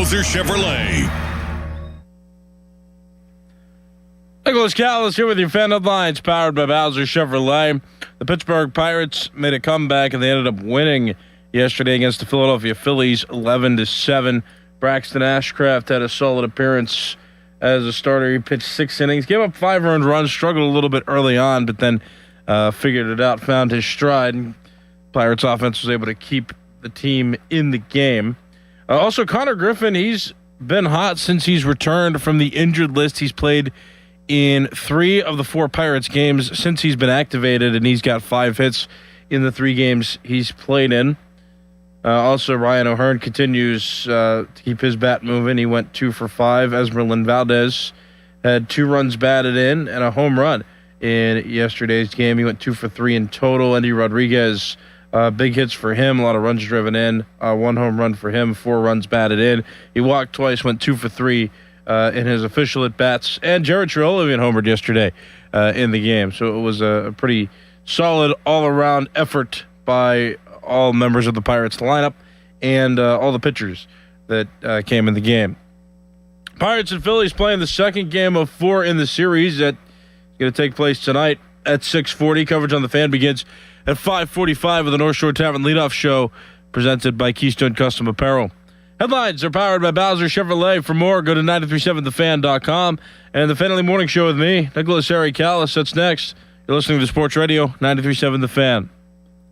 Bowser Chevrolet. Nicholas Callis here with your fan headlines, powered by Bowser Chevrolet. The Pittsburgh Pirates made a comeback, and they ended up winning yesterday against the Philadelphia Phillies, 11-7. Braxton Ashcraft had a solid appearance as a starter. He pitched 6 innings, gave up 5 earned runs, struggled a little bit early on, but then figured it out, found his stride. Pirates offense was able to keep the team in the game. Also, Connor Griffin, he's been hot since he's returned from the injured list. He's played in 3 of the 4 Pirates games since he's been activated, and he's got 5 hits in the 3 games he's played in. Also, Ryan O'Hearn continues to keep his bat moving. He went 2 for 5. Esmeralyn Valdez had 2 runs batted in and a home run in yesterday's game. He went 2 for 3 in total. Andy Rodriguez, big hits for him, a lot of runs driven in. 1 home run for him, 4 runs batted in. He walked twice, went 2 for 3 in his official at-bats. And Jared Trellovian homered yesterday in the game. So it was a pretty solid all-around effort by all members of the Pirates lineup and all the pitchers that came in the game. Pirates and Phillies playing the second game of 4 in the series that's going to take place tonight at 6:40. Coverage on the Fan begins at 5:45 with the North Shore Tavern leadoff show presented by Keystone Custom Apparel. Headlines are powered by Bowser Chevrolet. For more, go to 937thefan.com. And the Fan Morning Show with me, Nicholas Harry Callis. That's next. You're listening to Sports Radio 93.7 The Fan.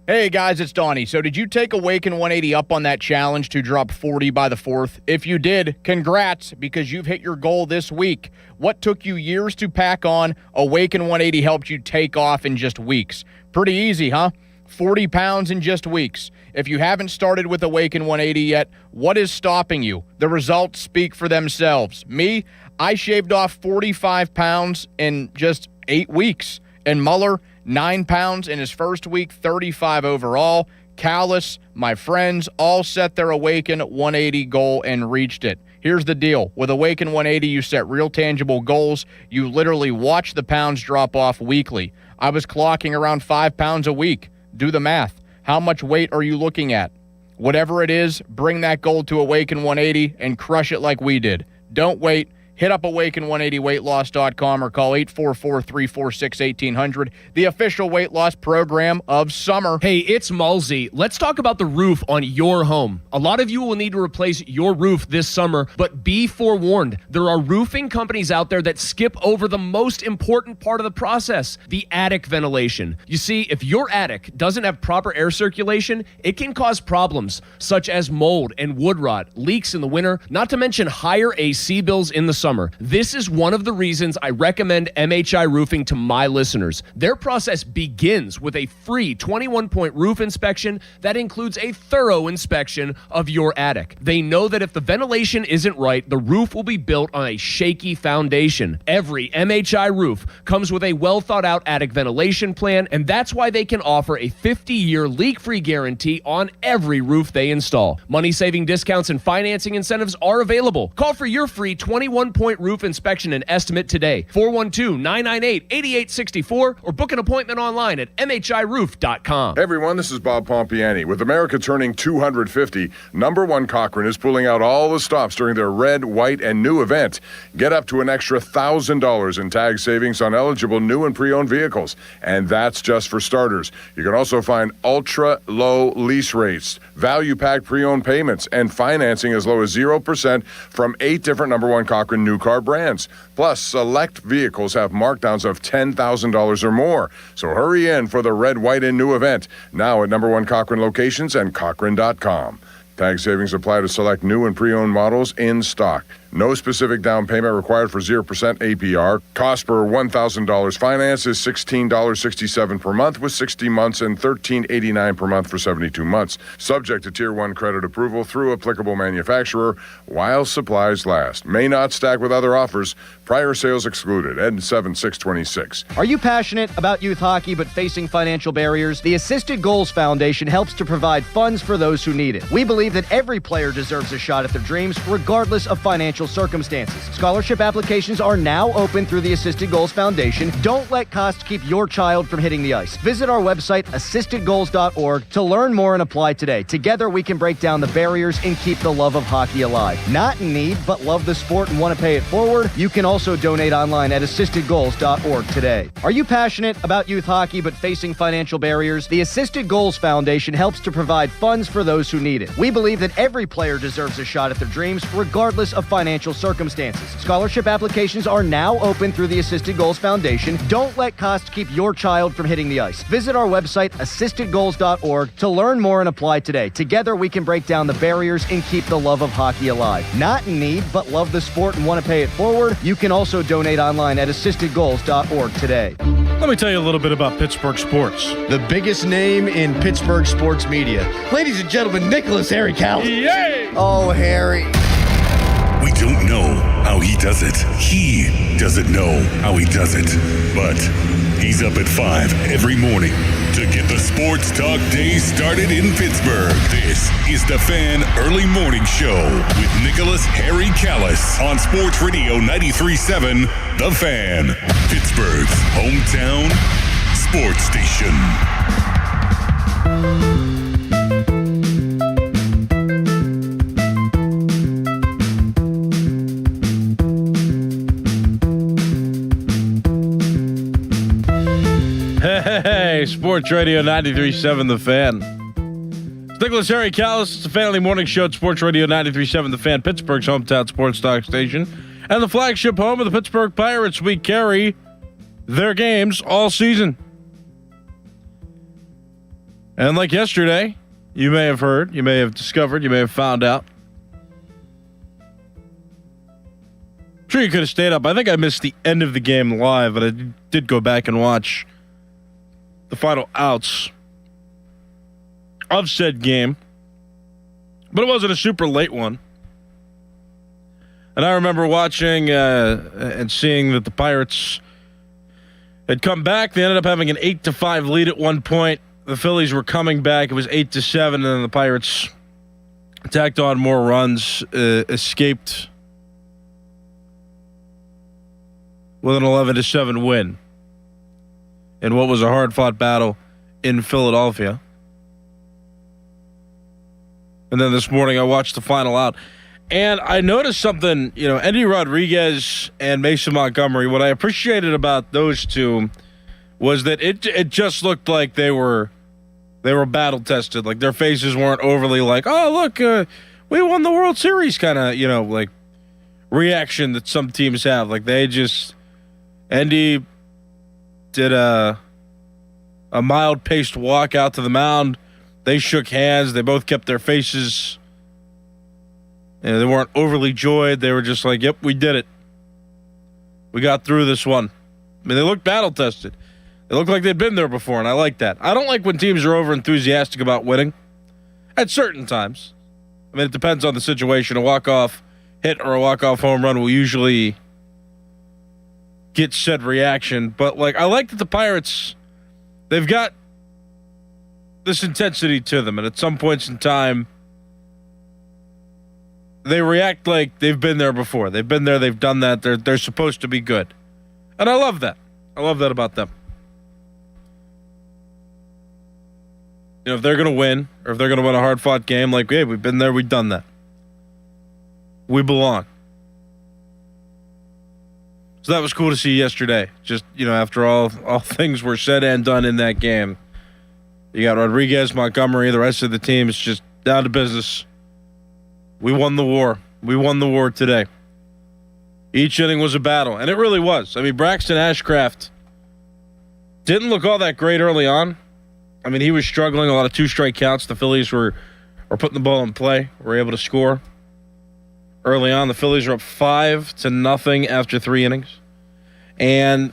Hey guys, it's Donnie. So did you take Awaken 180 up on that challenge to drop 40 by the 4th? If you did, congrats, because you've hit your goal this week. What took you years to pack on, Awaken 180 helped you take off in just weeks. Pretty easy, huh? 40 pounds in just weeks. If you haven't started with Awaken 180 yet, what is stopping you? The results speak for themselves. Me, I shaved off 45 pounds in just 8 weeks. And Muller, 9 pounds in his first week, 35 overall. Callis, my friends, all set their Awaken 180 goal and reached it. Here's the deal. With Awaken 180, you set real tangible goals. You literally watch the pounds drop off weekly. I was clocking around 5 pounds a week. Do the math. How much weight are you looking at? Whatever it is, bring that goal to Awaken 180 and crush it like we did. Don't wait. Hit up Awaken180weightloss.com or call 844-346-1800, the official weight loss program of summer. Hey, it's Malzy. Let's talk about the roof on your home. A lot of you will need to replace your roof this summer, but be forewarned. There are roofing companies out there that skip over the most important part of the process, the attic ventilation. You see, if your attic doesn't have proper air circulation, it can cause problems such as mold and wood rot, leaks in the winter, not to mention higher AC bills in the summer. This is one of the reasons I recommend MHI Roofing to my listeners. Their process begins with a free 21-point roof inspection that includes a thorough inspection of your attic. They know that if the ventilation isn't right, the roof will be built on a shaky foundation. Every MHI roof comes with a well-thought-out attic ventilation plan, and that's why they can offer a 50-year leak-free guarantee on every roof they install. Money-saving discounts and financing incentives are available. Call for your free 21-point roof inspection and estimate today. 412-998-8864 or book an appointment online at mhiroof.com. Hey everyone, this is Bob Pompiani. With America turning 250, Number One Cochrane is pulling out all the stops during their red, white, and new event. Get up to an extra $1,000 in tag savings on eligible new and pre-owned vehicles. And that's just for starters. You can also find ultra-low lease rates, value-packed pre-owned payments, and financing as low as 0% from 8 different Number One Cochrane new car brands. Plus, select vehicles have markdowns of $10,000 or more. So hurry in for the red, white, and new event. Now at Number One Cochrane locations and Cochrane.com. Tag savings apply to select new and pre-owned models in stock. No specific down payment required for 0% APR. Cost per $1,000 finance is $16.67 per month with 60 months and $13.89 per month for 72 months. Subject to Tier 1 credit approval through applicable manufacturer while supplies last. May not stack with other offers. Prior sales excluded. Ed 7626. Are you passionate about youth hockey but facing financial barriers? The Assisted Goals Foundation helps to provide funds for those who need it. We believe that every player deserves a shot at their dreams regardless of financial financial circumstances. Scholarship applications are now open through the Assisted Goals Foundation. Don't let costs keep your child from hitting the ice. Visit our website, assistedgoals.org, to learn more and apply today. Together, we can break down the barriers and keep the love of hockey alive. Not in need, but love the sport and want to pay it forward? You can also donate online at assistedgoals.org today. Are you passionate about youth hockey but facing financial barriers? The Assisted Goals Foundation helps to provide funds for those who need it. We believe that every player deserves a shot at their dreams, regardless of financial circumstances. Scholarship applications are now open through the Assisted Goals Foundation. Don't let costs keep your child from hitting the ice. Visit our website, assistedgoals.org, to learn more and apply today. Together, we can break down the barriers and keep the love of hockey alive. Not in need, but love the sport and want to pay it forward? You can also donate online at assistedgoals.org today. Let me tell you a little bit about Pittsburgh sports. The biggest name in Pittsburgh sports media. Ladies and gentlemen, Nicholas Harry Callis. Yay! Oh, Harry. We don't know how he does it. He doesn't know how he does it. But he's up at 5 every morning to get the sports talk day started in Pittsburgh. This is the Fan Early Morning Show with Nicholas Harry Callis on Sports Radio 93.7 The Fan, Pittsburgh's hometown sports station. Hey, Sports Radio 93.7 The Fan. It's Nicholas Harry Callis. It's the Family Morning Show at Sports Radio 93.7 The Fan, Pittsburgh's hometown sports talk station, and the flagship home of the Pittsburgh Pirates. We carry their games all season. And like yesterday, you may have heard, you may have discovered, you may have found out. I'm sure you could have stayed up. I think I missed the end of the game live, but I did go back and watch the final outs of said game. But it wasn't a super late one. And I remember watching and seeing that the Pirates had come back. They ended up having an 8-5 lead at one point. The Phillies were coming back. It was 8-7, and then the Pirates tacked on more runs, escaped with an 11-7 win in what was a hard-fought battle in Philadelphia. And then this morning I watched the final out. And I noticed something, Andy Rodriguez and Mason Montgomery, what I appreciated about those two was that it just looked like they were battle-tested. Like their faces weren't overly like, oh, look, we won the World Series kind of, like reaction that some teams have. Like they just, Andy did a mild-paced walk out to the mound. They shook hands. They both kept their faces. They weren't overly joyed. They were just like, yep, we did it. We got through this one. I mean, they looked battle-tested. They looked like they'd been there before, and I like that. I don't like when teams are over-enthusiastic about winning at certain times. I mean, it depends on the situation. A walk-off hit or a walk-off home run will usually get said reaction. But, I like that the Pirates, they've got this intensity to them, and at some points in time, they react like they've been there before. They've been there, they've done that, they're supposed to be good. And I love that. I love that about them. If they're going to win, or if they're going to win a hard-fought game, hey, we've been there, we've done that. We belong. So that was cool to see yesterday. Just, after all things were said and done in that game. You got Rodriguez, Montgomery, the rest of the team is just down to business. We won the war. We won the war today. Each inning was a battle, and it really was. I mean, Braxton Ashcraft didn't look all that great early on. I mean, he was struggling, a lot of two-strike counts. The Phillies were putting the ball in play, were able to score early on. The Phillies were up 5-0 after 3 innings. And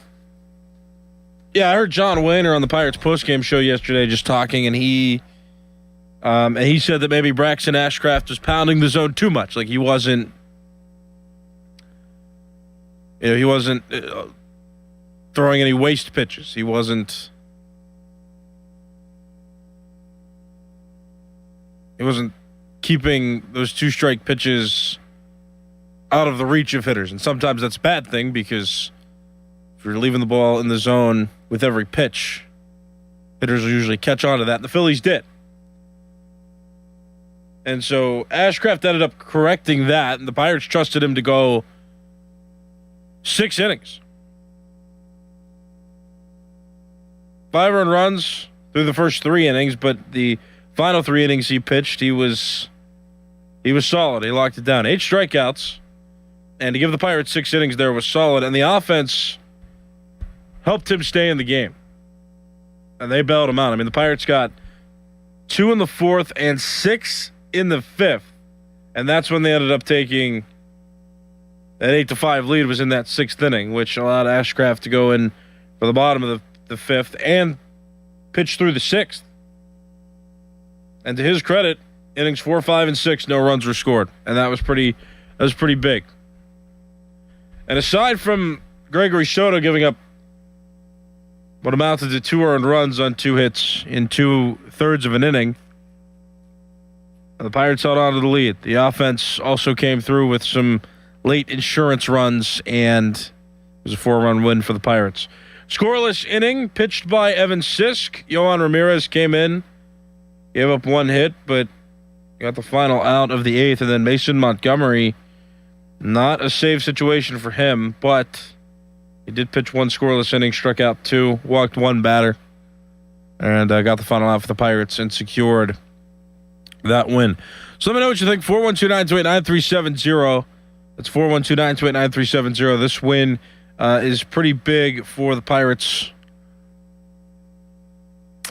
yeah, I heard John Wayner on the Pirates postgame show yesterday just talking, and he said that maybe Braxton Ashcraft was pounding the zone too much. Like he wasn't throwing any waste pitches. He wasn't keeping those two-strike pitches out of the reach of hitters. And sometimes that's a bad thing because if you're leaving the ball in the zone with every pitch, hitters will usually catch on to that. And the Phillies did. And so Ashcraft ended up correcting that, and the Pirates trusted him to go 6 innings. 5 earned runs through the first 3 innings, but the final 3 innings he pitched, he was solid. He locked it down. 8 strikeouts. And to give the Pirates 6 innings there was solid. And the offense helped him stay in the game. And they bailed him out. I mean, the Pirates got 2 in the 4th and 6 in the 5th. And that's when they ended up taking that 8-5 lead was in that 6th inning, which allowed Ashcraft to go in for the bottom of the 5th and pitch through the 6th. And to his credit, innings 4, 5, and 6, no runs were scored. And that was pretty big. And aside from Gregory Soto giving up what amounted to 2 earned runs on 2 hits in 2/3 of an inning, the Pirates held on to the lead. The offense also came through with some late insurance runs, and it was a 4-run win for the Pirates. Scoreless inning pitched by Evan Sisk. Yohan Ramirez came in, gave up 1 hit, but got the final out of the 8th, and then Mason Montgomery, not a save situation for him, but he did pitch 1 scoreless inning, struck out 2, walked 1 batter, and got the final out for the Pirates and secured that win. So let me know what you think. 412-928-9370. That's 412-928-9370. This win is pretty big for the Pirates.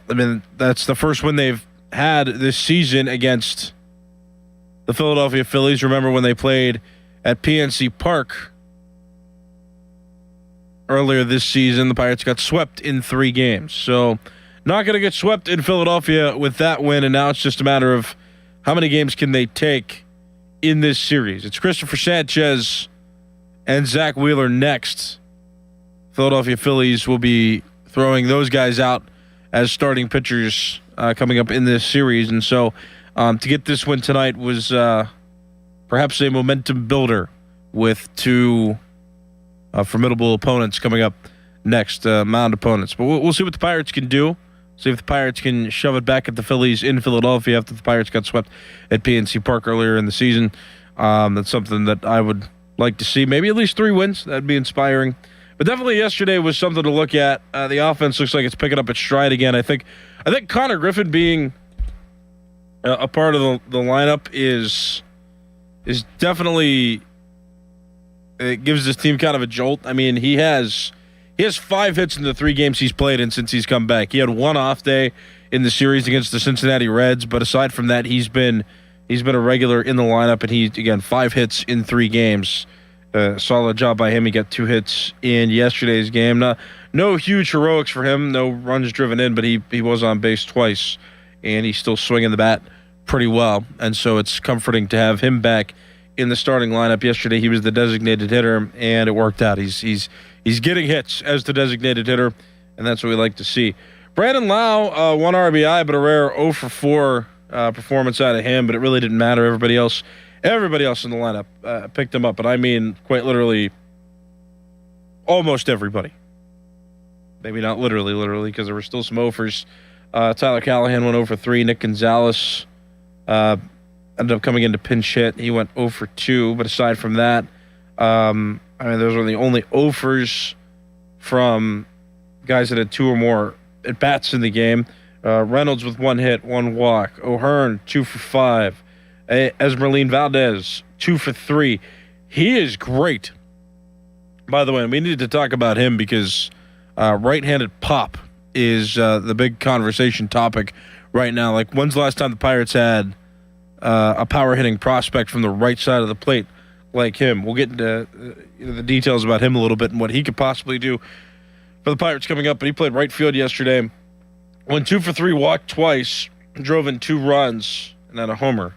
I mean, that's the first win they've had this season against the Philadelphia Phillies. Remember when they played at PNC Park earlier this season, the Pirates got swept in 3 games. So not going to get swept in Philadelphia with that win, and now it's just a matter of how many games can they take in this series. It's Christopher Sanchez and Zach Wheeler next. Philadelphia Phillies will be throwing those guys out as starting pitchers coming up in this series. And so to get this win tonight was perhaps a momentum builder with 2 formidable opponents coming up next, mound opponents. But we'll see what the Pirates can do. See if the Pirates can shove it back at the Phillies in Philadelphia after the Pirates got swept at PNC Park earlier in the season. That's something that I would like to see. Maybe at least 3 wins. That'd be inspiring. But definitely yesterday was something to look at. The offense looks like it's picking up its stride again. I think Connor Griffin being a part of the lineup is definitely, it gives this team kind of a jolt. I mean, he has 5 hits in the 3 games he's played in since he's come back. He had 1 off day in the series against the Cincinnati Reds, but aside from that, he's been a regular in the lineup, and he, again, 5 hits in 3 games. Solid job by him. He got 2 hits in yesterday's game. No huge heroics for him, no runs driven in, but he was on base twice, and he's still swinging the bat pretty well. And so it's comforting to have him back in the starting lineup. Yesterday he was the designated hitter, and it worked out. He's getting hits as the designated hitter, and that's what we like to see. Brandon Lau, 1 RBI, but a rare 0 for 4 performance out of him, but it really didn't matter. Everybody else in the lineup picked him up, and I mean quite literally almost everybody. Maybe not literally, because there were still some offers. Tyler Callahan went 0 for 3. Nick Gonzalez ended up coming into pinch hit. He went 0 for 2, but aside from that, I mean, those were the only offers from guys that had 2 or more at-bats in the game. Reynolds with 1 hit, 1 walk. O'Hearn, 2 for 5. Esmeralyn Valdez, 2 for 3. He is great. By the way, we need to talk about him because right-handed pop is the big conversation topic right now. Like, when's the last time the Pirates had a power-hitting prospect from the right side of the plate like him? We'll get into the details about him a little bit and what he could possibly do for the Pirates coming up. But he played right field yesterday. Went 2 for 3, walked twice, drove in 2 runs, and had a homer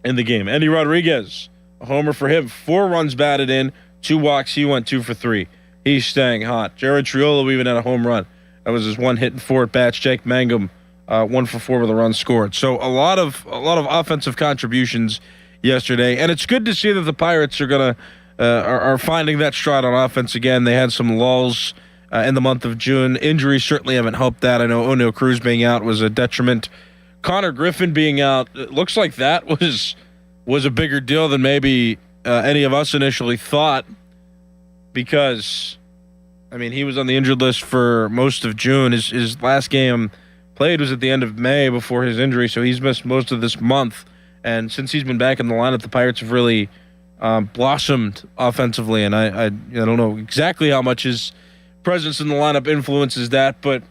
in the game. Andy Rodriguez, a homer for him. 4 runs batted in, 2 walks. He went 2 for 3. He's staying hot. Jared Triolo even had a home run. That was his 1 hit and 4 at bats. Jake Mangum, 1 for 4 with a run scored. So a lot of offensive contributions yesterday. And it's good to see that the Pirates are gonna are finding that stride on offense again. They had some lulls in the month of June. Injuries certainly haven't helped that. I know O'Neal Cruz being out was a detriment. Connor Griffin being out, it looks like that was a bigger deal than maybe any of us initially thought, because I mean, he was on the injured list for most of June. His last game played was at the end of May before his injury, so he's missed most of this month. And since he's been back in the lineup, the Pirates have really blossomed offensively. And I don't know exactly how much his presence in the lineup influences that, but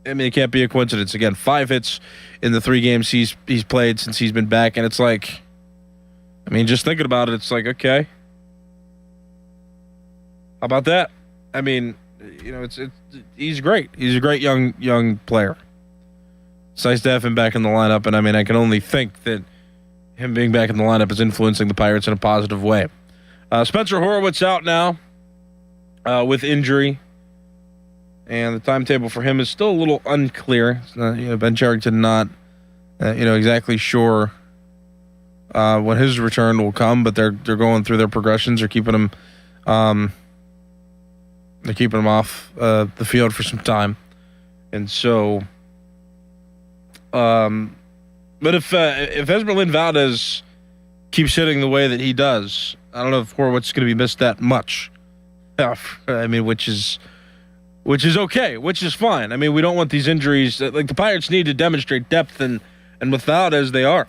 I mean, it can't be a coincidence. Again, 5 hits in the 3 games he's played since he's been back, and it's like, I mean, just thinking about it, it's like, okay, how about that? I mean, you know, he's great. He's a great young player. It's nice to have him back in the lineup, and I mean, I can only think that him being back in the lineup is influencing the Pirates in a positive way. Spencer Horwitz out now with injury, and the timetable for him is still a little unclear. Ben Cherington not exactly sure when his return will come, but they're going through their progressions. They're keeping him off the field for some time, and so. But if Esmeralyn Valdez keeps hitting the way that he does, I don't know if Horwitz is going to be missed that much. I mean, which is okay, which is fine. I mean, we don't want these injuries. Like, the Pirates need to demonstrate depth, and with Valdez they are,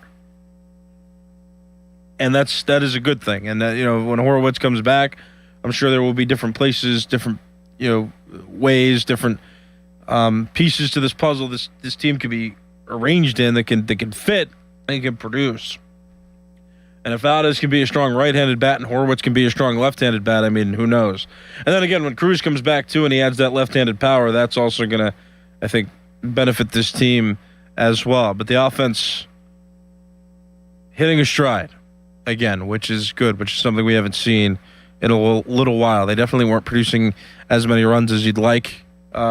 and that is a good thing. And when Horwitz comes back, I'm sure there will be different places, different ways, different pieces to this puzzle. This team can be arranged in that can fit and can produce. And if Valdez can be a strong right-handed bat and Horwitz can be a strong left-handed bat, I mean, who knows? And then again, when Cruz comes back too and he adds that left-handed power, that's also going to, I think, benefit this team as well. But the offense hitting a stride again, which is good, which is something we haven't seen in a little while. They definitely weren't producing as many runs as you'd like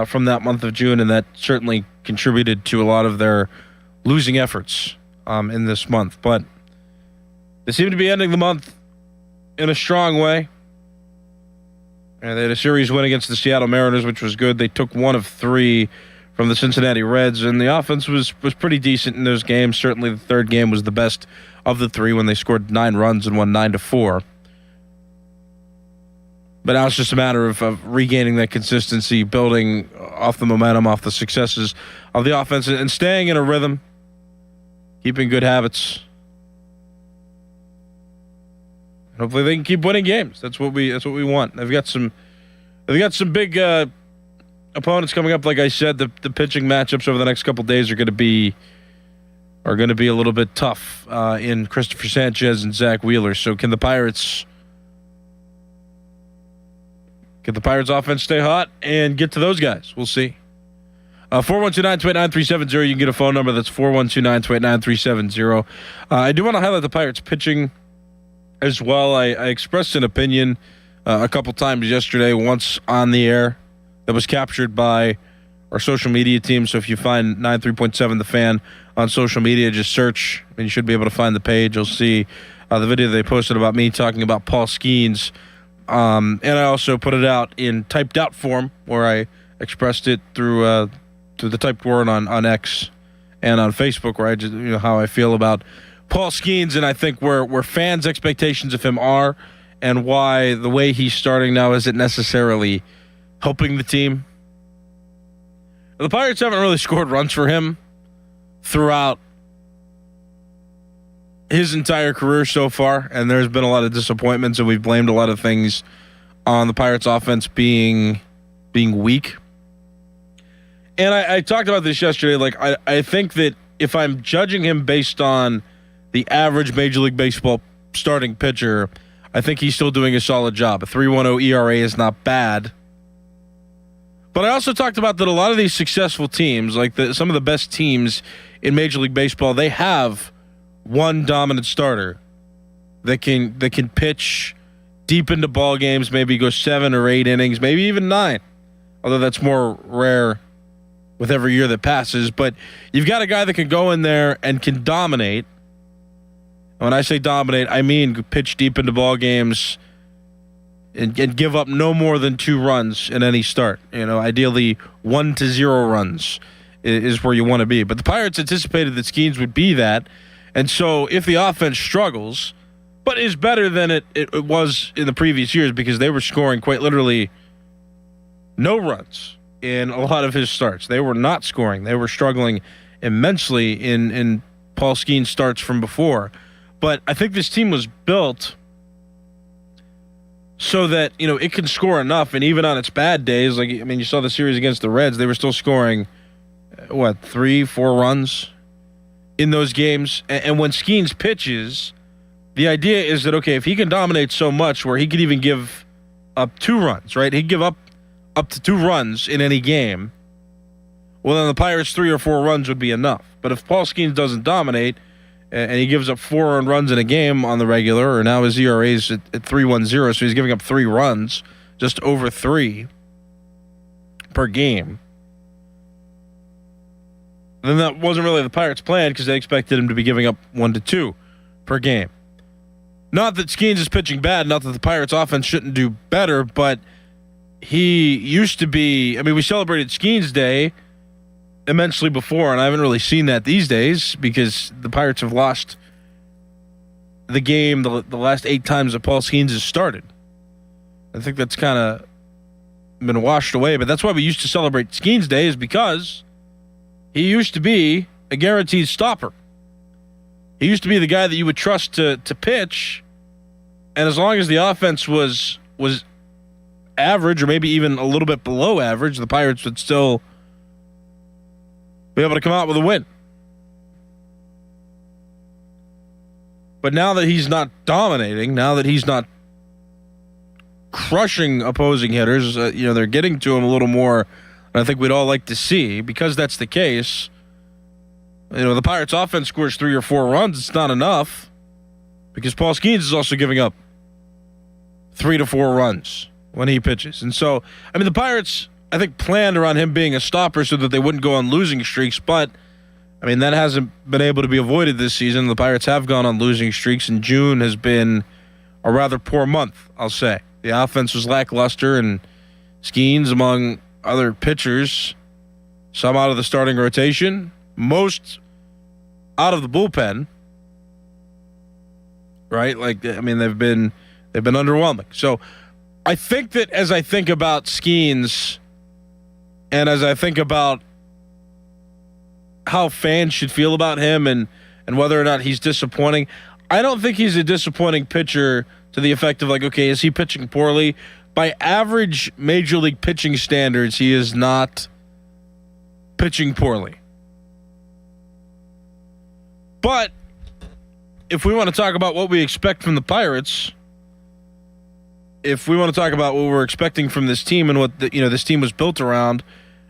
from that month of June, and that certainly contributed to a lot of their losing efforts in this month. But they seem to be ending the month in a strong way. And they had a series win against the Seattle Mariners, which was good. They took 1 of 3 from the Cincinnati Reds, and the offense was pretty decent in those games. Certainly the third game was the best of the 3 when they scored 9 runs and won 9-4. But now it's just a matter of regaining that consistency, building off the momentum, off the successes of the offense, and staying in a rhythm, keeping good habits. And hopefully they can keep winning games. That's what we want. They've got some big opponents coming up. Like I said, the pitching matchups over the next couple days are going to be a little bit tough in Christopher Sanchez and Zach Wheeler. So can the Pirates offense stay hot and get to those guys? We'll see. 412-928-9370. You can get a phone number. That's 412-928-9370. I do want to highlight the Pirates pitching as well. I expressed an opinion a couple times yesterday, once on the air, that was captured by our social media team. So if you find 93.7 The Fan on social media, just search, and you should be able to find the page. You'll see the video they posted about me talking about Paul Skenes. And I also put it out in typed out form, where I expressed it through the typed word on X and on Facebook, where I just how I feel about Paul Skenes, and I think where fans' expectations of him are, and why the way he's starting now isn't necessarily helping the team. The Pirates haven't really scored runs for him throughout his entire career so far, and there's been a lot of disappointments, and we've blamed a lot of things on the Pirates offense being weak. And I talked about this yesterday. Like, I think that if I'm judging him based on the average Major League Baseball starting pitcher, I think he's still doing a solid job. A 3.10 ERA is not bad. But I also talked about that a lot of these successful teams, like some of the best teams in Major League Baseball, they have one dominant starter that can pitch deep into ball games, maybe go 7 or 8 innings, maybe even 9. Although that's more rare with every year that passes. But you've got a guy that can go in there and can dominate. When I say dominate, I mean pitch deep into ball games and give up no more than 2 runs in any start. Ideally 1-0 runs is where you want to be. But the Pirates anticipated that Skenes would be that. And so if the offense struggles, but is better than it was in the previous years because they were scoring quite literally no runs in a lot of his starts. They were not scoring. They were struggling immensely in Paul Skenes' starts from before. But I think this team was built so that, it can score enough. And even on its bad days, you saw the series against the Reds, they were still scoring, 3-4 runs in those games. And when Skenes pitches, the idea is that, okay, if he can dominate so much where he could even give up 2 runs, right? He'd give up to 2 runs in any game. Well, then the Pirates' 3 or 4 runs would be enough. But if Paul Skenes doesn't dominate and he gives up 4 earned runs in a game on the regular, or now his ERA is at 3.10, so he's giving up 3 runs, just over 3 per game, then that wasn't really the Pirates' plan because they expected him to be giving up 1 to 2 per game. Not that Skenes is pitching bad, not that the Pirates' offense shouldn't do better, but he used to be, we celebrated Skenes Day immensely before, and I haven't really seen that these days because the Pirates have lost the game the last 8 times that Paul Skenes has started. I think that's kind of been washed away, but that's why we used to celebrate Skenes Day, is because he used to be a guaranteed stopper. He used to be the guy that you would trust to pitch, and as long as the offense was average or maybe even a little bit below average, the Pirates would still be able to come out with a win. But now that he's not dominating, now that he's not crushing opposing hitters, they're getting to him a little more than I think we'd all like to see. Because that's the case, the Pirates offense scores 3 or 4 runs. It's not enough because Paul Skenes is also giving up 3 to 4 runs when he pitches. And so, the Pirates, I think, planned around him being a stopper so that they wouldn't go on losing streaks, but that hasn't been able to be avoided this season. The Pirates have gone on losing streaks, and June has been a rather poor month, I'll say. The offense was lackluster, and Skenes, among other pitchers, some out of the starting rotation, most out of the bullpen, right? They've been underwhelming. So I think that as I think about Skenes and as I think about how fans should feel about him and whether or not he's disappointing, I don't think he's a disappointing pitcher to the effect of okay, is he pitching poorly? By average major league pitching standards, he is not pitching poorly. But if we want to talk about what we expect from the Pirates, if we want to talk about what we're expecting from this team and what this team was built around,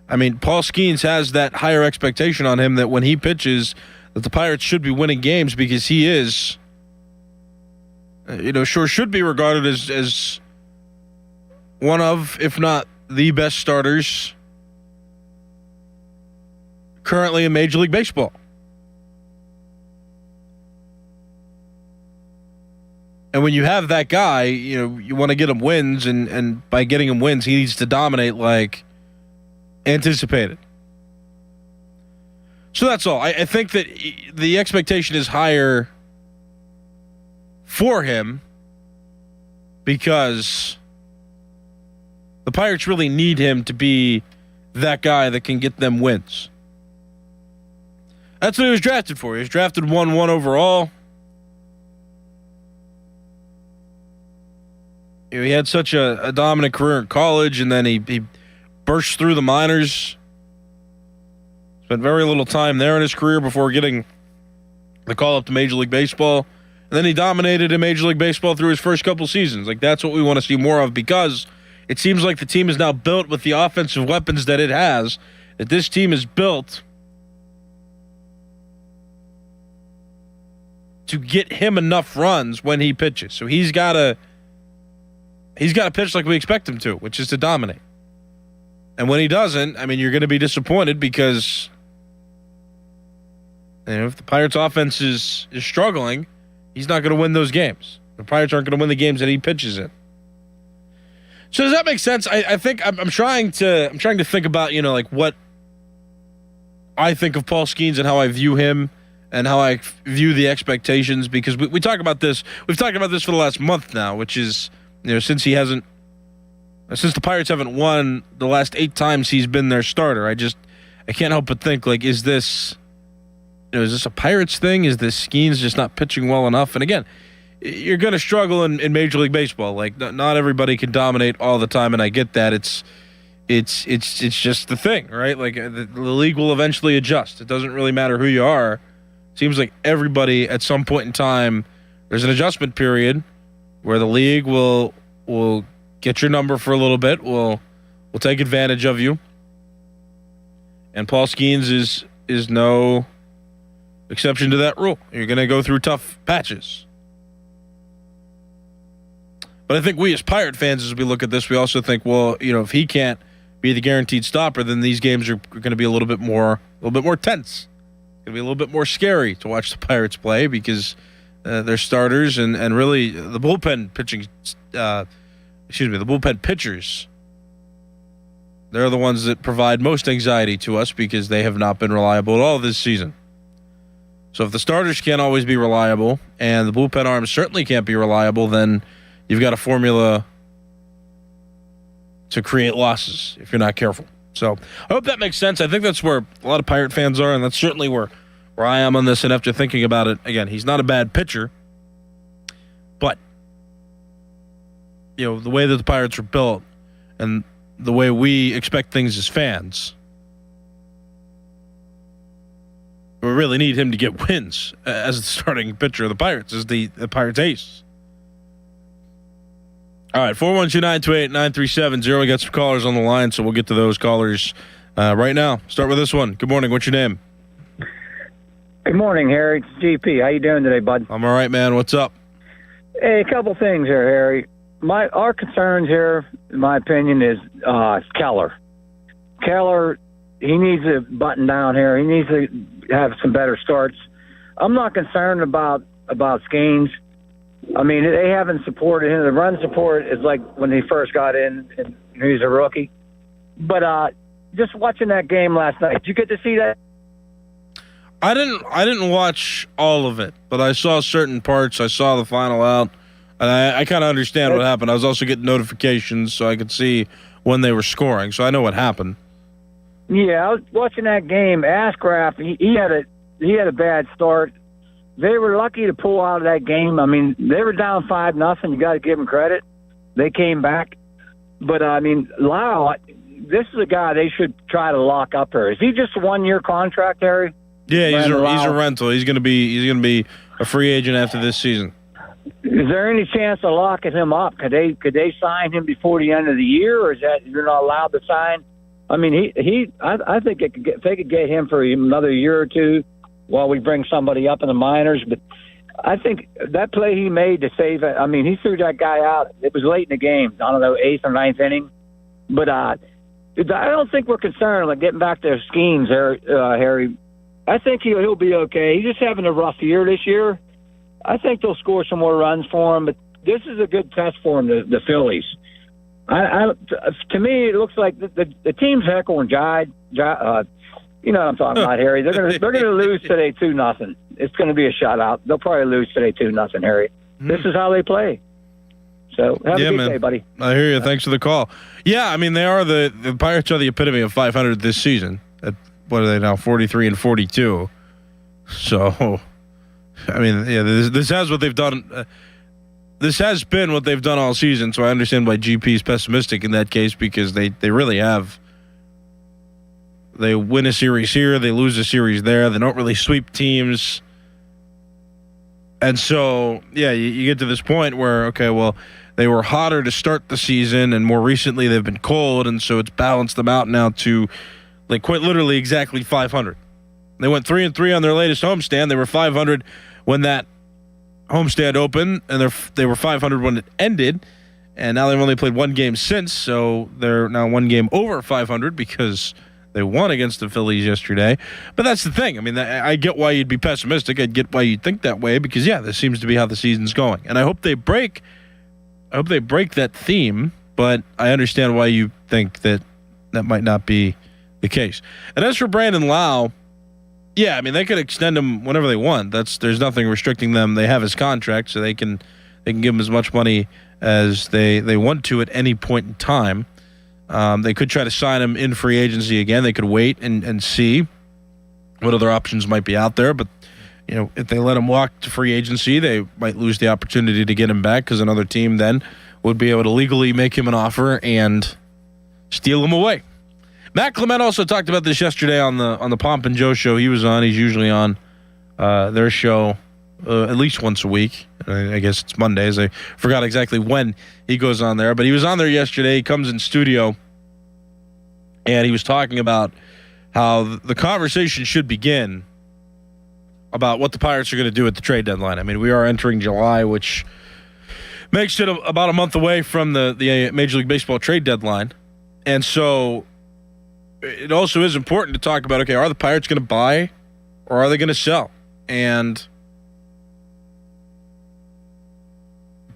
Paul Skenes has that higher expectation on him that when he pitches, that the Pirates should be winning games because he is, should be regarded as one of, if not the best starters currently in Major League Baseball. And when you have that guy, you want to get him wins, and by getting him wins, he needs to dominate like anticipated. So that's all. I think that the expectation is higher for him because the Pirates really need him to be that guy that can get them wins. That's what he was drafted for. He was drafted 1-1 overall. He had such a dominant career in college, and then he burst through the minors. Spent very little time there in his career before getting the call up to Major League Baseball. And then he dominated in Major League Baseball through his first couple seasons. That's what we want to see more of because it seems like the team is now built with the offensive weapons that it has, that this team is built to get him enough runs when he pitches. So he's got to pitch like we expect him to, which is to dominate. And when he doesn't, you're going to be disappointed because if the Pirates offense is struggling, He's not going to win those games. The Pirates aren't going to win the games that he pitches in. So does that make sense? I think I'm trying to think about, like what I think of Paul Skenes and how I view him and how I view the expectations, because we talk about this. We've talked about this for the last month now, which is, since the Pirates haven't won the last 8 times he's been their starter. I can't help but think, like, is this a Pirates thing? Is this Skenes just not pitching well enough? And again, you're going to struggle in Major League Baseball. Like, not everybody can dominate all the time, and I get that. It's just the thing, right? Like, the league will eventually adjust. It doesn't really matter who you are. Seems like everybody at some point in time, there's an adjustment period where the league will get your number for a little bit. Will take advantage of you. And Paul Skenes is no exception to that rule. You're going to go through tough patches. But I think we as Pirate fans, as we look at this, we also think, well, if he can't be the guaranteed stopper, then these games are going to be a little bit more tense. It's going to be a little bit more scary to watch the Pirates play, because they're starters and really the bullpen pitchers, they're the ones that provide most anxiety to us, because they have not been reliable at all this season. So if the starters can't always be reliable and the bullpen arms certainly can't be reliable, then you've got a formula to create losses if you're not careful. So I hope that makes sense. I think that's where a lot of Pirate fans are, and that's certainly where I am on this. And after thinking about it, again, he's not a bad pitcher, but the way that the Pirates are built and the way we expect things as fans, we really need him to get wins as the starting pitcher of the Pirates, as the Pirates ace. All right, 412-928-9370. We got some callers on the line, so we'll get to those callers right now. Start with this one. Good morning. What's your name? Good morning, Harry. It's GP. How you doing today, bud? I'm all right, man. What's up? Hey, a couple things here, Harry. Our concerns here, in my opinion, is Keller. Keller, he needs to button down here. He needs to have some better starts. I'm not concerned about Skenes. I mean, they haven't supported him. The run support is like when he first got in and he was a rookie. But just watching that game last night, did you get to see that? I didn't watch all of it, but I saw certain parts. I saw the final out, and I kind of understand what happened. I was also getting notifications so I could see when they were scoring, so I know what happened. Yeah, I was watching that game. Ashcraft, he had a bad start. They were lucky to pull out of that game. I mean, they were down 5-0. You got to give them credit. They came back. But, I mean, Lau, this is a guy they should try to lock up here. Is he just a 1-year contract, Harry? Yeah, he's a rental. He's going to be a free agent after this season. Is there any chance of locking him up? Could they sign him before the end of the year, or is that you're not allowed to sign? I mean, I think if they could get him for another year or two while we bring somebody up in the minors. But I think that play he made to save it, I mean, he threw that guy out. It was late in the game. I don't know, 8th or 9th inning. But I don't think we're concerned like getting back to Skenes there, Harry. I think he'll be okay. He's just having a rough year this year. I think they'll score some more runs for him, but this is a good test for him, the Phillies. To me, it looks like the team's heckle and jive. You know what I'm talking about, Harry. They're gonna lose today 2-0. It's gonna be a shutout. They'll probably lose today 2-0, Harry. This is how they play. So have a good day, buddy. I hear you. Thanks for the call. Yeah, I mean the Pirates are the epitome of 500 this season. What are they now? 43 and 42. So, I mean, yeah, this has what they've done. This has been what they've done all season. So I understand why GP is pessimistic in that case, because they really have. They win a series here, they lose a series there. They don't really sweep teams. And so, yeah, you get to this point where, okay, well, they were hotter to start the season, and more recently they've been cold, and so it's balanced them out now to, like, quite literally exactly 500. They went 3-3 on their latest homestand. They were 500 when that homestand opened, and they were 500 when it ended, and now they've only played one game since, so they're now one game over 500 because They won against the Phillies yesterday. But that's the thing. I mean, I get why you'd be pessimistic. I get why you'd think that way because, yeah, this seems to be how the season's going. And I hope they break that theme, but I understand why you think that might not be the case. And as for Brandon Lau, yeah, I mean, they could extend him whenever they want. There's nothing restricting them. They have his contract, so they can give him as much money as they want to at any point in time. They could try to sign him in free agency again. They could wait and see what other options might be out there. But, if they let him walk to free agency, they might lose the opportunity to get him back because another team then would be able to legally make him an offer and steal him away. Matt Clement also talked about this yesterday on the Pomp and Joe show he was on. He's usually on their show at least once a week. I guess it's Mondays. I forgot exactly when he goes on there, but he was on there yesterday. He comes in studio, and he was talking about how the conversation should begin about what the Pirates are going to do at the trade deadline. I mean, we are entering July, which makes it about a month away from the Major League Baseball trade deadline. And so it also is important to talk about, okay, are the Pirates going to buy or are they going to sell? And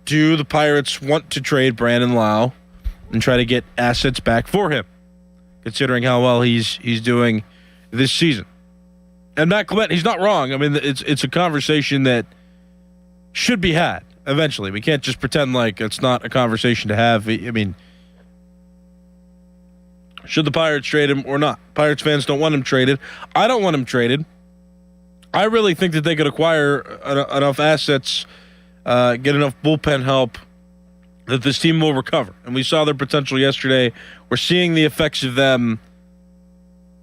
do the Pirates want to trade Brandon Lau and try to get assets back for him, considering how well he's doing this season? And Matt Clement, he's not wrong. I mean, it's a conversation that should be had eventually. We can't just pretend like it's not a conversation to have. I mean, should the Pirates trade him or not? Pirates fans don't want him traded. I don't want him traded. I really think that they could acquire enough assets, get enough bullpen help that this team will recover. And we saw their potential yesterday. We're seeing the effects of them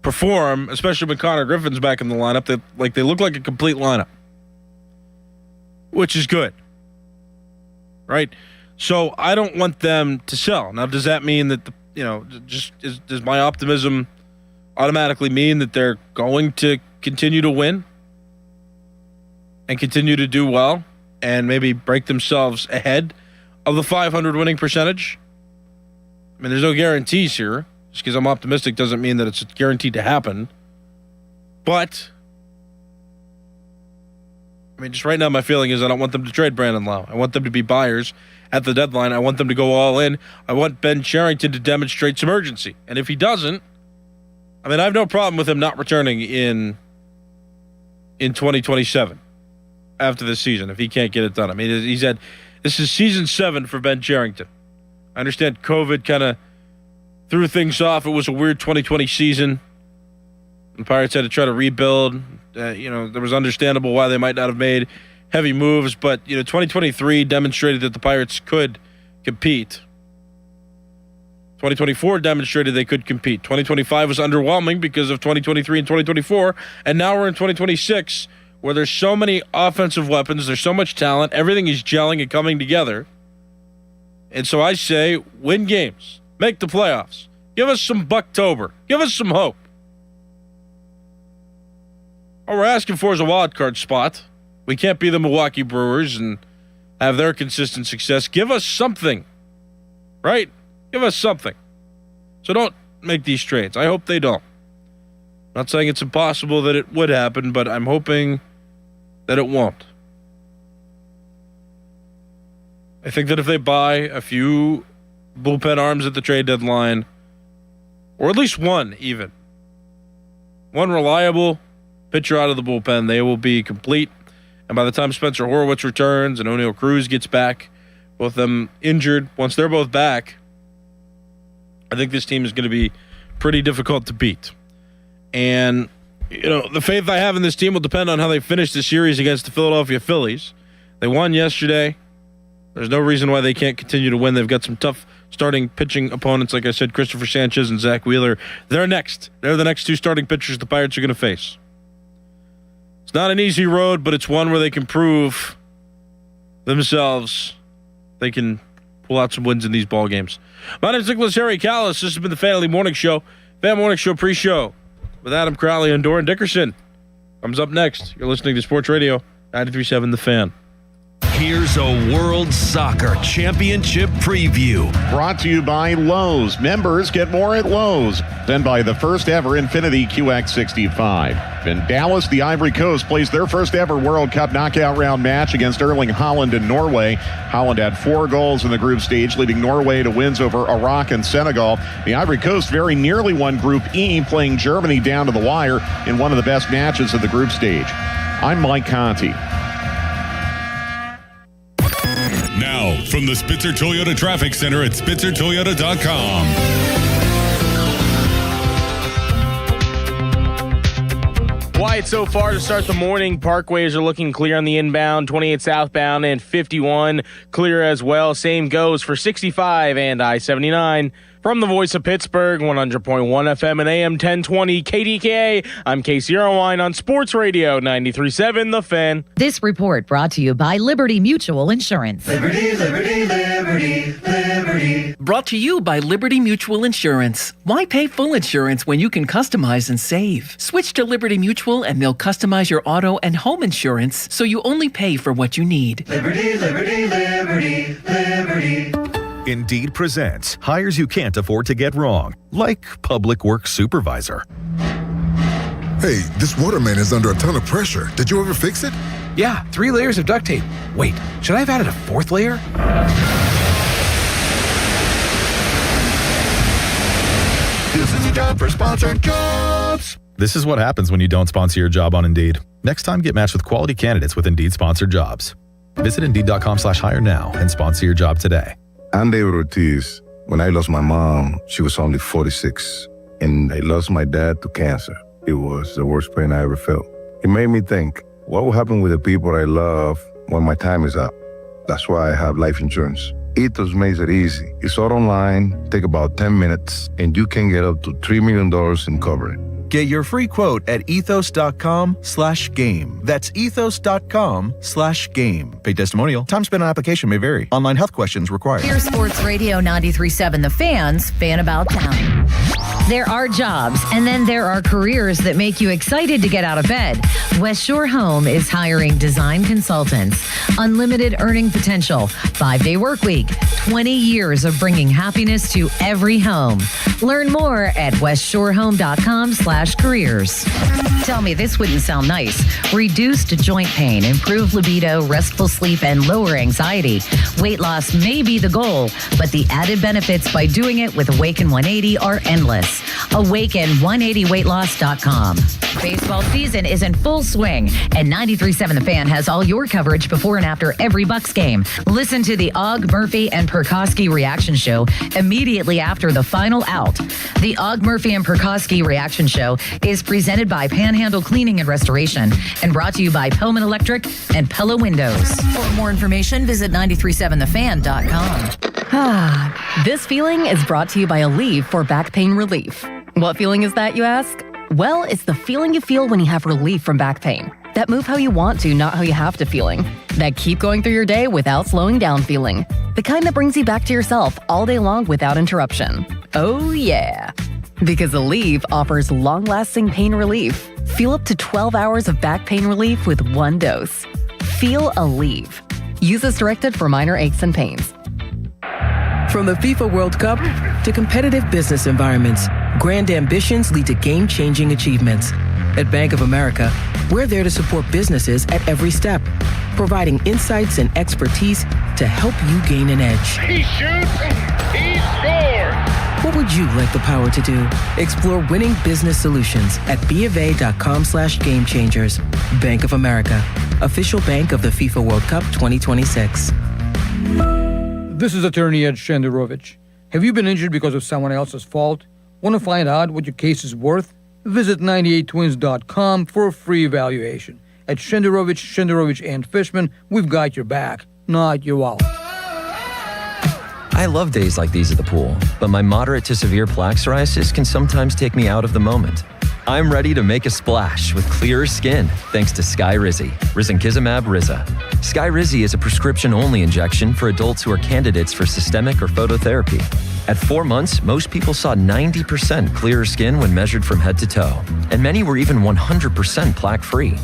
perform, especially when Connor Griffin's back in the lineup. They look like a complete lineup, which is good, right? So I don't want them to sell. Now, does that mean that does my optimism automatically mean that they're going to continue to win and continue to do well and maybe break themselves ahead of the 500 winning percentage? I mean, there's no guarantees here. Just because I'm optimistic doesn't mean that it's guaranteed to happen. But, I mean, just right now my feeling is I don't want them to trade Brandon Lau. I want them to be buyers at the deadline. I want them to go all in. I want Ben Cherington to demonstrate some urgency. And if he doesn't, I mean, I have no problem with him not returning in 2027 after this season if he can't get it done. I mean, this is season 7 for Ben Cherington. I understand COVID kind of threw things off. It was a weird 2020 season. The Pirates had to try to rebuild. There was understandable why they might not have made heavy moves, but 2023 demonstrated that the Pirates could compete. 2024 demonstrated they could compete. 2025 was underwhelming because of 2023 and 2024, and now we're in 2026 where there's so many offensive weapons, there's so much talent, everything is gelling and coming together. And so I say, win games. Make the playoffs. Give us some Bucktober. Give us some hope. All we're asking for is a wild card spot. We can't be the Milwaukee Brewers and have their consistent success. Give us something, right? Give us something. So don't make these trades. I hope they don't. I'm not saying it's impossible that it would happen, but I'm hoping that it won't. I think that if they buy a few bullpen arms at the trade deadline, or at least one reliable pitcher out of the bullpen, they will be complete. And by the time Spencer Horwitz returns and O'Neal Cruz gets back, both of them injured, once they're both back, I think this team is going to be pretty difficult to beat. And, the faith I have in this team will depend on how they finish the series against the Philadelphia Phillies. They won yesterday. There's no reason why they can't continue to win. They've got some tough starting pitching opponents, like I said, Christopher Sanchez and Zach Wheeler. They're next. They're the next two starting pitchers the Pirates are going to face. It's not an easy road, but it's one where they can prove themselves. They can pull out some wins in these ball games. My name is Nicholas Harry Callis. This has been the Family Morning Show. Fan Morning Show pre-show with Adam Crowley and Doran Dickerson. Comes up next. You're listening to Sports Radio 93.7 The Fan. Here's a World Soccer Championship preview. Brought to you by Lowe's. Members get more at Lowe's than by the first ever Infiniti QX65. In Dallas, the Ivory Coast plays their first ever World Cup knockout round match against Erling Haaland in Norway. Haaland had 4 goals in the group stage, leading Norway to wins over Iraq and Senegal. The Ivory Coast very nearly won Group E, playing Germany down to the wire in one of the best matches of the group stage. I'm Mike Conti. Now, from the Spitzer Toyota Traffic Center at SpitzerToyota.com. Quiet so far to start the morning. Parkways are looking clear on the inbound, 28 southbound and 51 clear as well. Same goes for 65 and I-79. From the voice of Pittsburgh, 100.1 FM and AM 1020 KDKA, I'm Casey Irwine on Sports Radio 93.7 The Fan. This report brought to you by Liberty Mutual Insurance. Liberty, Liberty, Liberty, Liberty. Brought to you by Liberty Mutual Insurance. Why pay full insurance when you can customize and save? Switch to Liberty Mutual and they'll customize your auto and home insurance so you only pay for what you need. Liberty, Liberty, Liberty, Liberty. Indeed presents hires you can't afford to get wrong, like public works supervisor. Hey, this waterman is under a ton of pressure. Did you ever fix it? Yeah, 3 layers of duct tape. Wait, should I have added a 4th layer? This is a job for Sponsored Jobs. This is what happens when you don't sponsor your job on Indeed. Next time, get matched with quality candidates with Indeed sponsored jobs. Visit Indeed.com/hire now and sponsor your job today. I'm David Ortiz. When I lost my mom, she was only 46, and I lost my dad to cancer. It was the worst pain I ever felt. It made me think, what will happen with the people I love when my time is up? That's why I have life insurance. Ethos makes it easy. It's all online, take about 10 minutes, and you can get up to $3 million in coverage. Get your free quote at ethos.com/game. That's ethos.com/game. Paid testimonial. Time spent on application may vary. Online health questions required. Here's Sports Radio 93.7 The Fan's Fan About Town. There are jobs, and then there are careers that make you excited to get out of bed. West Shore Home is hiring design consultants. Unlimited earning potential. 5-day work week. 20 years of bringing happiness to every home. Learn more at westshorehome.com/careers. Tell me this wouldn't sound nice. Reduced joint pain, improved libido, restful sleep, and lower anxiety. Weight loss may be the goal, but the added benefits by doing it with Awaken 180 are endless. Awaken180weightloss.com. Baseball season is in full swing, and 93.7 The Fan has all your coverage before and after every Bucks game. Listen to the Og, Murphy, and Perkowski reaction show immediately after the final out. The Og, Murphy, and Perkowski reaction show is presented by Panhandle Cleaning and Restoration and brought to you by Pellman Electric and Pella Windows. For more information, visit 937thefan.com. This feeling is brought to you by Aleve for back pain relief. What feeling is that, you ask? Well, it's the feeling you feel when you have relief from back pain. That move how you want to, not how you have to feeling. That keep going through your day without slowing down feeling. The kind that brings you back to yourself all day long without interruption. Oh yeah. Because Aleve offers long-lasting pain relief. Feel up to 12 hours of back pain relief with 1 dose. Feel Aleve. Use as directed for minor aches and pains. From the FIFA World Cup to competitive business environments, grand ambitions lead to game-changing achievements. At Bank of America, we're there to support businesses at every step, providing insights and expertise to help you gain an edge. He shoots, he scores! What would you like the power to do? Explore winning business solutions at BofA.com/gamechangers. Bank of America, official bank of the FIFA World Cup 2026. This is attorney Ed Shenderovich. Have you been injured because of someone else's fault? Want to find out what your case is worth? Visit 98twins.com for a free evaluation. At Shenderovich, and Fishman, we've got your back, not your wallet. I love days like these at the pool, but my moderate to severe plaque psoriasis can sometimes take me out of the moment. I'm ready to make a splash with clearer skin thanks to Skyrizi, Risankizumab Riza. Skyrizi is a prescription-only injection for adults who are candidates for systemic or phototherapy. At 4 months, most people saw 90% clearer skin when measured from head to toe, and many were even 100% plaque-free.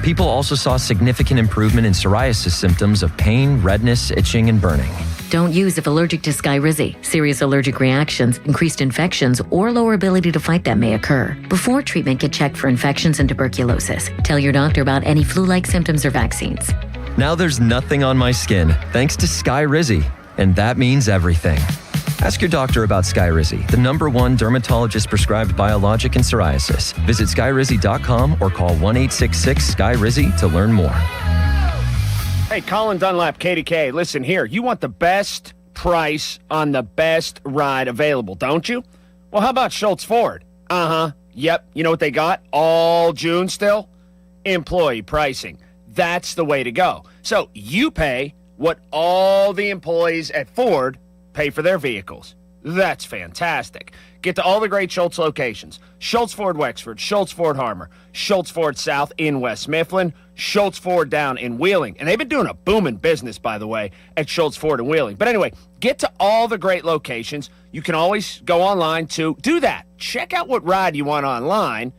People also saw significant improvement in psoriasis symptoms of pain, redness, itching, and burning. Don't use if allergic to Skyrizi. Serious allergic reactions, increased infections, or lower ability to fight them may occur. Before treatment, get checked for infections and tuberculosis. Tell your doctor about any flu-like symptoms or vaccines. Now there's nothing on my skin, thanks to Skyrizi, and that means everything. Ask your doctor about Skyrizi, the #1 dermatologist-prescribed biologic in psoriasis. Visit skyrizi.com or call 1-866-SKY-RIZI to learn more. Hey, Colin Dunlap, KDK. Listen here, you want the best price on the best ride available, don't you? Well, how about Schultz Ford? Yep. You know what they got all June still? Employee pricing. That's the way to go. So you pay what all the employees at Ford pay for their vehicles. That's fantastic. Get to all the great Schultz locations. Schultz Ford Wexford, Schultz Ford Harmer, Schultz Ford South in West Mifflin, Schultz Ford down in Wheeling. And they've been doing a booming business, by the way, at Schultz Ford and Wheeling. But anyway, get to all the great locations. You can always go online to do that. Check out what ride you want online.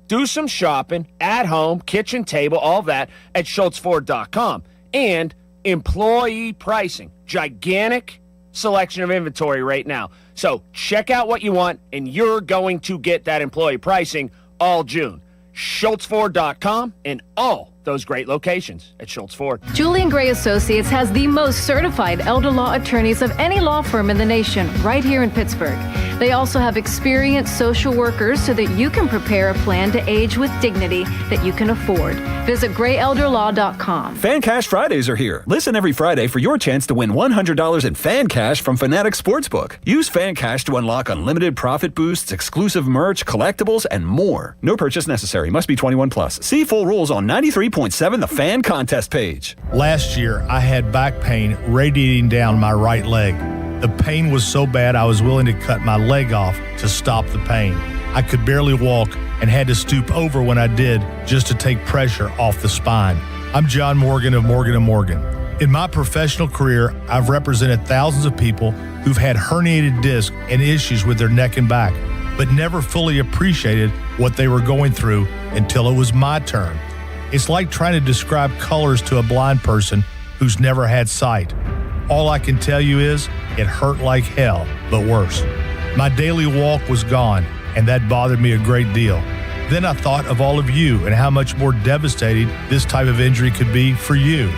Do some shopping at home, kitchen table, all that at schultzford.com. And employee pricing. Gigantic selection of inventory right now. So check out what you want, and you're going to get that employee pricing all June. schultzford.com and all those great locations at Schultz Ford. Julian Gray Associates has the most certified elder law attorneys of any law firm in the nation, right here in Pittsburgh. They also have experienced social workers so that you can prepare a plan to age with dignity that you can afford. Visit grayelderlaw.com. Fan Cash Fridays are here. Listen every Friday for your chance to win $100 in Fan Cash from Fanatics Sportsbook. Use Fan Cash to unlock unlimited profit boosts, exclusive merch, collectibles, and more. No purchase necessary. Must be 21 plus. See full rules on 93.7 The Fan Contest page. Last year, I had back pain radiating down my right leg. The pain was so bad I was willing to cut my leg off to stop the pain. I could barely walk and had to stoop over when I did just to take pressure off the spine. I'm John Morgan of Morgan & Morgan. In my professional career, I've represented thousands of people who've had herniated discs and issues with their neck and back, but never fully appreciated what they were going through until it was my turn. It's like trying to describe colors to a blind person who's never had sight. All I can tell you is it hurt like hell, but worse. My daily walk was gone, and that bothered me a great deal. Then I thought of all of you and how much more devastating this type of injury could be for you.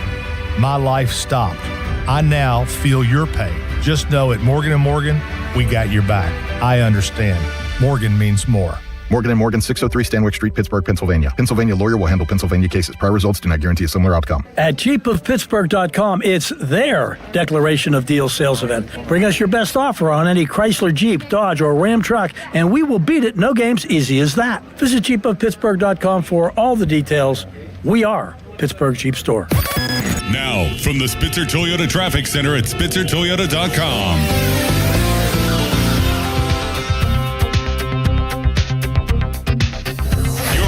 My life stopped. I now feel your pain. Just know at Morgan & Morgan, we got your back. I understand. Morgan means more. Morgan & Morgan, 603 Stanwick Street, Pittsburgh, Pennsylvania. Pennsylvania lawyer will handle Pennsylvania cases. Prior results do not guarantee a similar outcome. At jeepofpittsburgh.com, it's their Declaration of Deals sales event. Bring us your best offer on any Chrysler, Jeep, Dodge, or Ram truck, and we will beat it. No games, easy as that. Visit jeepofpittsburgh.com for all the details. We are Pittsburgh Jeep Store. Now, from the Spitzer Toyota Traffic Center at spitzertoyota.com.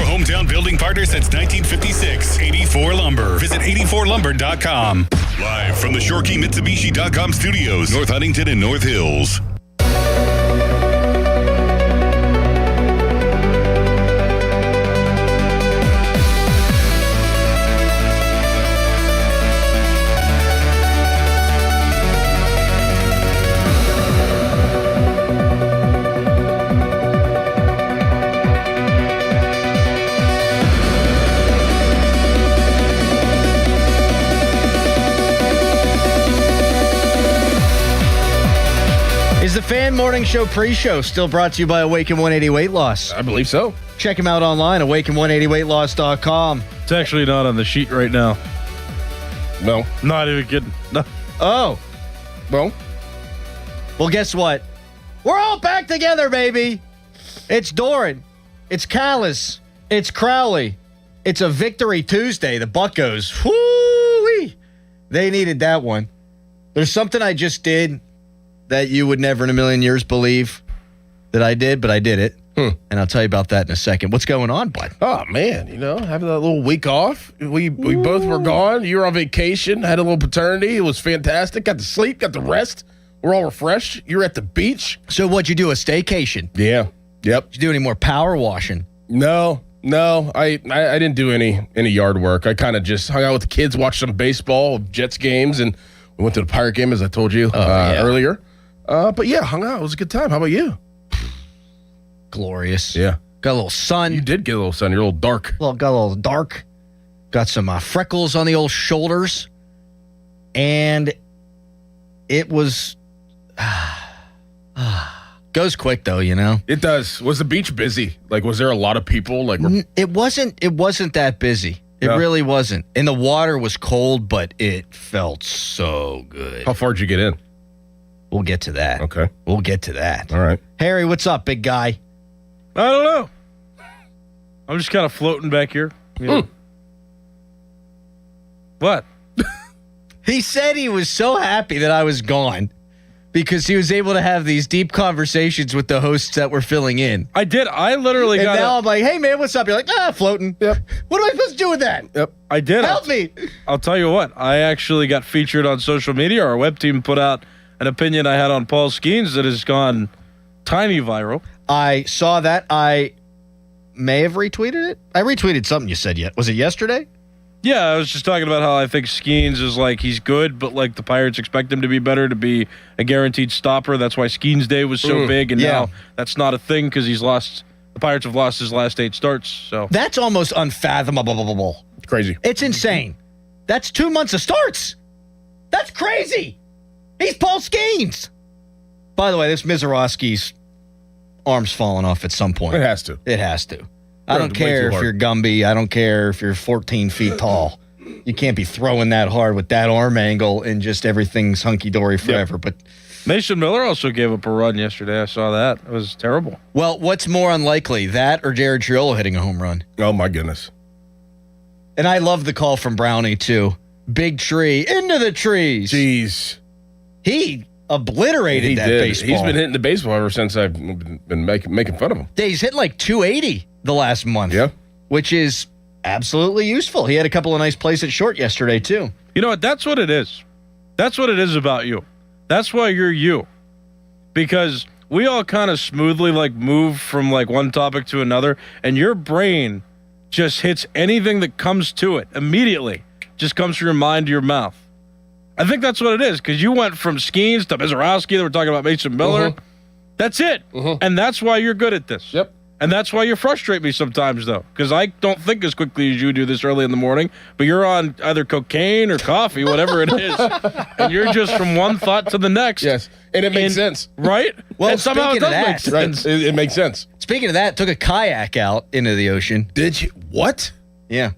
Hometown building partner since 1956. 84 Lumber. Visit 84lumber.com. Live from the ShoreKeyMitsubishi.com studios, North Huntington and North Hills. The Fan Morning Show pre-show still brought to you by Awaken 180 Weight Loss. I believe so. Check him out online, awaken180weightloss.com. It's actually not on the sheet right now. No. Not even kidding. No. Oh. Well, guess what? We're all back together, baby. It's Doran. It's Callis. It's Crowley. It's a Victory Tuesday. The Buccos. Whoo-wee. They needed that one. There's something I just did that you would never in a million years believe that I did, but I did it. And I'll tell you about that in a second. What's going on, bud? Oh, man, having that little week off. We both were gone. You were on vacation, had a little paternity. It was fantastic. Got to sleep, got to rest. We're all refreshed. You're at the beach. So what'd you do, a staycation? Yeah. Yep. Did you do any more power washing? No. No, I didn't do any yard work. I kind of just hung out with the kids, watched some baseball, Jets games, and we went to the Pirate game, as I told you earlier. But yeah, hung out. It was a good time. How about you? Glorious. Yeah. Got a little sun. You did get a little sun. You're a little dark. Got a little dark. Got some freckles on the old shoulders. And it was... goes quick, though, you know? It does. Was the beach busy? Like, was there a lot of people? Like, It wasn't that busy. It really wasn't. And the water was cold, but it felt so good. How far did you get in? We'll get to that. Okay. We'll get to that. All right. Harry, what's up, big guy? I don't know. I'm just kind of floating back here. You know. What? He said he was so happy that I was gone because he was able to have these deep conversations with the hosts that were filling in. I did. I literally and got now I'm like, hey, man, what's up? You're like, floating. Yep. What am I supposed to do with that? Yep. I did. Help me. I'll tell you what. I actually got featured on social media. Our web team put out an opinion I had on Paul Skenes that has gone tiny viral. I saw that. I may have retweeted it. I retweeted something you said yet. Was it yesterday? Yeah, I was just talking about how I think Skenes is like, he's good, but like the Pirates expect him to be better, to be a guaranteed stopper. That's why Skenes Day was so big, and now that's not a thing because the Pirates have lost his last 8 starts. So that's almost unfathomable. It's crazy. It's insane. That's 2 months of starts. That's crazy. He's Paul Skenes. By the way, this Mizorowski's arm's falling off at some point. It has to. It has to. I don't care if you're Gumby. I don't care if you're 14 feet tall. You can't be throwing that hard with that arm angle and just everything's hunky-dory forever. Yep. But Mason Miller also gave up a run yesterday. I saw that. It was terrible. Well, what's more unlikely, that or Jared Triolo hitting a home run? Oh, my goodness. And I love the call from Brownie, too. Big tree, into the trees. Jeez. He obliterated that baseball. He's been hitting the baseball ever since I've been making fun of him. He's hit like 280 the last month. Yeah. Which is absolutely useful. He had a couple of nice plays at short yesterday, too. You know what? That's what it is. That's what it is about you. That's why you're you. Because we all kind of smoothly like move from like one topic to another, and your brain just hits anything that comes to it immediately. Just comes from your mind to your mouth. I think that's what it is, because you went from Skenes to Mizorowski, that we're talking about Mason Miller. That's it. And that's why you're good at this. Yep. And that's why you frustrate me sometimes, though, because I don't think as quickly as you do this early in the morning, but you're on either cocaine or coffee, whatever it is, and you're just from one thought to the next. Yes, and it makes sense. Right? Well, and somehow it does make sense. Right. It makes sense. Speaking of that, took a kayak out into the ocean. Did you? What? Yeah.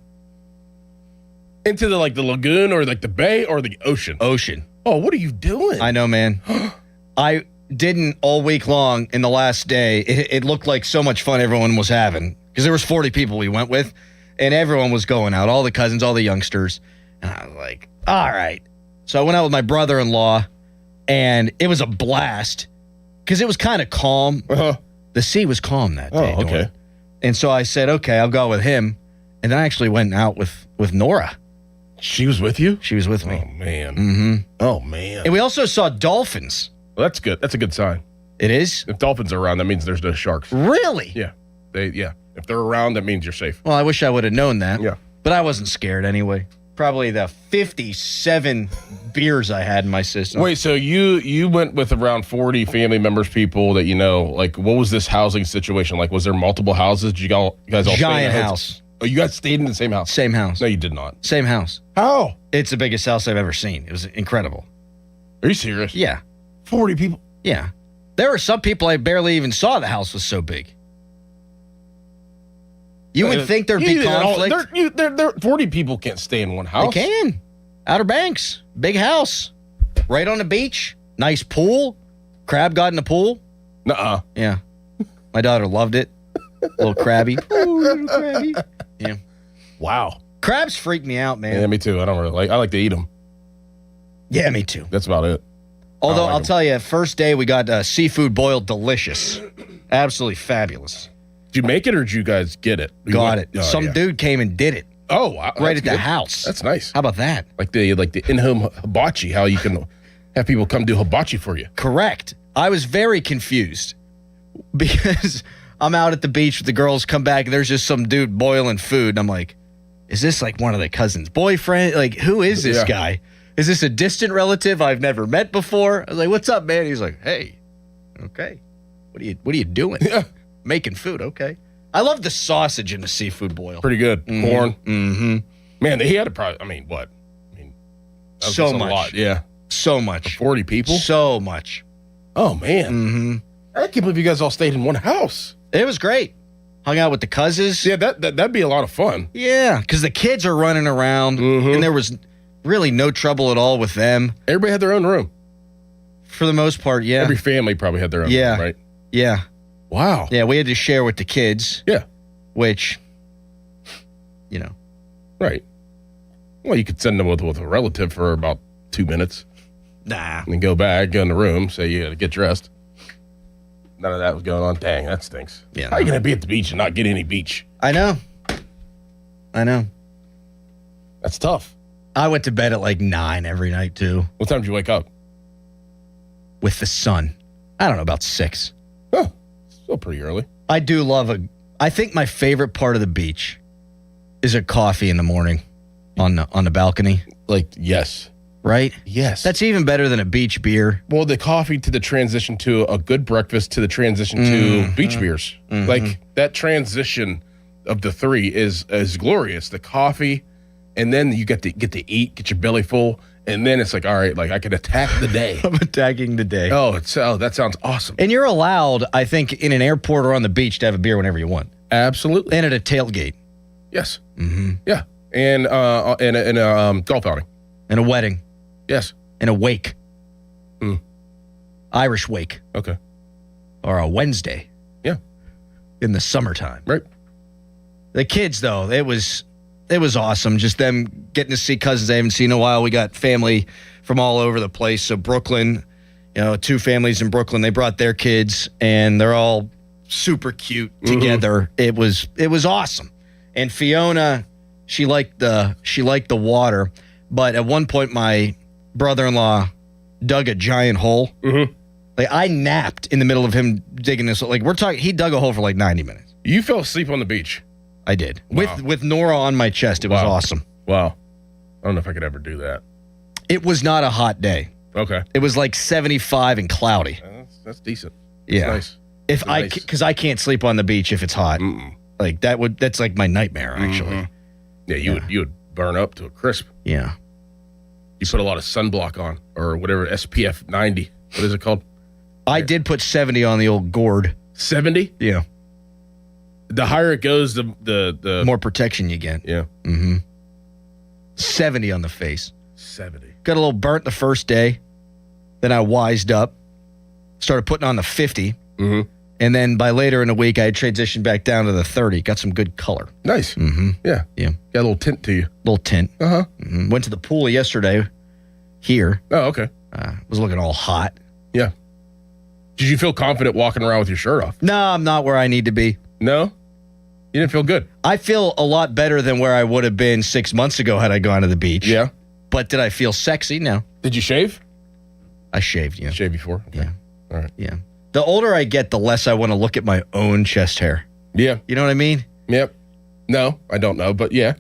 Into the lagoon or like the bay or the ocean? Ocean. Oh, what are you doing? I know, man. I didn't all week long. In the last day, it looked like so much fun everyone was having, because there was 40 people we went with, and everyone was going out, all the cousins, all the youngsters, and I was like, all right. So I went out with my brother-in-law, and it was a blast because it was kind of calm. The sea was calm that day. Oh, okay. And so I said, okay, I'll go with him, and then I actually went out with Nora. She was with you? She was with me. Oh, man. Mm-hmm. Oh, man. And we also saw dolphins. Well, that's good. That's a good sign. It is? If dolphins are around, that means there's no sharks. Really? Yeah. If they're around, that means you're safe. Well, I wish I would have known that. Yeah. But I wasn't scared anyway. Probably the 57 beers I had in my system. Wait, so you went with around 40 family members, people that you know, like, what was this housing situation? Like, was there multiple houses? Did you guys all Giant house. Oh, you guys stayed in the same house? Same house. No, you did not. Same house. How? It's the biggest house I've ever seen. It was incredible. Are you serious? Yeah. 40 people? Yeah. There were some people I barely even saw. The house was so big. You would think there'd be conflict. 40 people can't stay in one house. They can. Outer Banks. Big house. Right on the beach. Nice pool. Crab got in the pool. Nuh-uh. Yeah. My daughter loved it. Little crabby. Oh, little crabby. Yeah. Wow. Crabs freak me out, man. Yeah, me too. I don't really I like to eat them. Yeah, me too. That's about it. Although I'll tell you, first day we got seafood boiled delicious. Absolutely fabulous. Did you make it or did you guys get it? Got it. Some dude came and did it. Oh, wow. Right at the house. That's nice. How about that? Like the in-home hibachi, how you can have people come do hibachi for you. Correct. I was very confused because I'm out at the beach with the girls, come back, and there's just some dude boiling food. And I'm like, is this like one of the cousins' boyfriend? Like, who is this guy? Is this a distant relative I've never met before? I was like, what's up, man? He's like, hey, okay. What are you doing? Yeah. Making food, okay. I love the sausage in the seafood boil. Pretty good. Corn. Mm-hmm. Man, he had a probably, I mean, what? That was So just a much. lot, yeah. So much. For 40 people? So much. Oh, man. Mm-hmm. I can't believe you guys all stayed in one house. It was great. Hung out with the cousins. Yeah, that'd be a lot of fun. Yeah, because the kids are running around, and there was really no trouble at all with them. Everybody had their own room. For the most part, yeah. Every family probably had their own room, right? Yeah. Wow. Yeah, we had to share with the kids. Yeah. Which, you know. Right. Well, you could send them with a relative for about 2 minutes. Nah. And then go back, go in the room, say you got to get dressed. None of that was going on. Dang, that stinks. Yeah. How are you going to be at the beach and not get any beach? I know. That's tough. I went to bed at like 9 every night, too. What time did you wake up? With the sun. I don't know, about 6. Huh. Still pretty early. I do love I think my favorite part of the beach is a coffee in the morning on the balcony. Like, yes. Right? Yes. That's even better than a beach beer. Well, the coffee to the transition to a good breakfast to the transition to beach beers. Like, that transition of the three is glorious. The coffee, and then you get to eat, get your belly full, and then it's like, all right, like I can attack the day. I'm attacking the day. Oh, that sounds awesome. And you're allowed, I think, in an airport or on the beach to have a beer whenever you want. Absolutely. And at a tailgate. Yes. Mm-hmm. Yeah. And in a golf outing. And a wedding. Yes. And a wake. Mm. Irish wake. Okay. Or a Wednesday. Yeah. In the summertime. Right. The kids, though, it was awesome. Just them getting to see cousins they haven't seen in a while. We got family from all over the place. So Brooklyn, 2 families in Brooklyn, they brought their kids, and they're all super cute together. It was awesome. And Fiona, she liked the water, but at one point my brother-in-law dug a giant hole. Mm-hmm. Like I napped in the middle of him digging this. Like he dug a hole for like 90 minutes. You fell asleep on the beach. I did. Wow. With Nora on my chest. It was awesome. Wow. I don't know if I could ever do that. It was not a hot day. Okay. It was like 75 and cloudy. That's decent. Yeah. That's nice. Because I can't sleep on the beach if it's hot. Like that's like my nightmare actually. Yeah, you would burn up to a crisp. Yeah. You put a lot of sunblock on or whatever, SPF 90. What is it called? I did put 70 on the old gourd. 70? Yeah. The higher it goes, the more protection you get. Yeah. Mm-hmm. 70 on the face. 70. Got a little burnt the first day. Then I wised up. Started putting on the 50. Mm-hmm. And then by later in the week, I had transitioned back down to the 30. Got some good color. Nice. Mm-hmm. Yeah. Yeah. Got a little tint to you. Little tint. Uh-huh. Mm-hmm. Went to the pool yesterday here. Oh, okay. Was looking all hot. Yeah. Did you feel confident walking around with your shirt off? No, I'm not where I need to be. No? You didn't feel good? I feel a lot better than where I would have been 6 months ago had I gone to the beach. Yeah. But did I feel sexy? No. Did you shave? I shaved, yeah. Shaved before? Okay. Yeah. All right. Yeah. The older I get, the less I want to look at my own chest hair. Yeah. You know what I mean? Yep. No, I don't know, but yeah.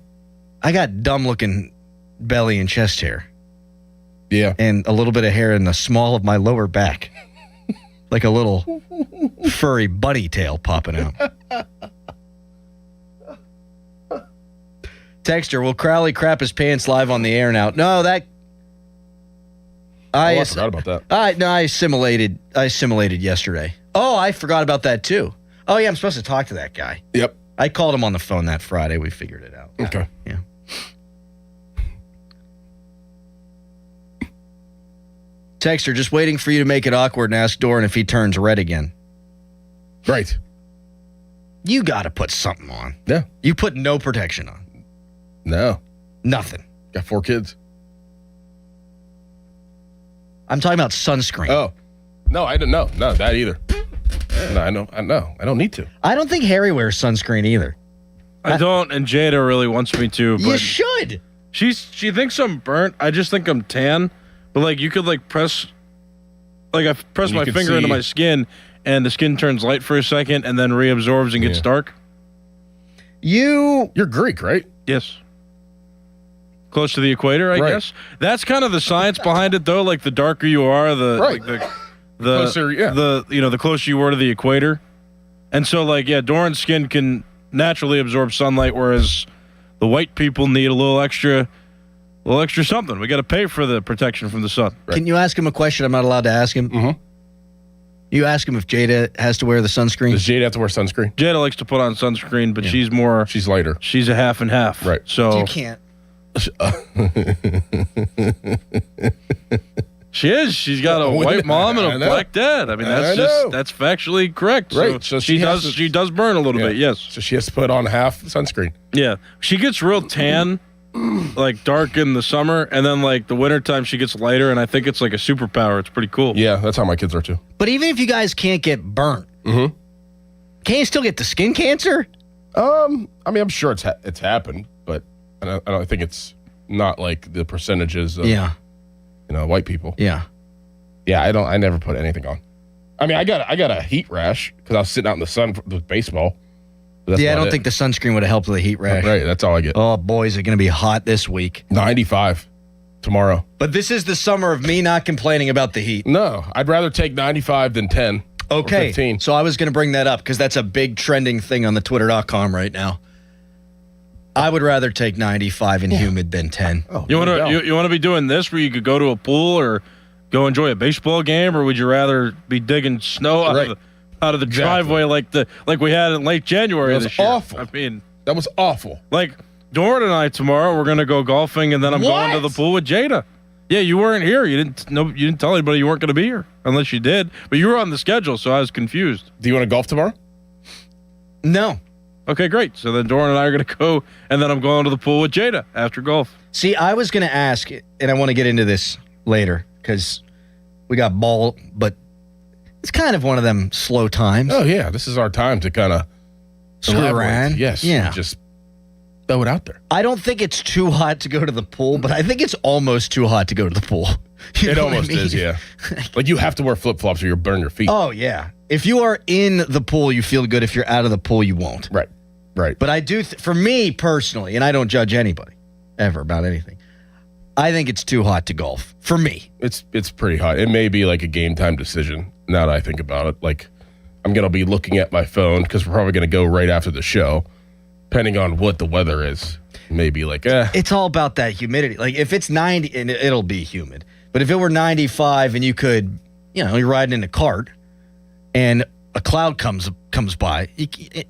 I got dumb looking belly and chest hair. Yeah. And a little bit of hair in the small of my lower back. Like a little furry bunny tail popping out. Texter, will Crowley crap his pants live on the air now? No, that... I forgot about that. No, I assimilated yesterday. Oh, I forgot about that too. Oh, yeah, I'm supposed to talk to that guy. Yep. I called him on the phone that Friday. We figured it out. Okay. Yeah. Texter, just waiting for you to make it awkward and ask Doran if he turns red again. Right. You got to put something on. Yeah. You put no protection on. No. Nothing. Got 4 kids. I'm talking about sunscreen. Oh. No, I don't know. No, that either. No, I know. I don't need to. I don't think Harry wears sunscreen either. I don't, and Jada really wants me to. But you should. She thinks I'm burnt. I just think I'm tan. But like you could like press, like I press my finger into my skin, and the skin turns light for a second and then reabsorbs and gets dark? You're Greek, right? Yes. Close to the equator, I guess. That's kind of the science behind it, though. Like the darker you are, the closer, the closer you were to the equator. And so, Doran's skin can naturally absorb sunlight, whereas the white people need a little extra something. We got to pay for the protection from the sun. Can you ask him a question I'm not allowed to ask him? Mm-hmm. You ask him if Jada has to wear the sunscreen? Does Jada have to wear sunscreen? Jada likes to put on sunscreen, but she's lighter. She's a half and half. Right. So you can't. She is. She's got a white mom and a black dad. I mean, that's factually correct. Right. So she does burn a little bit. Yes. So she has to put on half sunscreen. Yeah. She gets real tan, like dark in the summer, and then the wintertime she gets lighter, and I think it's like a superpower. It's pretty cool. Yeah, that's how my kids are too. But even if you guys can't get burnt, can't you still get the skin cancer? I mean, I'm sure it's happened, but I don't think it's not like the percentages of white people. Yeah. Yeah, I never put anything on. I mean, I got a heat rash because I was sitting out in the sun with baseball. I don't think the sunscreen would have helped with the heat rash. Right, that's all I get. Oh, boys, it's going to be hot this week. 95 tomorrow. But this is the summer of me not complaining about the heat. No, I'd rather take 95 than 10 or 15. So I was going to bring that up because that's a big trending thing on the Twitter.com right now. I would rather take 95 and humid than 10. Oh, you want to be doing this where you could go to a pool or go enjoy a baseball game, or would you rather be digging snow out of the driveway like we had in late January this year? Awful. I mean, that was awful. Like Doran and I tomorrow we're going to go golfing, and then I'm going to the pool with Jada. Yeah, you weren't here. You didn't tell anybody you weren't going to be here, unless you did. But you were on the schedule, so I was confused. Do you want to golf tomorrow? No. Okay, great. So then Doran and I are going to go, and then I'm going to the pool with Jada after golf. See, I was going to ask, and I want to get into this later because we got ball, but it's kind of one of them slow times. Oh, yeah. This is our time to kind of screw around. Yes. Yeah. Just throw it out there. I don't think it's too hot to go to the pool, but I think it's almost too hot to go to the pool. It almost is, yeah. Like you have to wear flip-flops or you'll burn your feet. Oh, yeah. If you are in the pool, you feel good. If you're out of the pool, you won't. Right. But I do, for me personally, and I don't judge anybody ever about anything, I think it's too hot to golf. For me. It's pretty hot. It may be like a game time decision now that I think about it. Like, I'm going to be looking at my phone because we're probably going to go right after the show, depending on what the weather is. Maybe It's all about that humidity. Like, if it's 90, and it'll be humid, but if it were 95 and you could, you're riding in a cart and a cloud comes by,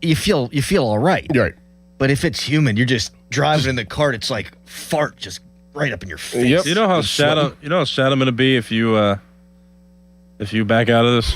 you feel all right. Right. But if it's humid, you're just driving in the cart. It's like fart just right up in your face. Yep. You know how sad I'm going to be if you back out of this.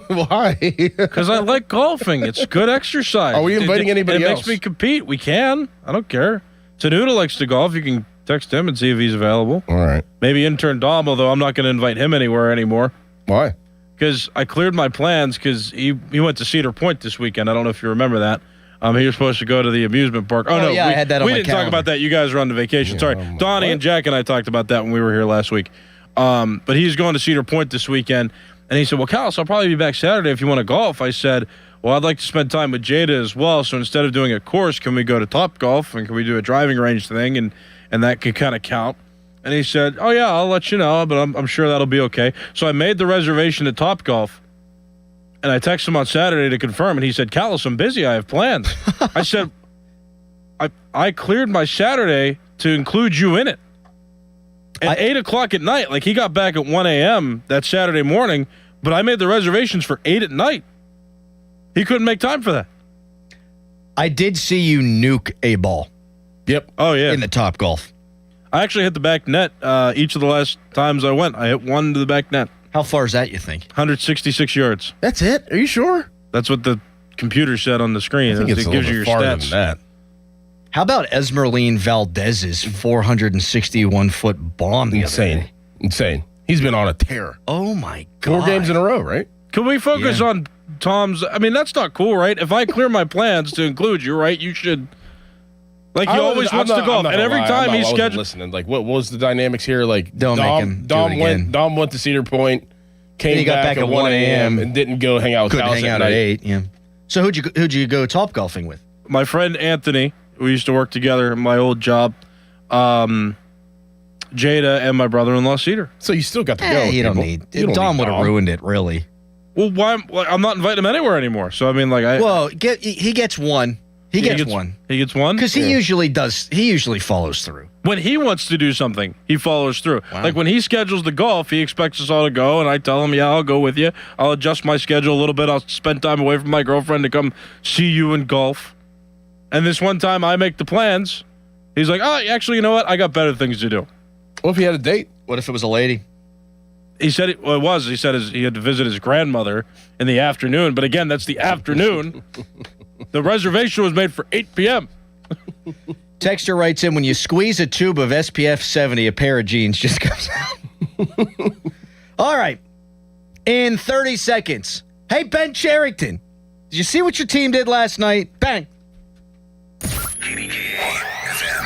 Why? Because I like golfing. It's good exercise. Are we inviting anybody else? It makes me compete. We can. I don't care. Tanuda likes to golf. You can text him and see if he's available. All right. Maybe intern Dom, although I'm not going to invite him anywhere anymore. Why? Because I cleared my plans because he went to Cedar Point this weekend. I don't know if you remember that. He was supposed to go to the amusement park. Oh, no. Yeah, I had that on my We didn't talk about that. You guys were on the vacation. Sorry. Donnie and Jack and I talked about that when we were here last week. But he's going to Cedar Point this weekend. And he said, well, Cal, I'll probably be back Saturday if you want to golf. I said, well, I'd like to spend time with Jada as well. So instead of doing a course, can we go to Top Golf and can we do a driving range thing? And that could kind of count. And he said, oh, yeah, I'll let you know, but I'm sure that'll be okay. So I made the reservation at Top Golf. And I texted him on Saturday to confirm, and he said, Callis, I'm busy. I have plans. I said, I cleared my Saturday to include you in it. At 8 o'clock at night, like he got back at 1 a.m. that Saturday morning, but I made the reservations for 8 at night. He couldn't make time for that. I did see you nuke a ball. Yep. Oh, yeah. In the Top Golf. I actually hit the back net each of the last times I went. I hit one to the back net. How far is that, you think? 166 yards. That's it? Are you sure? That's what the computer said on the screen. I think it gives you your stats. Than that. How about Esmeralyn Valdez's 461-foot bomb? Insane. He's been on a tear. Oh, my God. 4 games in a row, right? Can we focus on Tom's? I mean, that's not cool, right? If I clear my plans to include you, right, you should. Like, he always wants to golf. And every time he's scheduled. Listening. Like, what was the dynamics here? Like, Don't make him do it again. Dom went to Cedar Point. Came he got back at 1 a.m. and didn't go hang out with Couldn't Dallas hang out at at night. 8. Yeah. So who'd you go top golfing with? My friend Anthony, we used to work together at my old job. Jada and my brother-in-law Cedar. So you still got to go. You don't need. Dom would have ruined it, really. Well, why? I'm not inviting him anywhere anymore. So I mean, like, he gets one. He gets one. He gets one because he usually does. He usually follows through. When he wants to do something, he follows through. Wow. Like when he schedules the golf, he expects us all to go, and I tell him, "Yeah, I'll go with you. I'll adjust my schedule a little bit. I'll spend time away from my girlfriend to come see you in golf." And this one time, I make the plans. He's like, "Oh, actually, you know what? I got better things to do." What if he had a date? What if it was a lady? He said it was. He said he had to visit his grandmother in the afternoon. But again, that's the afternoon. The reservation was made for 8 p.m. Texter writes in, when you squeeze a tube of SPF 70, a pair of jeans just comes out. All right. In 30 seconds. Hey, Ben Charrington. Did you see what your team did last night? Bang.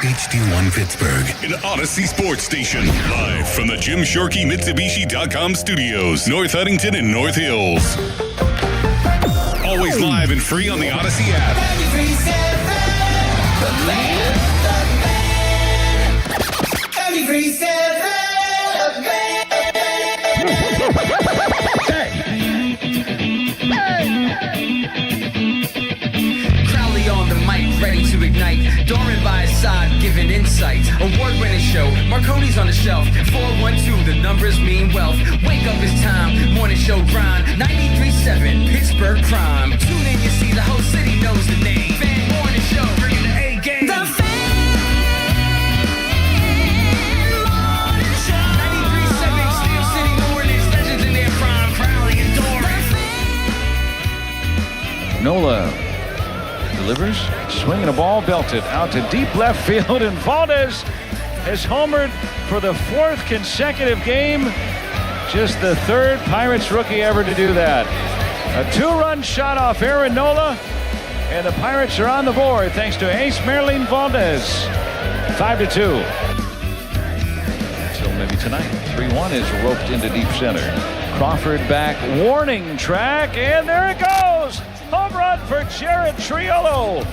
HD1 Pittsburgh. An Odyssey Sports Station. Live from the Jim Shorkey Mitsubishi.com studios. North Huntington and North Hills. Always live and free on the Odyssey app. Crowley on the mic, ready to ignite. Doran by his side, giving insight. Award-winning show, Marconi's on the shelf. 412, the numbers mean wealth. Wake up, it's time, morning show grind. 93.7, Pittsburgh Prime. Tune in, you see the whole city knows the name. Fan morning show, bringing the A game. The Fan Morning Show. 93.7, Steel City Mornings, legends in their prime. Crowley and Doran. Nola delivers, swinging a ball, belted out to deep left field, and Valdez has homered for the 4th consecutive game. Just the 3rd Pirates rookie ever to do that. A 2-run shot off Aaron Nola, and the Pirates are on the board thanks to ace Merlin Valdez. 5-2. So maybe tonight. 3-1 is roped into deep center. Crawford back, warning track, and there it goes. Home run for Jared Triolo.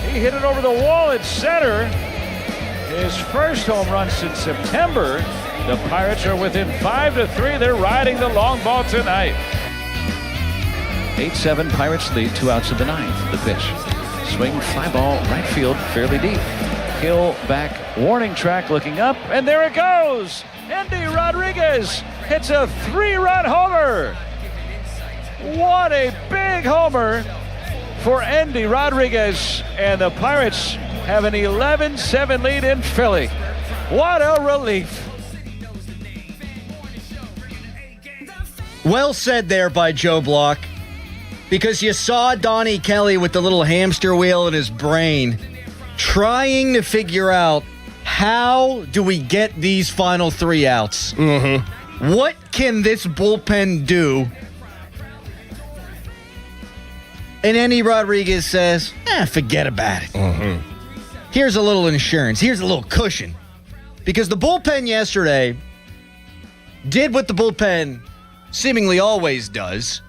He hit it over the wall at center. His first home run since September. The Pirates are within 5-3. They're riding the long ball tonight. 8-7 Pirates lead, 2 outs of the 9th. The pitch. Swing, fly ball, right field, fairly deep. Hill back, warning track, looking up, and there it goes. Andy Rodriguez hits a 3-run homer. What a big homer for Andy Rodriguez, and the Pirates have an 11-7 lead in Philly. What a relief. Well said there by Joe Block, because you saw Donnie Kelly with the little hamster wheel in his brain trying to figure out, how do we get these final 3 outs? Mm-hmm. What can this bullpen do? And Andy Rodriguez says, forget about it. Mm-hmm. Here's a little insurance. Here's a little cushion. Because the bullpen yesterday did what the bullpen seemingly always does,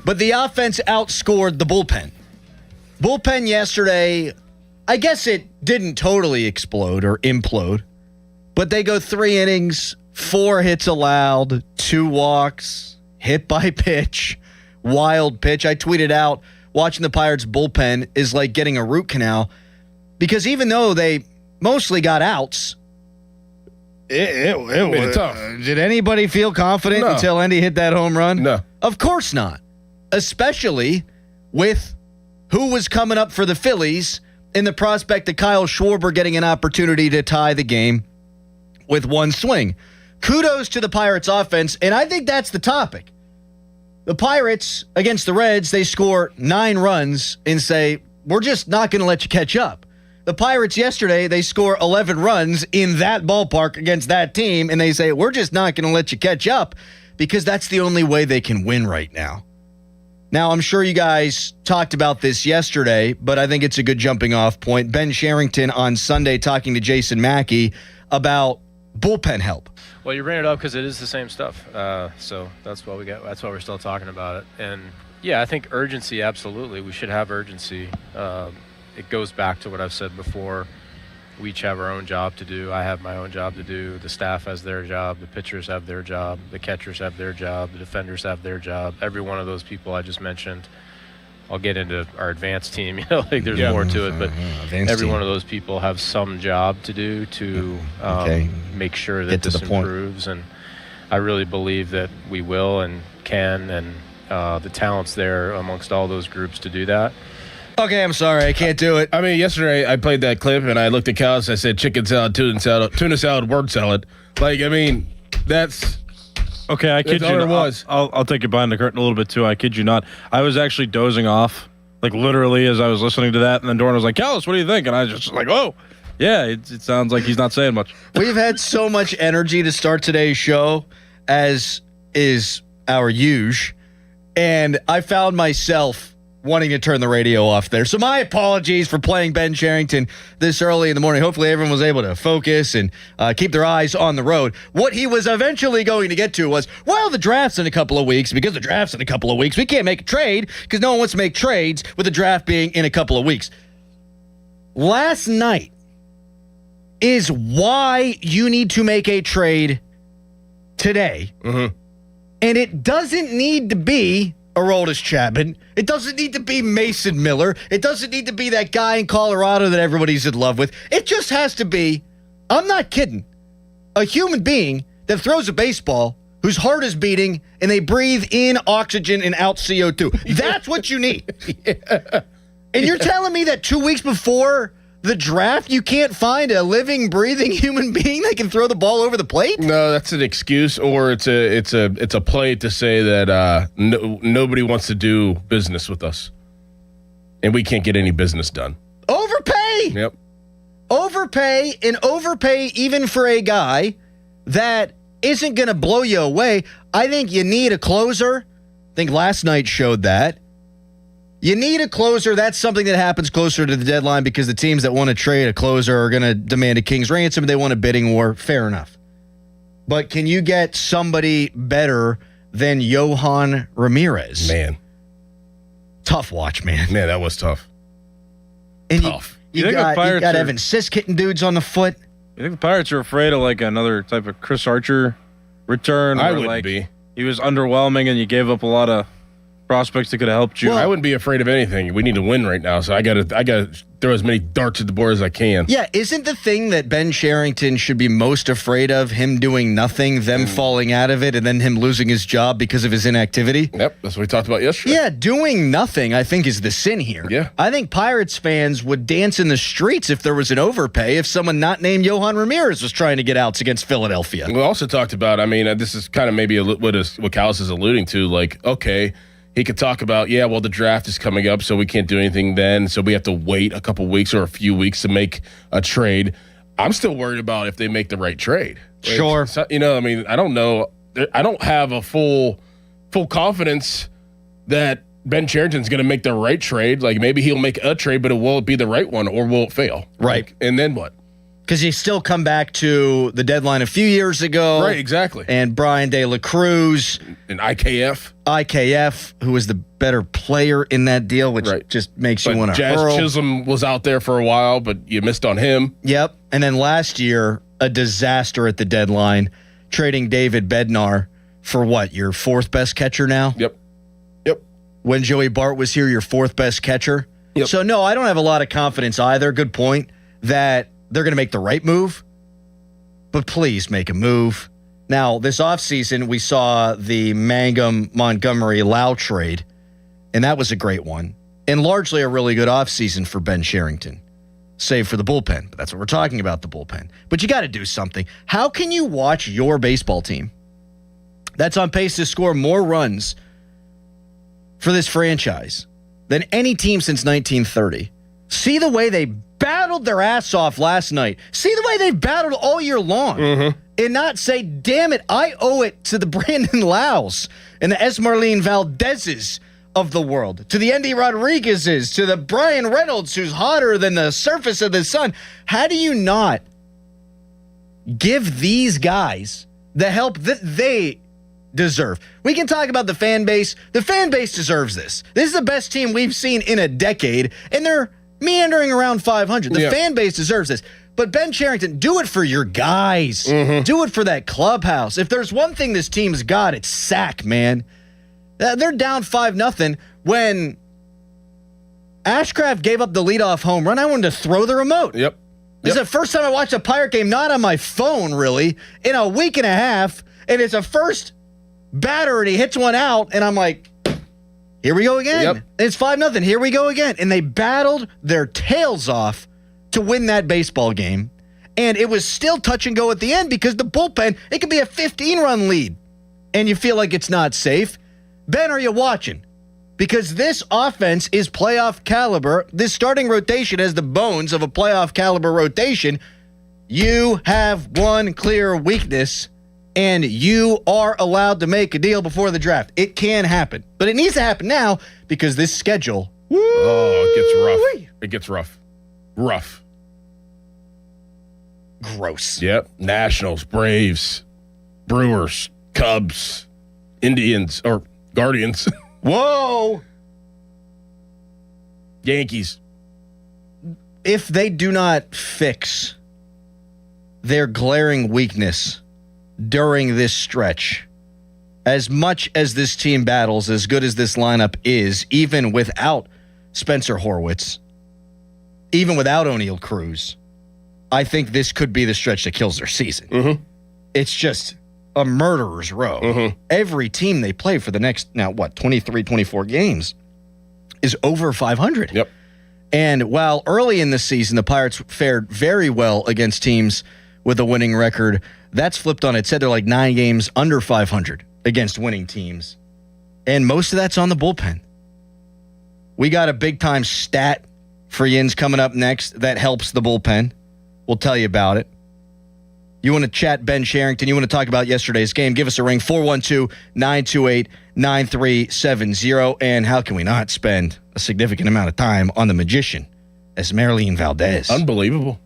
but the offense outscored the bullpen. Bullpen yesterday, I guess it didn't totally explode or implode, but they go 3 innings, 4 hits allowed, 2 walks, hit by pitch, wild pitch. I tweeted out, watching the Pirates bullpen is like getting a root canal, because even though they mostly got outs, it made it tough. Did anybody feel confident until Andy hit that home run? No. Of course not. Especially with who was coming up for the Phillies and the prospect of Kyle Schwarber getting an opportunity to tie the game with 1 swing. Kudos to the Pirates offense, and I think that's the topic. The Pirates, against the Reds, they score 9 runs and say, we're just not going to let you catch up. The Pirates yesterday, they score 11 runs in that ballpark against that team, and they say, we're just not going to let you catch up, because that's the only way they can win right now. Now, I'm sure you guys talked about this yesterday, but I think it's a good jumping off point. Ben Charrington on Sunday talking to Jason Mackey about bullpen help? Well, you bring it up because it is the same stuff. So that's why that's why we're still talking about it. And yeah, I think urgency, absolutely. We should have urgency. It goes back to what I've said before. We each have our own job to do. I have my own job to do. The staff has their job. The pitchers have their job. The catchers have their job. The defenders have their job. Every one of those people I just mentioned. I'll get into our advanced team. Like there's more to it, but every one of those people have some job to do to make sure that this improves. And I really believe that we will and can, and the talent's there amongst all those groups to do that. Okay, I'm sorry, I can't do it. I mean, yesterday I played that clip and I looked at Callis. I said chicken salad, tuna salad, word salad. Like, I mean, that's okay. I kid you not. I'll take you behind the curtain a little bit too. I kid you not. I was actually dozing off, like literally as I was listening to that, and then Doran was like, "Callis, what do you think?" And I was just like, "Oh, yeah." It sounds like he's not saying much. We've had so much energy to start today's show, as is our usual, and I found myself wanting to turn the radio off there. So my apologies for playing Ben Cherington this early in the morning. Hopefully everyone was able to focus and keep their eyes on the road. What he was eventually going to get to was, well, the draft's in a couple of weeks. Because the draft's in a couple of weeks, we can't make a trade because no one wants to make trades with the draft being in a couple of weeks. Last night is why you need to make a trade today. Mm-hmm. And it doesn't need to be Aroldis Chapman. It doesn't need to be Mason Miller. It doesn't need to be that guy in Colorado that everybody's in love with. It just has to be, I'm not kidding, a human being that throws a baseball whose heart is beating and they breathe in oxygen and out CO2. That's what you need. And you're telling me that 2 weeks before the draft, you can't find a living, breathing human being that can throw the ball over the plate? No, that's an excuse, or it's a play to say that nobody wants to do business with us, and we can't get any business done. Overpay. Yep. Overpay even for a guy that isn't going to blow you away. I think you need a closer. I think last night showed that. You need a closer. That's something that happens closer to the deadline because the teams that want to trade a closer are going to demand a king's ransom. They want a bidding war. Fair enough. But can you get somebody better than Yohan Ramirez? Man. Tough watch, man. Man, that was tough. And tough. You got Evan Sisk hitting dudes on the foot. You think the Pirates are afraid of like another type of Chris Archer return? I wouldn't be. He was underwhelming and you gave up a lot of prospects that could have helped you. Well, I wouldn't be afraid of anything. We need to win right now, so I gotta throw as many darts at the board as I can. Yeah, isn't the thing that Ben Cherington should be most afraid of him doing nothing, them falling out of it, and then him losing his job because of his inactivity? Yep, that's what we talked about yesterday. Yeah, doing nothing, I think, is the sin here. Yeah. I think Pirates fans would dance in the streets if there was an overpay if someone not named Yohan Ramirez was trying to get outs against Philadelphia. We also talked about, I mean, this is kind of maybe what Callis is alluding to, like, okay, he could talk about, yeah, well, the draft is coming up, so we can't do anything then, so we have to wait a couple weeks or a few weeks to make a trade. I'm still worried about if they make the right trade. Sure. I mean, I don't know. I don't have a full confidence that Ben Cherington's going to make the right trade. Like, maybe he'll make a trade, but will it be the right one, or will it fail? Right. Like, and then what? Because you still come back to the deadline a few years ago. Right, exactly. And Brian De La Cruz. And IKF, who was the better player in that deal, which just makes you want to hurl. Jazz Chisholm was out there for a while, but you missed on him. Yep. And then last year, a disaster at the deadline, trading David Bednar for what, your fourth best catcher now? Yep. When Joey Bart was here, your fourth best catcher? Yep. So, no, I don't have a lot of confidence either. Good point. That they're going to make the right move, but please make a move. Now, this offseason, we saw the Mangum-Montgomery-Lau trade, and that was a great one, and largely a really good offseason for Ben Cherington, save for the bullpen. But that's what we're talking about, the bullpen. But you got to do something. How can you watch your baseball team that's on pace to score more runs for this franchise than any team since 1930? See the way they battled their ass off last night. See the way they battled all year long. Mm-hmm. And not say, damn it, I owe it to the Brandon Laus and the Esmarlene Valdezes of the world, to the Andy Rodriguezes, to the Brian Reynolds, who's hotter than the surface of the sun. How do you not Give these guys the help that they deserve. We can talk about the fan base. The fan base deserves this. This is the best team we've seen in a decade, and they're meandering around 500. The fan base deserves this. But Ben Cherington, do it for your guys. Do it for that clubhouse. If there's one thing this team's got, it's sack, man. They're down 5-0 when Ashcraft gave up the leadoff home run. I wanted to throw the remote. This is the first time I watched a Pirate game, not on my phone, really, in a week and a half. And it's a first batter, and he hits one out, and I'm like, here we go again. It's 5-0. Here we go again. And they battled their tails off to win that baseball game. And it was still touch and go at the end because the bullpen, it could be a 15-run lead. And you feel like it's not safe. Ben, are you watching? Because this offense is playoff caliber. This starting rotation has the bones of a playoff caliber rotation. You have one clear weakness, and you are allowed to make a deal before the draft. It can happen. But it needs to happen now because this schedule. Oh, it gets rough. It gets rough. Rough. Gross. Yep. Nationals, Braves, Brewers, Cubs, Indians, or Guardians. Whoa. Yankees. If they do not fix their glaring weakness during this stretch, as much as this team battles, as good as this lineup is, even without Spencer Horwitz, even without O'Neal Cruz, I think this could be the stretch that kills their season. It's just a murderer's row. Every team they play for the next, 23, 24 games is over 500. And while early in the season, the Pirates fared very well against teams with a winning record, that's flipped on its head. They're like 9 games under 500 against winning teams. And most of that's on the bullpen. We got a big-time stat for Yins coming up next that helps the bullpen. We'll tell you about it. You want to chat Ben Cherington, you want to talk about yesterday's game, give us a ring, 412-928-9370. And how can we not spend a significant amount of time on the magician, Esmeralyn Valdez? Unbelievable.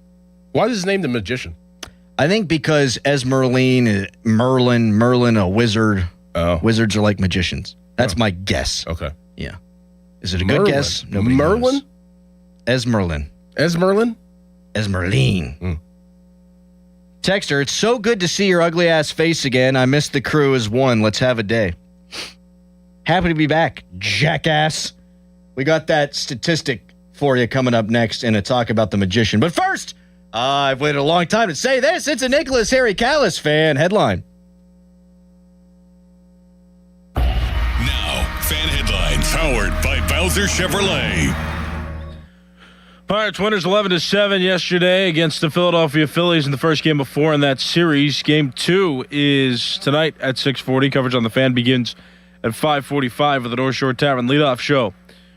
Why is his name the magician? I think because Merlin, a wizard. Wizards are like magicians. That's my guess. Okay. Yeah. Is it a good guess? Nobody knows. Esmeralyn. Esmeralyn? Esmeralyn. Texter, it's so good to see your ugly ass face again. I missed the crew as one. Let's have a day. Happy to be back, jackass. We got that statistic for you coming up next and a talk about the magician. But first, I've waited a long time to say this. It's a Nicholas Harry Callis fan headline. Now, fan headlines powered by Bowser Chevrolet. Pirates winners 11-7 yesterday against the Philadelphia Phillies in the first game of 4 in that series. Game 2 is tonight at 6:40. Coverage on the Fan begins at 5:45 with the North Shore Tavern leadoff show.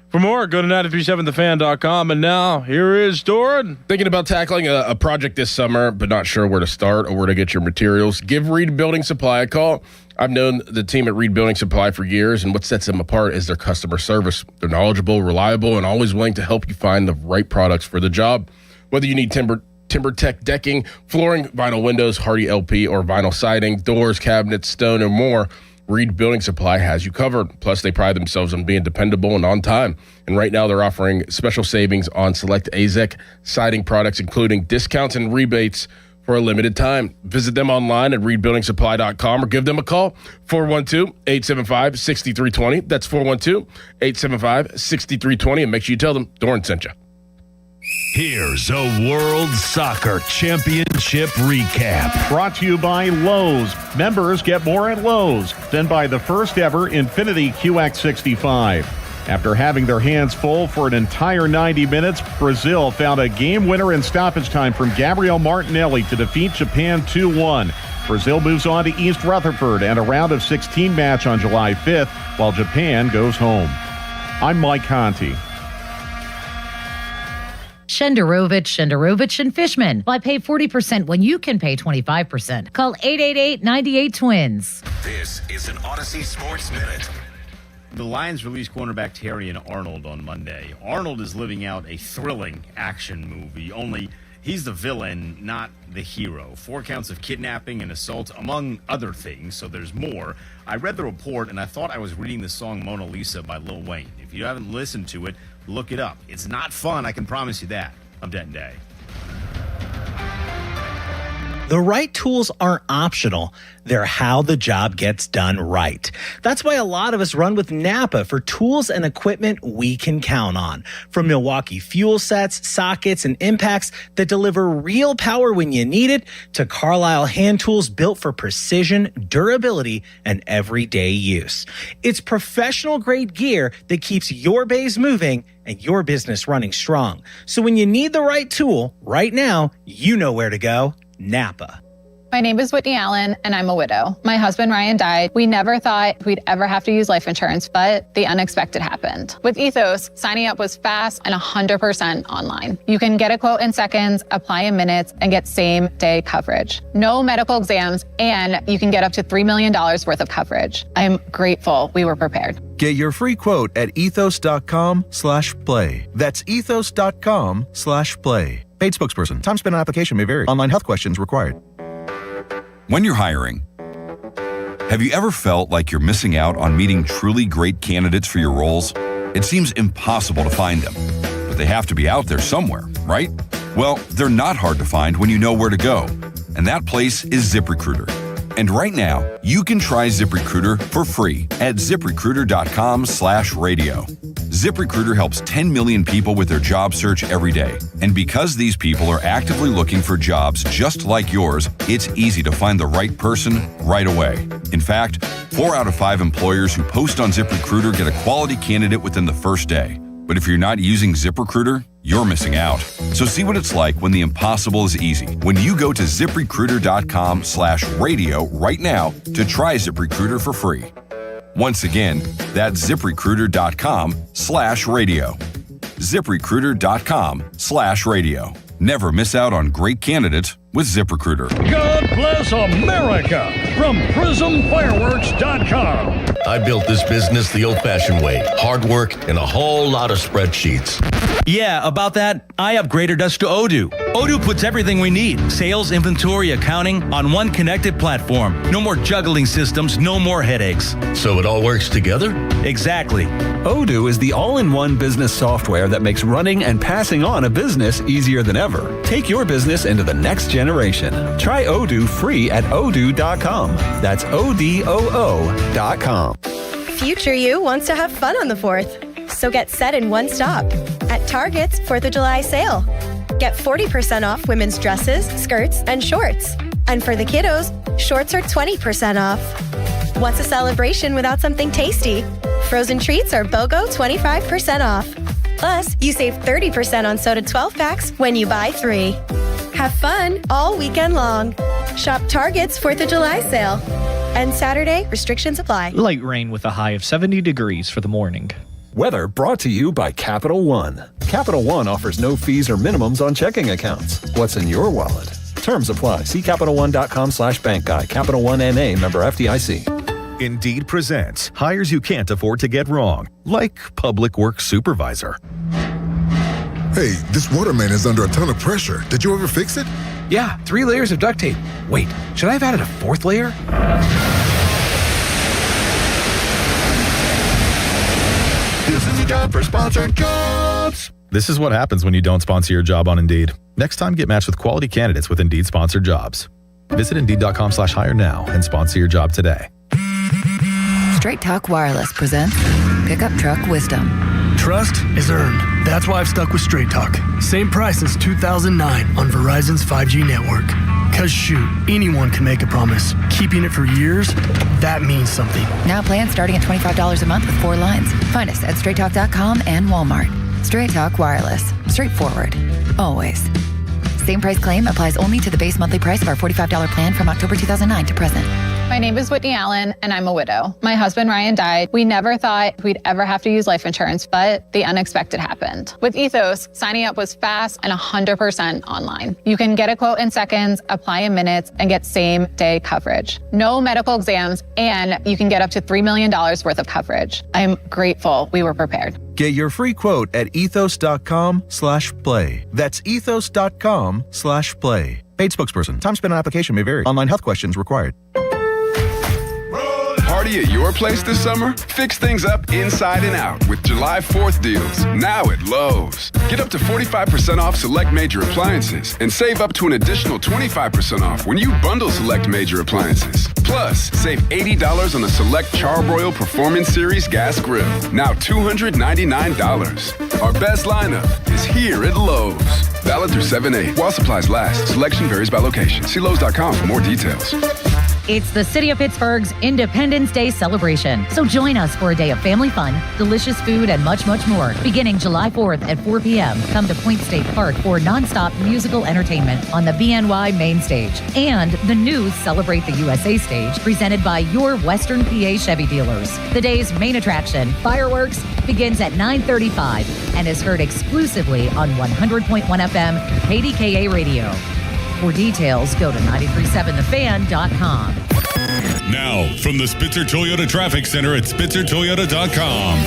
For more, go to 937thefan.com. And now, here is Doran. Thinking about tackling a project this summer, but not sure where to start or where to get your materials? Give Reed Building Supply a call. I've known the team at Reed Building Supply for years, and what sets them apart is their customer service. They're knowledgeable, reliable, and always willing to help you find the right products for the job. Whether you need timber tech decking, flooring, vinyl windows, Hardy LP, or vinyl siding, doors, cabinets, stone, and more, Reed Building Supply has you covered. Plus, they pride themselves on being dependable and on time. And right now, they're offering special savings on select AZEK siding products, including discounts and rebates for a limited time. Visit them online at reedbuildingsupply.com or give them a call, 412-875-6320. That's 412-875-6320. And make sure you tell them Doran sent you. Here's a World Soccer Championship recap. Brought to you by Lowe's. Members get more at Lowe's than by the first ever Infiniti QX65. After having their hands full for an entire 90 minutes, Brazil found a game winner in stoppage time from Gabriel Martinelli to defeat Japan 2-1. Brazil moves on to East Rutherford and a round of 16 match on July 5th, while Japan goes home. I'm Mike Conti. Shenderovich, and Fishman. Why pay 40% when you can pay 25%? Call 888-98-TWINS. This is an Odyssey Sports Minute. The Lions released cornerback Terrion Arnold on Monday. Arnold is living out a thrilling action movie, only He's the villain, not the hero. 4 counts of kidnapping and assault, among other things, so there's more. I read the report, and I thought I was reading the song Mona Lisa by Lil Wayne. If you haven't listened to it, look it up. It's not fun, I can promise you that. I'm Denton Day. The right tools aren't optional. They're how the job gets done right. That's why a lot of us run with Napa for tools and equipment we can count on. From Milwaukee fuel sets, sockets, and impacts that deliver real power when you need it, to Carlisle hand tools built for precision, durability, and everyday use. It's professional-grade gear that keeps your bays moving and your business running strong. So when you need the right tool, right now, you know where to go. Napa. My name is Whitney Allen, and I'm a widow. My husband, Ryan, died. We never thought we'd ever have to use life insurance, but the unexpected happened. With Ethos, signing up was fast and 100% online. You can get a quote in seconds, apply in minutes, and get same-day coverage. No medical exams, and you can get up to $3 million worth of coverage. I'm grateful we were prepared. Get your free quote at ethos.com/play. That's ethos.com/play. Paid spokesperson. Time spent on application may vary. Online health questions required. When you're hiring, have you ever felt like you're missing out on meeting truly great candidates for your roles? It seems impossible to find them, but they have to be out there somewhere, right? Well, they're not hard to find when you know where to go, and that place is ZipRecruiter. And right now, you can try ZipRecruiter for free at ZipRecruiter.com/radio. ZipRecruiter helps 10 million people with their job search every day. And because these people are actively looking for jobs just like yours, it's easy to find the right person right away. In fact, 4 out of 5 employers who post on ZipRecruiter get a quality candidate within the first day. But if you're not using ZipRecruiter, you're missing out. So see what it's like when the impossible is easy. When you go to ZipRecruiter.com/radio right now to try ZipRecruiter for free. Once again, that's ZipRecruiter.com/radio. ZipRecruiter.com/radio. Never miss out on great candidates with ZipRecruiter. God bless America from PrismFireworks.com. I built this business the old-fashioned way. Hard work and a whole lot of spreadsheets. Yeah, about that, I upgraded us to Odoo. Odoo puts everything we need, sales, inventory, accounting, on one connected platform. No more juggling systems, no more headaches. So it all works together? Exactly. Odoo is the all-in-one business software that makes running and passing on a business easier than ever. Take your business into the next generation. Try Odoo free at odoo.com. That's ODOO.com. Future you wants to have fun on the 4th. So get set in one stop at Target's 4th of July sale. Get 40% off women's dresses, skirts, and shorts. And for the kiddos, shorts are 20% off. What's a celebration without something tasty? Frozen treats are BOGO 25% off. Plus, you save 30% on soda 12-packs when you buy 3. Have fun all weekend long. Shop Target's 4th of July sale. And Saturday, restrictions apply. Light rain with a high of 70 degrees for the morning. Weather brought to you by Capital One. Capital One offers no fees or minimums on checking accounts. What's in your wallet? Terms apply. See CapitalOne.com/bank guide. Capital One NA, member FDIC. Indeed presents hires you can't afford to get wrong, like public works supervisor. Hey, this water main is under a ton of pressure. Did you ever fix it? Yeah, 3 layers of duct tape. Wait, should I have added a 4th layer? This is a job for sponsored jobs. This is what happens when you don't sponsor your job on Indeed. Next time, get matched with quality candidates with Indeed sponsored jobs. Visit Indeed.com/hire now and sponsor your job today. Straight Talk Wireless presents Pickup Truck Wisdom. Trust is earned. That's why I've stuck with Straight Talk. Same price since 2009 on Verizon's 5G network. Cause shoot, anyone can make a promise. Keeping it for years, that means something. Now plans starting at $25 a month with 4 lines. Find us at straighttalk.com and Walmart. Straight Talk Wireless. Straightforward. Always. Same price claim applies only to the base monthly price of our $45 plan from October 2009 to present. My name is Whitney Allen, and I'm a widow. My husband, Ryan, died. We never thought we'd ever have to use life insurance, but the unexpected happened. With Ethos, signing up was fast and 100% online. You can get a quote in seconds, apply in minutes, and get same-day coverage. No medical exams, and you can get up to $3 million worth of coverage. I'm grateful we were prepared. Get your free quote at ethos.com/play. That's ethos.com/play. Paid spokesperson. Time spent on application may vary. Online health questions required. Party at your place this summer? Fix things up inside and out with July 4th deals. Now at Lowe's. Get up to 45% off select major appliances and save up to an additional 25% off when you bundle select major appliances. Plus, save $80 on the select Charbroil Performance Series gas grill. Now $299. Our best lineup is here at Lowe's. Valid through 7/8 while supplies last. Selection varies by location. See Lowe's.com for more details. It's the City of Pittsburgh's Independence Day celebration. So join us for a day of family fun, delicious food, and much, much more. Beginning July 4th at 4 p.m., come to Point State Park for nonstop musical entertainment on the BNY main stage and the new Celebrate the USA stage presented by your Western PA Chevy dealers. The day's main attraction, fireworks, begins at 9:35 and is heard exclusively on 100.1 FM KDKA Radio. For details, go to 937thefan.com. Now, from the Spitzer Toyota Traffic Center at spitzertoyota.com.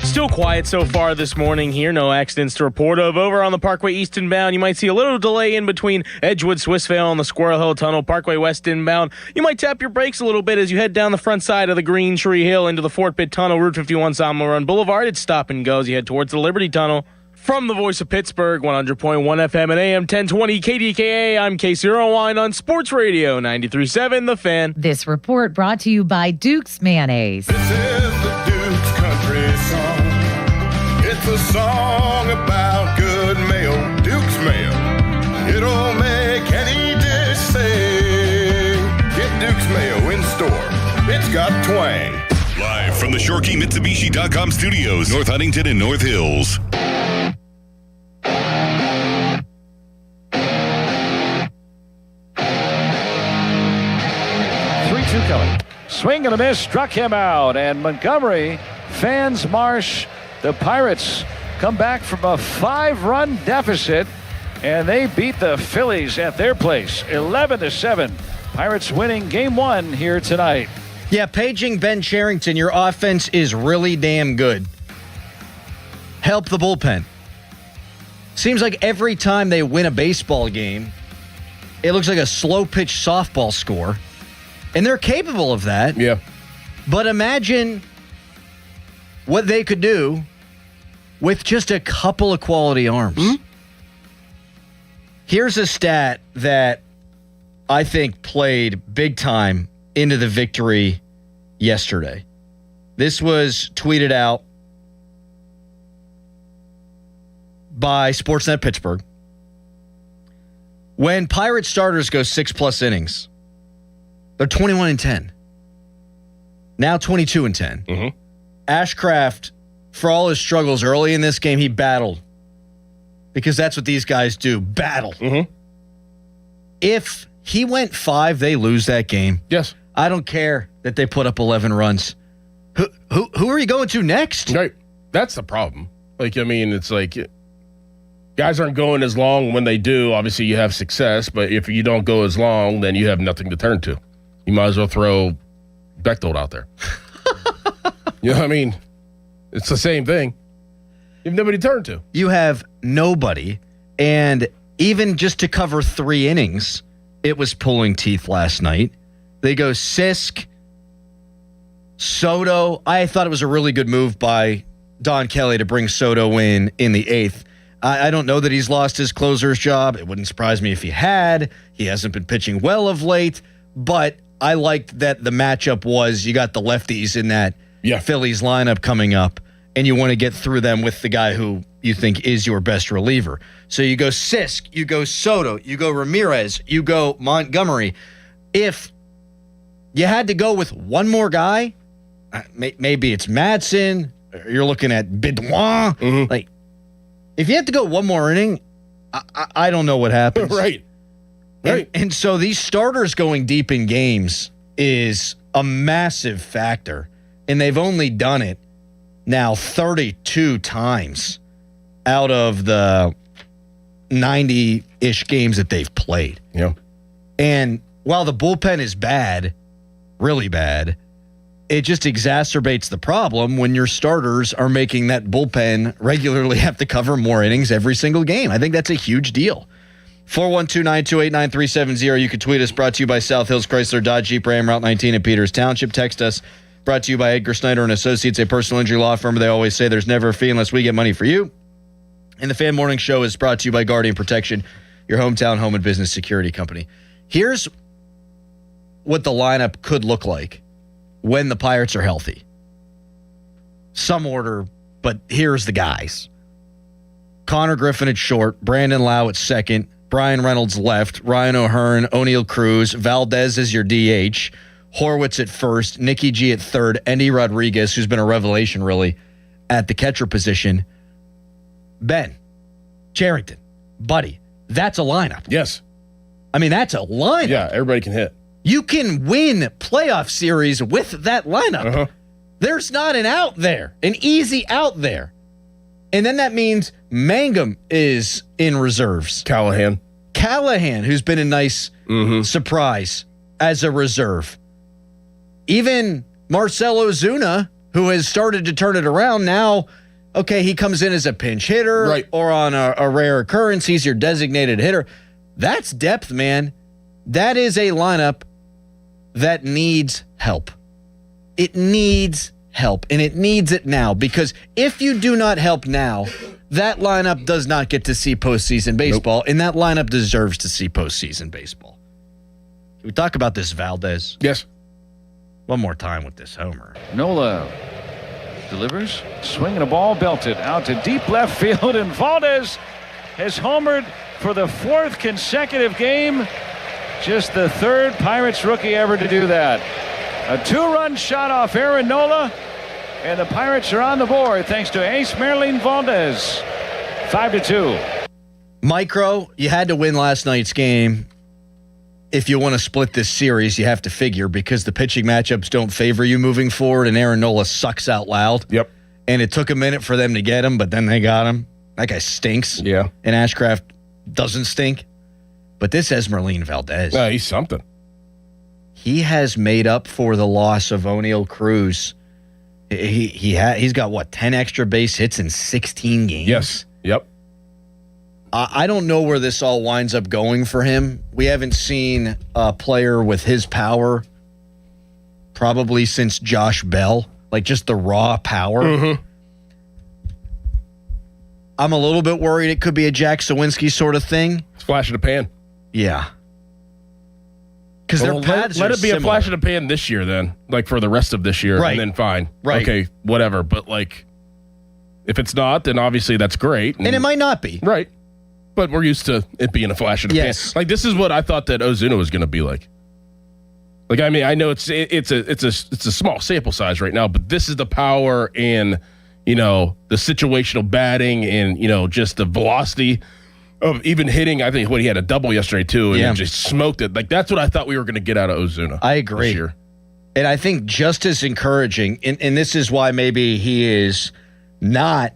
Still quiet so far this morning here. No accidents to report of. Over on the Parkway East inbound, you might see a little delay in between Edgewood, Swissvale, and the Squirrel Hill Tunnel. Parkway West inbound, you might tap your brakes a little bit as you head down the front side of the Green Tree Hill into the Fort Pitt Tunnel. Route 51 South Run Boulevard. It's stop and go as you head towards the Liberty Tunnel. From the voice of Pittsburgh, 100.1 FM and AM 1020 KDKA, I'm Casey Irwine on Sports Radio 93.7 The Fan. This report brought to you by Duke's Mayonnaise. This is the Duke's Country Song. It's a song about good mayo, Duke's Mayo. It'll make any dish sing. Get Duke's Mayo in store. It's got twang. Live from the ShoreKeyMitsubishi.com studios, North Huntington and North Hills. 3-2 coming. Swing and a miss, struck him out. And Montgomery fans Marsh. The Pirates come back from a 5-run deficit, and they beat the Phillies at their place, 11-7. Pirates winning game 1 here tonight. Yeah, paging Ben Cherington, your offense is really damn good. Help the bullpen. Seems like every time they win a baseball game, it looks like a slow pitch softball score. And they're capable of that. Yeah. But imagine what they could do with just a couple of quality arms. Mm-hmm. Here's a stat that I think played big time into the victory yesterday. This was tweeted out by Sportsnet Pittsburgh. When Pirate starters go 6+ innings, they're 21-10. Now 22-10. Mm-hmm. Ashcraft, for all his struggles early in this game, he battled. Because that's what these guys do, battle. Mm-hmm. If he went 5, they lose that game. Yes. I don't care that they put up 11 runs. Who are you going to next? Right. That's the problem. Like, I mean, it's like guys aren't going as long. When they do, obviously you have success. But if you don't go as long, then you have nothing to turn to. You might as well throw Bechtold out there. You know what I mean? It's the same thing. You have nobody to turn to. You have nobody. And even just to cover 3 innings, it was pulling teeth last night. They go Sisk, Soto. I thought it was a really good move by Don Kelly to bring Soto in the 8th. I don't know that he's lost his closer's job. It wouldn't surprise me if he had. He hasn't been pitching well of late. But I liked that the matchup was you got the lefties in that Phillies lineup coming up, and you want to get through them with the guy who you think is your best reliever. So you go Sisk, you go Soto, you go Ramirez, you go Montgomery. If you had to go with one more guy, maybe it's Madsen, you're looking at Bidouin. Mm-hmm. Like, if you had to go one more inning, I don't know what happens. Right. Right. And so these starters going deep in games is a massive factor. And they've only done it now 32 times out of the 90-ish games that they've played. Yeah. And while the bullpen is bad, really bad, it just exacerbates the problem when your starters are making that bullpen regularly have to cover more innings every single game. I think that's a huge deal. 412-928-9370. You can tweet us. Brought to you by South Hills Chrysler Dodge Jeep Ram Route 19 in Peters Township. Text us. Brought to you by Edgar Snyder and Associates, a personal injury law firm. They always say there's never a fee unless we get money for you. And the Fan Morning Show is brought to you by Guardian Protection, your hometown home and business security company. Here's what the lineup could look like when the Pirates are healthy. Some order, but here's the guys. Connor Griffin at short, Brandon Lau at second, Brian Reynolds left, Ryan O'Hearn, O'Neal Cruz, Valdez as your DH, Horwitz at first, Nicky G at third, Endy Rodriguez, who's been a revelation really, at the catcher position. Ben, Charrington, Buddy, that's a lineup. Yes. I mean, that's a lineup. Yeah, everybody can hit. You can win playoff series with that lineup. Uh-huh. There's not an out there, an easy out there. And then that means Mangum is in reserves. Callahan, who's been a nice surprise as a reserve. Even Marcelo Zuna, who has started to turn it around now. Okay, he comes in as a pinch hitter, right, or on a rare occurrence. He's your designated hitter. That's depth, man. That is a lineup that needs help. It needs help, and it needs it now, because if you do not help now, that lineup does not get to see postseason baseball, and that lineup deserves to see postseason baseball. Can we talk about this Valdez? Yes. One more time with this homer. Nola delivers, swinging a ball, belted out to deep left field, and Valdez has homered for the fourth consecutive game. Just the third Pirates rookie ever to do that. A 2-run shot off Aaron Nola, and the Pirates are on the board thanks to ace Marilyn Valdez. 5-2. Micro, you had to win last night's game. If you want to split this series, you have to figure, because the pitching matchups don't favor you moving forward, and Aaron Nola sucks out loud. Yep. And it took a minute for them to get him, but then they got him. That guy stinks. Yeah. And Ashcraft doesn't stink. But this Esmeralyn Valdez. He's something. He has made up for the loss of O'Neal Cruz. He's got, what, 10 extra base hits in 16 games? Yes. Yep. I don't know where this all winds up going for him. We haven't seen a player with his power probably since Josh Bell, like just the raw power. Mm-hmm. I'm a little bit worried it could be a Jack Sawinski sort of thing. It's flash in the pan. Yeah. Because their paths let are it be similar. a flash in the pan this year, then, like for the rest of this year, Right. and then fine. Right. Okay, whatever. But like, if it's not, then obviously that's great. And it might not be. Right. But we're used to it being a flash in the pan. Like, this is what I thought that Ozuna was going to be like. Like, I mean, I know it's a small sample size right now, but this is the power and, you know, the situational batting and, you know, just the velocity of even hitting. I think he had a double yesterday too, and then just smoked it. Like, that's what I thought we were going to get out of Ozuna. I agree. This year. And I think just as encouraging, and this is why maybe he is not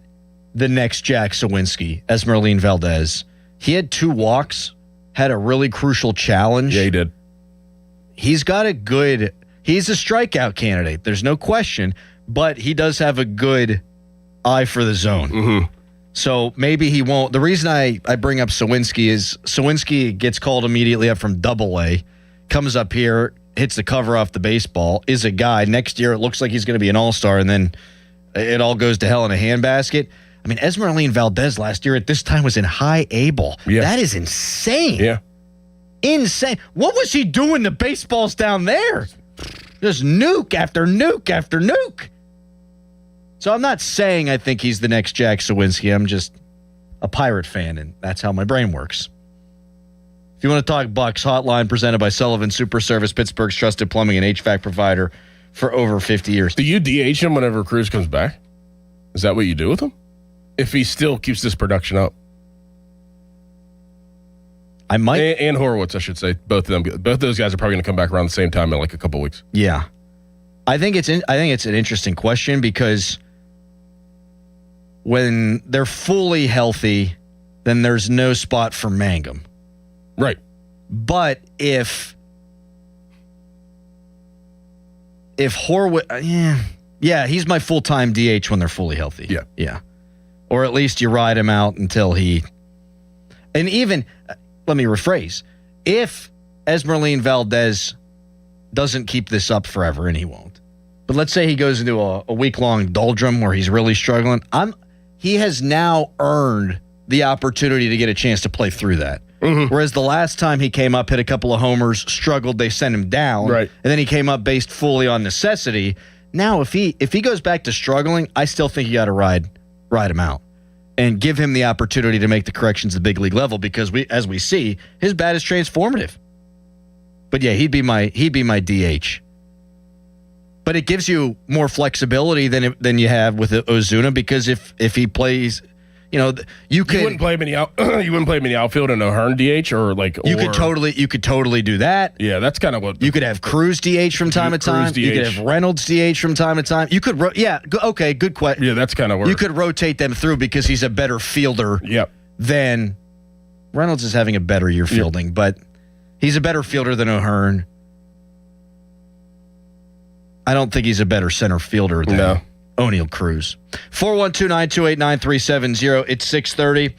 the next Jack Sawinski, Esmeralyn Valdez. He had 2 walks, had a really crucial challenge. Yeah, he did. He's got a good, he's a strikeout candidate. There's no question, but he does have a good eye for the zone. Mm-hmm. So maybe he won't. The reason I bring up Sawinski is Sawinski gets called immediately up from Double-A, comes up here, hits the cover off the baseball, is a guy. Next year, it looks like he's going to be an all-star, and then it all goes to hell in a handbasket. I mean, Esmeralyn Valdez last year at this time was in high A ball. Yeah. That is insane. Yeah. Insane. What was he doing to baseballs down there? Just nuke after nuke after nuke. So I'm not saying I think he's the next Jack Sawinski. I'm just a Pirate fan, and that's how my brain works. If you want to talk Bucks, hotline presented by Sullivan Super Service, Pittsburgh's trusted plumbing and HVAC provider for over 50 years. Do you DH him whenever Cruz comes back? Is that what you do with him? If he still keeps this production up? I might. And Horowitz, I should say. Both of those guys are probably going to come back around the same time in like a couple weeks. Yeah. I think it's an interesting question because when they're fully healthy, then there's no spot for Mangum. Right. But if Horowitz, he's my full-time DH when they're fully healthy. Yeah. Or at least you ride him out until he. And even, let me rephrase, if Esmeralyn Valdez doesn't keep this up forever, and he won't, but let's say he goes into a week-long doldrum where he's really struggling, he has now earned the opportunity to get a chance to play through that. Mm-hmm. Whereas the last time he came up, hit a couple of homers, struggled, they sent him down, right, and then he came up based fully on necessity. Now, if he goes back to struggling, I still think you got to ride him out and give him the opportunity to make the corrections at the big league level because as we see, his bat is transformative. But yeah, he'd be my DH. But it gives you more flexibility than you have with Ozuna because if he plays, you wouldn't play him in the outfield in Hathorn DH you could totally do that. Yeah, that's kind of what you could have Cruz DH from time to time. You could have Reynolds DH from time to time. You could good question. Yeah, that's kind of where you could rotate them through because he's a better fielder. Yep. Than Reynolds is having a better year fielding, but he's a better fielder than Hathorn. I don't think he's a better center fielder than O'Neal Cruz. 412-928-9370. It's 6:30.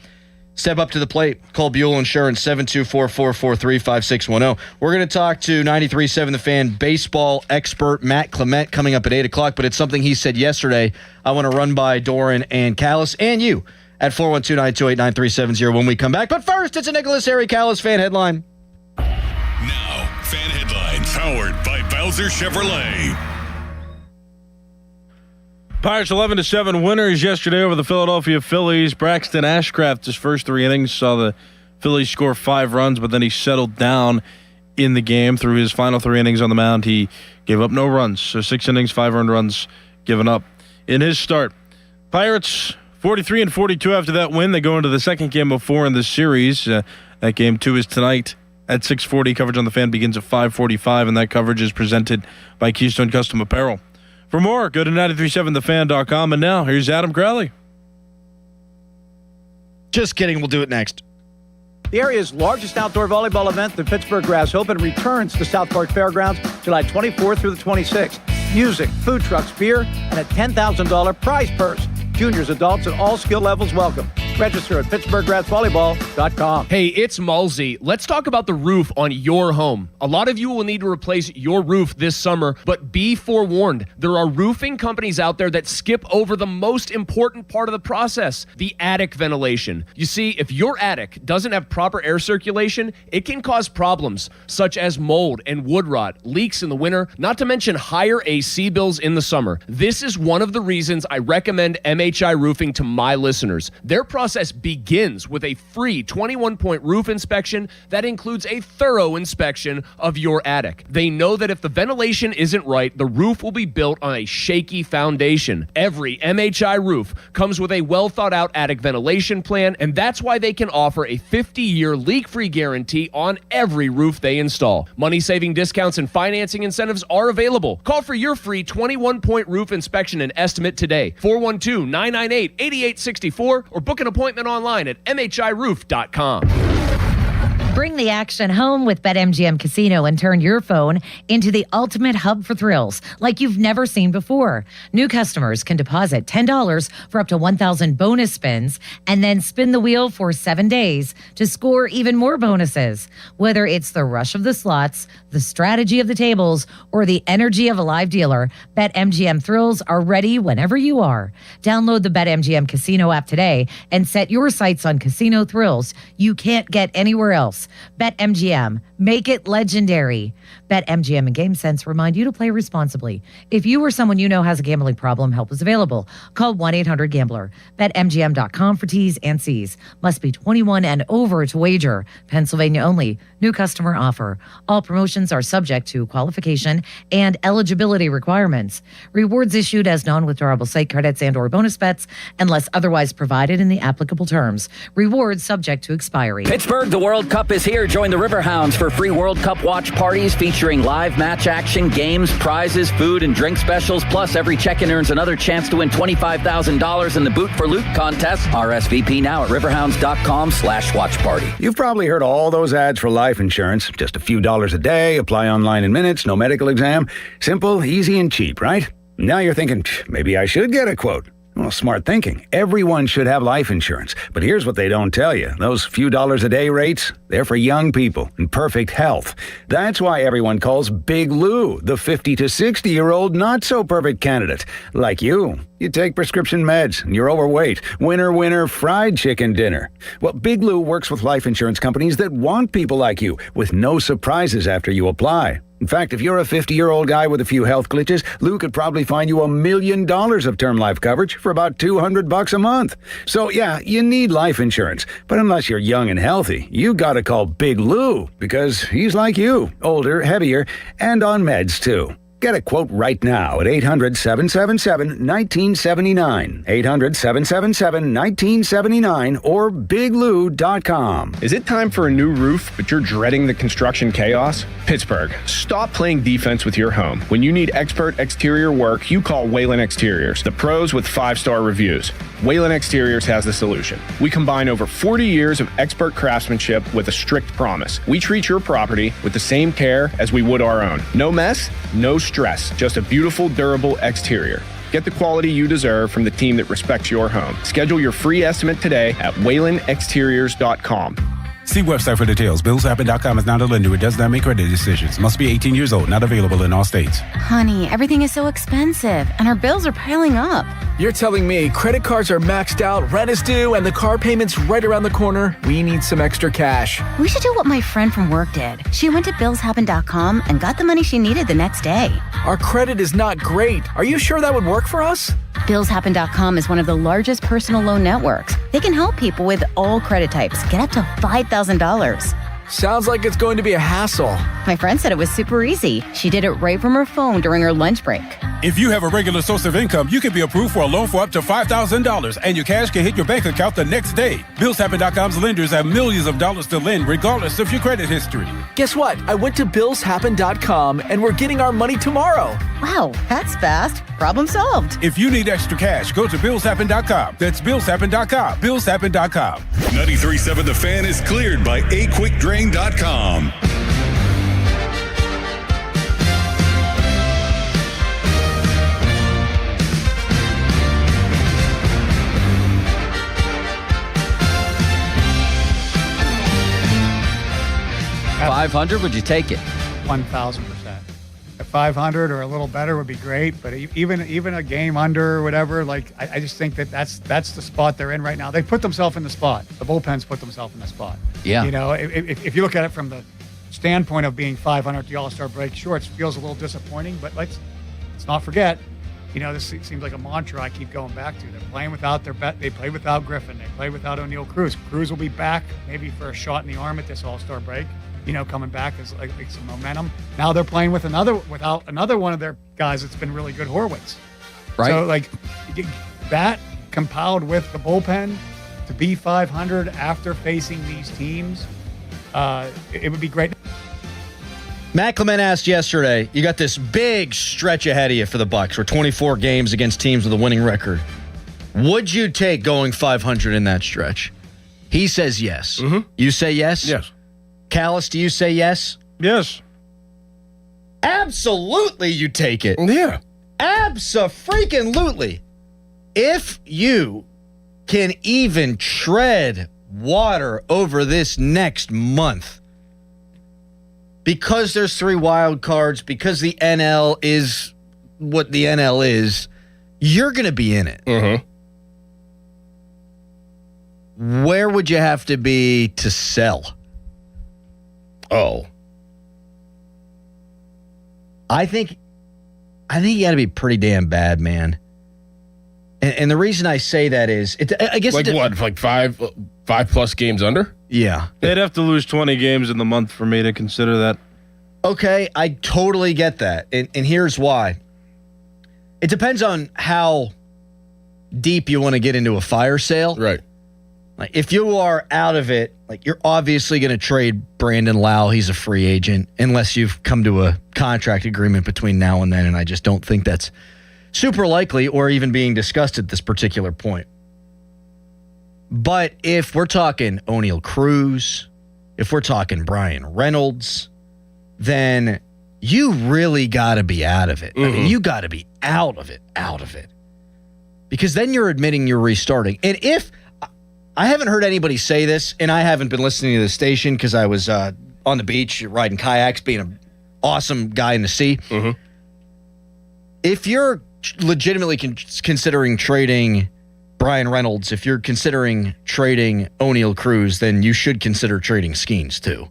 Step up to the plate. Call Buell Insurance, 724-443-5610. We're going to talk to 93.7 The Fan baseball expert Matt Clement coming up at 8 o'clock, but it's something he said yesterday. I want to run by Doran and Callis and you at 412-928-9370 when we come back. But first, it's a Nicholas Harry Callis fan headline. Now, fan headlines powered by Bowser Chevrolet. Pirates 11-7 winners yesterday over the Philadelphia Phillies. Braxton Ashcraft, his first 3 innings, saw the Phillies score 5 runs, but then he settled down in the game. Through his final 3 innings on the mound, he gave up no runs. So 6 innings, 5 earned runs given up in his start. Pirates 43-42 after that win. They go into the second game of 4 in the series. That game 2 is tonight at 6:40. Coverage on the Fan begins at 5:45, and that coverage is presented by Keystone Custom Apparel. For more, go to 937thefan.com. And now, here's Adam Crowley. Just kidding. We'll do it next. The area's largest outdoor volleyball event, the Pittsburgh Grass Open, returns to South Park Fairgrounds July 24th through the 26th. Music, food trucks, beer, and a $10,000 prize purse. Juniors, adults, and all skill levels welcome. Register at PittsburghGrassVolleyball.com. Hey, it's Mulsey. Let's talk about the roof on your home. A lot of you will need to replace your roof this summer, but be forewarned. There are roofing companies out there that skip over the most important part of the process, the attic ventilation. You see, if your attic doesn't have proper air circulation, it can cause problems such as mold and wood rot, leaks in the winter, not to mention higher AC bills in the summer. This is one of the reasons I recommend MHI Roofing to my listeners. Their process begins with a free 21-point roof inspection that includes a thorough inspection of your attic. They know that if the ventilation isn't right, the roof will be built on a shaky foundation. Every MHI roof comes with a well-thought-out attic ventilation plan, and that's why they can offer a 50-year leak-free guarantee on every roof they install. Money-saving discounts and financing incentives are available. Call for your free 21-point roof inspection and estimate today. 412-998-8864 or book an appointment online at mhiroof.com. Bring the action home with BetMGM Casino and turn your phone into the ultimate hub for thrills like you've never seen before. New customers can deposit $10 for up to 1,000 bonus spins and then spin the wheel for 7 days to score even more bonuses. Whether it's the rush of the slots, the strategy of the tables, or the energy of a live dealer, BetMGM thrills are ready whenever you are. Download the BetMGM Casino app today and set your sights on casino thrills you can't get anywhere else. BetMGM. Make it legendary. BetMGM and GameSense remind you to play responsibly. If you or someone you know has a gambling problem, help is available. Call 1-800-GAMBLER. BetMGM.com for T's and C's. Must be 21 and over to wager. Pennsylvania only. New customer offer. All promotions are subject to qualification and eligibility requirements. Rewards issued as non-withdrawable site credits and or bonus bets unless otherwise provided in the applicable terms. Rewards subject to expiry. Pittsburgh, the World Cup is here. Join the Riverhounds for free World Cup watch parties featuring live match action, games, prizes, food, and drink specials. Plus, every check-in earns another chance to win $25,000 in the Boot for Loot contest. RSVP now at riverhounds.com/watch party. You've probably heard all those ads for life insurance. Just a few dollars a day, apply online in minutes, no medical exam. Simple, easy, and cheap, right? Now you're thinking, maybe I should get a quote. Well, smart thinking. Everyone should have life insurance. But here's what they don't tell you. Those few dollars a day rates, they're for young people in perfect health. That's why everyone calls Big Lou the 50 to 60-year-old not-so-perfect candidate. Like you. You take prescription meds, and you're overweight. Winner, fried chicken dinner. Well, Big Lou works with life insurance companies that want people like you, with no surprises after you apply. In fact, if you're a 50-year-old guy with a few health glitches, Lou could probably find you $1 million of term life coverage for about $200 a month. So yeah, you need life insurance. But unless you're young and healthy, you gotta call Big Lou, because he's like you, older, heavier, and on meds too. Get a quote right now at 800-777-1979, 800-777-1979, or biglou.com. Is it time for a new roof, but you're dreading the construction chaos? Pittsburgh, stop playing defense with your home. When you need expert exterior work, you call Whalen Exteriors, the pros with 5-star reviews. Whalen Exteriors has the solution. We combine over 40 years of expert craftsmanship with a strict promise. We treat your property with the same care as we would our own. No mess, no stress, just a beautiful, durable exterior. Get the quality you deserve from the team that respects your home. Schedule your free estimate today at whalenexteriors.com. See website for details. BillsHappen.com is not a lender. It does not make credit decisions. Must be 18 years old. Not available in all states. Honey, everything is so expensive, and our bills are piling up. You're telling me credit cards are maxed out, rent is due, and the car payment's right around the corner? We need some extra cash. We should do what my friend from work did. She went to BillsHappen.com and got the money she needed the next day. Our credit is not great. Are you sure that would work for us? BillsHappen.com is one of the largest personal loan networks. They can help people with all credit types get up to $5,000. Sounds like it's going to be a hassle. My friend said it was super easy. She did it right from her phone during her lunch break. If you have a regular source of income, you can be approved for a loan for up to $5,000, and your cash can hit your bank account the next day. BillsHappen.com's lenders have millions of dollars to lend, regardless of your credit history. Guess what? I went to BillsHappen.com, and we're getting our money tomorrow. Wow, that's fast. Problem solved. If you need extra cash, go to BillsHappen.com. That's BillsHappen.com. BillsHappen.com. 93.7 The Fan is cleared by aquickdrain.com. $500, would you take it? 1,000%. At 500 or a little better would be great, but even a game under or whatever, like I just think that's the spot they're in right now. They put themselves in the spot. The bullpens put themselves in the spot. Yeah. You know, if you look at it from the standpoint of being 500 at the All-Star break, sure, it feels a little disappointing, but let's not forget, you know, this seems like a mantra I keep going back to. They're playing without they played without Griffin. They played without O'Neal Cruz. Cruz will be back maybe for a shot in the arm at this All-Star break. You know, coming back as like some momentum. Now they're playing without another one of their guys that's been really good, Horwitz. Right. So like that compiled with the bullpen to be 500 after facing these teams, it would be great. Matt Clement asked yesterday, you got this big stretch ahead of you for the Bucs. We're 24 games against teams with a winning record. Would you take going 500 in that stretch? He says yes. Mm-hmm. You say yes? Yes. Callis, do you say yes? Yes. Absolutely you take it. Yeah. Abso-freaking-lutely. If you can even tread water over this next month, because there's 3 wild cards, because the NL is what the NL is, you're going to be in it. Mm-hmm. Where would you have to be to sell? Oh. I think you got to be pretty damn bad, man. And the reason I say that is, I guess like what, like five plus games under? Yeah, they'd have to lose 20 games in the month for me to consider that. Okay, I totally get that, and here's why. It depends on how deep you want to get into a fire sale, right? Like, if you are out of it, like, you're obviously going to trade Brandon Lau. He's a free agent unless you've come to a contract agreement between now and then, and I just don't think that's super likely or even being discussed at this particular point. But if we're talking O'Neal Cruz, if we're talking Brian Reynolds, then you really got to be out of it. I mean, you got to be out of it. Because then you're admitting you're restarting. And if I haven't heard anybody say this, and I haven't been listening to the station because I was on the beach riding kayaks, being an awesome guy in the sea. If you're legitimately considering trading Brian Reynolds, if you're considering trading O'Neal Cruz, then you should consider trading Skenes too.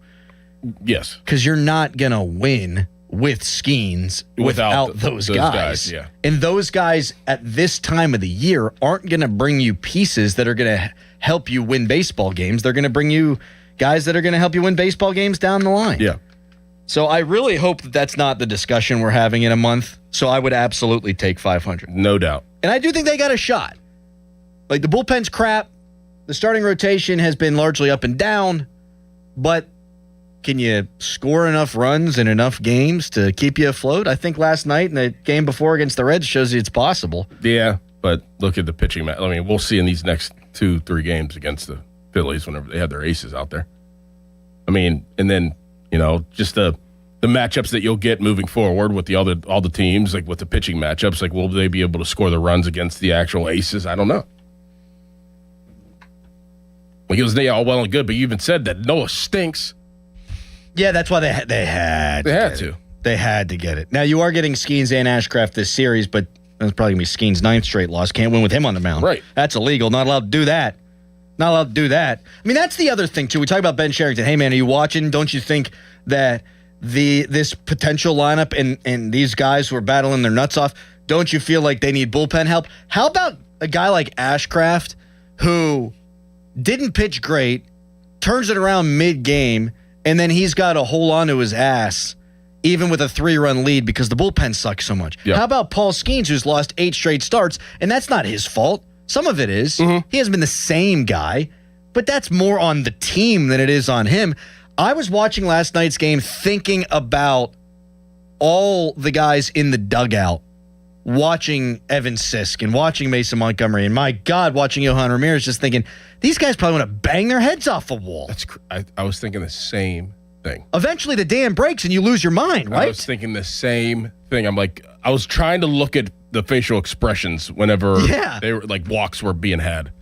Yes. Because you're not going to win with Skenes without those guys. Yeah. And those guys at this time of the year aren't going to bring you pieces that are going to help you win baseball games. They're going to bring you guys that are going to help you win baseball games down the line. Yeah. So I really hope that that's not the discussion we're having in a month. So I would absolutely take 500. No doubt. And I do think they got a shot. Like, the bullpen's crap. The starting rotation has been largely up and down. But can you score enough runs in enough games to keep you afloat? I think last night and the game before against the Reds shows you it's possible. Yeah, but look at the pitching match. I mean, we'll see in these next 2-3 games against the Phillies whenever they have their aces out there. I mean, and then, just the matchups that you'll get moving forward with all the teams, like with the pitching matchups, like will they be able to score the runs against the actual aces? I don't know. Like, it was all well and good, but you even said that Noah stinks. Yeah, that's why they had to. They had to get it. Now, you are getting Skenes and Ashcraft this series, but that's probably going to be Skenes' 9th straight loss. Can't win with him on the mound. Right. That's illegal. Not allowed to do that. I mean, that's the other thing, too. We talk about Ben Sherrington. Hey, man, are you watching? Don't you think that this potential lineup and these guys who are battling their nuts off, don't you feel like they need bullpen help? How about a guy like Ashcraft who didn't pitch great, turns it around mid-game, and then he's got to hold on to his ass even with a 3-run lead because the bullpen sucks so much. Yep. How about Paul Skenes, who's lost 8 straight starts, and that's not his fault. Some of it is. He hasn't been the same guy, but that's more on the team than it is on him. I was watching last night's game thinking about all the guys in the dugout, watching Evan Sisk and watching Mason Montgomery, and my God, watching Johan Ramirez, just thinking, these guys probably want to bang their heads off a wall. I was thinking the same thing. Eventually the dam breaks and you lose your mind, right? I was thinking the same thing. I'm like, I was trying to look at the facial expressions whenever they were like walks were being had.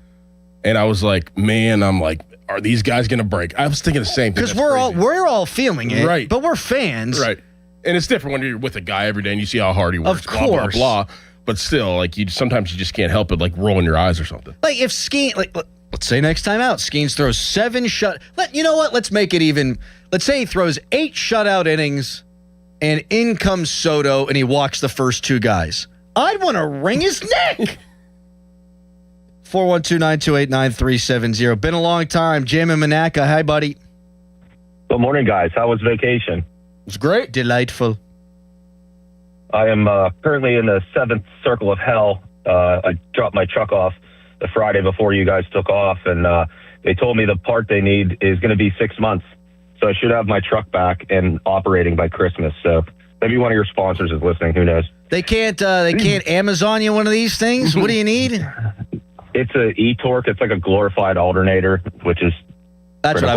And I was like, man, are these guys going to break? I was thinking the same thing. Because we're all feeling it, right? But we're fans. Right. And it's different when you're with a guy every day and you see how hard he works. Of course. Blah, blah, blah. But still, like, sometimes you just can't help it, like rolling your eyes or something. Like if Skenes, let's say next time out, Skenes throws 7 you know what? Let's make it even. Let's say he throws 8 shutout innings, and in comes Soto, and he walks the first 2 guys. I'd want to wring his neck. 412-928-9370. Been a long time. Jim in Monaca. Hi, buddy. Good morning, guys. How was vacation? It's great. Delightful. I am currently in the 7th circle of hell. I dropped my truck off the Friday before you guys took off, and they told me the part they need is going to be 6 months. So I should have my truck back and operating by Christmas. So maybe one of your sponsors is listening. Who knows? They can't Amazon you one of these things? What do you need? It's an e-torque. It's like a glorified alternator, which is That's critical. what I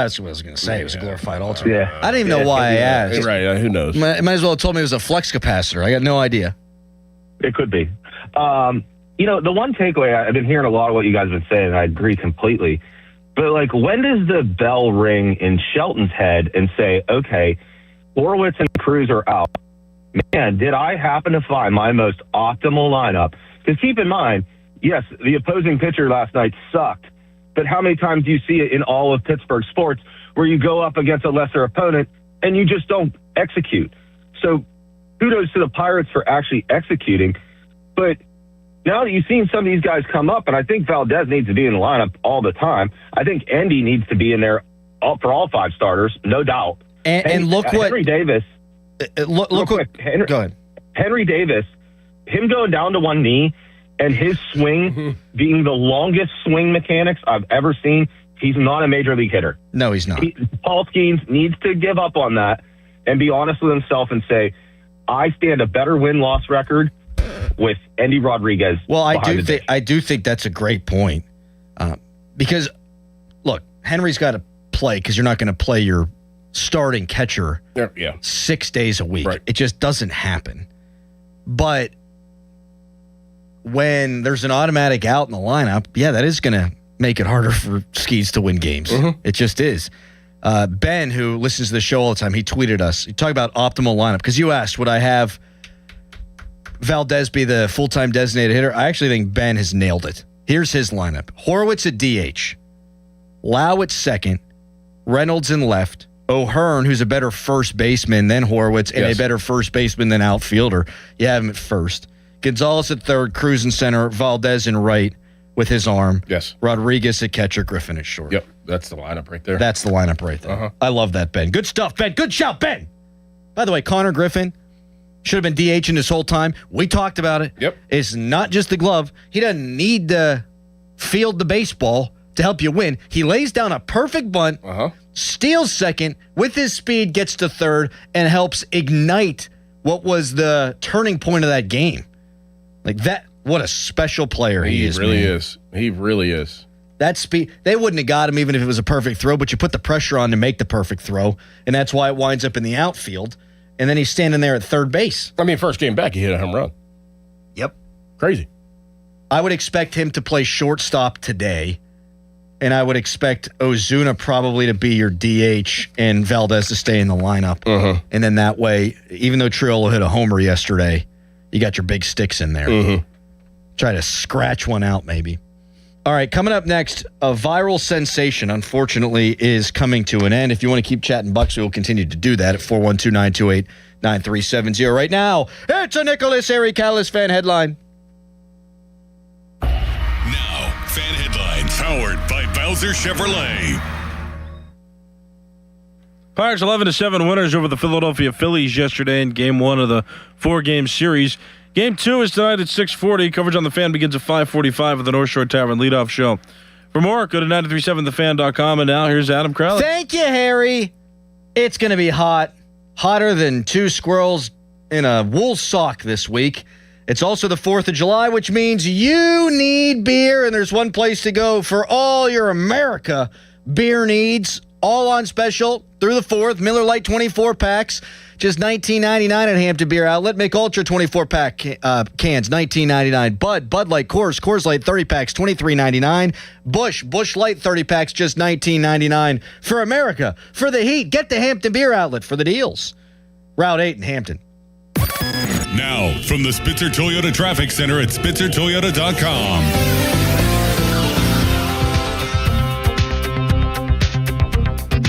was gonna say. It was a glorified alternator. Yeah. I don't even know why I asked. Right. Who knows? Might as well have told me it was a flux capacitor. I got no idea. It could be. The one takeaway, I've been hearing a lot of what you guys have been saying, and I agree completely. But, like, when does the bell ring in Shelton's head and say, okay, Horowitz and Cruz are out? Man, did I happen to find my most optimal lineup? Because keep in mind, yes, the opposing pitcher last night sucked. But how many times do you see it in all of Pittsburgh sports where you go up against a lesser opponent and you just don't execute? So kudos to the Pirates for actually executing. But now that you've seen some of these guys come up, and I think Valdez needs to be in the lineup all the time. I think Endy needs to be in there for all 5 starters, no doubt. And look what Henry Davis. Look what. Go ahead. Henry Davis, him going down to one knee and his swing being the longest swing mechanics I've ever seen, he's not a major league hitter. No, he's not. Paul Skenes needs to give up on that and be honest with himself and say, I stand a better win-loss record with Endy Rodriguez. Well, I do think that's a great point. Because, look, Henry's got to play because you're not going to play your starting catcher 6 days a week. Right. It just doesn't happen. But when there's an automatic out in the lineup, that is going to make it harder for Skenes to win games. It just is. Ben, who listens to the show all the time, he tweeted us. He talked about optimal lineup because you asked, would I have Valdez be the full-time designated hitter? I actually think Ben has nailed it. Here's his lineup. Horwitz at DH. Lau at second. Reynolds in left. O'Hearn, who's a better first baseman than Horwitz and a better first baseman than outfielder. You have him at first. Gonzalez at third. Cruz in center. Valdez in right with his arm. Yes. Rodriguez at catcher. Griffin at short. Yep. That's the lineup right there. That's the lineup right there. I love that, Ben. Good stuff, Ben. Good shout, Ben. By the way, Connor Griffin should have been DHing this whole time. We talked about it. Yep. It's not just the glove. He doesn't need to field the baseball to help you win. He lays down a perfect bunt, steals second, with his speed gets to third, and helps ignite what was the turning point of that game. Like that, what a special player he is. He really is. He really is. That speed, they wouldn't have got him even if it was a perfect throw, but you put the pressure on to make the perfect throw, and that's why it winds up in the outfield. And then he's standing there at third base. I mean, first game back, he hit a home run. Yep. Crazy. I would expect him to play shortstop today, and I would expect Ozuna probably to be your DH and Valdez to stay in the lineup. And then that way, even though Triolo hit a homer yesterday, you got your big sticks in there. Try to scratch one out, maybe. All right, coming up next, a viral sensation, unfortunately, is coming to an end. If you want to keep chatting Bucks, we will continue to do that at 412-928-9370. Right now, it's a Nicholas Ericalis fan headline. Now, fan headlines powered by Bowser Chevrolet. Pirates 11-7 winners over the Philadelphia Phillies yesterday in Game 1 of the 4-game series. Game 2 is tonight at 6:40. Coverage on The Fan begins at 5:45 with the North Shore Tavern leadoff show. For more, go to 937thefan.com. And now here's Adam Crowley. Thank you, Harry. It's going to be hot. Hotter than two squirrels in a wool sock this week. It's also the 4th of July, which means you need beer, and there's one place to go for all your America beer needs. All on special through the 4th. Miller Lite 24 packs, just $19.99 at Hampton Beer Outlet. Make Ultra 24 pack cans, $19.99. Bud Light, Coors Light 30 packs, $23.99. Busch Light 30 packs, just $19.99. For America, for the heat, get to Hampton Beer Outlet for the deals. Route 8 in Hampton. Now, from the Spitzer Toyota Traffic Center at SpitzerToyota.com.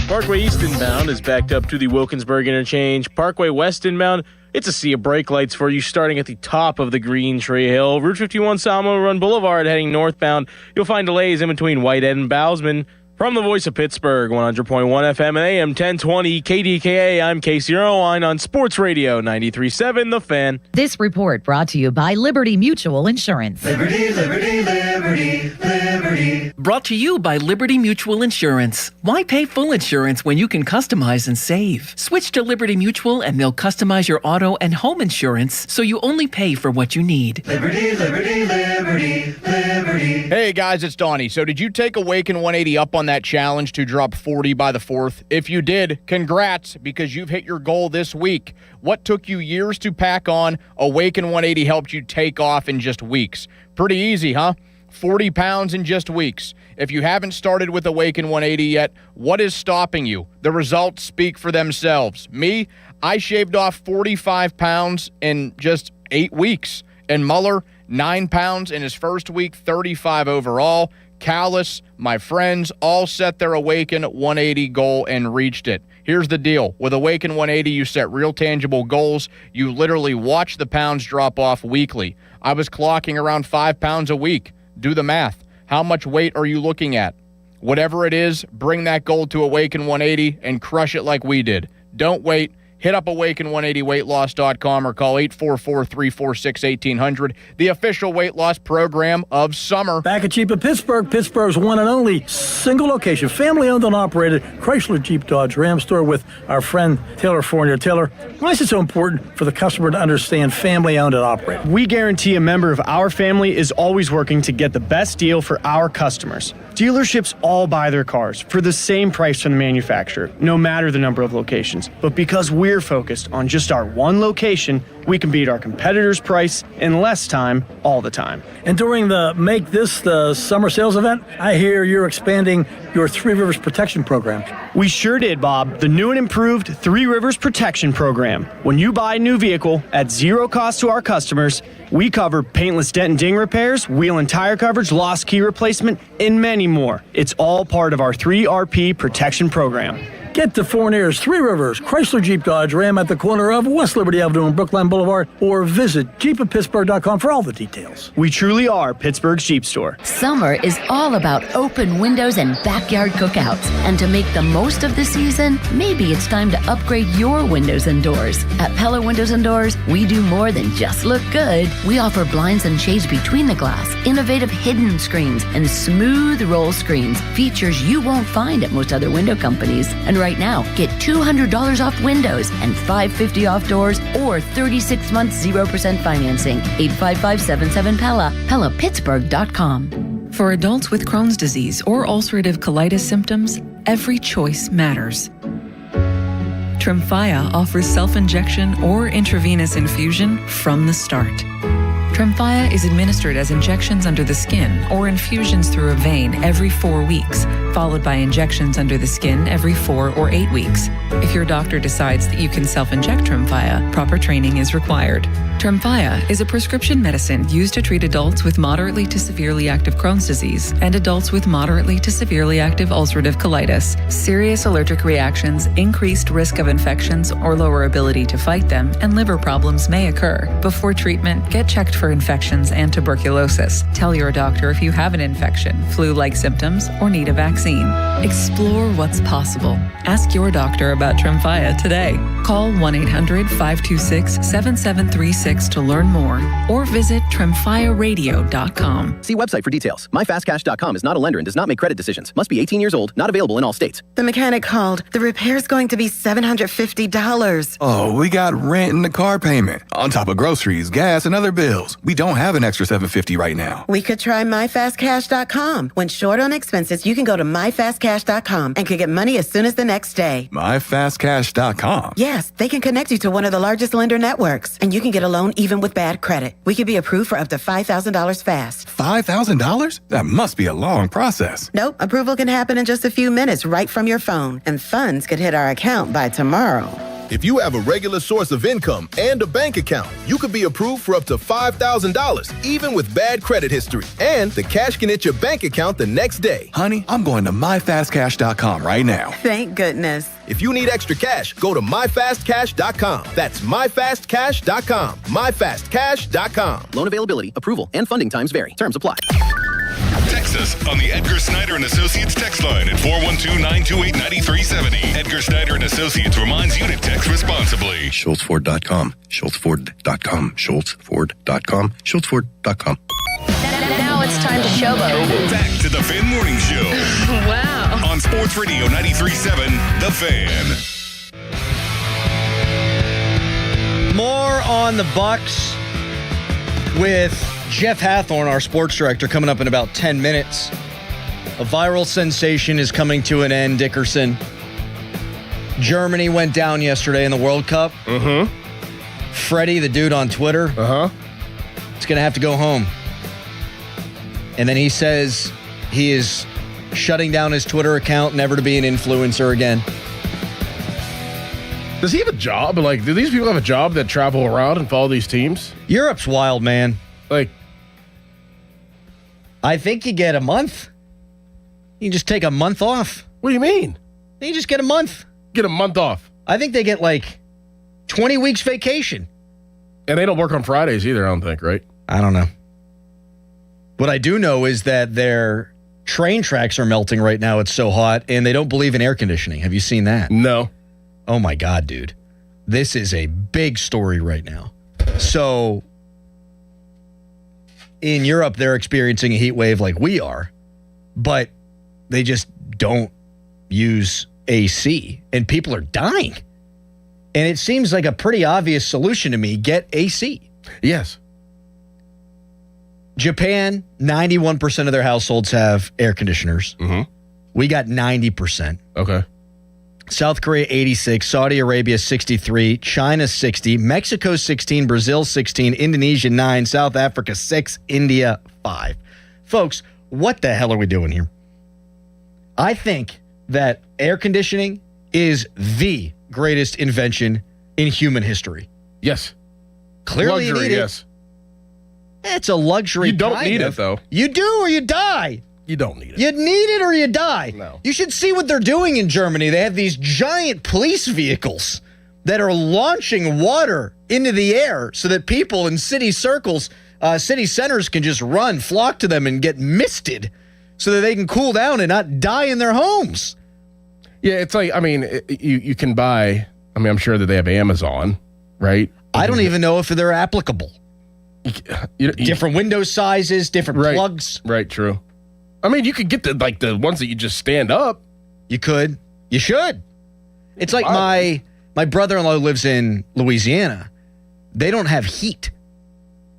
Parkway East inbound is backed up to the Wilkinsburg interchange. Parkway West inbound, it's a sea of brake lights for you starting at the top of the Green Tree Hill. Route 51 Salmo Run Boulevard heading northbound. You'll find delays in between Whitehead and Bousman. From the voice of Pittsburgh, 100.1 FM and AM 1020 KDKA, I'm Casey Irwine on Sports Radio 93.7 The Fan. This report brought to you by Liberty Mutual Insurance. Liberty, Liberty, Liberty, Liberty. Brought to you by Liberty Mutual Insurance. Why pay full insurance when you can customize and save? Switch to Liberty Mutual and they'll customize your auto and home insurance so you only pay for what you need. Liberty, Liberty, Liberty, Liberty. Hey guys, it's Donnie. So did you take Awaken 180 up on that challenge to drop 40 by the 4th? If you did, congrats, because you've hit your goal this week. What took you years to pack on, Awaken 180 helped you take off in just weeks. Pretty easy, huh? 40 pounds in just weeks. If you haven't started with Awaken 180 yet, what is stopping you? The results speak for themselves. Me, I shaved off 45 pounds in just 8 weeks. And Muller, 9 pounds in his first week, 35 overall. Callis, my friends, all set their Awaken 180 goal and reached it. Here's the deal. With Awaken 180, you set real tangible goals. You literally watch the pounds drop off weekly. I was clocking around 5 pounds a week. Do the math. How much weight are you looking at? Whatever it is, bring that goal to Awaken 180 and crush it like we did. Don't wait. hit up awaken180weightloss.com or call 844-346-1800, the official weight loss program of summer. Back at Jeep of Pittsburgh, Pittsburgh's one and only single location, family-owned and operated Chrysler Jeep Dodge Ram store with our friend Taylor Fournier. Taylor, why is it so important for the customer to understand family-owned and operated? We guarantee a member of our family is always working to get the best deal for our customers. Dealerships all buy their cars for the same price from the manufacturer, no matter the number of locations. But because we're focused on just our one location, we can beat our competitors' price in less time all the time. And during the Make This the Summer Sales event, I hear you're expanding your Three Rivers Protection Program. We sure did, Bob. The new and improved Three Rivers Protection Program. When you buy a new vehicle at zero cost to our customers, we cover paintless dent and ding repairs, wheel and tire coverage, lost key replacement, and many more. It's all part of our 3RP Protection Program. Get to Fournier's Three Rivers Chrysler Jeep Dodge Ram at the corner of West Liberty Avenue and Brookline Boulevard, or visit jeepofpittsburgh.com for all the details. We truly are Pittsburgh's Jeep store. Summer is all about open windows and backyard cookouts. And to make the most of the season, maybe it's time to upgrade your windows and doors. At Pella Windows and Doors, we do more than just look good. We offer blinds and shades between the glass, innovative hidden screens, and smooth roll screens, features you won't find at most other window companies. And right now, get $200 off windows and $550 off doors or 36 months 0% financing. 855-77-PELLA, PellaPittsburgh.com. For adults with Crohn's disease or ulcerative colitis symptoms, every choice matters. Tremfya offers self-injection or intravenous infusion from the start. Tremfya is administered as injections under the skin or infusions through a vein every 4 weeks, followed by injections under the skin every 4 or 8 weeks. If your doctor decides that you can self-inject Tremfya, proper training is required. Tremfya is a prescription medicine used to treat adults with moderately to severely active Crohn's disease and adults with moderately to severely active ulcerative colitis. Serious allergic reactions, increased risk of infections or lower ability to fight them, and liver problems may occur. Before treatment, get checked for infections and tuberculosis. Tell your doctor if you have an infection, flu-like symptoms, or need a vaccine. Explore what's possible. Ask your doctor about Tremfya today. Call 1-800-526-7736 to learn more or visit tremfyaradio.com. See website for details. MyFastCash.com is not a lender and does not make credit decisions. Must be 18 years old. Not available in all states. The mechanic called. The repair's going to be $750. Oh, we got rent and the car payment on top of groceries, gas, and other bills. We don't have an extra $750 right now. We could try MyFastCash.com. When short on expenses, you can go to MyFastCash.com and can get money as soon as the next day. MyFastCash.com? Yes, they can connect you to one of the largest lender networks, and you can get a loan even with bad credit. We could be approved for up to $5,000 fast. $5,000? That must be a long process. Nope, approval can happen in just a few minutes right from your phone, and funds could hit our account by tomorrow. If you have a regular source of income and a bank account, you could be approved for up to $5,000, even with bad credit history. And the cash can hit your bank account the next day. Honey, I'm going to MyFastCash.com right now. Thank goodness. If you need extra cash, go to MyFastCash.com. That's MyFastCash.com. MyFastCash.com. Loan availability, approval, and funding times vary. Terms apply. Text us on the Edgar Snyder and Associates text line at 412-928-9370. Edgar Snyder and Associates reminds you to text responsibly. SchultzFord.com. SchultzFord.com. SchultzFord.com. SchultzFord.com. Now it's time to showboat. Back to the Fan Morning Show. Wow. On Sports Radio 93.7, The Fan. More on the Bucks with Jeff Hathorn, our sports director, coming up in about 10 minutes. A viral sensation is coming to an end, Dickerson. Germany went down yesterday in the World Cup. Mm-hmm. Freddie, the dude on Twitter, is going to have to go home. And then he says he is shutting down his Twitter account, never to be an influencer again. Does he have a job? Like, do these people have a job that travel around and follow these teams? Europe's wild, man. Like, I think you get a month. You can just take a month off. What do you mean? You just get a month. Get a month off. I think they get like 20 weeks vacation. And they don't work on Fridays either, I don't think, right? I don't know. What I do know is that their train tracks are melting right now. It's so hot, and they don't believe in air conditioning. Have you seen that? No. Oh, my God, dude. This is a big story right now. So in Europe, they're experiencing a heat wave like we are, but they just don't use AC, and people are dying. And it seems like a pretty obvious solution to me. Get AC. Yes. Japan, 91% of their households have air conditioners. Mm-hmm. We got 90%. Okay. South Korea, 86. Saudi Arabia, 63. China, 60. Mexico, 16. Brazil, 16. Indonesia, 9. South Africa, 6. India, 5. Folks, what the hell are we doing here? I think that air conditioning is the greatest invention in human history. Yes. Clearly luxury, you need yes. it. It's a luxury. You don't need it, though. You do or you die. You don't need it. You need it or you die. No. You should see what they're doing in Germany. They have these giant police vehicles that are launching water into the air so that people in city circles, city centers can just flock to them and get misted so that they can cool down and not die in their homes. Yeah, it's like, I mean, you can buy, I mean, I'm sure that they have Amazon, right? I don't even know if they're applicable. Different window sizes, different plugs. Right, true. I mean, you could get the ones that you just stand up. You could. You should. It's like my brother-in-law lives in Louisiana. They don't have heat.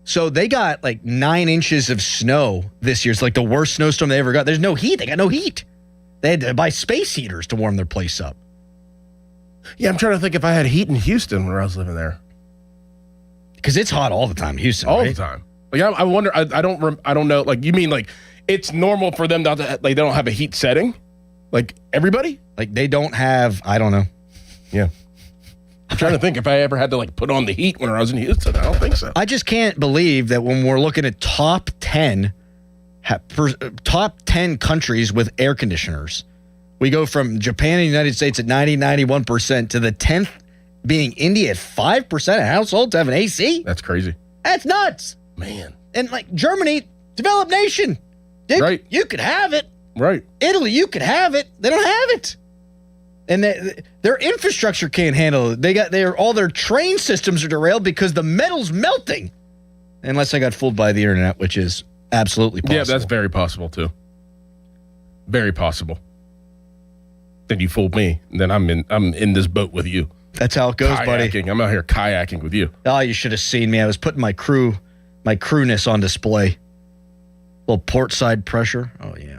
So they got like 9 inches of snow this year. It's like the worst snowstorm they ever got. There's no heat. They got no heat. They had to buy space heaters to warm their place up. Yeah, I'm trying to think if I had heat in Houston when I was living there. Because it's hot all the time in Houston, all right? the time. Like I wonder. I don't know. Like you mean like it's normal for them not to like they don't have a heat setting, like everybody. Like they don't have. I don't know. Yeah. I'm trying to think if I ever had to like put on the heat when I was in Houston. I don't think so. I just can't believe that when we're looking at top 10 countries with air conditioners, we go from Japan and the United States at 91% to the 10th being India at 5% of households having AC. That's crazy. That's nuts. Man. And like Germany, developed nation. Right. You could have it. Right. Italy, you could have it. They don't have it. And their infrastructure can't handle it. All their train systems are derailed because the metal's melting. Unless I got fooled by the internet, which is absolutely possible. Yeah, that's very possible too. Very possible. Then you fooled me. And then I'm in this boat with you. That's how it goes, buddy. I'm out here kayaking with you. Oh, you should have seen me. I was putting my crewness on display. Little port side pressure. Oh yeah.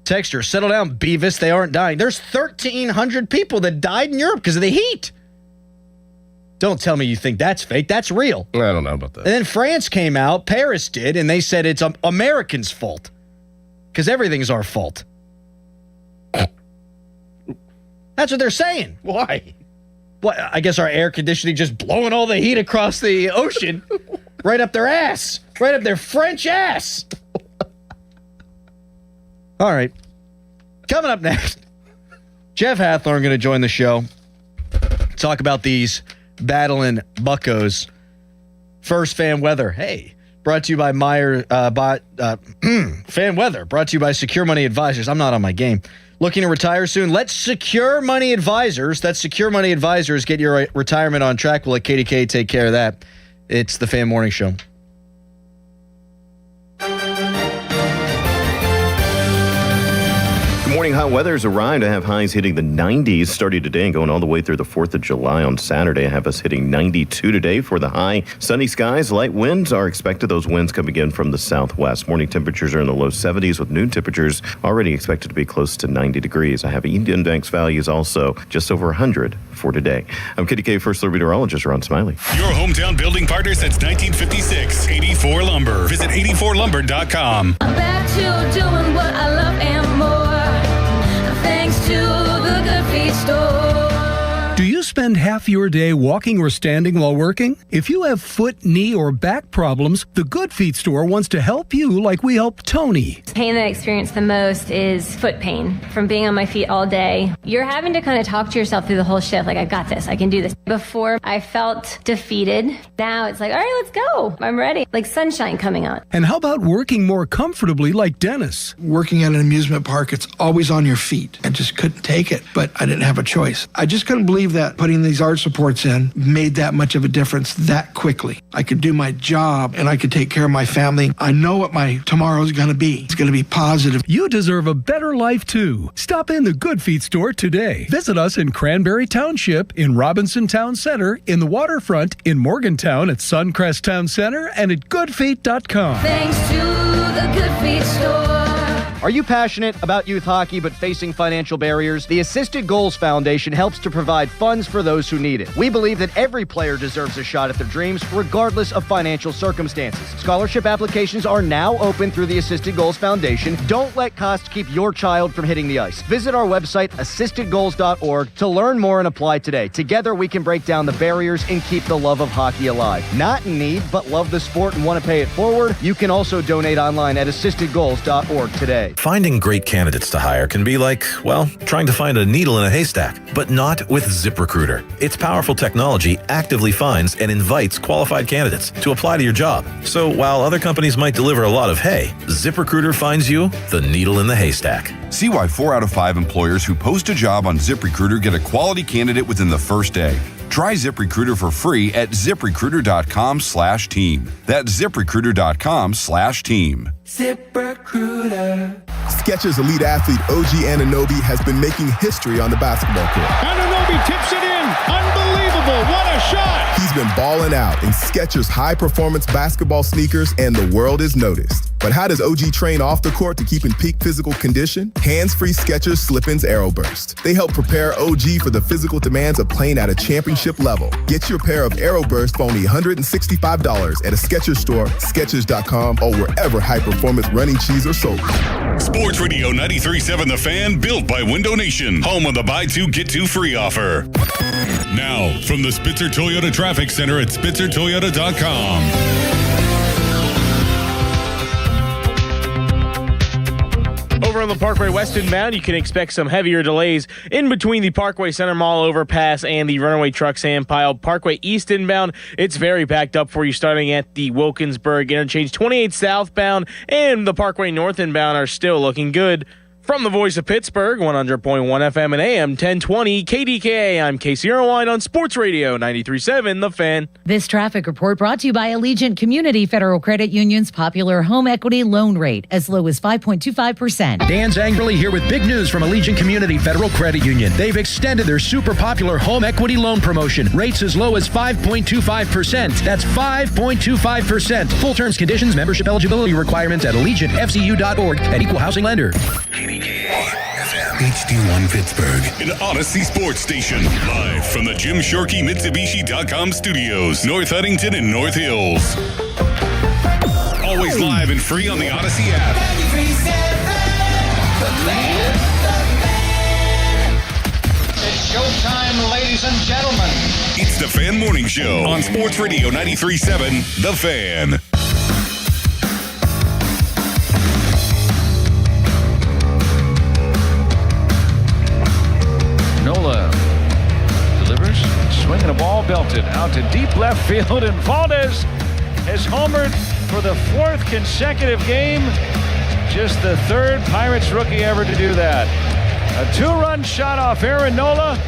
Texter, settle down, Beavis. They aren't dying. There's 1,300 people that died in Europe because of the heat. Don't tell me you think that's fake. That's real. I don't know about that. And then France came out, Paris did, and they said it's Americans' fault because everything's our fault. That's what they're saying. Why? What? I guess our air conditioning just blowing all the heat across the ocean right up their ass, right up their French ass. All right. Coming up next, Jeff Hathorn going to join the show. Talk about these battling buccos. First, fan weather. Hey, brought to you by fan weather. Brought to you by Secure Money Advisors. I'm not on my game. Looking to retire soon? Let Secure Money Advisors. That's Secure Money Advisors. Get your retirement on track. We'll let KDK take care of that. It's the Fan Morning Show. Morning hot weather has arrived. I have highs hitting the 90s starting today and going all the way through the 4th of July on Saturday. I have us hitting 92 today for the high. Sunny skies, light winds are expected. Those winds coming in from the southwest. Morning temperatures are in the low 70s with noon temperatures already expected to be close to 90 degrees. I have heat index values also just over 100 for today. I'm KDK First Alert Meteorologist Ron Smiley. Your hometown building partner since 1956. 84 Lumber. Visit 84lumber.com. I'm back to doing what I love and more. Thanks to the Good Feet store. Do you you spend half your day walking or standing while working? If you have foot, knee, or back problems, the Good Feet store wants to help you like we helped Tony. Pain that I experience the most is foot pain from being on my feet all day. You're having to kind of talk to yourself through the whole shift, like, I got this, I can do this. Before, I felt defeated. Now it's like, all right, let's go. I'm ready. Like sunshine coming on. And how about working more comfortably like Dennis? Working at an amusement park, it's always on your feet. I just couldn't take it, but I didn't have a choice. I just couldn't believe that putting these arch supports in made that much of a difference that quickly. I could do my job and I could take care of my family. I know what my tomorrow's going to be. It's going to be positive. You deserve a better life too. Stop in the Good Feet store today. Visit us in Cranberry Township, in Robinson Town Center, in the Waterfront, in Morgantown at Suncrest Town Center, and at goodfeet.com. Thanks to the Good Feet store. Are you passionate about youth hockey but facing financial barriers? The Assisted Goals Foundation helps to provide funds for those who need it. We believe that every player deserves a shot at their dreams, regardless of financial circumstances. Scholarship applications are now open through the Assisted Goals Foundation. Don't let cost keep your child from hitting the ice. Visit our website, assistedgoals.org, to learn more and apply today. Together, we can break down the barriers and keep the love of hockey alive. Not in need, but love the sport and want to pay it forward? You can also donate online at assistedgoals.org today. Finding great candidates to hire can be like, well, trying to find a needle in a haystack, but not with ZipRecruiter. Its powerful technology actively finds and invites qualified candidates to apply to your job. So while other companies might deliver a lot of hay, ZipRecruiter finds you the needle in the haystack. See why 4 out of 5 employers who post a job on ZipRecruiter get a quality candidate within the first day. Try ZipRecruiter for free at ZipRecruiter.com/team. That's ZipRecruiter.com/team. ZipRecruiter. Skechers elite athlete OG Anunoby has been making history on the basketball court. Anunoby tips it in. Unbelievable. What a shot. He's been balling out in Skechers high-performance basketball sneakers, and the world is noticed. But how does OG train off the court to keep in peak physical condition? Hands-free Skechers Slip-ins Aeroburst. They help prepare OG for the physical demands of playing at a championship level. Get your pair of Aeroburst for only $165 at a Skechers store, Skechers.com, or wherever high-performance running shoes are sold. Sports Radio 93.7 The Fan, built by Window Nation, home of the buy two, get two free offer. Now, from the Spitzer Toyota Traffic Center at SpitzerToyota.com. Over on the Parkway West inbound, you can expect some heavier delays in between the Parkway Center Mall overpass and the runaway truck sand pile. Parkway East inbound, it's very backed up for you starting at the Wilkinsburg interchange. 28 southbound and the Parkway North inbound are still looking good. From the voice of Pittsburgh, 100.1 FM and AM 1020 KDKA, I'm Casey Irwine on Sports Radio 93.7 The Fan. This traffic report brought to you by Allegiant Community Federal Credit Union's popular home equity loan rate, as low as 5.25%. Dan Zangerly here with big news from Allegiant Community Federal Credit Union. They've extended their super popular home equity loan promotion. Rates as low as 5.25%. That's 5.25%. Full terms, conditions, membership eligibility requirements at AllegiantFCU.org and Equal Housing Lender. HD1 Pittsburgh, an Odyssey sports station. Live from the Jim Shorkey Mitsubishi.com studios, North Huntington and North Hills. Always live and free on the Odyssey app. It's showtime, ladies and gentlemen. It's the Fan Morning Show on Sports Radio 93.7 The Fan. Nola delivers, swinging a ball belted out to deep left field, and Valdez has homered for the 4th consecutive game. Just the 3rd Pirates rookie ever to do that. A 2-run shot off Aaron Nola,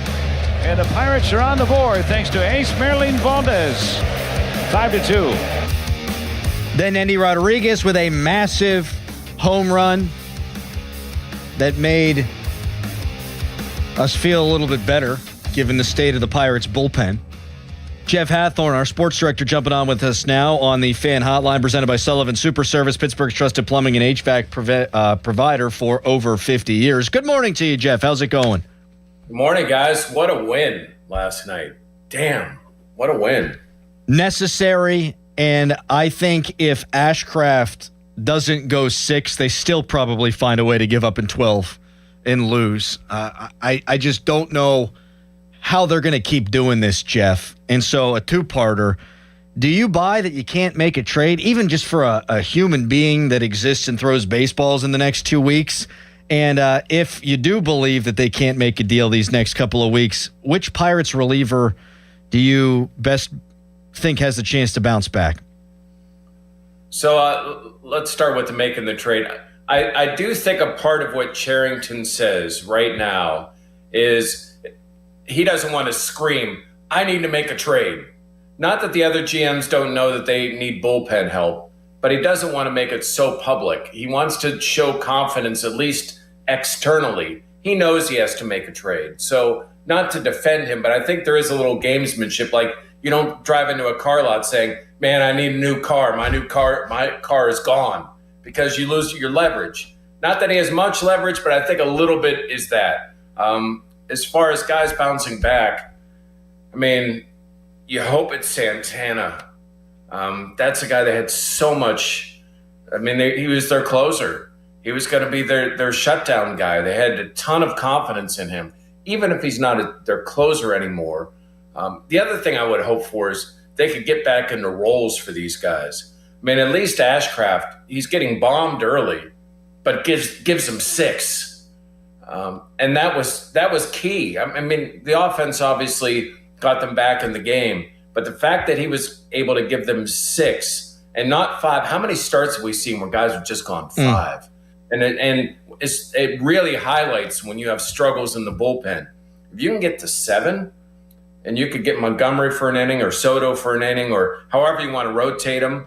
and the Pirates are on the board thanks to ace Merlin Valdez. 5-2. Then Andy Rodriguez with a massive home run that made us feel a little bit better, given the state of the Pirates' bullpen. Jeff Hathorn, our sports director, jumping on with us now on the Fan Hotline, presented by Sullivan Super Service, Pittsburgh's trusted plumbing and HVAC provider for over 50 years. Good morning to you, Jeff. How's it going? Good morning, guys. What a win last night. Damn, what a win. Necessary, and I think if Ashcraft doesn't go 6, they still probably find a way to give up in 12. And lose. I just don't know how they're going to keep doing this, Jeff. And so a two-parter. Do you buy that you can't make a trade, even just for a human being that exists and throws baseballs in the next 2 weeks? And if you do believe that they can't make a deal these next couple of weeks, which Pirates reliever do you best think has the chance to bounce back? So let's start with making the trade. I do think a part of what Cherington says right now is he doesn't want to scream, I need to make a trade. Not that the other GMs don't know that they need bullpen help, but he doesn't want to make it so public. He wants to show confidence, at least externally. He knows he has to make a trade. So not to defend him, but I think there is a little gamesmanship. Like, you don't drive into a car lot saying, man, I need a new car. My car is gone, because you lose your leverage. Not that he has much leverage, but I think a little bit is that. As far as guys bouncing back, I mean, you hope it's Santana. That's a guy that had so much. I mean, he was their closer. He was going to be their shutdown guy. They had a ton of confidence in him, even if he's not their closer anymore. The other thing I would hope for is they could get back into roles for these guys. I mean, at least Ashcraft, he's getting bombed early, but gives them 6. And that was key. I mean, the offense obviously got them back in the game, but the fact that he was able to give them 6 and not 5. How many starts have we seen where guys have just gone 5? And it really highlights when you have struggles in the bullpen. If you can get to 7, and you could get Montgomery for an inning or Soto for an inning or however you want to rotate them,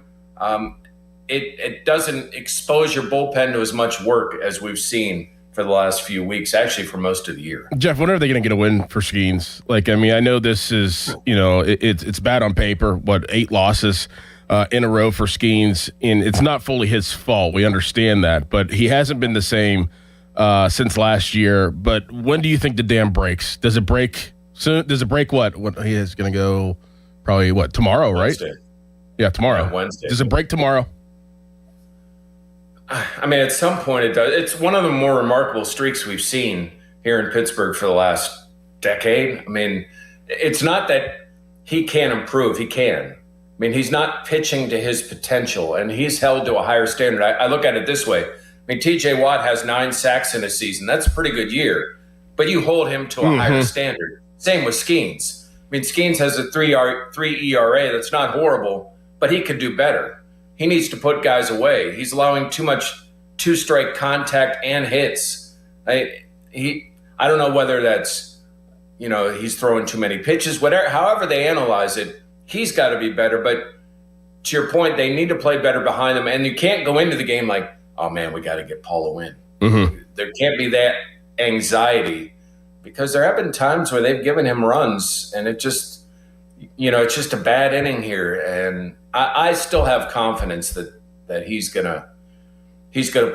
it doesn't expose your bullpen to as much work as we've seen for the last few weeks, actually for most of the year. Jeff, when are they going to get a win for Skenes? Like, I mean, I know this is, it's bad on paper, 8 losses in a row for Skenes, and it's not fully his fault. We understand that, but he hasn't been the same since last year. But when do you think the dam breaks? Does it break soon? Does it break what? He is going to go probably, tomorrow, Wednesday. Right? Yeah, tomorrow. Yeah, Wednesday. Does it break tomorrow? I mean, at some point it does. It's one of the more remarkable streaks we've seen here in Pittsburgh for the last decade. I mean, it's not that he can't improve. He can. I mean, he's not pitching to his potential, and he's held to a higher standard. I look at it this way. I mean, TJ Watt has 9 sacks in a season. That's a pretty good year. But you hold him to a higher standard. Same with Skenes. I mean, Skenes has a 3 ERA. That's not horrible, but he could do better. He needs to put guys away. He's allowing too much 2-strike contact and hits. I don't know whether that's, he's throwing too many pitches, whatever. However they analyze it, he's got to be better. But to your point, they need to play better behind them. And you can't go into the game like, oh, man, we got to get Paulo in. There can't be that anxiety, because there have been times where they've given him runs, and it just, it's just a bad inning here. And I still have confidence that he's gonna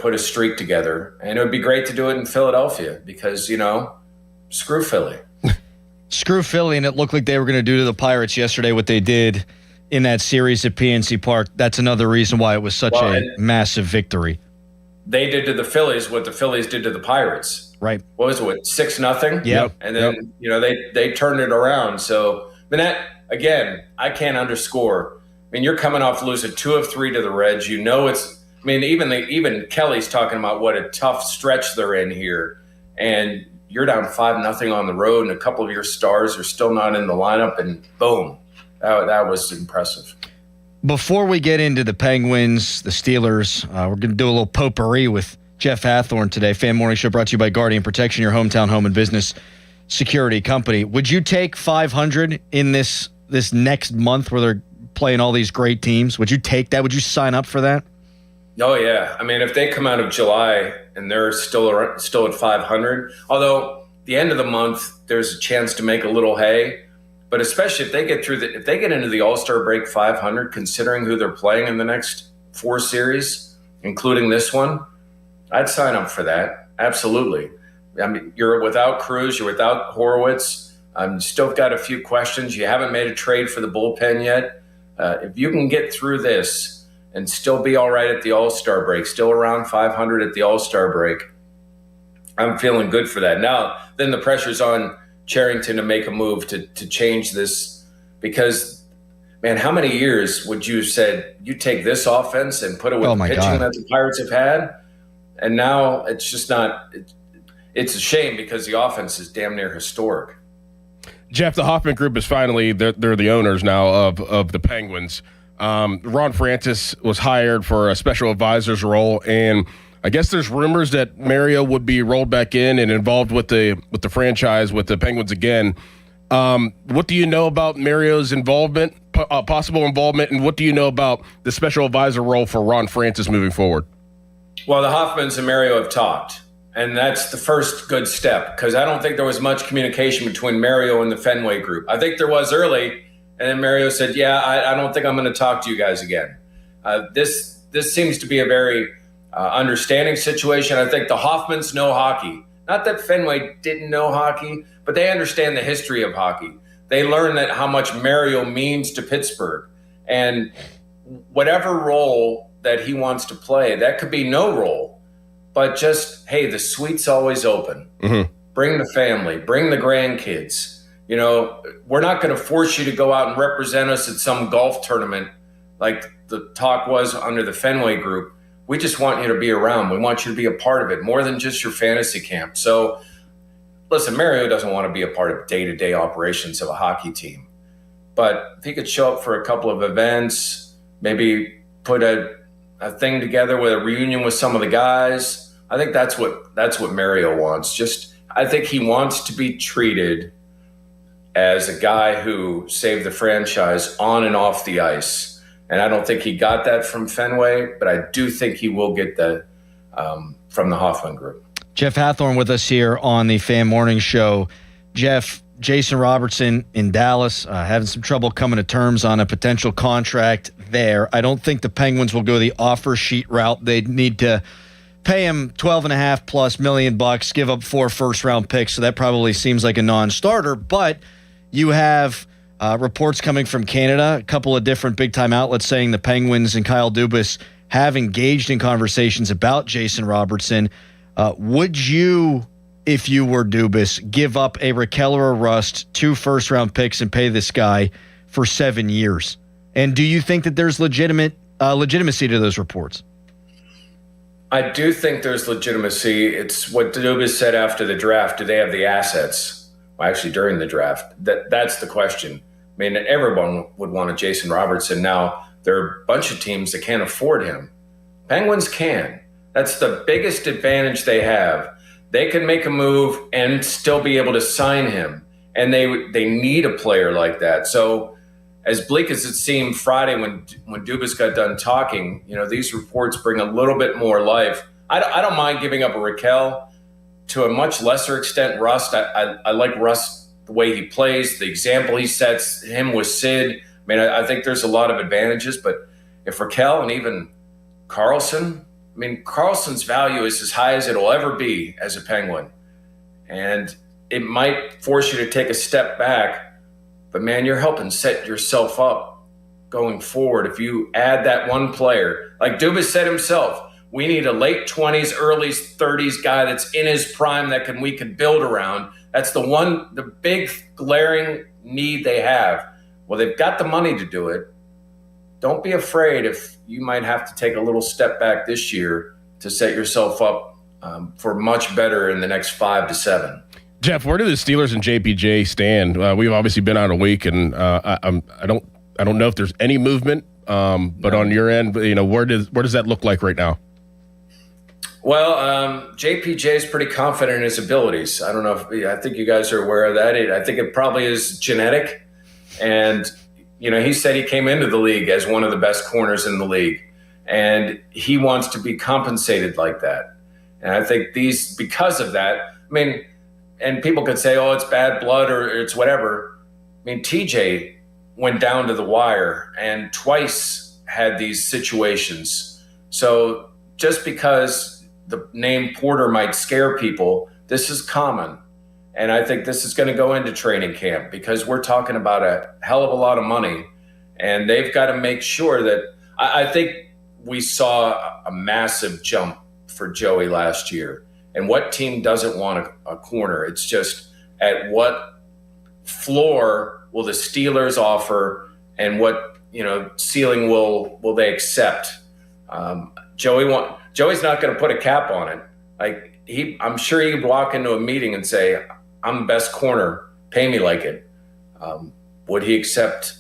put a streak together, and it would be great to do it in Philadelphia because screw Philly. Screw Philly, and it looked like they were going to do to the Pirates yesterday what they did in that series at PNC Park. That's another reason why it was such a massive victory. They did to the Phillies what the Phillies did to the Pirates. Right. What was it? 6-0? Yep. And then they turned it around. So, I mean, that again, I can't underscore. I mean, you're coming off losing 2 of 3 to the Reds. I mean, even Kelly's talking about what a tough stretch they're in here, and you're down 5-0 on the road, and a couple of your stars are still not in the lineup, and boom, that was impressive. Before we get into the Penguins, the Steelers, we're going to do a little potpourri with Jeff Hathorn today. Fan Morning Show brought to you by Guardian Protection, your hometown home and business security company. Would you take 500 in this next month where they're playing all these great teams? Would you take that? Would you sign up for that? Oh, yeah. I mean, if they come out of July and they're still at 500, although the end of the month, there's a chance to make a little hay. But especially if they get into the All-Star break 500, considering who they're playing in the next 4 series, including this one, I'd sign up for that. Absolutely. I mean, you're without Cruz, you're without Horowitz. Still got a few questions. You haven't made a trade for the bullpen yet. If you can get through this and still be all right at the All-Star break, still around 500 at the All-Star break, I'm feeling good for that. Now, then the pressure's on Charrington to make a move to change this, because, man, how many years would you have said you take this offense and put it with the pitching that the Pirates have had? And now it's just not it's a shame because the offense is damn near historic. Jeff, the Hoffman Group is finally, they're the owners now of the Penguins. Ron Francis was hired for a special advisor's role, and I guess there's rumors that Mario would be rolled back in and involved with the franchise, with the Penguins again. What do you know about Mario's involvement, possible involvement, and what do you know about the special advisor role for Ron Francis moving forward? Well, the Hoffmans and Mario have talked, and that's the first good step, because I don't think there was much communication between Mario and the Fenway Group. I think there was early, and then Mario said, yeah, I don't think I'm going to talk to you guys again. This seems to be a very understanding situation. I think the Hoffmans know hockey. Not that Fenway didn't know hockey, but they understand the history of hockey. They learn that how much Mario means to Pittsburgh. And whatever role that he wants to play, that could be no role, but just, hey, the suite's always open. Mm-hmm. Bring the family, bring the grandkids. You know, we're not going to force you to go out and represent us at some golf tournament like the talk was under the Fenway Group. We just want you to be around. We want you to be a part of it, more than just your fantasy camp. So, listen, Mario doesn't want to be a part of day-to-day operations of a hockey team. But if he could show up for a couple of events, maybe put a thing together with a reunion with some of the guys, I think that's what Mario wants. I think he wants to be treated as a guy who saved the franchise on and off the ice. And I don't think he got that from Fenway, but I do think he will get that from the Hoffman Group. Jeff Hathorn with us here on the Fan Morning Show. Jeff, Jason Robertson in Dallas, having some trouble coming to terms on a potential contract there. I don't think the Penguins will go the offer sheet route. They'd need to pay him $12.5+ million, give up 4 first-round picks, so that probably seems like a non-starter. But you have reports coming from Canada, a couple of different big-time outlets saying the Penguins and Kyle Dubas have engaged in conversations about Jason Robertson. Would you, if you were Dubas, give up a Raquel or a Rust, 2 first-round picks, and pay this guy for 7 years? And do you think that there's legitimacy to those reports? I do think there's legitimacy. It's what Dubas said after the draft. Do they have the assets? Well, actually, during the draft. That's the question. I mean, everyone would want a Jason Robertson. Now, there are a bunch of teams that can't afford him. Penguins can. That's the biggest advantage they have. They can make a move and still be able to sign him. And they need a player like that. So as bleak as it seemed Friday when Dubas got done talking, you know, these reports bring a little bit more life. I don't mind giving up a Raquel. To a much lesser extent, Rust. I like Rust, the way he plays, the example he sets, him with Sid. I mean, I think there's a lot of advantages. But if Raquel and even Carlson, I mean, Carlson's value is as high as it'll ever be as a Penguin. And it might force you to take a step back. But, man, you're helping set yourself up going forward. If you add that one player, like Dubas said himself, we need a late 20s, early 30s guy that's in his prime that we can build around. That's the big glaring need they have. Well, they've got the money to do it. Don't be afraid if you might have to take a little step back this year to set yourself up for much better in the next 5 to 7. Jeff, where do the Steelers and JPJ stand? We've obviously been out a week, and I don't know if there's any movement. But on your end, you know, where does that look like right now? Well, JPJ is pretty confident in his abilities. I don't know I think you guys are aware of that. I think it probably is genetic. And, you know, he said he came into the league as one of the best corners in the league. And he wants to be compensated like that. And I think because of that, I mean, and people could say, oh, it's bad blood or it's whatever. I mean, TJ went down to the wire and twice had these situations. So just because the name Porter might scare people, this is common. And I think this is going to go into training camp because we're talking about a hell of a lot of money. And they've got to make sure that I think we saw a massive jump for Joey last year. And what team doesn't want a corner? It's just at what floor will the Steelers offer, and what ceiling will they accept? Joey's not going to put a cap on it. Like I'm sure he'd walk into a meeting and say, "I'm the best corner. Pay me like it." Would he accept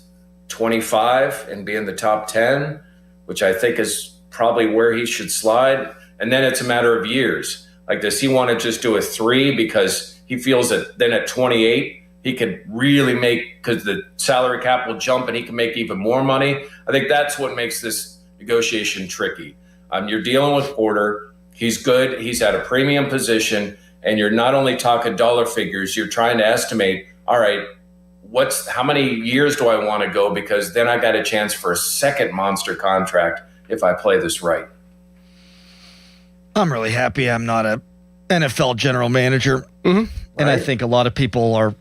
25 and be in the top 10, which I think is probably where he should slide? And then it's a matter of years. Like, does he want to just do a 3 because he feels that then at 28 he could really make, because the salary cap will jump and he can make even more money? I think that's what makes this negotiation tricky. You're dealing with Porter. He's good. He's at a premium position. And you're not only talking dollar figures, you're trying to estimate, all right, how many years do I want to go? Because then I got a chance for a second monster contract if I play this right. I'm really happy I'm not a NFL general manager. Mm-hmm. And I think a lot of people are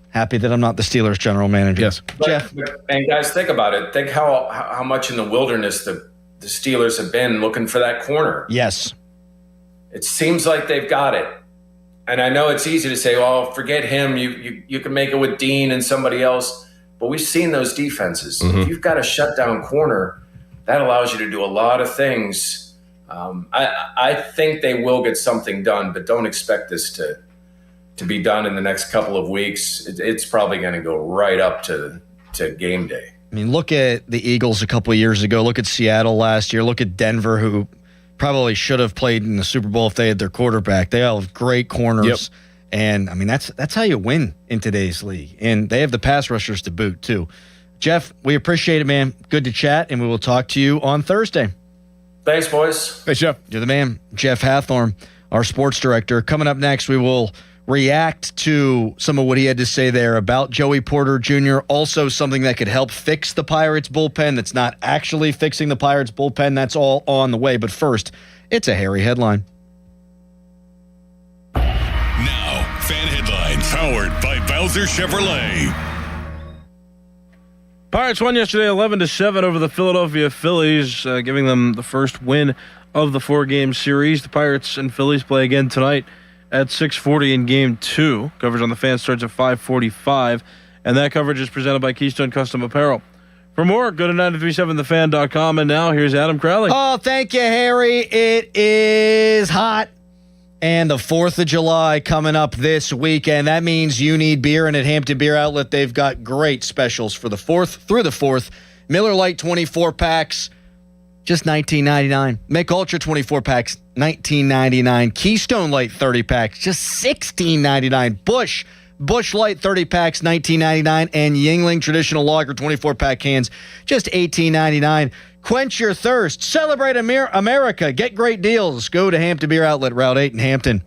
happy that I'm not the Steelers general manager. Yes. Jeff. And guys, think about it. Think how much in the wilderness the Steelers have been looking for that corner. Yes. It seems like they've got it. And I know it's easy to say, well, forget him. You can make it with Dean and somebody else. But we've seen those defenses. Mm-hmm. If you've got a shutdown corner, that allows you to do a lot of things. I think they will get something done, but don't expect this to be done in the next couple of weeks. It's probably going to go right up to game day. I mean, look at the Eagles a couple of years ago. Look at Seattle last year. Look at Denver, who probably should have played in the Super Bowl if they had their quarterback. They all have great corners. Yep. And, I mean, that's how you win in today's league. And they have the pass rushers to boot, too. Jeff, we appreciate it, man. Good to chat, and we will talk to you on Thursday. Thanks, boys. Thanks, Jeff. You're the man. Jeff Hathorn, our sports director. Coming up next, we will react to some of what he had to say there about Joey Porter Jr., also something that could help fix the Pirates bullpen that's not actually fixing the Pirates bullpen. That's all on the way. But first, it's a hairy headline. Now, fan headlines powered by Bowser Chevrolet. Pirates won yesterday 11-7 over the Philadelphia Phillies, giving them the first win of the 4-game series. The Pirates and Phillies play again tonight at 6:40 in Game 2. Coverage on the Fan starts at 5:45, and that coverage is presented by Keystone Custom Apparel. For more, go to 937thefan.com, and now here's Adam Crowley. Oh, thank you, Harry. It is hot, and the 4th of July coming up this weekend. That means you need beer, and at Hampton Beer Outlet, they've got great specials for the 4th through the 4th. Miller Lite 24 packs, just $19.99. Mick Ultra 24 packs, $19.99. Keystone Light 30 packs, just $16.99. Busch Light 30 packs, $19.99. And Yuengling Traditional Lager 24 pack cans, just $18.99. Quench your thirst. Celebrate America. Get great deals. Go to Hampton Beer Outlet, Route 8 in Hampton.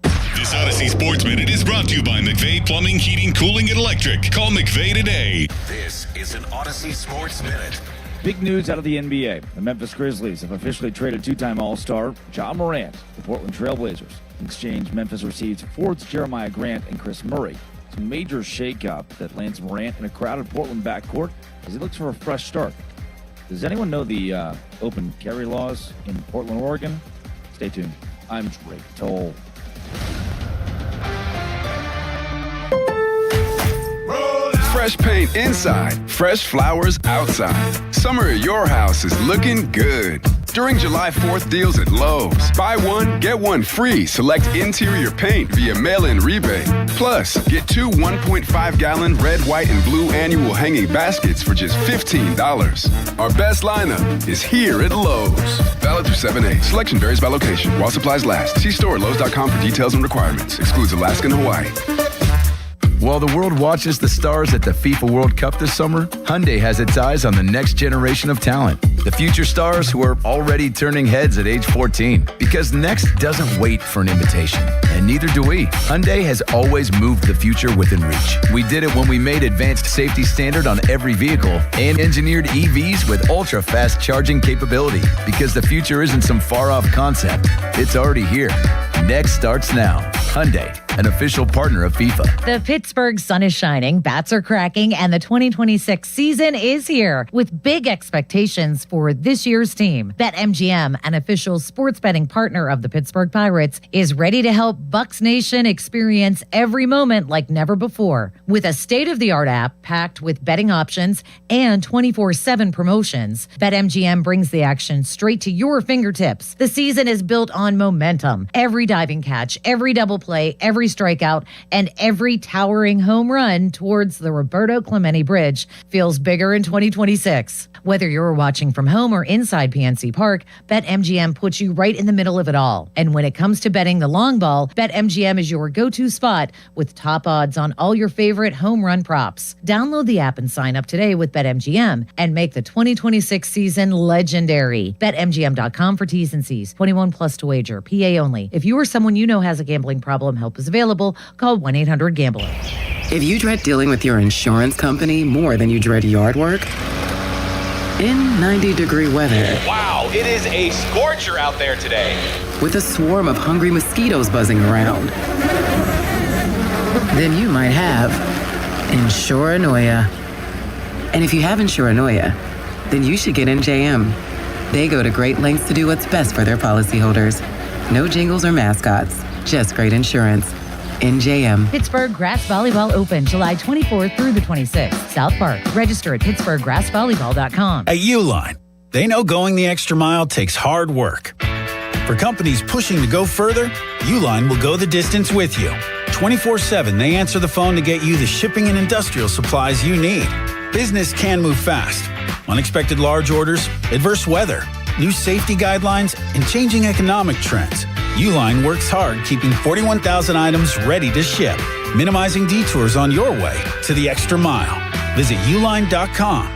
This Odyssey Sports Minute is brought to you by McVeigh Plumbing, Heating, Cooling, and Electric. Call McVeigh today. This is an Odyssey Sports Minute. Big news out of the NBA. The Memphis Grizzlies have officially traded two-time All-Star Ja Morant to the Portland Trail Blazers. In exchange, Memphis received forwards Jeremiah Grant and Chris Murray. It's a major shakeup that lands Morant in a crowded Portland backcourt as he looks for a fresh start. Does anyone know the open carry laws in Portland, Oregon? Stay tuned. I'm Drake Toll. Fresh paint inside, fresh flowers outside. Summer at your house is looking good. During July 4th deals at Lowe's. Buy one, get one free. Select interior paint via mail-in rebate. Plus, get 2 1.5-gallon red, white, and blue annual hanging baskets for just $15. Our best lineup is here at Lowe's. Valid through 7/8. Selection varies by location. While supplies last. See store at Lowe's.com for details and requirements. Excludes Alaska and Hawaii. While the world watches the stars at the FIFA World Cup this summer, Hyundai has its eyes on the next generation of talent. The future stars who are already turning heads at age 14. Because next doesn't wait for an invitation. And neither do we. Hyundai has always moved the future within reach. We did it when we made advanced safety standard on every vehicle and engineered EVs with ultra-fast charging capability. Because the future isn't some far-off concept. It's already here. Next starts now. Hyundai. an official partner of FIFA. The Pittsburgh sun is shining, bats are cracking, and the 2026 season is here with big expectations for this year's team. BetMGM, an official sports betting partner of the Pittsburgh Pirates, is ready to help Bucs Nation experience every moment like never before. With a state-of-the-art app packed with betting options and 24/7 promotions, BetMGM brings the action straight to your fingertips. The season is built on momentum. Every diving catch, every double play, every strikeout, and every towering home run towards the Roberto Clemente Bridge feels bigger in 2026. Whether you're watching from home or inside PNC Park, BetMGM puts you right in the middle of it all. And when it comes to betting the long ball, BetMGM is your go-to spot with top odds on all your favorite home run props. Download the app and sign up today with BetMGM and make the 2026 season legendary. BetMGM.com for T's and C's. 21 plus to wager. PA only. If you or someone you know has a gambling problem, help is available. Call 1-800-GAMBLER. If you dread dealing with your insurance company more than you dread yard work, in 90-degree weather. Wow, it is a scorcher out there today. With a swarm of hungry mosquitoes buzzing around. Then you might have Insuranoia. And if you have Insuranoia, then you should get NJM. They go to great lengths to do what's best for their policyholders. No jingles or mascots, just great insurance. NJM. Pittsburgh Grass Volleyball Open, July 24th through the 26th. South Park. Register at pittsburghgrassvolleyball.com. At Uline, they know going the extra mile takes hard work. For companies pushing to go further, Uline will go the distance with you. 24/7, they answer the phone to get you the shipping and industrial supplies you need. Business can move fast. Unexpected large orders, adverse weather, new safety guidelines, and changing economic trends. Uline works hard keeping 41,000 items ready to ship, minimizing detours on your way to the extra mile. Visit uline.com.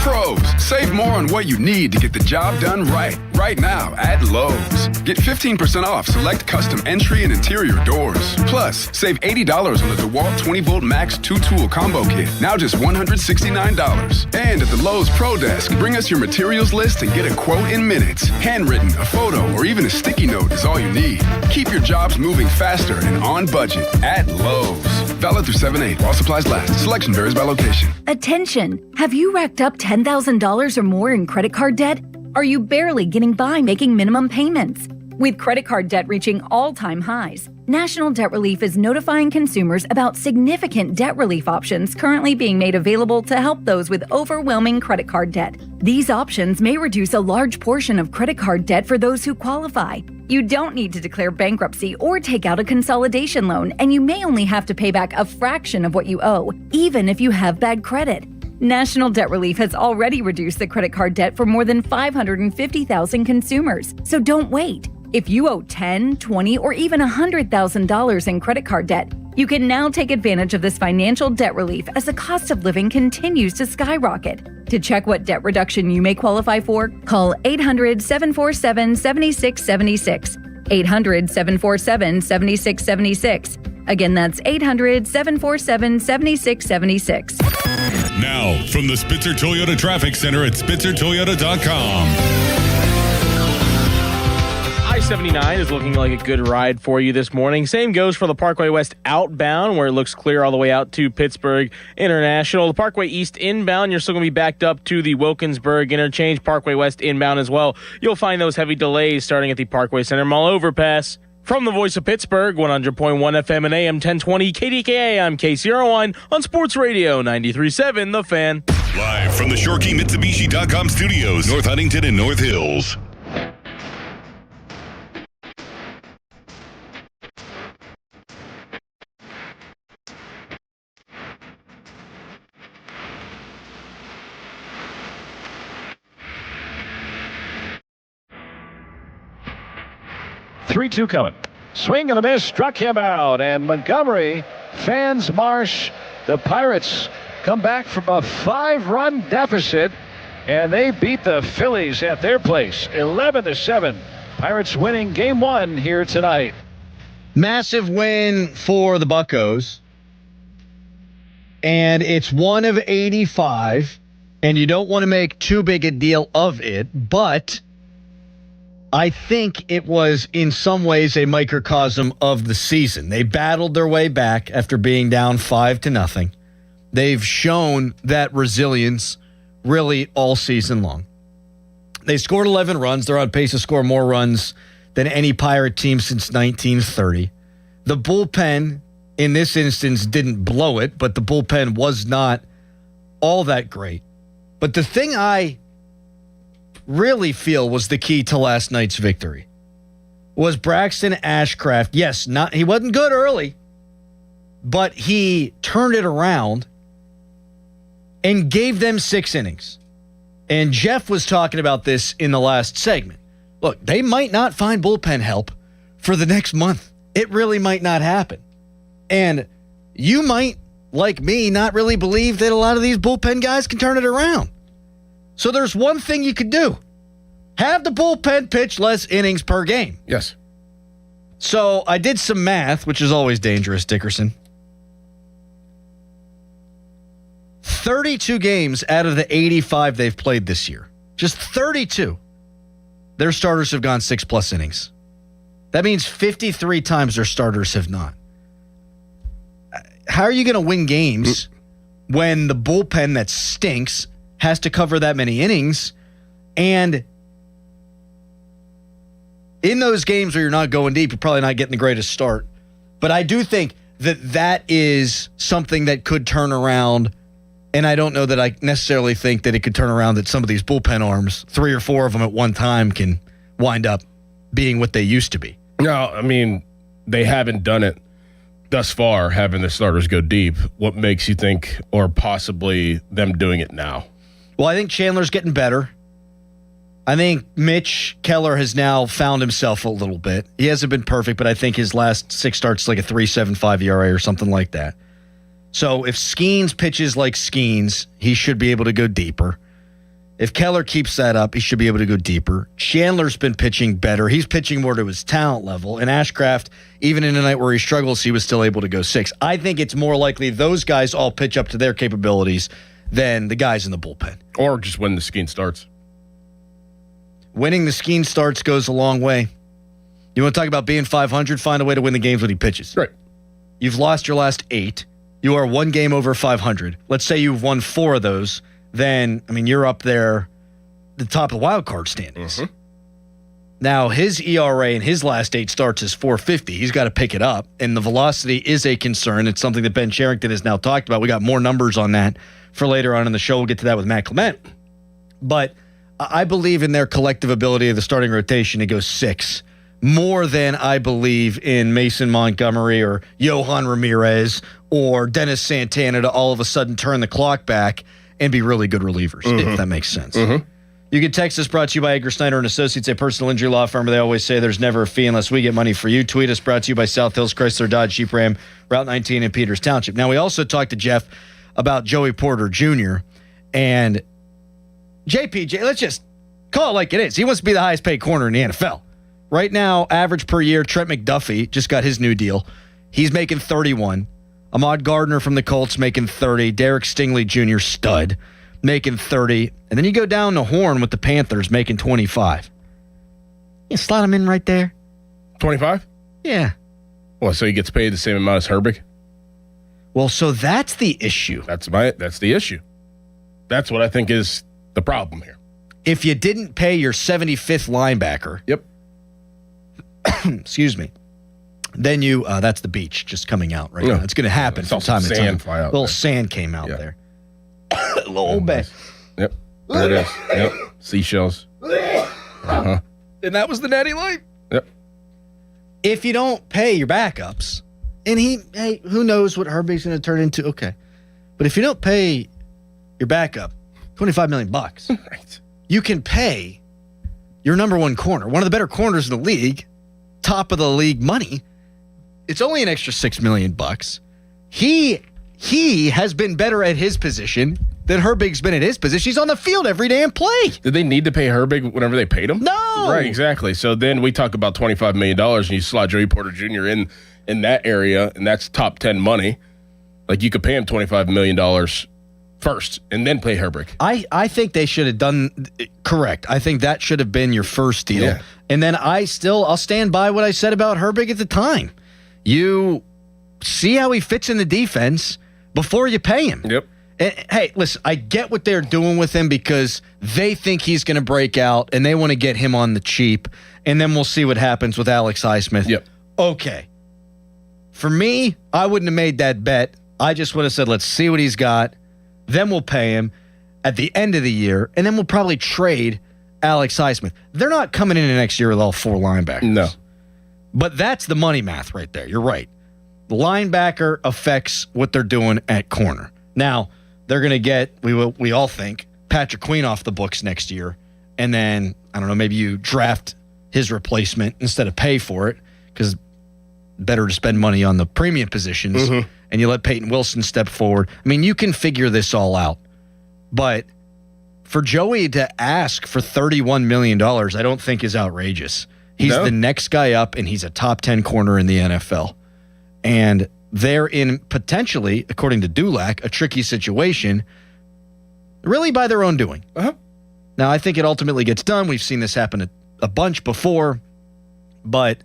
Pros, save more on what you need to get the job done right now at Lowe's. Get 15% off select custom entry and interior doors. Plus, save $80 on the DeWalt 20-volt Max 2-tool combo kit, now just $169. And at the Lowe's Pro Desk, bring us your materials list and get a quote in minutes. Handwritten, a photo, or even a sticky note is all you need. Keep your jobs moving faster and on budget at Lowe's. Valid through 7/8 while supplies last. Selection varies by location. Attention! Have you racked up $10,000 or more in credit card debt? Are you barely getting by making minimum payments? With credit card debt reaching all-time highs, National Debt Relief is notifying consumers about significant debt relief options currently being made available to help those with overwhelming credit card debt. These options may reduce a large portion of credit card debt for those who qualify. You don't need to declare bankruptcy or take out a consolidation loan, and you may only have to pay back a fraction of what you owe, even if you have bad credit. National Debt Relief has already reduced the credit card debt for more than 550,000 consumers, so don't wait. If you owe $10,000, $20,000, or even $100,000 in credit card debt, you can now take advantage of this financial debt relief as the cost of living continues to skyrocket. To check what debt reduction you may qualify for, call 800-747-7676. 800-747-7676. Again, that's 800-747-7676. Now, from the Spitzer Toyota Traffic Center at SpitzerToyota.com. I-79 is looking like a good ride for you this morning. Same goes for the Parkway West outbound, where it looks clear all the way out to Pittsburgh International. The Parkway East inbound, you're still going to be backed up to the Wilkinsburg interchange. Parkway West inbound as well. You'll find those heavy delays starting at the Parkway Center Mall overpass. From the voice of Pittsburgh, 100.1 FM and AM 1020 KDKA, I'm Casey Irwine on Sports Radio 93.7 The Fan. Live from the Shorkey Mitsubishi.com studios, North Huntington and North Hills. Three-two coming. Swing and a miss, struck him out. And Montgomery fans Marsh. The Pirates come back from a 5-run deficit, and they beat the Phillies at their place, 11-7. Pirates winning game one here tonight. Massive win for the Buccos. And it's 1 of 85, and you don't want to make too big a deal of it, but I think it was in some ways a microcosm of the season. They battled their way back after being down 5-0. They've shown that resilience really all season long. They scored 11 runs. They're on pace to score more runs than any Pirate team since 1930. The bullpen, in this instance, didn't blow it, but the bullpen was not all that great. But the thing I really feel was the key to last night's victory was Braxton Ashcraft. Yes, he wasn't good early, but he turned it around and gave them 6 innings. And Jeff was talking about this in the last segment. Look, they might not find bullpen help for the next month. It really might not happen. And you might, like me, not really believe that a lot of these bullpen guys can turn it around. So there's one thing you could do. Have the bullpen pitch less innings per game. Yes. So I did some math, which is always dangerous, Dickerson. 32 games out of the 85 they've played this year. Just 32. Their starters have gone 6+ innings. That means 53 times their starters have not. How are you going to win games when the bullpen that stinks has to cover that many innings? And in those games where you're not going deep, you're probably not getting the greatest start. But I do think that is something that could turn around. And I don't know that I necessarily think that it could turn around that some of these bullpen arms, 3 or 4 of them at one time, can wind up being what they used to be. No, I mean, they haven't done it thus far, having the starters go deep. What makes you think, or possibly them doing it now? Well, I think Chandler's getting better. I think Mitch Keller has now found himself a little bit. He hasn't been perfect, but I think his last 6 starts like a 3.75 ERA or something like that. So if Skenes pitches like Skenes, he should be able to go deeper. If Keller keeps that up, he should be able to go deeper. Chandler's been pitching better. He's pitching more to his talent level. And Ashcraft, even in a night where he struggles, he was still able to go 6. I think it's more likely those guys all pitch up to their capabilities than the guys in the bullpen. Or just when the Skenes starts. Winning the Skenes starts goes a long way. You want to talk about being 500? Find a way to win the games when he pitches. Right. You've lost your last 8. You are 1 game over 500. Let's say you've won 4 of those. Then, I mean, you're up there, the top of the wild card standings. Mm-hmm. Now, his ERA in his last 8 starts is 4.50. He's got to pick it up, and the velocity is a concern. It's something that Ben Cherington has now talked about. We got more numbers on that for later on in the show. We'll get to that with Matt Clement. But I believe in their collective ability of the starting rotation to go 6, more than I believe in Mason Montgomery or Johan Ramirez or Dennis Santana to all of a sudden turn the clock back and be really good relievers, if that makes sense. Mm-hmm. You can text us, brought to you by Edgar Snyder and Associates, a personal injury law firm. They always say there's never a fee unless we get money for you. Tweet us, brought to you by South Hills Chrysler Dodge Jeep Ram, Route 19 in Peters Township. Now, we also talked to Jeff about Joey Porter Jr. and JPJ. Let's just call it like it is. He wants to be the highest paid corner in the NFL. Right now, average per year, Trent McDuffie just got his new deal. He's making 31. Ahmad Gardner from the Colts making 30. Derek Stingley Jr., stud, making 30. And then you go down to Horn with the Panthers making 25. You slot him in right there. 25? Yeah. Well, so he gets paid the same amount as Herbig? Well, so that's the issue. That's the issue. That's what I think is the problem here. If you didn't pay your 75th linebacker. Yep. Excuse me. Then you, that's the beach just coming out right now. It's going to happen from time to time. A little sand came out there. A little bit. Yep. There it is. Yep. Seashells. Uh-huh. And that was the natty light. Yep. If you don't pay your backups, and who knows what Herbig's going to turn into? Okay. But if you don't pay your backup $25 million, right, you can pay your number 1 corner, one of the better corners in the league, top of the league money. It's only an extra $6 million. He has been better at his position than Herbig's been at his position. He's on the field every damn play. Did they need to pay Herbig whenever they paid him? No. Right, exactly. So then we talk about $25 million and you slot Joey Porter Jr. in that area, and that's top 10 money. Like, you could pay him $25 million first and then pay Herbig. I think they should have done Correct. I think that should have been your first deal. Yeah. And then I'll stand by what I said about Herbig at the time. You see how he fits in the defense before you pay him. Yep. And, hey, listen, I get what they're doing with him because they think he's going to break out and they want to get him on the cheap. And then we'll see what happens with Alex Highsmith. Yep. Okay. For me, I wouldn't have made that bet. I just would have said, let's see what he's got. Then we'll pay him at the end of the year, and then we'll probably trade Alex Highsmith. They're not coming in the next year with all 4 linebackers. No. But that's the money math right there. You're right. The linebacker affects what they're doing at corner. Now, they're going to get, we all think, Patrick Queen off the books next year, and then, I don't know, maybe you draft his replacement instead of pay for it, because better to spend money on the premium positions, and you let Peyton Wilson step forward. I mean, you can figure this all out. But for Joey to ask for $31 million, I don't think is outrageous. He's the next guy up, and he's a top 10 corner in the NFL. And they're in potentially, according to Dulac, a tricky situation, really by their own doing. Now, I think it ultimately gets done. We've seen this happen a bunch before, but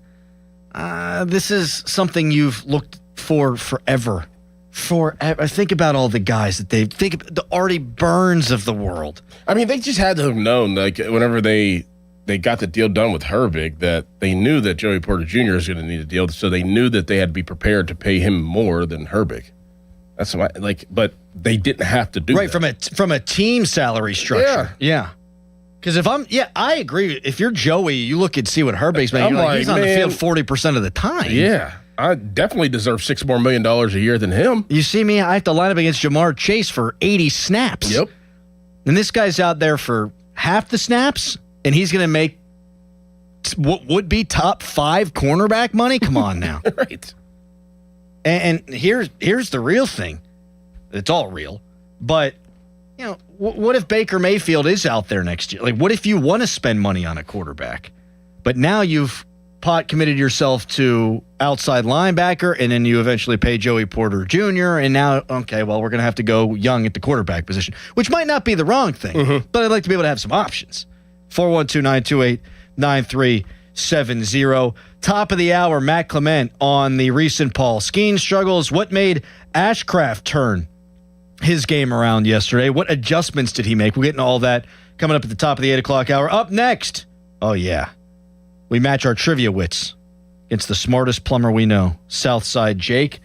this is something you've looked for forever. Think about all the guys that think about the Artie Burns of the world. I mean, they just had to have known, like, whenever they got the deal done with Herbig, that they knew that Joey Porter Jr. is going to need a deal, so they knew that they had to be prepared to pay him more than Herbig. That's why, but they didn't have to do that. From a team salary structure. Yeah. Because I agree. If you're Joey, you look and see what Herbig's making. He's on the field 40% of the time. Yeah. I definitely deserve $6 more million a year than him. You see me, I have to line up against Jamar Chase for 80 snaps. Yep. And this guy's out there for half the snaps, and he's going to make what would be top 5 cornerback money? Come on now. Right. And here's the real thing. It's all real. But, what if Baker Mayfield is out there next year? Like, what if you want to spend money on a quarterback, but now you've committed yourself to outside linebacker, and then you eventually pay Joey Porter Jr., and now, okay, well, we're going to have to go young at the quarterback position, which might not be the wrong thing, but I'd like to be able to have some options. 412-928-9370. Top of the hour, Matt Clement on the recent Paul Skenes struggles. What made Ashcraft turn his game around yesterday? What adjustments did he make? We're getting all that coming up at the top of the 8 o'clock hour. Up next, oh yeah, we match our trivia wits against the smartest plumber we know, Southside Jake,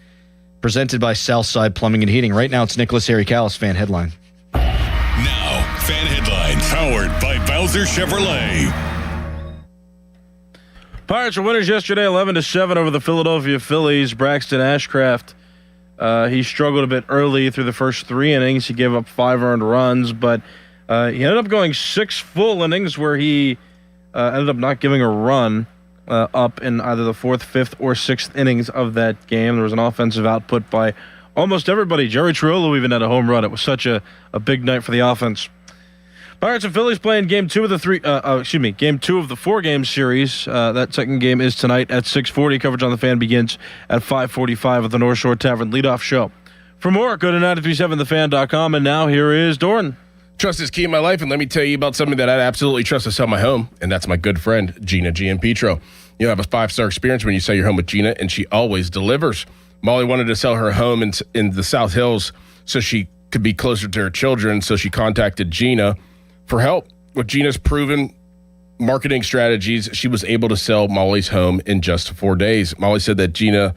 presented by Southside Plumbing and Heating. Right now, it's Nicholas Harry Callis, Fan Headline. Now, Fan Headlines, powered by Bowser Chevrolet. Pirates were winners yesterday, 11-7 over the Philadelphia Phillies. Braxton Ashcraft, he struggled a bit early through the first 3 innings. He gave up 5 earned runs, but he ended up going 6 full innings where he ended up not giving a run up in either the 4th, 5th, or 6th innings of that game. There was an offensive output by almost everybody. Jerry Triolo even had a home run. It was such a big night for the offense. Pirates and Phillies playing game 2 of the 4-game series. That second game is tonight at 6:40. Coverage on the Fan begins at 5:45 at the North Shore Tavern leadoff show. For more, go to 937thefan.com. And now here is Doran. Trust is key in my life, and let me tell you about something that I absolutely trust to sell my home, and that's my good friend, Gina Giampetro. You'll have a 5-star experience when you sell your home with Gina, and she always delivers. Molly wanted to sell her home in the South Hills so she could be closer to her children, so she contacted Gina for help. With Gina's proven marketing strategies, she was able to sell Molly's home in just 4 days. Molly said that Gina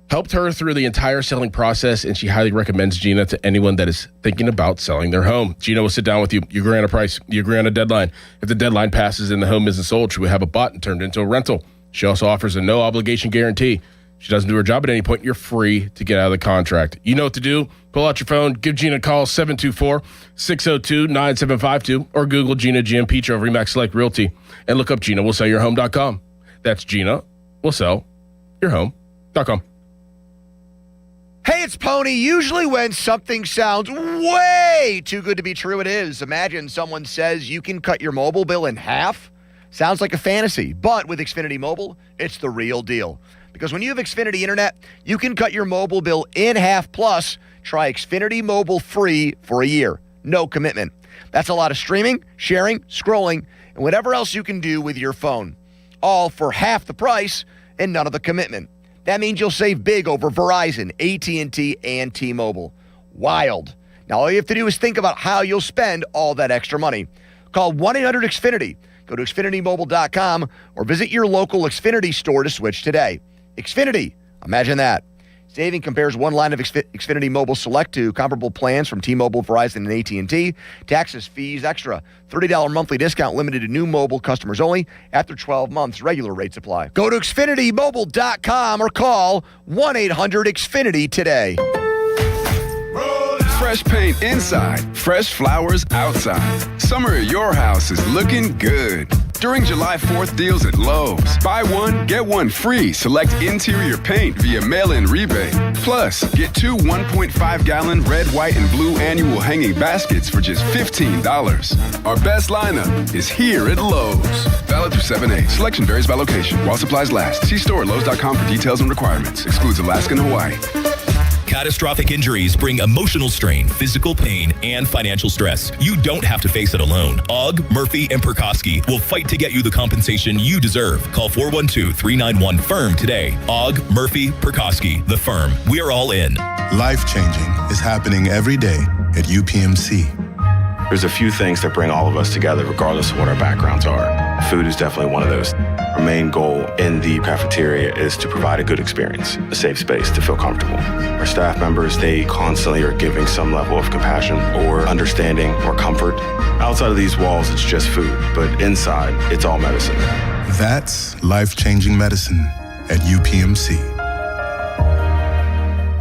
helped her through the entire selling process, and she highly recommends Gina to anyone that is thinking about selling their home. Gina will sit down with you. You agree on a price. You agree on a deadline. If the deadline passes and the home isn't sold, she will have it bought and turned into a rental. She also offers a no-obligation guarantee. She doesn't do her job at any point. You're free to get out of the contract. You know what to do. Pull out your phone. Give Gina a call, 724-602-9752, or Google Gina Giampetro of Remax Select Realty and look up GinaWillSellYourHome.com. That's GinaWillSellYourHome.com. Hey, it's Pony. Usually when something sounds way too good to be true, it is. Imagine someone says you can cut your mobile bill in half. Sounds like a fantasy, but with Xfinity Mobile, it's the real deal. Because when you have Xfinity Internet, you can cut your mobile bill in half. Plus, try Xfinity Mobile free for a year. No commitment. That's a lot of streaming, sharing, scrolling, and whatever else you can do with your phone. All for half the price and none of the commitment. That means you'll save big over Verizon, AT&T, and T-Mobile. Wild. Now, all you have to do is think about how you'll spend all that extra money. Call 1-800-XFINITY. Go to XFinityMobile.com or visit your local Xfinity store to switch today. Xfinity. Imagine that. Saving compares one line of Xfinity Mobile Select to comparable plans from T-Mobile, Verizon, and AT&T. Taxes, fees, extra. $30 monthly discount limited to new mobile customers only. After 12 months, regular rates apply. Go to XfinityMobile.com or call 1-800-XFINITY today. Fresh paint inside, fresh flowers outside. Summer at your house is looking good. During July 4th deals at Lowe's, buy one, get one free. Select interior paint via mail-in rebate. Plus, get 2 1.5-gallon red, white, and blue annual hanging baskets for just $15. Our best lineup is here at Lowe's. Valid through 7/8. Selection varies by location. While supplies last. See store at Lowe's.com for details and requirements. Excludes Alaska and Hawaii. Catastrophic injuries bring emotional strain, physical pain, and financial stress. You don't have to face it alone. Ogg, Murphy, and Perkoski will fight to get you the compensation you deserve. Call 412-391-FIRM today. Ogg, Murphy, Perkoski, the firm. We are all in. Life-changing is happening every day at UPMC. There's a few things that bring all of us together regardless of what our backgrounds are. Food is definitely one of those. Our main goal in the cafeteria is to provide a good experience, a safe space to feel comfortable. Our staff members, they constantly are giving some level of compassion or understanding or comfort. Outside of these walls, it's just food, but inside, it's all medicine. That's life-changing medicine at UPMC.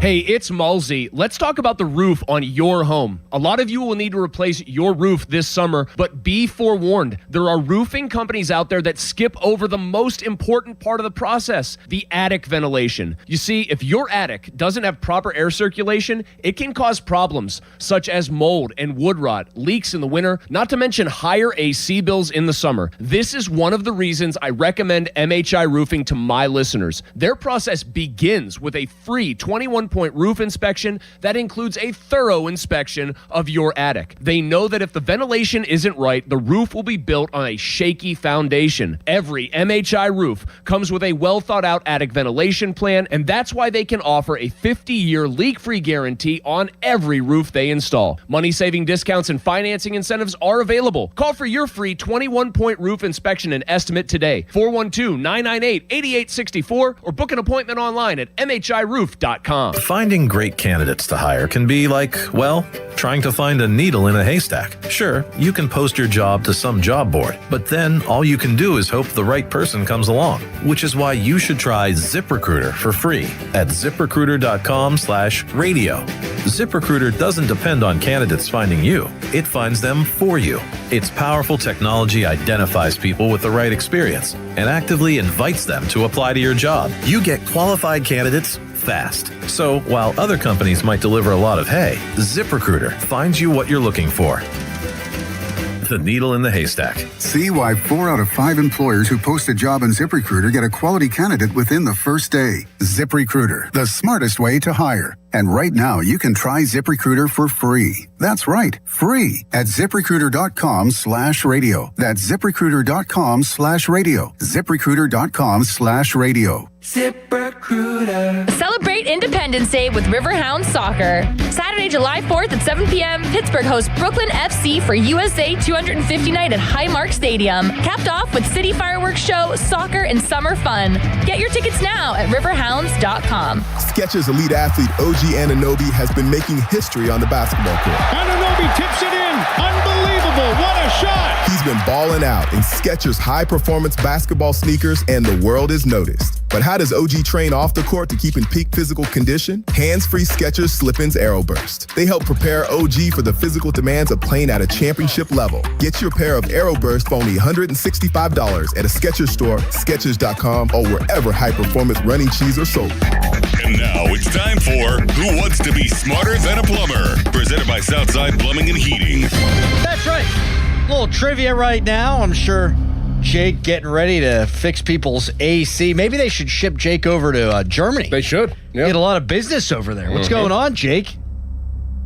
Hey, it's Malsey. Let's talk about the roof on your home. A lot of you will need to replace your roof this summer, but be forewarned. There are roofing companies out there that skip over the most important part of the process, the attic ventilation. You see, if your attic doesn't have proper air circulation, it can cause problems such as mold and wood rot, leaks in the winter, not to mention higher AC bills in the summer. This is one of the reasons I recommend MHI Roofing to my listeners. Their process begins with a free 21-point roof inspection that includes a thorough inspection of your attic. They know that if the ventilation isn't right, the roof will be built on a shaky foundation. Every MHI roof comes with a well-thought-out attic ventilation plan, and that's why they can offer a 50-year leak-free guarantee on every roof they install. Money-saving discounts and financing incentives are available. Call for your free 21-point roof inspection and estimate today. 412-998-8864 or book an appointment online at mhiroof.com. Finding great candidates to hire can be like, well, trying to find a needle in a haystack. Sure, you can post your job to some job board, but then all you can do is hope the right person comes along, which is why you should try ZipRecruiter for free at ZipRecruiter.com/radio. ZipRecruiter doesn't depend on candidates finding you. It finds them for you. Its powerful technology identifies people with the right experience and actively invites them to apply to your job. You get qualified candidates fast. So while other companies might deliver a lot of hay, ZipRecruiter finds you what you're looking for. The needle in the haystack. See why 4 out of 5 employers who post a job on ZipRecruiter get a quality candidate within the first day. ZipRecruiter, the smartest way to hire. And right now, you can try ZipRecruiter for free. That's right, free at ZipRecruiter.com/radio. That's ZipRecruiter.com/radio. ZipRecruiter.com/radio. ZipRecruiter. Celebrate Independence Day with Riverhound Soccer. Saturday, July 4th at 7 p.m., Pittsburgh hosts Brooklyn FC for USA 250 night at Highmark Stadium. Capped off with city fireworks show, soccer, and summer fun. Get your tickets now at riverhounds.com. Skechers elite athlete OG Anunoby has been making history on the basketball court. Anunoby tips it in. Unbelievable. What a shot. He's been balling out in Skechers high-performance basketball sneakers, and the world is noticed. But how does OG train off the court to keep in peak physical condition? Hands-free Skechers Slip-ins AeroBurst. They help prepare OG for the physical demands of playing at a championship level. Get your pair of AeroBurst for only $165 at a Skechers store, Skechers.com, or wherever high-performance running shoes are sold. And now it's time for Who Wants to Be Smarter Than a Plumber? Presented by Southside Plumbing and Heating. That's right. A little trivia right now. I'm sure Jake getting ready to fix people's AC. Maybe they should ship Jake over to Germany. They should. Yep. Get a lot of business over there. What's going on, Jake?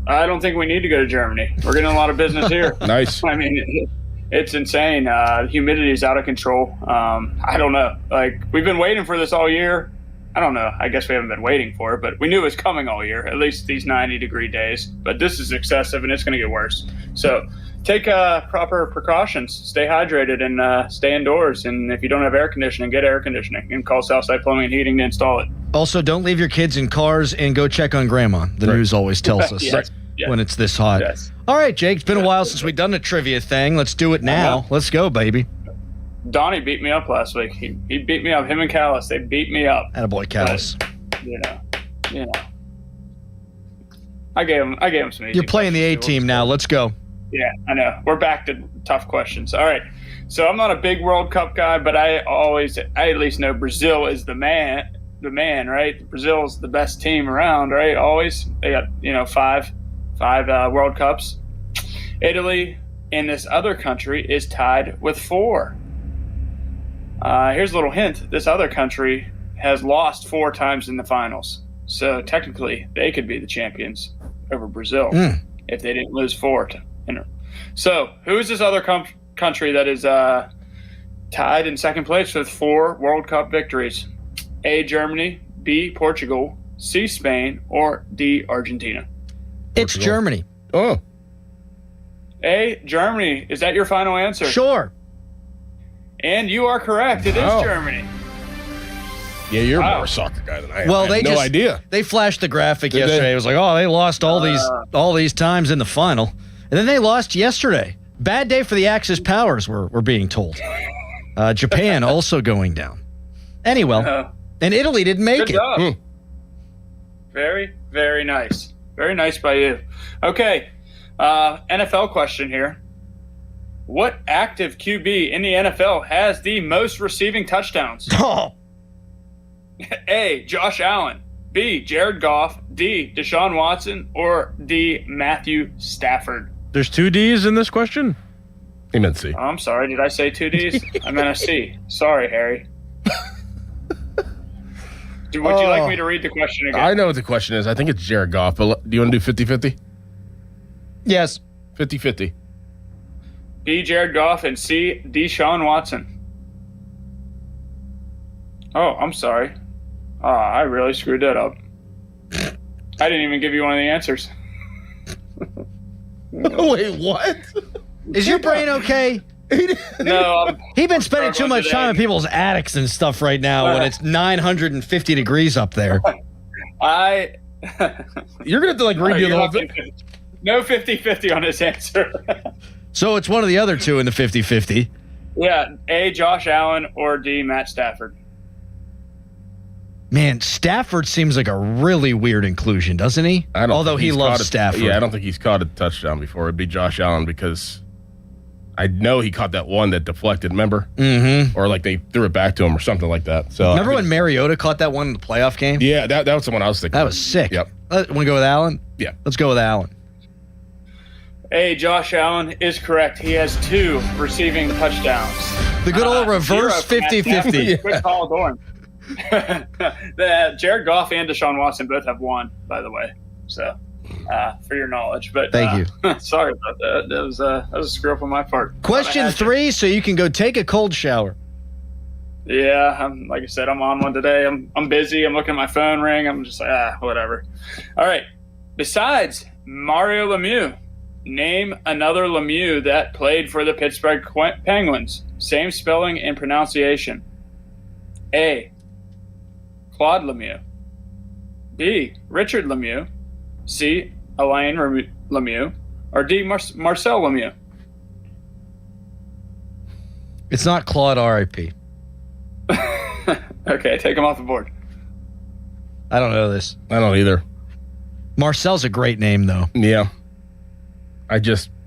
I don't think we need to go to Germany. We're getting a lot of business here. Nice. I mean, it's insane. Humidity is out of control. I don't know. Like, we've been waiting for this all year. I don't know. I guess we haven't been waiting for it, but we knew it was coming all year, at least these 90-degree days. But this is excessive, and it's going to get worse. So take proper precautions. Stay hydrated and stay indoors. And if you don't have air conditioning, get air conditioning and call Southside Plumbing and Heating to install it. Also, don't leave your kids in cars and go check on Grandma. The news always tells us Yes. when it's this hot. Yes. All right, Jake, it's been a while since we've done a trivia thing. Let's do it now. Let's go, baby. Donnie beat me up last week. He beat me up. Him and Callis, they beat me up. Attaboy, Callis. But, you know. I gave him some easy You're playing the A questions. team now. Let's go. Yeah, I know. We're back to tough questions. All right. So I'm not a big World Cup guy, but I at least know Brazil is the man, right? Brazil is the best team around, right? Always. They got, five World Cups. Italy in this other country is tied with 4. Here's a little hint. This other country has lost 4 times in the finals. So technically, they could be the champions over Brazil if they didn't lose 4. So who is this other country that is tied in second place with 4 World Cup victories? A, Germany, B, Portugal, C, Spain, or D, Argentina? It's Germany. Oh. A, Germany. Is that your final answer? Sure. And you are correct. It is Germany. Yeah, you're more a soccer guy than I am. Well, I had no idea. They flashed the graphic Did yesterday. they? It was like, oh, they lost all these times in the final. And then they lost yesterday. Bad day for the Axis powers, we're being told. Japan also going down. Anyway, and Italy didn't make Good it. job. Very, very nice. Very nice by you. Okay, NFL question here. What active QB in the NFL has the most receiving touchdowns? A, Josh Allen. B, Jared Goff. D, Deshaun Watson. Or D, Matthew Stafford. There's 2 D's in this question? He meant C. Oh, I'm sorry. Did I say 2 D's? I meant a C. Sorry, Harry. Would you like me to read the question again? I know what the question is. I think it's Jared Goff, but do you want to do 50-50? Yes. 50-50. B, Jared Goff, and C, Deshaun Watson. Oh, I'm sorry. I really screwed that up. I didn't even give you one of the answers. Wait, what? Is your brain okay? No. He's been spending too much time in people's attics and stuff right now when it's 950 degrees up there. You're going to have to redo the whole thing. No 50-50 on this answer. So it's one of the other 2 in the 50-50. Yeah, A, Josh Allen, or D, Matt Stafford. Man, Stafford seems like a really weird inclusion, doesn't he? Although he loves Stafford. Yeah, I don't think he's caught a touchdown before. It'd be Josh Allen because I know he caught that one that deflected, remember? Mm-hmm. Or they threw it back to him or something like that. So remember when Mariota caught that one in the playoff game? Yeah, that was the one I was thinking. That was sick. Yep. Want to go with Allen? Yeah. Let's go with Allen. A, Josh Allen is correct. He has 2 receiving touchdowns. The good old reverse 50-50. Good call, Dorn. Jared Goff and Deshaun Watson both have 1, by the way. So, for your knowledge. But thank you. Sorry about that. That was a screw up on my part. Question 3, so you can go take a cold shower. Yeah, like I said, I'm on one today. I'm busy. I'm looking at my phone ring. I'm just like, whatever. All right. Besides Mario Lemieux, name another Lemieux that played for the Pittsburgh Penguins. Same spelling and pronunciation. A, Claude Lemieux. B, Richard Lemieux. C, Alain Lemieux. Or D, Marcel Lemieux. It's not Claude R.I.P. Okay, take him off the board. I don't know this. I don't either. Marcel's a great name, though. Yeah.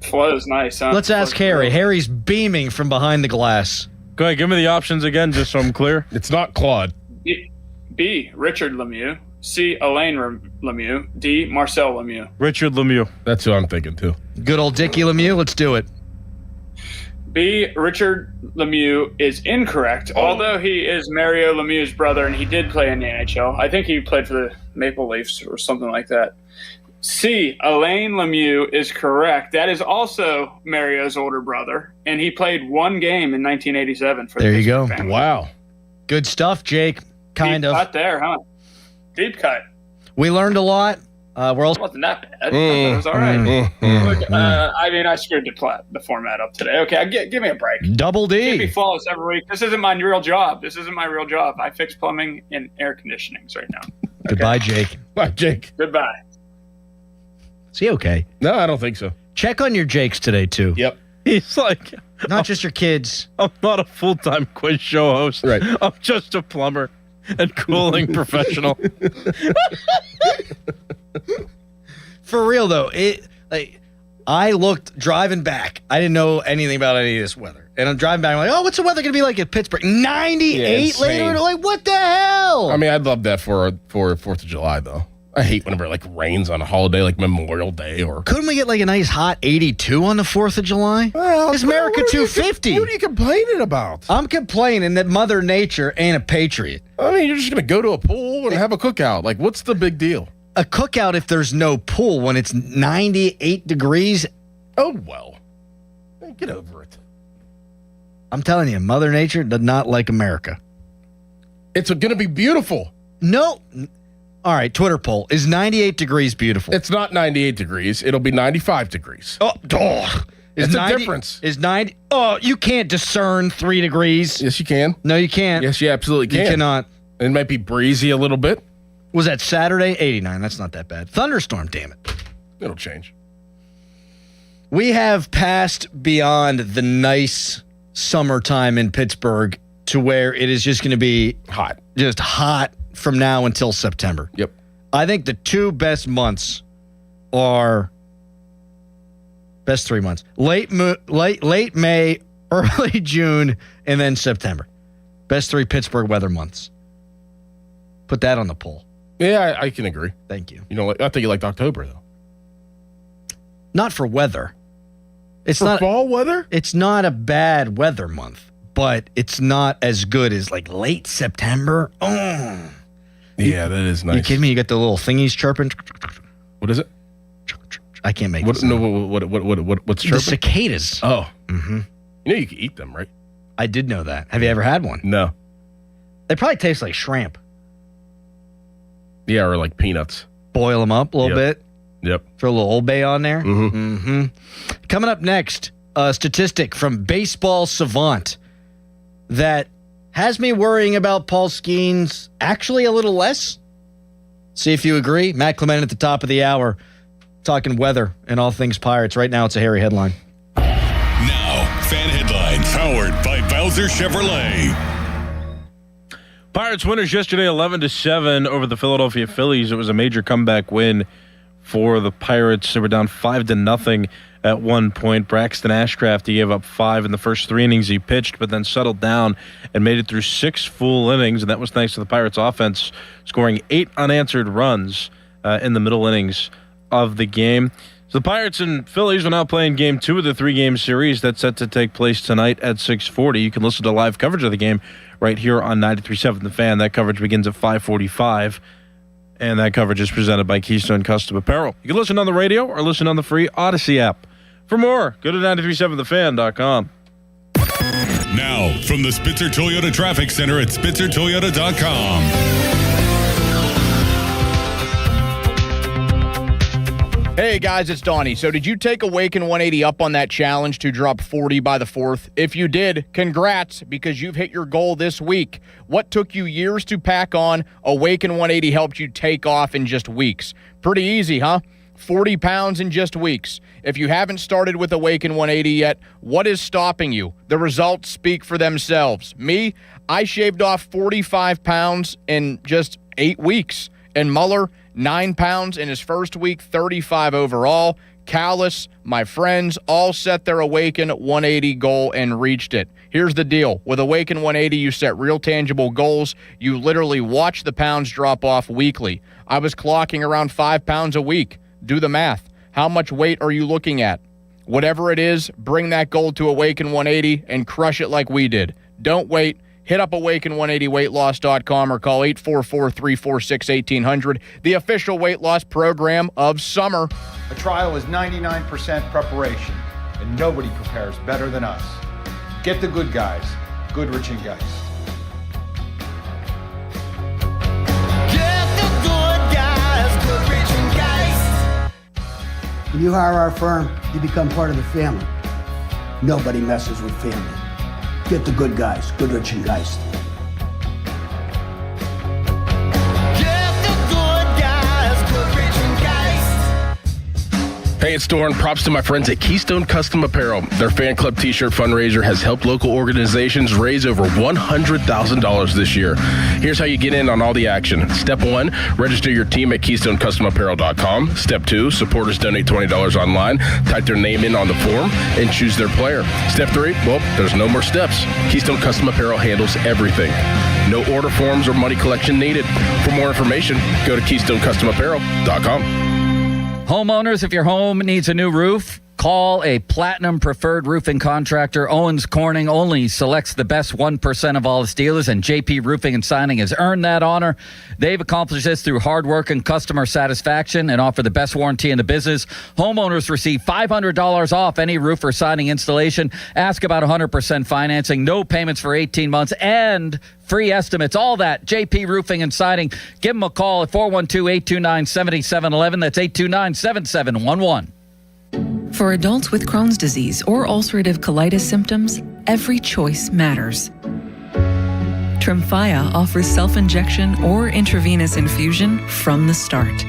Flo's nice, huh? Let's ask Harry. Harry's beaming from behind the glass. Go ahead, give me the options again, just so I'm clear. It's not Claude. B, Richard Lemieux. C, Alain Lemieux. D, Marcel Lemieux. Richard Lemieux. That's who I'm thinking, too. Good old Dickie Lemieux. Let's do it. B, Richard Lemieux is incorrect, although he is Mario Lemieux's brother and he did play in the NHL. I think he played for the Maple Leafs or something like that. C, Alain Lemieux is correct. That is also Mario's older brother, and he played one game in 1987 for the There you go. Pittsburgh Penguins. Wow. Good stuff, Jake. Kind Deep of. cut there, huh? Deep cut. We learned a lot. We're also It wasn't that bad. It was all right. Look, I mean, I screwed the format up today. Okay, give me a break. Double D. Can't be flawless every week. This isn't my real job. I fix plumbing and air conditionings right now. Okay. Goodbye, Jake. Bye, Jake. Goodbye. Is he okay? No, I don't think so. Check on your Jakes today, too. Yep. He's like, Not just your kids. I'm not a full-time quiz show host. Right. I'm just a plumber and cooling professional. For real, though, I looked driving back. I didn't know anything about any of this weather. And I'm driving back. I'm like, oh, what's the weather going to be like at Pittsburgh? 98 later? Like, what the hell? I mean, I'd love that for 4th of July, though. I hate whenever it rains on a holiday like Memorial Day or. Couldn't we get a nice hot 82 on the 4th of July? Well, it's America 250. What are you complaining about? I'm complaining that Mother Nature ain't a patriot. I mean, you're just going to go to a pool and have a cookout. What's the big deal? A cookout if there's no pool when it's 98 degrees. Oh, well. Get over it. I'm telling you, Mother Nature does not like America. It's going to be beautiful. No. All right, Twitter poll. Is 98 degrees beautiful? It's not 98 degrees. It'll be 95 degrees. Oh, it's a difference. Is 90? Oh, you can't discern 3 degrees. Yes, you can. No, you can't. Yes, you absolutely can. You cannot. It might be breezy a little bit. Was that Saturday? 89. That's not that bad. Thunderstorm, damn it. It'll change. We have passed beyond the nice summertime in Pittsburgh to where it is just going to be hot. Just hot from now until September. Yep. I think the 2 best months are best 3 months. Late May, early June, and then September. Best 3 Pittsburgh weather months. Put that on the poll. Yeah, I can agree. Thank you. I think you liked October, though. Not for weather. It's for not fall weather? It's not a bad weather month, but it's not as good as late September. Oh. Yeah, that is nice. You kidding me? You got the little thingies chirping. What is it? I can't make what's chirping? The cicadas. Oh. Mm-hmm. You can eat them, right? I did know that. Have you ever had one? No. They probably taste like shrimp. Yeah, or like peanuts. Boil them up a little bit. Yep. Throw a little Old Bay on there. Mm-hmm. Coming up next, a statistic from Baseball Savant that has me worrying about Paul Skenes actually a little less. See if you agree. Matt Clement at the top of the hour, talking weather and all things Pirates. Right now, it's a hairy headline. Now, fan headlines powered by Bowser Chevrolet. Pirates winners yesterday 11-7 over the Philadelphia Phillies. It was a major comeback win for the Pirates. They were down 5-0 at one point. Braxton Ashcraft, he gave up 5 in the first 3 innings he pitched, but then settled down and made it through 6 full innings, and that was thanks to the Pirates offense scoring 8 unanswered runs in the middle innings of the game. So the Pirates and Phillies are now playing Game 2 of the 3-game series that's set to take place tonight at 6:40. You can listen to live coverage of the game right here on 93.7 The Fan. That coverage begins at 5:45. And that coverage is presented by Keystone Custom Apparel. You can listen on the radio or listen on the free Odyssey app. For more, go to 937thefan.com. Now, from the Spitzer Toyota Traffic Center at spitzertoyota.com. Hey guys, it's Donnie. So did you take Awaken 180 up on that challenge to drop 40 by the 4th? If you did, congrats, because you've hit your goal this week. What took you years to pack on, Awaken 180 helped you take off in just weeks. Pretty easy, huh? 40 pounds in just weeks. If you haven't started with Awaken 180 yet, what is stopping you? The results speak for themselves. Me, I shaved off 45 pounds in just 8 weeks. And Muller, 9 pounds in his first week, 35 overall. Callis, my friends, all set their Awaken 180 goal and reached it. Here's the deal. With Awaken 180, you set real tangible goals. You literally watch the pounds drop off weekly. I was clocking around 5 pounds a week. Do the math. How much weight are you looking at? Whatever it is, bring that goal to Awaken 180 and crush it like we did. Don't wait. hit up awaken180weightloss.com or call 844-346-1800, the official weight loss program of summer. A trial is 99% preparation, and nobody prepares better than us. Get the good guys, Goodrich and Geist. When you hire our firm, you become part of the family. Nobody messes with family. Get the good guys, Goodrich and Geist. Hey, it's Doran. Props to my friends at Keystone Custom Apparel. Their fan club t-shirt fundraiser has helped local organizations raise over $100,000 this year. Here's how you get in on all the action. Step 1, register your team at KeystoneCustomApparel.com. Step 2, supporters donate $20 online, type their name in on the form, and choose their player. Step 3, well, there's no more steps. Keystone Custom Apparel handles everything. No order forms or money collection needed. For more information, go to KeystoneCustomApparel.com. Homeowners, if your home needs a new roof, call a Platinum Preferred Roofing Contractor. Owens Corning only selects the best 1% of all its dealers, and JP Roofing and Signing has earned that honor. They've accomplished this through hard work and customer satisfaction and offer the best warranty in the business. Homeowners receive $500 off any roof or siding installation. Ask about 100% financing, no payments for 18 months, and free estimates. All that, JP Roofing and Siding. Give them a call at 412-829-7711. That's 829-7711. For adults with Crohn's disease or ulcerative colitis symptoms, every choice matters. Tremfya offers self-injection or intravenous infusion from the start.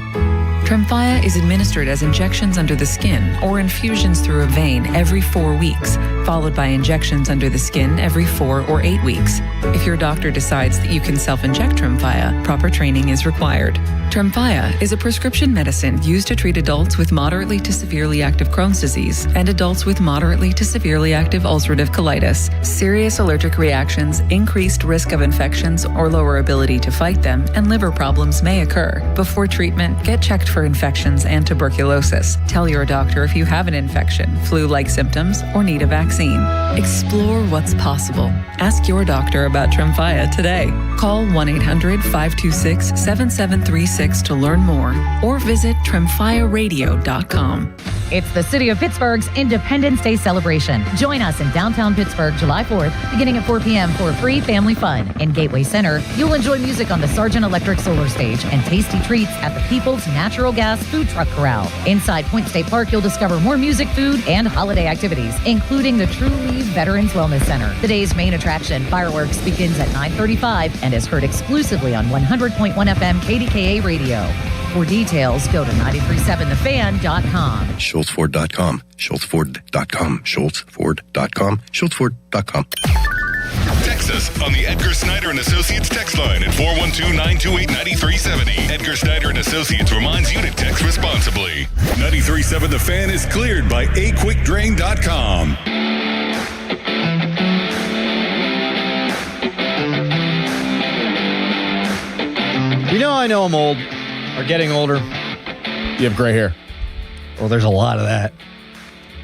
Tremfya is administered as injections under the skin or infusions through a vein every 4 weeks, followed by injections under the skin every 4 or 8 weeks. If your doctor decides that you can self-inject Tremfya, proper training is required. Tremfya is a prescription medicine used to treat adults with moderately to severely active Crohn's disease and adults with moderately to severely active ulcerative colitis. Serious allergic reactions, increased risk of infections or lower ability to fight them, and liver problems may occur. Before treatment, get checked for infections and tuberculosis. Tell your doctor if you have an infection, flu-like symptoms, or need a vaccine. Explore what's possible. Ask your doctor about Tremfya today. Call 1-800-526-7736 to learn more, or visit TremfyaRadio.com. It's the City of Pittsburgh's Independence Day celebration. Join us in downtown Pittsburgh July 4th, beginning at 4 p.m. for free family fun. In Gateway Center, you'll enjoy music on the Sargent Electric Solar Stage and tasty treats at the People's Natural Gas Food Truck Corral. Inside Point State Park, you'll discover more music, food, and holiday activities, including the True Leave Veterans Wellness Center. The day's main attraction, fireworks, begins at 9:35 and is heard exclusively on 100.1 FM KDKA Radio. For details, go to 937thefan.com. SchultzFord.com. SchultzFord.com. SchultzFord.com. SchultzFord.com. Text us on the Edgar Snyder and Associates text line at 412-928-9370. Edgar Snyder and Associates reminds you to text responsibly. 93.7 The Fan is cleared by aquickdrain.com. You know, I know I'm old, or getting older. You have gray hair. Well, there's a lot of that.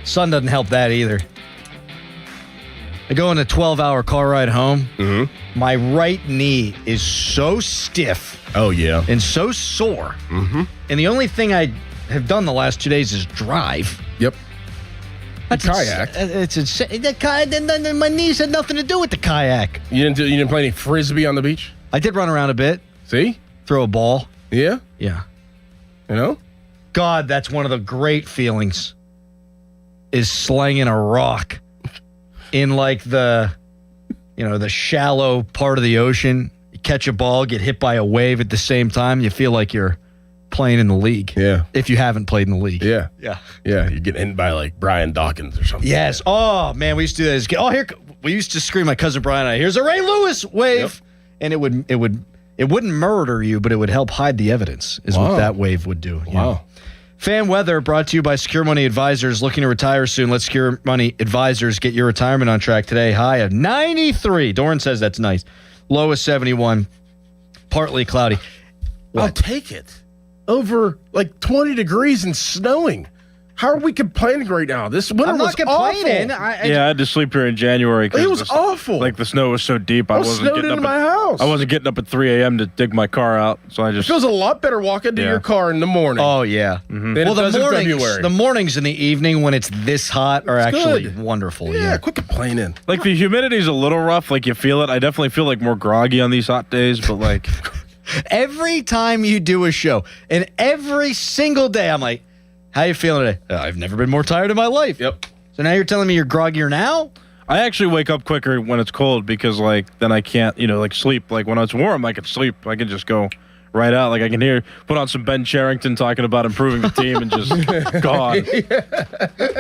Sun doesn't help that either. I go on a 12-hour car ride home. Mm-hmm. My right knee is so stiff. Oh, yeah. And so sore. Mm-hmm. And the only thing I have done the last 2 days is drive. Yep. That's kayak. It's insane. My knees had nothing to do with the kayak. You didn't play any frisbee on the beach? I did run around a bit. See? Throw a ball. Yeah? Yeah. You know? God, that's one of the great feelings, is slanging a rock in like the shallow part of the ocean. You catch a ball, get hit by a wave at the same time. You feel like you're playing in the league. Yeah. If you haven't played in the league. Yeah. Yeah. Yeah. You're getting hit by like Brian Dawkins or something. Yes. Oh, man, we used to do that as a kid. Oh, we used to scream, my cousin Brian and I, here's a Ray Lewis wave. Yep. And it wouldn't murder you, but it would help hide the evidence, is what that wave would do. Wow. Yeah. Fan weather brought to you by Secure Money Advisors. Looking to retire soon? Let Secure Money Advisors get your retirement on track today. High of 93. Doran says that's nice. Low of 71. Partly cloudy. I'll take it over like 20 degrees and snowing. How are we complaining right now? This winter I'm not was complaining. awful. I had to sleep here in January. It was awful. Like the snow was so deep, I wasn't snowed getting into up my house. I wasn't getting up at 3 a.m. to dig my car out, so I It just. feels a lot better walking to your car in the morning. Oh, yeah. Than it does in February. The mornings and the evening when it's this hot are actually good. wonderful. Yeah, quit complaining. Like the humidity's a little rough. Like you feel it. I definitely feel like more groggy on these hot days, but like. Every time you do a show, and every single day, I'm like, how you feeling today? I've never been more tired in my life. Yep. So now you're telling me you're groggier now? I actually wake up quicker when it's cold because, like, then I can't, like, sleep. Like, when it's warm, I can sleep. I can just go right out. Like, I can put on some Ben Cherington talking about improving the team and just gone.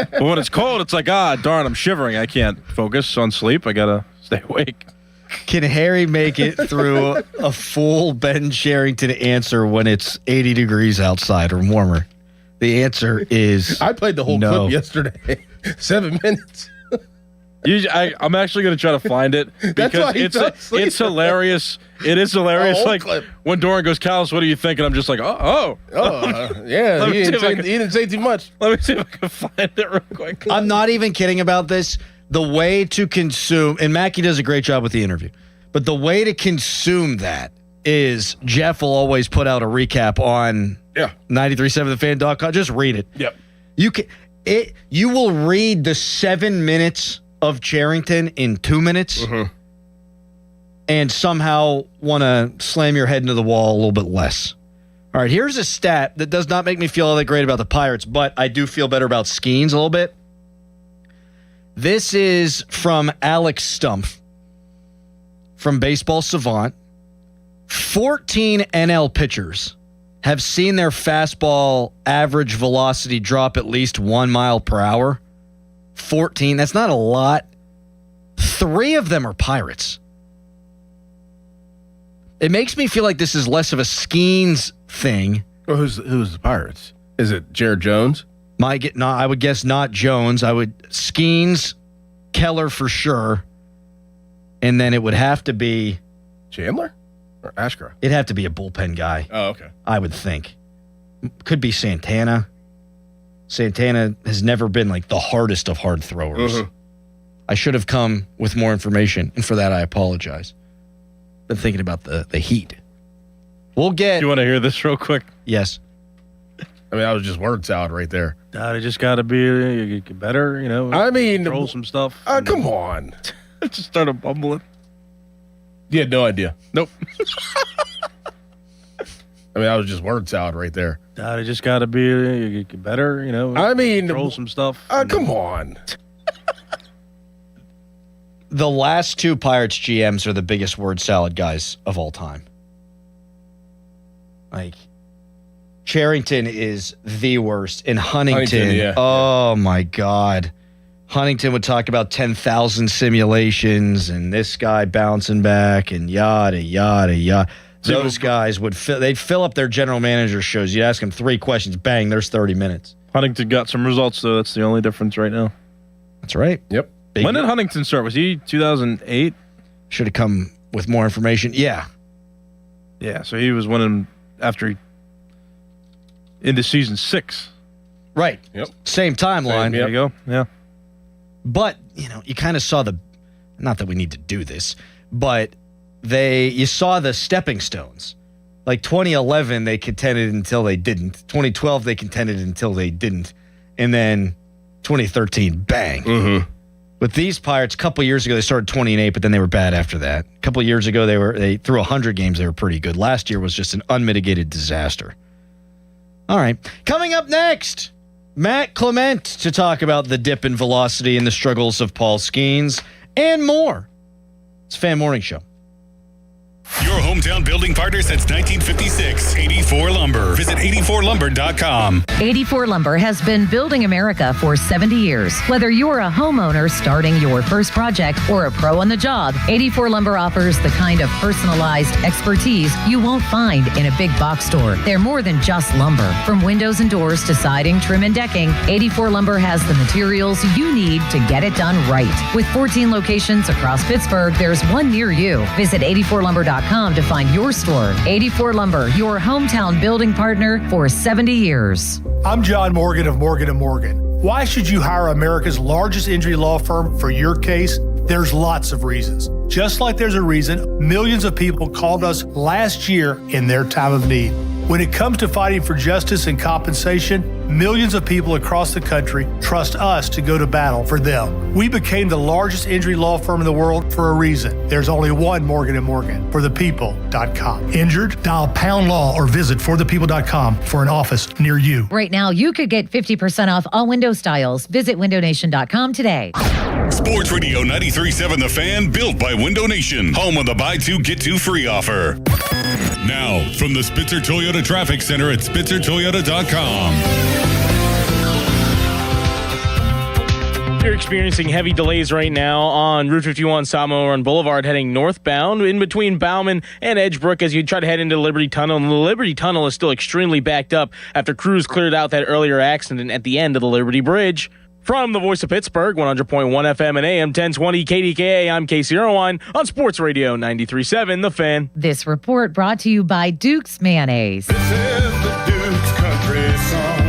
But when it's cold, it's like, darn, I'm shivering. I can't focus on sleep. I got to stay awake. Can Harry make it through a full Ben Cherington answer when it's 80 degrees outside or warmer? The answer is I played the whole no. clip yesterday. 7 minutes. I'm actually going to try to find it because it's hilarious. It is hilarious. Like clip. when Doran goes, Callis, what do you think? And I'm just like, yeah. He didn't say too much. Let me see if I can find it real quick. I'm not even kidding about this. The way to consume, and Mackie does a great job with the interview, but the way to consume that is Jeff will always put out a recap on 937thefan.com. Just read it. Yep. You will read the 7 minutes of Cherington in 2 minutes and somehow want to slam your head into the wall a little bit less. All right, here's a stat that does not make me feel all that great about the Pirates, but I do feel better about Skenes a little bit. This is from Alex Stumpf from Baseball Savant. 14 NL pitchers have seen their fastball average velocity drop at least 1 mile per hour. 14. That's not a lot. 3 of them are Pirates. It makes me feel like this is less of a Skenes thing. Well, who's the Pirates? Is it Jared Jones? I would guess not Jones. I would Skenes, Keller for sure, and then it would have to be Chandler or Ashcroft. It'd have to be a bullpen guy. Oh, okay. I would think. Could be Santana. Santana has never been like the hardest of hard throwers. I should have come with more information, and for that I apologize. Been thinking about the heat. We'll get. Do you want to hear this real quick? Yes. I mean, I was just word salad right there. I just got to be better, I mean, control some stuff. Come on. Just started bumbling. You had no idea. Nope. I mean, I was just word salad right there. I just got to be better, I mean, control some stuff. Come on. The last 2 Pirates GMs are the biggest word salad guys of all time. Like, Cherington is the worst. And Huntington, oh my God. Huntington would talk about 10,000 simulations and this guy bouncing back and yada, yada, yada. Those guys they'd fill up their general manager shows. You ask them 3 questions, bang, there's 30 minutes. Huntington got some results, though. That's the only difference right now. That's right. Yep. When did Huntington start? Was he 2008? Should have come with more information. Yeah. Yeah, so he was winning after into season 6. Right. Yep. Same timeline. There you go. Yeah. But, you kind of saw not that we need to do this, but you saw the stepping stones. Like 2011, they contended until they didn't. 2012, they contended until they didn't. And then 2013, bang. With these Pirates, a couple years ago, they started 20-8, but then they were bad after that. A couple years ago, they threw 100 games, they were pretty good. Last year was just an unmitigated disaster. All right. Coming up next, Matt Clement to talk about the dip in velocity and the struggles of Paul Skenes and more. It's Fan Morning Show. Your hometown building partner since 1956, 84 Lumber. Visit 84lumber.com. 84 Lumber has been building America for 70 years. Whether you're a homeowner starting your first project or a pro on the job, 84 Lumber offers the kind of personalized expertise you won't find in a big box store. They're more than just lumber. From windows and doors to siding, trim, and decking, 84 Lumber has the materials you need to get it done right. With 14 locations across Pittsburgh, there's one near you. Visit 84lumber.com to to find your store. 84 Lumber, your hometown building partner for 70 years. I'm John Morgan of Morgan & Morgan. Why should you hire America's largest injury law firm for your case? There's lots of reasons. Just like there's a reason millions of people called us last year in their time of need. When it comes to fighting for justice and compensation, millions of people across the country trust us to go to battle for them. We became the largest injury law firm in the world for a reason. There's only one Morgan & Morgan, forthepeople.com. Injured? Dial pound law or visit forthepeople.com for an office near you. Right now, you could get 50% off all window styles. Visit windownation.com today. Sports Radio 93.7 The Fan, built by Window Nation, home of the buy two, get two free offer. Now, from the Spitzer Toyota Traffic Center at SpitzerToyota.com. You're experiencing heavy delays right now on Route 51 Samoan Boulevard heading northbound in between Bauman and Edgebrook as you try to head into Liberty Tunnel. And the Liberty Tunnel is still extremely backed up after crews cleared out that earlier accident at the end of the Liberty Bridge. From the voice of Pittsburgh, 100.1 FM and AM 1020 KDKA, I'm Casey Irwine on Sports Radio 93.7 The Fan. This report brought to you by Duke's Mayonnaise. This is the Duke's country song.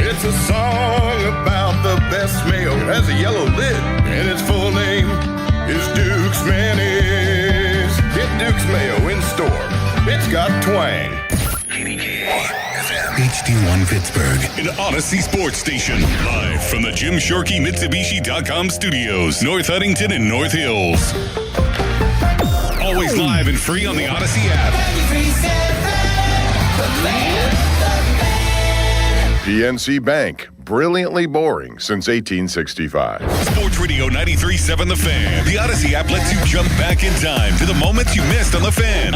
It's a song about the best mayo. It has a yellow lid, and its full name is Duke's Mayonnaise. Get Duke's Mayo in store. It's got twang. HD1 Pittsburgh, an Odyssey sports station. Live from the Jim Shorkey Mitsubishi.com studios, North Huntington and North Hills. Always live and free on the Odyssey app. PNC Bank, brilliantly boring since 1865. Sports Radio 93.7 The Fan. The Odyssey app lets you jump back in time to the moments you missed on The Fan.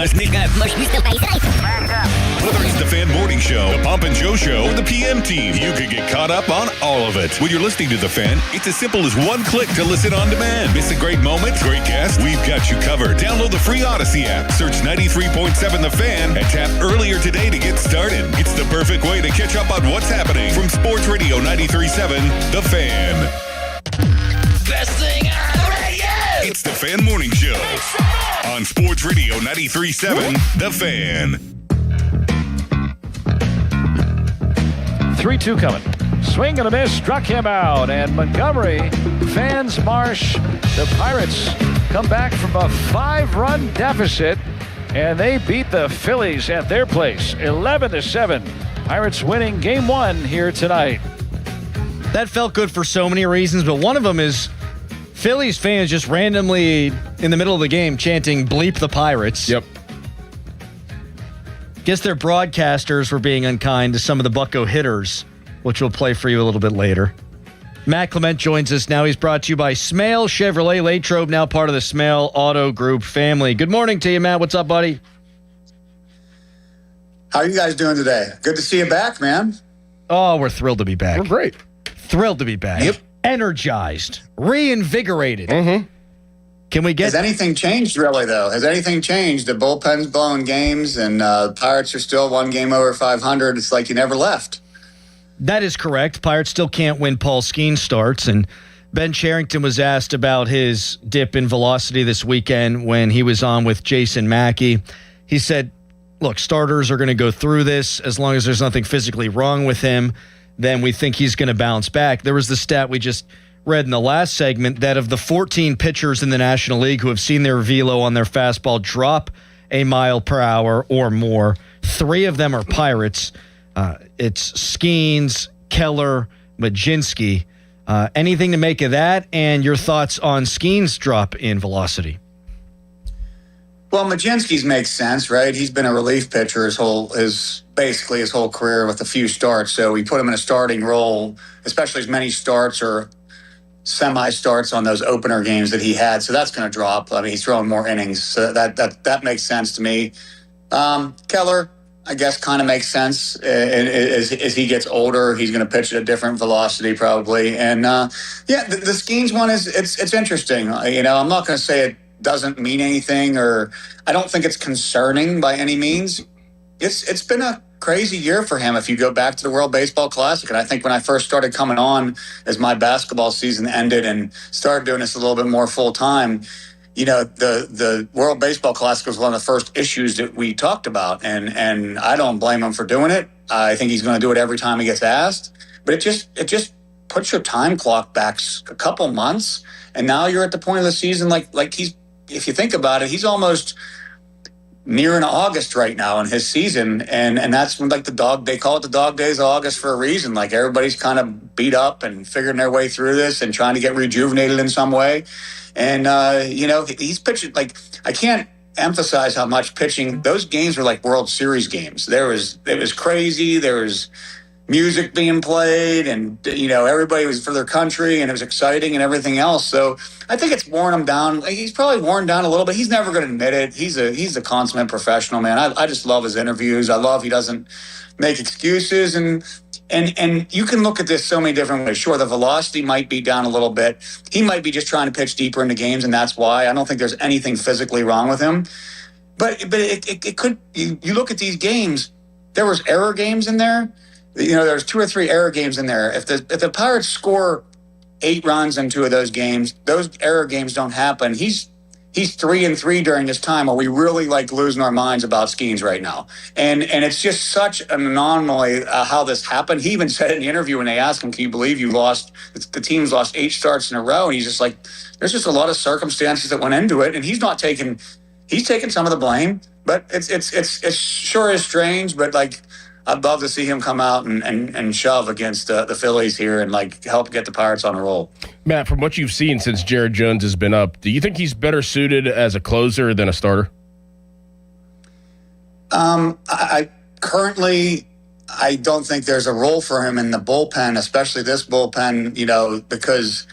Whether it's the Fan Morning Show, the Pomp and Joe Show, or the PM Team, you can get caught up on all of it. When you're listening to The Fan, it's as simple as one click to listen on demand. Miss a great moment, great guest? We've got you covered. Download the free Odyssey app, search 93.7 The Fan, and tap earlier today to get started. It's the perfect way to catch up on what's happening from Sports Radio 93.7 The Fan. Best thing on the radio! It's the Fan Morning Show on Sports Radio 93.7 The Fan. 3-2 coming. Swing and a miss, struck him out. And Montgomery fans Marsh. The Pirates come back from a 5-run deficit, and they beat the Phillies at their place, 11-7. Pirates winning game 1 here tonight. That felt good for so many reasons, but one of them is Phillies fans just randomly in the middle of the game chanting "Bleep the Pirates." Yep. Guess their broadcasters were being unkind to some of the Bucco hitters, which we'll play for you a little bit later. Matt Clement joins us now. He's brought to you by Smale Chevrolet Latrobe, now part of the Smale Auto Group family. Good morning to you, Matt. What's up, buddy? How are you guys doing today? Good to see you back, man. Oh, we're thrilled to be back. We're great. Thrilled to be back. Yep. Energized. Reinvigorated. Mm-hmm. Can we get... Has anything changed, really, though? Has anything changed? The bullpen's blowing games, and Pirates are still one game over 500. It's like you never left. That is correct. Pirates still can't win Paul Skenes starts, and Ben Cherington was asked about his dip in velocity this weekend when he was on with Jason Mackey. He said, look, starters are going to go through this. As long as there's nothing physically wrong with him, then we think he's going to bounce back. There was the stat we just read in the last segment that of the 14 pitchers in the National League who have seen their velo on their fastball drop a mile per hour or more, 3 of them are Pirates. It's Skenes, Keller, Majinski. Anything to make of that, and your thoughts on Skenes' drop in velocity? Well, Majinski's makes sense, right? He's been a relief pitcher his whole career with a few starts. So we put him in a starting role, especially as many starts or semi-starts on those opener games that he had. So that's going to drop. I mean, he's throwing more innings. So that makes sense to me. Keller, I guess, kind of makes sense. As he gets older, he's going to pitch at a different velocity probably. And the Skenes one it's interesting. I'm not going to say it doesn't mean anything, or I don't think it's concerning by any means. It's been a crazy year for him if you go back to the World Baseball Classic. And I think when I first started coming on as my basketball season ended and started doing this a little bit more full time, the World Baseball Classic was one of the first issues that we talked about, and I don't blame him for doing it. I think he's going to do it every time he gets asked, but it just puts your time clock back a couple months, and now you're at the point of the season like he's, if you think about it, he's almost near in August right now in his season, and that's when, like, they call it the dog days of August for a reason. Like, everybody's kind of beat up and figuring their way through this and trying to get rejuvenated in some way. And he's pitching, like, I can't emphasize how much pitching. Those games were like World Series games. It was crazy. There was music being played, and everybody was for their country, and it was exciting and everything else. So I think it's worn him down. He's probably worn down a little bit. He's never going to admit it. He's a consummate professional, man. I just love his interviews. I love he doesn't make excuses, and you can look at this so many different ways. Sure, the velocity might be down a little bit. He might be just trying to pitch deeper into games, and that's why. I don't think there's anything physically wrong with him. But it could. You look at these games. There was error games in there. There's 2 or 3 error games in there. If the Pirates score 8 runs in 2 of those games, those error games don't happen. He's 3-3 during this time. Are we really losing our minds about Skenes right now? And it's just such an anomaly how this happened. He even said in the interview when they asked him, "Can you believe the team's lost 8 starts in a row?" And he's just like, "There's just a lot of circumstances that went into it," and he's taking some of the blame. But it's sure is strange, but I'd love to see him come out and shove against the Phillies here and help get the Pirates on a roll. Matt, from what you've seen since Jared Jones has been up, do you think he's better suited as a closer than a starter? I don't think there's a role for him in the bullpen, especially this bullpen, because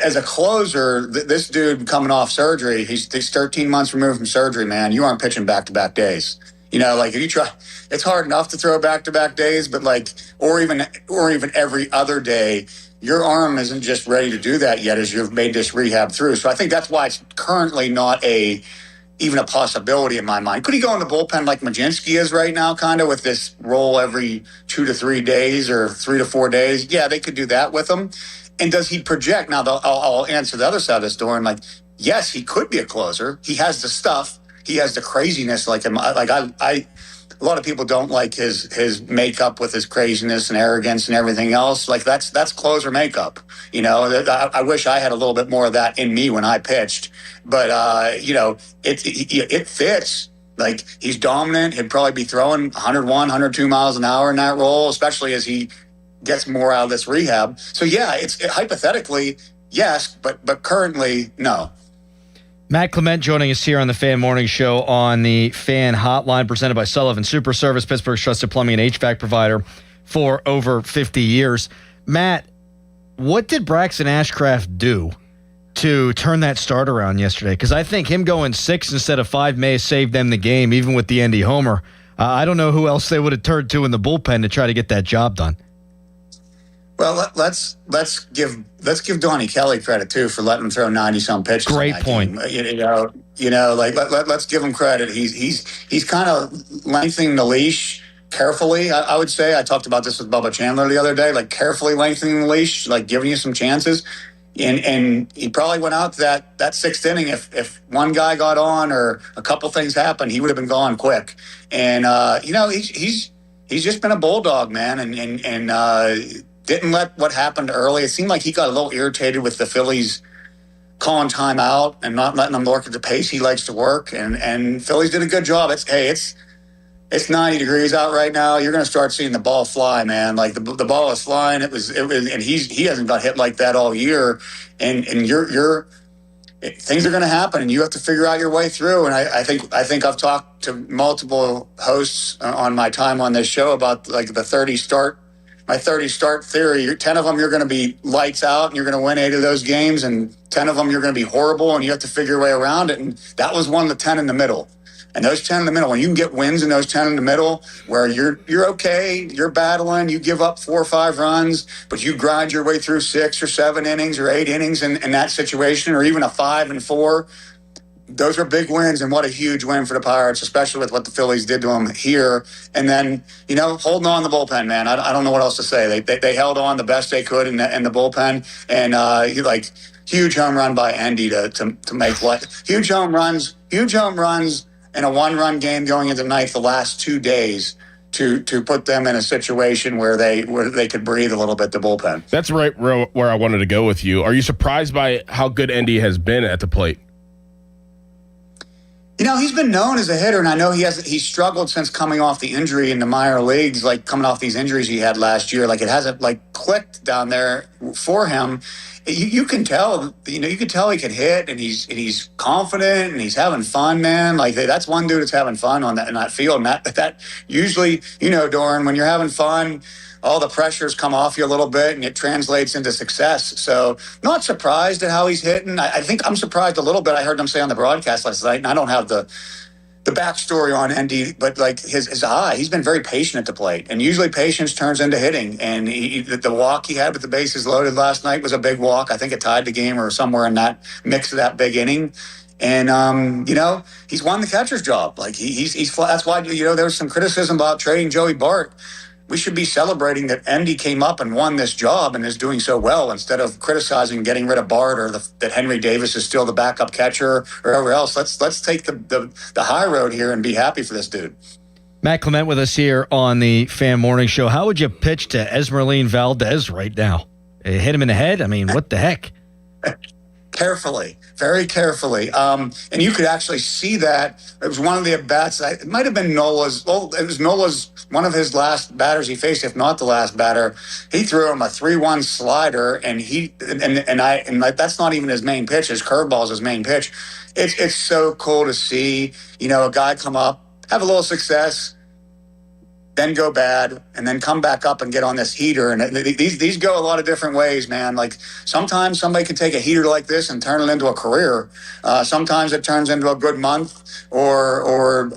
as a closer, this dude coming off surgery, he's 13 months removed from surgery, man. You aren't pitching back-to-back days. If you try, it's hard enough to throw back-to-back days, but or even every other day, your arm isn't just ready to do that yet as you've made this rehab through. So I think that's why it's currently not even a possibility in my mind. Could he go in the bullpen like Mlodzinski is right now, kind of with this role every 2 to 3 days or 3 to 4 days? Yeah, they could do that with him. And does he project? Now, I'll answer the other side of this door. And yes, he could be a closer. He has the stuff. He has the craziness like him. A lot of people don't like his makeup with his craziness and arrogance and everything else. That's closer makeup. I wish I had a little bit more of that in me when I pitched. But it fits. He's dominant. He'd probably be throwing 101, 102 miles an hour in that role, especially as he gets more out of this rehab. So yeah, hypothetically yes, but currently no. Matt Clement joining us here on the Fan Morning Show on the Fan Hotline, presented by Sullivan Super Service, Pittsburgh's trusted plumbing and HVAC provider for over 50 years. Matt, what did Braxton Ashcraft do to turn that start around yesterday? Because I think him going 6 instead of 5 may have saved them the game, even with the Indy homer. I don't know who else they would have turned to in the bullpen to try to get that job done. Well, let's give Donnie Kelly credit too for letting him throw 90-some pitches. Great point. Let's give him credit. He's kind of lengthening the leash carefully. I would say. I talked about this with Bubba Chandler the other day. Carefully lengthening the leash, giving you some chances. And he probably went out to that 6th inning. If one guy got on or a couple things happened, he would have been gone quick. And he's just been a bulldog, man, and didn't let what happened early. It seemed like he got a little irritated with the Phillies calling time out and not letting him work at the pace he likes to work. And Phillies did a good job. It's 90 degrees out right now. You're going to start seeing the ball fly, man. The ball is flying. It was, and he hasn't got hit like that all year. And things are going to happen, and you have to figure out your way through. And I think I've talked to multiple hosts on my time on this show about the 30 start. My 30 start theory, 10 of them you're going to be lights out and you're going to win 8 of those games, and 10 of them you're going to be horrible and you have to figure your way around it. And that was one of the 10 in the middle. And those 10 in the middle, when you can get wins in those 10 in the middle where you're okay, you're battling, you give up 4 or 5 runs, but you grind your way through 6 or 7 innings or 8 innings in that situation, or even a 5 and 4, those are big wins, and what a huge win for the Pirates, especially with what the Phillies did to them here. And then, holding on the bullpen, man. I don't know what else to say. They held on the best they could in the bullpen, and huge home run by Endy to make huge home runs in a 1-run game going into the ninth the last 2 days to put them in a situation where they could breathe a little bit, the bullpen. That's right where I wanted to go with you. Are you surprised by how good Endy has been at the plate? He's been known as a hitter, and I know he struggled since coming off the injury in the minor leagues, like coming off these injuries he had last year. Like, it hasn't clicked down there for him. You can tell, you can tell he can hit, and he's confident, and he's having fun, man. Like, that's one dude that's having fun in that field. And that usually, Doran, when you're having fun, all the pressures come off you a little bit, and it translates into success. So, not surprised at how he's hitting. I think I'm surprised a little bit. I heard him say on the broadcast last night, and I don't have the backstory on Endy, but his eye, he's been very patient at the plate, and usually patience turns into hitting. And the walk he had with the bases loaded last night was a big walk. I think it tied the game or somewhere in that mix of that big inning. And he's won the catcher's job. Like, he's that's why there was some criticism about trading Joey Bart. We should be celebrating that Endy came up and won this job and is doing so well, instead of criticizing getting rid of Bart or that Henry Davis is still the backup catcher or whoever else. Let's take the high road here and be happy for this dude. Matt Clement with us here on the Fan Morning Show. How would you pitch to Esmeralyn Valdez right now? Hit him in the head? I mean, what the heck? Carefully, very carefully. And you could actually see that. It was one of the at-bats. It might have been Nola's. Well, it was Nola's, one of his last batters he faced, if not the last batter. He threw him a 3-1 slider, and that's not even his main pitch. His curveball is his main pitch. It's so cool to see, a guy come up, have a little success, then go bad, and then come back up and get on this heater. And these go a lot of different ways, man. Like, sometimes somebody can take a heater like this and turn it into a career. Sometimes it turns into a good month or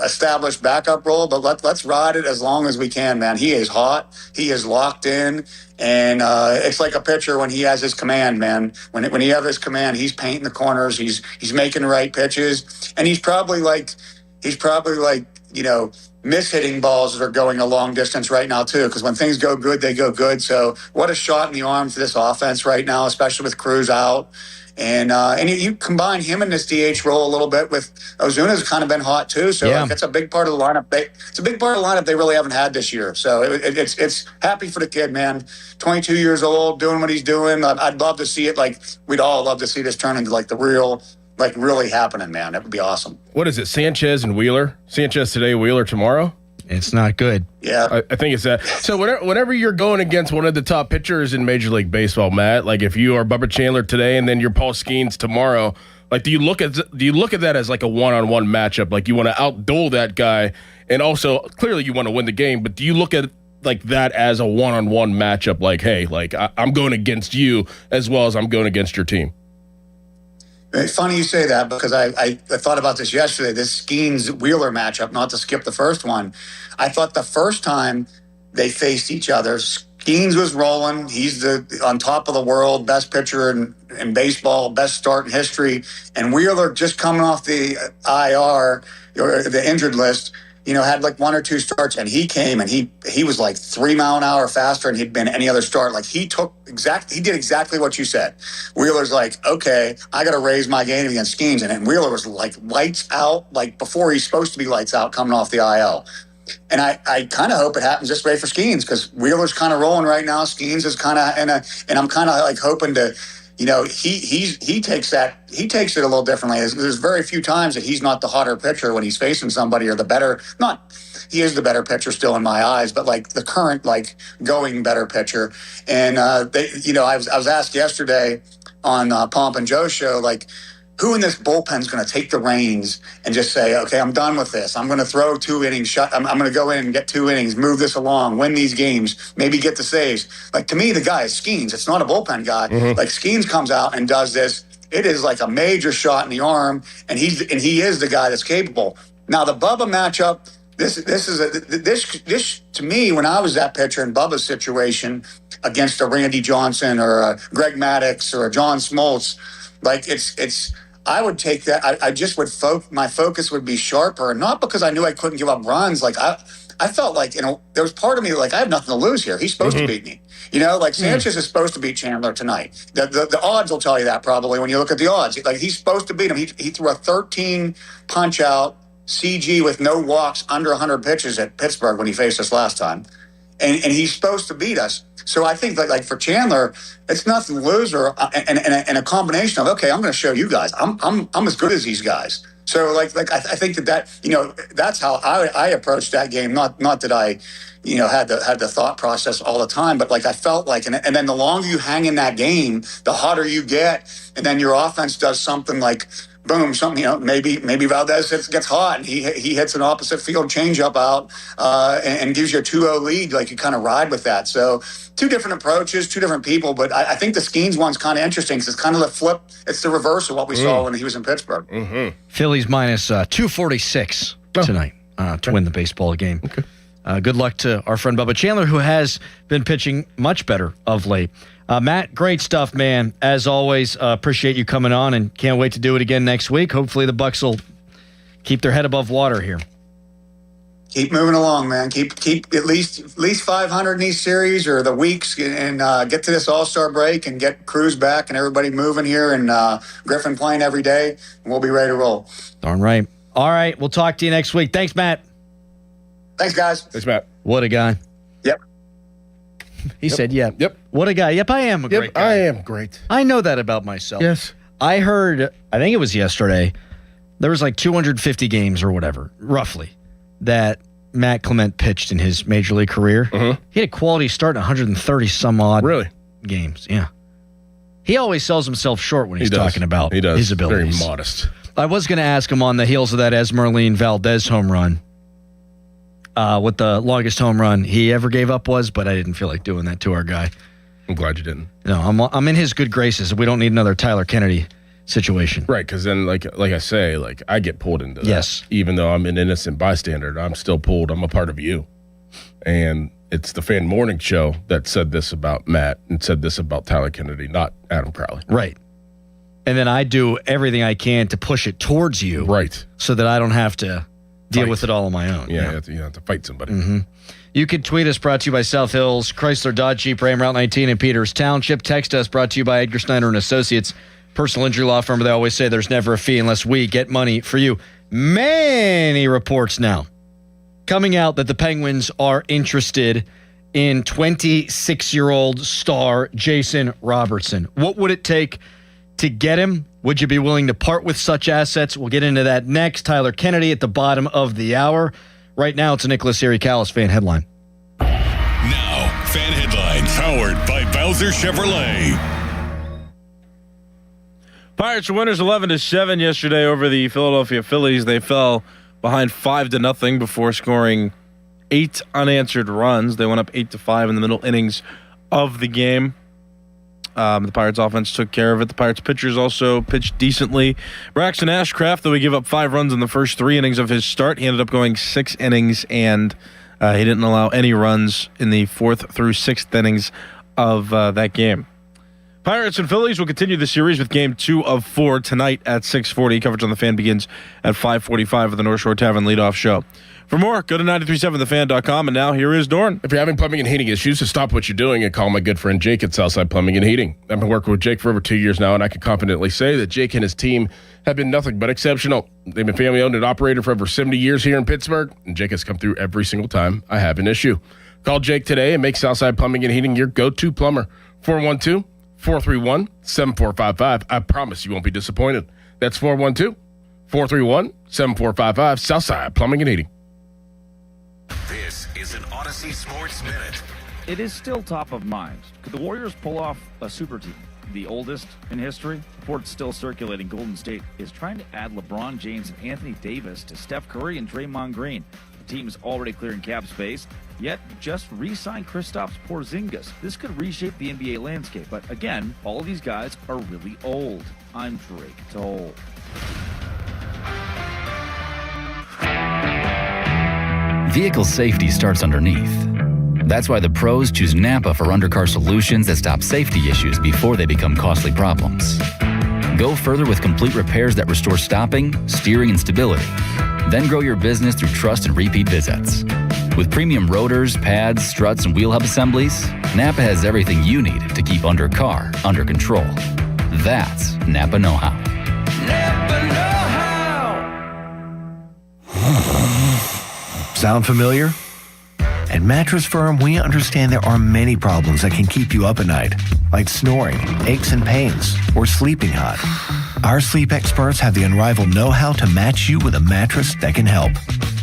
established backup role. But let's ride it as long as we can, man. He is hot. He is locked in. And it's like a pitcher when he has his command, man. When he has his command, he's painting the corners. He's making the right pitches. And he's probably like, miss-hitting balls that are going a long distance right now, too, because when things go good, they go good. So what a shot in the arm for this offense right now, especially with Cruz out. And you combine him in this DH role a little bit with Ozuna's kind of been hot, too. So it's a big part of the lineup. It's a big part of the lineup they really haven't had this year. So it's happy for the kid, man. 22 years old, doing what he's doing. I'd love to see it. Like, we'd all love to see this turn into the real, really happening, man. That would be awesome. What is it, Sanchez and Wheeler? Sanchez today, Wheeler tomorrow? It's not good. Yeah. I think it's that. So whenever you're going against one of the top pitchers in Major League Baseball, Matt, like if you are Bubba Chandler today and then you're Paul Skenes tomorrow, like do you look at that as like a one-on-one matchup? Like you want to outduel that guy, and also clearly you want to win the game, but do you look at like that as a one-on-one matchup? Like, hey, like I'm going against you as well as I'm going against your team. It's funny you say that, because I thought about this yesterday, this Skenes-Wheeler matchup, not to skip the first one. I thought the first time they faced each other, Skenes was rolling. He's on top of the world, best pitcher in baseball, best start in history. And Wheeler, just coming off the IR, or the injured list, had like 1 or 2 starts, and he came and he was like 3 mile an hour faster than he'd been any other start. Like he did exactly what you said. Wheeler's like, okay, I got to raise my game against Skenes. And Wheeler was like lights out, like before he's supposed to be lights out coming off the IL. And I kind of hope it happens this way for Skenes, because Wheeler's kind of rolling right now. Skenes is kind of and I'm kind of like hoping to, he takes it a little differently. There's very few times that he's not the hotter pitcher when he's facing somebody, or the better. He is the better pitcher still in my eyes, but like the current going better pitcher. And I was asked yesterday on Pomp and Joe's show, like, who in this bullpen is going to take the reins and just say, okay, I'm done with this. I'm going to throw 2 innings. I'm going to go in and get 2 innings, move this along, win these games, maybe get the saves. Like, to me, the guy is Skenes. It's not a bullpen guy. Mm-hmm. Like, Skenes comes out and does this. It is like a major shot in the arm, and he is the guy that's capable. Now, the Bubba matchup, this to me, when I was that pitcher in Bubba's situation against a Randy Johnson or a Greg Maddux or a John Smoltz, like it's. I would take that. I just would my focus would be sharper, not because I knew I couldn't give up runs. Like I I felt like, there was part of me like, I have nothing to lose here. He's supposed to beat me. Like Sanchez is supposed to beat Chandler tonight. The odds will tell you that probably when you look at the odds. Like, he's supposed to beat him. He threw a 13 punch out CG with no walks under 100 pitches at Pittsburgh when he faced us last time. And he's supposed to beat us. So I think like for Chandler, it's nothing to lose, and a combination of, okay, I'm going to show you guys. I'm as good as these guys. So I think that that's how I approached that game. Not that I had the thought process all the time, but like I felt like, and then the longer you hang in that game, the hotter you get, and then your offense does something like, boom, something, maybe Valdez gets hot and he hits an opposite field changeup out and gives you a 2-0 lead. Like, you kind of ride with that. So two different approaches, two different people. But I think the Skenes one's kind of interesting because it's kind of the flip. It's the reverse of what we saw when he was in Pittsburgh. Mm-hmm. Phillies minus 246 tonight to win the baseball game. Okay. Good luck to our friend Bubba Chandler, who has been pitching much better of late. Matt, great stuff, man. As always, appreciate you coming on and can't wait to do it again next week. Hopefully the Bucs will keep their head above water here. Keep moving along, man. Keep at least 500 in these series or the weeks, and get to this All-Star break and get Cruz back and everybody moving here, and Griffin playing every day, and we'll be ready to roll. Darn right. All right, we'll talk to you next week. Thanks, Matt. Thanks, guys. Thanks, Matt. What a guy. Yep. He said, yep. Yep. What a guy. Yep, I am a great guy. I am great. I know that about myself. Yes. I heard, I think it was yesterday, there was like 250 games or whatever, roughly, that Matt Clement pitched in his major league career. Mm-hmm. He had a quality start in 130 some odd games. Yeah. He always sells himself short when he's talking about his abilities. Very modest. I was going to ask him on the heels of that Esmeralyn Valdez home run, what the longest home run he ever gave up was, but I didn't feel like doing that to our guy. I'm glad you didn't. No, I'm in his good graces. We don't need another Tyler Kennedy situation. Right, because then, like I say, like, I get pulled into that. Yes. Even though I'm an innocent bystander, I'm still pulled. I'm a part of you. And it's the Fan Morning Show that said this about Matt and said this about Tyler Kennedy, not Adam Crowley. Right. And then I do everything I can to push it towards you. Right. So that I don't have to deal with it all on my own. Yeah. You have to fight somebody. Mm-hmm. You can tweet us, brought to you by South Hills, Chrysler Dodge Jeep Ram Route 19 in Peters Township. Text us, brought to you by Edgar Snyder and Associates, personal injury law firm. They always say there's never a fee unless we get money for you. Many reports now coming out that the Penguins are interested in 26-year-old star Jason Robertson. What would it take to get him? Would you be willing to part with such assets? We'll get into that next. Tyler Kennedy at the bottom of the hour. Right now, it's a Nicholas Sierra-Callis fan headline. Now, fan headlines powered by Bowser Chevrolet. Pirates were winners 11-7 yesterday over the Philadelphia Phillies. They fell behind 5-0 before scoring 8 unanswered runs. They went up 8-5 in the middle innings of the game. The Pirates offense took care of it. The Pirates pitchers also pitched decently. Braxton Ashcraft, though he gave up 5 runs in the first 3 innings of his start, he ended up going 6 innings, and he didn't allow any runs in the 4th through 6th innings of that game. Pirates and Phillies will continue the series with Game 2 of 4 tonight at 6:40. Coverage on The Fan begins at 5:45 of the North Shore Tavern leadoff show. For more, go to 937thefan.com, and now here is Dorn. If you're having plumbing and heating issues, to stop what you're doing and call my good friend Jake at Southside Plumbing and Heating. I've been working with Jake for over 2 years now, and I can confidently say that Jake and his team have been nothing but exceptional. They've been family-owned and operated for over 70 years here in Pittsburgh, and Jake has come through every single time I have an issue. Call Jake today and make Southside Plumbing and Heating your go-to plumber. 412-431-7455. I promise you won't be disappointed. That's 412-431-7455. Southside Plumbing and Heating. This is an Odyssey Sports Minute. It is still top of mind. Could the Warriors pull off a super team, the oldest in history? Reports still circulating Golden State is trying to add LeBron James and Anthony Davis to Steph Curry and Draymond Green. The team is already clearing cap space, yet just re-signed Kristaps Porzingis. This could reshape the NBA landscape, but again, all of these guys are really old. I'm Drake Toll. Vehicle safety starts underneath. That's why the pros choose Napa for undercar solutions that stop safety issues before they become costly problems. Go further with complete repairs that restore stopping, steering, and stability. Then grow your business through trust and repeat visits. With premium rotors, pads, struts, and wheel hub assemblies, Napa has everything you need to keep undercar under control. That's Napa know-how. Sound familiar? At Mattress Firm, we understand there are many problems that can keep you up at night, like snoring, aches and pains, or sleeping hot. Our sleep experts have the unrivaled know-how to match you with a mattress that can help.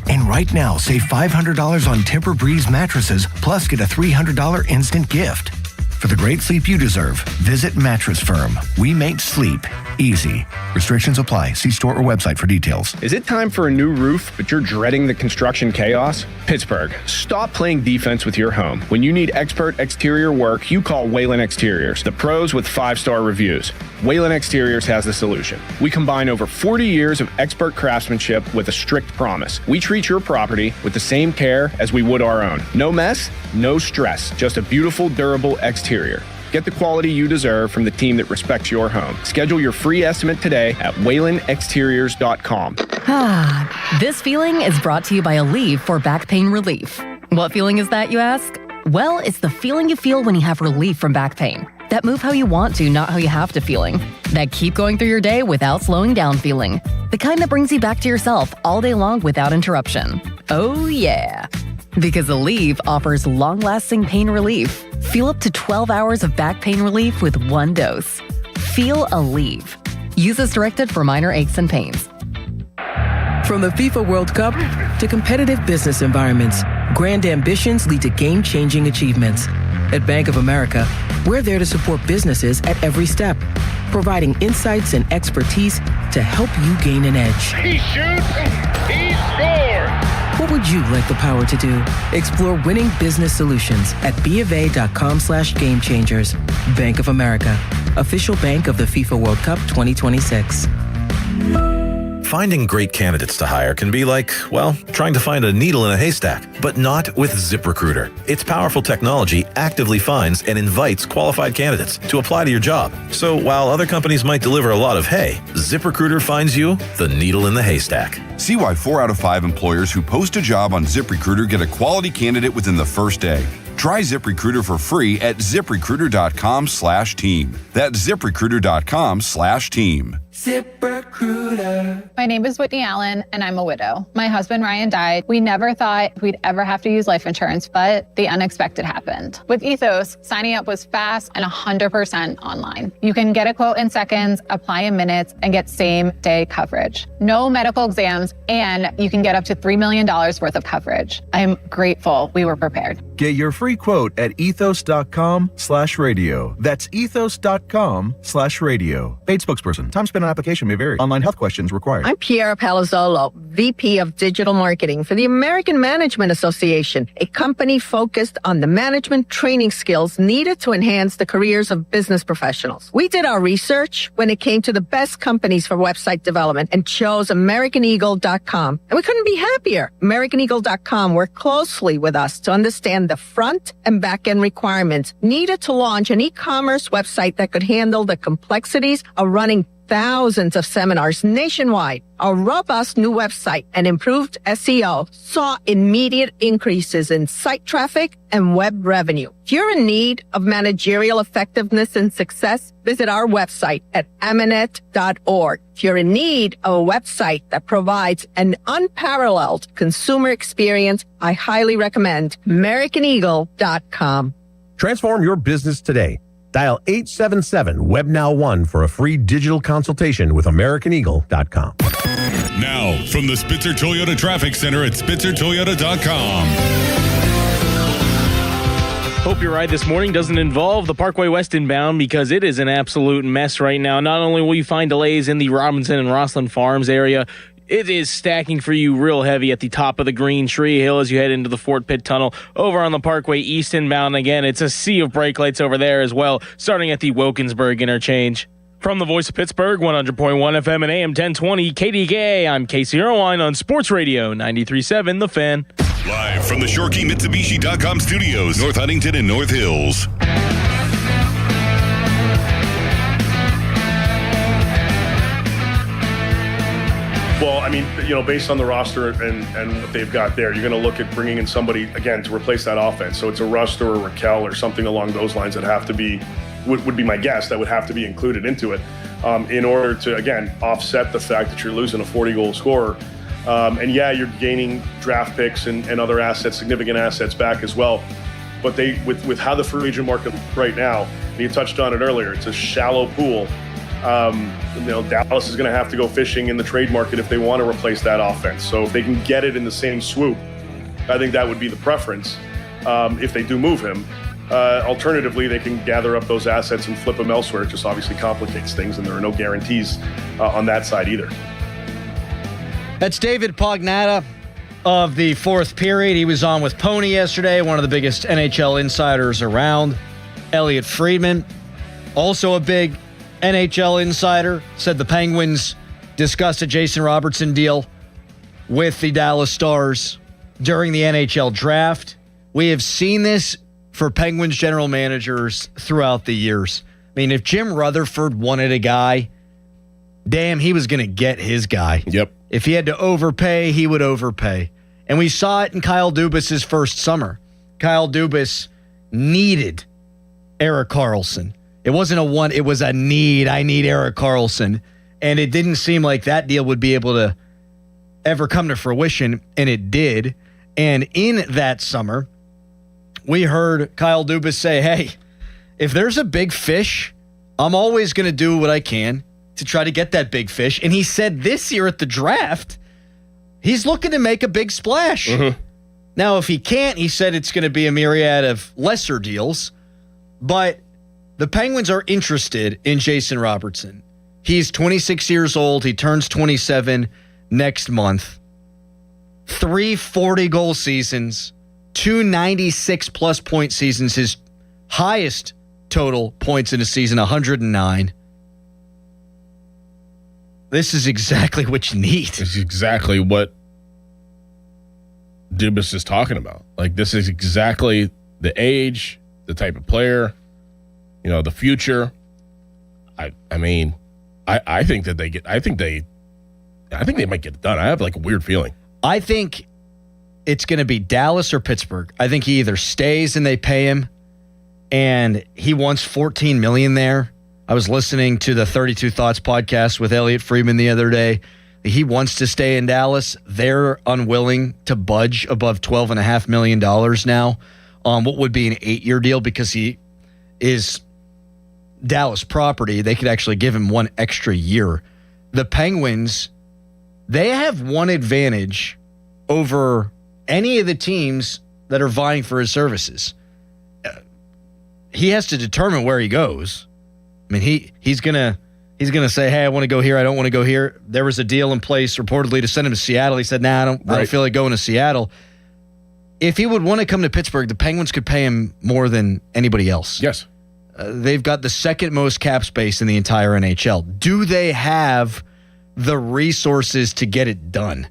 And right now, save $500 on Tempur-Breeze mattresses, plus get a $300 instant gift. For the great sleep you deserve, visit Mattress Firm. We make sleep easy. Restrictions apply. See store or website for details. Is it time for a new roof, but you're dreading the construction chaos? Pittsburgh, stop playing defense with your home. When you need expert exterior work, you call Whalen Exteriors, the pros with 5-star reviews. Whalen Exteriors has the solution. We combine over 40 years of expert craftsmanship with a strict promise. We treat your property with the same care as we would our own. No mess, no stress, just a beautiful, durable exterior. Get the quality you deserve from the team that respects your home. Schedule your free estimate today at WhalenExteriors.com. This feeling is brought to you by Aleve for back pain relief. What feeling is that, you ask? Well, it's the feeling you feel when you have relief from back pain. That move how you want to, not how you have to feeling. That keep going through your day without slowing down feeling. The kind that brings you back to yourself all day long without interruption. Oh yeah. Because Aleve offers long-lasting pain relief. Feel up to 12 hours of back pain relief with one dose. Feel Aleve. Use as directed for minor aches and pains. From the FIFA World Cup to competitive business environments, grand ambitions lead to game-changing achievements. At Bank of America, we're there to support businesses at every step, providing insights and expertise to help you gain an edge. He shoots, he scores! What would you like the power to do? Explore winning business solutions at BofA.com/gamechangers. Bank of America, official bank of the FIFA World Cup 2026. Finding great candidates to hire can be like, well, trying to find a needle in a haystack, but not with ZipRecruiter. Its powerful technology actively finds and invites qualified candidates to apply to your job. So while other companies might deliver a lot of hay, ZipRecruiter finds you the needle in the haystack. See why 4 out of 5 employers who post a job on ZipRecruiter get a quality candidate within the first day. Try ZipRecruiter for free at ZipRecruiter.com/team. That's ZipRecruiter.com/team. ZipRecruiter. My name is Whitney Allen, and I'm a widow. My husband, Ryan, died. We never thought we'd ever have to use life insurance, but the unexpected happened. With Ethos, signing up was fast and 100% online. You can get a quote in seconds, apply in minutes, and get same-day coverage. No medical exams, and you can get up to $3 million worth of coverage. I'm grateful we were prepared. Get your free quote at ethos.com/radio. That's ethos.com/radio. Paid spokesperson. Time spent on application may vary. Online health questions required. I'm Piera Palazzolo, VP of Digital Marketing for the American Management Association, a company focused on the management training skills needed to enhance the careers of business professionals. We did our research when it came to the best companies for website development and chose AmericanEagle.com. And we couldn't be happier. AmericanEagle.com worked closely with us to understand the front and back end requirements needed to launch an e-commerce website that could handle the complexities of running thousands of seminars nationwide. Our robust new website and improved SEO saw immediate increases in site traffic and web revenue. If you're in need of managerial effectiveness and success, visit our website at amanet.org. If you're in need of a website that provides an unparalleled consumer experience, I highly recommend AmericanEagle.com. Transform your business today. Dial 877-WEBNOW1 for a free digital consultation with AmericanEagle.com. Now, from the Spitzer Toyota Traffic Center at SpitzerToyota.com. Hope your ride this morning doesn't involve the Parkway West inbound because it is an absolute mess right now. Not only will you find delays in the Robinson and Roslyn Farms area, it is stacking for you real heavy at the top of the Green Tree Hill as you head into the Fort Pitt Tunnel. Over on the Parkway East inbound, again, it's a sea of brake lights over there as well, starting at the Wilkinsburg interchange. From the voice of Pittsburgh, 100.1 FM and AM 1020, KDKA, I'm Casey Irwine on Sports Radio 93.7 The Fan. Live from the ShorkeyMitsubishi.com studios, North Huntington and North Hills. Well, I mean, based on the roster and what they've got there, you're going to look at bringing in somebody, again, to replace that offense. So it's a Rust or a Raquel or something along those lines that have to be, would be my guess, that would have to be included into it in order to, again, offset the fact that you're losing a 40-goal scorer. And yeah, you're gaining draft picks and other assets, significant assets back as well. But with how the free agent market right now, and you touched on it earlier, it's a shallow pool. Dallas is going to have to go fishing in the trade market if they want to replace that offense. So if they can get it in the same swoop, I think that would be the preference if they do move him. Alternatively, they can gather up those assets and flip them elsewhere. It just obviously complicates things, and there are no guarantees on that side either. That's David Pagnotta of the Fourth Period. He was on with Pony yesterday, one of the biggest NHL insiders around. Elliot Friedman, also a big NHL insider, said the Penguins discussed a Jason Robertson deal with the Dallas Stars during the NHL draft. We have seen this for Penguins general managers throughout the years. I mean, if Jim Rutherford wanted a guy, damn, he was going to get his guy. Yep. If he had to overpay, he would overpay. And we saw it in Kyle Dubas's first summer. Kyle Dubas needed Erik Karlsson. It wasn't a want, it was a need. I need Erik Karlsson. And it didn't seem like that deal would be able to ever come to fruition, and it did. And in that summer, we heard Kyle Dubas say, hey, if there's a big fish, I'm always going to do what I can to try to get that big fish. And he said this year at the draft, he's looking to make a big splash. Mm-hmm. Now, if he can't, he said it's going to be a myriad of lesser deals. But the Penguins are interested in Jason Robertson. He's 26 years old. He turns 27 next month. 3 40-goal seasons, 2 96-plus point seasons. His highest total points in a season, 109. This is exactly what you need. This is exactly what Dubas is talking about. Like, this is exactly the age, the type of player, the future. I think that I think they might get it done. I have like a weird feeling. I think it's going to be Dallas or Pittsburgh. I think he either stays and they pay him, and he wants $14 million there. I was listening to the 32 Thoughts podcast with Elliot Friedman the other day. He wants to stay in Dallas. They're unwilling to budge above $12.5 million now on what would be an 8-year deal because he is Dallas property. They could actually give him 1 extra year. The Penguins, they have one advantage over any of the teams that are vying for his services. He has to determine where he goes. I mean, he's gonna say, hey, I want to go here. I don't want to go here. There was a deal in place reportedly to send him to Seattle. He said, nah, I don't feel like going to Seattle. If he would want to come to Pittsburgh, the Penguins could pay him more than anybody else. Yes. They've got the second most cap space in the entire NHL. Do they have the resources to get it done?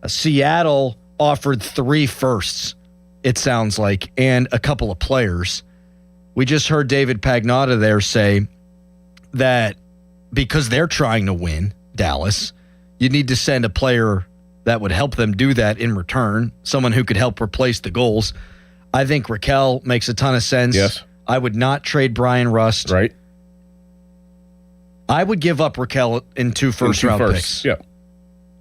Seattle offered 3 firsts, it sounds like, and a couple of players. We just heard David Pagnotta there say that because they're trying to win, Dallas, you need to send a player that would help them do that in return, someone who could help replace the goals. I think Raquel makes a ton of sense. Yes. I would not trade Brian Rust. Right. I would give up Raquel in 2 first-round picks. Yeah.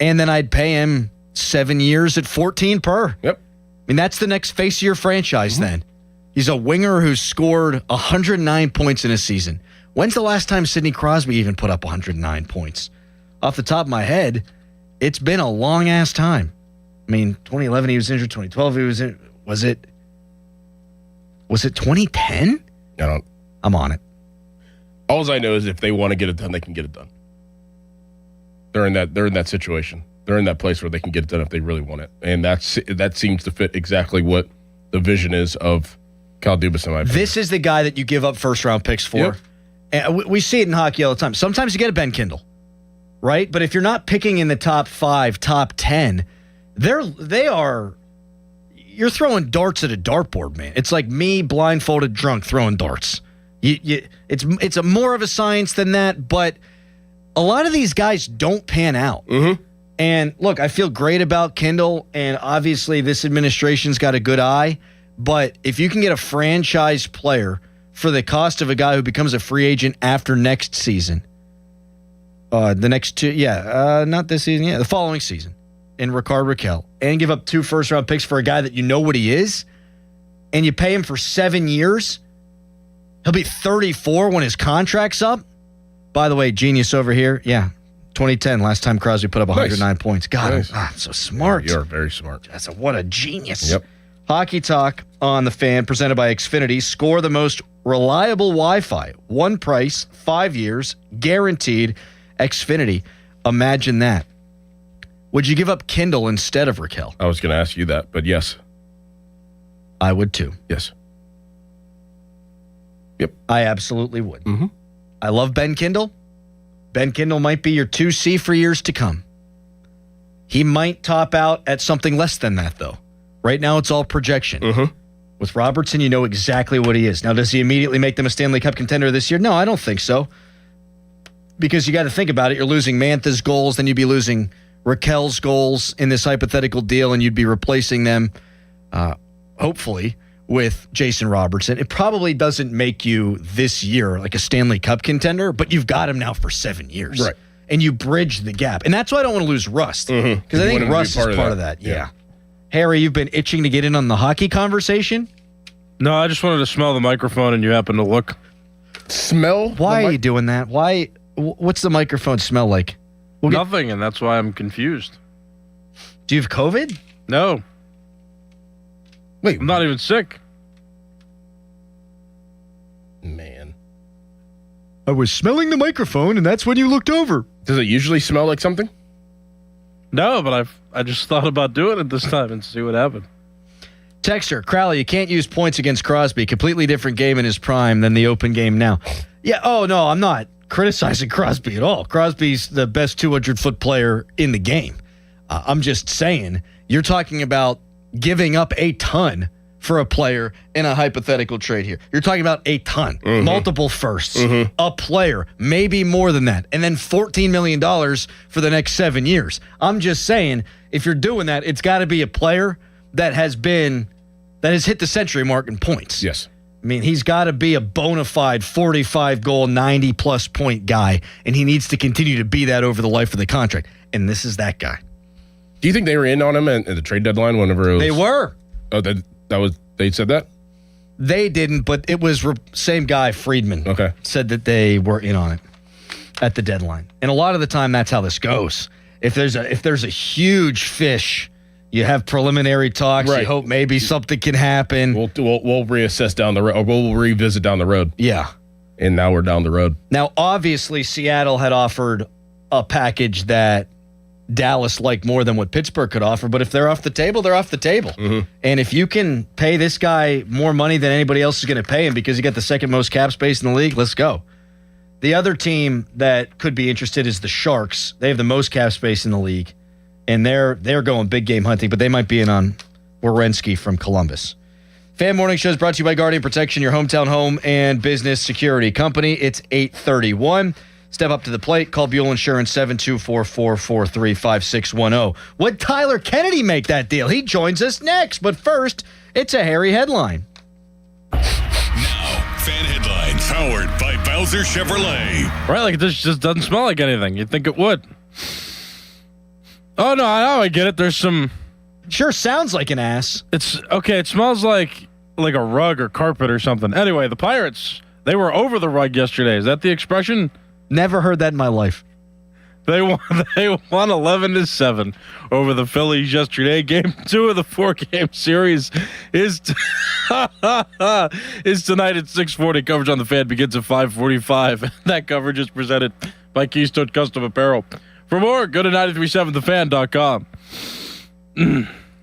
And then I'd pay him 7 years at 14 per. Yep. I mean, that's the next face of your franchise then. He's a winger who's scored 109 points in a season. When's the last time Sidney Crosby even put up 109 points? Off the top of my head, it's been a long-ass time. I mean, 2011 he was injured, 2012 he was in. Was it 2010? I'm on it. All I know is if they want to get it done, they can get it done. They're in that situation. They're in that place where they can get it done if they really want it. And that seems to fit exactly what the vision is of Kyle Dubas, in my opinion. This is the guy that you give up first-round picks for. Yep. And we see it in hockey all the time. Sometimes you get a Ben Kindle, right? But if you're not picking in the top 5, top 10, you're throwing darts at a dartboard, man. It's like me blindfolded drunk throwing darts. It's more of a science than that, but a lot of these guys don't pan out. Mm-hmm. And look, I feel great about Kendall, and obviously this administration's got a good eye. But if you can get a franchise player for the cost of a guy who becomes a free agent after next season, not this season, the following season, in Ricard Raquel, and give up 2 first-round picks for a guy that you know what he is, and you pay him for 7 years, he'll be 34 when his contract's up. By the way, genius over here, 2010, last time Crosby put up 109 points. God, Nice. I'm so smart. You're very smart. What a genius. Yep. Hockey Talk on The Fan, presented by Xfinity. Score the most reliable Wi-Fi. One price, 5 years, guaranteed. Xfinity. Imagine that. Would you give up Kendall instead of Raquel? I was going to ask you that, but yes. I would too. Yes. I absolutely would. Mm-hmm. I love Ben Kendall. Ben Kendall might be your 2C for years to come. He might top out at something less than that, though. Right now, it's all projection. Mm-hmm. With Robertson, you know exactly what he is. Now, does he immediately make them a Stanley Cup contender this year? No, I don't think so. Because you got to think about it. You're losing Mantha's goals, then you'd be losing Raquel's goals in this hypothetical deal, and you'd be replacing them, hopefully, with Jason Robertson. It probably doesn't make you this year like a Stanley Cup contender, but you've got him now for 7 years. Right. And you bridge the gap. And that's why I don't want to lose Rust. Because I think Rust is part of that. Yeah. Harry, you've been itching to get in on the hockey conversation? No, I just wanted to smell the microphone, and you happened to look. Smell? Why are you doing that? Why? What's the microphone smell like? Nothing, and that's why I'm confused. Do you have COVID? No. Wait. I'm not even sick. Man. I was smelling the microphone, and that's when you looked over. Does it usually smell like something? No, but I just thought about doing it this time and see what happened. Texter, Crowley, you can't use points against Crosby. Completely different game in his prime than the open game now. Yeah, oh, no, I'm not criticizing Crosby at all. Crosby's the best 200-foot player in the game. I'm just saying, you're talking about giving up a ton for a player in a hypothetical trade here. You're talking about a ton, multiple firsts, a player, maybe more than that, and then $14 million for the next 7 years. I'm just saying, if you're doing that, it's got to be a player that has hit the century mark in points. Yes. I mean, he's got to be a bona fide 45-goal, 90-plus point guy, and he needs to continue to be that over the life of the contract. And this is that guy. Do you think they were in on him at the trade deadline whenever it was? They were. Oh, they said that? They didn't, but it was same guy, Friedman. Okay. Said that they were in on it at the deadline. And a lot of the time, that's how this goes. If there's a huge fish, you have preliminary talks. Right. You hope maybe something can happen. We'll reassess down the road, or we'll revisit down the road. Yeah. And now we're down the road. Now, obviously, Seattle had offered a package that Dallas liked more than what Pittsburgh could offer, but if they're off the table, they're off the table. And if you can pay this guy more money than anybody else is going to pay him because you got the second most cap space in the league, let's go. The other team that could be interested is the Sharks. They have the most cap space in the league, and they're going big game hunting, but they might be in on Werenski from Columbus. Fan Morning Show is brought to you by Guardian Protection, your hometown home and business security company. It's 8:31. Step up to the plate. Call Buell Insurance 724-443-5610. Would Tyler Kennedy make that deal? He joins us next. But first, it's a Harry headline. Now, fan headlines powered by Bowser Chevrolet. Right, like this just doesn't smell like anything. You'd think it would. Oh, no, I get it. There's some... Sure sounds like an ass. It's okay. It smells like a rug or carpet or something. Anyway, the Pirates, they were over the rug yesterday. Is that the expression? Never heard that in my life. They won 11-7 over the Phillies yesterday. Game 2 of the 4-game series is tonight at 6:40. Coverage on the Fan begins at 5:45. That coverage is presented by Keystone Custom Apparel. For more, go to 937thefan.com.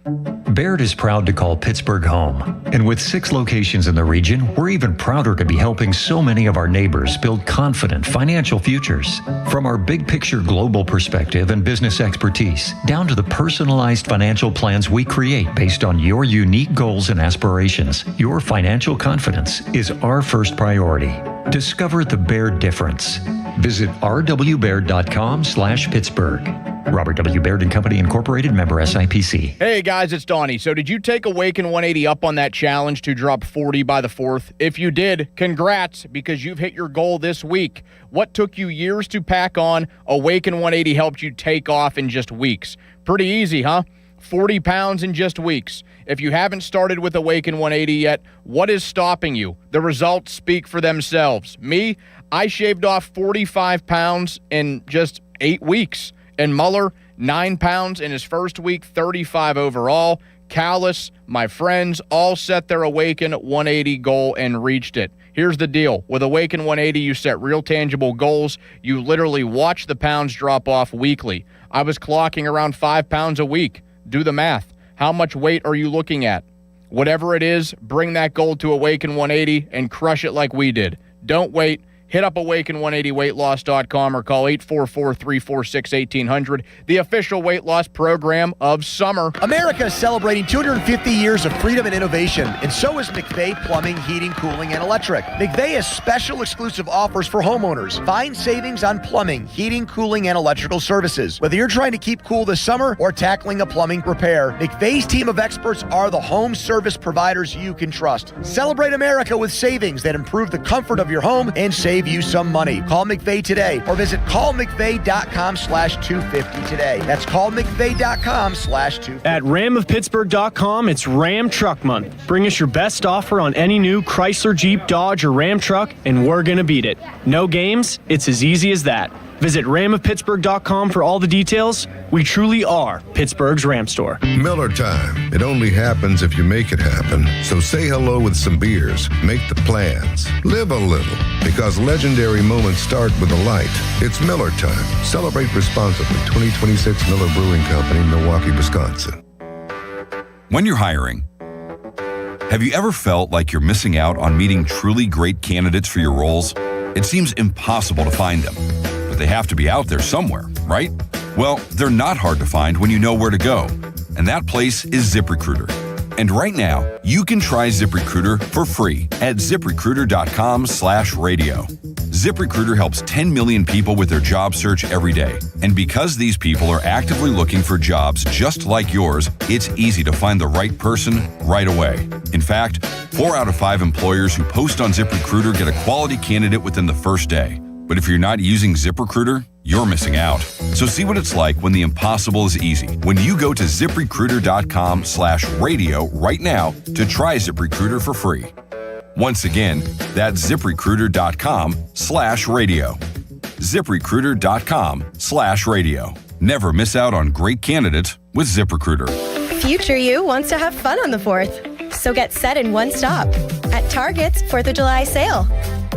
Baird is proud to call Pittsburgh home. And with 6 locations in the region, we're even prouder to be helping so many of our neighbors build confident financial futures. From our big picture global perspective and business expertise, down to the personalized financial plans we create based on your unique goals and aspirations, your financial confidence is our first priority. Discover the Baird difference. Visit rwbaird.com/Pittsburgh. Robert W. Baird & Company, Incorporated, member SIPC. Hey guys, it's Donnie. So did you take Awaken 180 up on that challenge to drop 40 by the 4th? If you did, congrats, because you've hit your goal this week. What took you years to pack on, Awaken 180 helped you take off in just weeks. Pretty easy, huh? 40 pounds in just weeks. If you haven't started with Awaken 180 yet, what is stopping you? The results speak for themselves. Me, I shaved off 45 pounds in just 8 weeks. And Muller, 9 pounds in his first week, 35 overall. Callis, my friends, all set their Awaken 180 goal and reached it. Here's the deal. With Awaken 180, you set real tangible goals. You literally watch the pounds drop off weekly. I was clocking around 5 pounds a week. Do the math. How much weight are you looking at? Whatever it is, bring that goal to Awaken 180 and crush it like we did. Don't wait. Hit up Awaken180weightloss.com or call 844-346-1800, the official weight loss program of summer. America is celebrating 250 years of freedom and innovation, and so is McVeigh Plumbing, Heating, Cooling, and Electric. McVeigh has special exclusive offers for homeowners. Find savings on plumbing, heating, cooling, and electrical services. Whether you're trying to keep cool this summer or tackling a plumbing repair, McVeigh's team of experts are the home service providers you can trust. Celebrate America with savings that improve the comfort of your home and save you some money. Call McVeigh today or visit callmcveigh.com/250 today. That's callmcveigh.com/250. At ramofpittsburgh.com, it's Ram Truck Month. Bring us your best offer on any new Chrysler, Jeep, Dodge, or Ram truck, and we're going to beat it. No games, it's as easy as that. Visit ramofpittsburgh.com for all the details. We truly are Pittsburgh's Ram store. Miller time. It only happens if you make it happen. So say hello with some beers. Make the plans. Live a little. Because legendary moments start with a light. It's Miller time. Celebrate responsibly. 2026 Miller Brewing Company, Milwaukee, Wisconsin. When you're hiring, have you ever felt like you're missing out on meeting truly great candidates for your roles? It seems impossible to find them. They have to be out there somewhere, right? Well, they're not hard to find when you know where to go. And that place is ZipRecruiter. And right now, you can try ZipRecruiter for free at ZipRecruiter.com/radio. ZipRecruiter helps 10 million people with their job search every day. And because these people are actively looking for jobs just like yours, it's easy to find the right person right away. In fact, 4 out of 5 employers who post on ZipRecruiter get a quality candidate within the first day. But if you're not using ZipRecruiter, you're missing out. So see what it's like when the impossible is easy. When you go to ZipRecruiter.com/radio right now to try ZipRecruiter for free. Once again, that's ZipRecruiter.com/radio. ZipRecruiter.com/radio. Never miss out on great candidates with ZipRecruiter. Future you wants to have fun on the 4th. So get set in one stop at Target's 4th of July sale.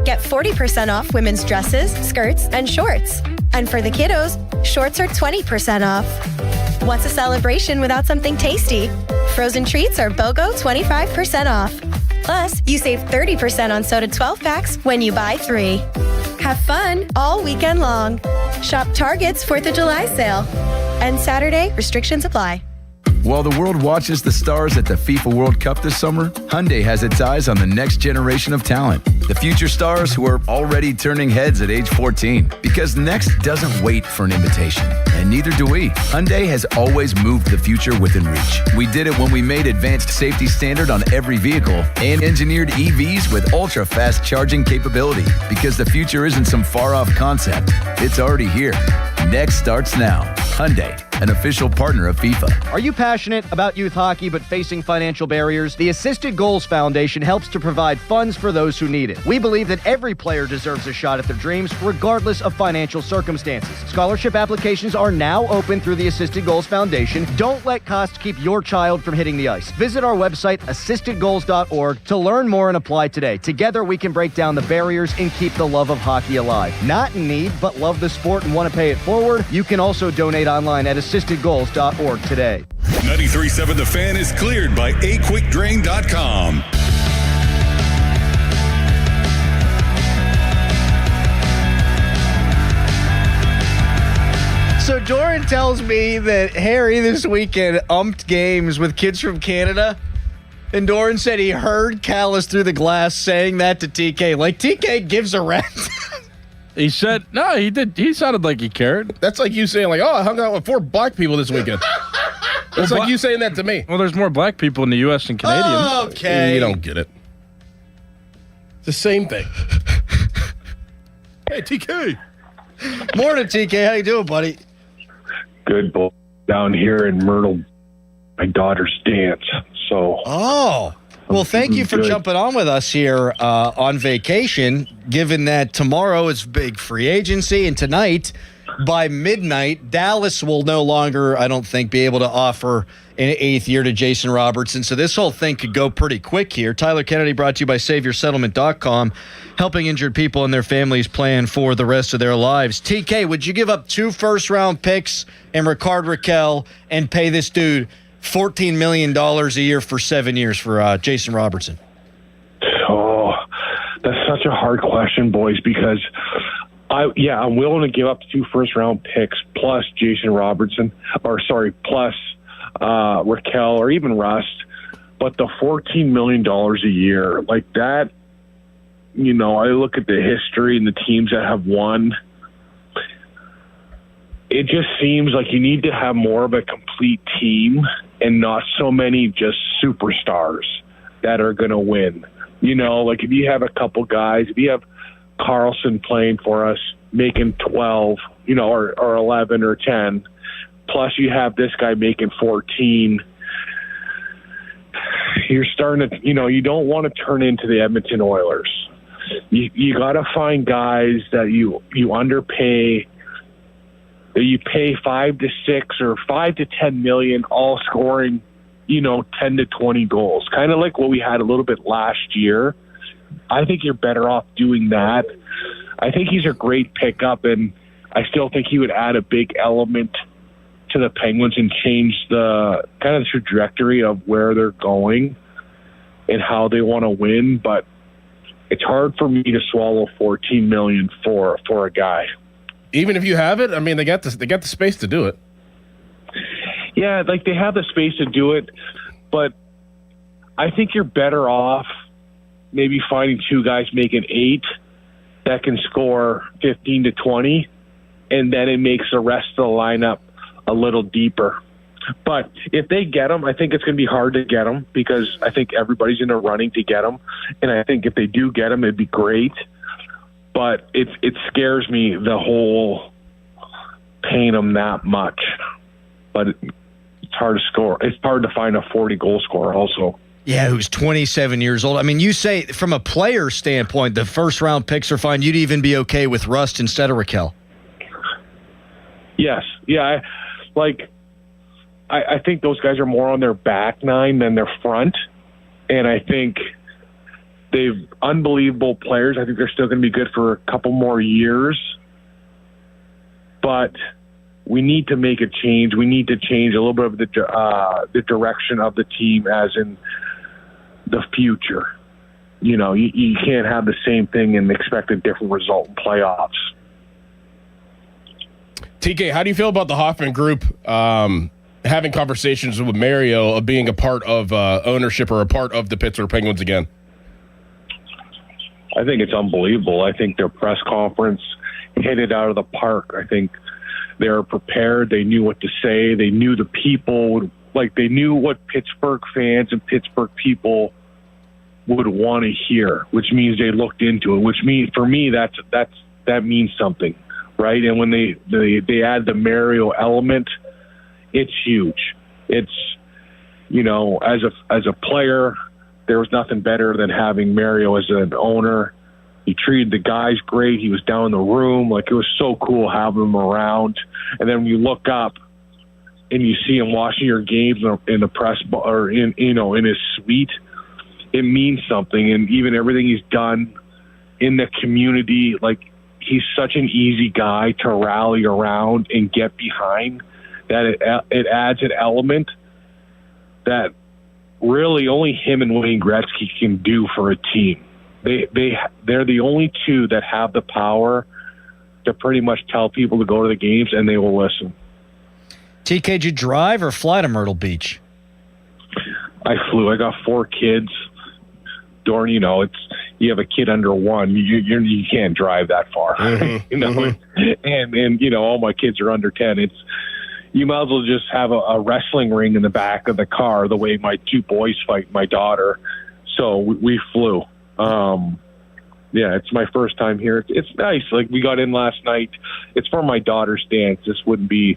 Get 40% off women's dresses, skirts, and shorts. And for the kiddos, shorts are 20% off. What's a celebration without something tasty? Frozen treats are BOGO 25% off. Plus, you save 30% on soda 12 packs when you buy 3. Have fun all weekend long. Shop Target's 4th of July sale. And Saturday, restrictions apply. While the world watches the stars at the FIFA World Cup this summer, Hyundai has its eyes on the next generation of talent. The future stars who are already turning heads at age 14. Because next doesn't wait for an invitation. And neither do we. Hyundai has always moved the future within reach. We did it when we made advanced safety standard on every vehicle and engineered EVs with ultra-fast charging capability. Because the future isn't some far-off concept. It's already here. Next starts now. Hyundai, an official partner of FIFA. Are you passionate about youth hockey but facing financial barriers? The Assisted Goals Foundation helps to provide funds for those who need it. We believe that every player deserves a shot at their dreams, regardless of financial circumstances. Scholarship applications are now open through the Assisted Goals Foundation. Don't let costs keep your child from hitting the ice. Visit our website, assistedgoals.org, to learn more and apply today. Together, we can break down the barriers and keep the love of hockey alive. Not in need, but love the sport and want to pay it forward? You can also donate online at assistedgoals.org today. 93.7 The Fan is cleared by aquickdrain.com. So Doran tells me that Harry this weekend umped games with kids from Canada. And Doran said he heard Callis through the glass saying that to TK. Like, TK gives a rest. He said, no, he did. He sounded like he cared. That's like you saying, like, oh, I hung out with 4 black people this weekend. That's like you saying that to me. Well, there's more black people in the U.S. than Canadians. Okay. You don't get it. It's the same thing. Hey, TK. Morning, TK. How you doing, buddy? Good boy. Down here in Myrtle, my daughter's dance. So. Oh. Well, thank you for jumping on with us here on vacation, given that tomorrow is big free agency, and tonight, by midnight, Dallas will no longer, I don't think, be able to offer an 8th year to Jason Robertson. So this whole thing could go pretty quick here. Tyler Kennedy brought to you by SaveYourSettlement.com, helping injured people and their families plan for the rest of their lives. TK, would you give up 2 first-round picks and Ricard Raquel and pay this dude $14 million a year for 7 years for Jason Robertson? Oh, that's such a hard question, boys, because I'm willing to give up 2 first-round picks plus Jason Robertson, plus Raquel or even Rust, but the $14 million a year, like that, I look at the history and the teams that have won. It just seems like you need to have more of a complete team and not so many just superstars that are going to win. Like if you have a couple guys, if you have Carlson playing for us, making 12, or 11 or 10, plus you have this guy making 14, you're starting to, you don't want to turn into the Edmonton Oilers. You got to find guys that you underpay, that you pay 5 to 6 or 5 to 10 million, all scoring, 10 to 20 goals. Kind of like what we had a little bit last year. I think you're better off doing that. I think he's a great pickup, and I still think he would add a big element to the Penguins and change the kind of the trajectory of where they're going and how they want to win. But it's hard for me to swallow $14 million for a guy. Even if you have it, I mean, they got the space to do it. Yeah, like they have the space to do it, but I think you're better off maybe finding 2 guys making 8 that can score 15 to 20, and then it makes the rest of the lineup a little deeper. But if they get them, I think it's going to be hard to get them because I think everybody's in a running to get them, and I think if they do get them, it'd be great. But it scares me, the whole paying them that much. But it's hard to score. It's hard to find a 40-goal scorer also. Yeah, who's 27 years old. I mean, you say from a player standpoint, the first-round picks are fine. You'd even be okay with Rust instead of Raquel. Yes. Yeah, I think those guys are more on their back nine than their front. And I think they've unbelievable players. I think they're still going to be good for a couple more years. But we need to make a change. We need to change a little bit of the direction of the team as in the future. You can't have the same thing and expect a different result in playoffs. TK, how do you feel about the Hoffman group having conversations with Mario of being a part of ownership or a part of the Pittsburgh Penguins again? I think it's unbelievable. I think their press conference hit it out of the park. I think they were prepared. They knew what to say. They knew the people they knew what Pittsburgh fans and Pittsburgh people would want to hear, which means they looked into it, which means for me, that means something, right? And when they add the Mario element, it's huge. It's, as a player, there was nothing better than having Mario as an owner. He treated the guys great. He was down in the room. It was so cool having him around. And then when you look up and you see him watching your games in the press or in his suite, it means something. And even everything he's done in the community, he's such an easy guy to rally around and get behind that it adds an element that really only him and Wayne Gretzky can do for a team. They're the only 2 that have the power to pretty much tell people to go to the games, and they will listen. TK, did you drive or fly to Myrtle Beach? I flew. I got 4 kids. Dorn, you you have a kid under 1, you can't drive that far. You know, and you know, all my kids are under 10. You might as well just have a wrestling ring in the back of the car, the way my 2 boys fight my daughter. So we flew. Yeah, it's my first time here. It's nice. Like, we got in last night. It's for my daughter's dance. This wouldn't be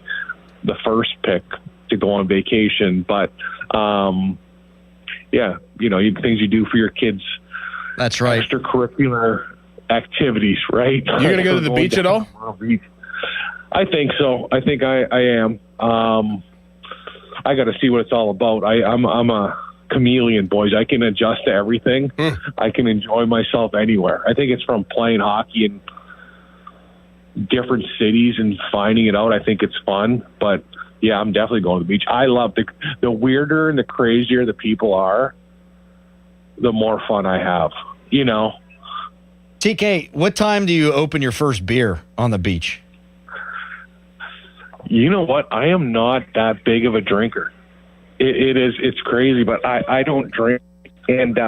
the first pick to go on vacation, but yeah, you know, things you do for your kids. That's right. Extracurricular activities, right? You're going to go to the beach at all? I think so. I think I am. I got to see what it's all about. I'm a chameleon, boys. I can adjust to everything. I can enjoy myself anywhere. I think it's from playing hockey in different cities and finding it out. I think it's fun, but yeah, I'm definitely going to the beach. I love the weirder and the crazier the people are, the more fun I have, you know. TK, what time do you open your first beer on the beach? You know what? I am not that big of a drinker. It's crazy, but I don't drink. And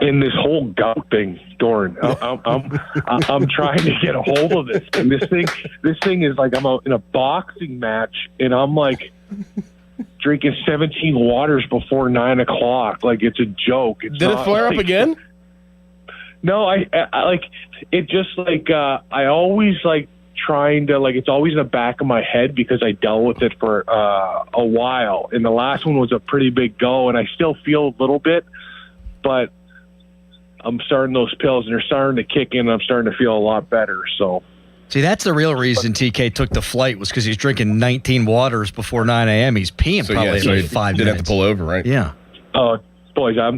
in this whole gout thing, Doran, I'm trying to get a hold of this. And this thing is like I'm in a boxing match, and I'm like drinking 17 waters before 9 o'clock. Like, it's a joke. Did it flare up again? No, I like it. Just like I always like trying to, like, it's always in the back of my head because I dealt with it for a while, and the last one was a pretty big go, and I still feel a little bit, but I'm starting those pills and they're starting to kick in, and I'm starting to feel a lot better. So see, that's the real reason TK took the flight, was because he's drinking 19 waters before 9 a.m. He's peeing probably every 5 minutes. Didn't have to pull over, right? Yeah. Oh, boys, I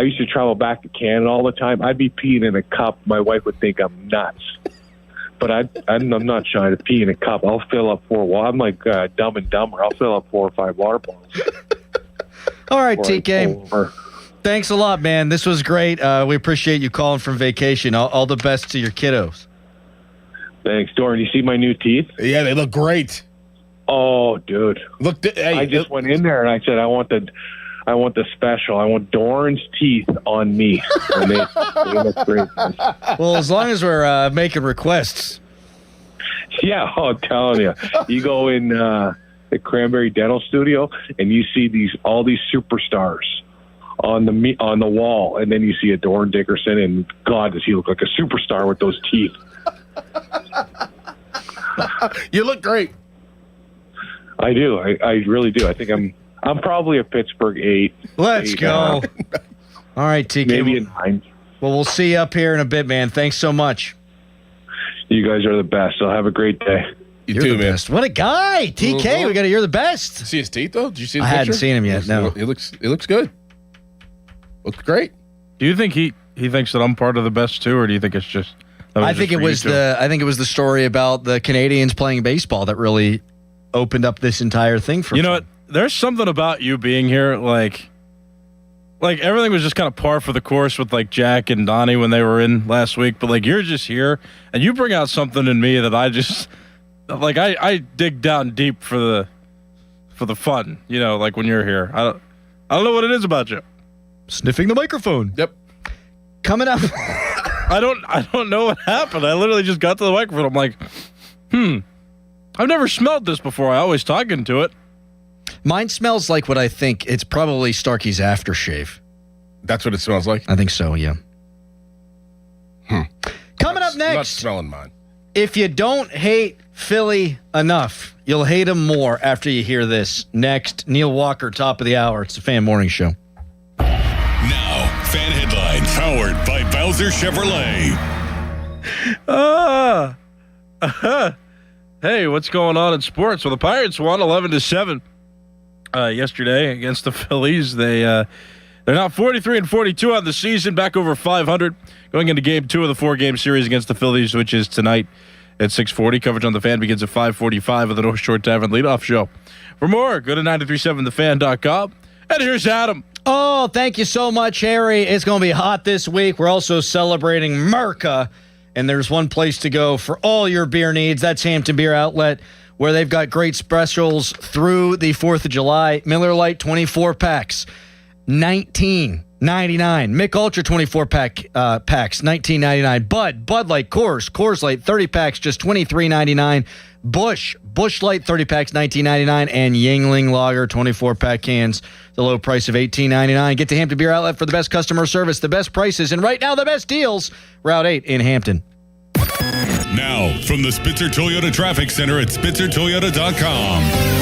used to travel back to Canada all the time. I'd be peeing in a cup. My wife would think I'm nuts. But I'm not trying to pee in a cup. I'll fill up 4 water. I'm like Dumb and Dumber. I'll fill up 4 or 5 water bottles. All right, TK. Thanks a lot, man. This was great. We appreciate you calling from vacation. All the best to your kiddos. Thanks, Doran. You see my new teeth? Yeah, they look great. Oh, dude. Look, I just went in there and I said, I want the special. I want Doran's teeth on me. And they look great. Well, as long as we're making requests. Yeah, I'm telling you. You go in the Cranberry Dental Studio and you see all these superstars on the wall, and then you see a Doran Dickerson, and God, does he look like a superstar with those teeth. You look great. I do. I really do. I think I'm probably a Pittsburgh 8. Let's go. All right, TK. Maybe a 9. Well, we'll see you up here in a bit, man. Thanks so much. You guys are the best. So have a great day. You're too, man. Best. What a guy, TK. We got to hear the best. See his teeth though? Did you see his I picture? hadn't seen him yet. No. He looks good. Looks great. Do you think he thinks that I'm part of the best too, or do you think it's just? I think it was the story about the Canadians playing baseball that really opened up this entire thing for you. Know what? There's something about you being here, like everything was just kind of par for the course with like Jack and Donnie when they were in last week, but like you're just here and you bring out something in me that I just like. I dig down deep for the fun, you know, like when you're here. I don't know what it is about you. Sniffing the microphone. Yep. Coming up. I don't know what happened. I literally just got to the microphone. I'm like, I've never smelled this before. I always talk into it. Mine smells like what I think. It's probably Starkey's aftershave. That's what it smells like? I think so, yeah. Coming up next. I'm not smelling mine. If you don't hate Philly enough, you'll hate him more after you hear this. Next, Neil Walker, top of the hour. It's the Fan Morning Show. Now, fan headlines powered by Bowser Chevrolet. Hey, what's going on in sports? Well, the Pirates won 11-7 yesterday against the Phillies. They're now 43-42 on the season, back over 500, going into Game 2 of the 4-game series against the Phillies, which is tonight at 6:40. Coverage on the Fan begins at 5:45 of the North Shore Tavern leadoff show. For more, go to 937thefan.com. And here's Adam. Oh, thank you so much, Harry. It's going to be hot this week. We're also celebrating Merca, and there's one place to go for all your beer needs. That's Hampton Beer Outlet, where they've got great specials through the 4th of July. Miller Lite 24 packs, $19 $99. Mick Ultra 24 packs, $19.99. Bud Light, Coors Light 30 packs, just $23.99. Busch Light 30 packs, $19.99, and Yingling Lager 24 pack cans, the low price of $18.99. Get to Hampton Beer Outlet for the best customer service, the best prices, and right now the best deals. Route 8 in Hampton. Now, from the Spitzer Toyota Traffic Center at SpitzerToyota.com.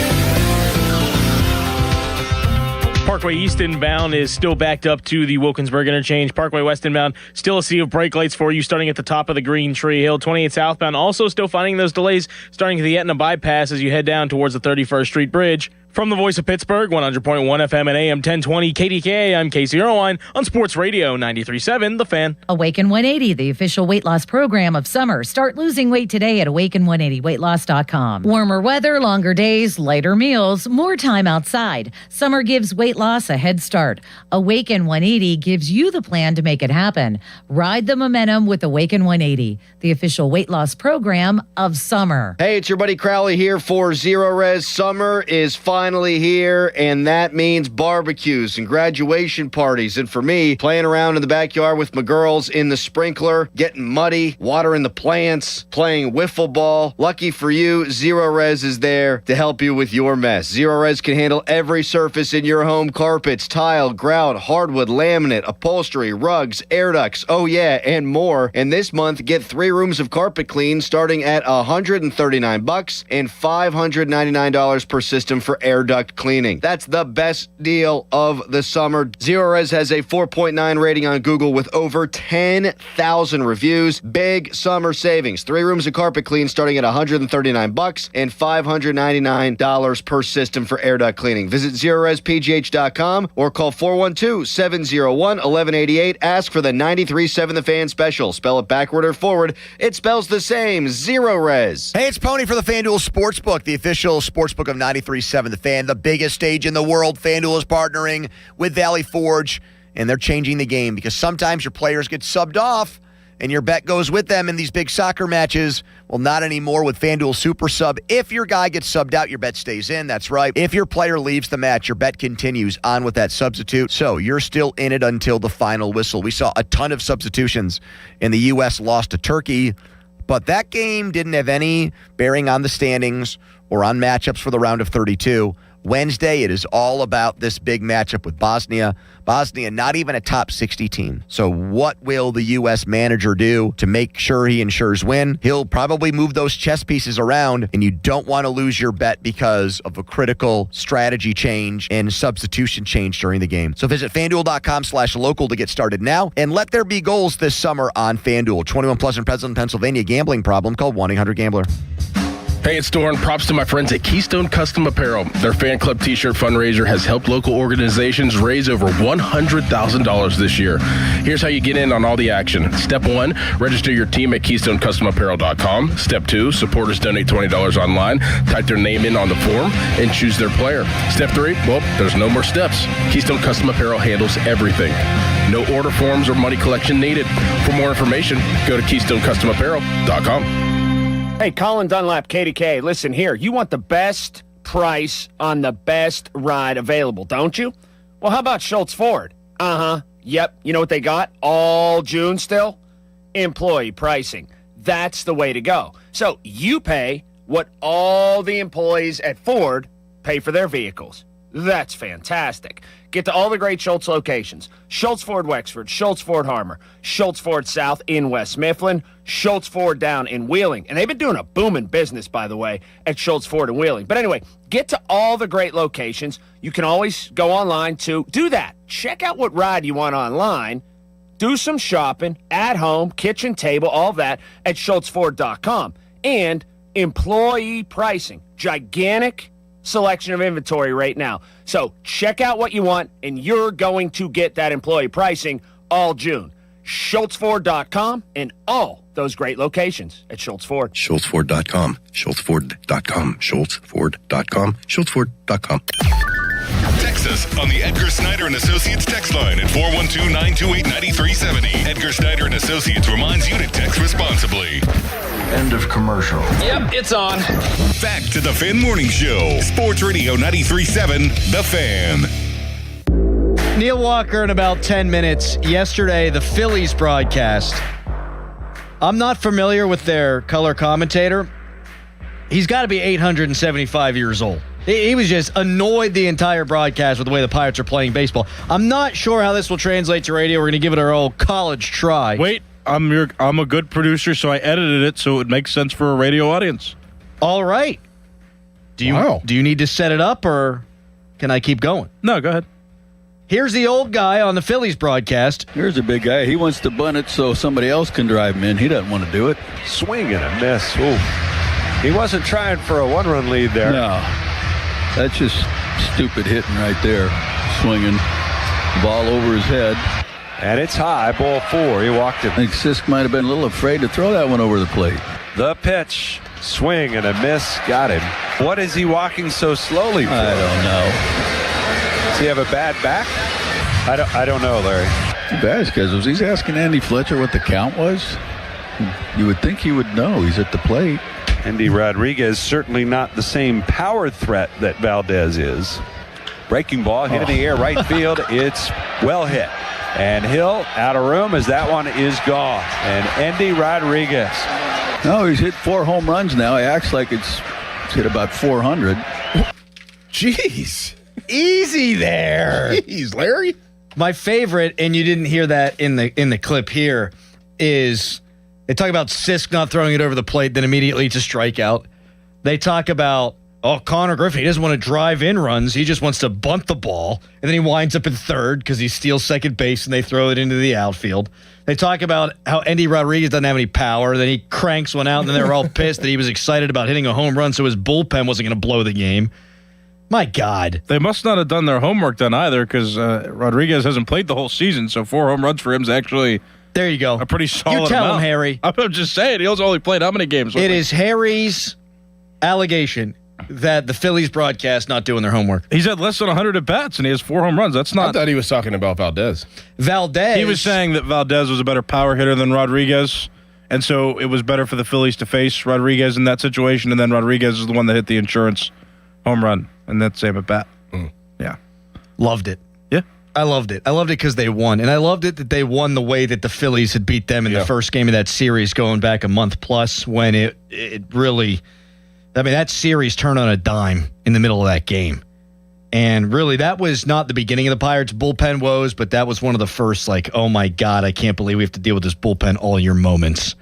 Parkway East inbound is still backed up to the Wilkinsburg interchange. Parkway West inbound, still a sea of brake lights for you starting at the top of the Green Tree Hill. 28 southbound, also still finding those delays starting at the Etna bypass as you head down towards the 31st Street Bridge. From the voice of Pittsburgh, 100.1 FM and AM 1020 KDKA, I'm Casey Irwine on Sports Radio 93.7 The Fan. Awaken 180, the official weight loss program of summer. Start losing weight today at awaken180weightloss.com. Warmer weather, longer days, lighter meals, more time outside. Summer gives weight loss a head start. Awaken 180 gives you the plan to make it happen. Ride the momentum with Awaken 180, the official weight loss program of summer. Hey, it's your buddy Crowley here for Zero Res. Summer is finally here, and that means barbecues and graduation parties. And for me, playing around in the backyard with my girls in the sprinkler, getting muddy, watering the plants, playing wiffle ball. Lucky for you, Zero Res is there to help you with your mess. Zero Res can handle every surface in your home: carpets, tile, grout, hardwood, laminate, upholstery, rugs, air ducts, oh yeah, and more. And this month, get 3 rooms of carpet clean starting at $139 and $599 per system for air duct cleaning. That's the best deal of the summer. Zero Res has a 4.9 rating on Google with over 10,000 reviews. Big summer savings. 3 rooms of carpet clean starting at $139 and $599 per system for air duct cleaning. Visit ZeroResPGH.com or call 412-701-1188. Ask for the 93.7 The Fan special. Spell it backward or forward. It spells the same. Zero Res. Hey, it's Pony for the FanDuel Sportsbook, the official sportsbook of 93.7 The Fan, the biggest stage in the world. FanDuel is partnering with Valley Forge, and they're changing the game because sometimes your players get subbed off and your bet goes with them in these big soccer matches. Well, not anymore with FanDuel Super Sub. If your guy gets subbed out, your bet stays in. That's right. If your player leaves the match, your bet continues on with that substitute. So you're still in it until the final whistle. We saw a ton of substitutions, and the U.S. lost to Turkey, but that game didn't have any bearing on the standings or on matchups for the round of 32. Wednesday, it is all about this big matchup with Bosnia. Bosnia, not even a top 60 team. So what will the U.S. manager do to make sure he ensures win? He'll probably move those chess pieces around, and you don't want to lose your bet because of a critical strategy change and substitution change during the game. So visit FanDuel.com/local to get started now, and let there be goals this summer on FanDuel. 21 plus in Pleasanton, Pennsylvania. Gambling problem? Call 1-800-GAMBLER. Hey, it's Doran. Props to my friends at Keystone Custom Apparel. Their fan club t-shirt fundraiser has helped local organizations raise over $100,000 this year. Here's how you get in on all the action. Step 1, register your team at KeystoneCustomApparel.com. Step 2, supporters donate $20 online, type their name in on the form, and choose their player. Step 3, well, there's no more steps. Keystone Custom Apparel handles everything. No order forms or money collection needed. For more information, go to KeystoneCustomApparel.com. Hey, Colin Dunlap, KDK. Listen here, you want the best price on the best ride available, don't you? Well, how about Schultz Ford? Yep. You know what they got all June still? Employee pricing. That's the way to go. So you pay what all the employees at Ford pay for their vehicles. That's fantastic. Get to all the great Schultz locations. Schultz Ford Wexford, Schultz Ford Harmer, Schultz Ford South in West Mifflin, Schultz Ford down in Wheeling. And they've been doing a booming business, by the way, at Schultz Ford and Wheeling. But anyway, get to all the great locations. You can always go online to do that. Check out what ride you want online. Do some shopping at home, kitchen table, all that at SchultzFord.com. And employee pricing. Gigantic selection of inventory right now. So check out what you want, and you're going to get that employee pricing all June. SchultzFord.com and all those great locations at Schultz Ford. SchultzFord.com. SchultzFord.com. SchultzFord.com. SchultzFord.com. Text us on the Edgar Snyder and Associates text line at 412-928-9370. Edgar Snyder and Associates reminds you to text responsibly. End of commercial. Yep, it's on. Back to the Fan Morning Show. Sports Radio 93.7, The Fan. Neil Walker in about 10 minutes. Yesterday, the Phillies broadcast. I'm not familiar with their color commentator. He's got to be 875 years old. He was just annoyed the entire broadcast with the way the Pirates are playing baseball. I'm not sure how this will translate to radio. We're going to give it our old college try. Wait, I'm a good producer, so I edited it so it would make sense for a radio audience. All right. Do you need to set it up, or can I keep going? No, go ahead. Here's the old guy on the Phillies broadcast. Here's a big guy. He wants to bunt it so somebody else can drive him in. He doesn't want to do it. Swing and a miss. Ooh. He wasn't trying for a one-run lead there. No. That's just stupid hitting right there. Swinging. Ball over his head. And it's high, ball 4. He walked it. I think Sisk might have been a little afraid to throw that one over the plate. The pitch. Swing and a miss. Got him. What is he walking so slowly for? I don't know. Does he have a bad back? I don't know, Larry. Too bad, because he's asking Andy Fletcher what the count was. You would think he would know. He's at the plate. Andy Rodriguez certainly not the same power threat that Valdez is. Breaking ball hit in the air, right field. It's well hit. And Hill out of room as that one is gone. And Andy Rodriguez. No, he's hit 4 home runs now. He acts like it's hit about 400. Jeez. Easy there. Jeez, Larry. My favorite, and you didn't hear that in the clip here, is they talk about Sisk not throwing it over the plate, then immediately it's a strikeout. They talk about, Connor Griffin, he doesn't want to drive in runs. He just wants to bunt the ball. And then he winds up in third because he steals second base and they throw it into the outfield. They talk about how Andy Rodriguez doesn't have any power. Then he cranks one out and then they were all pissed that he was excited about hitting a home run so his bullpen wasn't going to blow the game. My God. They must not have done their homework then either, because Rodriguez hasn't played the whole season, so 4 home runs for him is actually there you go. A pretty solid You tell amount. him, Harry. I'm just saying, he's only played how many games? It is Harry's allegation that the Phillies broadcast not doing their homework. He's had less than 100 at-bats, and he has 4 home runs. That's not... I thought he was talking about Valdez. Valdez? He was saying that Valdez was a better power hitter than Rodriguez, and so it was better for the Phillies to face Rodriguez in that situation, and then Rodriguez is the one that hit the insurance home run, and that's same at-bat. Yeah. Loved it. Yeah. I loved it. I loved it because they won. And I loved it that they won the way that the Phillies had beat them in the first game of that series going back a month plus, when it really, that series turned on a dime in the middle of that game. And really, that was not the beginning of the Pirates' bullpen woes, but that was one of the first, oh my God, I can't believe we have to deal with this bullpen all year moments.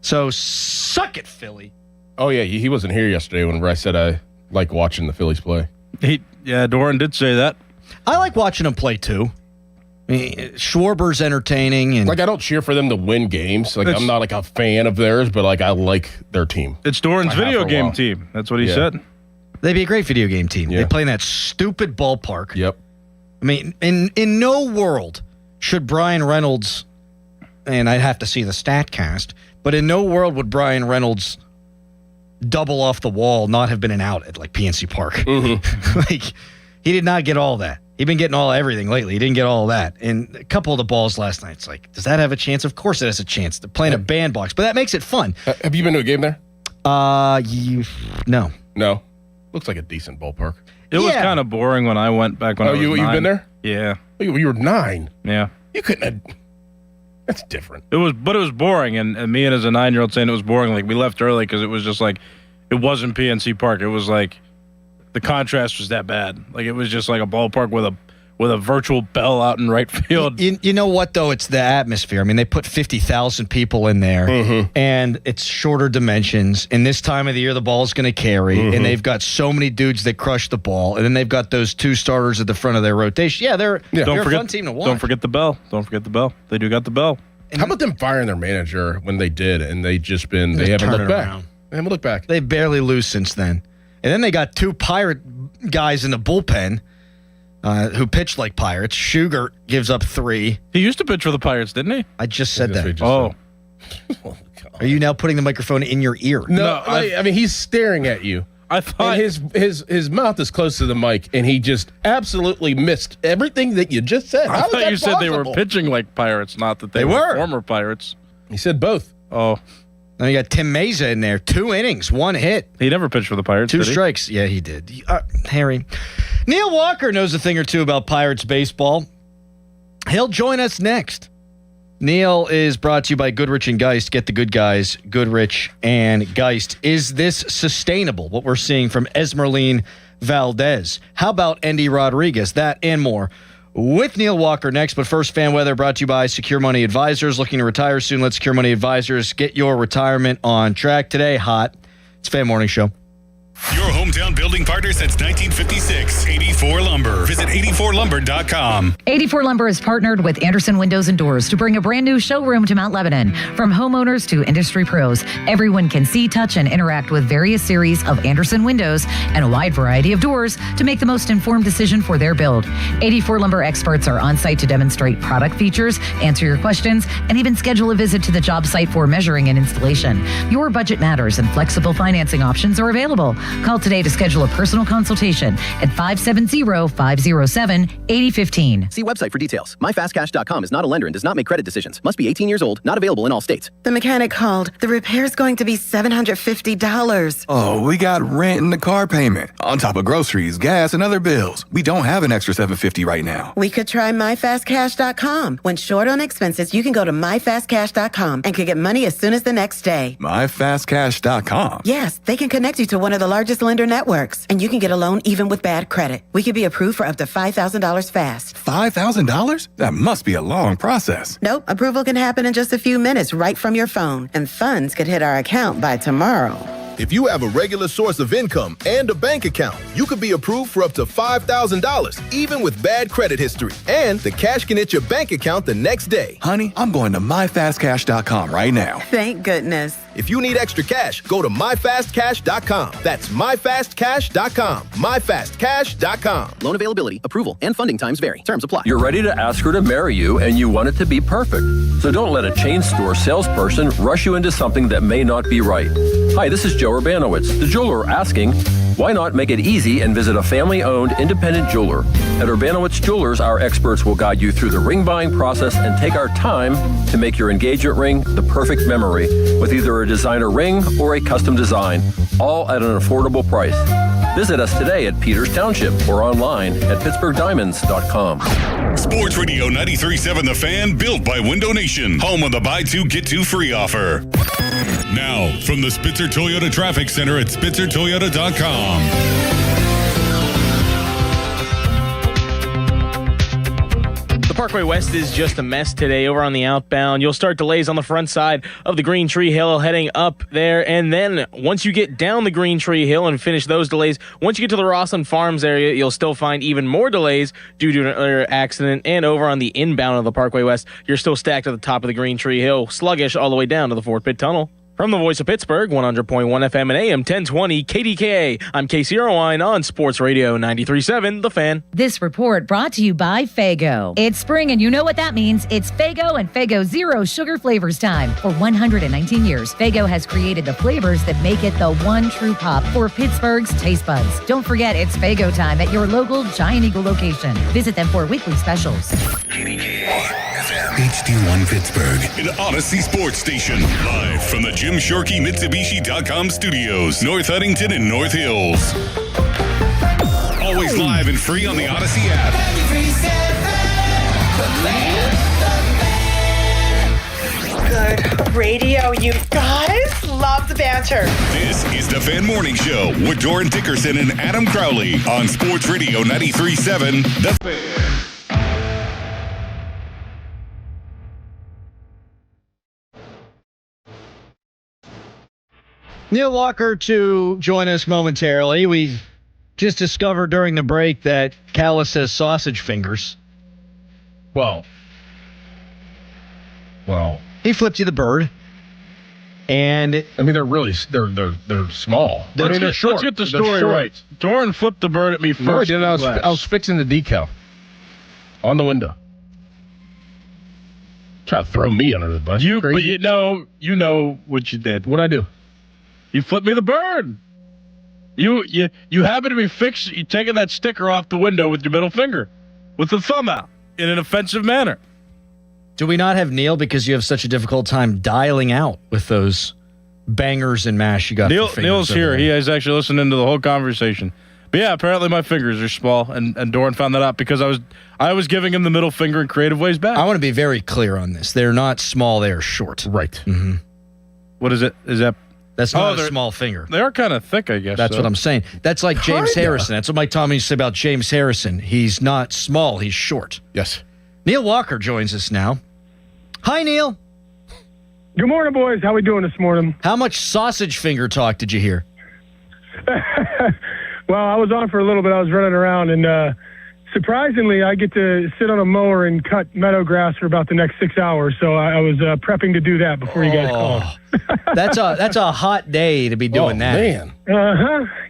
So suck it, Philly. Oh, yeah. He wasn't here yesterday whenever I said I like watching the Phillies play. Doran did say that. I like watching them play too. Schwarber's entertaining, and I don't cheer for them to win games. I'm not a fan of theirs, but I like their team. It's Doran's video game team. That's what he said. They'd be a great video game team. They play in that stupid ballpark. Yep. In no world should Brian Reynolds, and I'd have to see the StatCast, but in no world would Brian Reynolds double off the wall not have been an out at PNC Park. Mm-hmm. He did not get all that. He'd been getting everything lately. He didn't get all that. And a couple of the balls last night, it's does that have a chance? Of course it has a chance. They're playing a bandbox, but that makes it fun. Have you been to a game there? No. No. Looks like a decent ballpark. It was kind of boring when I went back when I was 9. You've been there? Yeah. You were 9? Yeah. You couldn't have... That's different. It was boring, and me and as a 9-year-old saying it was boring, we left early because it was just it wasn't PNC Park. It was the contrast was that bad. It was just a ballpark with a virtual bell out in right field. You know what, though? It's the atmosphere. They put 50,000 people in there, and it's shorter dimensions. And this time of the year, the ball's going to carry, and they've got so many dudes that crush the ball, and then they've got those 2 starters at the front of their rotation. Yeah, they're a fun team to watch. Don't forget the bell. They do got the bell. How about them firing their manager when they did, and they haven't looked back. They haven't looked back. They barely lose since then. And then they got 2 Pirate guys in the bullpen who pitched like Pirates. Shugart gives up 3. He used to pitch for the Pirates, didn't he? I just said that. Oh, are you now putting the microphone in your ear? No, he's staring at you. I thought his mouth is close to the mic, and he just absolutely missed everything that you just said. I thought you said they were pitching like Pirates, not that they were former Pirates. He said both. Oh. Then you got Tim Meza in there. 2 innings, 1 hit. He never pitched for the Pirates, 2 strikes. Yeah, he did. Harry. Neil Walker knows a thing or two about Pirates baseball. He'll join us next. Neil is brought to you by Goodrich and Geist. Get the good guys, Goodrich and Geist. Is this sustainable, what we're seeing from Esmeralyn Valdez? How about Andy Rodriguez? That and more with Neil Walker next. But first, fan weather brought to you by Secure Money Advisors. Looking to retire soon? Let Secure Money Advisors get your retirement on track today. Hot. It's Fan Morning Show. Your hometown building partner since 1956. 84 Lumber. Visit 84lumber.com. 84 Lumber has partnered with Anderson Windows and Doors to bring a brand new showroom to Mount Lebanon. From homeowners to industry pros, everyone can see, touch, and interact with various series of Anderson windows and a wide variety of doors to make the most informed decision for their build. 84 Lumber experts are on site to demonstrate product features, answer your questions, and even schedule a visit to the job site for measuring and installation. Your budget matters, and flexible financing options are available. Call today to schedule a personal consultation at 570-507-8015. See website for details. MyFastCash.com is not a lender and does not make credit decisions. Must be 18 years old. Not available in all states. The mechanic called. The repair's going to be $750. Oh, we got rent and the car payment. On top of groceries, gas, and other bills. We don't have an extra $750 right now. We could try MyFastCash.com. When short on expenses, you can go to MyFastCash.com and could get money as soon as the next day. MyFastCash.com? Yes, they can connect you to one of the largest lender networks, and you can get a loan even with bad credit. We could be approved for up to $5,000 fast. $5,000? That must be a long process. Nope, approval can happen in just a few minutes right from your phone, and funds could hit our account by tomorrow. If you have a regular source of income and a bank account, you could be approved for up to $5,000, even with bad credit history. And the cash can hit your bank account the next day. Honey, I'm going to myfastcash.com right now. Thank goodness. If you need extra cash, go to myfastcash.com. That's myfastcash.com. myfastcash.com. Loan availability, approval, and funding times vary. Terms apply. You're ready to ask her to marry you, and you want it to be perfect. So don't let a chain store salesperson rush you into something that may not be right. Hi, this is Joe Urbanowitz, the jeweler, asking, why not make it easy and visit a family-owned independent jeweler? At Urbanowitz Jewelers, our experts will guide you through the ring buying process and take our time to make your engagement ring the perfect memory with either a designer ring or a custom design, all at an affordable price. Visit us today at Peters Township or online at PittsburghDiamonds.com. Sports Radio 93.7 The Fan, built by Window Nation, home of the buy two, get two free offer. Now, from the Spitzer Toyota Traffic Center at SpitzerToyota.com. Parkway West is just a mess today over on the outbound. You'll start delays on the front side of the Green Tree Hill heading up there. And then once you get down the Green Tree Hill and finish those delays, once you get to the Rossland Farms area, you'll still find even more delays due to an earlier accident. And over on the inbound of the Parkway West, you're still stacked at the top of the Green Tree Hill, sluggish all the way down to the Fort Pitt Tunnel. From the voice of Pittsburgh, 100.1 FM and AM 1020 KDKA, I'm Casey Irwine on Sports Radio 93.7 The Fan. This report brought to you by Faygo. It's spring and you know what that means. It's Faygo and Faygo Zero Sugar Flavors time. For 119 years, Faygo has created the flavors that make it the one true pop for Pittsburgh's taste buds. Don't forget, it's Faygo time at your local Giant Eagle location. Visit them for weekly specials. HD1 Pittsburgh, an Odyssey sports station, live from the Jim Shorkey Mitsubishi.com studios, North Huntington and North Hills. Always live and free on the Odyssey app. Good radio, you guys. Love the banter. This is the Fan Morning Show with Doran Dickerson and Adam Crowley on Sports Radio 93.7 The Fan. Neil Walker to join us momentarily. We just discovered during the break that Callis has sausage fingers. Well, he flipped you the bird, and I mean they're small. They're short. Let's get the story right. Doran flipped the bird at me first. No, I didn't. I was fixing the decal on the window. Try to throw me under the bus. You know what you did. What'd I do? You flipped me the bird. You happen to be you taking that sticker off the window with your middle finger, with the thumb out, in an offensive manner. Do we not have Neil because you have such a difficult time dialing out with those bangers and mash you got? Neil's here. He is actually listening to the whole conversation. But yeah, apparently my fingers are small, and Doran found that out because I was giving him the middle finger in creative ways back. I want to be very clear on this. They're not small, they are short. Right. Mm-hmm. What is it? Is that... That's not a small finger. They are kind of thick, I guess. That's what I'm saying. That's like James Harrison. That's what Mike Tomlin used to say about James Harrison. He's not small, he's short. Yes. Neil Walker joins us now. Hi, Neil. Good morning, boys. How we doing this morning? How much sausage finger talk did you hear? Well, I was on for a little bit. I was running around, and surprisingly, I get to sit on a mower and cut meadow grass for about the next 6 hours. So I was prepping to do that before you guys called. That's a hot day to be doing that. Man.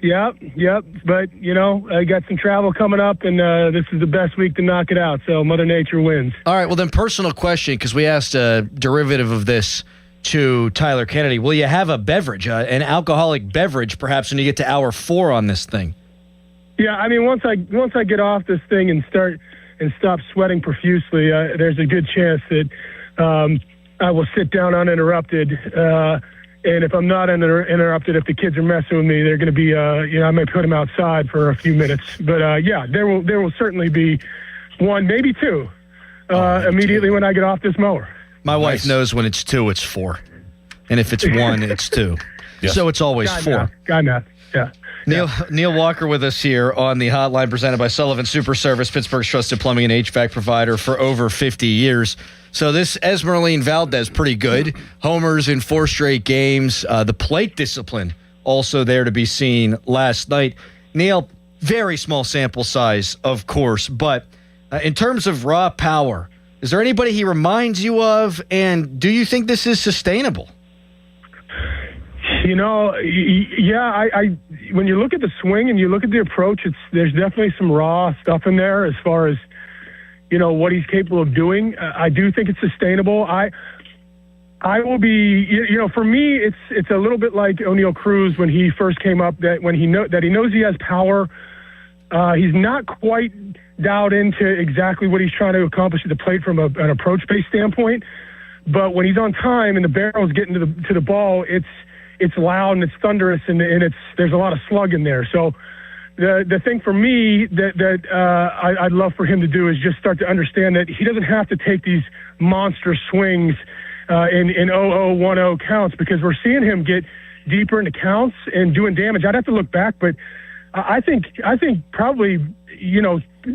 Yep. But, I got some travel coming up, and this is the best week to knock it out. So Mother Nature wins. All right, well then, personal question, because we asked a derivative of this to Tyler Kennedy. Will you have a beverage, an alcoholic beverage, perhaps when you get to hour 4 on this thing? Yeah, I mean, once I get off this thing and stop sweating profusely, there's a good chance that I will sit down uninterrupted. And if I'm not interrupted, if the kids are messing with me, they're going to be, I may put them outside for a few minutes. But there will certainly be one, maybe two, immediately when I get off this mower. My wife knows when it's 2, it's 4. And if it's 1, it's 2. Yes. So it's always 4. God math. Yeah. Neil Walker with us here on the hotline presented by Sullivan Super Service, Pittsburgh's trusted plumbing and HVAC provider for over 50 years. So this Esmeralyn Valdez, pretty good. Homers in 4 straight games. The plate discipline also there to be seen last night. Neil, very small sample size, of course, but in terms of raw power, is there anybody he reminds you of, and do you think this is sustainable? I when you look at the swing and you look at the approach, there's definitely some raw stuff in there as far as, what he's capable of doing. I do think it's sustainable. I will be, for me, it's a little bit like O'Neal Cruz when he first came up, that when he knows he has power, he's not quite dialed into exactly what he's trying to accomplish at the plate from an approach-based standpoint. But when he's on time and the barrel's getting to the ball, it's loud and it's thunderous and there's a lot of slug in there. So the thing for me that I'd love for him to do is just start to understand that he doesn't have to take these monster swings in 0-0, 1-0 counts, because we're seeing him get deeper into counts and doing damage. I'd have to look back, but I think probably,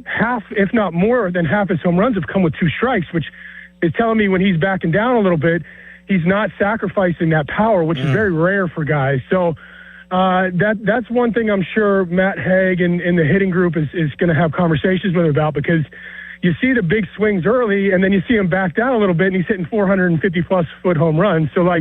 half, if not more than half his home runs have come with 2 strikes, which is telling me when he's backing down a little bit, he's not sacrificing that power, which is very rare for guys. So that's one thing I'm sure Matt Haig and the hitting group is going to have conversations with him about, because you see the big swings early and then you see him back down a little bit and he's hitting 450-plus foot home runs. So,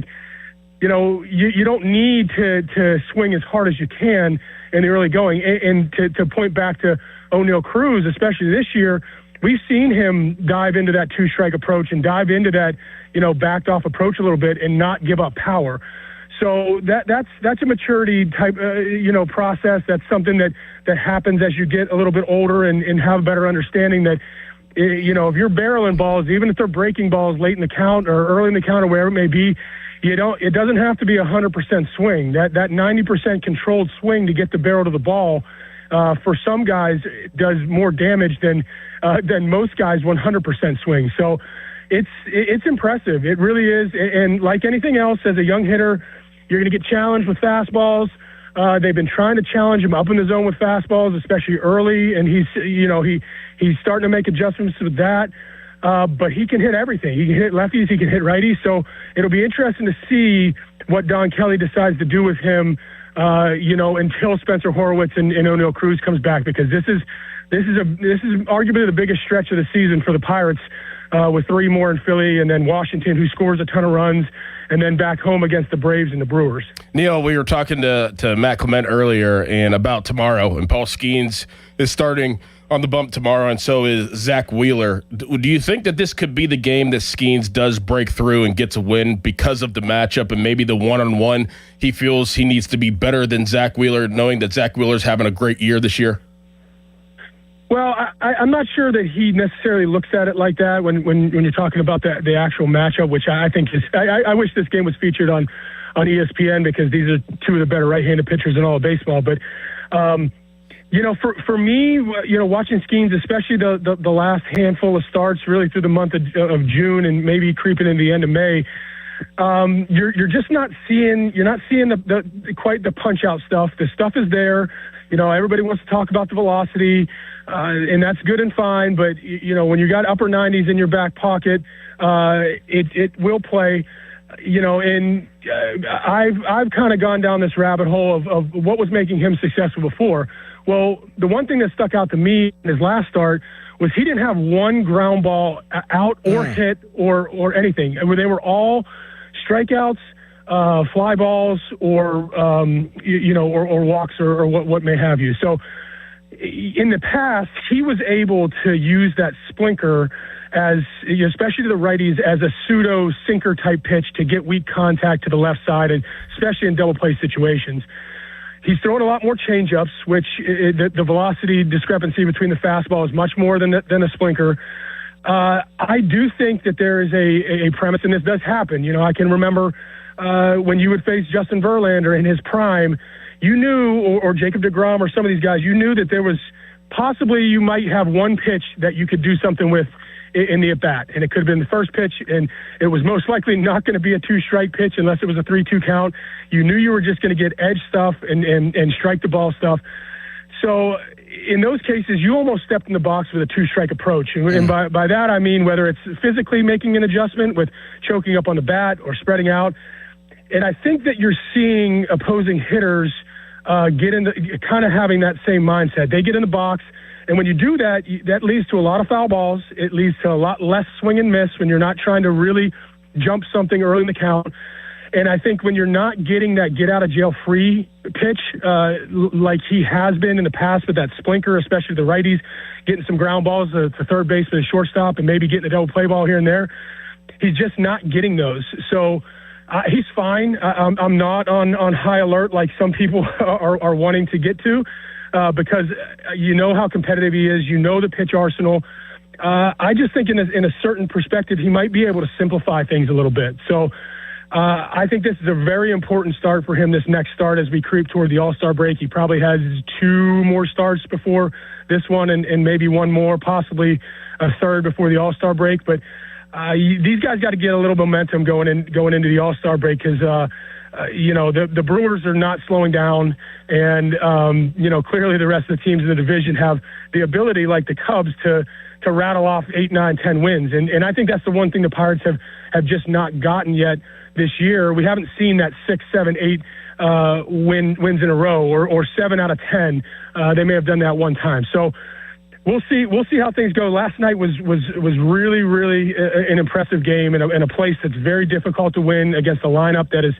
you don't need to swing as hard as you can in the early going. And to point back to O'Neal Cruz, especially this year, we've seen him dive into that 2-strike approach and dive into that, backed off approach a little bit and not give up power. So that's a maturity type, process. That's something that happens as you get a little bit older and have a better understanding that, if you're barreling balls, even if they're breaking balls late in the count or early in the count or wherever it may be, it doesn't have to be 100% swing. That 90% controlled swing to get the barrel to the ball, for some guys does more damage than most guys 100% swing. So it's impressive. It really is. And like anything else, as a young hitter, you're going to get challenged with fastballs. They've been trying to challenge him up in the zone with fastballs, especially early. And he's starting to make adjustments with that. But he can hit everything. He can hit lefties. He can hit righties. So it'll be interesting to see what Don Kelly decides to do with him, until Spencer Horwitz and O'Neal Cruz comes back, because this is arguably the biggest stretch of the season for the Pirates, with 3 more in Philly and then Washington, who scores a ton of runs, and then back home against the Braves and the Brewers. Neil, we were talking to Matt Clement earlier and about tomorrow, and Paul Skenes is starting on the bump tomorrow, and so is Zach Wheeler. Do you think that this could be the game that Skenes does break through and gets a win because of the matchup and maybe the one-on-one he feels he needs to be better than Zach Wheeler, knowing that Zach Wheeler's having a great year this year? Well, I'm not sure that he necessarily looks at it like that when you're talking about the actual matchup, which I think is – I wish this game was featured on ESPN, because these are 2 of the better right-handed pitchers in all of baseball. But For me, watching Skenes, especially the last handful of starts, really through the month of June and maybe creeping into the end of May, you're just not seeing the quite the punch out stuff. The stuff is there. Everybody wants to talk about the velocity, and that's good and fine. But when you got upper 90s in your back pocket, it will play. And I've kind of gone down this rabbit hole of what was making him successful before. Well, the one thing that stuck out to me in his last start was he didn't have one ground ball out or hit or anything. They were all strikeouts, fly balls, or walks or what may have you. So in the past, he was able to use that splinker as, especially to the righties, as a pseudo sinker type pitch to get weak contact to the left side, and especially in double play situations. He's throwing a lot more changeups, which the velocity discrepancy between the fastball is much more than a splinker. I do think that there is a premise, and this does happen. I can remember when you would face Justin Verlander in his prime, you knew, or Jacob deGrom or some of these guys, you knew that there was possibly you might have one pitch that you could do something with in the at-bat, and it could have been the first pitch, and it was most likely not going to be a two-strike pitch unless it was a 3-2 count. You knew you were just going to get edge stuff and strike the ball stuff. So in those cases, you almost stepped in the box with a two-strike approach, and by that I mean whether it's physically making an adjustment with choking up on the bat or spreading out. And I think that you're seeing opposing hitters get into kind of having that same mindset. They get in the box, and when you do that, that leads to a lot of foul balls. It leads to a lot less swing and miss when you're not trying to really jump something early in the count. And I think when you're not getting that get-out-of-jail-free pitch like he has been in the past with that splinker, especially the righties, getting some ground balls to third base for the shortstop and maybe getting a double play ball here and there, he's just not getting those. So he's fine. I'm not on high alert like some people are wanting to get to. Because you know how competitive he is, the pitch arsenal. I just think in a certain perspective, he might be able to simplify things a little bit. So I think this is a very important start for him, this next start as we creep toward the All-Star break. He probably has 2 more starts before this one and maybe one more, possibly a third before the All-Star break. But these guys got to get a little momentum going into the All-Star break because the Brewers are not slowing down, and clearly the rest of the teams in the division have the ability, like the Cubs, to rattle off 8, 9, 10 wins. And I think that's the one thing the Pirates have just not gotten yet this year. We haven't seen that 6, 7, 8 wins in a row, or 7 out of 10. They may have done that one time. So we'll see how things go. Last night was really, really an impressive game in a place that's very difficult to win against a lineup that is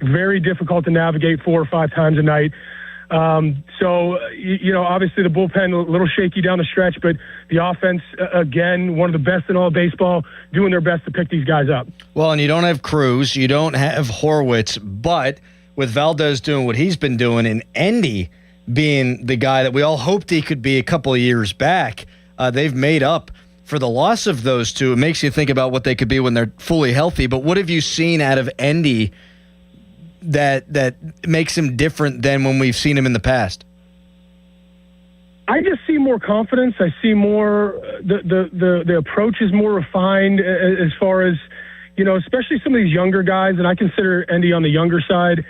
very difficult to navigate 4 or 5 times a night. Obviously the bullpen a little shaky down the stretch, but the offense, again, one of the best in all of baseball, doing their best to pick these guys up. Well, and you don't have Cruz, you don't have Horwitz, but with Valdez doing what he's been doing and Endy being the guy that we all hoped he could be a couple of years back, they've made up for the loss of those two. It makes you think about what they could be when they're fully healthy. But what have you seen out of Endy that makes him different than when we've seen him in the past? I just see more confidence. I see more the approach is more refined as far as, especially some of these younger guys, and I consider Endy on the younger side.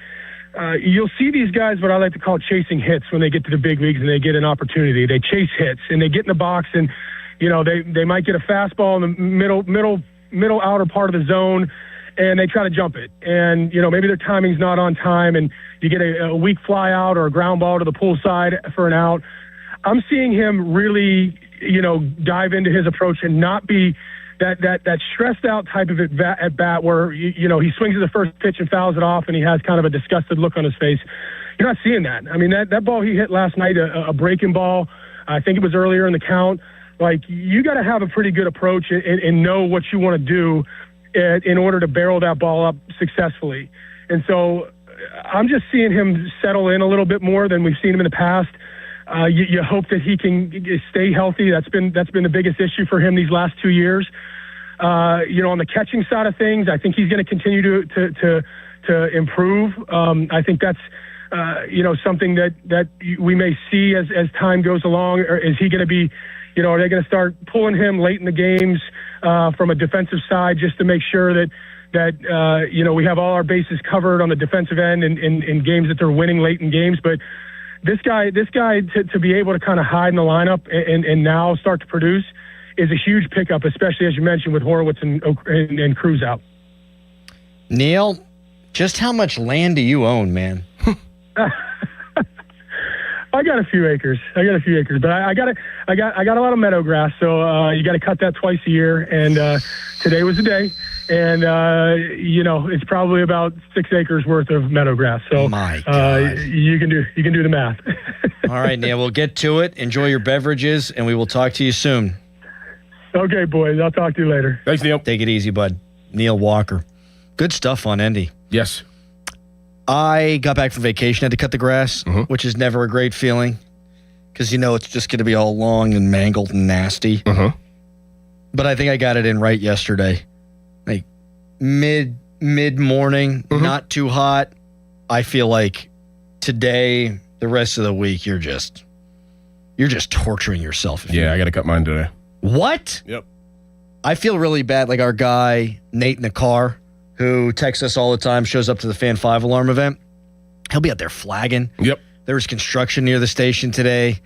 You'll see these guys, what I like to call chasing hits, when they get to the big leagues and they get an opportunity. They chase hits and they get in the box, and they might get a fastball in the middle outer part of the zone, and they try to jump it. And maybe their timing's not on time, and you get a weak fly out or a ground ball to the pull side for an out. I'm seeing him really dive into his approach and not be that stressed out type of at bat where he swings at the first pitch and fouls it off and he has kind of a disgusted look on his face. You're not seeing that. I mean, that ball he hit last night, a breaking ball, I think it was earlier in the count. Like, you got to have a pretty good approach and know what you want to do in order to barrel that ball up successfully. And so I'm just seeing him settle in a little bit more than we've seen him in the past. You hope that he can stay healthy. That's been the biggest issue for him these last 2 years. On the catching side of things, I think he's going to continue to improve. I think that's something that we may see as time goes along? Or is he going to be, are they going to start pulling him late in the games from a defensive side just to make sure that we have all our bases covered on the defensive end in games that they're winning late in games? But this guy to be able to kind of hide in the lineup and now start to produce is a huge pickup, especially as you mentioned with Horowitz and Cruz out. Neil, just how much land do you own, man? I got a few acres, but I got a lot of meadow grass, so you got to cut that twice a year. And today was the day, and it's probably about 6 acres worth of meadow grass. So my God. You can do the math. All right, Neil, we'll get to it. Enjoy your beverages, and we will talk to you soon. Okay, boys. I'll talk to you later. Thanks, Neil. Take it easy, bud. Neil Walker. Good stuff on Endy. Yes. I got back from vacation, had to cut the grass, which is never a great feeling because it's just going to be all long and mangled and nasty. But I think I got it in right yesterday. Like mid-morning, not too hot. I feel like today, the rest of the week, you're just torturing yourself. Yeah, I got to cut mine today. What? Yep. I feel really bad. Like our guy, Nate in the car, who texts us all the time, shows up to the Fan 5 alarm event. He'll be out there flagging. Yep. There was construction near the station today.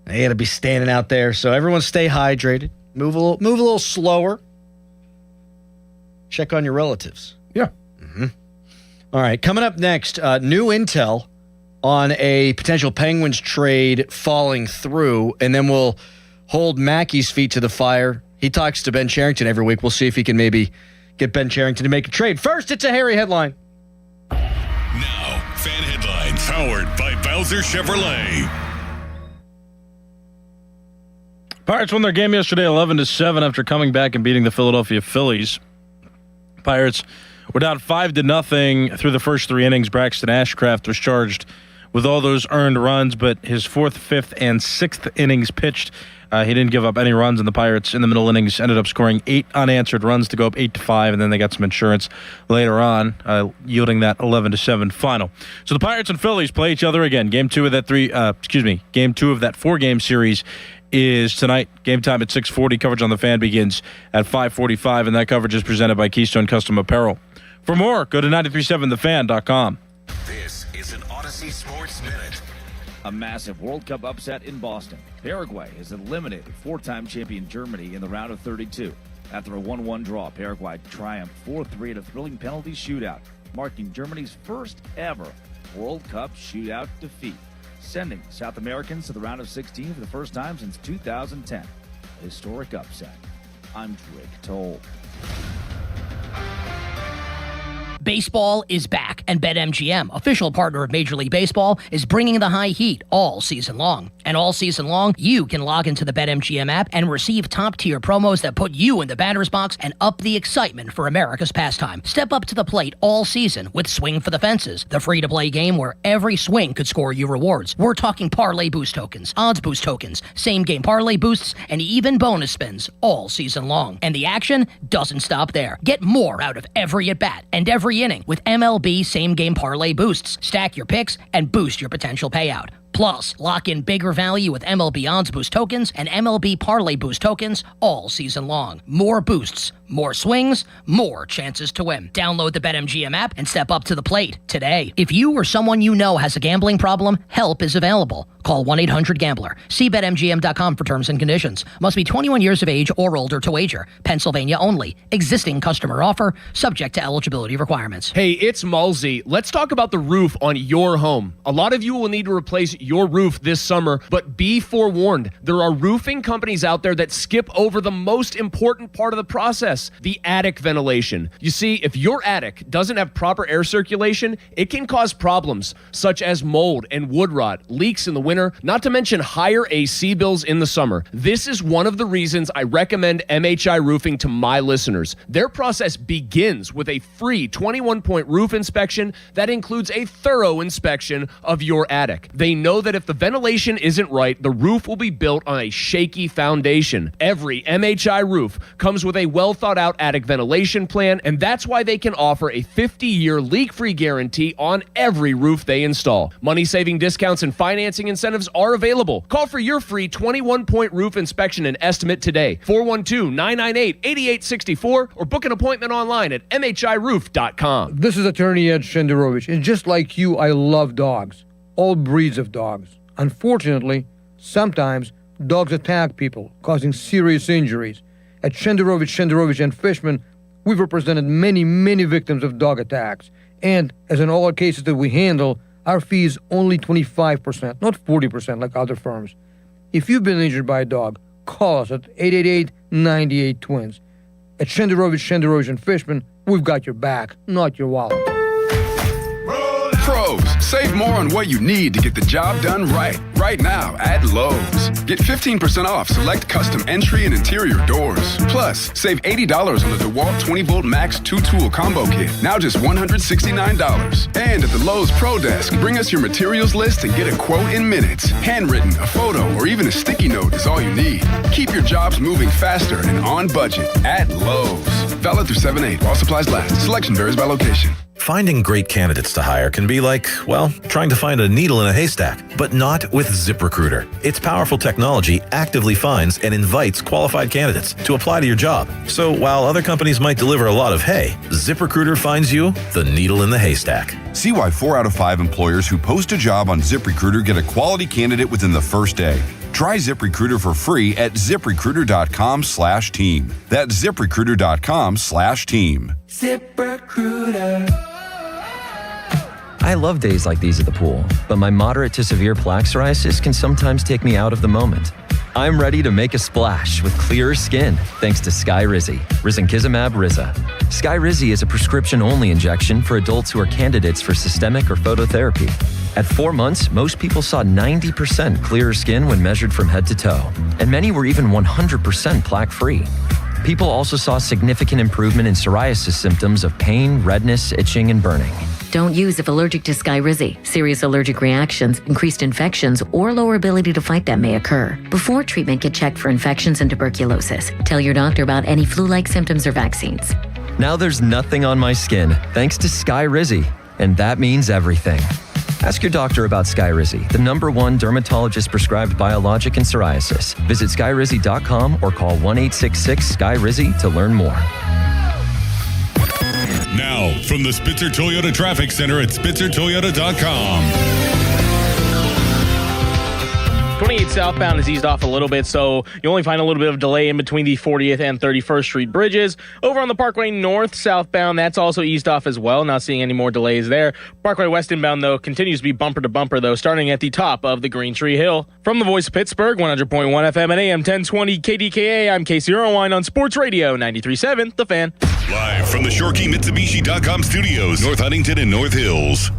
They had to be standing out there. So everyone stay hydrated. Move a little slower. Check on your relatives. Yeah. All right. Coming up next, new intel on a potential Penguins trade falling through, and then we'll hold Mackey's feet to the fire. He talks to Ben Cherington every week. We'll see if he can maybe get Ben Cherington to make a trade. First, it's a Harry headline. Now, fan headlines powered by Bowser Chevrolet. Pirates won their game yesterday 11-7 after coming back and beating the Philadelphia Phillies. Pirates were down 5-0 through the first 3 innings. Braxton Ashcraft was charged with all those earned runs, but his 4th, 5th, and 6th innings pitched. He didn't give up any runs, and the Pirates in the middle innings ended up scoring 8 unanswered runs to go up 8-5, and then they got some insurance later on, yielding that 11-7 final. So the Pirates and Phillies play each other again. Game 2 of that 4-game series is tonight. Game time at 6:40. Coverage on the Fan begins at 5:45, and that coverage is presented by Keystone Custom Apparel. For more, go to 937thefan.com. This is an Odyssey Sports Minute. A massive World Cup upset in Boston. Paraguay has eliminated 4-time champion Germany in the round of 32. After a 1-1 draw, Paraguay triumphed 4-3 in a thrilling penalty shootout, marking Germany's first ever World Cup shootout defeat, sending South Americans to the round of 16 for the first time since 2010. A historic upset. I'm Drake Toll. Baseball is back, and BetMGM, official partner of Major League Baseball, is bringing the high heat all season long. And all season long, you can log into the BetMGM app and receive top-tier promos that put you in the batter's box and up the excitement for America's pastime. Step up to the plate all season with Swing for the Fences, the free-to-play game where every swing could score you rewards. We're talking parlay boost tokens, odds boost tokens, same-game parlay boosts, and even bonus spins all season long. And the action doesn't stop there. Get more out of every at-bat and every inning with MLB same-game parlay boosts. Stack your picks and boost your potential payout. Plus, lock in bigger value with MLB Odds Boost tokens and MLB Parlay Boost tokens all season long. More boosts, more swings, more chances to win. Download the BetMGM app and step up to the plate today. If you or someone you know has a gambling problem, help is available. Call 1-800-GAMBLER. See BetMGM.com for terms and conditions. Must be 21 years of age or older to wager. Pennsylvania only. Existing customer offer. Subject to eligibility requirements. Hey, it's Mulsey. Let's talk about the roof on your home. A lot of you will need to replace your roof this summer, but be forewarned. There are roofing companies out there that skip over the most important part of the process, the attic ventilation. You see, if your attic doesn't have proper air circulation, it can cause problems such as mold and wood rot, leaks in the winter, not to mention higher AC bills in the summer. This is one of the reasons I recommend MHI Roofing to my listeners. Their process begins with a free 21-point roof inspection that includes a thorough inspection of your attic. They know know that if the ventilation isn't right, the roof will be built on a shaky foundation. Every MHI roof comes with a well-thought-out attic ventilation plan, and that's why they can offer a 50-year leak-free guarantee on every roof they install. Money-saving discounts and financing incentives are available. Call for your free 21-point roof inspection and estimate today. 412-998-8864 or book an appointment online at mhiroof.com. This is attorney Ed Shenderovich, and just like you, I love dogs. All breeds of dogs. Unfortunately, sometimes dogs attack people, causing serious injuries. At Shenderovich, and Fishman, we've represented many, many victims of dog attacks. And, as in all cases that we handle, our fee is only 25%, not 40% like other firms. If you've been injured by a dog, call us at 888-98-TWINS. At Shenderovich, and Fishman, we've got your back, not your wallet. Pros, save more on what you need to get the job done right. Right now at Lowe's. Get 15% off select custom entry and interior doors. Plus, save $80 on the DeWalt 20-volt Max 2-tool combo kit. Now just $169. And at the Lowe's Pro Desk, bring us your materials list and get a quote in minutes. Handwritten, a photo, or even a sticky note is all you need. Keep your jobs moving faster and on budget at Lowe's. Valid through 7/8 while supplies last. Selection varies by location. Finding great candidates to hire can be like, well, trying to find a needle in a haystack, but not with ZipRecruiter. Its powerful technology actively finds and invites qualified candidates to apply to your job. So while other companies might deliver a lot of hay, ZipRecruiter finds you the needle in the haystack. See why 4 out of 5 employers who post a job on ZipRecruiter get a quality candidate within the first day. Try ZipRecruiter for free at ZipRecruiter.com/team. That's ZipRecruiter.com/team. ZipRecruiter. I love days like these at the pool, but my moderate to severe plaque psoriasis can sometimes take me out of the moment. I'm ready to make a splash with clearer skin thanks to Skyrizi, risankizumab Riza. Skyrizi is a prescription-only injection for adults who are candidates for systemic or phototherapy. At 4 months, most people saw 90% clearer skin when measured from head to toe, and many were even 100% plaque-free. People also saw significant improvement in psoriasis symptoms of pain, redness, itching, and burning. Don't use if allergic to Skyrizi. Serious allergic reactions, increased infections, or lower ability to fight them may occur. Before treatment, get checked for infections and tuberculosis. Tell your doctor about any flu-like symptoms or vaccines. Now there's nothing on my skin thanks to Skyrizi, and that means everything. Ask your doctor about Skyrizi, the #1 dermatologist-prescribed biologic in psoriasis. Visit Skyrizi.com or call 1-866-SKY-RIZI to learn more. Now, from the Spitzer Toyota Traffic Center at SpitzerToyota.com. 28 southbound is eased off a little bit, so you only find a little bit of delay in between the 40th and 31st Street bridges. Over on the Parkway North southbound, that's also eased off as well. Not seeing any more delays there. Parkway West inbound, though, continues to be bumper to bumper, though, starting at the top of the Green Tree Hill. From the Voice of Pittsburgh, 100.1 FM and AM 1020 KDKA, I'm Casey Irwine on Sports Radio 93.7 The Fan. Live from the ShorkeyMitsubishi.com studios, North Huntington and North Hills.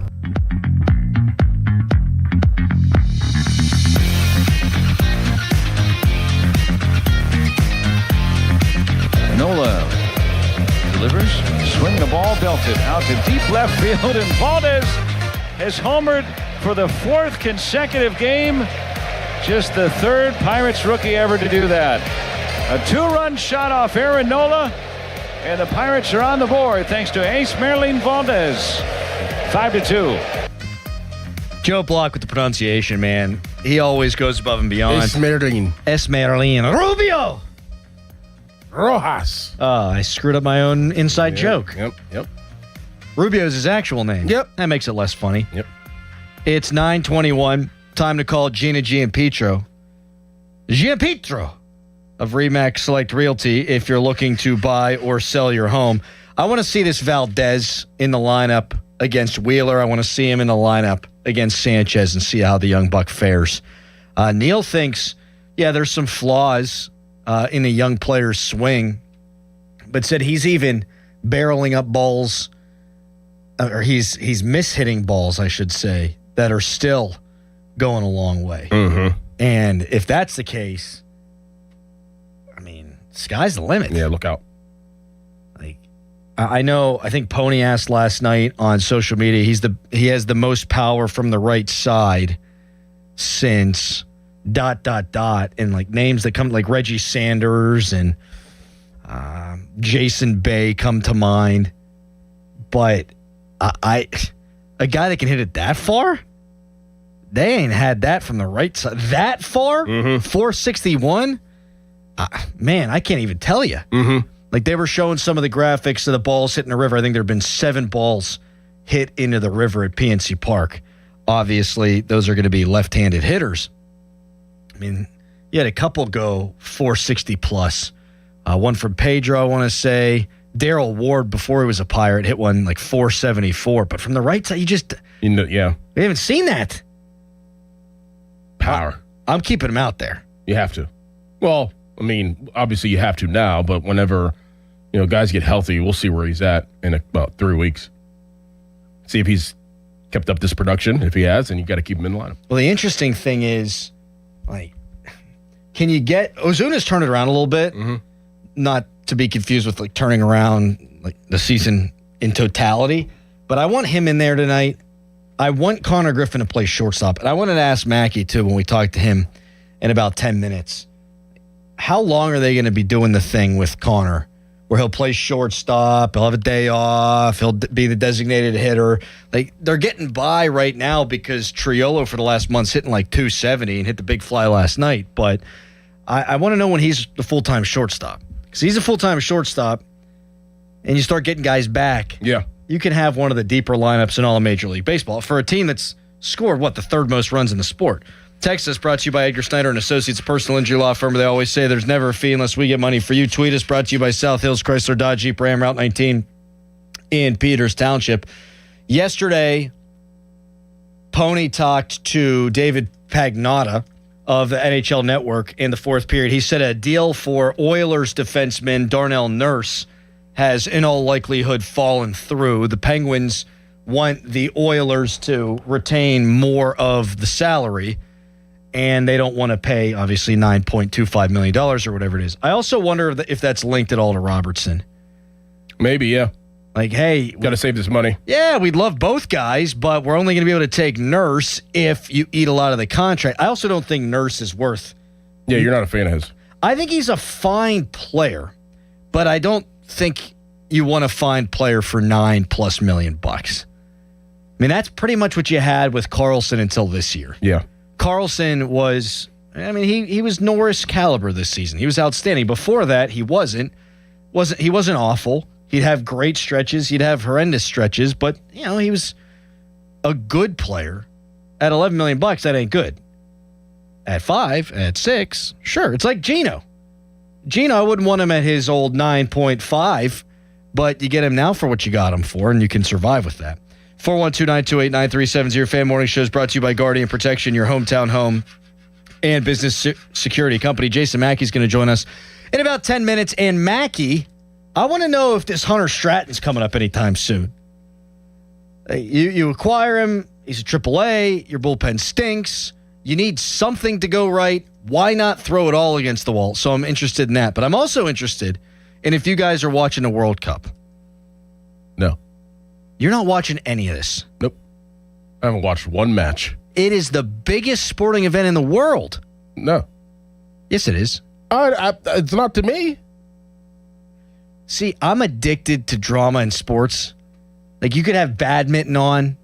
Nola delivers, swing the ball, belted out to deep left field, and Valdez has homered for the 4th consecutive game. Just the 3rd Pirates rookie ever to do that. A 2-run shot off Aaron Nola, and the Pirates are on the board thanks to ace Merlin Valdez. 5-2. Joe Block with the pronunciation, man. He always goes above and beyond. Esmeralin. Rubio. Rojas. Oh, I screwed up my own inside joke. Yep. Rubio's his actual name. Yep. That makes it less funny. Yep. It's 9:21. Time to call Gina Gianpietro. Gianpietro of Remax Select Realty if you're looking to buy or sell your home. I want to see this Valdez in the lineup against Wheeler. I want to see him in the lineup against Sanchez and see how the young buck fares. Neil thinks, there's some flaws in a young player's swing, but said he's even barreling up balls, or he's mishitting balls, I should say, that are still going a long way. Mm-hmm. And if that's the case, I mean, sky's the limit. Yeah, look out. I think Pony asked last night on social media, he has the most power from the right side. since ... and like names that come like Reggie Sanders and Jason Bay come to mind. But a guy that can hit it that far, they ain't had that from the right side. That far? 461? Man, I can't even tell you. Like they were showing some of the graphics of the balls hitting the river. I think there have been 7 balls hit into the river at PNC Park. Obviously, those are going to be left-handed hitters. I mean, you had a couple go 460 plus. One from Pedro, I want to say. Darrell Ward, before he was a Pirate, hit one like 474. But from the right side, we haven't seen that. Power. I'm keeping him out there. You have to. Well, I mean, obviously you have to now, but whenever, guys get healthy, we'll see where he's at in about 3 weeks. See if he's kept up this production. If he has, then you got to keep him in the lineup. Well, the interesting thing is, like, can you get Ozuna's turned it around a little bit? Not to be confused with like turning around like the season in totality, but I want him in there tonight. I want Connor Griffin to play shortstop, and I wanted to ask Mackey too when we talked to him in about 10 minutes. How long are they going to be doing the thing with Connor where he'll play shortstop, he'll have a day off, he'll be the designated hitter? Like they're getting by right now because Triolo for the last month's hitting like 270 and hit the big fly last night, but I want to know when he's the full-time shortstop. Because he's a full-time shortstop, and you start getting guys back. Yeah. You can have one of the deeper lineups in all of Major League Baseball for a team that's scored, the third most runs in the sport. Text us, brought to you by Edgar Snyder and Associates, personal injury law firm. They always say there's never a fee unless we get money for you. Tweet us, brought to you by South Hills Chrysler Dodge Jeep Ram Route 19 in Peters Township. Yesterday, Pony talked to David Pagnotta of the NHL Network in the fourth period. He said a deal for Oilers defenseman Darnell Nurse has in all likelihood fallen through. The Penguins want the Oilers to retain more of the salary, and they don't want to pay, obviously, $9.25 million or whatever it is. I also wonder if that's linked at all to Robertson. Maybe, yeah. Like, hey, got to save this money. Yeah, we'd love both guys, but we're only going to be able to take Nurse if you eat a lot of the contract. I also don't think Nurse is worth. Yeah, you're not a fan of his. I think he's a fine player, but I don't think you want a fine player for $9+ million. I mean, that's pretty much what you had with Carlson until this year. Yeah. Carlson was, he was Norris caliber this season. He was outstanding. Before that, he wasn't awful. He'd have great stretches. He'd have horrendous stretches, but he was a good player. At $11 million, that ain't good. At 5, at 6, sure. It's like Gino. Gino, I wouldn't want him at his old 9.5, but you get him now for what you got him for, and you can survive with that. 412-928-9370. Fan Morning Show is brought to you by Guardian Protection, your hometown home and business security company. Jason Mackey's going to join us in about 10 minutes. And Mackey, I want to know if this Hunter Stratton's coming up anytime soon. You acquire him. He's a AAA. Your bullpen stinks. You need something to go right. Why not throw it all against the wall? So I'm interested in that. But I'm also interested in if you guys are watching the World Cup. No. You're not watching any of this. Nope. I haven't watched one match. It is the biggest sporting event in the world. No. Yes, it is. It's not to me. See, I'm addicted to drama in sports. Like, you could have badminton on,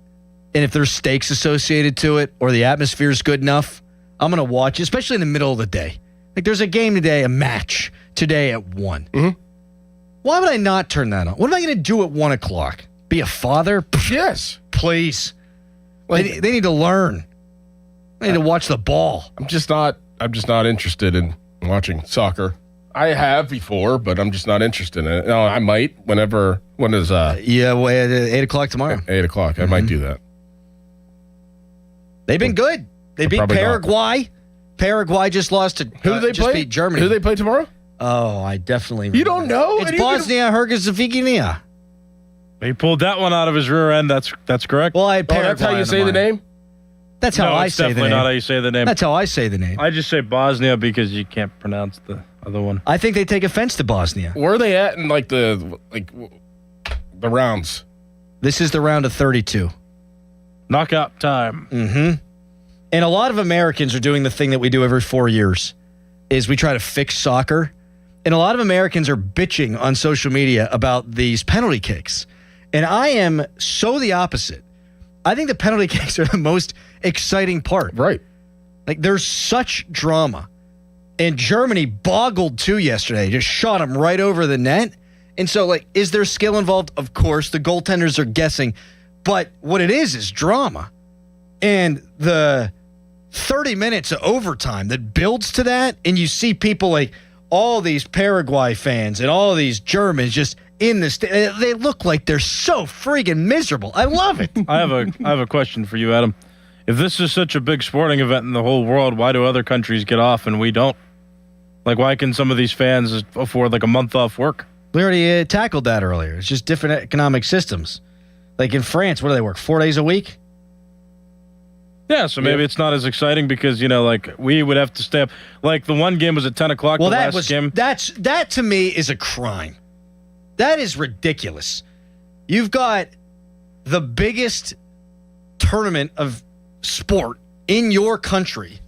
and if there's stakes associated to it or the atmosphere is good enough, I'm going to watch it, especially in the middle of the day. Like, there's a game today, a match today at 1. Mm-hmm. Why would I not turn that on? What am I going to do at 1 o'clock? Be a father? Yes. Please. They need to learn. They need to watch the ball. I'm just not interested in watching soccer. I have before, but I'm just not interested in it. No, I might when is at 8 o'clock tomorrow. 8 o'clock. I might do that. They've been good. They beat Paraguay. Not. Paraguay just lost to who do they just play? Beat Germany. Who do they play tomorrow? Oh, I definitely You don't know? It's Bosnia-Herzegovina. He pulled that one out of his rear end. That's correct. Well, I had Paraguay. That's how you say the name? That's how I say the name. Definitely not how you say the name. That's how I say the name. I just say Bosnia because you can't pronounce the other one. I think they take offense to Bosnia. Where are they at in the rounds? This is the round of 32. Knockout time. Mm-hmm. And a lot of Americans are doing the thing that we do every 4 years, is we try to fix soccer. And a lot of Americans are bitching on social media about these penalty kicks. And I am so the opposite. I think the penalty kicks are the most exciting part. Right. Like, there's such drama. And Germany boggled too yesterday, just shot him right over the net. And so, like, is there skill involved? Of course. The goaltenders are guessing. But what it is drama. And the 30 minutes of overtime that builds to that, and you see people like all these Paraguay fans and all these Germans just in the they look like they're so freaking miserable. I love it. I have a question for you, Adam. If this is such a big sporting event in the whole world, why do other countries get off and we don't? Like, why can some of these fans afford like a month off work? We already tackled that earlier. It's just different economic systems. Like in France, what do they work, 4 days a week? Yeah, so maybe it's not as exciting because, like, we would have to stay up. Like, the one game was at 10 o'clock, Well, the that last game. that to me is a crime. That is ridiculous. You've got the biggest tournament of sport in your country,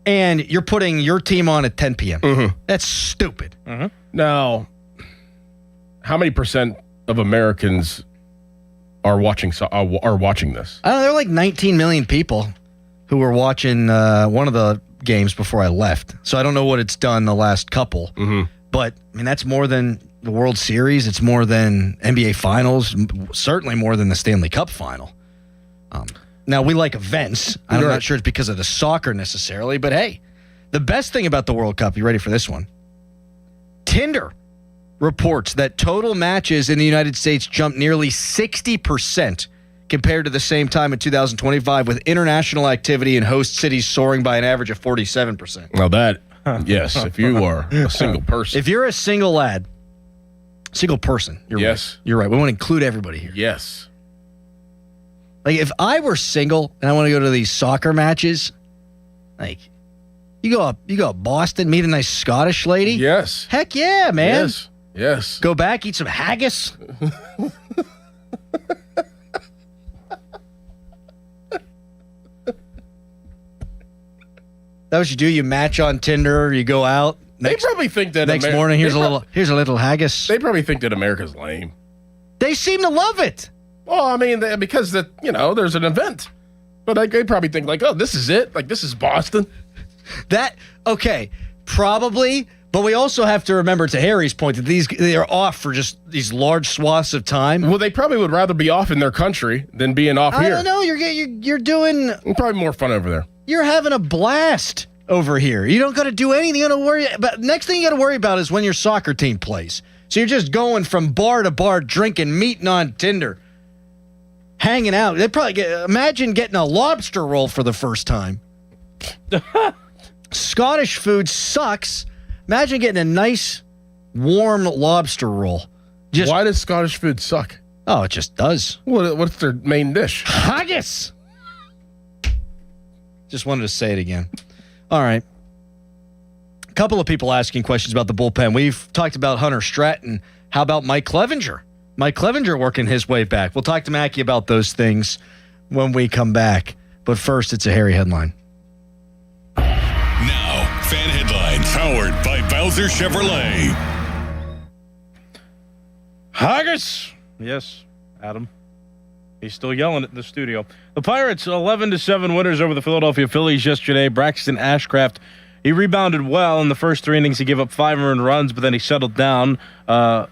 and you're putting your team on at 10 p.m. Mm-hmm. That's stupid. Mm-hmm. Now, how many percent of Americans are watching this? I don't know. There are like 19 million people who were watching one of the games before I left. So I don't know what it's done the last couple. Mm-hmm. But, I mean, that's more than the World Series. It's more than NBA Finals. Certainly more than the Stanley Cup Final. Now, we like events. I'm not sure it's because of the soccer necessarily. But, hey, the best thing about the World Cup, you ready for this one? Tinder reports that total matches in the United States jumped nearly 60% compared to the same time in 2025, with international activity in host cities soaring by an average of 47%. Now that, yes, if you are a single person. If you're a single lad, single person, you're right. You're right. We want to include everybody here. Yes. Like, if I were single and I want to go to these soccer matches, like, you go up Boston, meet a nice Scottish lady. Yes. Heck yeah, man. Yes. Go back, eat some haggis. That what you do? You match on Tinder, you go out. They probably think that next morning here's a little haggis. They probably think that America's lame. They seem to love it. Well, I mean, because there's an event, but they probably think like, oh, this is it. Like, this is Boston. Okay, probably. But we also have to remember, to Harry's point, that they are off for just these large swaths of time. Well, they probably would rather be off in their country than being off here. I don't know. You're doing probably more fun over there. You're having a blast over here. You don't got to do anything. You got to worry. But next thing you got to worry about is when your soccer team plays. So you're just going from bar to bar, drinking, meeting on Tinder, hanging out. They probably imagine getting a lobster roll for the first time. Scottish food sucks. Imagine getting a nice, warm lobster roll. Why does Scottish food suck? Oh, it just does. What's their main dish? Haggis. Just wanted to say it again. All right. A couple of people asking questions about the bullpen. We've talked about Hunter Stratton. How about Mike Clevenger? Mike Clevenger working his way back. We'll talk to Mackie about those things when we come back. But first, it's a Harry headline. Now, fan headlines powered by Bowser Chevrolet. Haggis. Yes, Adam. He's still yelling it in the studio. The Pirates 11-7 winners over the Philadelphia Phillies yesterday. Braxton Ashcraft, he rebounded well in the first 3 innings. He gave up 5 earned runs, but then he settled down.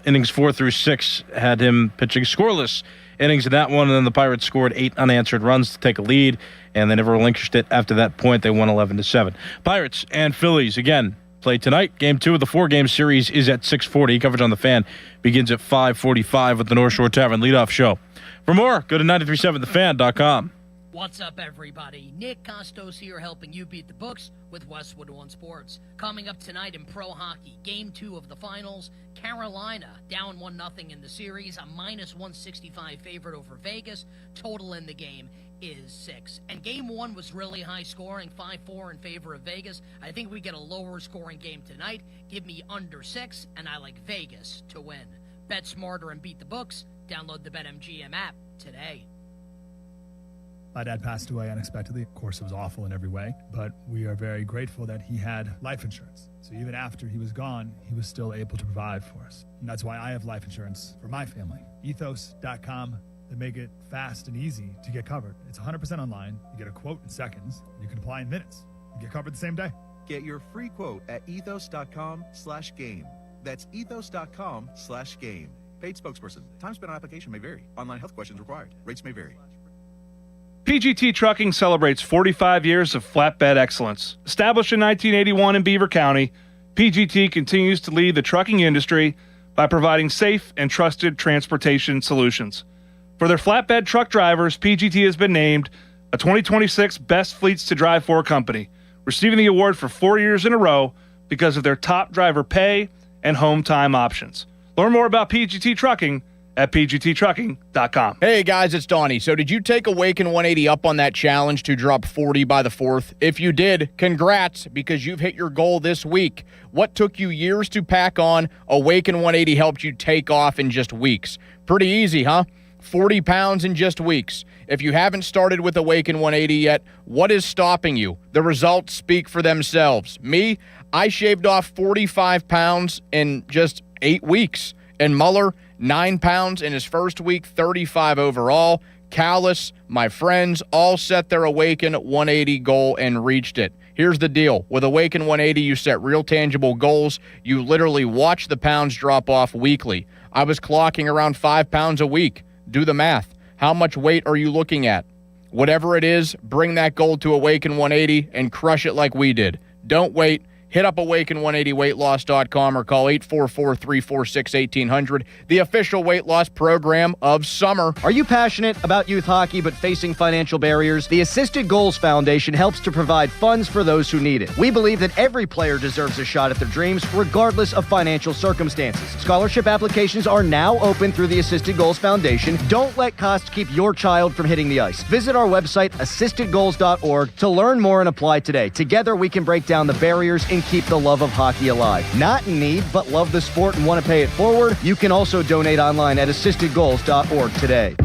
Innings 4 through 6 had him pitching scoreless innings in that one, and then the Pirates scored 8 unanswered runs to take a lead, and they never relinquished it after that point. They won 11-7. Pirates and Phillies again play tonight. Game 2 of the 4-game series is at 6:40. Coverage on the Fan begins at 5:45 with the North Shore Tavern leadoff show. For more, go to 937thefan.com. What's up, everybody? Nick Costos here, helping you beat the books with Westwood One Sports. Coming up tonight in pro hockey, Game 2 of the finals, Carolina down 1-0 in the series, a -165 favorite over Vegas. Total in the game is 6. And Game 1 was really high scoring, 5-4 in favor of Vegas. I think we get a lower scoring game tonight. Give me under 6, and I like Vegas to win. Bet smarter and beat the books. Download the BetMGM app today. My dad passed away unexpectedly. Of course, it was awful in every way, but we are very grateful that he had life insurance. So even after he was gone, he was still able to provide for us. And that's why I have life insurance for my family. Ethos.com. They make it fast and easy to get covered. It's 100% online. You get a quote in seconds. You can apply in minutes. You get covered the same day. Get your free quote at ethos.com/game. That's ethos.com/game. Paid spokesperson. Time spent on application may vary. Online health questions required. Rates may vary. PGT Trucking celebrates 45 years of flatbed excellence. Established in 1981 in Beaver County, PGT continues to lead the trucking industry by providing safe and trusted transportation solutions. For their flatbed truck drivers, PGT has been named a 2026 Best Fleets to Drive For company, receiving the award for 4 years in a row because of their top driver pay and home time options. Learn more about PGT Trucking at pgttrucking.com. Hey guys, it's Donnie. So did you take Awaken 180 up on that challenge to drop 40 by the 4th? If you did, congrats, because you've hit your goal this week. What took you years to pack on, Awaken 180 helped you take off in just weeks. Pretty easy, huh? 40 pounds in just weeks. If you haven't started with Awaken 180 yet, what is stopping you? The results speak for themselves. Me, I shaved off 45 pounds in just 8 weeks. And Muller, 9 pounds in his first week, 35 overall. Callis, my friends, all set their Awaken 180 goal and reached it. Here's the deal. With Awaken 180, you set real tangible goals. You literally watch the pounds drop off weekly. I was clocking around 5 pounds a week. Do the math. How much weight are you looking at? Whatever it is, bring that goal to Awaken 180 and crush it like we did. Don't wait. Hit up Awaken180weightloss.com or call 844-346-1800, the official weight loss program of summer. Are you passionate about youth hockey but facing financial barriers? The Assisted Goals Foundation helps to provide funds for those who need it. We believe that every player deserves a shot at their dreams, regardless of financial circumstances. Scholarship applications are now open through the Assisted Goals Foundation. Don't let costs keep your child from hitting the ice. Visit our website, assistedgoals.org, to learn more and apply today. Together, we can break down the barriers and keep the love of hockey alive. Not in need, but love the sport and want to pay it forward? You can also donate online at assistedgoals.org today.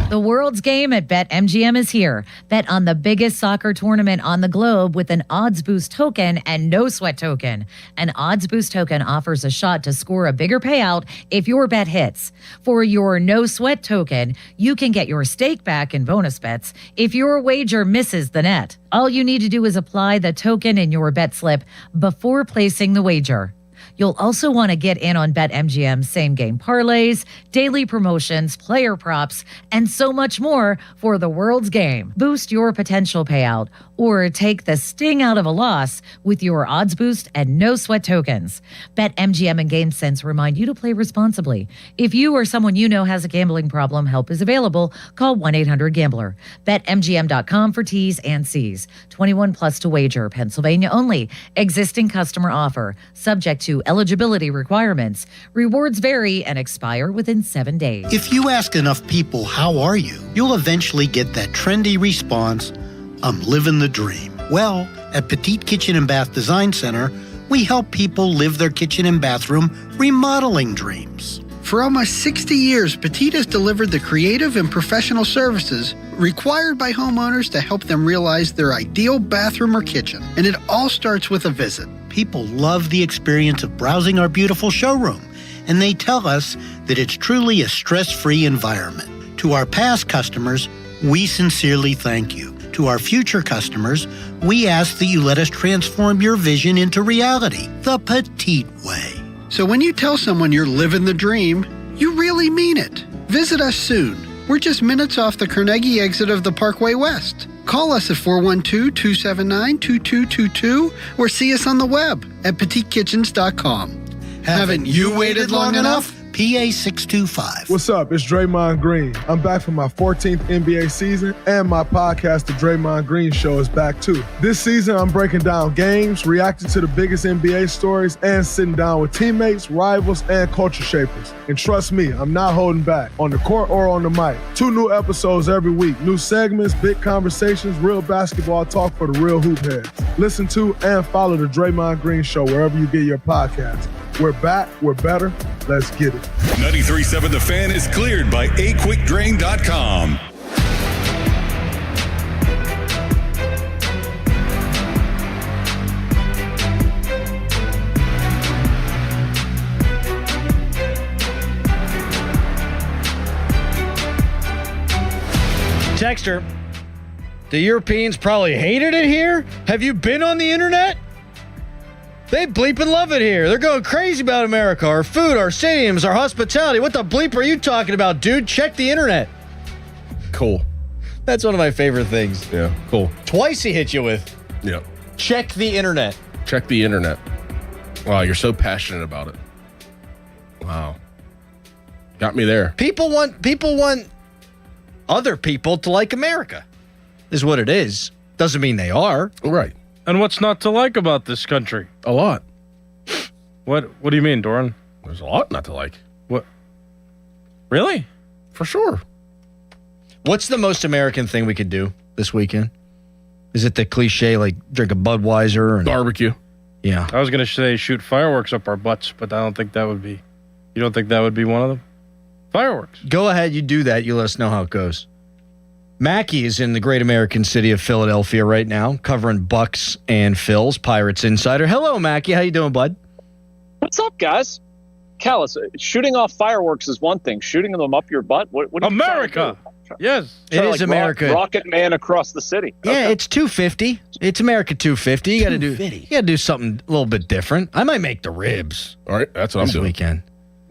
The world's game at BetMGM is here. Bet on the biggest soccer tournament on the globe with an odds boost token and no sweat token. An odds boost token offers a shot to score a bigger payout if your bet hits. For your no sweat token, you can get your stake back in bonus bets if your wager misses the net. All you need to do is apply the token in your bet slip before placing the wager. You'll also want to get in on BetMGM's same-game parlays, daily promotions, player props, and so much more for the world's game. Boost your potential payout or take the sting out of a loss with your odds boost and no sweat tokens. BetMGM and GameSense remind you to play responsibly. If you or someone you know has a gambling problem, help is available. Call 1-800-GAMBLER. BetMGM.com for T's and C's. 21 plus to wager. Pennsylvania only. Existing customer offer. Subject to eligibility requirements. Rewards vary and expire within 7 days. If you ask enough people, how are you? You'll eventually get that trendy response, I'm living the dream. Well, at Petite Kitchen and Bath Design Center, we help people live their kitchen and bathroom remodeling dreams. For almost 60 years, Petite has delivered the creative and professional services required by homeowners to help them realize their ideal bathroom or kitchen. And it all starts with a visit. People love the experience of browsing our beautiful showroom, and they tell us that it's truly a stress-free environment. To our past customers, we sincerely thank you. To our future customers, we ask that you let us transform your vision into reality, the Petite way. So when you tell someone you're living the dream, you really mean it. Visit us soon. We're just minutes off the Carnegie exit of the Parkway West. Call us at 412-279-2222 or see us on the web at PetiteKitchens.com. Haven't you waited long enough? PA 625. What's up? It's Draymond Green. I'm back for my 14th NBA season, and my podcast, The Draymond Green Show, is back too. This season, I'm breaking down games, reacting to the biggest NBA stories, and sitting down with teammates, rivals, and culture shapers. And trust me, I'm not holding back, on the court or on the mic. 2 new episodes every week. New segments, big conversations, real basketball talk for the real hoop heads. Listen to and follow The Draymond Green Show wherever you get your podcasts. We're back, we're better, let's get it. 93.7 The Fan is cleared by aquickdrain.com. Texter, the Europeans probably hated it here. Have you been on the internet? They bleep and love it here. They're going crazy about America, our food, our stadiums, our hospitality. What the bleep are you talking about, dude? Check the internet. Cool. That's one of my favorite things. Yeah, cool. Twice he hit you with. Yeah. Check the internet. Check the internet. Wow, you're so passionate about it. Wow. Got me there. People want other people to like America, is what it is. Doesn't mean they are. Right. And what's not to like about this country? A lot. What do you mean, Doran? There's a lot not to like. What? Really? For sure. What's the most American thing we could do this weekend? Is it the cliche, like drink a Budweiser and barbecue? Yeah. I was going to say shoot fireworks up our butts, but I don't think that would be. You don't think that would be one of them? Fireworks. Go ahead, you do that. You let us know how it goes. Mackie is in the great American city of Philadelphia right now, covering Bucks and Phils, Pirates Insider. Hello, Mackie. How you doing, bud? What's up, guys? Callus, shooting off fireworks is one thing. Shooting them up your butt? What America! Yes. It is America. Rocket Man across the city. Yeah, it's 250. It's America 250. You got to do something a little bit different. I might make the ribs. All right, that's what I'm doing. This weekend.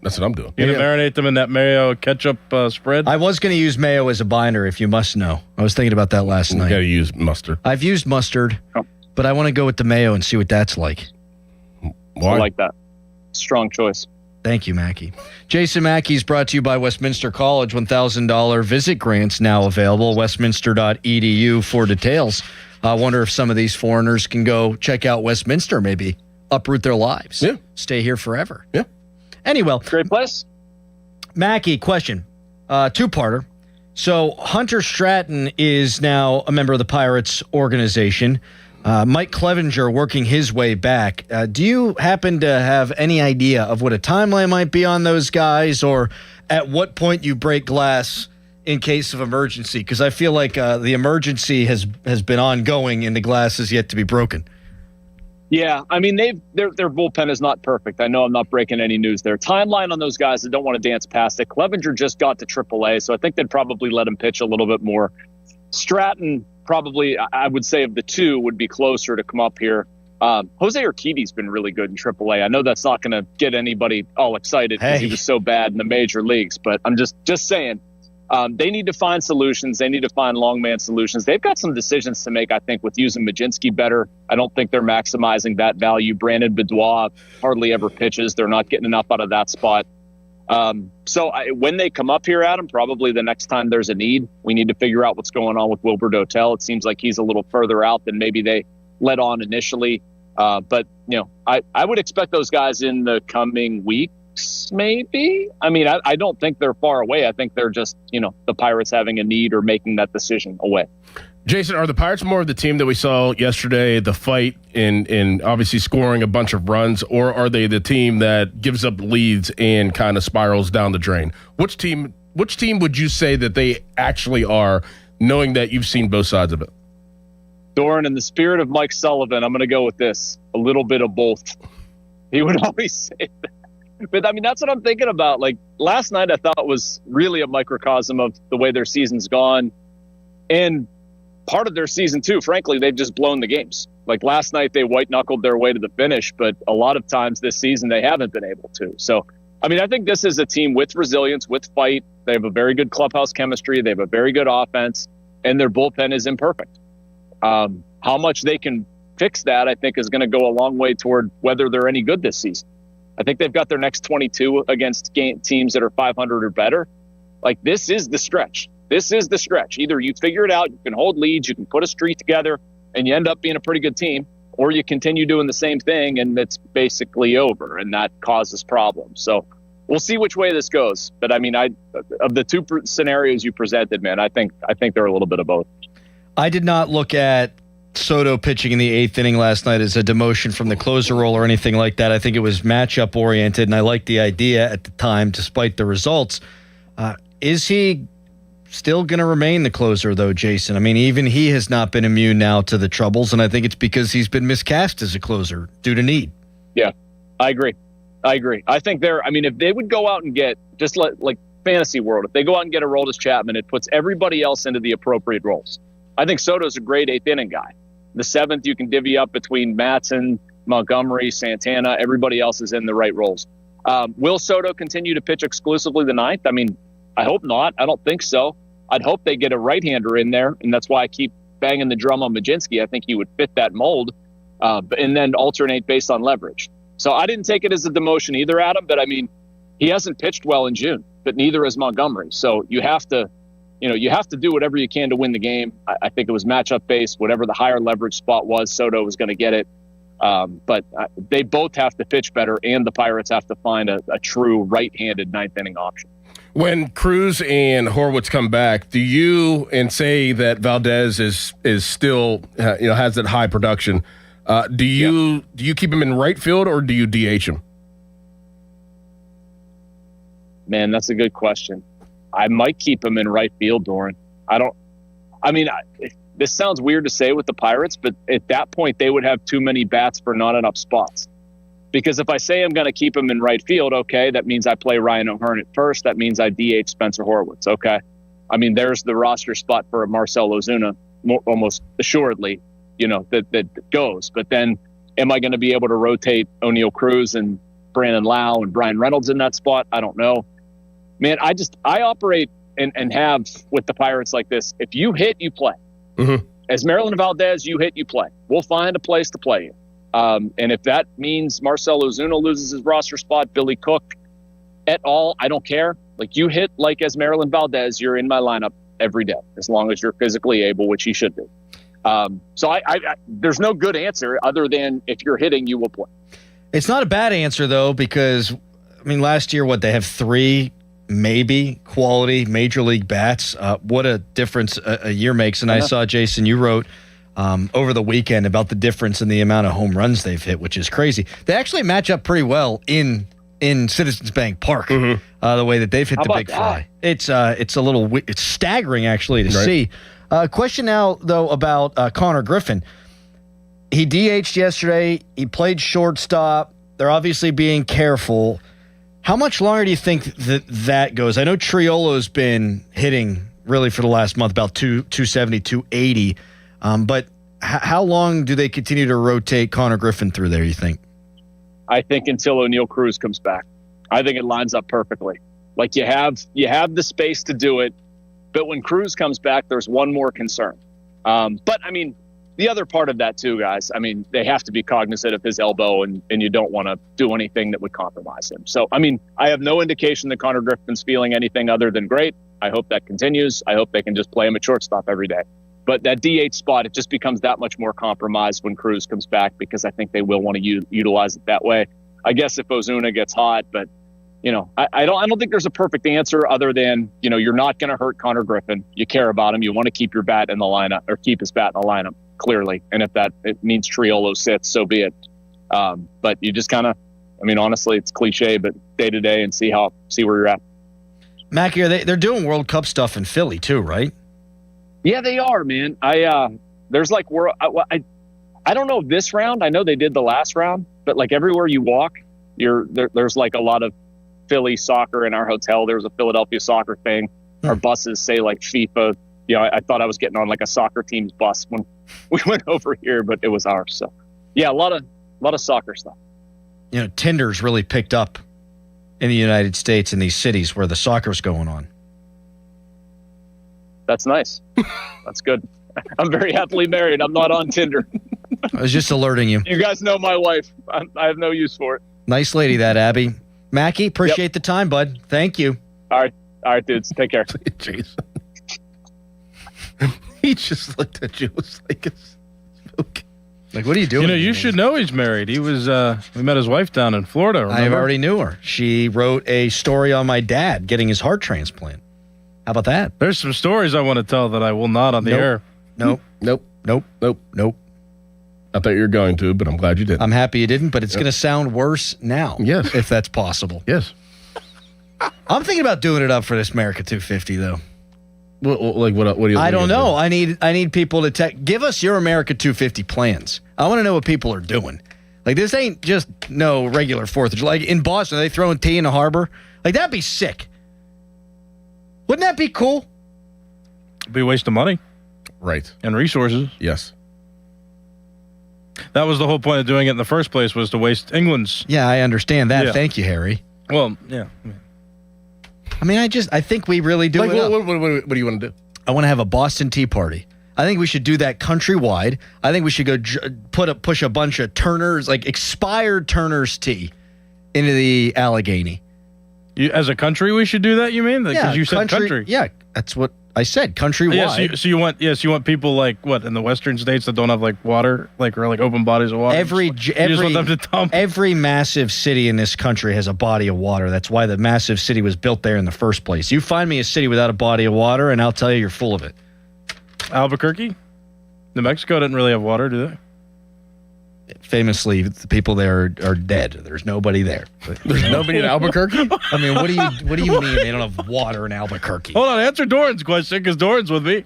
That's what I'm doing. You gonna marinate them in that mayo ketchup spread? I was going to use mayo as a binder, if you must know. I was thinking about that last night. You got to use mustard. I've used mustard, but I want to go with the mayo and see what that's like. Why? I like that. Strong choice. Thank you, Mackie. Jason Mackey's brought to you by Westminster College. $1,000 visit grants now available. Westminster.edu for details. I wonder if some of these foreigners can go check out Westminster, maybe uproot their lives. Yeah. Stay here forever. Yeah. Anyway. Great place. Mackie, question. Two-parter. So Hunter Stratton is now a member of the Pirates organization. Mike Clevenger working his way back. Do you happen to have any idea of what a timeline might be on those guys, or at what point you break glass in case of emergency? Because I feel like the emergency has been ongoing and the glass is yet to be broken. Yeah, I mean, their bullpen is not perfect. I know I'm not breaking any news there. Timeline on those guys that don't want to dance past it. Clevenger just got to AAA, so I think they'd probably let him pitch a little bit more. Stratton, probably, I would say of the two, would be closer to come up here. Jose Urquidy's been really good in AAA. I know that's not going to get anybody all excited because he was so bad in the major leagues, but I'm just saying they need to find solutions. They need to find long man solutions. They've got some decisions to make, I think, with using Majinski better. I don't think they're maximizing that value. Brandon Beddois hardly ever pitches. They're not getting enough out of that spot. When they come up here, Adam, probably the next time there's a need, we need to figure out what's going on with Wilbur Dotel. It seems like he's a little further out than maybe they let on initially. But I would expect those guys in the coming weeks, maybe. I mean, I don't think they're far away. I think they're just, the Pirates having a need or making that decision away. Jason, are the Pirates more of the team that we saw yesterday, the fight in obviously scoring a bunch of runs, or are they the team that gives up leads and kind of spirals down the drain? Which team would you say that they actually are, knowing that you've seen both sides of it? Doran, in the spirit of Mike Sullivan, I'm going to go with this. A little bit of both. He would always say that. But, I mean, that's what I'm thinking about. Like, last night I thought was really a microcosm of the way their season's gone. And part of their season, too, frankly, they've just blown the games. Like, last night they white-knuckled their way to the finish, but a lot of times this season they haven't been able to. So, I mean, I think this is a team with resilience, with fight. They have a very good clubhouse chemistry. They have a very good offense, and their bullpen is imperfect. How much they can fix that, I think, is going to go a long way toward whether they're any good this season. I think they've got their next 22 against teams that are 500 or better. Like, this is the stretch. This is the stretch. Either you figure it out, you can hold leads, you can put a streak together, and you end up being a pretty good team, or you continue doing the same thing and it's basically over, and that causes problems. So we'll see which way this goes. But I mean, of the two scenarios you presented, man, I think they're a little bit of both. I did not look at Soto pitching in the eighth inning last night as a demotion from the closer role or anything like that. I think it was matchup oriented, and I liked the idea at the time, despite the results. Is he still going to remain the closer, though, Jason? I mean, even he has not been immune now to the troubles, and I think it's because he's been miscast as a closer due to need. Yeah, I agree. I think if they would go out and get, just like fantasy world, if they go out and get a Aroldis Chapman, it puts everybody else into the appropriate roles. I think Soto's a great 8th inning guy. The 7th, you can divvy up between Matson, Montgomery, Santana. Everybody else is in the right roles. Will Soto continue to pitch exclusively the 9th? I mean, I hope not. I don't think so. I'd hope they get a right-hander in there, and that's why I keep banging the drum on Majinski. I think he would fit that mold, and then alternate based on leverage. So I didn't take it as a demotion either, Adam, but I mean, he hasn't pitched well in June, but neither has Montgomery. So you have to do whatever you can to win the game. I think it was matchup based. Whatever the higher leverage spot was, Soto was going to get it. But they both have to pitch better, and the Pirates have to find a true right-handed 9th inning option. When Cruz and Horwitz come back, do you and say that Valdez is still has that high production? Do you keep him in right field or do you DH him? Man, that's a good question. I might keep him in right field, Doran. This sounds weird to say with the Pirates, but at that point, they would have too many bats for not enough spots. Because if I say I'm going to keep him in right field, okay, that means I play Ryan O'Hearn at first. That means I DH Spencer Horwitz, okay? I mean, there's the roster spot for Marcell Ozuna, almost assuredly, that goes. But then am I going to be able to rotate O'Neal Cruz and Brandon Lau and Brian Reynolds in that spot? I don't know. Man, I operate and have with the Pirates like this. If you hit, you play. Mm-hmm. As Maryland Valdez, you hit, you play. We'll find a place to play you. And if that means Marcell Ozuna loses his roster spot, Billy Cook et al., I don't care. Like, you hit like as Maryland Valdez, you're in my lineup every day, as long as you're physically able, which he should be. So there's no good answer other than if you're hitting, you will play. It's not a bad answer, though, because, last year, they have 3 maybe quality major league bats. What a difference a year makes. And I saw, Jason, you wrote over the weekend about the difference in the amount of home runs they've hit, which is crazy. They actually match up pretty well in Citizens Bank Park, the way that they've hit the big fly. It's it's staggering, actually, to see. Question now, though, about Connor Griffin. He DH'd yesterday. He played shortstop. They're obviously being careful. How much longer do you think that goes? I know Triolo's been hitting really for the last month, about 270, 280. But how long do they continue to rotate Connor Griffin through there, you think? I think until O'Neal Cruz comes back. I think it lines up perfectly. Like, you have the space to do it, but when Cruz comes back, there's one more concern. But the other part of that too, guys, they have to be cognizant of his elbow, and you don't want to do anything that would compromise him. So, I have no indication that Connor Griffin's feeling anything other than great. I hope that continues. I hope they can just play him at shortstop every day. But that DH spot, it just becomes that much more compromised when Cruz comes back, because I think they will want to utilize it that way. I guess if Ozuna gets hot, but I don't think there's a perfect answer other than, you're not going to hurt Connor Griffin. You care about him. You want to keep your bat in the lineup, or keep his bat in the lineup, clearly. And if it means Triolo sits, so be it. But you just kind of, honestly, it's cliche, but day to day, and see where you're at. Mackie, they're doing World Cup stuff in Philly too, right? Yeah, they are, man. There's like I don't know this round. I know they did the last round, but like everywhere you walk, there's like a lot of Philly soccer in our hotel. There's a Philadelphia soccer thing. Our buses say like FIFA. I thought I was getting on like a soccer team's bus when we went over here, but it was ours. So yeah, a lot of soccer stuff. Tinder's really picked up in the United States in these cities where the soccer's going on. That's nice. That's good. I'm very happily married. I'm not on Tinder. I was just alerting you. You guys know my wife. I have no use for it. Nice lady, that Abby. Mackie, appreciate the time, bud. Thank you. All right, dudes. Take care. Jason. He just looked at you. Was like, it's okay. Like, what are you doing? You should know he's married. He was. We met his wife down in Florida. Remember? I already knew her. She wrote a story on my dad getting his heart transplant. How about that? There's some stories I want to tell that I will not on the air. Nope. I thought you were going to, but I'm glad you didn't. I'm happy you didn't, but it's going to sound worse now. Yes. If that's possible. Yes. I'm thinking about doing it up for this America 250, though. What do you? I don't know. I need people to give us your America 250 plans. I want to know what people are doing. Like, this ain't just no regular 4th of July. Like, in Boston, are they throwing tea in the harbor? Like, that'd be sick. Wouldn't that be cool? It'd be a waste of money. Right. And resources. Yes. That was the whole point of doing it in the first place, was to waste England's. Yeah, I understand that. Yeah. Thank you, Harry. Well, yeah. I mean, I think we really do Like, it up. what do you want to do? I want to have a Boston Tea Party. I think we should do that countrywide. I think we should go push a bunch of Turner's, like expired Turner's tea into the Allegheny. As a country, we should do that, you mean? Because you said country. Yeah, that's what I said, countrywide. Yeah, so you want people like what in the western states that don't have like water, or like open bodies of water. Every want them to dump. Every massive city in this country has a body of water. That's why the massive city was built there in the first place. You find me a city without a body of water, and I'll tell you you're full of it. Albuquerque, New Mexico didn't really have water, do they? Famously, the people there are dead. There's nobody there. There's nobody in Albuquerque? I mean, what do you mean they don't have water in Albuquerque? Hold on, answer Doran's question, because Doran's with me.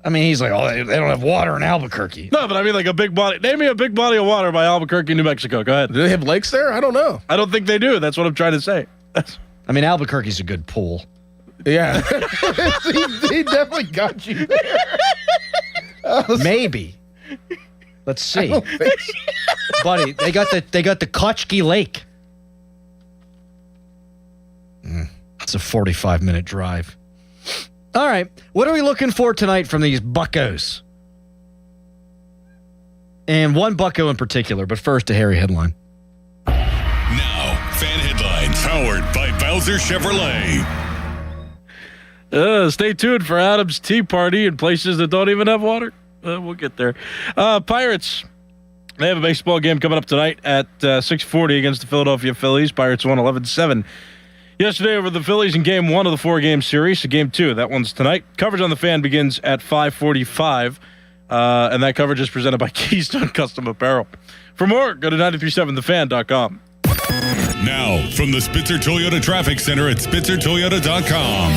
I mean, he's like, oh, they don't have water in Albuquerque. No, but I mean like a big body. Name me a big body of water by Albuquerque, New Mexico. Go ahead. Do they have lakes there? I don't know. I don't think they do. That's what I'm trying to say. I mean, Albuquerque's a good pool. Yeah. he definitely got you there. Maybe. Let's see. Buddy, they got the Kotchke Lake. It's a 45-minute drive. All right. What are we looking for tonight from these buccos? And one bucko in particular, but first a Harry headline. Now, fan headlines powered by Bowser Chevrolet. Stay tuned for Adam's Tea Party in places that don't even have water. We'll get there. Pirates, they have a baseball game coming up tonight at 6:40 against the Philadelphia Phillies. Pirates won 11-7 yesterday over the Phillies in Game 1 of the 4-game series. So Game 2, that one's tonight. Coverage on the Fan begins at 5:45, and that coverage is presented by Keystone Custom Apparel. For more, go to 937thefan.com. Now, from the Spitzer Toyota Traffic Center at spitzertoyota.com.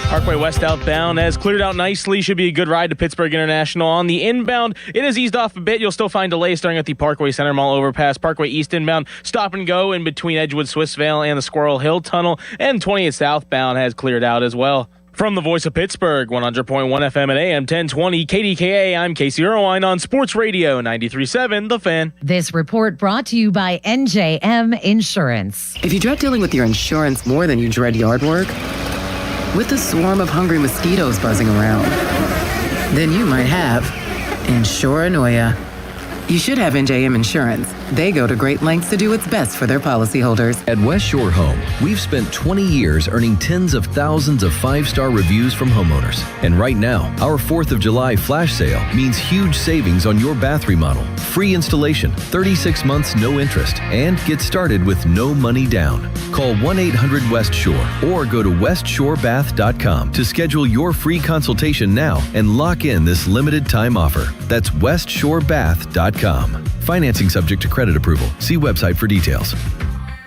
Parkway West outbound has cleared out nicely. Should be a good ride to Pittsburgh International. On the inbound, it has eased off a bit. You'll still find delays starting at the Parkway Center Mall overpass. Parkway East inbound, stop and go in between Edgewood, Swissvale, and the Squirrel Hill Tunnel. And 28 southbound has cleared out as well. From the voice of Pittsburgh, 100.1 FM at AM 1020 KDKA, I'm Casey Irwine on Sports Radio 93.7 The Fan. This report brought to you by NJM Insurance. If you dread dealing with your insurance more than you dread yard work, with a swarm of hungry mosquitoes buzzing around, then you might have Insuranoia. You should have NJM Insurance. They go to great lengths to do what's best for their policyholders. At West Shore Home, we've spent 20 years earning tens of thousands of 5-star reviews from homeowners. And right now, our 4th of July flash sale means huge savings on your bath remodel. Free installation, 36 months no interest, and get started with no money down. Call 1-800-WEST-SHORE or go to westshorebath.com to schedule your free consultation now and lock in this limited time offer. That's westshorebath.com. Financing subject to credit approval. See website for details.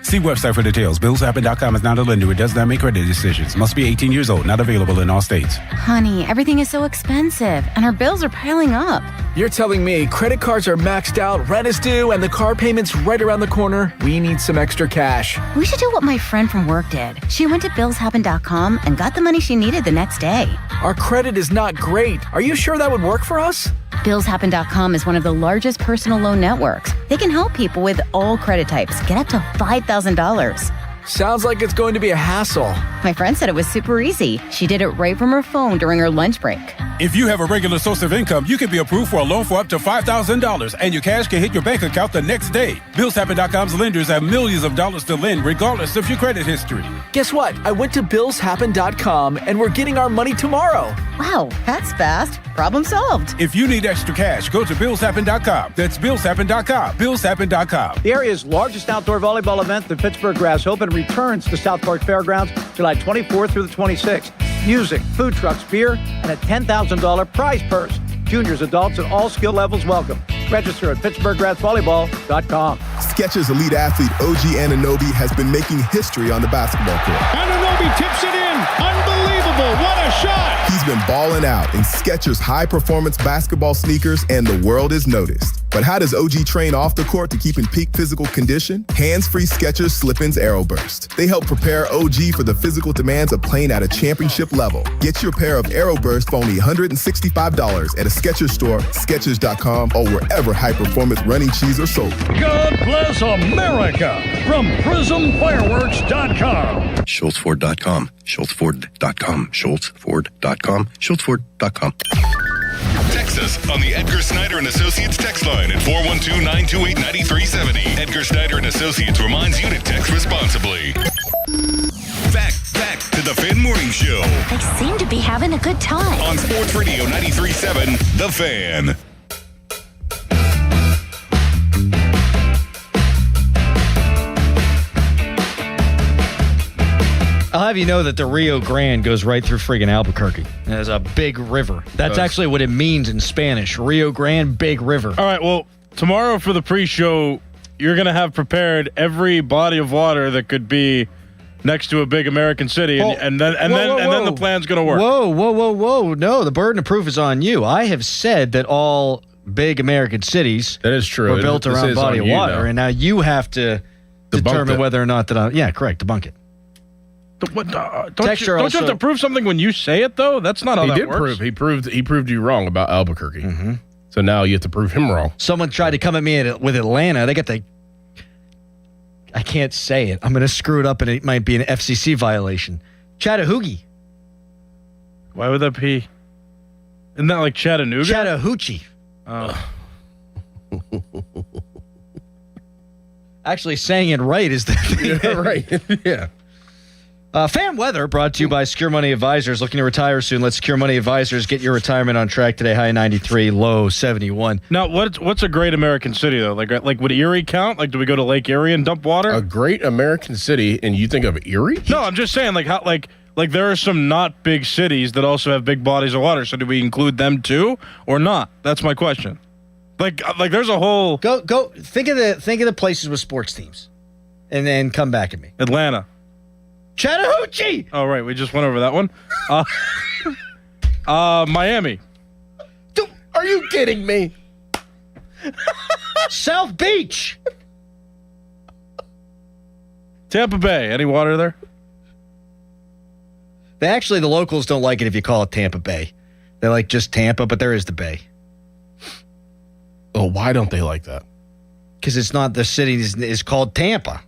See website for details. BillsHappen.com is not a lender. It does not make credit decisions. Must be 18 years old. Not available in all states. Honey, everything is so expensive, and our bills are piling up. You're telling me credit cards are maxed out, rent is due, and the car payment's right around the corner? We need some extra cash. We should do what my friend from work did. She went to BillsHappen.com and got the money she needed the next day. Our credit is not great. Are you sure that would work for us? BillsHappen.com is one of the largest personal loan networks. They can help people with all credit types get up to $5,000. Sounds like it's going to be a hassle. My friend said it was super easy. She did it right from her phone during her lunch break. If you have a regular source of income, you can be approved for a loan for up to $5,000, and your cash can hit your bank account the next day. BillsHappen.com's lenders have millions of dollars to lend, regardless of your credit history. Guess what? I went to BillsHappen.com, and we're getting our money tomorrow. Wow, that's fast. Problem solved. If you need extra cash, go to BillsHappen.com. That's BillsHappen.com. BillsHappen.com. The area's largest outdoor volleyball event, the Pittsburgh Grass Open, returns to South Park Fairgrounds July 24th through the 26th. Music, food trucks, beer, and a $10,000 prize purse. Juniors, adults, and all skill levels welcome. Register at PittsburghGrassVolleyball.com. Skechers elite athlete OG Anunoby has been making history on the basketball court. Anunoby tips it in. Unbelievable. What a shot. He's been balling out in Skechers high-performance basketball sneakers, and the world is noticed. But how does OG train off the court to keep in peak physical condition? Hands-free Skechers Slip-ins Aeroburst. They help prepare OG for the physical demands of playing at a championship level. Get your pair of Aeroburst for only $165 at a Skechers store, Skechers.com, or wherever high-performance running shoes are sold. God bless America from PrismFireworks.com. SchultzFord.com. SchultzFord.com. SchultzFord.com. SchultzFord.com. Text us on the Edgar Snyder and Associates text line at 412-928-9370. Edgar Snyder and Associates reminds you to text responsibly. Back to the Fan Morning Show. They seem to be having a good time. On Sports Radio 93.7, The Fan. I'll have you know that the Rio Grande goes right through friggin' Albuquerque. There's a big river. That's actually what it means in Spanish. Rio Grande, big river. All right, well, tomorrow for the pre-show, you're going to have prepared every body of water that could be next to a big American city, and then the plan's going to work. Whoa. No, the burden of proof is on you. I have said that all big American cities that is true. were built around a body of water, and now you have to determine whether or not that debunk it. Don't you have to prove something when you say it, though? That's not how that works. He proved you wrong about Albuquerque. Mm-hmm. So now you have to prove him wrong. Someone tried to come at me with Atlanta. They got the... I can't say it. I'm going to screw it up, and it might be an FCC violation. Chattahoochee. Why would that be? Isn't that like Chattanooga? Chattahoochee. Oh. Actually, saying it right is the thing. Yeah, right. Yeah. Fan weather brought to you by Secure Money Advisors. Looking to retire soon? Let Secure Money Advisors get your retirement on track today. High 93, low 71. Now, what's a great American city though? Like would Erie count? Like, do we go to Lake Erie and dump water? A great American city, and you think of Erie? No, I'm just saying like there are some not big cities that also have big bodies of water. So do we include them too, or not? That's my question. Like there's a whole go think of the places with sports teams, and then come back at me. Atlanta. Chattahoochee. Oh, right. We just went over that one. Miami. Dude, are you kidding me? South Beach. Tampa Bay. Any water there? The locals don't like it if you call it Tampa Bay. They like just Tampa, but there is the Bay. Oh, why don't they like that? Because it's not the city is called Tampa.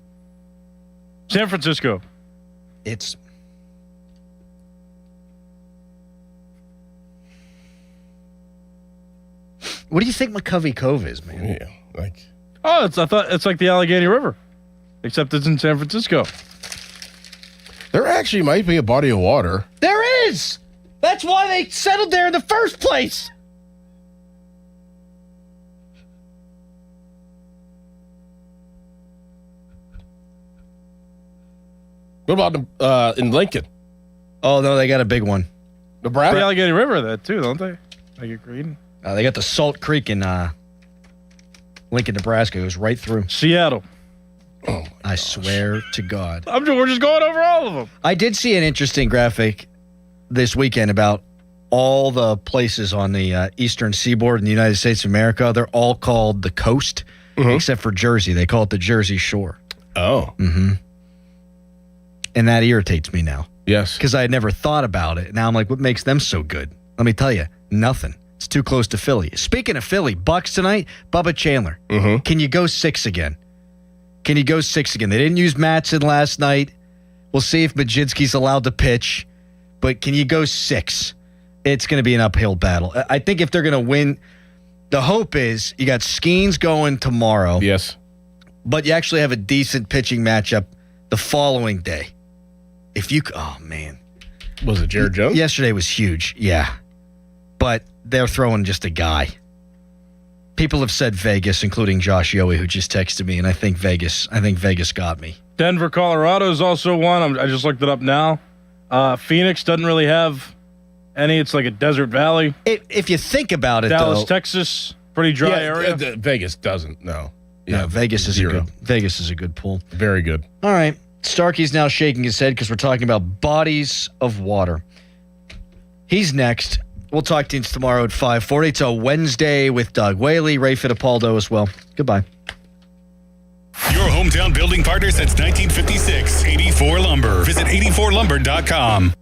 San Francisco. It's what do you think McCovey Cove is, man? Yeah, I thought it's like the Allegheny River, except it's in San Francisco. There actually might be a body of water. There is. That's why they settled there in the first place. What about in Lincoln? Oh, no, they got a big one. Nebraska? The Allegheny River, that too, don't they? Like a green. They got the Salt Creek in Lincoln, Nebraska. It goes right through. Seattle. Oh, I swear to God. We're just going over all of them. I did see an interesting graphic this weekend about all the places on the eastern seaboard in the United States of America. They're all called the coast, except for Jersey. They call it the Jersey Shore. Oh. Mm-hmm. And that irritates me now. Yes. Because I had never thought about it. Now I'm like, what makes them so good? Let me tell you, nothing. It's too close to Philly. Speaking of Philly, Bucks tonight, Bubba Chandler. Mm-hmm. Can you go 6 again? They didn't use Mattson last night. We'll see if Majinski's allowed to pitch. But can you go 6? It's going to be an uphill battle. I think if they're going to win, the hope is you got Skenes going tomorrow. Yes. But you actually have a decent pitching matchup the following day. Oh, man. Was it Jared Jones? Yesterday was huge, yeah. But they're throwing just a guy. People have said Vegas, including Josh Yohe, who just texted me, and I think Vegas got me. Denver, Colorado is also one. I just looked it up now. Phoenix doesn't really have any. It's like a desert valley. If you think about it, Dallas, Texas, pretty dry area. Vegas doesn't, no. Yeah, Vegas is a good pool. Very good. All right. Starkey's now shaking his head because we're talking about bodies of water. He's next. We'll talk to you tomorrow at 5:40. It's a Wednesday with Doug Whaley, Ray Fittipaldo as well. Goodbye. Your hometown building partner since 1956. 84 Lumber. Visit 84lumber.com.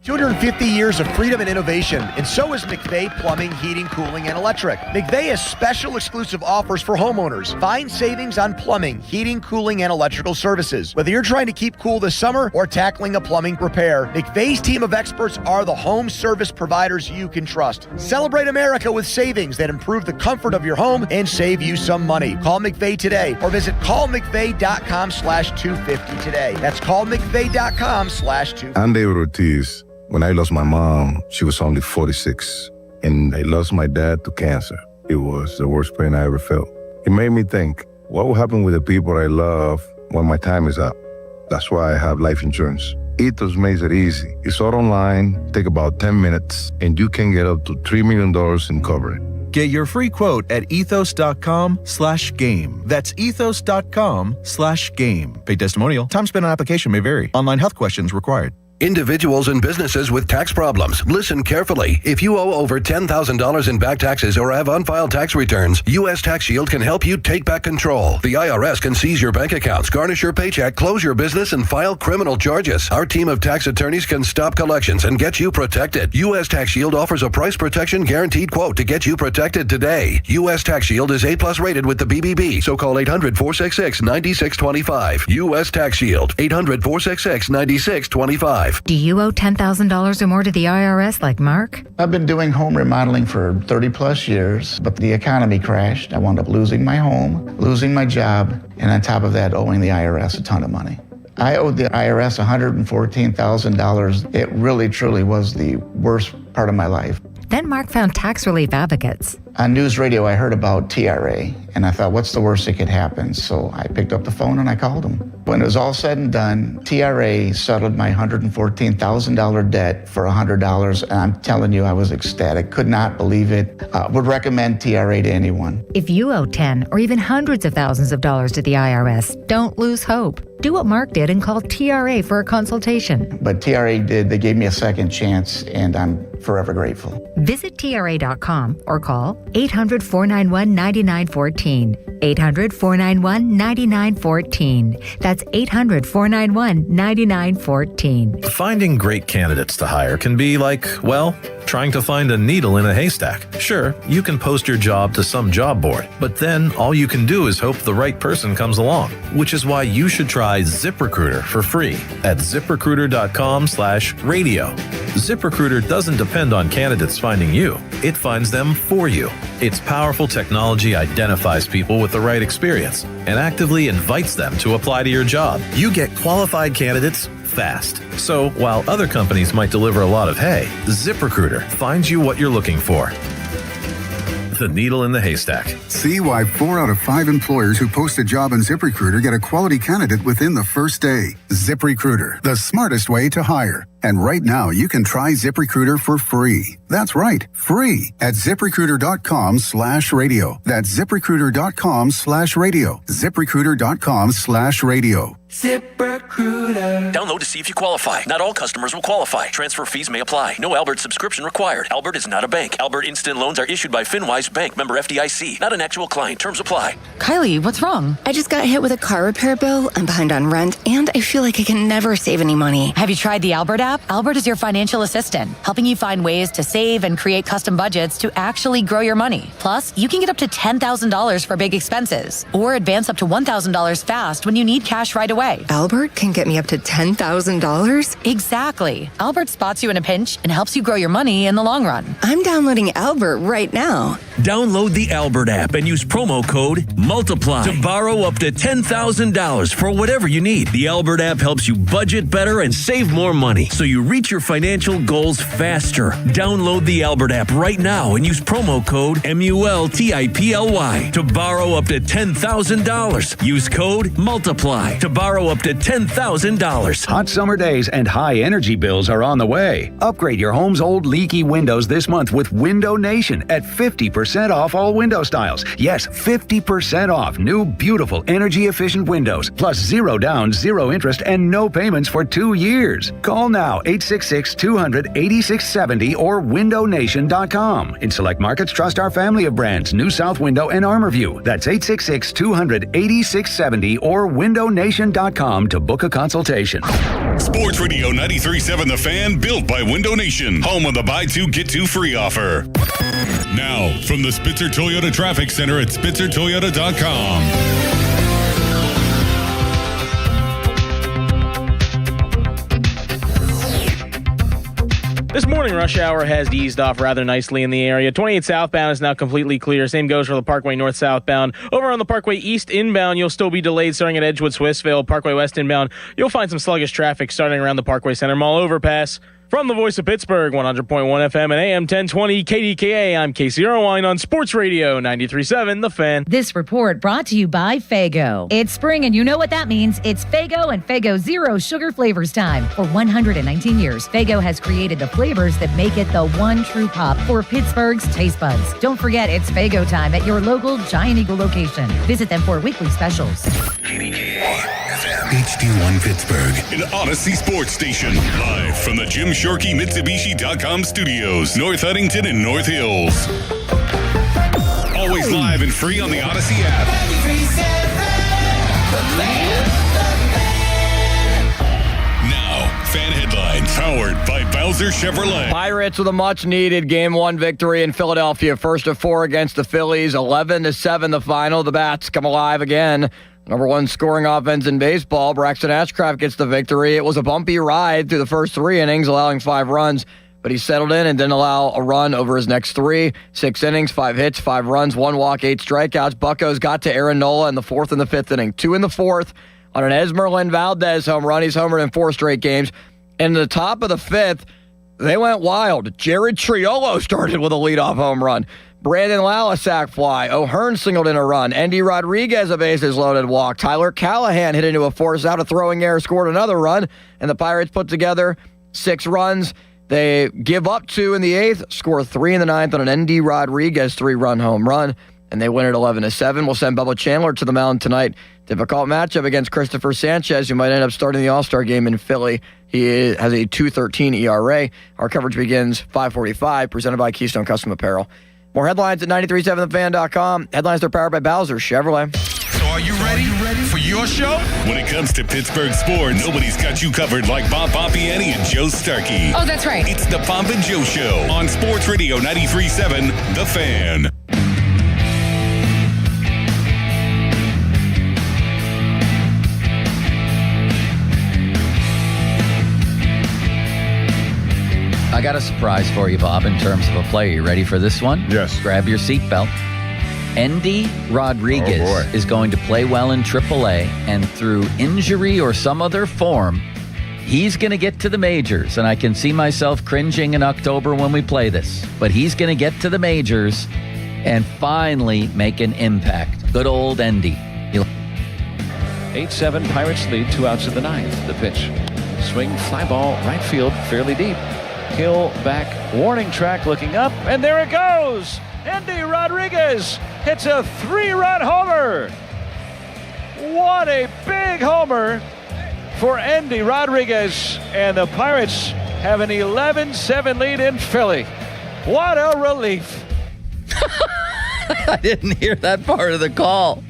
250 years of freedom and innovation, and so is McVeigh Plumbing, Heating, Cooling, and Electric. McVeigh has special exclusive offers for homeowners. Find savings on plumbing, heating, cooling, and electrical services. Whether you're trying to keep cool this summer or tackling a plumbing repair, McVeigh's team of experts are the home service providers you can trust. Celebrate America with savings that improve the comfort of your home and save you some money. Call McVeigh today or visit callmcveigh.com/250 today. That's callmcveigh.com/250. I'm David Ortiz. When I lost my mom, she was only 46, and I lost my dad to cancer. It was the worst pain I ever felt. It made me think, what will happen with the people I love when my time is up? That's why I have life insurance. Ethos makes it easy. It's all online, take about 10 minutes, and you can get up to $3 million in coverage. Get your free quote at ethos.com/game. That's ethos.com/game. Paid testimonial. Time spent on application may vary. Online health questions required. Individuals and businesses with tax problems, listen carefully. If you owe over $10,000 in back taxes or have unfiled tax returns, U.S. Tax Shield can help you take back control. The IRS can seize your bank accounts, garnish your paycheck, close your business, and file criminal charges. Our team of tax attorneys can stop collections and get you protected. U.S. Tax Shield offers a price protection guaranteed quote to get you protected today. U.S. Tax Shield is A+ rated with the BBB, so call 800-466-9625. U.S. Tax Shield, 800-466-9625. Do you owe $10,000 or more to the IRS like Mark? I've been doing home remodeling for 30 plus years, but the economy crashed. I wound up losing my home, losing my job, and on top of that, owing the IRS a ton of money. I owed the IRS $114,000. It really, truly was the worst part of my life. Then Mark found tax relief advocates. On news radio, I heard about TRA, and I thought, what's the worst that could happen? So I picked up the phone and I called them. When it was all said and done, TRA settled my $114,000 debt for $100, and I'm telling you, I was ecstatic. Could not believe it. Would recommend TRA to anyone. If you owe 10 or even hundreds of thousands of dollars to the IRS, don't lose hope. Do what Mark did and call TRA for a consultation. But TRA did. They gave me a second chance, and I'm forever grateful. Visit TRA.com or call 800-491-9914. 800-491-9914. That's 800-491-9914. Finding great candidates to hire can be like, well, trying to find a needle in a haystack. Sure, you can post your job to some job board, but then all you can do is hope the right person comes along, which is why you should try ZipRecruiter for free at ZipRecruiter.com/radio. ZipRecruiter doesn't depend on candidates finding you. It finds them for you. Its powerful technology identifies people with the right experience and actively invites them to apply to your job. You get qualified candidates fast. So while other companies might deliver a lot of hay, ZipRecruiter finds you what you're looking for. The needle in the haystack. See why 4 out of 5 employers who post a job on ZipRecruiter get a quality candidate within the first day. ZipRecruiter, the smartest way to hire. And right now, you can try ZipRecruiter for free. That's right, free at ZipRecruiter.com/radio. That's ZipRecruiter.com/radio. ZipRecruiter.com/radio. ZipRecruiter. Download to see if you qualify. Not all customers will qualify. Transfer fees may apply. No Albert subscription required. Albert is not a bank. Albert Instant Loans are issued by FinWise Bank, member FDIC. Not an actual client. Terms apply. Kylie, what's wrong? I just got hit with a car repair bill. I'm behind on rent, and I feel like I can never save any money. Have you tried the Albert app? Albert is your financial assistant, helping you find ways to save and create custom budgets to actually grow your money. Plus, you can get up to $10,000 for big expenses, or advance up to $1,000 fast when you need cash right away. Albert can get me up to $10,000? Exactly. Albert spots you in a pinch and helps you grow your money in the long run. I'm downloading Albert right now. Download the Albert app and use promo code MULTIPLY to borrow up to $10,000 for whatever you need. The Albert app helps you budget better and save more money, so you reach your financial goals faster. Download the Albert app right now and use promo code MULTIPLY to borrow up to $10,000. Use code MULTIPLY to borrow up to $10,000. Hot summer days and high energy bills are on the way. Upgrade your home's old leaky windows this month with Window Nation at 50% 50% off all window styles. Yes, 50% off new, beautiful, energy-efficient windows, plus 0 down, 0 interest, and no payments for 2 years. Call now, 866-200-8670 or windownation.com. In select markets, trust our family of brands, New South Window and ArmorView. That's 866-200-8670 or windownation.com to book a consultation. Sports Radio 93.7 The Fan, built by Window Nation, home of the buy two, get two free offer. Now, from the Spitzer Toyota Traffic Center at SpitzerToyota.com. This morning, rush hour has eased off rather nicely in the area. 28 southbound is now completely clear. Same goes for the Parkway north southbound. Over on the Parkway east inbound, you'll still be delayed starting at Edgewood, Swissvale. Parkway west inbound, you'll find some sluggish traffic starting around the Parkway Center Mall overpass. From the voice of Pittsburgh, 100.1 FM and AM 1020 KDKA, I'm Casey Irwine on Sports Radio 93.7 The Fan. This report brought to you by Faygo. It's spring and you know what that means. It's Faygo and Faygo Zero Sugar Flavors time. For 119 years, Faygo has created the flavors that make it the one true pop for Pittsburgh's taste buds. Don't forget, it's Faygo time at your local Giant Eagle location. Visit them for weekly specials. HD1 Pittsburgh, an Odyssey sports station. Live from the Jim Shorkey Mitsubishi.com studios, North Huntington and North Hills. Always live and free on the Odyssey app. Now, fan headlines powered by Bowser Chevrolet. Pirates with a much-needed Game 1 victory in Philadelphia. First of 4 against the Phillies. 11-7 the final. The Bats come alive again. Number 1 scoring offense in baseball. Braxton Ashcraft gets the victory. It was a bumpy ride through the first 3 innings, allowing 5 runs, but he settled in and didn't allow a run over his next 3. 6 innings, 5 hits, 5 runs, 1 walk, 8 strikeouts. Buccos got to Aaron Nola in the 4th and the 5th inning. 2 in the 4th on an Esmeralyn Valdez home run. He's homered in 4 straight games. And the top of the 5th, they went wild. Jared Triolo started with a leadoff home run. Brandon Lala sac fly. O'Hearn singled in a run. Endy Rodriguez a bases loaded walk. Tyler Callahan hit into a force out of throwing error, scored another run. And the Pirates put together 6 runs. They give up 2 in the 8th, score 3 in the 9th on an Endy Rodriguez 3-run home run. And they win it 11-7. We'll send Bubba Chandler to the mound tonight. Difficult matchup against Christopher Sanchez, who might end up starting the All-Star game in Philly. He has a 2.13 ERA. Our coverage begins 5:45, presented by Keystone Custom Apparel. More headlines at 937thefan.com. Headlines are powered by Bowser Chevrolet. So are you ready for your show? When it comes to Pittsburgh sports, nobody's got you covered like Bob Pompiani and Joe Starkey. Oh, that's right. It's the Pomp and Joe Show on Sports Radio 93.7 The Fan. I got a surprise for you, Bob, in terms of a player. You ready for this one? Yes. Grab your seatbelt. Endy Rodriguez is going to play well in AAA, and through injury or some other form, he's going to get to the majors. And I can see myself cringing in October when we play this. But he's going to get to the majors and finally make an impact. Good old Endy. 8-7 Pirates lead, 2 outs in the 9th. The pitch. Swing, fly ball, right field, fairly deep. Hill back, warning track, looking up, and there it goes! Endy Rodriguez hits a 3-run homer! What a big homer for Endy Rodriguez, and the Pirates have an 11-7 lead in Philly. What a relief! I didn't hear that part of the call.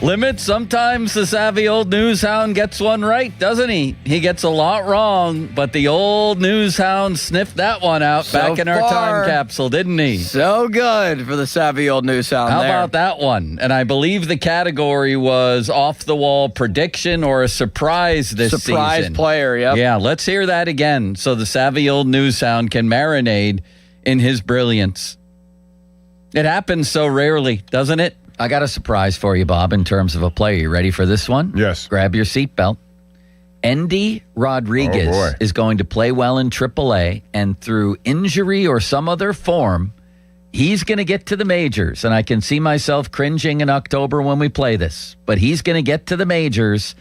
Limit, sometimes the savvy old news hound gets one right, doesn't he? He gets a lot wrong, but the old news hound sniffed that one out back in our time capsule, didn't he? So good for the savvy old news hound. How about that one? And I believe the category was off-the-wall prediction or a surprise this season. Surprise player, yep. Yeah, let's hear that again so the savvy old news hound can marinate in his brilliance. It happens so rarely, doesn't it? I got a surprise for you, Bob, in terms of a player. You ready for this one? Yes. Grab your seatbelt. Endy Rodriguez is going to play well in AAA, and through injury or some other form, he's going to get to the majors. And I can see myself cringing in October when we play this. But he's going to get to the majors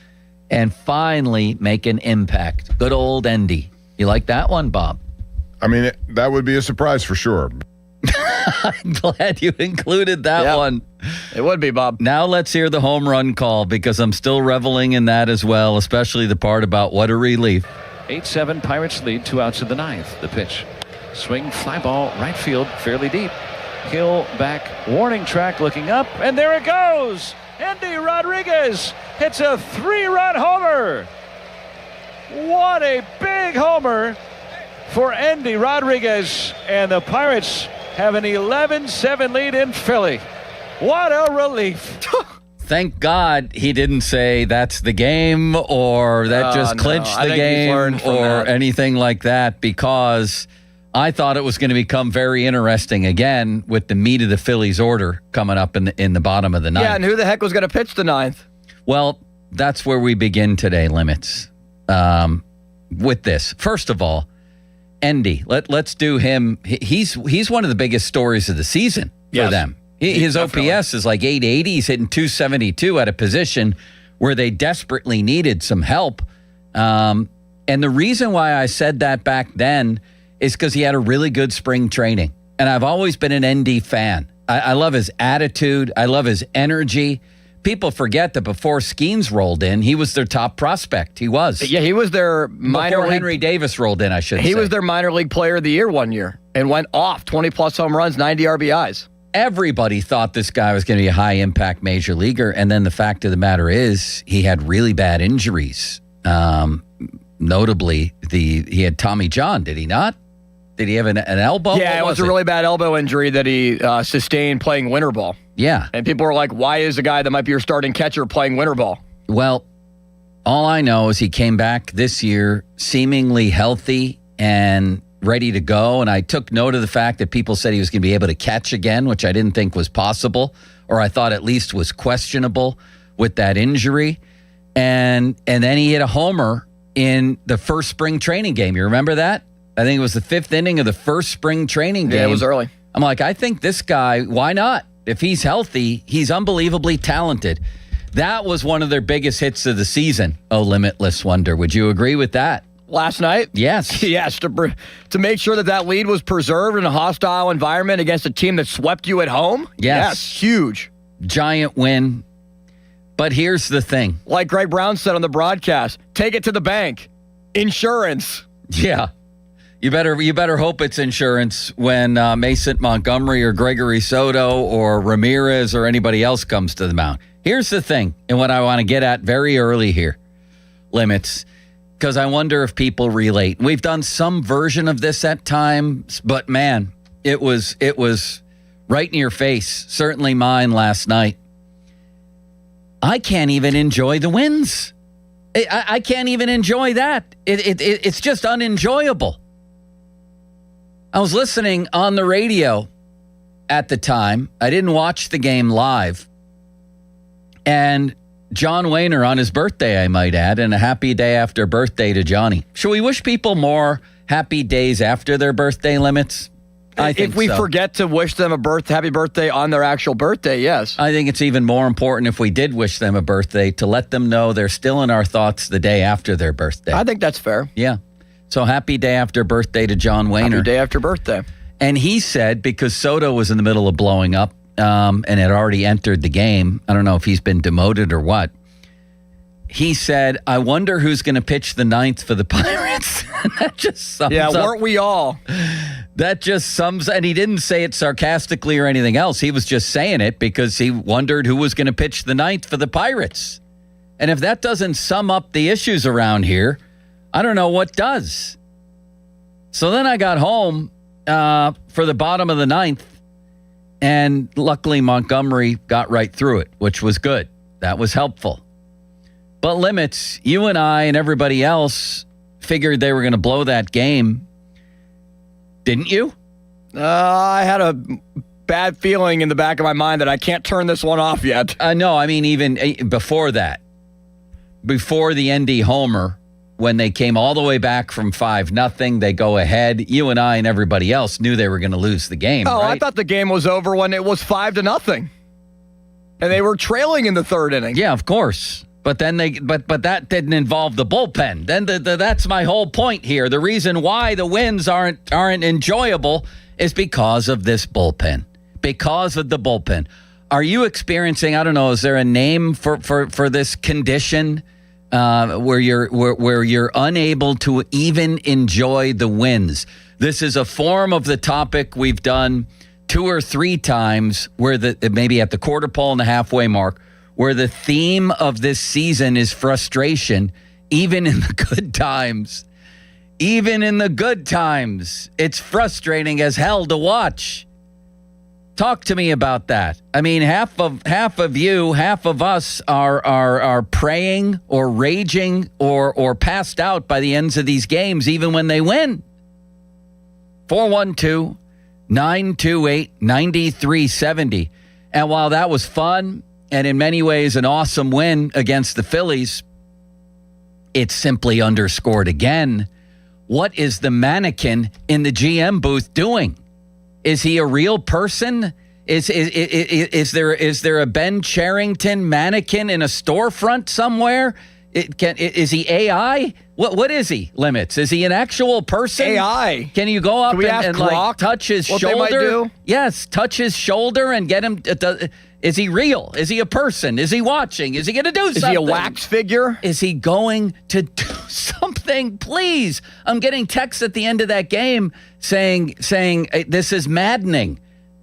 and finally make an impact. Good old Endy. You like that one, Bob? I mean, that would be a surprise for sure. I'm glad you included that one. It would be, Bob. Now let's hear the home run call because I'm still reveling in that as well, especially the part about what a relief. 8-7 Pirates lead, 2 outs in the ninth. The pitch. Swing, fly ball, right field, fairly deep. Hill back, warning track looking up, and there it goes! Andy Rodriguez hits a 3-run homer! What a big homer for Andy Rodriguez, and the Pirates have an 11-7 lead in Philly. What a relief. Thank God he didn't say that's the game or that just clinched the game or anything like that, because I thought it was going to become very interesting again with the meat of the Phillies order coming up in the bottom of the ninth. Yeah, and who the heck was going to pitch the ninth? Well, that's where we begin today, Limits. With this, first of all, Endy. Let's do him. He's one of the biggest stories of the season for them. His OPS is like 880. He's hitting 272 at a position where they desperately needed some help. And the reason why I said that back then is because he had a really good spring training. And I've always been an ND fan. I love his attitude. I love his energy. People forget that before Skenes rolled in, he was their top prospect. He was. Yeah, he was their before Henry Davis rolled in, I should say. He was their minor league player of the year one year and went off 20-plus home runs, 90 RBIs. Everybody thought this guy was going to be a high-impact major leaguer, and then the fact of the matter is he had really bad injuries. Notably, he had Tommy John, did he not? Did he have an elbow? Yeah, it was a really bad elbow injury that he sustained playing winter ball. Yeah. And people were like, why is a guy that might be your starting catcher playing winter ball? Well, all I know is he came back this year seemingly healthy and ready to go. And I took note of the fact that people said he was going to be able to catch again, which I didn't think was possible, or I thought at least was questionable with that injury. And then he hit a homer in the first spring training game. You remember that? I think it was the 5th inning of the first spring training game. Yeah, it was early. I'm like, I think this guy, why not? If he's healthy, he's unbelievably talented. That was one of their biggest hits of the season. Oh, Limitless Wonder. Would you agree with that? Last night? Yes. Yes, to make sure that lead was preserved in a hostile environment against a team that swept you at home? Yes. Huge. Giant win. But here's the thing. Like Greg Brown said on the broadcast, take it to the bank. Insurance. Yeah. You better hope it's insurance when Mason Montgomery or Gregory Soto or Ramirez or anybody else comes to the mound. Here's the thing, and what I want to get at very early here, Limits, because I wonder if people relate. We've done some version of this at times, but man, it was right in your face. Certainly mine last night. I can't even enjoy the wins. I can't even enjoy that. It's just unenjoyable. I was listening on the radio at the time. I didn't watch the game live. And John Wayner on his birthday, I might add, and a happy day after birthday to Johnny. Should we wish people more happy days after their birthday, Limits? I think if we so. forget to wish them a happy birthday on their actual birthday, yes. I think it's even more important if we did wish them a birthday to let them know they're still in our thoughts the day after their birthday. I think that's fair. Yeah. So happy day after birthday to John Wayner. Happy day after birthday. And he said, because Soto was in the middle of blowing up and had already entered the game, I don't know if he's been demoted or what, he said, I wonder who's going to pitch the ninth for the Pirates. That just sums up. Yeah, weren't we all? That just sums, and he didn't say it sarcastically or anything else. He was just saying it because he wondered who was going to pitch the ninth for the Pirates. And if that doesn't sum up the issues around here, I don't know what does. So then I got home for the bottom of the ninth, and luckily Montgomery got right through it, which was good. That was helpful. But Limits, you and I and everybody else figured they were going to blow that game. Didn't you? I had a bad feeling in the back of my mind that I can't turn this one off yet. No, I mean even before that. Before the ND homer, when they came all the way back from 5-0, they go ahead. You and I and everybody else knew they were going to lose the game. Oh, right? I thought the game was over when it was 5-0. And they were trailing in the third inning. Yeah, of course. But then but that didn't involve the bullpen. Then that's my whole point here. The reason why the wins aren't enjoyable is because of this bullpen. Because of the bullpen. Are you experiencing, I don't know, is there a name for this condition where you're unable to even enjoy the wins? This is a form of the topic we've done 2 or 3 times where maybe at the quarter pole and the halfway mark, where the theme of this season is frustration, even in the good times. Even in the good times, it's frustrating as hell to watch. Talk to me about that. I mean, half of you, half of us are praying or raging or passed out by the ends of these games, even when they win. 412-928-9370. And while that was fun and in many ways an awesome win against the Phillies, it simply underscored again, what is the mannequin in the GM booth doing? Is he a real person? Is there a Ben Cherington mannequin in a storefront somewhere? Is he AI? What is he, Limits? Is he an actual person? AI. Can you go up and like touch his what shoulder? They might do? Yes, touch his shoulder and get him. Is he real? Is he a person? Is he watching? Is he going to do something? Is he a wax figure? Is he going to do something? Please. I'm getting texts at the end of that game saying this is maddening.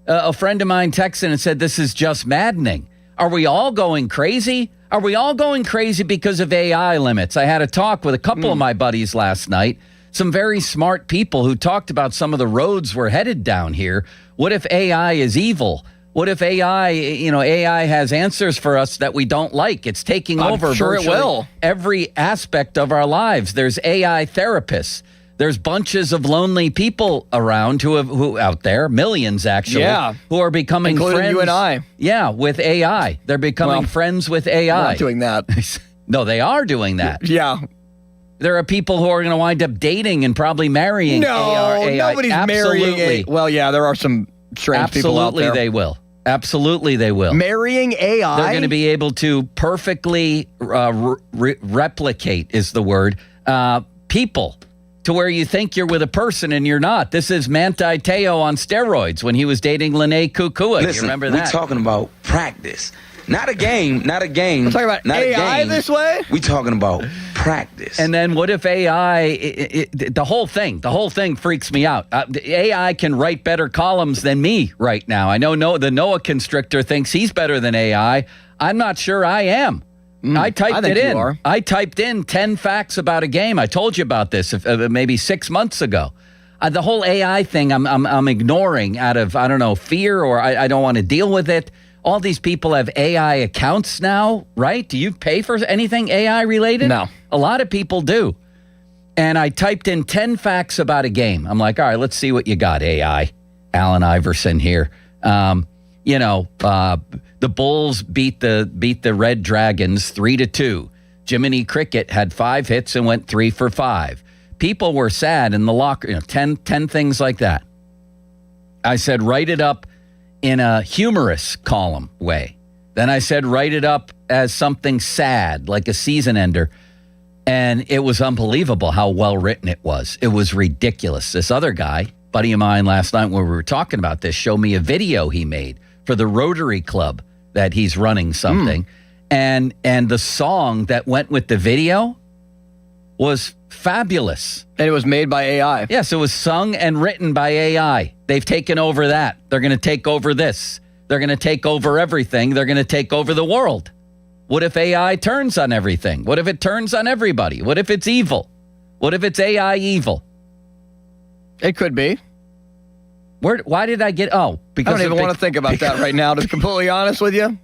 A friend of mine texted and said, this is just maddening. Are we all going crazy? Are we all going crazy because of AI, Limits? I had a talk with a couple of my buddies last night, some very smart people who talked about some of the roads we're headed down here. What if AI is evil? What if AI has answers for us that we don't like? It's taking over virtually every aspect of our lives. There's AI therapists. There's bunches of lonely people around who out there, millions actually, who are becoming including friends. You and I. Yeah, with AI. They're becoming friends with AI. We're not doing that. No, they are doing that. Yeah. There are people who are going to wind up dating and probably marrying AI. Nobody's marrying AI. Well, yeah, there are some strange people out there. They will. Absolutely, they will. Marrying AI? They're going to be able to perfectly replicate, is the word, people to where you think you're with a person and you're not. This is Manti Te'o on steroids when he was dating Lene Kukua. Listen, you remember that? We're talking about practice. Not a game. We're talking about not AI this way? We're talking about practice. And then what if AI, the whole thing freaks me out. AI can write better columns than me right now. I know the Noah Constrictor thinks he's better than AI. I'm not sure I am. I typed it in. I typed in 10 facts about a game. I told you about this maybe 6 months ago. The whole AI thing I'm ignoring out of, I don't know, fear or I don't want to deal with it. All these people have AI accounts now, right? Do you pay for anything AI related? No. A lot of people do. And I typed in 10 facts about a game. I'm like, all right, let's see what you got, AI. Allen Iverson here. The Bulls beat the Red Dragons 3-2. Jiminy Cricket had 5 hits and went 3 for 5. People were sad in the locker, 10 things like that. I said, write it up in a humorous column way. Then I said, write it up as something sad, like a season ender. And it was unbelievable how well written it was. It was ridiculous. This other guy, buddy of mine last night when we were talking about this, showed me a video he made for the Rotary Club that he's running something. And the song that went with the video was fabulous. And it was made by AI. Yes, it was sung and written by AI. They've taken over that. They're going to take over this. They're going to take over everything. They're going to take over the world. What if AI turns on everything? What if it turns on everybody? What if it's evil? What if it's AI evil? It could be. Why did I get... Oh, because... I don't even want to think about that right now, to be completely honest with you.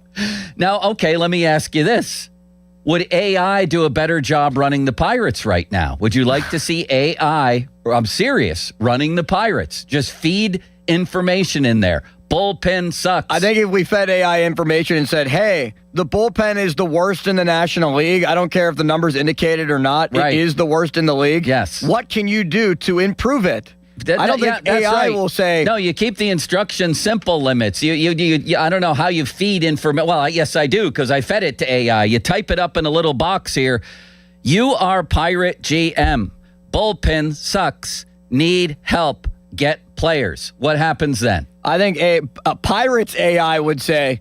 Now, okay, let me ask you this. Would AI do a better job running the Pirates right now? Would you like to see AI, I'm serious, running the Pirates? Just feed information in there. Bullpen sucks. I think if we fed AI information and said, hey, the bullpen is the worst in the National League. I don't care if the numbers indicate it or not. Right. It is the worst in the league. Yes. What can you do to improve it? I don't think AI will say... No, you keep the instructions simple, Limits. You I don't know how you feed information. Well, yes, I do, because I fed it to AI. You type it up in a little box here. You are Pirate GM. Bullpen sucks. Need help. get players. What happens then? I think a Pirates AI would say,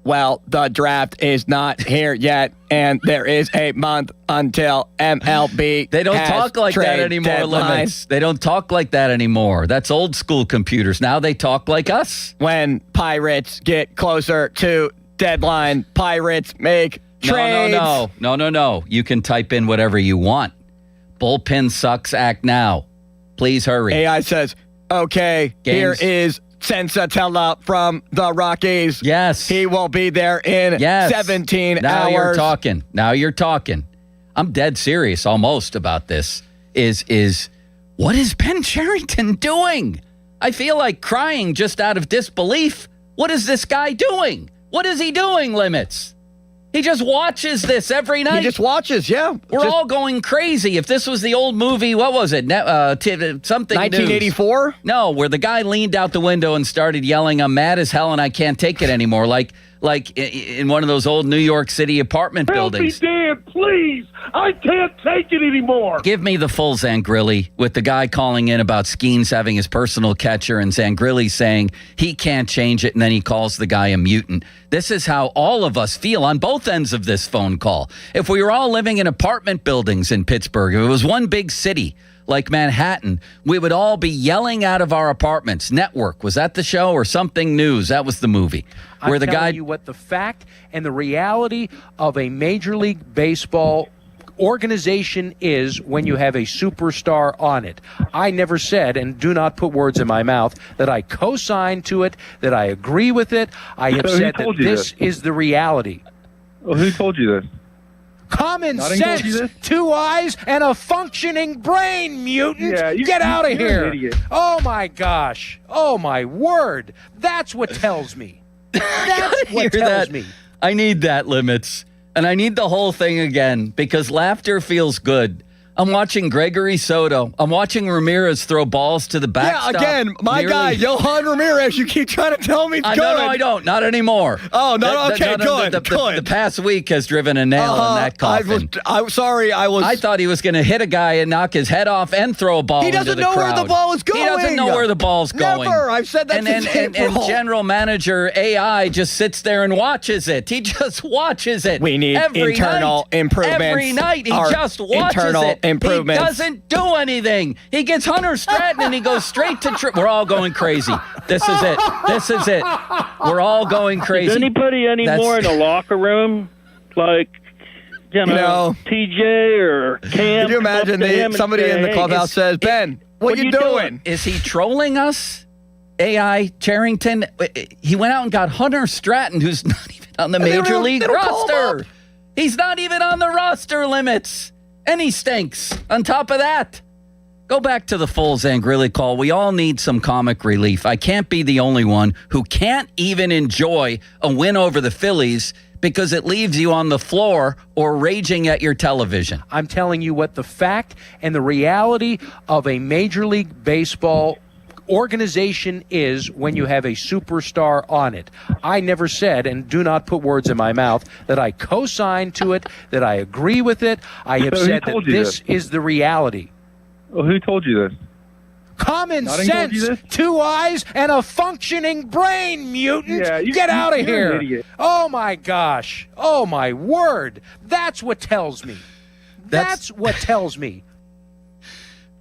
well, the draft is not here yet, and there is a month until MLB. They don't talk like that anymore, deadline. Limits. They don't talk like that anymore. That's old school computers. Now they talk like us. When Pirates get closer to deadline, Pirates make trades. No. You can type in whatever you want. Bullpen sucks, act now. Please hurry. AI says, okay, here is Sensatella from the Rockies. Yes. He will be there in 17 now hours. Now you're talking. I'm dead serious almost about this. Is what is Ben Cherington doing? I feel like crying just out of disbelief. What is this guy doing? What is he doing, Limits? He just watches this every night. He just watches, yeah. We're all going crazy. If this was the old movie, what was it? Something 1984? News. No, where the guy leaned out the window and started yelling, "I'm mad as hell and I can't take it anymore." Like in one of those old New York City apartment buildings. Help me, Dan, please. I can't take it anymore. Give me the full Zangrilli with the guy calling in about Skenes having his personal catcher and Zangrilli saying he can't change it, and then he calls the guy a mutant. This is how all of us feel on both ends of this phone call. If we were all living in apartment buildings in Pittsburgh, if it was one big city like Manhattan, we would all be yelling out of our apartments. Network, was that the show, or Something News? That was the movie. Where I'm telling you what the fact and the reality of a Major League Baseball organization is when you have a superstar on it. I never said, and do not put words in my mouth, that I co-signed to it, that I agree with it. I have said that this is the reality. Well, who told you this? Common sense, 2 eyes, and a functioning brain, mutant. Yeah, Get out of you're here. an idiot. Oh, my gosh. Oh, my word. That's what tells me. That's what tells me. I need that, Limits. And I need the whole thing again because laughter feels good. I'm watching Gregory Soto. I'm watching Ramirez throw balls to the backstop. Yeah, again, my guy, Johan Ramirez. You keep trying to tell me it's good. No, I don't. Not anymore. Oh, no, okay, good. The past week has driven a nail in that coffin. I'm sorry, I thought he was going to hit a guy and knock his head off and throw a ball into the crowd. He doesn't know where the ball is going. He doesn't know where the ball's going. Never. I've said that since April. And general manager AI just sits there and watches it. He just watches it. We need internal improvements. Every night he just watches it. Improvements. He doesn't do anything. He gets Hunter Stratton and he goes straight to We're all going crazy. This is it. This is it. We're all going crazy. Is anybody anymore in the locker room? Like, you know, TJ or Cam? Can you imagine somebody in the clubhouse says, Ben, what you doing? Is he trolling us? AI Cherington? He went out and got Hunter Stratton, who's not even on the Major League roster. He's not even on the roster, Limits. And he stinks. On top of that, go back to the full Zangrilli call. We all need some comic relief. I can't be the only one who can't even enjoy a win over the Phillies because it leaves you on the floor or raging at your television. I'm telling you what the fact and the reality of a Major League Baseball organization is when you have a superstar on it. I never said, and do not put words in my mouth, that I co-signed to it, that I agree with it. I have said that this is the reality. Well, who told you this? Common sense, 2 eyes, and a functioning brain, mutant. Yeah, Get out of you're here. an idiot. Oh, my gosh. Oh, my word. That's what tells me. That's what tells me.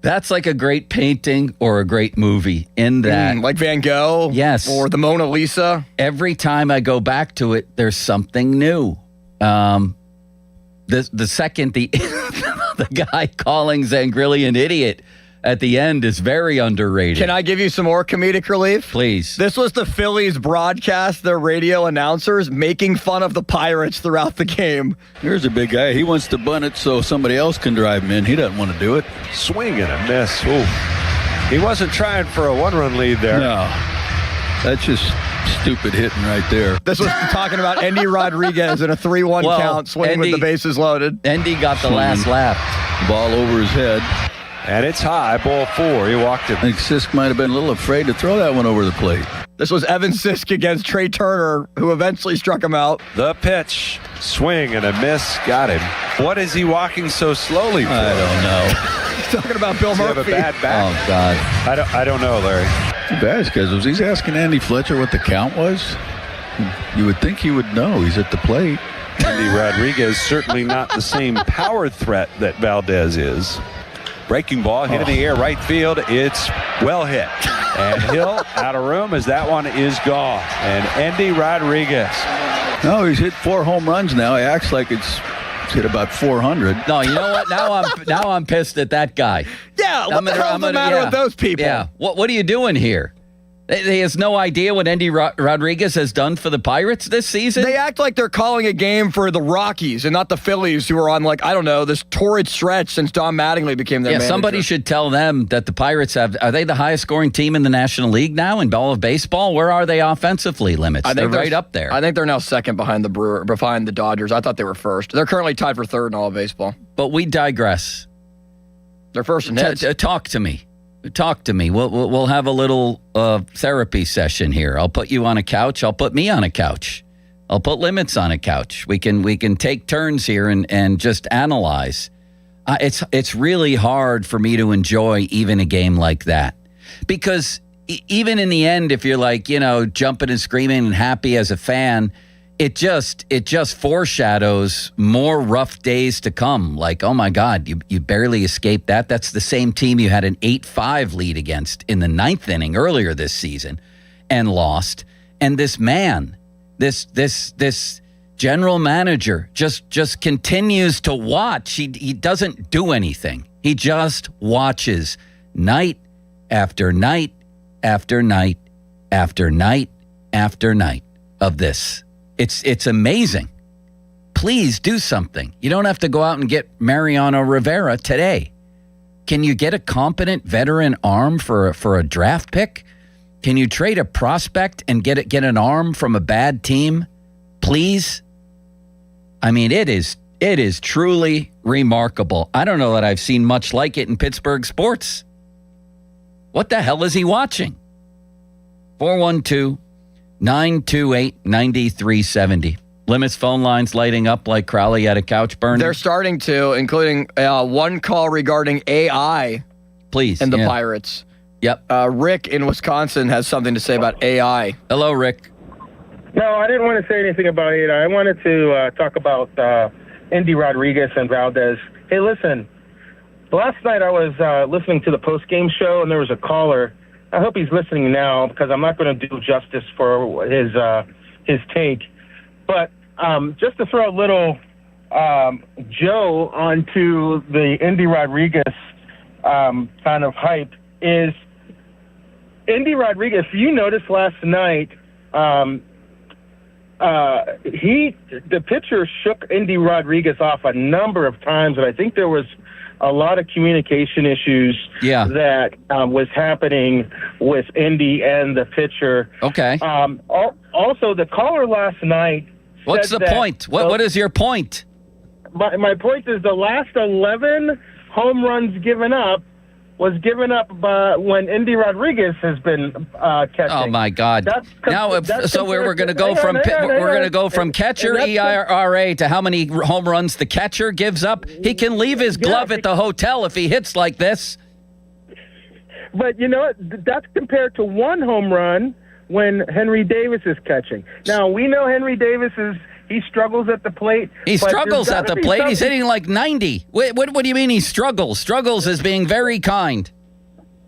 That's like a great painting or a great movie in that. Like Van Gogh? Yes. Or the Mona Lisa? Every time I go back to it, there's something new. The second, the guy calling Zangrilli an idiot at the end is very underrated. Can I give you some more comedic relief? Please. This was the Phillies broadcast, their radio announcers making fun of the Pirates throughout the game. Here's a big guy. He wants to bunt it so somebody else can drive him in. He doesn't want to do it. Swing and a miss. Ooh. He wasn't trying for a one-run lead there. No. That's just stupid hitting right there. This was talking about Endy Rodriguez in a 3-1 count, swinging with the bases loaded. Endy got the last lap. Ball over his head. And it's high, ball 4. He walked it. I think Sisk might have been a little afraid to throw that one over the plate. This was Evan Sisk against Trey Turner, who eventually struck him out. The pitch. Swing and a miss. Got him. What is he walking so slowly for? I don't know. Talking about Bill Does he have Murphy. a bad back? Oh, God. I don't know, Larry. Too bad, because was he asking Andy Fletcher what the count was? You would think he would know. He's at the plate. Andy Rodriguez certainly not the same power threat that Valdez is. Breaking ball hit in the air, right field. It's well hit. And Hill out of room as that one is gone. And Andy Rodriguez. No, he's hit 4 home runs now. He acts like it's hit about 400. No, you know what? Now I'm pissed at that guy. Yeah, what the hell's the matter with those people? Yeah, what are you doing here? He has no idea what Andy Rodriguez has done for the Pirates this season. They act like they're calling a game for the Rockies and not the Phillies, who are on, like, I don't know, this torrid stretch since Don Mattingly became their manager. Somebody should tell them that the Pirates are they the highest scoring team in the National League now in all of baseball? Where are they offensively, Limits? They're right up there. I think they're now second behind the Dodgers. I thought they were first. They're currently tied for third in all of baseball. But we digress. They're first in hits. Talk to me. We'll have a little therapy session here. I'll put you on a couch. I'll put me on a couch. I'll put Limits on a couch. We can take turns here and just analyze. It's really hard for me to enjoy even a game like that, because even in the end, if you're like, jumping and screaming and happy as a fan, it just foreshadows more rough days to come. Like, oh my God, you barely escaped that. That's the same team you had an 8-5 lead against in the 9th inning earlier this season and lost. And this man, this general manager just continues to watch. He doesn't do anything. He just watches night after night after night after night after night of this. It's amazing. Please do something. You don't have to go out and get Mariano Rivera today. Can you get a competent veteran arm for a draft pick? Can you trade a prospect and get an arm from a bad team? Please? I mean, it is truly remarkable. I don't know that I've seen much like it in Pittsburgh sports. What the hell is he watching? 412-928-9370. Limits phone lines lighting up like Crowley at a couch burner. They're starting to, including one call regarding AI. Please. And the Pirates. Yep. Rick in Wisconsin has something to say about AI. Hello, Rick. No, I didn't want to say anything about it. I wanted to talk about Andy Rodriguez and Valdez. Hey, listen. Last night I was listening to the post-game show, and there was a caller. I hope he's listening now, because I'm not going to do justice for his take. But just to throw a little Joe onto the Andy Rodriguez kind of hype is Andy Rodriguez. You noticed last night the pitcher shook Andy Rodriguez off a number of times, and I think there was a lot of communication issues that was happening with Indy and the pitcher. Okay. Also, the caller last night. What's the point? What is your point? My point is the last 11 home runs given up was given up by when Andy Rodriguez has been catching. Oh my God! So we're going to go from catcher ERA to how many home runs the catcher gives up. He can leave his glove at the hotel if he hits like this. But you know what? That's compared to one home run when Henry Davis is catching. Now we know Henry Davis he struggles at the plate. He struggles at the plate. He's hitting like 90. What do you mean he struggles? Struggles is being very kind.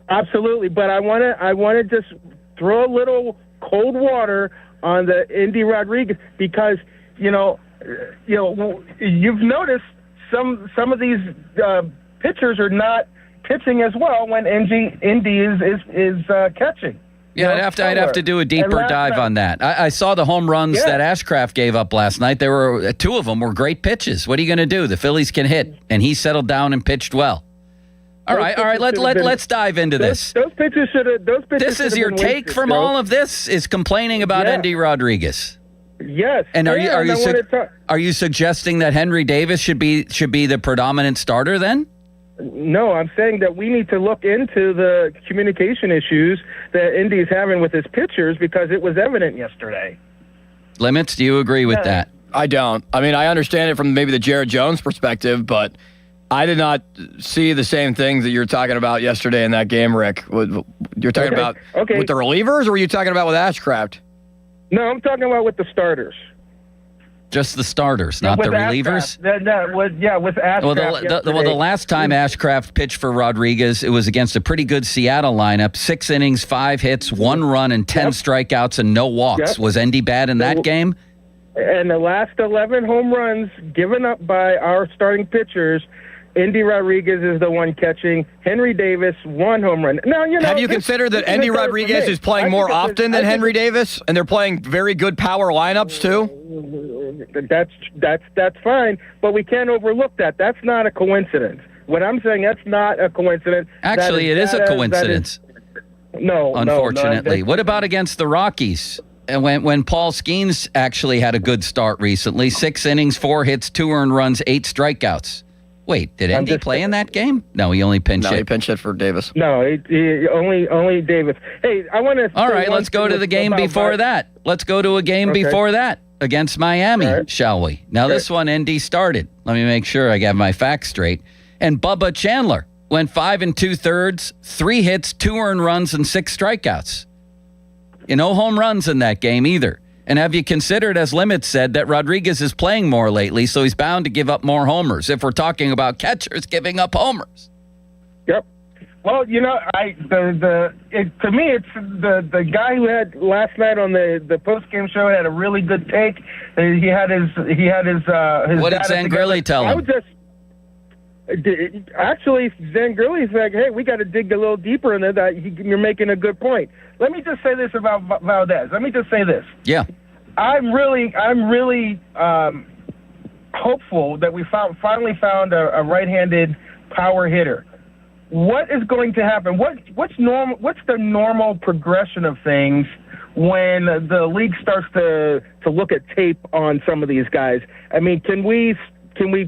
Absolutely, but I want to just throw a little cold water on the Andy Rodriguez, because you've noticed some of these pitchers are not pitching as well when Indy is catching. Yeah, I'd have to do a deeper dive on that. I saw the home runs that Ashcraft gave up last night. There were 2 of them were great pitches. What are you going to do? The Phillies can hit, and he settled down and pitched well. All right. Let's dive into this. Those pitches should have. This is your take from all of this? Is complaining about Andy Rodriguez? Yes. And are you suggesting that Henry Davis should be the predominant starter then? No, I'm saying that we need to look into the communication issues that Indy's having with his pitchers, because it was evident yesterday. Limits, do you agree with that? I don't. I mean, I understand it from maybe the Jared Jones perspective, but I did not see the same things that you're talking about yesterday in that game, Rick. You're talking about with the relievers, or were you talking about with Ashcraft? No, I'm talking about with the starters. Just the starters, not the relievers? With Ashcraft. Well, the last time Ashcraft pitched for Rodriguez, it was against a pretty good Seattle lineup. 6 innings, 5 hits, 1 run, and 10 strikeouts and no walks. Was Endy bad in that game? And the last 11 home runs given up by our starting pitchers, Endy Rodriguez is the one catching. Henry Davis, 1 home run. Now, have you considered that Endy Rodriguez is playing more often than Henry Davis, and they're playing very good power lineups too? That's fine, but we can't overlook that. That's not a coincidence. What I'm saying, that's not a coincidence. Actually, it is a coincidence. No, unfortunately. What about against the Rockies? And when Paul Skenes actually had a good start recently, 6 innings, 4 hits, 2 earned runs, 8 strikeouts. Wait, did Endy play in that game? No, he only pinch hit. No, he pinch hit for Davis. No, he only Davis. Hey, I want to. All right, let's go to the game before that. Let's go to a game before that against Miami, shall we? Now, this one, Endy started. Let me make sure I got my facts straight. And Bubba Chandler went 5 2/3, 3 hits, 2 earned runs, and 6 strikeouts. No home runs in that game either. And have you considered, as Limit said, that Rodriguez is playing more lately, so he's bound to give up more homers if we're talking about catchers giving up homers? Yep. Well, to me, it's the guy who had last night on the post game show had a really good take. He had his what did Zangrilli tell him? Actually, Zangrilli's like, hey, we got to dig a little deeper into that. You're making a good point. Let me just say this about Valdez. Let me just say this. Yeah. I'm really hopeful that we finally found a right-handed power hitter. What is going to happen? What's normal? What's the normal progression of things when the league starts to look at tape on some of these guys? I mean, can we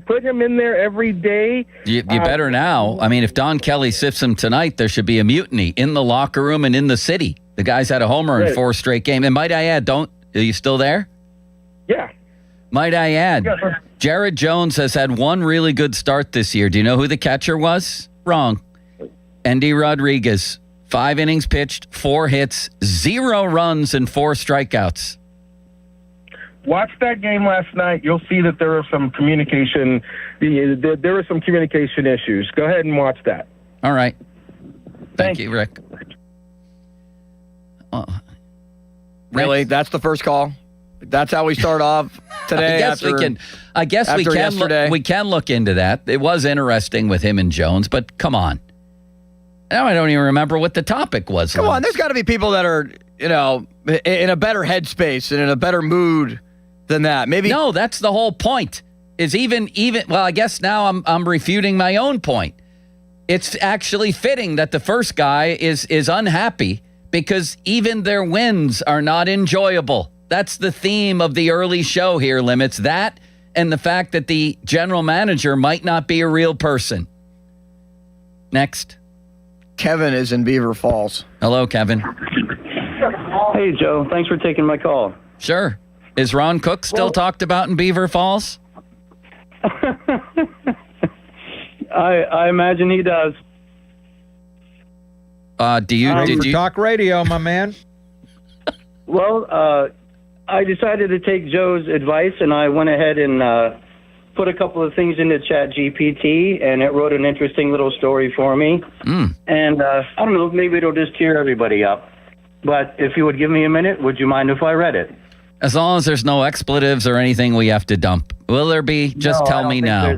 put him in there every day? You better now. I mean, if Don Kelly sifts him tonight, there should be a mutiny in the locker room and in the city. The guy's had a homer in 4 straight games. And might I add, are you still there? Yeah. Might I add, Jared Jones has had 1 really good start this year. Do you know who the catcher was? Wrong. Endy Rodriguez. 5 innings pitched, 4 hits, 0 runs, and 4 strikeouts. Watch that game last night. You'll see that there are some communication. There are some communication issues. Go ahead and watch that. All right. Thank you, Rick. Really? That's the first call? That's how we start off today? I guess we can look into that. It was interesting with him and Jones, but come on. Now I don't even remember what the topic was. Come on, there's got to be people that are, in a better headspace and in a better mood than that. Maybe. No, that's the whole point. Is even well, I guess now I'm refuting my own point. It's actually fitting that the first guy is unhappy because even their wins are not enjoyable. That's the theme of the early show here, Limits. That and the fact that the general manager might not be a real person. Next. Kevin is in Beaver Falls. Hello, Kevin. Hey, Joe. Thanks for taking my call. Sure. Is Ron Cook still talked about in Beaver Falls? I imagine he does. Did you talk radio, my man? Well, I decided to take Joe's advice, and I went ahead and put a couple of things into ChatGPT, and it wrote an interesting little story for me. And I don't know, maybe it'll just cheer everybody up. But if you would give me a minute, would you mind if I read it? As long as there's no expletives or anything we have to dump. Will there be? Just tell me now.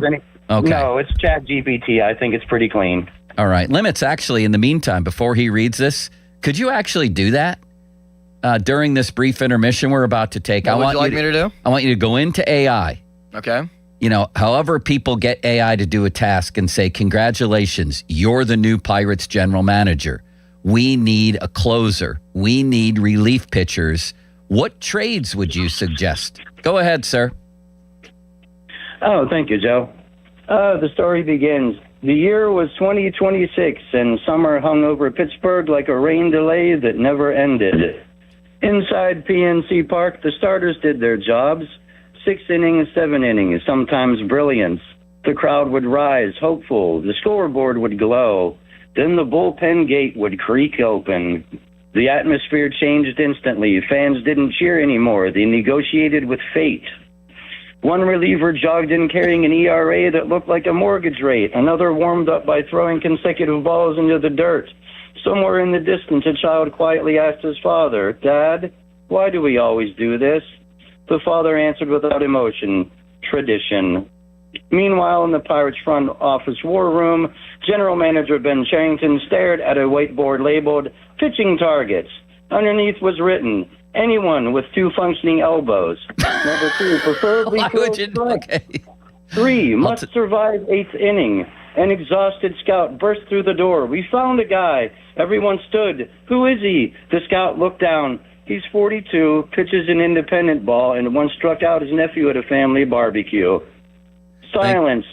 Okay. No, it's ChatGPT. I think it's pretty clean. All right. Limits, actually, in the meantime, before he reads this, could you actually do that during this brief intermission we're about to take? What would you like me to do? I want you to go into AI. Okay. However people get AI to do a task and say, congratulations, you're the new Pirates general manager. We need a closer. We need relief pitchers. What trades would you suggest? Go ahead, sir. Oh, thank you, Joe. The story begins. The year was 2026, and summer hung over Pittsburgh like a rain delay that never ended. Inside PNC Park, the starters did their jobs. 6 innings, 7 innings, sometimes brilliance. The crowd would rise, hopeful. The scoreboard would glow. Then the bullpen gate would creak open. The atmosphere changed instantly. Fans didn't cheer anymore. They negotiated with fate. One reliever jogged in carrying an ERA that looked like a mortgage rate. Another warmed up by throwing consecutive balls into the dirt. Somewhere in the distance, a child quietly asked his father, "Dad, why do we always do this?" The father answered without emotion, "Tradition." Meanwhile, in the Pirates' front office war room, General Manager Ben Cherington stared at a whiteboard labeled pitching targets. Underneath was written, "Anyone with 2 functioning elbows." Number 2, preferably okay. 3, must survive 8th inning. An exhausted scout burst through the door. "We found a guy." Everyone stood. "Who is he?" The scout looked down. "He's 42, pitches an independent ball, and once struck out his nephew at a family barbecue." Silence.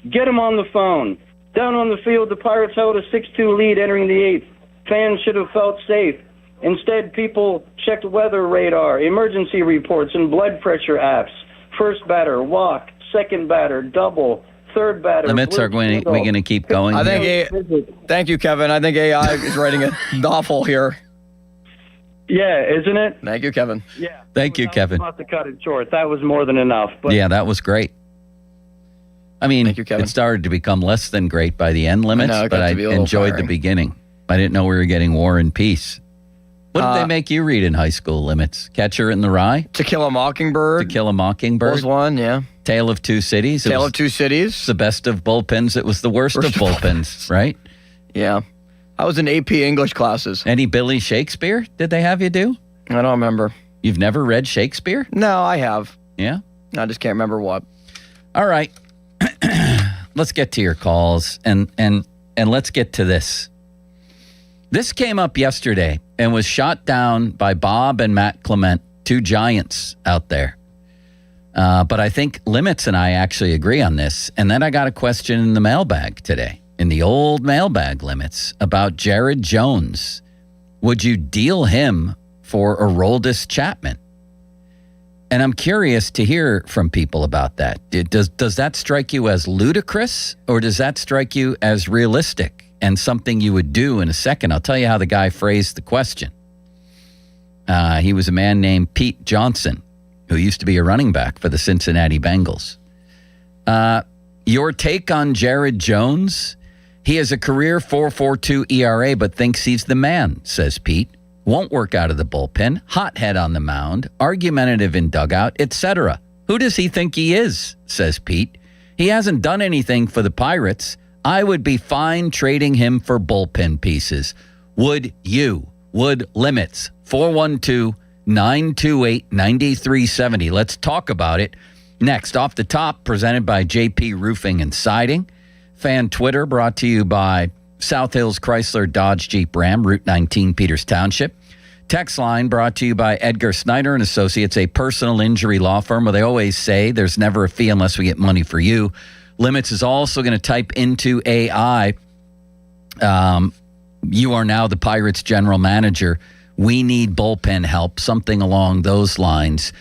"Get him on the phone." Down on the field, the Pirates held a 6-2 lead entering the 8th. Fans should have felt safe. Instead, people checked weather radar, emergency reports, and blood pressure apps. First batter, walk. Second batter, double. Third batter, Limits are we going to keep going? Thank you, Kevin. I think AI is writing a novel here. Yeah, isn't it? Thank you, Kevin. Yeah. Thank you, Kevin. I was about to cut it short. That was more than enough. But Yeah, that was great. I mean, it started to become less than great by the end limits, but I enjoyed the beginning. I didn't know we were getting War and Peace. What did they make you read in high school, Limits? Catcher in the Rye? To Kill a Mockingbird. To Kill a Mockingbird. Was one, yeah. Tale of Two Cities. Tale of Two Cities. It's the best of bullpens. It was the worst of bullpens, right? Yeah. I was in AP English classes. Any Billy Shakespeare did they have you do? I don't remember. You've never read Shakespeare? No, I have. Yeah? I just can't remember what. All right. Let's get to your calls and let's get to this. This came up yesterday and was shot down by Bob and Matt Clement, 2 giants out there. But I think Limits and I actually agree on this. And then I got a question in the mailbag today, in the old mailbag, Limits, about Jared Jones. Would you deal him for Aroldis Chapman? And I'm curious to hear from people about that. Does that strike you as ludicrous, or does that strike you as realistic and something you would do in a second? I'll tell you how the guy phrased the question. He was a man named Pete Johnson, who used to be a running back for the Cincinnati Bengals. Your take on Jared Jones? He has a career 4.42 ERA, but thinks he's the man, says Pete. Won't work out of the bullpen, hothead on the mound, argumentative in dugout, etc. Who does he think he is, says Pete. He hasn't done anything for the Pirates. I would be fine trading him for bullpen pieces. Would you? Would Limits? 412-928-9370. Let's talk about it. Next, Off the Top, presented by JP Roofing and Siding. Fan Twitter, brought to you by South Hills Chrysler Dodge Jeep Ram, Route 19, Peters Township. Text line brought to you by Edgar Snyder and Associates, a personal injury law firm where they always say there's never a fee unless we get money for you. Limits is also going to type into AI, you are now the Pirates general manager. We need bullpen help, something along those lines.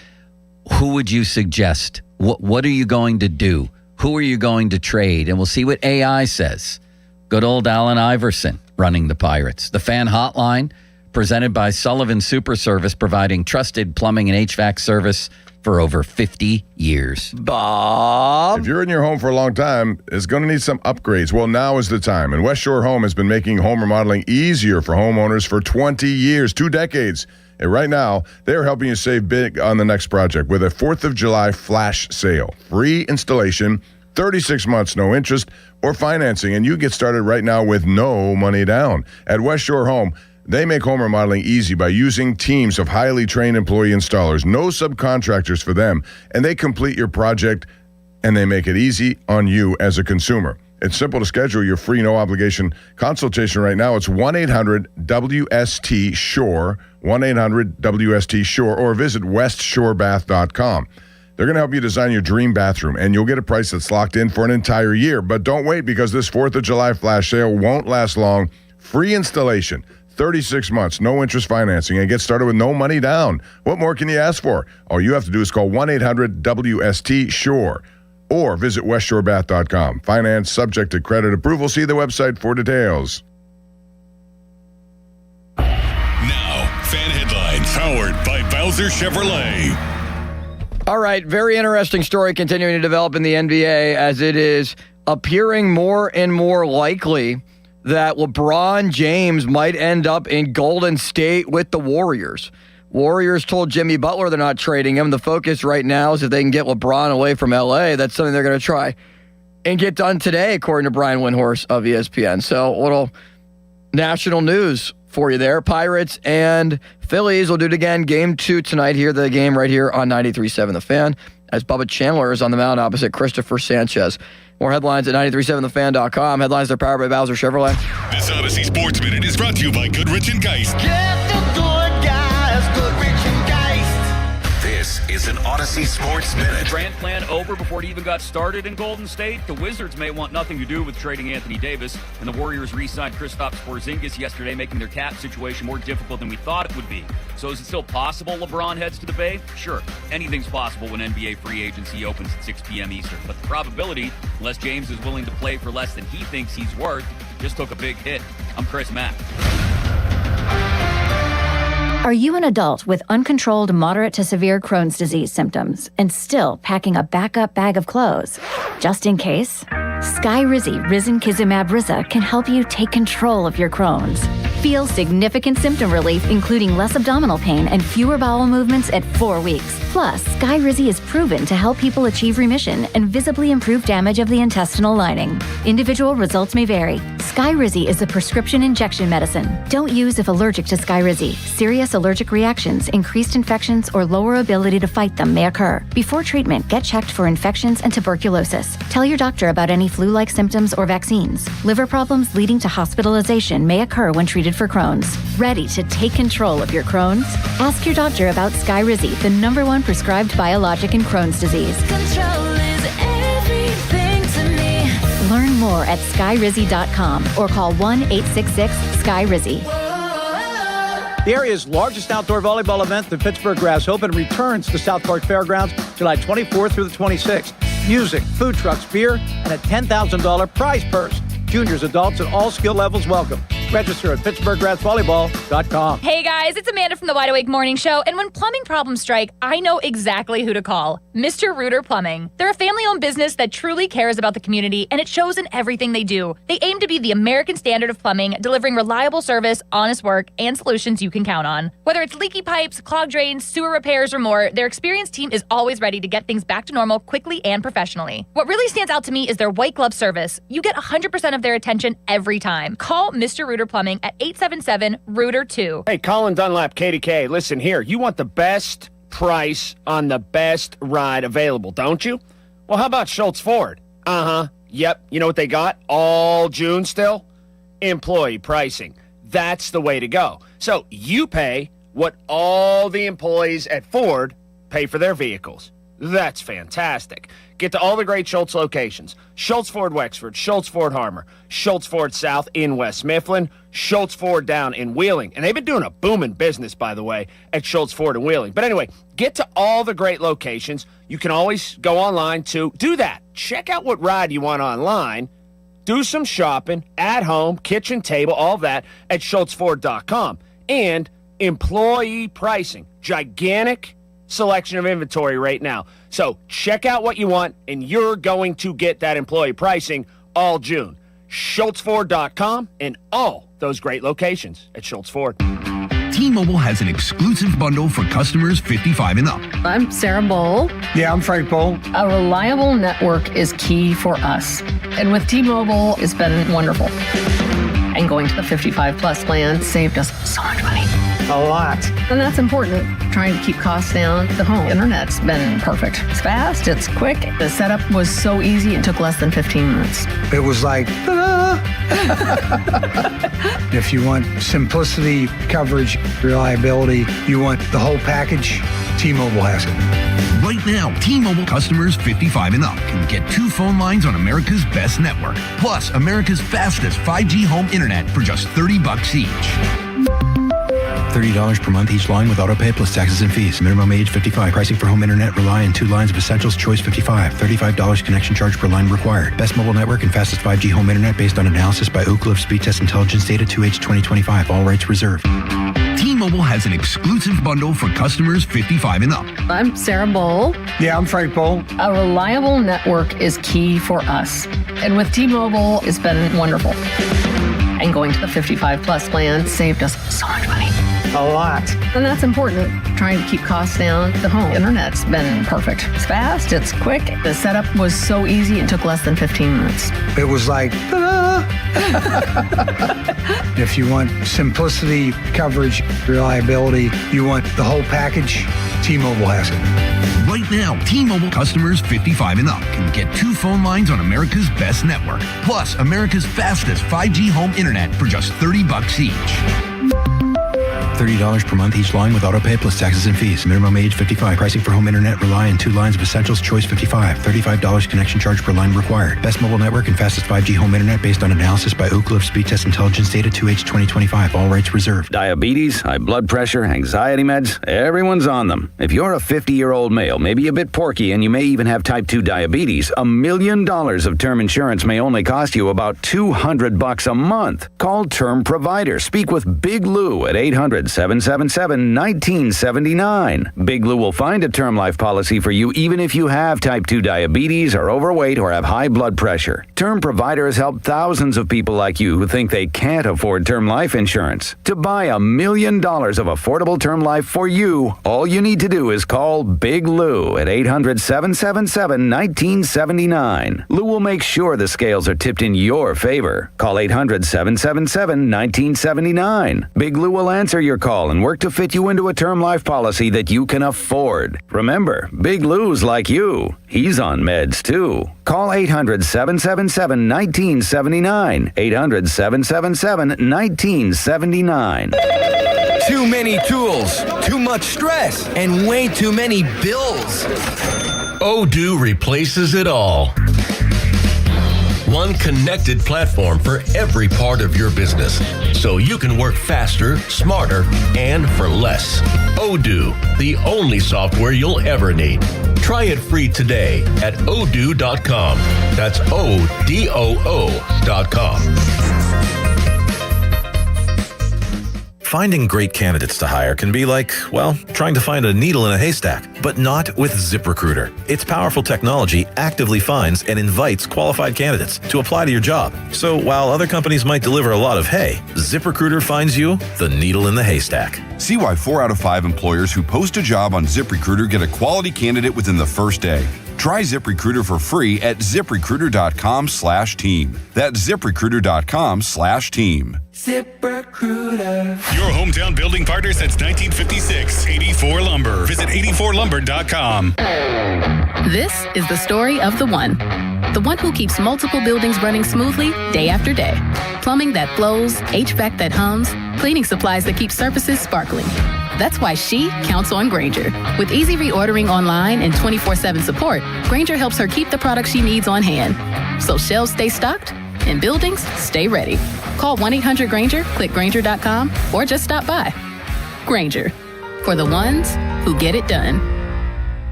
Who would you suggest? What are you going to do? Who are you going to trade? And we'll see what AI says. Good old Allen Iverson running the Pirates. The fan hotline presented by Sullivan Super Service, providing trusted plumbing and HVAC service for over 50 years. Bob? If you're in your home for a long time, it's going to need some upgrades. Well, now is the time. And West Shore Home has been making home remodeling easier for homeowners for 20 years, 2 decades. And right now, they're helping you save big on the next project with a 4th of July flash sale. Free installation, 36 months, no interest, or financing, and you get started right now with no money down. At West Shore Home, they make home remodeling easy by using teams of highly trained employee installers, no subcontractors for them, and they complete your project, and they make it easy on you as a consumer. It's simple to schedule your free, no-obligation consultation right now. It's 1-800-WST-SHORE, 1-800-WST-SHORE, or visit westshorebath.com. They're going to help you design your dream bathroom, and you'll get a price that's locked in for an entire year. But don't wait, because this 4th of July flash sale won't last long. Free installation, 36 months, no interest financing, and get started with no money down. What more can you ask for? All you have to do is call 1-800-WST-SHORE. or visit westshorebath.com. Finance subject to credit approval. See the website for details. Now, fan headlines powered by Bowser Chevrolet. All right, very interesting story continuing to develop in the NBA as it is appearing more and more likely that LeBron James might end up in Golden State with the Warriors. Warriors told Jimmy Butler they're not trading him. The focus right now is if they can get LeBron away from LA. That's something they're going to try and get done today, according to Brian Windhorst of ESPN. So a little national news for you there. Pirates and Phillies will do it again. Game 2 tonight here. The game right here on 93.7 The Fan as Bubba Chandler is on the mound opposite Christopher Sanchez. More headlines at 937thefan.com. Headlines are powered by Bowser Chevrolet. This Odyssey Sports Minute is brought to you by Goodrich & Geist. This is an Odyssey Sports Minute. Grant plan over before it even got started in Golden State. The Wizards may want nothing to do with trading Anthony Davis, and the Warriors re-signed Kristaps Porzingis yesterday, making their cap situation more difficult than we thought it would be. So is it still possible LeBron heads to the Bay? Sure. Anything's possible when NBA free agency opens at 6 p.m. Eastern. But the probability, unless James is willing to play for less than he thinks he's worth, just took a big hit. I'm Chris Mack. Are you an adult with uncontrolled moderate to severe Crohn's disease symptoms and still packing a backup bag of clothes? Just in case? Skyrizi Risankizumab Riza can help you take control of your Crohn's. Feel significant symptom relief, including less abdominal pain and fewer bowel movements at 4 weeks. Plus, Skyrizi is proven to help people achieve remission and visibly improve damage of the intestinal lining. Individual results may vary. Skyrizi is a prescription injection medicine. Don't use if allergic to Skyrizi. Serious allergic reactions, increased infections, or lower ability to fight them may occur. Before treatment, get checked for infections and tuberculosis. Tell your doctor about any flu-like symptoms or vaccines. Liver problems leading to hospitalization may occur when treated for Crohn's. Ready to take control of your Crohn's? Ask your doctor about Skyrizi, the #1 prescribed biologic in Crohn's disease. Control is everything to me. Learn more at skyrizi.com or call 1-866-SKY-RIZZI. The area's largest outdoor volleyball event, the Pittsburgh Grass Open, returns to South Park Fairgrounds July 24th through the 26th. Music, food trucks, beer, and a $10,000 prize purse. Juniors, adults, and all skill levels welcome. Register at PittsburghGrassVolleyball.com. Hey guys, it's Amanda from the Wide Awake Morning Show, and when plumbing problems strike, I know exactly who to call. Mr. Rooter Plumbing. They're a family-owned business that truly cares about the community, and it shows in everything they do. They aim to be the American standard of plumbing, delivering reliable service, honest work, and solutions you can count on. Whether it's leaky pipes, clogged drains, sewer repairs, or more, their experienced team is always ready to get things back to normal quickly and professionally. What really stands out to me is their white glove service. You get 100% of their attention every time. Call Mr. Rooter Plumbing at 877-ROOTER-2. Hey, Colin Dunlap, KDK. Listen here, you want the best price on the best ride available, don't you? Well, how about Schultz Ford? Yep. You know what they got all June still? Employee pricing. That's the way to go. So you pay what all the employees at Ford pay for their vehicles. That's fantastic. Get to all the great Schultz locations. Schultz Ford Wexford, Schultz Ford Harmer, Schultz Ford South in West Mifflin, Schultz Ford down in Wheeling. And they've been doing a booming business, by the way, at Schultz Ford and Wheeling. But anyway, get to all the great locations. You can always go online to do that. Check out what ride you want online. Do some shopping at home, kitchen table, all that at SchultzFord.com. And employee pricing. Gigantic selection of inventory right now. So check out what you want, and you're going to get that employee pricing all June. SchultzFord.com and all those great locations at Schultz Ford. T-Mobile has an exclusive bundle for customers 55 and up. I'm Sarah Bowl. Yeah, I'm Frank Bowl. A reliable network is key for us. And with T-Mobile, it's been wonderful. And going to the 55 plus plan saved us so much money. A lot. And that's important. Trying to keep costs down. The home internet's been perfect. It's fast, it's quick. The setup was so easy, it took less than 15 minutes. It was like, ta-da! If you want simplicity, coverage, reliability, you want the whole package, T-Mobile has it. Right now, T-Mobile customers 55 and up can get 2 phone lines on America's best network, plus America's fastest 5G home internet for just $30 each. $30 per month each line with auto pay plus taxes and fees. Minimum age 55. Pricing for home internet. Rely on 2 lines of Essentials. Choice 55. $35 connection charge per line required. Best mobile network and fastest 5G home internet based on analysis by Ookla of Speed Test Intelligence data 2H 2025. All rights reserved. T-Mobile has an exclusive bundle for customers 55 and up. I'm Sarah Bowl. Yeah, I'm Frank Bowl. A reliable network is key for us. And with T-Mobile, it's been wonderful. And going to the 55 plus plan saved us so much money. A lot. And that's important. Trying to keep costs down. The home internet's been perfect. It's fast, it's quick. The setup was so easy, it took less than 15 minutes. It was like, if you want simplicity, coverage, reliability, you want the whole package, T-Mobile has it. Right now, T-Mobile customers 55 and up can get 2 phone lines on America's best network, plus America's fastest 5G home internet for just $30 each. $30 per month each line with auto pay plus taxes and fees. Minimum age 55. Pricing for home internet. Rely on 2 lines of Essentials. Choice 55. $35 connection charge per line required. Best mobile network and fastest 5G home internet based on analysis by Ookla of Speed Test Intelligence data 2H 2025. All rights reserved. Diabetes, high blood pressure, anxiety meds, everyone's on them. If you're a 50-year-old male, maybe a bit porky, and you may even have type 2 diabetes, $1 million of term insurance may only cost you about $200 a month. Call Term Provider. Speak with Big Lou at 800-777-1979. Big Lou will find a term life policy for you even if you have type 2 diabetes, are overweight, or have high blood pressure. Term Provider has helped thousands of people like you who think they can't afford term life insurance. To buy $1 million of affordable term life for you, all you need to do is call Big Lou at 800-777-1979. Lou will make sure the scales are tipped in your favor. Call 800-777-1979. Big Lou will answer your call and work to fit you into a term life policy that you can afford. Remember, Big Lou's like you. He's on meds too. Call 800-777-1979. 800-777-1979. Too many tools, too much stress, and way too many bills. Odoo replaces it all. One connected platform for every part of your business, so you can work faster, smarter, and for less. Odoo, the only software you'll ever need. Try it free today at odoo.com. That's ODOO.com. Finding great candidates to hire can be like, well, trying to find a needle in a haystack, but not with ZipRecruiter. Its powerful technology actively finds and invites qualified candidates to apply to your job. So while other companies might deliver a lot of hay, ZipRecruiter finds you the needle in the haystack. See why 4 out of 5 employers who post a job on ZipRecruiter get a quality candidate within the first day. Try ZipRecruiter for free at ZipRecruiter.com/team. That's ZipRecruiter.com/team. ZipRecruiter. Your hometown building partner since 1956. 84 Lumber. Visit 84lumber.com. This is the story of the one who keeps multiple buildings running smoothly day after day. Plumbing that flows, HVAC that hums, cleaning supplies that keep surfaces sparkling. That's why she counts on Grainger. With easy reordering online and 24/7 support, Grainger helps her keep the products she needs on hand. So shelves stay stocked and buildings stay ready. Call 1-800-GRAINGER, click Grainger.com, or just stop by. Grainger, for the ones who get it done.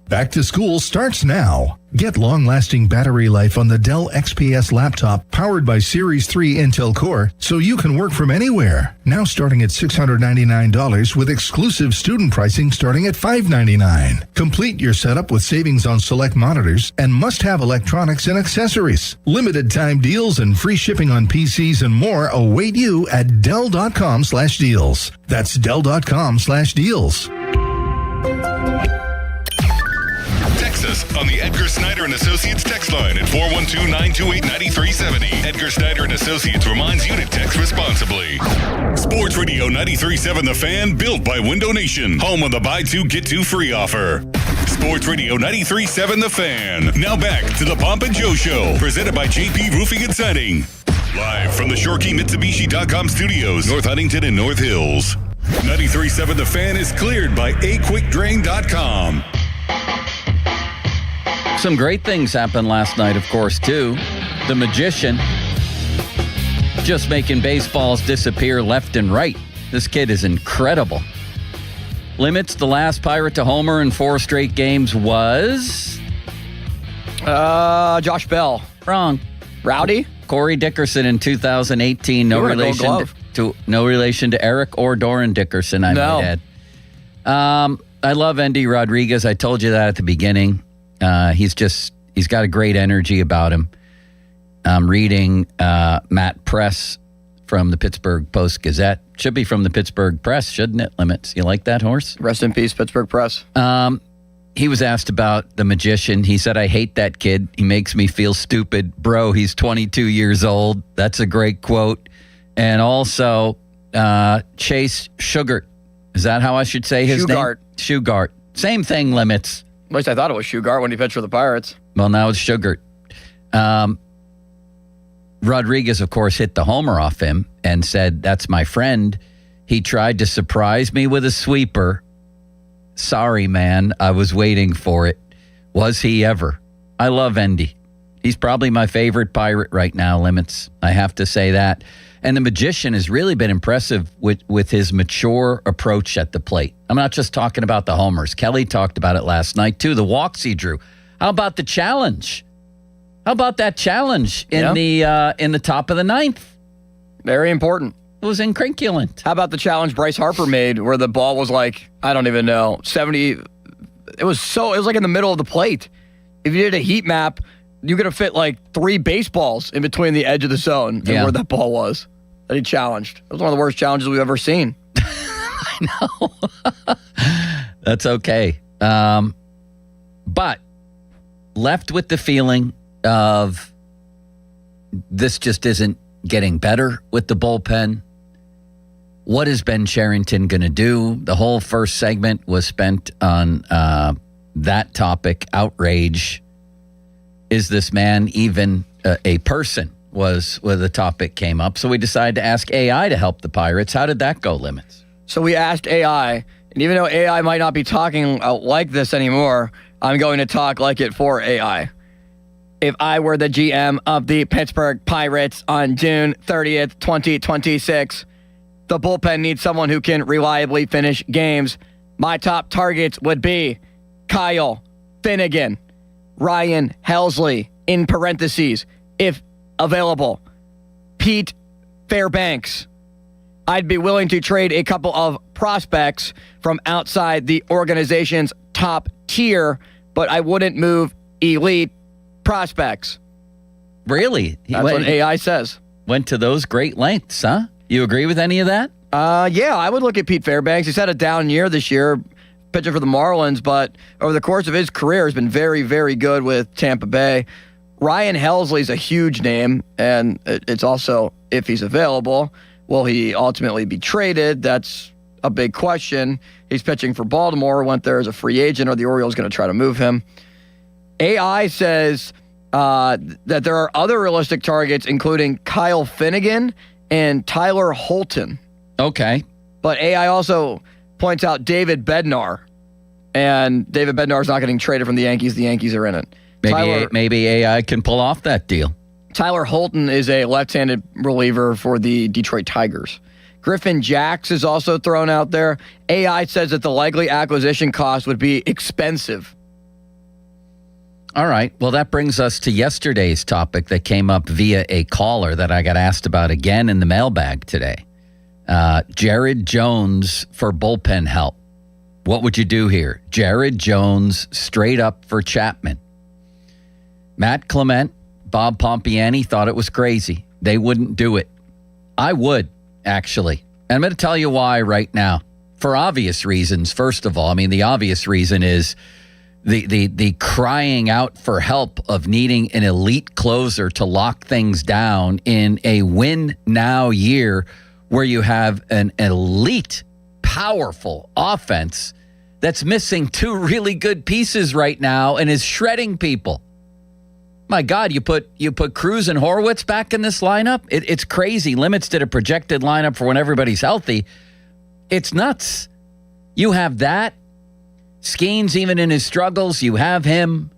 Back to school starts now. Get long-lasting battery life on the Dell XPS laptop powered by Series 3 Intel Core so you can work from anywhere. Now starting at $699 with exclusive student pricing starting at $599. Complete your setup with savings on select monitors and must-have electronics and accessories. Limited time deals and free shipping on PCs and more await you at Dell.com/deals. That's Dell.com/deals. Us on the Edgar Snyder and Associates text line at 412-928-9370. Edgar Snyder and Associates reminds you to text responsibly. Sports Radio 93.7 The Fan, built by Window Nation, home of the buy two get two free offer. Sports Radio 93.7 The Fan. Now back to the Pomp and Joe Show, presented by JP Roofing and Siding. Live from the ShoreKeyMitsubishi.com studios, North Huntington and North Hills. 93.7 The Fan is cleared by AQuickDrain.com. Some great things happened last night, of course, too. The magician just making baseballs disappear left and right. This kid is incredible. Limits, the last Pirate to homer in 4 straight games was... Josh Bell. Wrong. Rowdy? Corey Dickerson in 2018. No relation to Eric or Doran Dickerson, I might add. I love Endy Rodriguez. I told you that at the beginning. He's got a great energy about him. I'm reading Matt Press from the Pittsburgh Post-Gazette. Should be from the Pittsburgh Press, shouldn't it, Limits? You like that horse? Rest in peace, Pittsburgh Press. He was asked about the magician. He said, I hate that kid. He makes me feel stupid. Bro, he's 22 years old. That's a great quote. And also, Chase Sugart. Is that how I should say his name? Shugart. Same thing, Limits. At least I thought it was Shugart when he pitched for the Pirates. Well, now it's Sugart. Rodriguez, of course, hit the homer off him and said, that's my friend. He tried to surprise me with a sweeper. Sorry, man. I was waiting for it. Was he ever? I love Endy. He's probably my favorite Pirate right now, Limits. I have to say that. And the magician has really been impressive with his mature approach at the plate. I'm not just talking about the homers. Kelly talked about it last night, too. The walks he drew. How about the challenge? How about that challenge in the top of the 9th? Very important. It was incrinculant. How about the challenge Bryce Harper made where the ball was like, I don't even know, 70. It was like in the middle of the plate. If you did a heat map, you could have fit like 3 baseballs in between the edge of the zone and where that ball was that he challenged. It was one of the worst challenges we've ever seen. I know. That's okay. But left with the feeling of this just isn't getting better with the bullpen. What is Ben Cherington going to do? The whole first segment was spent on that topic, outrage. Is this man even a person? Was where the topic came up. So we decided to ask AI to help the Pirates. How did that go, Limits? So we asked AI, and even though AI might not be talking like this anymore, I'm going to talk like it for AI. If I were the GM of the Pittsburgh Pirates on June 30th, 2026, the bullpen needs someone who can reliably finish games. My top targets would be Kyle Finnegan, Ryan Helsley, in parentheses, if available, Pete Fairbanks. I'd be willing to trade a couple of prospects from outside the organization's top tier, but I wouldn't move elite prospects. Really? That's what AI says. Went to those great lengths, huh? You agree with any of that? Yeah, I would look at Pete Fairbanks. He's had a down year this year, pitching for the Marlins, but over the course of his career, has been very, very good with Tampa Bay. Ryan Helsley's a huge name, and it's also, if he's available, will he ultimately be traded? That's a big question. He's pitching for Baltimore, went there as a free agent, or the Orioles going to try to move him. AI says that there are other realistic targets, including Kyle Finnegan and Tyler Holton. Okay. But AI also points out David Bednar, and David Bednar is not getting traded from the Yankees. The Yankees are in it. Maybe AI can pull off that deal. Tyler Holton is a left-handed reliever for the Detroit Tigers. Griffin Jacks is also thrown out there. AI says that the likely acquisition cost would be expensive. All right. Well, that brings us to yesterday's topic that came up via a caller that I got asked about again in the mailbag today. Jared Jones for bullpen help. What would you do here? Jared Jones straight up for Chapman. Matt Clement, Bob Pompiani thought it was crazy. They wouldn't do it. I would, actually. And I'm going to tell you why right now. For obvious reasons, first of all. I mean, the obvious reason is the crying out for help of needing an elite closer to lock things down in a win-now year where you have an elite, powerful offense that's missing 2 really good pieces right now and is shredding people. My God, you put Cruz and Horwitz back in this lineup? It's crazy. Limits did a projected lineup for when everybody's healthy. It's nuts. You have that. Skenes, even in his struggles, you have him.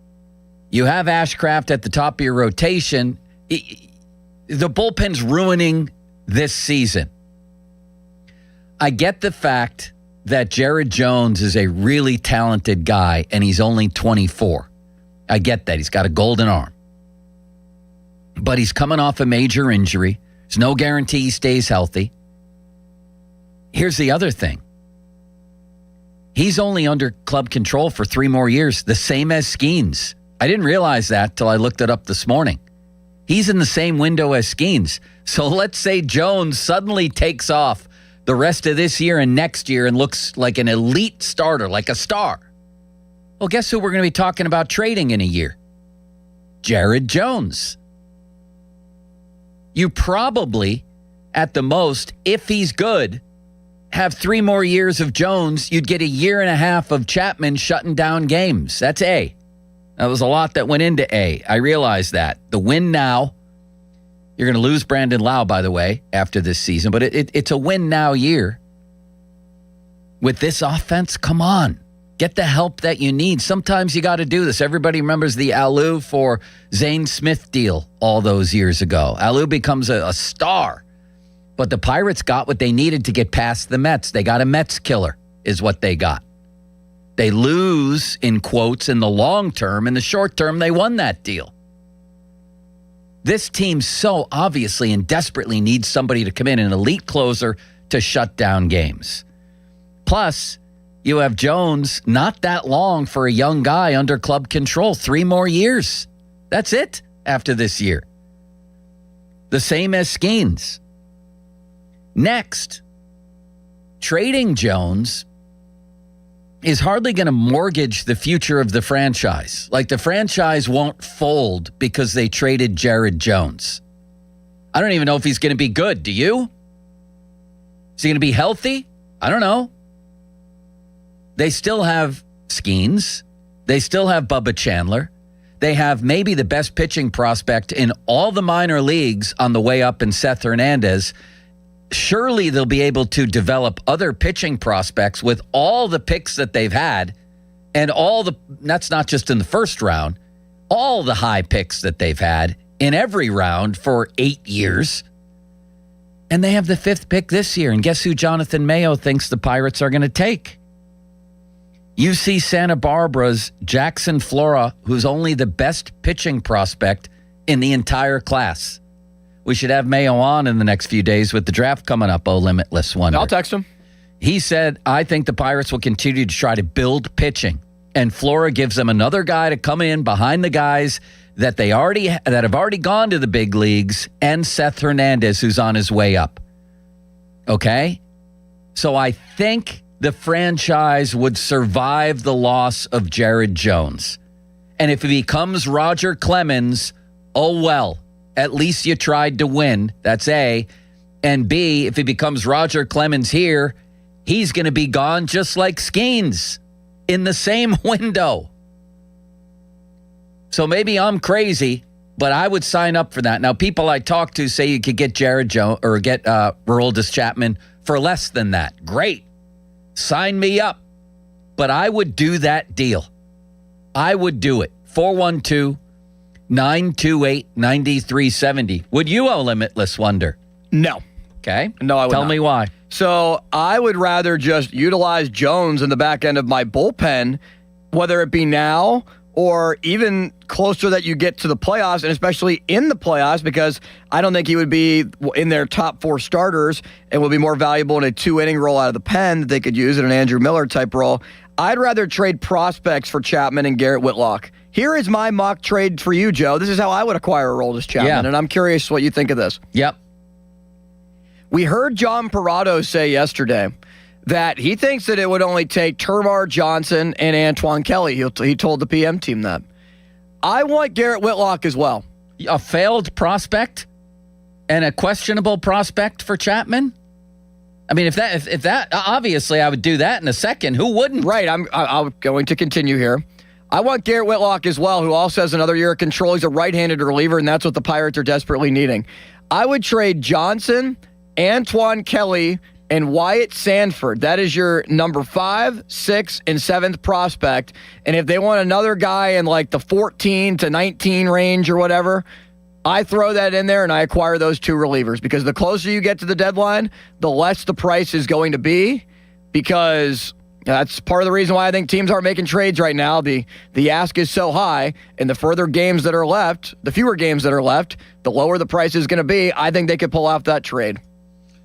You have Ashcraft at the top of your rotation. The bullpen's ruining this season. I get the fact that Jared Jones is a really talented guy and he's only 24. I get that. He's got a golden arm. But he's coming off a major injury. There's no guarantee he stays healthy. Here's the other thing. He's only under club control for 3 more years, the same as Skenes. I didn't realize that till I looked it up this morning. He's in the same window as Skenes. So let's say Jones suddenly takes off the rest of this year and next year and looks like an elite starter, like a star. Well, guess who we're going to be talking about trading in a year? Jared Jones. You probably, at the most, if he's good, have 3 more years of Jones. You'd get a year and a half of Chapman shutting down games. That's A. That was a lot that went into A. I realize that. The win now. You're going to lose Brandon Lau, by the way, after this season, but it's a win now year. With this offense, come on. Get the help that you need. Sometimes you got to do this. Everybody remembers the Alou for Zane Smith deal all those years ago. Alou becomes a star. But the Pirates got what they needed to get past the Mets. They got a Mets killer, is what they got. They lose, in quotes, in the long term. In the short term, they won that deal. This team so obviously and desperately needs somebody to come in, an elite closer, to shut down games. Plus, you have Jones, not that long for a young guy under club control. 3 more years. That's it after this year. The same as Skenes. Next, trading Jones is hardly going to mortgage the future of the franchise. Like, the franchise won't fold because they traded Jared Jones. I don't even know if he's going to be good. Do you? Is he going to be healthy? I don't know. They still have Skenes. They still have Bubba Chandler. They have maybe the best pitching prospect in all the minor leagues on the way up in Seth Hernandez. Surely they'll be able to develop other pitching prospects with all the picks that they've had and that's not just in the first round, all the high picks that they've had in every round for 8 years. And they have the 5th pick this year. And guess who Jonathan Mayo thinks the Pirates are going to take? UC Santa Barbara's Jackson Flora, who's only the best pitching prospect in the entire class. We should have Mayo on in the next few days with the draft coming up, Limitless Wonder. I'll text him. He said, I think the Pirates will continue to try to build pitching. And Flora gives them another guy to come in behind the guys that have already gone to the big leagues, and Seth Hernandez, who's on his way up. Okay? So I think the franchise would survive the loss of Jared Jones. And if it becomes Roger Clemens, oh well. At least you tried to win. That's A. And B, if it becomes Roger Clemens here, he's going to be gone just like Skenes in the same window. So maybe I'm crazy, but I would sign up for that. Now, people I talk to say you could get Jared Jones or get Aroldis Chapman for less than that. Great. Sign me up. But I would do that deal. I would do it. 412-928-9370. Would you, Limitless Wonder? No. Okay. No, I would Tell not. me why. So I would rather just utilize Jones in the back end of my bullpen, whether it be now or even closer that you get to the playoffs, and especially in the playoffs, because I don't think he would be in their top 4 starters and would be more valuable in a 2-inning role out of the pen that they could use in an Andrew Miller type role. I'd rather trade prospects for Chapman and Garrett Whitlock. Here is my mock trade for you, Joe. This is how I would acquire Aroldis Chapman, and I'm curious what you think of this. Yep. We heard John Parado say yesterday that he thinks that it would only take Termar Johnson and Antoine Kelly. He told the PM team that. I want Garrett Whitlock as well. A failed prospect and a questionable prospect for Chapman? I mean, if that obviously I would do that in a second. Who wouldn't? Right. I'm going to continue here. I want Garrett Whitlock as well, who also has another year of control. He's a right-handed reliever, and that's what the Pirates are desperately needing. I would trade Johnson, Antoine Kelly, and Wyatt Sanford. That is your number 5, 6, and 7th prospect. And if they want another guy in like the 14 to 19 range or whatever, I throw that in there and I acquire those 2 relievers because the closer you get to the deadline, the less the price is going to be, because that's part of the reason why I think teams aren't making trades right now. The ask is so high, and the further games that are left, the fewer games that are left, the lower the price is going to be. I think they could pull off that trade.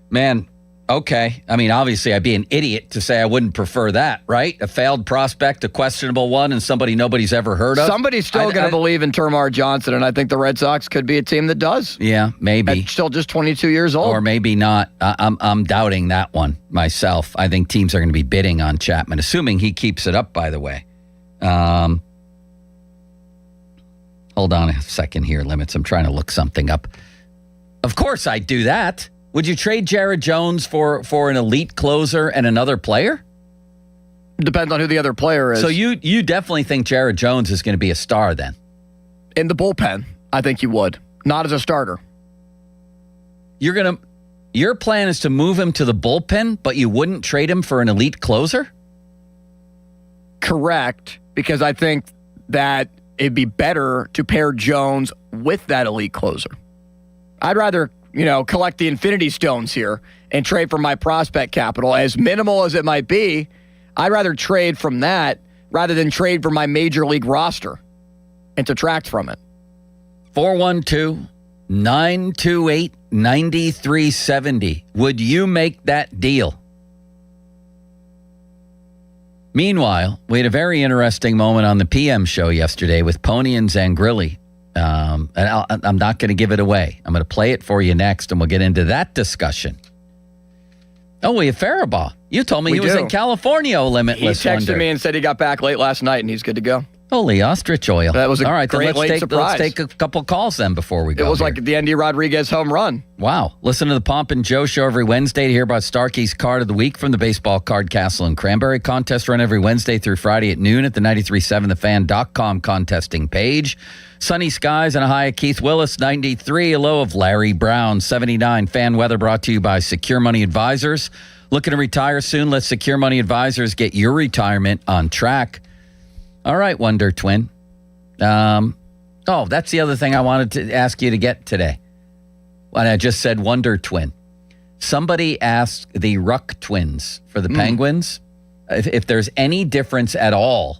Man, okay. I mean, obviously, I'd be an idiot to say I wouldn't prefer that, right? A failed prospect, a questionable one, and somebody nobody's ever heard of. Somebody's still going to believe in Termarr Johnson, and I think the Red Sox could be a team that does. Yeah, maybe. At still just 22 years old. Or maybe not. I'm doubting that one myself. I think teams are going to be bidding on Chapman, assuming he keeps it up, by the way. Hold on a second here, Limits. I'm trying to look something up. Of course I'd do that. Would you trade Jared Jones for an elite closer and another player? Depends on who the other player is. So you definitely think Jared Jones is going to be a star then? In the bullpen, I think you would. Not as a starter. Your plan is to move him to the bullpen, but you wouldn't trade him for an elite closer? Correct, because I think that it'd be better to pair Jones with that elite closer. I'd rather collect the Infinity Stones here and trade for my prospect capital. As minimal as it might be, I'd rather trade from that rather than trade for my major league roster and subtract from it. 412-928-9370. Would you make that deal? Meanwhile, we had a very interesting moment on the PM show yesterday with Pony and Zangrilli. And I'm not going to give it away. I'm going to play it for you next, and we'll get into that discussion. Oh, we have Faribaugh. You told me he was in California, Limitless He texted Wonder. me and said he got back late last night, and he's good to go. Holy ostrich oil. That was a All right, great then late surprise. let's take a couple calls then before we go. It was like the Andy Rodriguez home run. Wow. Listen to the Pomp and Joe show every Wednesday to hear about Starkey's Card of the Week from the Baseball Card Castle and Cranberry contest run every Wednesday through Friday at noon at the 937thefan.com contesting page. Sunny skies and a high of Keith Willis, 93, a low of Larry Brown, 79. Fan weather brought to you by Secure Money Advisors. Looking to retire soon? Let Secure Money Advisors get your retirement on track. All right, Wonder Twin. That's the other thing I wanted to ask you to get today. When I just said Wonder Twin. Somebody asked the Ruck twins for the Penguins if there's any difference at all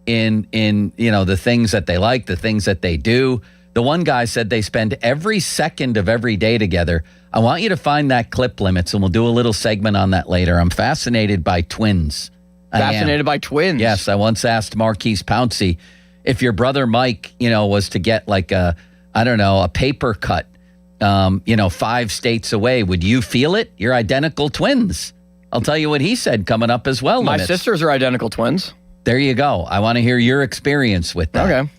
in the things that they like, the things that they do. The one guy said they spend every second of every day together. I want you to find that clip, Limits, and we'll do a little segment on that later. I'm fascinated by twins. Fascinated by twins? Yes, I once asked Marquise Pouncey if your brother Mike, was to get like a paper cut, 5 states away, would you feel it? You're identical twins. I'll tell you what he said coming up as well. My Limits. sisters are identical twins. There you go. I want to hear your experience with that. Okay.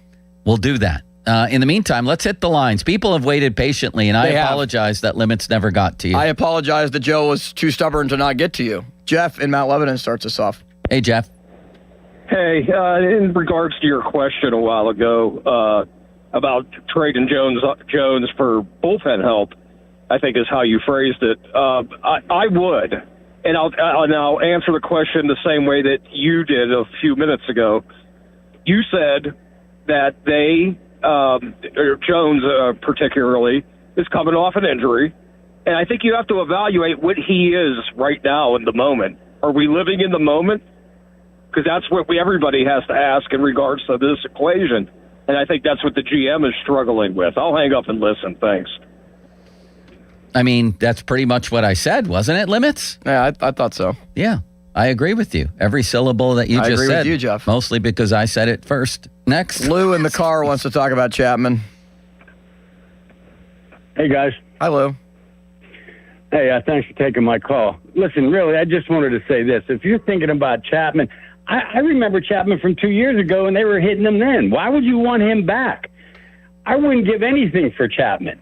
We'll do that. In the meantime, let's hit the lines. People have waited patiently, and I apologize that Limits never got to you. I apologize that Joe was too stubborn to not get to you. Jeff in Mount Lebanon starts us off. Hey, Jeff. Hey, in regards to your question a while ago about trading Jones for bullpen help, I think is how you phrased it. I would, and I'll answer the question the same way that you did a few minutes ago. You said that Jones particularly, is coming off an injury, and I think you have to evaluate what he is right now in the moment. Are we living in the moment? Because that's what everybody has to ask in regards to this equation. And I think that's what the GM is struggling with. I'll hang up and listen. Thanks. I mean, that's pretty much what I said, wasn't it, Limits? Yeah, I thought so. Yeah, I agree with you. Every syllable that you just said. I agree with you, Jeff. Mostly because I said it first. Next. Lou in the car wants to talk about Chapman. Hey, guys. Hi, Lou. Hey, thanks for taking my call. Listen, really, I just wanted to say this. If you're thinking about Chapman, I remember Chapman from 2 years ago, and they were hitting him then. Why would you want him back? I wouldn't give anything for Chapman.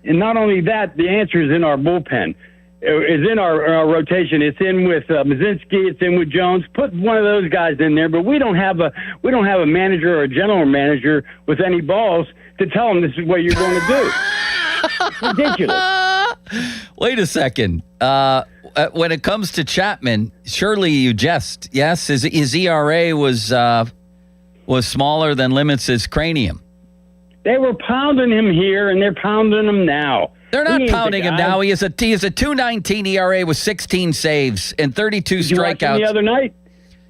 And not only that, the answer is in our bullpen. It's in our rotation. It's in with Mazinski. It's in with Jones. Put one of those guys in there. But we don't have a manager or a general manager with any balls to tell them this is what you're going to do. It's ridiculous. Wait a second. When it comes to Chapman, surely you jest. Yes, his ERA was smaller than Limits' cranium. They were pounding him here, and they're pounding him now. They're not pounding him now. He has a 2.19 ERA with 16 saves and 32 Did you watch him strikeouts. the other night?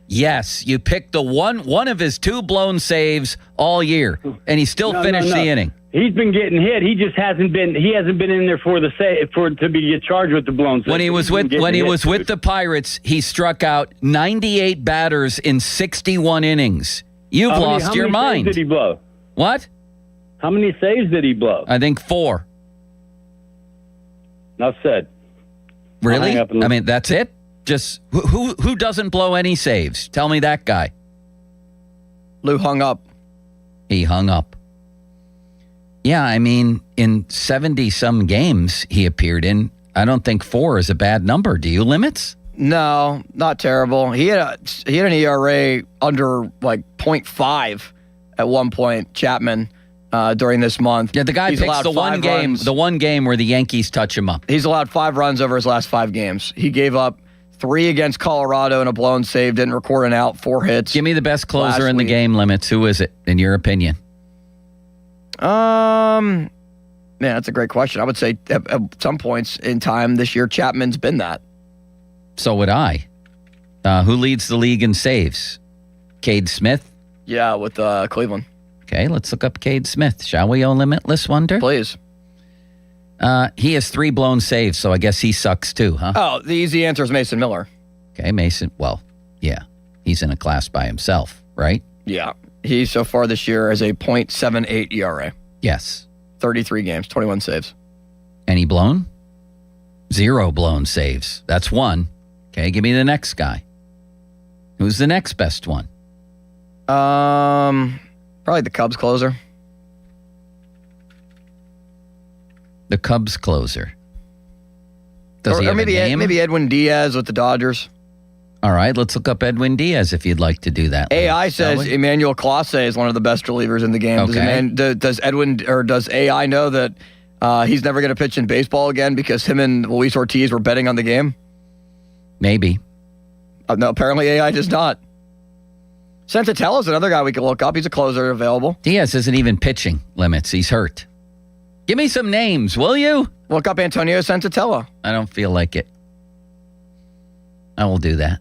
Yes, you picked the one of his 2 blown saves all year, and he still finished the inning. He's been getting hit. He just hasn't been. He hasn't been in there for the to get charged with the blown save. When he was with the Pirates, he struck out 98 batters in 61 innings. You've lost your mind. How many saves did he blow? What? How many saves did he blow? I think 4. Enough said. Really? I mean, that's it? Just who doesn't blow any saves? Tell me that guy. Lou hung up. He hung up. Yeah, I mean, in 70-some games he appeared in, I don't think 4 is a bad number. Do you, Limits? No, not terrible. He had an ERA under like 0.5 at one point, Chapman, during this month. Yeah, the guy picks the one game where the Yankees touch him up. He's allowed 5 runs over his last 5 games. He gave up 3 against Colorado and a blown save, didn't record an out, 4 hits. Give me the best closer in the game, Limits. Who is it, in your opinion? Man, that's a great question. I would say at some points in time this year, Chapman's been that. So would I. Who leads the league in saves? Cade Smith? Yeah, with Cleveland. Okay, let's look up Cade Smith, shall we, oh Limitless Wonder? Please. He has 3 blown saves, so I guess he sucks too, huh? Oh, the easy answer is Mason Miller. Okay, Mason, well, yeah. He's in a class by himself, right? Yeah. He, so far this year, has a .78 ERA. Yes. 33 games, 21 saves. Any blown? 0 blown saves. That's 1. Okay, give me the next guy. Who's the next best one? Probably the Cubs closer. The Cubs closer. Does he have maybe a name? Maybe Edwin Diaz with the Dodgers. All right, let's look up Edwin Diaz if you'd like to do that. AI says Emmanuel Clase is one of the best relievers in the game. Okay. Does AI know that he's never going to pitch in baseball again because him and Luis Ortiz were betting on the game? Maybe. No, apparently AI does not. Sensatello's another guy we can look up. He's a closer available. Diaz isn't even pitching, Limits. He's hurt. Give me some names, will you? Look up Antonio Sensatello. I don't feel like it. I will do that.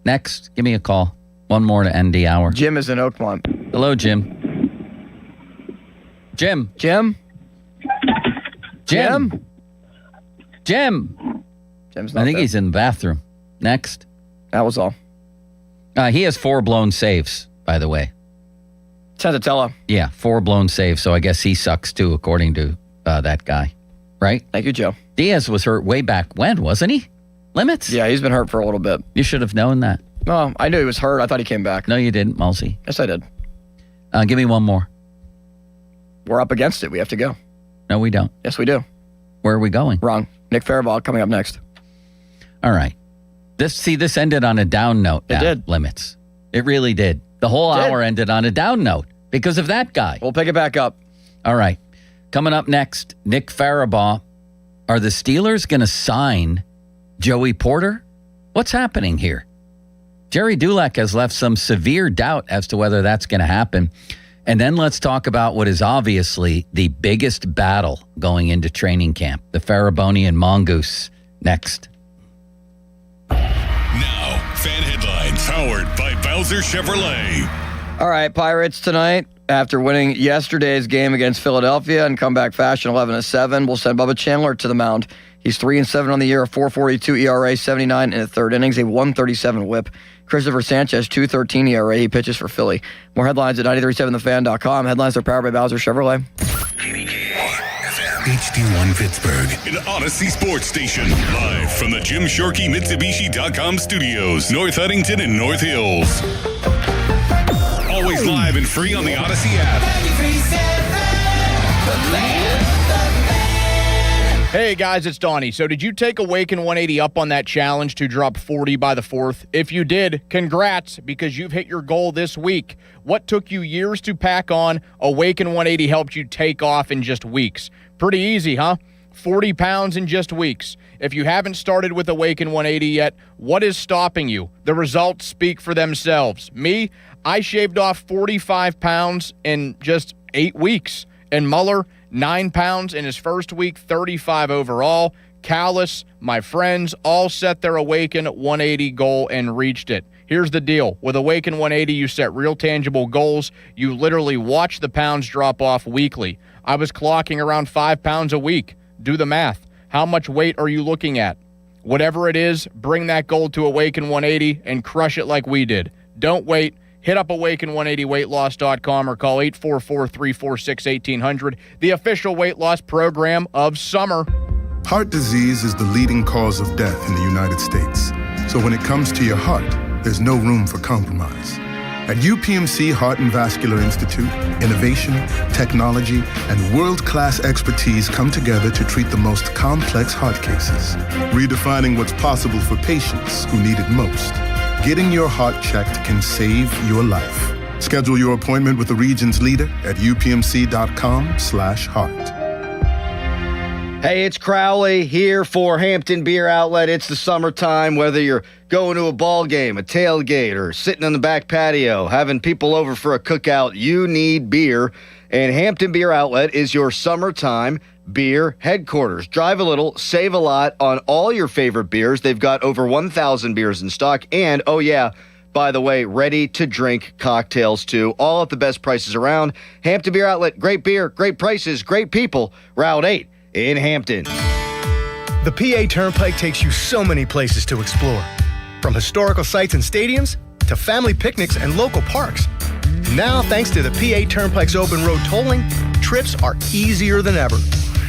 Next, give me a call. One more to end the hour. Jim is in Oakmont. Hello, Jim. Jim. Jim? Jim? Jim? Jim's not I think there. he's in the bathroom. Next. That was all. He has 4 blown saves, by the way. Sensatello. Yeah, 4 blown saves, so I guess he sucks too, according to that guy. Right? Thank you, Joe. Diaz was hurt way back when, wasn't he? Limits? Yeah, he's been hurt for a little bit. You should have known that. No, I knew he was hurt. I thought he came back. No, you didn't, Mulsey. Yes, I did. Give me one more. We're up against it. We have to go. No, we don't. Yes, we do. Where are we going? Wrong. Nick Faribault coming up next. All right. This ended on a down note now, It did. Limits. It really did. The whole hour ended on a down note because of that guy. We'll pick it back up. All right. Coming up next, Nick Faribault. Are the Steelers going to sign Joey Porter? What's happening here? Jerry Dulac has left some severe doubt as to whether that's going to happen. And then let's talk about what is obviously the biggest battle going into training camp, the Farabonian Mongoose. Next. Now, fan headlines powered by Bowser Chevrolet. All right, Pirates tonight, after winning yesterday's game against Philadelphia in comeback fashion 11-7, we'll send Bubba Chandler to the mound. He's 3-7 on the year, a 4.42 ERA, 79 in the third innings, a 1.37 whip. Christopher Sanchez, 2.13 ERA. He pitches for Philly. More headlines at 937thefan.com. Headlines are powered by Bowser Chevrolet. HD1 Pittsburgh, an Odyssey sports station. Live from the Jim Shorkey Mitsubishi.com studios, North Huntington and North Hills. Always live and free on the Odyssey app. Hey guys, it's Donnie. So did you take Awaken 180 up on that challenge to drop 40 by the 4th? If you did, congrats, because you've hit your goal this week. What took you years to pack on, Awaken 180 helped you take off in just weeks. Pretty easy, huh? 40 pounds in just weeks. If you haven't started with Awaken 180 yet, what is stopping you? The results speak for themselves. Me, I shaved off 45 pounds in just 8 weeks. And Mueller, 9 pounds in his first week, 35 overall. Callis, my friends, all set their Awaken 180 goal and reached it. Here's the deal. With Awaken 180, you set real tangible goals. You literally watch the pounds drop off weekly. I was clocking around 5 pounds a week. Do the math. How much weight are you looking at? Whatever it is, bring that goal to Awaken 180 and crush it like we did. Don't wait. Hit up Awaken180weightloss.com or call 844-346-1800, the official weight loss program of summer. Heart disease is the leading cause of death in the United States. So when it comes to your heart, there's no room for compromise. At UPMC Heart and Vascular Institute, innovation, technology, and world-class expertise come together to treat the most complex heart cases, redefining what's possible for patients who need it most. Getting your heart checked can save your life. Schedule your appointment with the region's leader at upmc.com/heart. Hey, it's Crowley here for Hampton Beer Outlet. It's the summertime, whether you're going to a ball game, a tailgate, or sitting on the back patio, having people over for a cookout, you need beer. And Hampton Beer Outlet is your summertime beer headquarters. Drive a little, save a lot on all your favorite beers. They've got over 1,000 beers in stock. And, oh yeah, by the way, ready-to-drink cocktails, too. All at the best prices around. Hampton Beer Outlet, great beer, great prices, great people. Route 8. In Hampton. The PA Turnpike takes you so many places to explore, from historical sites and stadiums to family picnics and local parks. Now, thanks to the PA Turnpike's open road tolling, trips are easier than ever.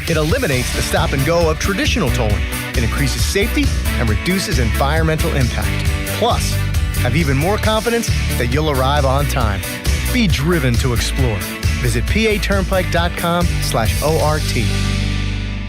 It eliminates the stop and go of traditional tolling. It increases safety and reduces environmental impact. Plus, have even more confidence that you'll arrive on time. Be driven to explore. Visit paturnpike.com/ORT.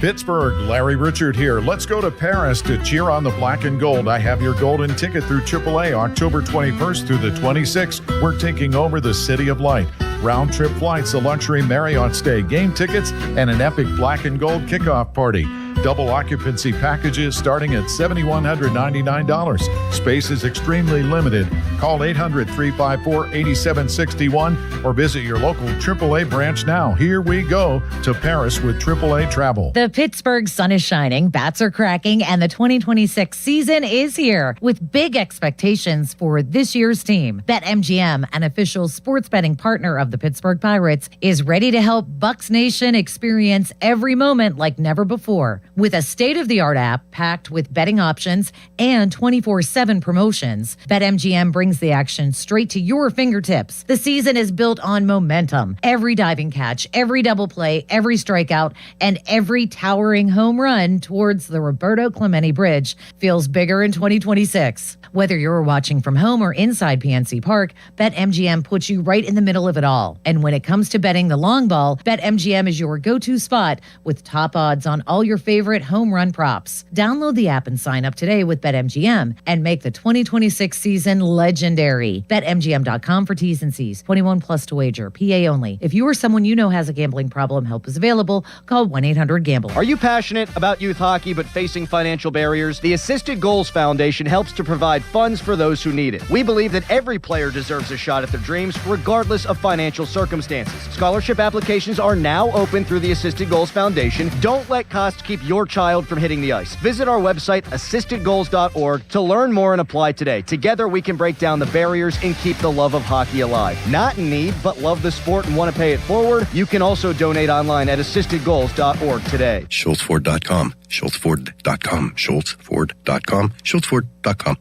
Pittsburgh, Larry Richard here. Let's go to Paris to cheer on the black and gold. I have your golden ticket through AAA October 21st through the 26th. We're taking over the City of Light. Round-trip flights, a luxury Marriott stay, game tickets, and an epic black and gold kickoff party. Double occupancy packages starting at $7,199. Space is extremely limited. Call 800-354-8761 or visit your local AAA branch now. Here we go to Paris with AAA Travel. The Pittsburgh sun is shining, bats are cracking, and the 2026 season is here with big expectations for this year's team. BetMGM, an official sports betting partner of the Pittsburgh Pirates, is ready to help Bucs Nation experience every moment like never before. With a state-of-the-art app packed with betting options and 24/7 promotions, BetMGM brings the action straight to your fingertips. The season is built on momentum. Every diving catch, every double play, every strikeout, and every towering home run towards the Roberto Clemente Bridge feels bigger in 2026. Whether you're watching from home or inside PNC Park, BetMGM puts you right in the middle of it all. And when it comes to betting the long ball, BetMGM is your go-to spot with top odds on all your favorite home run props. Download the app and sign up today with BetMGM and make the 2026 season legendary. BetMGM.com for T's and C's. 21 plus to wager. PA only. If you or someone you know has a gambling problem, help is available. Call 1-800-GAMBLER. Are you passionate about youth hockey but facing financial barriers? The Assisted Goals Foundation helps to provide funds for those who need it. We believe that every player deserves a shot at their dreams, regardless of financial circumstances. Scholarship applications are now open through the Assisted Goals Foundation. Don't let costs keep your child from hitting the ice. Visit our website, assistedgoals.org, to learn more and apply today. Together, we can break down the barriers and keep the love of hockey alive. Not in need, but love the sport and want to pay it forward? You can also donate online at assistedgoals.org today. SchultzFord.com, SchultzFord.com, SchultzFord.com, SchultzFord.com.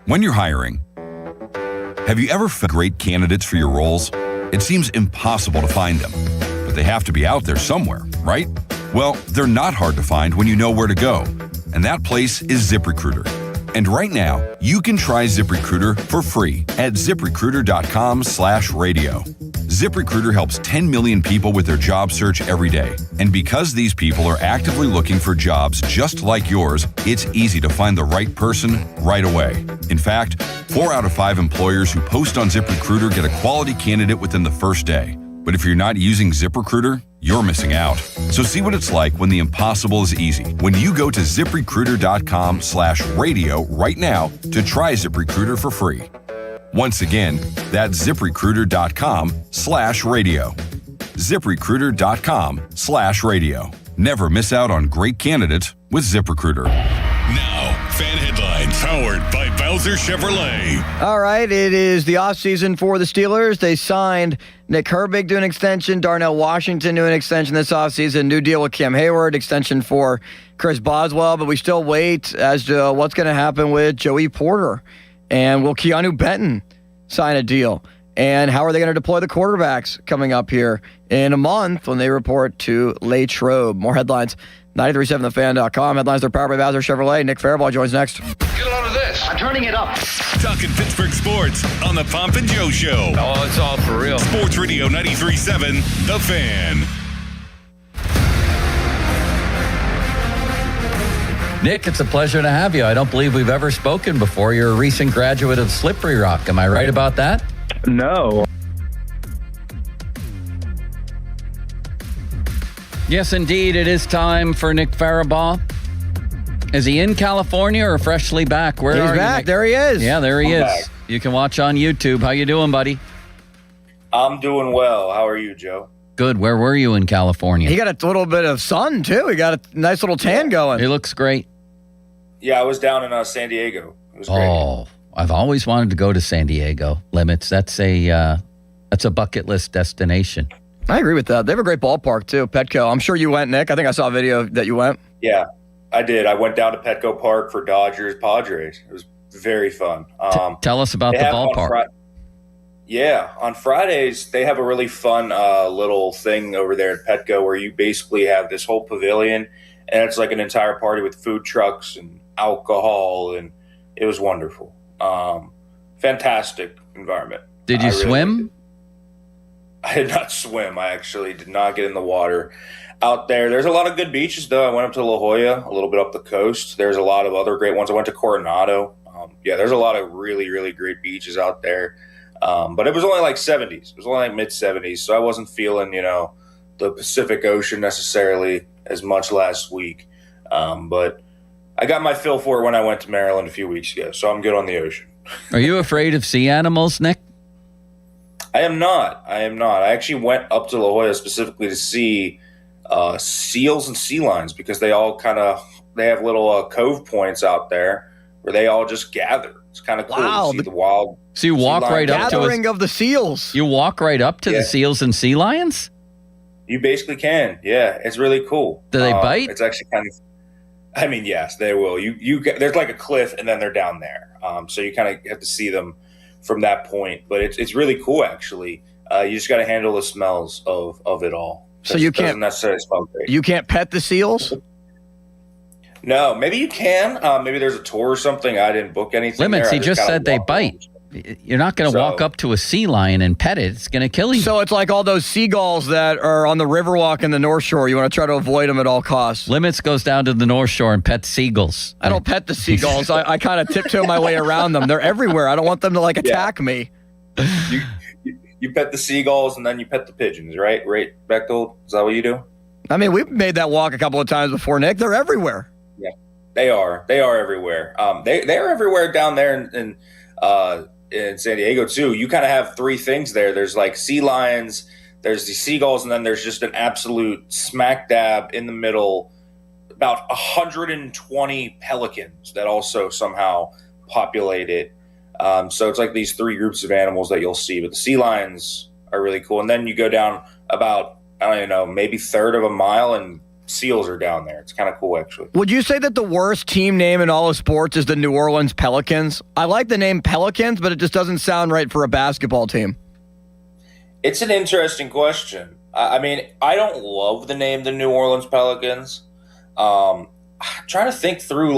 When you're hiring, have you ever found great candidates for your roles? It seems impossible to find them, but they have to be out there somewhere, right? Well, they're not hard to find when you know where to go, and that place is ZipRecruiter. And right now, you can try ZipRecruiter for free at ZipRecruiter.com/radio. ZipRecruiter helps 10 million people with their job search every day. And because these people are actively looking for jobs just like yours, it's easy to find the right person right away. In fact, 4 out of 5 employers who post on ZipRecruiter get a quality candidate within the first day. But if you're not using ZipRecruiter, you're missing out. So see what it's like when the impossible is easy. When you go to ZipRecruiter.com/radio right now to try ZipRecruiter for free. Once again, that's ZipRecruiter.com/radio. ZipRecruiter.com/radio. Never miss out on great candidates with ZipRecruiter. Now, fan headlines powered by Bowser Chevrolet. All right, it is the offseason for the Steelers. They signed Nick Herbig to an extension, Darnell Washington to an extension this offseason, new deal with Cam Hayward, extension for Chris Boswell, but we still wait as to what's going to happen with Joey Porter. And will Keanu Benton sign a deal? And how are they going to deploy the quarterbacks coming up here in a month when they report to Latrobe? More headlines, 937thefan.com. Headlines are powered by Bowser Chevrolet. Nick Faribault joins next. Get a load of this. I'm turning it up. Talking Pittsburgh sports on the Pomp and Joe Show. Oh, it's all for real. Sports Radio 93.7, The Fan. Nick, it's a pleasure to have you. I don't believe we've ever spoken before. You're a recent graduate of Slippery Rock. Am I right about that? No. Yes, indeed. It is time for Nick Faribault. Is he in California or freshly back? Where He's are back. you, Nick? There he is. Yeah, there he I'm is. back. You can watch on YouTube. How you doing, buddy? I'm doing well. How are you, Joe? Good. Where were you in California? He got a little bit of sun, too. He got a nice little tan going. He looks great. Yeah, I was down in San Diego. It was great. Oh, I've always wanted to go to San Diego. Limits. That's a bucket list destination. I agree with that. They have a great ballpark, too, Petco. I'm sure you went, Nick. I think I saw a video that you went. Yeah, I did. I went down to Petco Park for Dodgers Padres. It was very fun. Tell us about the ballpark. On Fridays, they have a really fun little thing over there at Petco where you basically have this whole pavilion, and it's like an entire party with food trucks and alcohol, and it was wonderful. Fantastic environment. Did you swim? I did not swim. I actually did not get in the water out there. There's a lot of good beaches, though. I went up to La Jolla, a little bit up the coast. There's a lot of other great ones. I went to Coronado. There's a lot of really, really great beaches out there. But it was only like 70s. It was only like mid-70s, so I wasn't feeling, the Pacific Ocean necessarily as much last week. But I got my fill for it when I went to Maryland a few weeks ago, so I'm good on the ocean. Are you afraid of sea animals, Nick? I am not. I actually went up to La Jolla specifically to see seals and sea lions because they all they have little cove points out there where they all just gather. It's kind of cool to see the wild. So you walk right up to gathering of the seals. You walk right up to the seals and sea lions? You basically can. Yeah, it's really cool. Do they bite? It's actually kind of. I mean, yes, they will. There's like a cliff, and then they're down there. So you kind of have to see them from that point. But it's really cool, actually. You just got to handle the smells of it all. So you can't doesn't necessarily smell great. You can't pet the seals? No, maybe you can. Maybe there's a tour or something. I didn't book anything. Limits. He just said they bite. You're not going to walk up to a sea lion and pet it. It's going to kill you. So it's like all those seagulls that are on the Riverwalk in the North Shore. You want to try to avoid them at all costs. Limits goes down to the North Shore and pets seagulls. I don't pet the seagulls. I kind of tiptoe my way around them. They're everywhere. I don't want them to attack me. You pet the seagulls and then you pet the pigeons, right? Right, Bechtold? Is that what you do? I mean, we've made that walk a couple of times before, Nick. They're everywhere. Yeah, they are. They are everywhere. They're everywhere down there in San Diego too. You kind of have three things there. There's like sea lions, there's the seagulls, and then there's just an absolute smack dab in the middle, about 120 pelicans that also somehow populate it. So it's like these three groups of animals that you'll see, but the sea lions are really cool. And then you go down about, I don't even know, maybe third of a mile and seals are down there. It's kind of cool, actually. Would you say that the worst team name in all of sports is the New Orleans Pelicans? I like the name Pelicans, but it just doesn't sound right for a basketball team. It's an interesting question. I mean, I don't love the name the New Orleans Pelicans. I'm trying to think through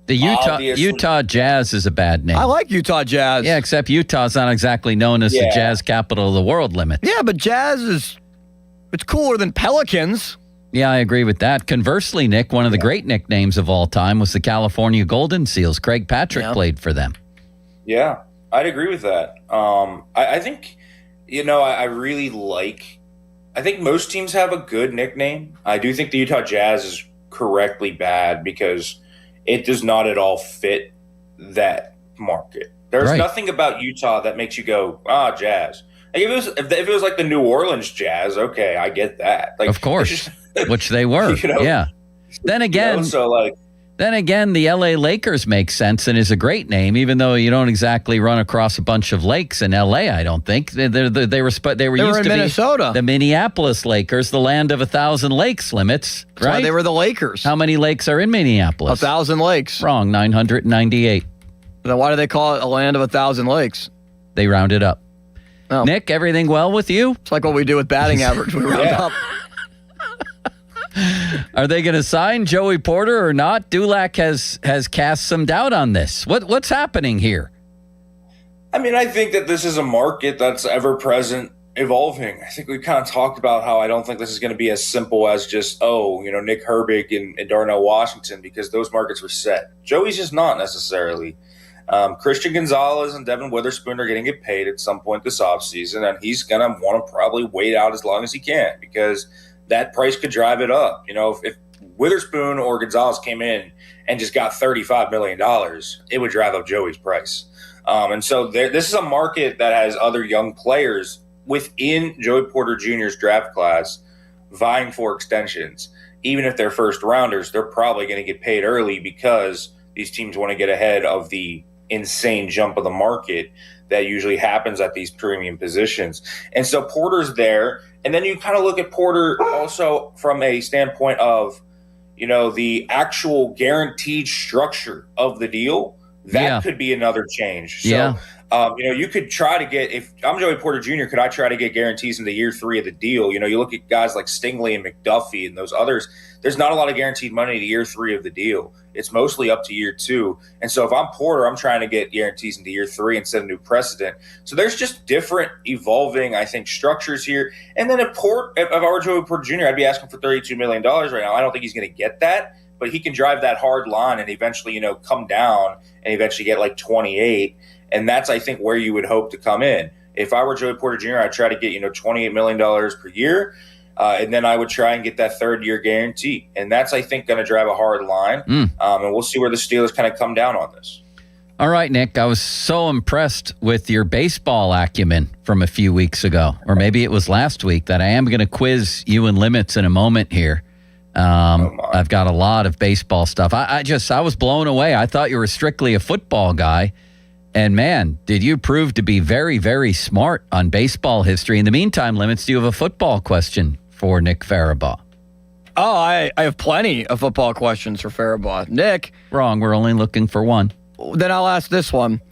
the Utah Jazz is a bad name. I like Utah Jazz. Yeah, except Utah's not exactly known as the jazz capital of the world, Limits. Yeah, but Jazz it's cooler than Pelicans. Yeah, I agree with that. Conversely, Nick, one of the great nicknames of all time was the California Golden Seals. Craig Patrick played for them. Yeah, I'd agree with that. I think, I really I think most teams have a good nickname. I do think the Utah Jazz is correctly bad because it does not at all fit that market. There's nothing about Utah that makes you go, Jazz. Like if it was like the New Orleans Jazz, okay, I get that. Like, of course, which they were. Yeah. Then again, the LA Lakers make sense and is a great name, even though you don't exactly run across a bunch of lakes in LA. I don't think they were used to be Minnesota. The Minneapolis Lakers, the land of 1,000 lakes limits. That's why they were the Lakers. How many lakes are in Minneapolis? 1,000 lakes. Wrong, 998. Then why do they call it a land of 1,000 lakes? They rounded up. Oh. Nick, everything well with you? It's like what we do with batting average. We round up. Are they going to sign Joey Porter or not? Dulac has cast some doubt on this. What's happening here? I mean, I think that this is a market that's ever present, evolving. I think we kind of talked about how I don't think this is going to be as simple as just, Nick Herbig and Darnell Washington, because those markets were set. Joey's just not necessarily. Christian Gonzalez and Devin Witherspoon are going to get paid at some point this offseason, and he's going to want to probably wait out as long as he can because that price could drive it up. If Witherspoon or Gonzalez came in and just got $35 million, it would drive up Joey's price. And so this is a market that has other young players within Joey Porter Jr.'s draft class vying for extensions. Even if they're first rounders, they're probably going to get paid early because these teams want to get ahead of the insane jump of the market that usually happens at these premium positions. And so Porter's there. And then you kind of look at Porter also from a standpoint of, the actual guaranteed structure of the deal. That could be another change. So, you could try to get, if I'm Joey Porter Jr., could I try to get guarantees into year 3 of the deal? You look at guys like Stingley and McDuffie and those others, there's not a lot of guaranteed money to year 3 of the deal. It's mostly up to year 2. And so if I'm Porter, I'm trying to get guarantees into year 3 and set a new precedent. So there's just different evolving, I think, structures here. And then if I were Joey Porter Jr., I'd be asking for $32 million right now. I don't think he's going to get that, but he can drive that hard line and eventually, come down and eventually get like 28. And that's, I think, where you would hope to come in. If I were Joey Porter Jr., I'd try to get, $28 million per year. And then I would try and get that 3rd-year guarantee. And that's, I think, going to drive a hard line. And we'll see where the Steelers kind of come down on this. All right, Nick, I was so impressed with your baseball acumen from a few weeks ago, or maybe it was last week, that I am going to quiz you in limits in a moment here. I've got a lot of baseball stuff. I was blown away. I thought you were strictly a football guy. And man, did you prove to be very, very smart on baseball history. In the meantime, Limits, do you have a football question for Nick Farabaugh? Oh, I have plenty of football questions for Farabaugh. Nick. Wrong. We're only looking for one. Then I'll ask this one.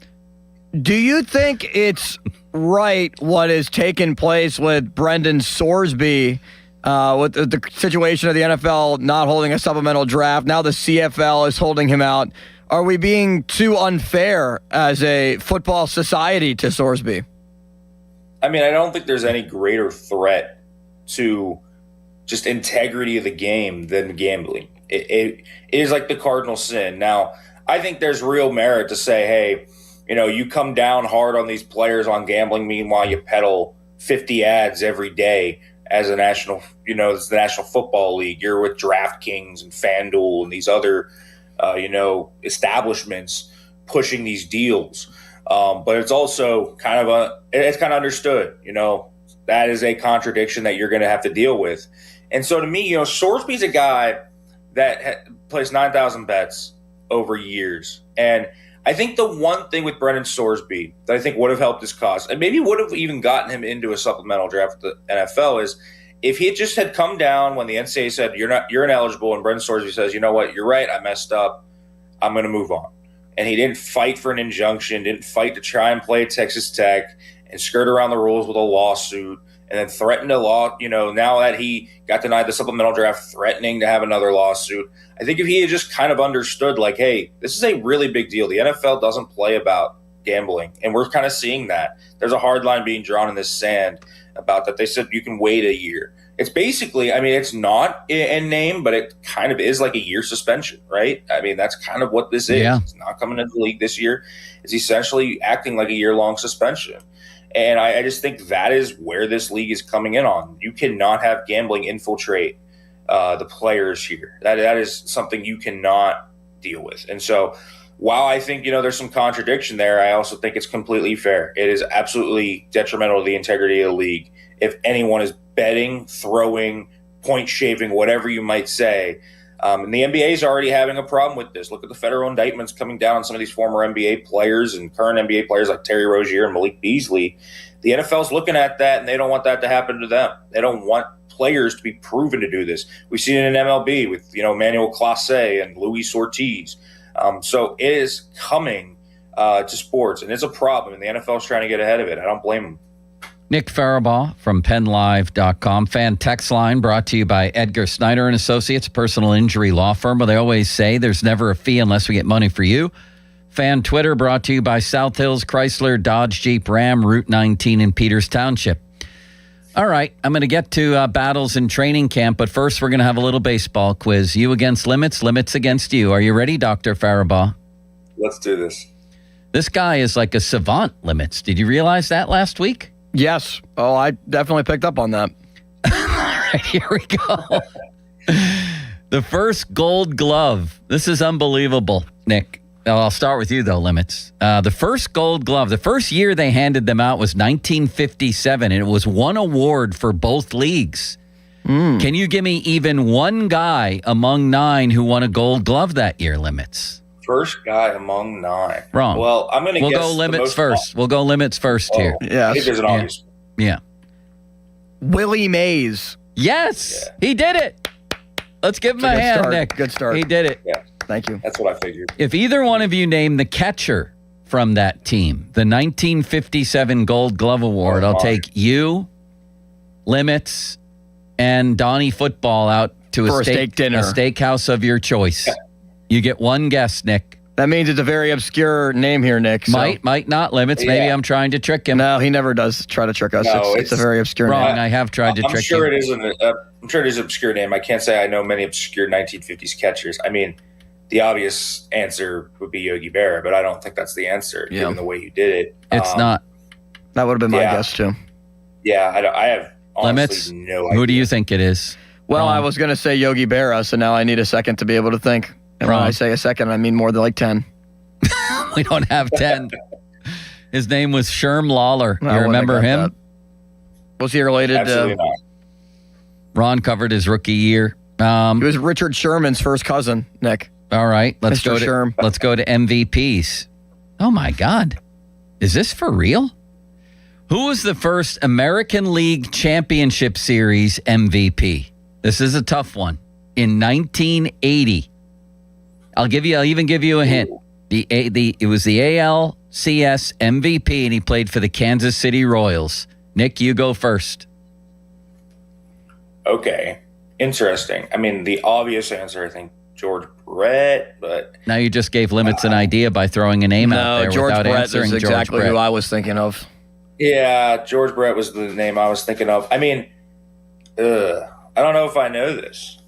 Do you think it's right what has taken place with Brendan Sorsby with the situation of the NFL not holding a supplemental draft? Now the CFL is holding him out. Are we being too unfair as a football society to Sorsby? I mean, I don't think there's any greater threat to just integrity of the game than gambling. It is like the cardinal sin. Now, I think there's real merit to say, hey, you come down hard on these players on gambling, meanwhile you peddle 50 ads every day as a national, it's the National Football League. You're with DraftKings and FanDuel and these other establishments pushing these deals. But it's also kind of understood, that is a contradiction that you're going to have to deal with. And so to me, Sorsby's a guy that placed 9,000 bets over years. And I think the one thing with Brendan Sorsby that I think would have helped his cause, and maybe would have even gotten him into a supplemental draft with the NFL, is if he had come down when the NCAA said you're ineligible, and Brendan Sorsby says, you know what, you're right, I messed up, I'm going to move on. And he didn't fight for an injunction, didn't fight to try and play at Texas Tech and skirt around the rules with a lawsuit, and then threatened now that he got denied the supplemental draft, threatening to have another lawsuit. I think if he had just kind of understood, like, hey, this is a really big deal. The NFL doesn't play about gambling, and we're kind of seeing that. There's a hard line being drawn in this sand about that. They said you can wait a year. It's basically, it's not in name, but it kind of is like a year suspension, right? That's kind of what this is. Yeah. It's not coming into the league this year. It's essentially acting like a year-long suspension. And I just think that is where this league is coming in on. You cannot have gambling infiltrate the players here. That is something you cannot deal with. And so while I think, there's some contradiction there, I also think it's completely fair. It is absolutely detrimental to the integrity of the league if anyone is betting, throwing, point shaving, whatever you might say. And the NBA is already having a problem with this. Look at the federal indictments coming down on some of these former NBA players and current NBA players like Terry Rozier and Malik Beasley. The NFL's looking at that, and they don't want that to happen to them. They don't want players to be proven to do this. We've seen it in MLB with, Manuel Clase and Luis Ortiz. So it is coming to sports, and it's a problem, and the NFL's trying to get ahead of it. I don't blame them. Nick Farabaugh from PennLive.com. Fan text line brought to you by Edgar Snyder and Associates, personal injury law firm, where they always say there's never a fee unless we get money for you. Fan Twitter brought to you by South Hills Chrysler Dodge Jeep Ram, Route 19 in Peters Township. All right, I'm going to get to battles in training camp, but first we're going to have a little baseball quiz. You against Limits, Limits against you. Are you ready, Dr. Farabaugh? Let's do this. This guy is like a savant, Limits. Did you realize that last week? Yes. Oh, I definitely picked up on that. All right, here we go. The first Gold Glove. This is unbelievable, Nick. I'll start with you, though, Limits. The first Gold Glove, the first year they handed them out was 1957, and it was one award for both leagues. Can you give me even one guy among 9 who won a Gold Glove that year, Limits? First guy among 9. Wrong. Well, I'm going to guess. We'll go Limits first. We'll go Limits first here. I think there's an obvious. Yeah. Willie Mays. Yes, he did it. Let's give him a hand, start. Nick. Good start. He did it. Yeah. Thank you. That's what I figured. If either one of you name the catcher from that team, the 1957 Gold Glove Award, I'll take you, Limits, and Donnie Football out to For a steak dinner. a steakhouse of your choice. You get one guess, Nick. That means it's a very obscure name here, Nick. So. Might not, Limits. Maybe I'm trying to trick him. No, he never does try to trick us. No, it's a very obscure wrong. name. I have tried to trick sure him. I'm sure it is an obscure name. I can't say I know many obscure 1950s catchers. I mean, the obvious answer would be Yogi Berra, but I don't think that's the answer, given the way you did it. It's not. That would have been my guess, too. Yeah, I have Limits. honestly no idea. Who do you think it is? Well, I was going to say Yogi Berra, so now I need a second to be able to think. And when I say a second, I mean more than like 10. We don't have 10. His name was Sherm Lawler. You remember him? That. Was he related Absolutely not. Ron covered his rookie year. He was Richard Sherman's first cousin, Nick. All right, let's Mr. go to Sherm. let's go to MVPs. Oh my God, is this for real? Who was the first American League Championship Series MVP? This is a tough one. In 1980, I'll even give you a hint. It was the ALCS MVP, and he played for the Kansas City Royals. Nick, you go first. Okay, interesting. I mean, the obvious answer, I think, George Brett, but Now you just gave Limits an idea by throwing a name out there George without Brett answering is George exactly Brett. who I was thinking of. yeah, George Brett was the name I was thinking of. I mean, I don't know if I know this.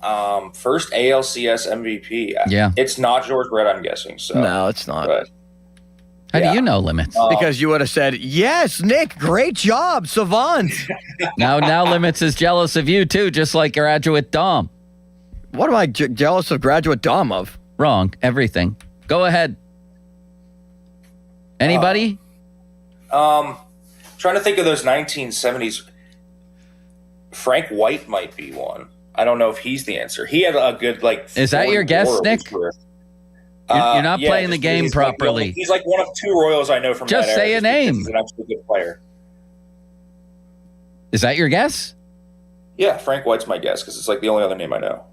First ALCS MVP. Yeah. It's not George Brett, I'm guessing. So No, it's not. But, How do you know Limits? Because you would have said, yes, Nick, great job, savant. Now Limits is jealous of you too, just like graduate Dom. What am I jealous of graduate Dom of? Wrong. Everything. Go ahead. Anybody? Trying to think of those 1970s. Frank White might be one. I don't know if he's the answer. He had a good Is that your guess, Nick? You're not playing the game properly. He's like one of 2 Royals I know from Just that era. say a name. He's an absolutely good player. Is that your guess? Yeah, Frank White's my guess because it's like the only other name I know.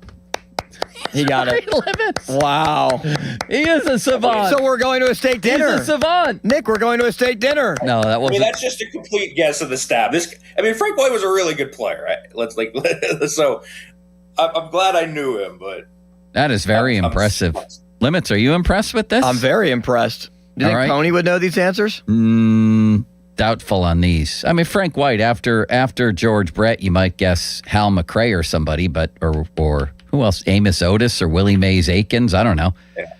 He got it. Limits. Wow. He is a savant. So we're going to a steak dinner. He's a savant. Nick, we're going to a steak dinner. No, that I wasn't. mean, that's just a complete guess of the staff. Frank White was a really good player. Right? So I'm glad I knew him, but That is very impressive. Limits, are you impressed with this? I'm very impressed. Do you think Pony would know these answers? Doubtful on these. I mean, Frank White, after George Brett, you might guess Hal McRae or somebody, but or who else? Amos Otis or Willie Mays Aikens? I don't know. Yeah.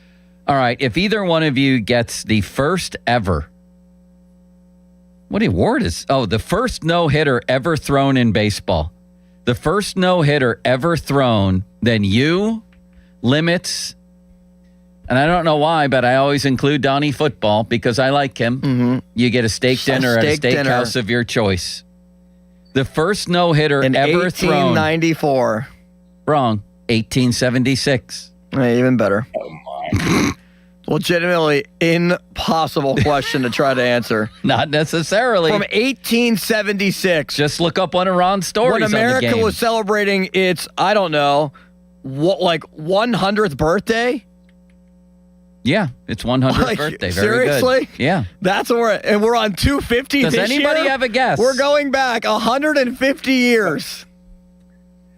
All right. If either one of you gets the first ever, what award is? Oh, the first no-hitter ever thrown in baseball. The first no-hitter ever thrown, then you, Limits, And I don't know why, but I always include Donnie Football because I like him. Mm-hmm. You get a steak dinner at a steakhouse of your choice. The first no-hitter in ever 1894. Wrong. 1876. Even better. Oh, my. Legitimately impossible question to try to anser. Not necessarily. From 1876. Just look up one of Ron's stories when America on the game. was celebrating its, I don't know, like 100th birthday? Yeah, it's 100th birthday. Very seriously? Good. Yeah. That's where we're on 250 Does this anybody year? have a guess? We're going back 150 years.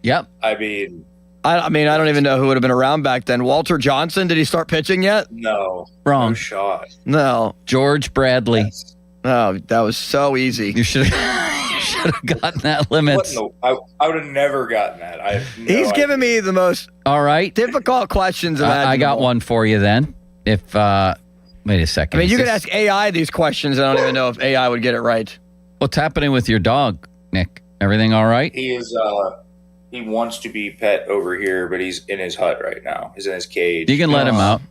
Yep. I mean, I don't even know who would have been around back then. Walter Johnson, did he start pitching yet? no. Wrong. No shot. No. George Bradley. Yes. Oh, that was so easy. You should have gotten that limits. I would have never gotten that. I have no He's giving me the most All right. difficult questions imaginable. I got one for you then. If wait a second. I mean, Is you could this- ask AI these questions. I don't even know if AI would get it right. What's happening with your dog, Nick? Everything all right? He is. He wants to be pet over here, but he's in his hut right now. He's in his cage. You can let him out.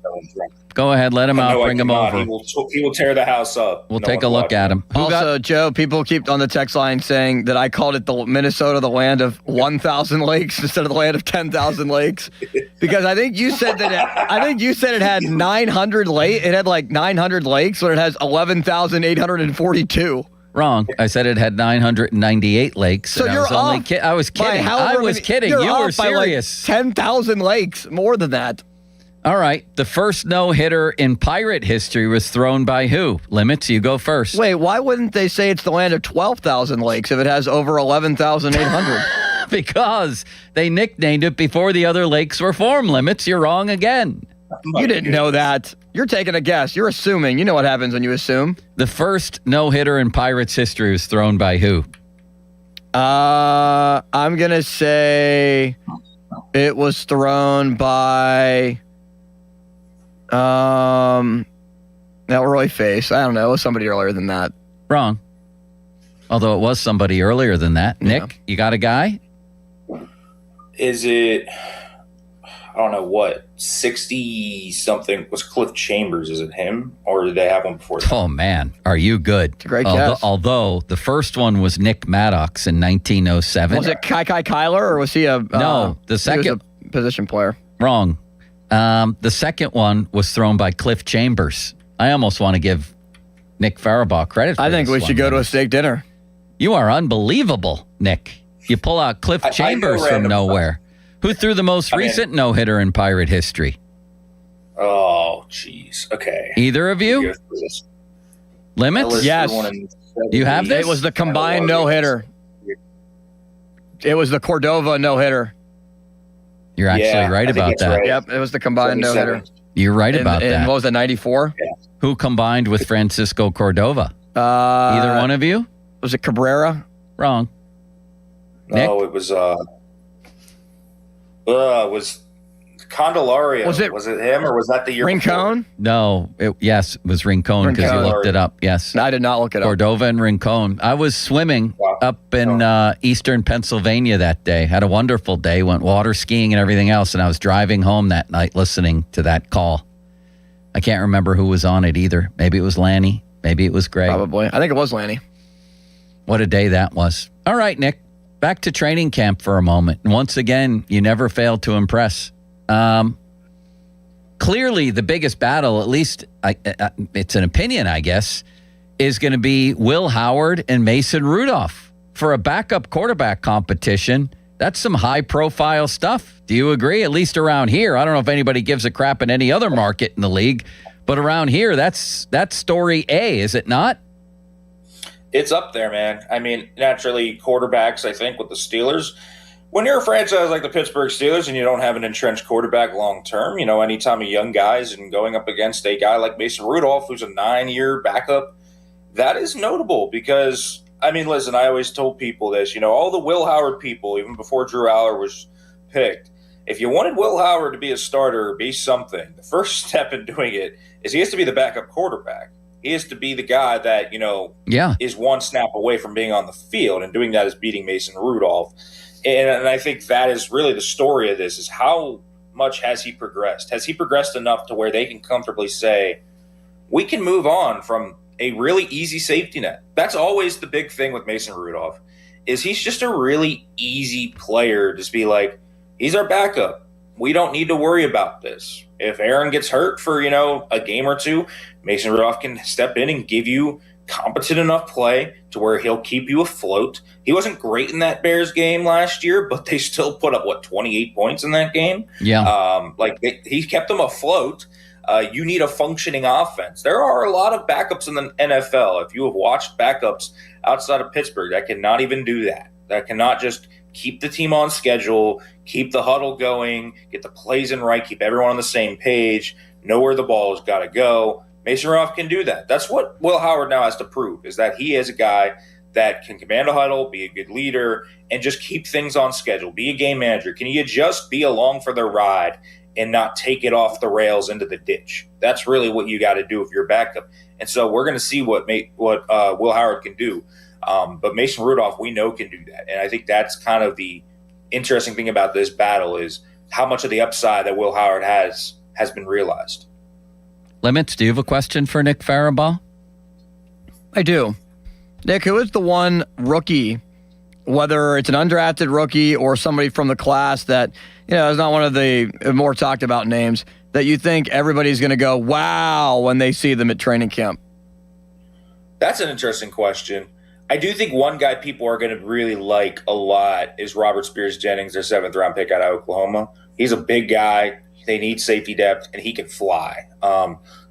Go ahead, let him out. No, I Bring him cannot. over. He will tear the house up. We'll No take a one look watching. at him. Also, Joe, people keep on the text line saying that I called it the Minnesota the land of 1,000 lakes instead of the land of 10,000 lakes, because I think you said that. It had 900 lakes. It had like 900 lakes, but it has 11,842. Wrong. I said it had 998 lakes. So and you're I was only off I was by kidding. I however was many- kidding. You're You were off by like serious. 10,000 lakes, more than that. All right. The first no-hitter in Pirate history was thrown by who? Limits, you go first. Wait, why wouldn't they say it's the land of 12,000 lakes if it has over 11,800? Because they nicknamed it before the other lakes were formed. Limits, you're wrong again. You didn't know that. You're taking a guess. You're assuming. You know what happens when you assume. The first no-hitter in Pirates history was thrown by who? I'm going to say it was thrown by Elroy Face. I don't know. It was somebody earlier than that. Wrong. Although it was somebody earlier than that. Nick, you got a guy? Is it? I don't know what 60 something was Cliff Chambers. Is it him or did they have one before that? Oh man, are you good? It's a great guess. Although the first one was Nick Maddox in 1907. Was it Kai Kyler or was he a No, the second he was a position player? Wrong. The second one was thrown by Cliff Chambers. I almost want to give Nick Faribaugh credit for I think this we should go to a steak dinner. You are unbelievable, Nick. You pull out Cliff Chambers from nowhere. Who threw the most recent no-hitter in Pirate history? Oh, jeez. Okay. Either of you? Limits? Yes. You have this? It was the combined no-hitter. It was the Cordova no-hitter. You're actually right about that. Right. Yep, it was the combined no-hitter. You're right about that. What was it, 94? Yeah. Who combined with Francisco Cordova? Either one of you? Was it Cabrera? Wrong. No, it was Candelario. Was it him or was that the year Rincon? No. Yes, it was Rincon because you looked it up. Yes. I did not look it up. Cordova and Rincon. I was swimming up in eastern Pennsylvania that day. Had a wonderful day. Went water skiing and everything else. And I was driving home that night listening to that call. I can't remember who was on it either. Maybe it was Lanny. Maybe it was Greg. Probably. I think it was Lanny. What a day that was. All right, Nick. Back to training camp for a moment. And once again, you never failed to impress. Clearly, the biggest battle, at least it's an opinion, I guess, is going to be Will Howard and Mason Rudolph for a backup quarterback competition. That's some high-profile stuff. Do you agree? At least around here. I don't know if anybody gives a crap in any other market in the league, but around here, that's story A, is it not? It's up there, man. I mean, naturally, quarterbacks, I think, with the Steelers, when you're a franchise like the Pittsburgh Steelers and you don't have an entrenched quarterback long term, anytime a young guy's and going up against a guy like Mason Rudolph, who's a 9-year backup, that is notable because, I mean, listen, I always told people this, all the Will Howard people, even before Drew Aller was picked, if you wanted Will Howard to be a starter or be something, the first step in doing it is he has to be the backup quarterback. He has to be the guy that, is one snap away from being on the field, and doing that is beating Mason Rudolph. And I think that is really the story of this, is how much has he progressed? Has he progressed enough to where they can comfortably say, we can move on from a really easy safety net? That's always the big thing with Mason Rudolph, is he's just a really easy player to just be like, he's our backup. We don't need to worry about this. If Aaron gets hurt for, a game or two, Mason Rudolph can step in and give you competent enough play to where he'll keep you afloat. He wasn't great in that Bears game last year, but they still put up, 28 points in that game? Yeah. He kept them afloat. You need a functioning offense. There are a lot of backups in the NFL. If you have watched backups outside of Pittsburgh, that cannot even do that. That cannot just keep the team on schedule, keep the huddle going, get the plays in right, keep everyone on the same page, know where the ball has got to go. Mason Rudolph can do that. That's what Will Howard now has to prove, is that he is a guy that can command a huddle, be a good leader, and just keep things on schedule, be a game manager. Can you just be along for the ride and not take it off the rails into the ditch? That's really what you got to do if you're a backup. And so we're going to see what Will Howard can do. But Mason Rudolph, we know, can do that. And I think that's kind of the interesting thing about this battle, is how much of the upside that Will Howard has been realized. Limits, do you have a question for Nick Farabaugh? I do. Nick, who is the one rookie, whether it's an undrafted rookie or somebody from the class that, is not one of the more talked about names, that you think everybody's going to go, wow, when they see them at training camp? That's an interesting question. I do think one guy people are going to really like a lot is Robert Spears-Jennings, their 7th-round pick out of Oklahoma. He's a big guy. They need safety depth, and he can fly.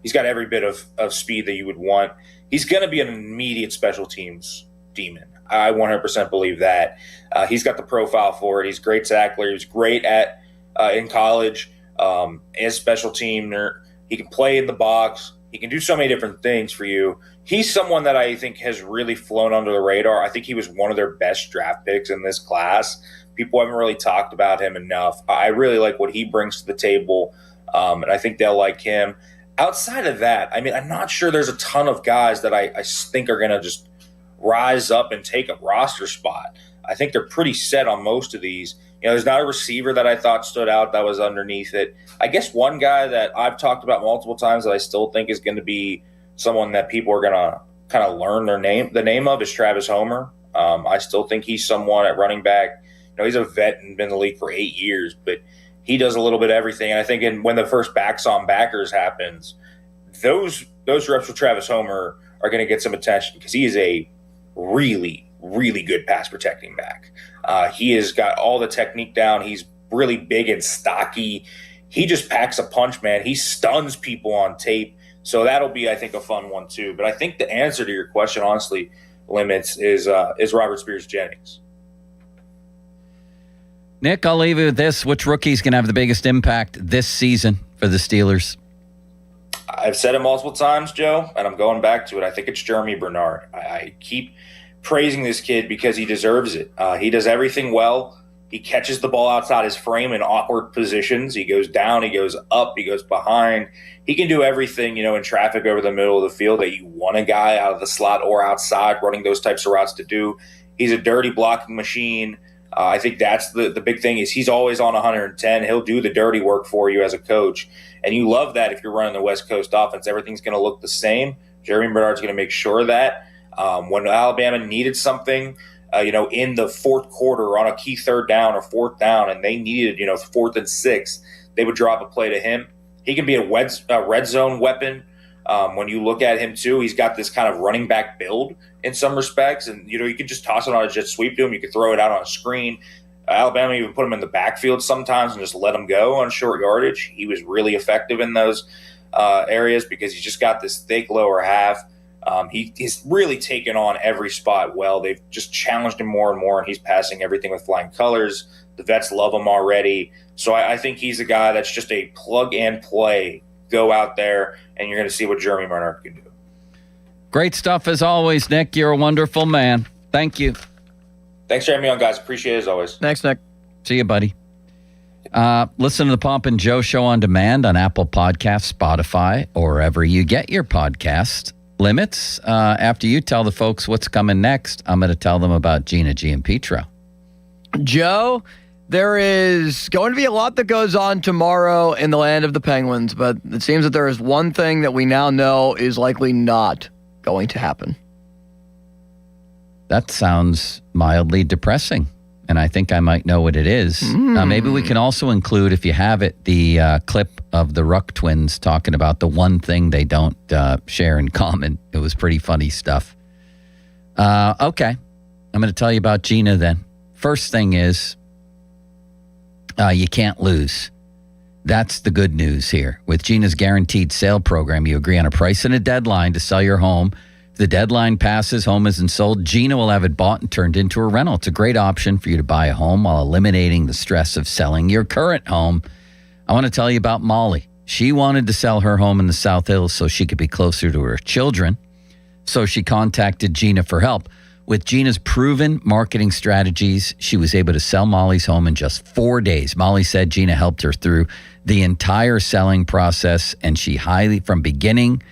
He's got every bit of speed that you would want. He's going to be an immediate special teams demon. I 100% believe that. He's got the profile for it. He's a great tackler. He was great in college as special teamer. He can play in the box. He can do so many different things for you. He's someone that I think has really flown under the radar. I think he was one of their best draft picks in this class. People haven't really talked about him enough. I really like what he brings to the table, and I think they'll like him. Outside of that, I'm not sure there's a ton of guys that I think are going to just rise up and take a roster spot. I think they're pretty set on most of these. There's not a receiver that I thought stood out that was underneath it. I guess one guy that I've talked about multiple times that I still think is going to be someone that people are going to kind of learn the name of is Travis Homer. I still think he's someone at running back. He's a vet and been in the league for 8 years, but he does a little bit of everything. And I think when the first backs on backers happens, those reps with Travis Homer are going to get some attention because he is a really, really good pass protecting back. He has got all the technique down. He's really big and stocky. He just packs a punch, man. He stuns people on tape. So that'll be, I think, a fun one too. But I think the answer to your question, honestly, Limits, is Robert Spears-Jennings. Nick, I'll leave you with this. Which rookie's going to have the biggest impact this season for the Steelers? I've said it multiple times, Joe, and I'm going back to it. I think it's Jeremy Bernard. I keep praising this kid because he deserves it. He does everything well. He catches the ball outside his frame in awkward positions. He goes down, he goes up, he goes behind. He can do everything, in traffic over the middle of the field that you want a guy out of the slot or outside running those types of routes to do. He's a dirty blocking machine. I think that's the big thing is he's always on 110. He'll do the dirty work for you as a coach. And you love that if you're running the West Coast offense. Everything's going to look the same. Jeremy Bernard's going to make sure that when Alabama needed something, in the fourth quarter on a key third down or fourth down, and they needed, 4th and 6, they would drop a play to him. He can be a red zone weapon. When you look at him too, he's got this kind of running back build in some respects, and you can just toss it on a jet sweep to him. You could throw it out on a screen. Alabama even put him in the backfield sometimes and just let him go on short yardage. He was really effective in those areas because he's just got this thick lower half. He's really taken on every spot well. They've just challenged him more and more, and he's passing everything with flying colors. The vets love him already. So I think he's a guy that's just a plug and play. Go out there, and you're going to see what Jeremy Bernard can do. Great stuff as always, Nick. You're a wonderful man. Thank you. Thanks for having me on, guys. Appreciate it as always. Thanks, Nick. See you, buddy. Listen to the Pomp and Joe Show on demand on Apple Podcasts, Spotify, or wherever you get your podcast. Limits, after you tell the folks what's coming next, I'm going to tell them about Gina Giampietro. Joe, There is going to be a lot that goes on tomorrow in the land of the Penguins, but it seems that there is one thing that we now know is likely not going to happen. That sounds mildly depressing, and I think I might know what it is. Maybe we can also include, if you have it, the clip of the Ruck twins talking about the one thing they don't share in common. It was pretty funny stuff. Okay, I'm going to tell you about Gina then. First thing is, you can't lose. That's the good news here. With Gina's guaranteed sale program, you agree on a price and a deadline to sell your home. If the deadline passes, home isn't sold, Gina will have it bought and turned into a rental. It's a great option for you to buy a home while eliminating the stress of selling your current home. I want to tell you about Molly. She wanted to sell her home in the South Hills so she could be closer to her children. So she contacted Gina for help. With Gina's proven marketing strategies, she was able to sell Molly's home in just 4 days. Molly said Gina helped her through the entire selling process, and she from beginning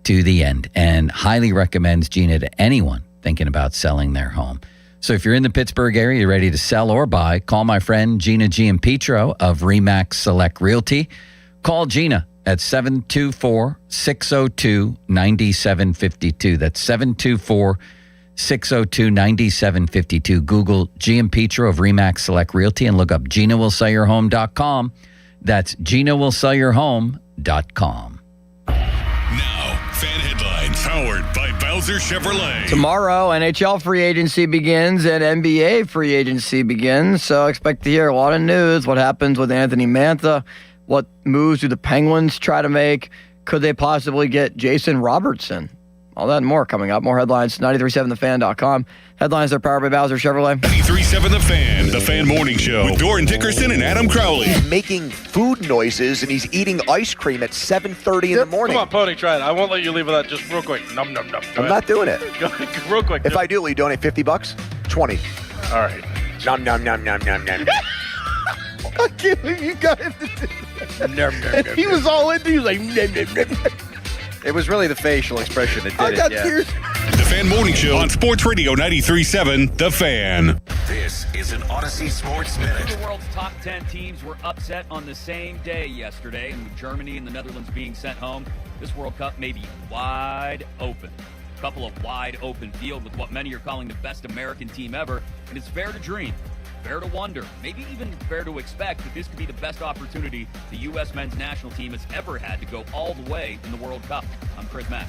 to the end, and highly recommends Gina to anyone thinking about selling their home. So if you're in the Pittsburgh area, you're ready to sell or buy, call my friend Gina Giampietro of RE/MAX Select Realty. Call Gina at 724-602-9752. That's 724-602-9752. Google Giampietro of RE/MAX Select Realty and look up GinaWillSellYourHome.com. That's GinaWillSellYourHome.com. Now, fan headlines powered by Bowser Chevrolet. Tomorrow, NHL free agency begins and NBA free agency begins. So expect to hear a lot of news. What happens with Anthony Mantha? What moves do the Penguins try to make? Could they possibly get Jason Robertson? All that and more coming up. More headlines, 937thefan.com. Headlines are powered by Bowser Chevrolet. 93.7 The Fan, The Fan Morning Show with Doran Dickerson and Adam Crowley. He's making food noises and he's eating ice cream at 7:30 in the morning. Come on, Pony, try it. I won't let you leave without just real quick. Num, num, num. I'm not doing it. Go real quick. If I do, will you donate $50? $20. All right. Num, num, num, num, num, num. I can't believe you guys did that. He was all into it. He was like, nom, nom, nom. It was really the facial expression that did I got tears. The Fan Morning Show on Sports Radio 93.7 The Fan. This is an Odyssey Sports Minute. The world's top 10 teams were upset on the same day yesterday, and with Germany and the Netherlands being sent home, this World Cup may be wide open. A couple of wide open field with what many are calling the best American team ever, and it's fair to dream. Fair to wonder, maybe even fair to expect that this could be the best opportunity the U.S. men's national team has ever had to go all the way in the World Cup. I'm Chris Mack.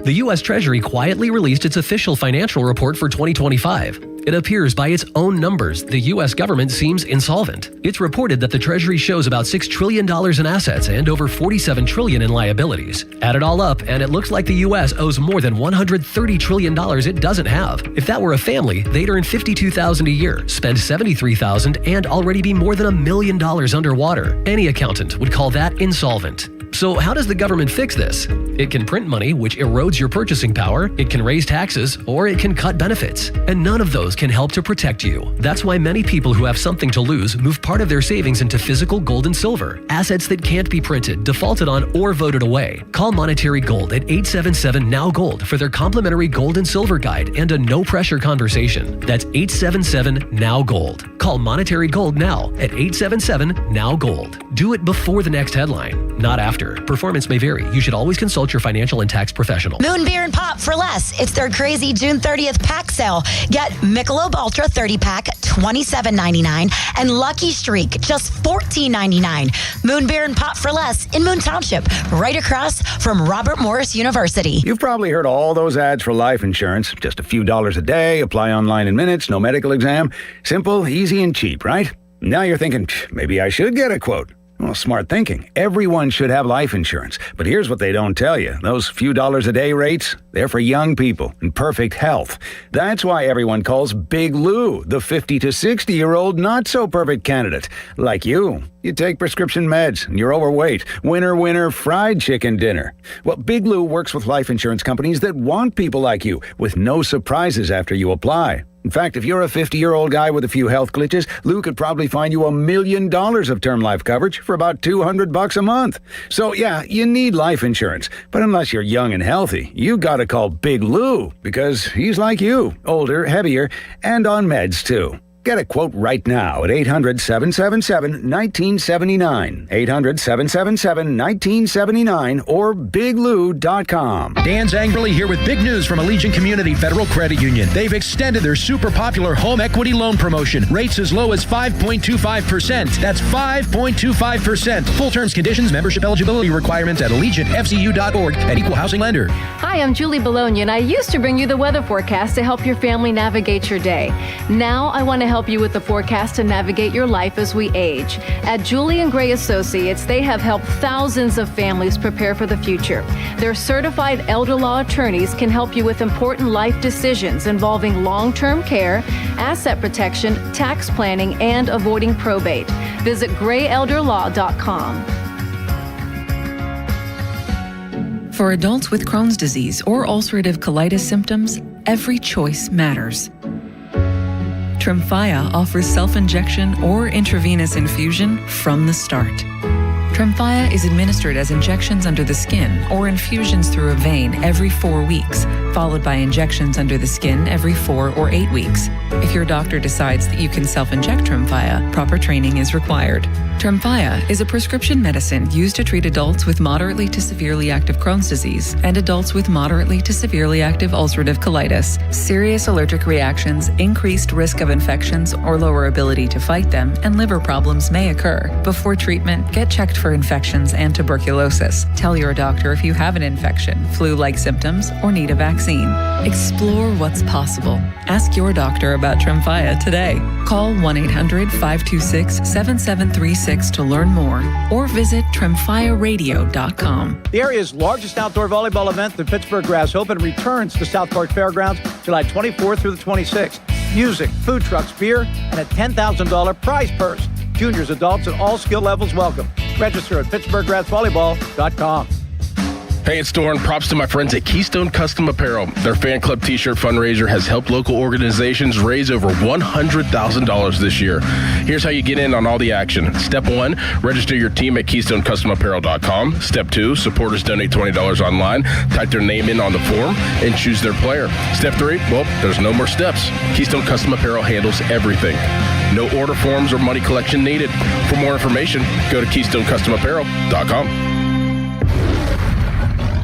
The U.S. Treasury quietly released its official financial report for 2025. It appears by its own numbers, the U.S. government seems insolvent. It's reported that the Treasury shows about $6 trillion in assets and over $47 trillion in liabilities. Add it all up, and it looks like the U.S. owes more than $130 trillion it doesn't have. If that were a family, they'd earn $52,000 a year, spend $73,000, and already be more than $1 million underwater. Any accountant would call that insolvent. So how does the government fix this? It can print money, which erodes your purchasing power, it can raise taxes, or it can cut benefits. And none of those can help to protect you. That's why many people who have something to lose move part of their savings into physical gold and silver, assets that can't be printed, defaulted on, or voted away. Call Monetary Gold at 877-NOW-GOLD for their complimentary gold and silver guide and a no-pressure conversation. That's 877-NOW-GOLD. Call Monetary Gold now at 877-NOW-GOLD. Do it before the next headline, not after. Performance may vary. You should always consult your financial and tax professional. Moon Beer and Pop for less. It's their crazy June 30th pack sale. Get Michelob Ultra 30-pack, $27.99, and Lucky Streak, just $14.99. Moon Beer and Pop for less in Moon Township, right across from Robert Morris University. You've probably heard all those ads for life insurance. Just a few dollars a day, apply online in minutes, no medical exam. Simple, easy, and cheap, right? Now you're thinking, maybe I should get a quote. Well, smart thinking. Everyone should have life insurance. But here's what they don't tell you. Those few dollars a day rates, they're for young people in perfect health. That's why everyone calls Big Lou the 50 to 60-year-old not-so-perfect candidate. Like you. You take prescription meds, and you're overweight. Winner, winner, fried chicken dinner. Well, Big Lou works with life insurance companies that want people like you, with no surprises after you apply. In fact, if you're a 50-year-old guy with a few health glitches, Lou could probably find you $1 million of term life coverage for about $200 a month. So yeah, you need life insurance. But unless you're young and healthy, you gotta call Big Lou, because he's like you, older, heavier, and on meds too. Get a quote right now at 800-777-1979, 800-777-1979, or biglou.com. Dan Zangerly here with big news from Allegiant Community Federal Credit Union. They've extended their super popular home equity loan promotion. Rates as low as 5.25%. That's 5.25%. Full terms, conditions, membership eligibility requirements at AllegiantFCU.org and Equal Housing Lender. Hi, I'm Julie Bologna, and I used to bring you the weather forecast to help your family navigate your day. Now I want to help you with the forecast to navigate your life as we age. At Julie & Gray Associates, they have helped thousands of families prepare for the future. Their certified elder law attorneys can help you with important life decisions involving long-term care, asset protection, tax planning, and avoiding probate. Visit grayelderlaw.com. For adults with Crohn's disease or ulcerative colitis symptoms, every choice matters. Tremfya offers self-injection or intravenous infusion from the start. Tremfya is administered as injections under the skin or infusions through a vein every 4 weeks, followed by injections under the skin every 4 or 8 weeks. If your doctor decides that you can self-inject Tremfya, proper training is required. Tremfya is a prescription medicine used to treat adults with moderately to severely active Crohn's disease and adults with moderately to severely active ulcerative colitis. Serious allergic reactions, increased risk of infections or lower ability to fight them, and liver problems may occur. Before treatment, get checked for infections and tuberculosis. Tell your doctor if you have an infection, flu-like symptoms, or need a vaccine. Explore what's possible. Ask your doctor about Tremfya today. Call 1-800-526-7736 to learn more, or visit tremfyaradio.com. The area's largest outdoor volleyball event, the Pittsburgh Grass Open, returns to South Park Fairgrounds July 24th through the 26th. Music, food trucks, beer, and a $10,000 prize purse. Juniors, adults, and all skill levels welcome. Register at pittsburghgrassvolleyball.com. Hey, it's Dorn. Props to my friends at Keystone Custom Apparel. Their fan club t-shirt fundraiser has helped local organizations raise over $100,000 this year. Here's how you get in on all the action. Step 1, register your team at KeystoneCustomApparel.com. Step 2, supporters donate $20 online, type their name in on the form, and choose their player. Step 3, well, there's no more steps. Keystone Custom Apparel handles everything. No order forms or money collection needed. For more information, go to KeystoneCustomApparel.com.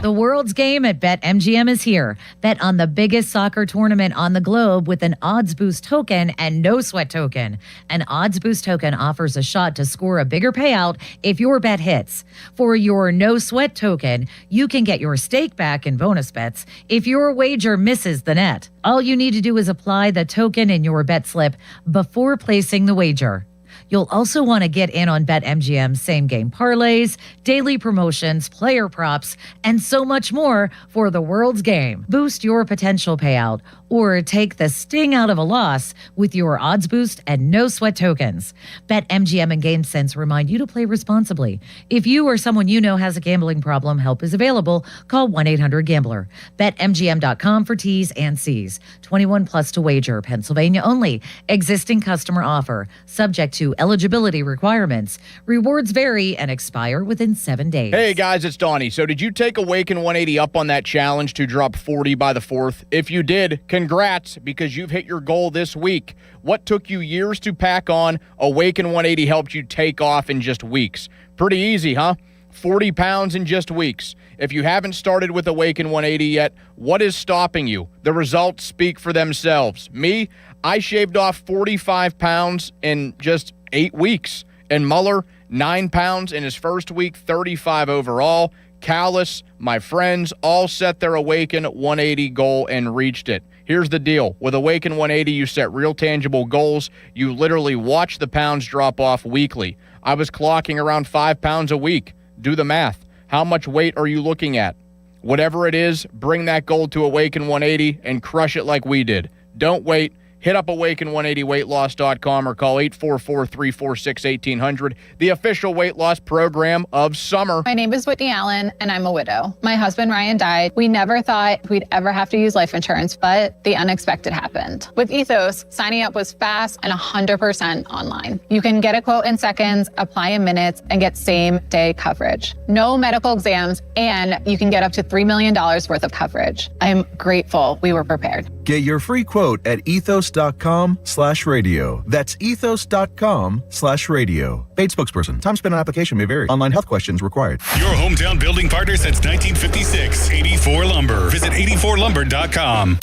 The world's game at BetMGM is here. Bet on the biggest soccer tournament on the globe with an odds boost token and no sweat token. An odds boost token offers a shot to score a bigger payout if your bet hits. For your no sweat token, you can get your stake back in bonus bets if your wager misses the net. All you need to do is apply the token in your bet slip before placing the wager. You'll also want to get in on BetMGM's same-game parlays, daily promotions, player props, and so much more for the world's game. Boost your potential payout or take the sting out of a loss with your odds boost and no sweat tokens. BetMGM and GameSense remind you to play responsibly. If you or someone you know has a gambling problem, help is available. Call 1-800-GAMBLER. BetMGM.com for T's and C's. 21 plus to wager. Pennsylvania only. Existing customer offer. Subject to eligibility requirements. Rewards vary and expire within 7 days. Hey guys, it's Donnie. So did you take Awaken 180 up on that challenge to drop 40 by the 4th? If you did, congrats, because you've hit your goal this week. What took you years to pack on, Awaken 180 helped you take off in just weeks. Pretty easy, huh? 40 pounds in just weeks. If you haven't started with Awaken 180 yet, what is stopping you? The results speak for themselves. Me, I shaved off 45 pounds in just 8 weeks. And Muller, 9 pounds in his first week, 35 overall. Callis, my friends, all set their Awaken 180 goal and reached it. Here's the deal. With Awaken 180, you set real tangible goals. You literally watch the pounds drop off weekly. I was clocking around 5 pounds a week. Do the math. How much weight are you looking at? Whatever it is, bring that goal to Awaken 180 and crush it like we did. Don't wait. hit up awaken180weightloss.com or call 844-346-1800, the official weight loss program of summer. My name is Whitney Allen, and I'm a widow. My husband, Ryan, died. We never thought we'd ever have to use life insurance, but the unexpected happened. With Ethos, signing up was fast and 100% online. You can get a quote in seconds, apply in minutes, and get same-day coverage. No medical exams, and you can get up to $3 million worth of coverage. I'm grateful we were prepared. Get your free quote at ethos.com/radio. That's ethos.com/radio. Paid spokesperson. Time spent on application may vary. Online health questions required. Your hometown building partner since 1956. 84 Lumber. Visit 84lumber.com.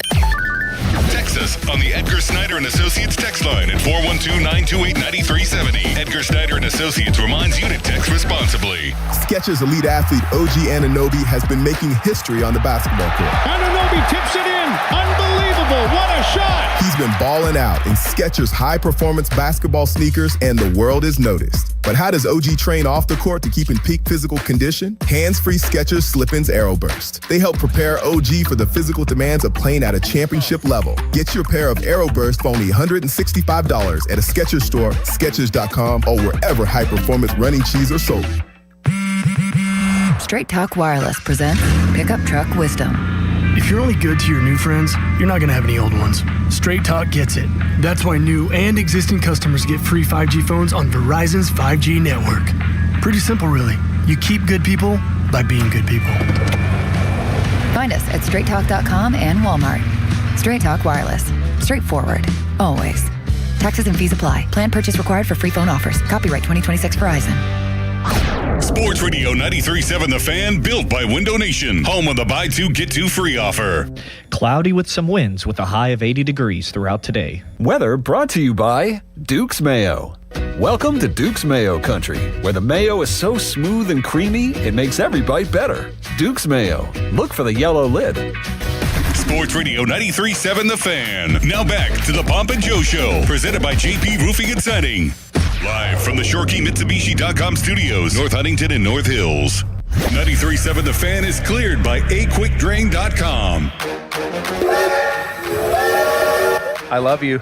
Text us on the Edgar Snyder & Associates text line at 412-928-9370. Edgar Snyder & Associates reminds you to text responsibly. Skechers elite athlete OG Anunoby has been making history on the basketball court. Anunoby tips it in. Unbelievable. What a shot. He's been balling out in Skechers high-performance basketball sneakers, and the world is noticed. But how does OG train off the court to keep in peak physical condition? Hands-free Skechers Slip-ins Aeroburst. They help prepare OG for the physical demands of playing at a championship level. Get your pair of Aeroburst for only $165 at a Skechers store, Skechers.com, or wherever high-performance running shoes are sold. Straight Talk Wireless presents Pickup Truck Wisdom. If you're only good to your new friends, you're not going to have any old ones. Straight Talk gets it. That's why new and existing customers get free 5G phones on Verizon's 5G network. Pretty simple, really. You keep good people by being good people. Find us at straighttalk.com and Walmart. Straight Talk Wireless. Straightforward. Always. Taxes and fees apply. Plan purchase required for free phone offers. Copyright 2026 Verizon. Sports Radio 93.7 The Fan, built by Window Nation. Home of the buy two, get two free offer. Cloudy with some winds with a high of 80 degrees throughout today. Weather brought to you by Duke's Mayo. Welcome to Duke's Mayo country, where the mayo is so smooth and creamy, it makes every bite better. Duke's Mayo. Look for the yellow lid. Sports Radio 93.7 The Fan. Now back to the Pomp and Joe Show, presented by JP Roofing and Siding. Live from the ShorkeyMitsubishi.com studios, North Huntington and North Hills. 93.7 The Fan is cleared by aquickdrain.com. I love you.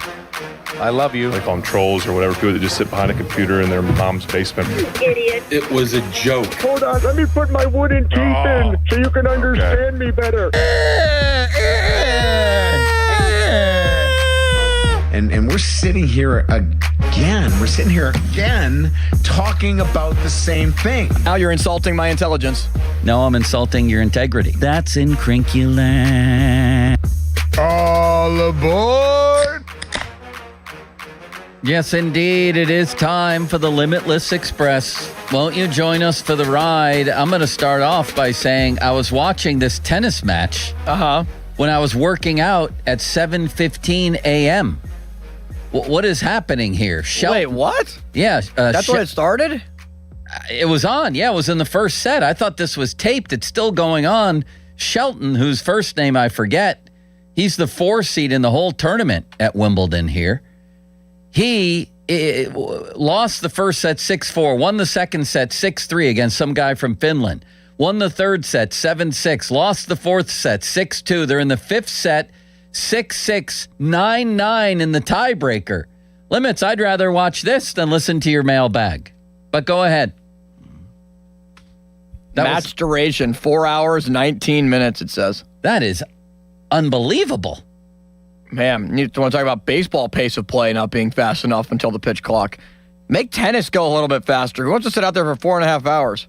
I love you. They call them trolls or whatever, people that just sit behind a computer in their mom's basement. You idiot. It was a joke. Hold on, let me put my wooden teeth in so you can understand me better. And we're sitting here again. We're sitting here again talking about the same thing. Now you're insulting my intelligence. No, I'm insulting your integrity. That's incrinculant. All aboard! Yes, indeed. It is time for the Limitless Express. Won't you join us for the ride? I'm going to start off by saying I was watching this tennis match when I was working out at 7:15 a.m. What is happening here? Wait, what? Yeah. That's when it started? It was on. Yeah, it was in the first set. I thought this was taped. It's still going on. Shelton, whose first name I forget, he's the 4 seed in the whole tournament at Wimbledon here. He lost the first set 6-4, won the second set 6-3 against some guy from Finland, won the third set 7-6, lost the fourth set 6-2. They're in the fifth set 6-6, 9-9 in the tiebreaker. Limits, I'd rather watch this than listen to your mailbag. But go ahead. Match duration, 4 hours, 19 minutes, it says. That is unbelievable. Man, you want to talk about baseball pace of play not being fast enough until the pitch clock. Make tennis go a little bit faster. Who wants to sit out there for 4.5 hours?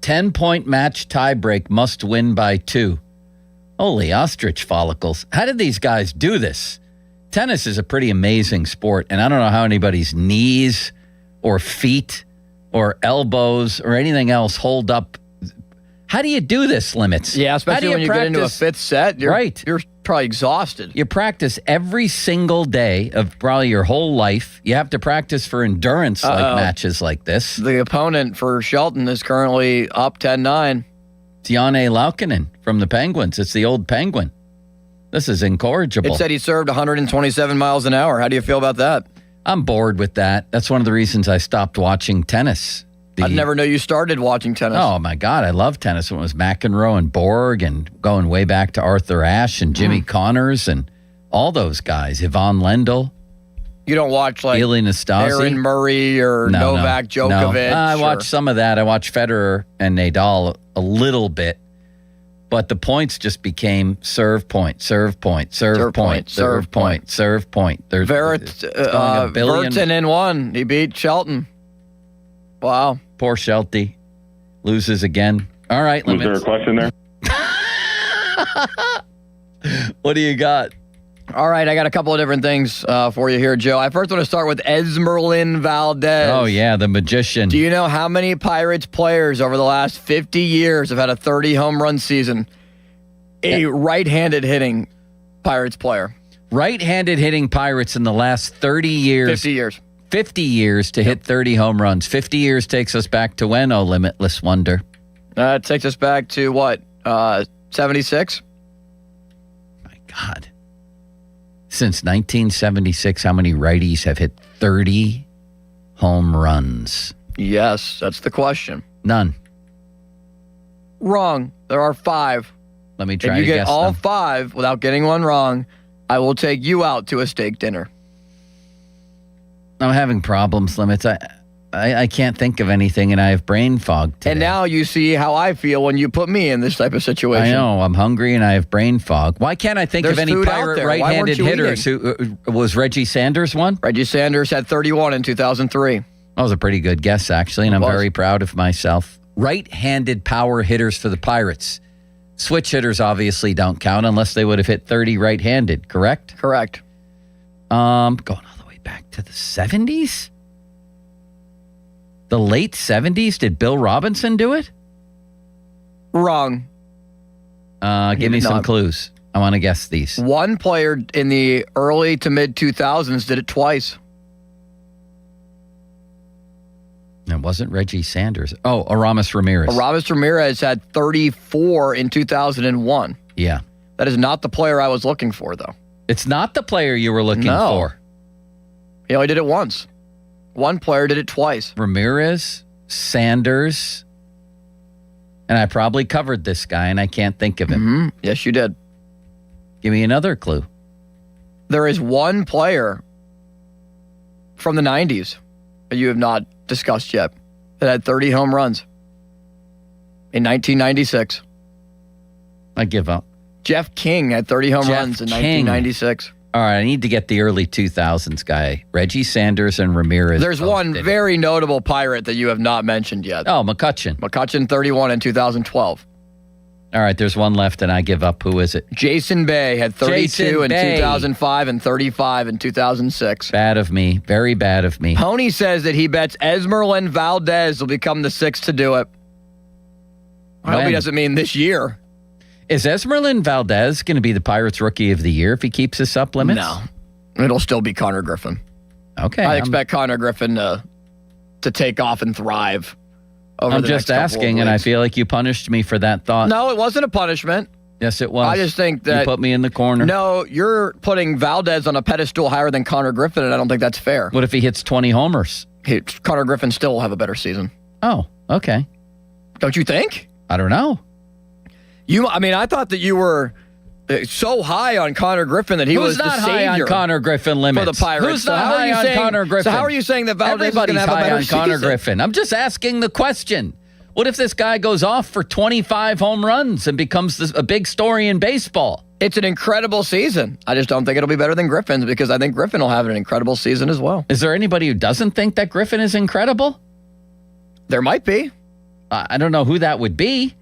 10-point match tiebreak, must win by 2. Holy ostrich follicles. How did these guys do this? Tennis is a pretty amazing sport, and I don't know how anybody's knees or feet or elbows or anything else hold up. How do you do this, Limits? Yeah, especially when you get into a fifth set. You're probably exhausted. You practice every single day of probably your whole life. You have to practice for endurance like matches like this. The opponent for Shelton is currently up 10-9. Tiane Laukkanen from the Penguins. It's the old Penguin. This is incorrigible. It said he served 127 miles an hour. How do you feel about that? I'm bored with that. That's one of the reasons I stopped watching tennis. I never knew you started watching tennis. Oh, my God. I love tennis. When it was McEnroe and Borg and going way back to Arthur Ashe and Jimmy Connors. And All those guys. Yvonne Lendl. You don't watch like Eli Nastasi. Aaron Murray or Novak Djokovic? No. I watch some of that. I watch Federer and Nadal a little bit. But the points just became serve point, serve point, serve point, serve point, serve point. Verton in one. He beat Shelton. Wow. Poor Shelty. Loses again. All right, Was there a question there? What do you got? All right, I got a couple of different things for you here, Joe. I first want to start with Esmeralyn Valdez. Oh, yeah, the magician. Do you know how many Pirates players over the last 50 years have had a 30 home run season? A right-handed hitting Pirates player. Right-handed hitting Pirates in the last 30 years. 50 years. 50 years to hit 30 home runs. 50 years takes us back to when, oh, Limitless Wonder? It takes us back to what, 76? My God. Since 1976, how many righties have hit 30 home runs? Yes, that's the question. None. Wrong. There are 5. Let me try to guess. If you get all them. 5 without getting one wrong, I will take you out to a steak dinner. I'm having problems, Limits. I can't think of anything, and I have brain fog today. And now you see how I feel when you put me in this type of situation. I know. I'm hungry, and I have brain fog. Why can't I think of any Pirate right-handed hitters? Who was Reggie Sanders one? Reggie Sanders had 31 in 2003. That was a pretty good guess, actually, and I'm very proud of myself. Right-handed power hitters for the Pirates. Switch hitters obviously don't count unless they would have hit 30 right-handed, correct? Correct. Going all the way back to the 70s? The late 70s? Did Bill Robinson do it? Wrong. Give me some clues. I want to guess these. One player in the early to mid 2000s did it twice. It wasn't Reggie Sanders. Oh, Aramis Ramirez. Aramis Ramirez had 34 in 2001. Yeah. That is not the player I was looking for, though. It's not the player you were looking for. He only did it once. One player did it twice. Ramirez, Sanders, and I probably covered this guy, and I can't think of him. Mm-hmm. Yes, you did. Give me another clue. There is one player from the 90s that you have not discussed yet that had 30 home runs in 1996. I give up. Jeff King had 30 home runs in 1996. All right, I need to get the early 2000s guy. Reggie Sanders and Ramirez. There's one very notable Pirate that you have not mentioned yet. Oh, McCutchen. McCutchen, 31 in 2012. All right, there's one left, and I give up. Who is it? Jason Bay had 32 in 2005 and 35 in 2006. Bad of me. Very bad of me. Pony says that he bets Esmeralyn Valdez will become the 6th to do it. I hope he doesn't mean this year. Is Esmeralyn Valdez going to be the Pirates Rookie of the Year if he keeps his supplements? No. It'll still be Connor Griffin. Okay. I expect Connor Griffin to take off and thrive over I'm the just next couple of asking, and I weeks. feel like you punished me for that thought. No, it wasn't a punishment. Yes, it was. I just think that... You put me in the corner. No, you're putting Valdez on a pedestal higher than Connor Griffin, and I don't think that's fair. What if he hits 20 homers? Connor Griffin still will have a better season. Oh, okay. Don't you think? I don't know. I thought that you were so high on Connor Griffin that he was the savior. Who's not high on Connor Griffin Limits? For the Pirates. Who's not high on Connor Griffin? So how are you saying that Valdez is going to have a better season? Connor Griffin. I'm just asking the question. What if this guy goes off for 25 home runs and becomes a big story in baseball? It's an incredible season. I just don't think it'll be better than Griffin's because I think Griffin will have an incredible season as well. Is there anybody who doesn't think that Griffin is incredible? There might be. I don't know who that would be.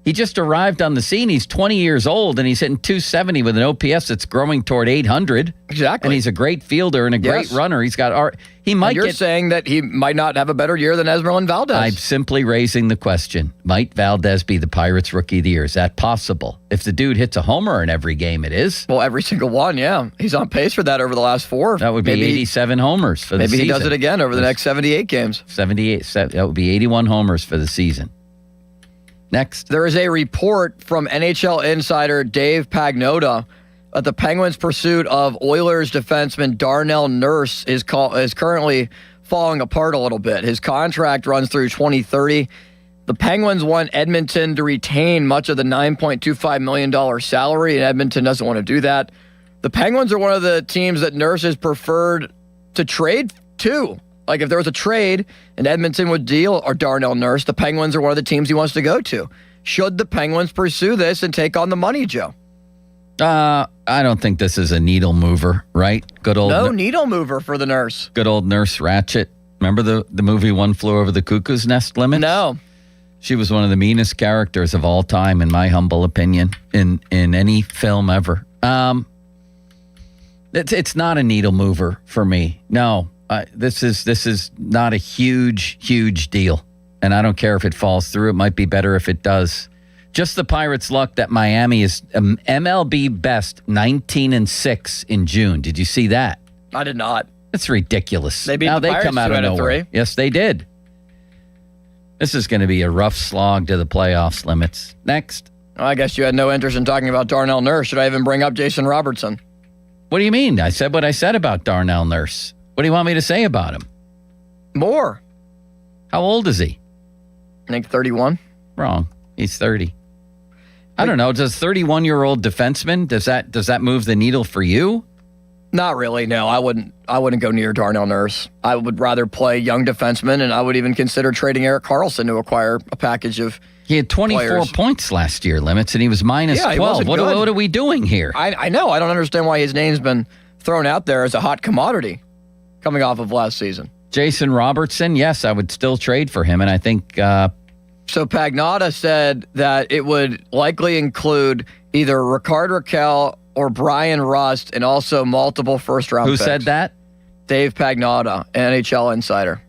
He just arrived on the scene. He's 20 years old, and he's hitting 270 with an OPS that's growing toward 800. Exactly. And he's a great fielder and a great runner. He's got You're saying that he might not have a better year than Esmeralyn Valdez. I'm simply raising the question. Might Valdez be the Pirates Rookie of the Year? Is that possible? If the dude hits a homer in every game, it is. Well, every single one, yeah. He's on pace for that over the last 4. That would be 87 homers for the season. Maybe he does it again over the next 78 games. 78. That would be 81 homers for the season. Next. There is a report from NHL insider Dave Pagnotta that the Penguins' pursuit of Oilers defenseman Darnell Nurse is currently falling apart a little bit. His contract runs through 2030. The Penguins want Edmonton to retain much of the $9.25 million salary, and Edmonton doesn't want to do that. The Penguins are one of the teams that nurses preferred to trade to. Like if there was a trade and Edmonton would deal or Darnell Nurse, the Penguins are one of the teams he wants to go to. Should the Penguins pursue this and take on the money, Joe? I don't think this is a needle mover, right? Good old needle mover for the Nurse. Good old Nurse Ratched. Remember the movie One Flew Over the Cuckoo's Nest, Limits? No. She was one of the meanest characters of all time, in my humble opinion, in any film ever. It's not a needle mover for me. No, this is not a huge deal, and I don't care if it falls through. It might be better if it does. Just the Pirates' luck that Miami is MLB best 19-6 in June. Did you see that? I did not. It's ridiculous. They beat now the they Pirates come out of 2 nowhere. 3. Yes, they did. This is going to be a rough slog to the playoffs, Limits. Next. I guess you had no interest in talking about Darnell Nurse. Should I even bring up Jason Robertson? What do you mean? I said what I said about Darnell Nurse. What do you want me to say about him? More. How old is he? I think 31. Wrong. He's 30. I don't know. Does 31-year-old defenseman, does that move the needle for you? Not really. No, I wouldn't go near Darnell Nurse. I would rather play young defensemen, and I would even consider trading Erik Karlsson to acquire a package of. He had 24 players. Points last year, Limits, and he was minus 12. What are we doing here? I know. I don't understand why his name's been thrown out there as a hot commodity coming off of last season. Jason Robertson, yes, I would still trade for him, and I think. So Pagnotta said that it would likely include either Rickard Rakell or Brian Rust, and also multiple first-round picks. Who said that? Dave Pagnotta, NHL insider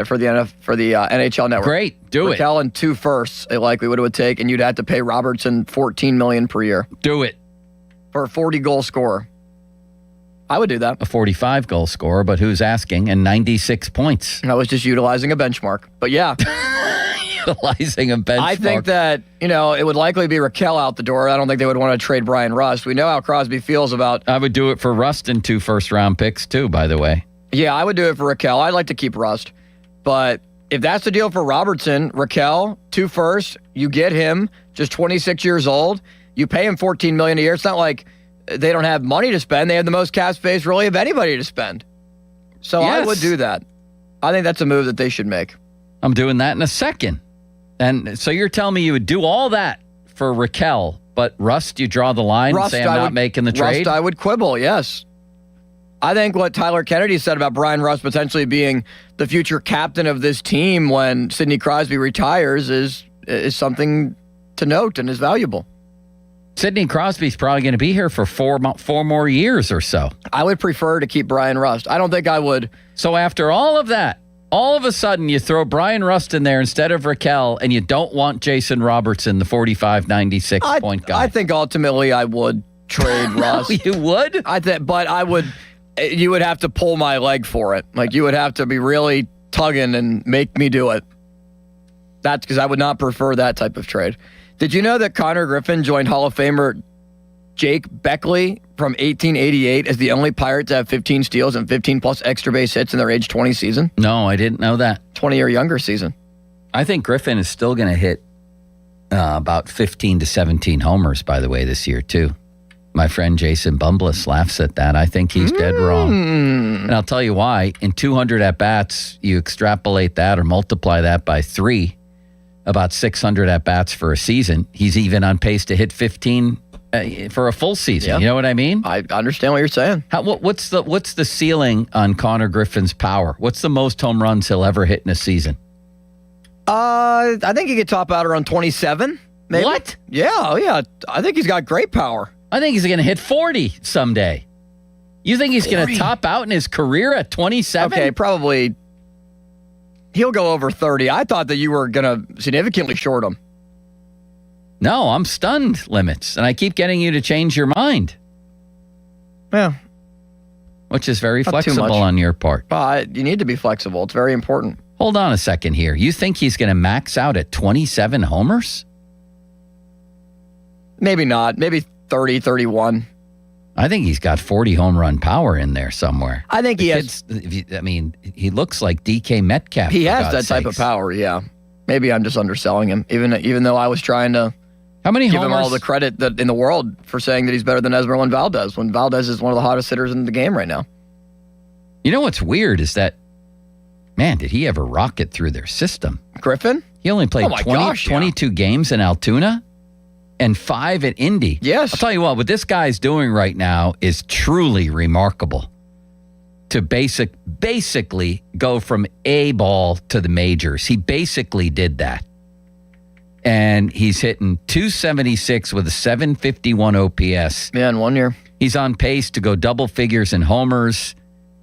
for the NHL Network. Great, do it. Rakell and 2 firsts, it likely what it would take, and you'd have to pay Robertson $14 million per year. Do it. For a 40-goal scorer. I would do that. A 45-goal scorer, but who's asking? And 96 points. I was just utilizing a benchmark. But yeah. Utilizing a benchmark. I think that, it would likely be Rakell out the door. I don't think they would want to trade Brian Rust. We know how Crosby feels about. I would do it for Rust and 2 first-round picks, too, by the way. Yeah, I would do it for Rakell. I'd like to keep Rust. But if that's the deal for Robertson, Rakell, 2 firsts, you get him, just 26 years old. You pay him $14 million a year. It's not like they don't have money to spend. They have the most cap space, really, of anybody to spend. So yes. I would do that. I think that's a move that they should make. I'm doing that in a second. And so you're telling me you would do all that for Rakell, but Rust, you draw the line and say I'm not making the trade? Rust, I would quibble, yes. I think what Tyler Kennedy said about Brian Rust potentially being the future captain of this team when Sidney Crosby retires is something to note and is valuable. Sidney Crosby's probably going to be here for 4 more years or so. I would prefer to keep Brian Rust. I don't think I would. So after all of that, all of a sudden you throw Brian Rust in there instead of Rakell, and you don't want Jason Robertson, the 45, 96-point guy. I think ultimately I would trade Rust. You would? But I would. You would have to pull my leg for it. Like, you would have to be really tugging and make me do it. That's because I would not prefer that type of trade. Did you know that Connor Griffin joined Hall of Famer Jake Beckley from 1888 as the only Pirate to have 15 steals and 15-plus extra base hits in their age 20 season? No, I didn't know that. 20-year younger season. I think Griffin is still going to hit about 15 to 17 homers, by the way, this year, too. My friend Jason Bumbliss laughs at that. I think he's dead wrong. And I'll tell you why. In 200 at-bats, you extrapolate that or multiply that by 3, about 600 at-bats for a season. He's even on pace to hit 15 for a full season. Yep. You know what I mean? I understand what you're saying. What's the ceiling on Connor Griffin's power? What's the most home runs he'll ever hit in a season? I think he could top out around 27. Maybe. What? Yeah, I think he's got great power. I think he's going to hit 40 someday. You think he's going to top out in his career at 27? Okay, probably. He'll go over 30. I thought that you were going to significantly short him. No, I'm stunned, Limits, and I keep getting you to change your mind. Yeah. Which is very flexible on your part. You need to be flexible. It's very important. Hold on a second here. You think he's going to max out at 27 homers? Maybe not. Maybe 30, 31. I think he's got 40 home run power in there somewhere. I think he has. He looks like DK Metcalf. He has that type of power, yeah. Maybe I'm just underselling him, even though I was trying to How many give homers? him all the credit that in the world for saying that he's better than Esmeralda Valdez when Valdez is one of the hottest hitters in the game right now. You know what's weird is that, man, did he ever rocket through their system? Griffin? He only played 22 games in Altoona and 5 at Indy. Yes. I'll tell you what this guy's doing right now is truly remarkable. To basically go from A ball to the majors. He basically did that. And he's hitting 276 with a 751 OPS. Yeah, in 1 year. He's on pace to go double figures in homers.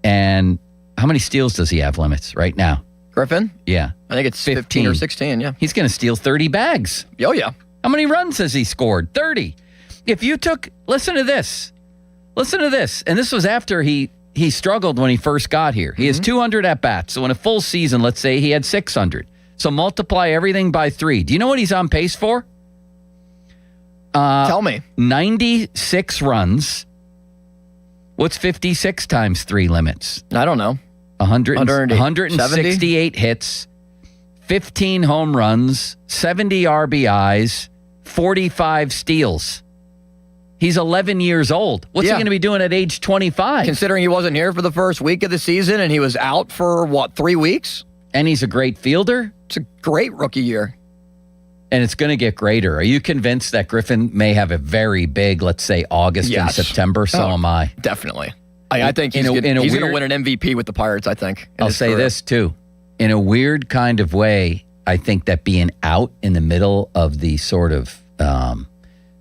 And how many steals does he have limits right now? Griffin? Yeah. I think it's 15 or 16, yeah. He's going to steal 30 bags. Oh, yeah. How many runs has he scored? 30. If you took, listen to this. And this was after he struggled when he first got here. He has 200 at-bats. So in a full season, let's say he had 600. So multiply everything by 3. Do you know what he's on pace for? Tell me. 96 runs. What's 56 times 3 limits? I don't know. 168 hits, 15 home runs, 70 RBIs, 45 steals. He's 11 years old. What's he going to be doing at age 25? Considering he wasn't here for the first week of the season and he was out for, 3 weeks? And he's a great fielder? It's a great rookie year. And it's going to get greater. Are you convinced that Griffin may have a very big, let's say, August and September? So am I. Definitely. I think he's going to win an MVP with the Pirates, I think. I'll say this, too. In a weird kind of way, I think that being out in the middle of the sort of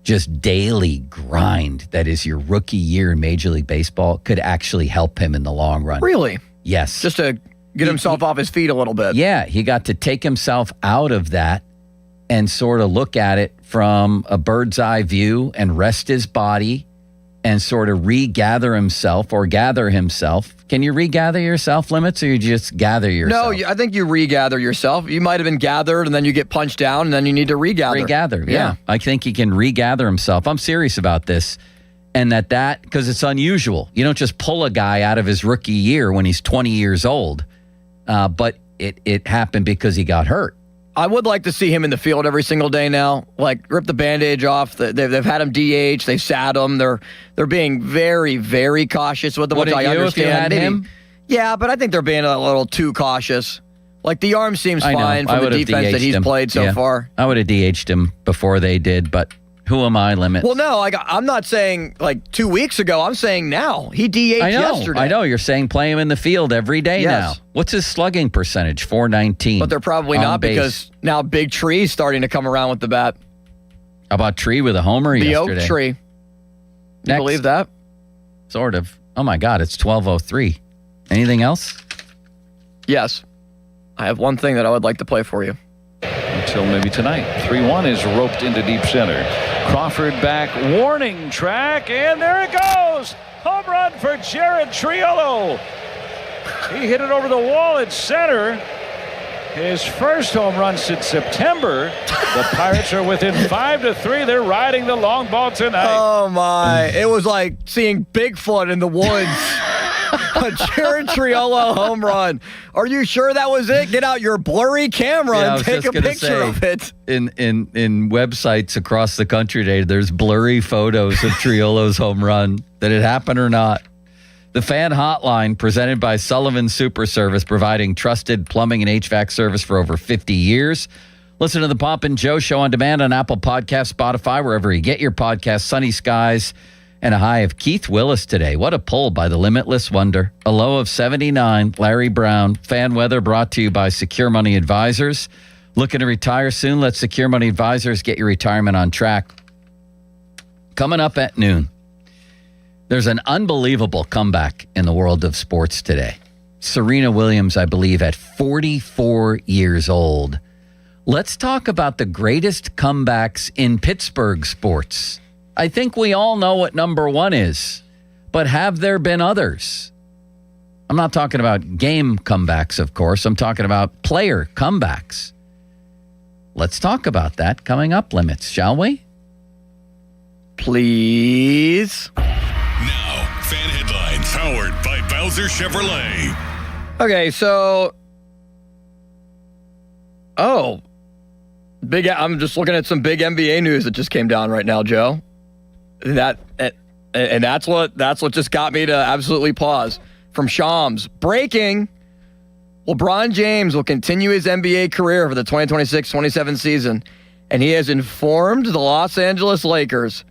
just daily grind that is your rookie year in Major League Baseball could actually help him in the long run. Really? Yes. Just to get himself off his feet a little bit. Yeah, he got to take himself out of that and sort of look at it from a bird's eye view and rest his body and sort of regather himself or gather himself. Can you regather yourself, Limits, or you just gather yourself? No, I think you regather yourself. You might have been gathered and then you get punched down and then you need to regather. Regather, yeah. I think he can regather himself. I'm serious about this. And that, because it's unusual. You don't just pull a guy out of his rookie year when he's 20 years old. But it happened because he got hurt. I would like to see him in the field every single day now. Like, rip the bandage off. They've had him DH. They've sat him. They're being very, very cautious with him, which I understand. If you had him? Yeah, but I think they're being a little too cautious. Like, the arm seems fine for the defense that he's played so far. I would have DH'd him before they did, but who am I, Limits? Well, no, I'm not saying, 2 weeks ago. I'm saying now. He DH'd yesterday. I know. You're saying play him in the field every day now. What's his slugging percentage? .419. But they're probably not because now Big Tree's starting to come around with the bat. How about Tree with a homer yesterday? The Oak Tree. You believe that? Sort of. Oh, my God. It's 12:03. Anything else? Yes. I have one thing that I would like to play for you. Until maybe tonight. 3-1 is roped into deep center. Crawford back, warning track, and there it goes! Home run for Jared Triolo. He hit it over the wall at center. His first home run since September. The Pirates are within 5-3. They're riding the long ball tonight. Oh, my. It was like seeing Bigfoot in the woods. A Jared Triolo home run. Are you sure that was it? Get out your blurry camera and take a picture of it. In websites across the country today, there's blurry photos of Triolo's home run. Did it happen or not? The Fan Hotline, presented by Sullivan Super Service, providing trusted plumbing and HVAC service for over 50 years. Listen to the Pomp and Joe Show on demand on Apple Podcasts, Spotify, wherever you get your podcasts. Sunny skies and a high of Keith Willis today. What a pull by the Limitless Wonder. A low of 79. Larry Brown. Fan weather brought to you by Secure Money Advisors. Looking to retire soon? Let Secure Money Advisors get your retirement on track. Coming up at noon, there's an unbelievable comeback in the world of sports today. Serena Williams, I believe, at 44 years old. Let's talk about the greatest comebacks in Pittsburgh sports. I think we all know what number one is, but have there been others? I'm not talking about game comebacks, of course. I'm talking about player comebacks. Let's talk about that coming up, Limits, shall we? Please. Now, fan headlines powered by Bowser Chevrolet. Okay, so... I'm just looking at some big NBA news that just came down right now, Joe. And that's what just got me to absolutely pause. From Shams, breaking: LeBron James will continue his NBA career for the 2026-27 season, and he has informed the Los Angeles Lakers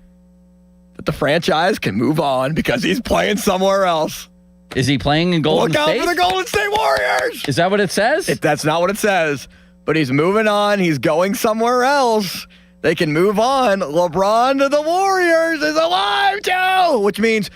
that the franchise can move on because he's playing somewhere else. Is he playing in Golden State? Look out for the Golden State Warriors! Is that what it says? That's not what it says, but he's moving on. He's going somewhere else. They can move on. LeBron to the Warriors is alive, too! Which means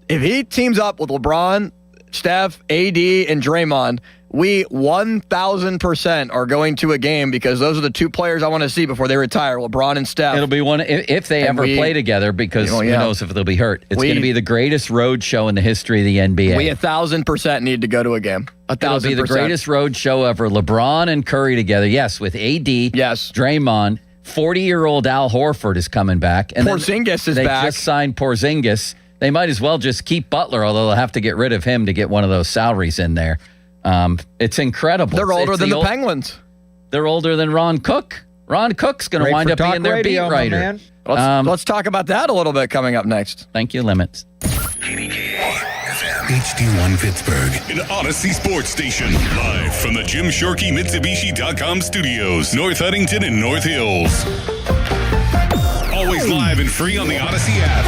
if he teams up with LeBron, Steph, AD, and Draymond, we 1,000% are going to a game because those are the two players I want to see before they retire, LeBron and Steph. It'll be one if they ever play together, because who knows if they'll be hurt. It's going to be the greatest road show in the history of the NBA. We 1,000% need to go to a game. 1,000%. It'll be the greatest road show ever. LeBron and Curry together. Yes, with AD. Yes. Draymond. 40-year-old Al Horford is coming back. And Porzingis is back. They just signed Porzingis. They might as well just keep Butler, although they'll have to get rid of him to get one of those salaries in there. It's incredible. They're older than the Penguins. They're older than Ron Cook. Ron Cook's going to wind up being their beat writer. Let's talk about that a little bit coming up next. Thank you, Limits. HD1 Pittsburgh, an Odyssey sports station. Live from the Jim Shorkey Mitsubishi.com studios, North Huntington and North Hills. Always live and free on the Odyssey app.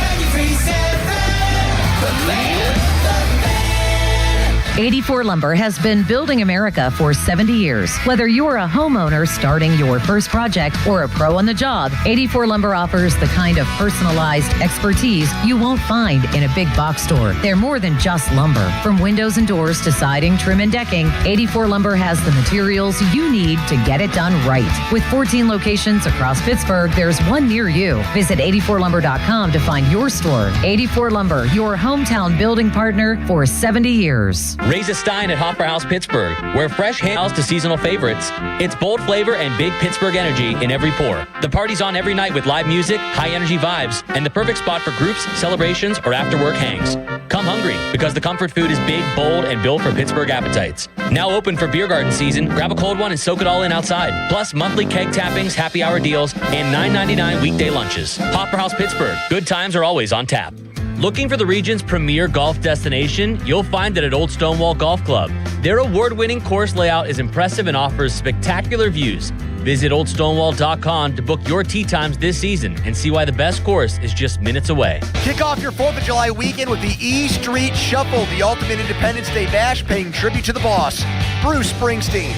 84 Lumber has been building America for 70 years. Whether you're a homeowner starting your first project or a pro on the job, 84 Lumber offers the kind of personalized expertise you won't find in a big box store. They're more than just lumber. From windows and doors to siding, trim, and decking, 84 Lumber has the materials you need to get it done right. With 14 locations across Pittsburgh, there's one near you. Visit 84lumber.com to find your store. 84 Lumber, your hometown building partner for 70 years. Raise a Stein at Hopper House Pittsburgh, where fresh handles to seasonal favorites. It's bold flavor and big Pittsburgh energy in every pour. The party's on every night with live music, high energy vibes, and the perfect spot for groups, celebrations, or after work hangs. Come hungry, because the comfort food is big, bold, and built for Pittsburgh appetites. Now open for beer garden season. Grab a cold one and soak it all in outside. Plus monthly keg tappings, happy hour deals, and $9.99 weekday lunches. Hopper House Pittsburgh. Good times are always on tap. Looking for the region's premier golf destination? You'll find it at Old Stonewall Golf Club. Their award-winning course layout is impressive and offers spectacular views. Visit oldstonewall.com to book your tee times this season and see why the best course is just minutes away. Kick off your 4th of July weekend with the E Street Shuffle, the ultimate Independence Day bash paying tribute to the boss, Bruce Springsteen.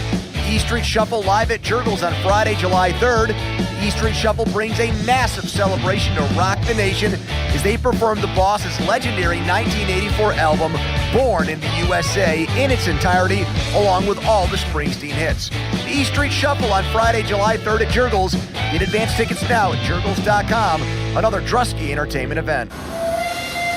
E Street Shuffle live at Jurgles on Friday, July 3rd. The E Street Shuffle brings a massive celebration to rock the nation as they perform the Boss's legendary 1984 album, Born in the USA, in its entirety, along with all the Springsteen hits. The E Street Shuffle on Friday, July 3rd at Jurgles. Get advance tickets now at jurgles.com, another Drusky Entertainment event.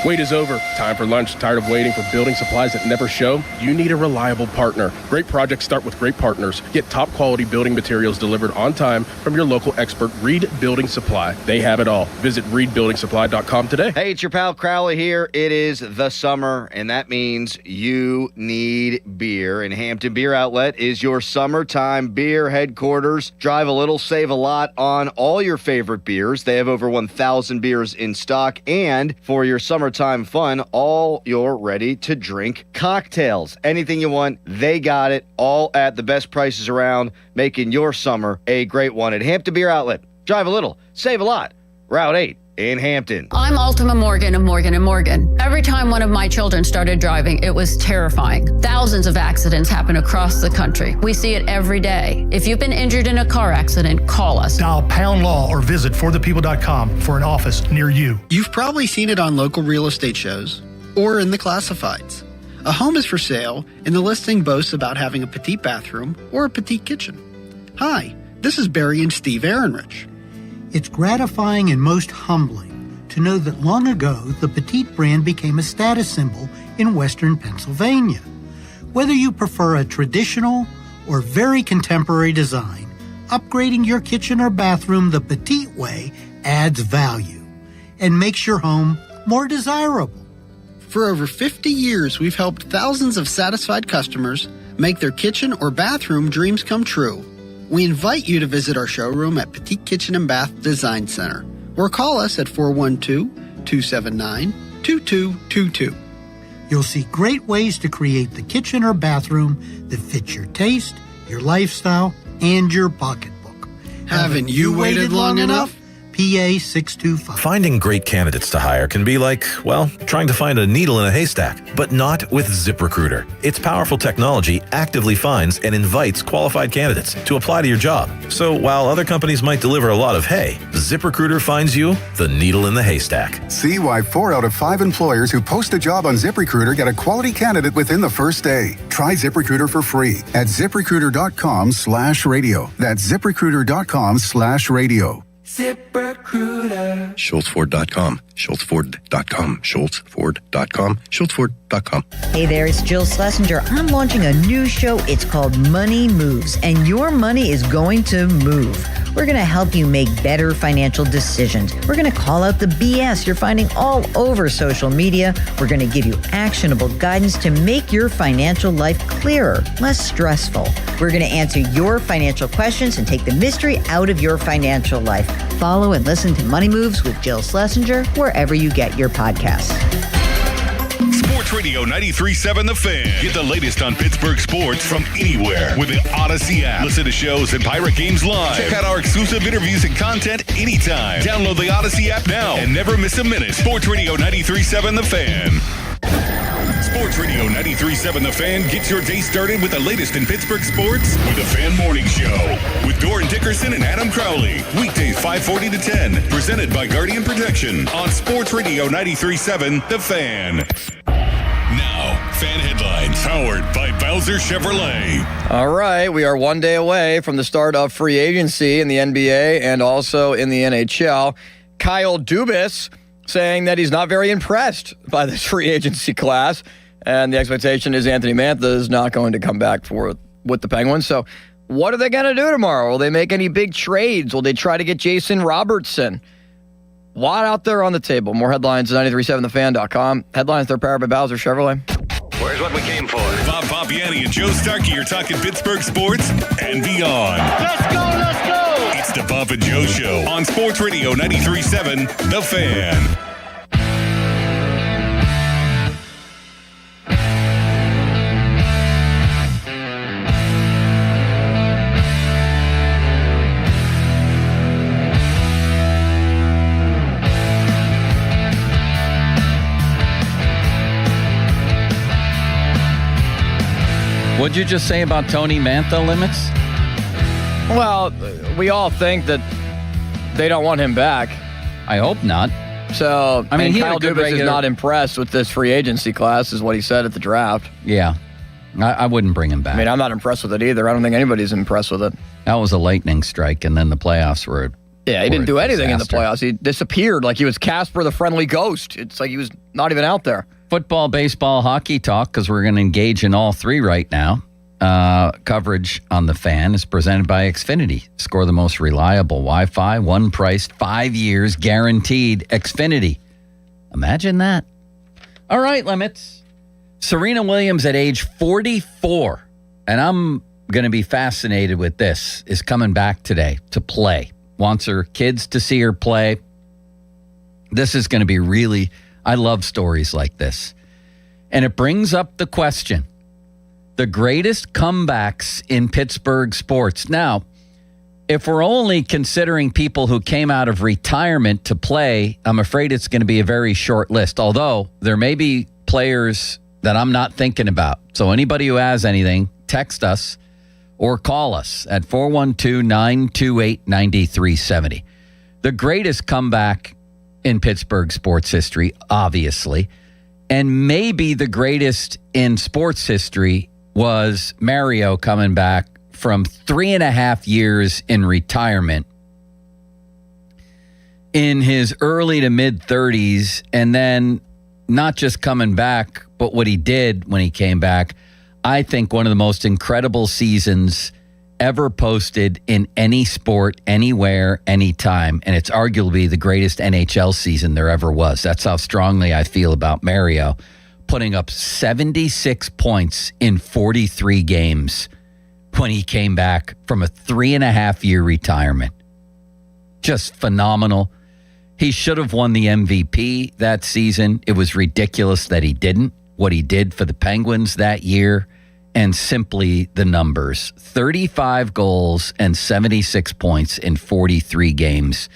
Wait is over. Time for lunch. Tired of waiting for building supplies that never show? You need a reliable partner. Great projects start with great partners. Get top quality building materials delivered on time from your local expert, Reed Building Supply. They have it all. Visit reedbuildingsupply.com today. Hey, it's your pal Crowley here. It is the summer, and that means you need beer. And Hampton Beer Outlet is your summertime beer headquarters. Drive a little, save a lot on all your favorite beers. They have over 1,000 beers in stock. And for your summertime fun, all your ready-to-drink cocktails. Anything you want, they got it. All at the best prices around, making your summer a great one at Hampton Beer Outlet. Drive a little, save a lot. Route 8 in Hampton. I'm Ultima Morgan of Morgan & Morgan. Every time one of my children started driving, it was terrifying. Thousands of accidents happen across the country. We see it every day. If you've been injured in a car accident, call us. Dial Pound Law or visit forthepeople.com for an office near you. You've probably seen it on local real estate shows or in the classifieds. A home is for sale, and the listing boasts about having a petite bathroom or a petite kitchen. Hi, this is Barry and Steve Ehrenrich. It's gratifying and most humbling to know that long ago, the Petite brand became a status symbol in Western Pennsylvania. Whether you prefer a traditional or very contemporary design, upgrading your kitchen or bathroom the Petite way adds value and makes your home more desirable. For over 50 years, we've helped thousands of satisfied customers make their kitchen or bathroom dreams come true. We invite you to visit our showroom at Petite Kitchen and Bath Design Center or call us at 412-279-2222. You'll see great ways to create the kitchen or bathroom that fits your taste, your lifestyle, and your pocketbook. Haven't you waited long enough? PA 625. Finding great candidates to hire can be like, well, trying to find a needle in a haystack, but not with ZipRecruiter. Its powerful technology actively finds and invites qualified candidates to apply to your job. So while other companies might deliver a lot of hay, ZipRecruiter finds you the needle in the haystack. See why 4 out of 5 employers who post a job on ZipRecruiter get a quality candidate within the first day. Try ZipRecruiter for free at ZipRecruiter.com/radio. That's ZipRecruiter.com/radio. ZipRecruiter. SchultzFord.com. SchultzFord.com. SchultzFord.com. SchultzFord.com. Hey there, it's Jill Schlesinger. I'm launching a new show. It's called Money Moves, and your money is going to move. We're going to help you make better financial decisions. We're going to call out the BS you're finding all over social media. We're going to give you actionable guidance to make your financial life clearer, less stressful. We're going to answer your financial questions and take the mystery out of your financial life. Follow and listen to Money Moves with Jill Schlesinger wherever you get your podcasts. Sports Radio 93.7 The Fan. Get the latest on Pittsburgh sports from anywhere with the Odyssey app. Listen to shows and Pirate Games live. Check out our exclusive interviews and content anytime. Download the Odyssey app now and never miss a minute. Sports Radio 93.7 The Fan. Sports Radio 93.7 The Fan gets your day started with the latest in Pittsburgh sports with the Fan Morning Show with Doran Dickerson and Adam Crowley. Weekdays 5:40 to 10. Presented by Guardian Protection on Sports Radio 93.7 The Fan. Now, Fan Headlines powered by Bowser Chevrolet. All right, we are one day away from the start of free agency in the NBA and also in the NHL. Kyle Dubas saying that he's not very impressed by this free agency class. And the expectation is Anthony Mantha is not going to come back with the Penguins. So what are they going to do tomorrow? Will they make any big trades? Will they try to get Jason Robertson? A lot out there on the table. More headlines at 937thefan.com. Headlines, they're powered by Bowser Chevrolet. Where's what we came for? Bob Papiani and Joe Starkey are talking Pittsburgh sports and beyond. Let's go, let's go! It's the Bob and Joe Show on Sports Radio 93.7 The Fan. What'd you just say about Tony Mantha limits? Well, we all think that they don't want him back. I hope not. So, I mean, Kyle Dubas is not impressed with this free agency class, is what he said at the draft. Yeah. I wouldn't bring him back. I mean, I'm not impressed with it either. I don't think anybody's impressed with it. That was a lightning strike, and then the playoffs were Yeah, he didn't do anything in the disaster. playoffs. He disappeared like he was Casper the Friendly Ghost. It's like he was not even out there. Football, baseball, hockey talk, because we're going to engage in all three right now. Coverage on the Fan is presented by Xfinity. Score the most reliable Wi-Fi, one price, 5 years guaranteed. Xfinity. Imagine that. All right, limits. Serena Williams at age 44, and I'm going to be fascinated with this, is coming back today to play. Wants her kids to see her play. This is going to be really, I love stories like this. And it brings up the question, the greatest comebacks in Pittsburgh sports. Now, if we're only considering people who came out of retirement to play, I'm afraid it's going to be a very short list, although there may be players that I'm not thinking about. So anybody who has anything, text us or call us at 412-928-9370. The greatest comeback in Pittsburgh sports history, obviously, and maybe the greatest in sports history was Mario coming back from 3.5 years in retirement in his early to mid 30s, and then not just coming back, but what he did when he came back. I think one of the most incredible seasons ever posted in any sport, anywhere, anytime. And it's arguably the greatest NHL season there ever was. That's how strongly I feel about Mario, putting up 76 points in 43 games when he came back from a 3.5-year retirement. Just phenomenal. He should have won the MVP that season. It was ridiculous that he didn't. What he did for the Penguins that year, and simply the numbers. 35 goals and 76 points in 43 games.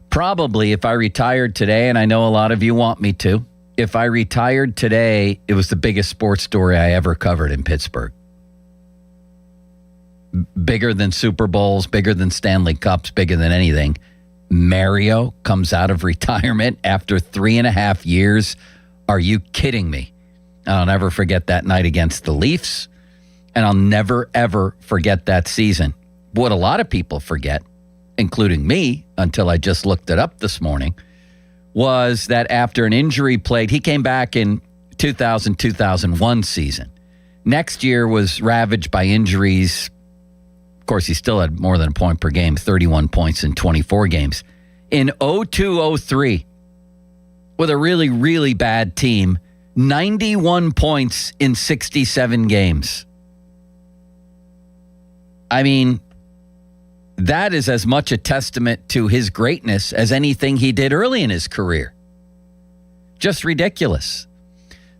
Probably if I retired today, and I know a lot of you want me to, if I retired today, it was the biggest sports story I ever covered in Pittsburgh. Bigger than Super Bowls, bigger than Stanley Cups, bigger than anything. Mario comes out of retirement after 3.5 years. Are you kidding me? I'll never forget that night against the Leafs, and I'll never, ever forget that season. What a lot of people forget, including me, until I just looked it up this morning, was that after an injury plagued, he came back in 2000-2001 season. Next year was ravaged by injuries. Of course, he still had more than a point per game, 31 points in 24 games. In 02-03, with a really, really bad team, 91 points in 67 games. I mean, that is as much a testament to his greatness as anything he did early in his career. Just ridiculous.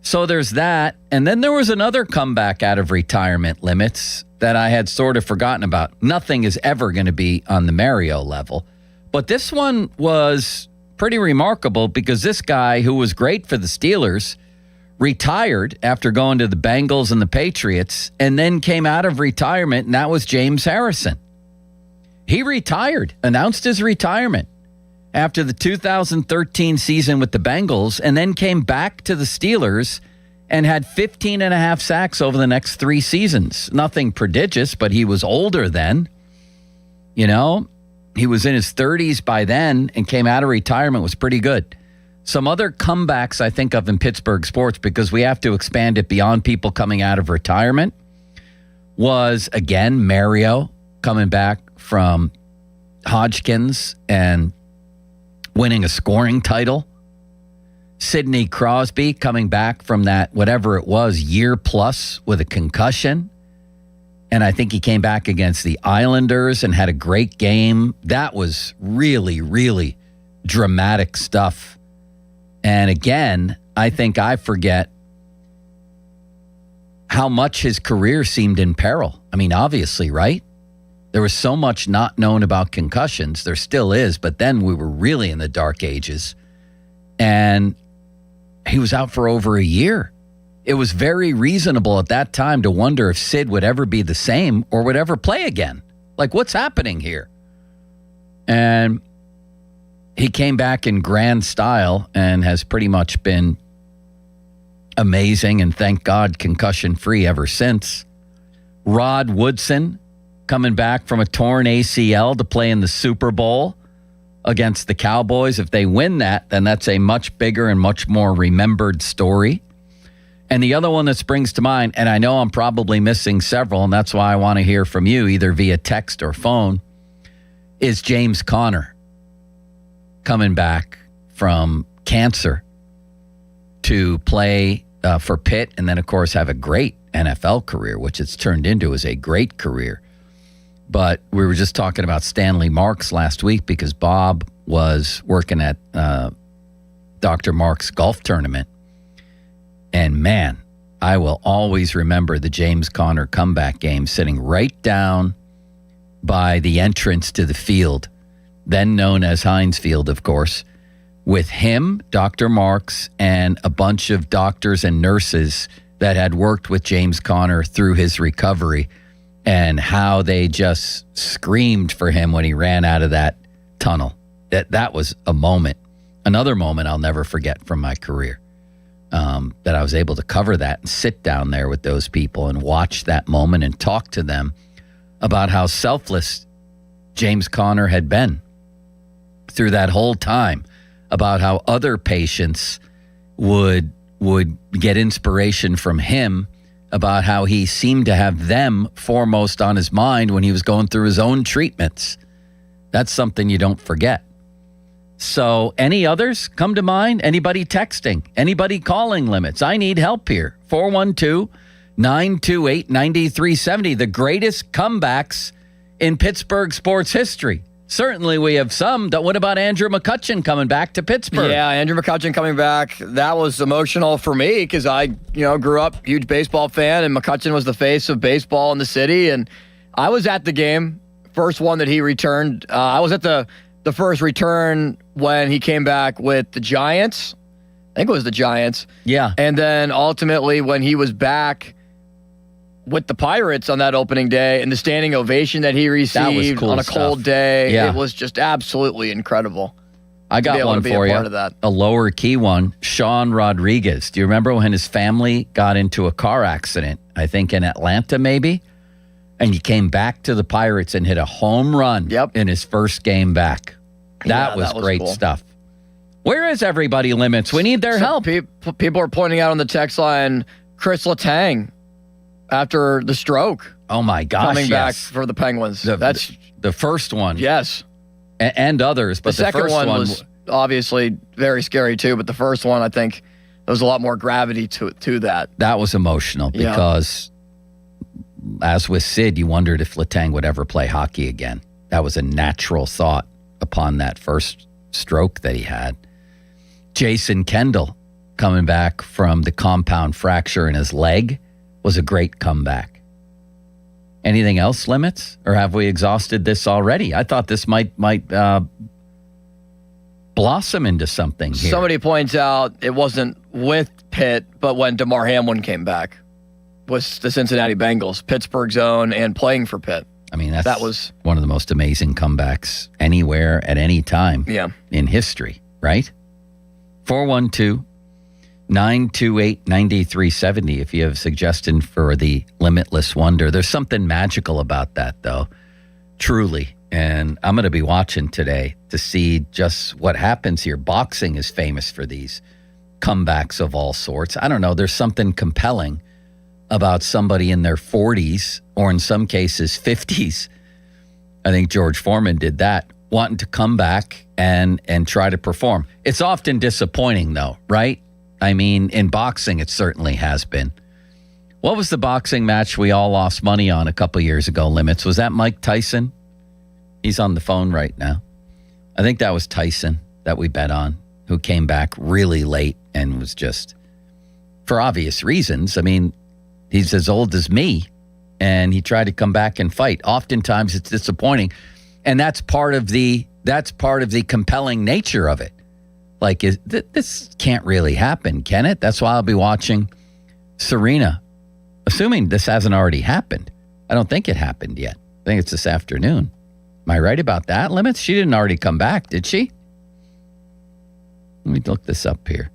So there's that. And then there was another comeback out of retirement limits that I had sort of forgotten about. Nothing is ever going to be on the Mario level. But this one was pretty remarkable because this guy, who was great for the Steelers, retired after going to the Bengals and the Patriots, and then came out of retirement, and that was James Harrison. He retired, announced his retirement after the 2013 season with the Bengals, and then came back to the Steelers and had 15 and a half sacks over the next 3 seasons. Nothing prodigious, but he was older then. You know, he was in his 30s by then and came out of retirement, was pretty good. Some other comebacks I think of in Pittsburgh sports, because we have to expand it beyond people coming out of retirement, was, again, Mario coming back from Hodgkins and winning a scoring title. Sidney Crosby coming back from that, whatever it was, year plus with a concussion. And I think he came back against the Islanders and had a great game. That was really, really dramatic stuff. And again, I think I forget how much his career seemed in peril. I mean, obviously, right? There was so much not known about concussions. There still is, but then we were really in the dark ages. And he was out for over a year. It was very reasonable at that time to wonder if Sid would ever be the same or would ever play again. Like, what's happening here? And he came back in grand style and has pretty much been amazing, and thank God concussion-free ever since. Rod Woodson coming back from a torn ACL to play in the Super Bowl against the Cowboys. If they win that, then that's a much bigger and much more remembered story. And the other one that springs to mind, and I know I'm probably missing several, and that's why I want to hear from you, either via text or phone, is James Conner coming back from cancer to play for Pitt, and then, of course, have a great NFL career, which it's turned into as a great career. But we were just talking about Stanley Marks last week because Bob was working at Dr. Marks' golf tournament. And man, I will always remember the James Conner comeback game, sitting right down by the entrance to the field, then known as Heinz Field, of course, with him, Dr. Marks, and a bunch of doctors and nurses that had worked with James Conner through his recovery, and how they just screamed for him when he ran out of that tunnel. That was a moment, another moment I'll never forget from my career, that I was able to cover that and sit down there with those people and watch that moment and talk to them about how selfless James Conner had been through that whole time, about how other patients would get inspiration from him, about how he seemed to have them foremost on his mind when he was going through his own treatments. That's something you don't forget. So any others come to mind? Anybody texting? Anybody calling limits? I need help here. 928-9370. The greatest comebacks in Pittsburgh sports history. Certainly we have some. What about Andrew McCutchen coming back to Pittsburgh? Yeah, Andrew McCutchen coming back. That was emotional for me because I, grew up huge baseball fan, and McCutchen was the face of baseball in the city. And I was at the game, first one that he returned. I was at the first return when he came back with the Giants. I think it was the Giants. Yeah. And then ultimately when he was back with the Pirates on that opening day and the standing ovation that he received cool on a stuff. cold day, Yeah. it was just absolutely incredible. I got one for you. A lower key one. Sean Rodriguez. Do you remember when his family got into a car accident? I think in Atlanta, maybe? And he came back to the Pirates and hit a home run in his first game back. That was great cool stuff. Where is everybody, Limits? We need their help. People are pointing out on the text line Chris Letang after the stroke. Oh, my gosh, coming back for the Penguins. That's the first one. Yes. And others. But the second one was obviously very scary, too. But the first one, I think, there was a lot more gravity to that. That was emotional because, as with Sid, you wondered if Letang would ever play hockey again. That was a natural thought upon that first stroke that he had. Jason Kendall coming back from the compound fracture in his leg was a great comeback. Anything else, Limits? Or have we exhausted this already? I thought this might blossom into something here. Somebody points out it wasn't with Pitt, but when DeMar Hamlin came back was the Cincinnati Bengals, Pittsburgh's own, and playing for Pitt. I mean, that was one of the most amazing comebacks anywhere at any time in history, right? 412-928-9370 if you have a suggestion for the Limitless Wonder. There's something magical about that, though, truly. And I'm going to be watching today to see just what happens here. Boxing is famous for these comebacks of all sorts. I don't know. There's something compelling about somebody in their 40s or in some cases 50s. I think George Foreman did that, wanting to come back and try to perform. It's often disappointing, though, right? I mean, in boxing, it certainly has been. What was the boxing match we all lost money on a couple years ago, Limits? Was that Mike Tyson? He's on the phone right now. I think that was Tyson that we bet on, who came back really late and was just, for obvious reasons. I mean, he's as old as me, and he tried to come back and fight. Oftentimes, it's disappointing, and that's part of the compelling nature of it. Like, this can't really happen, can it? That's why I'll be watching Serena, assuming this hasn't already happened. I don't think it happened yet. I think it's this afternoon. Am I right about that, Limits? She didn't already come back, did she? Let me look this up here.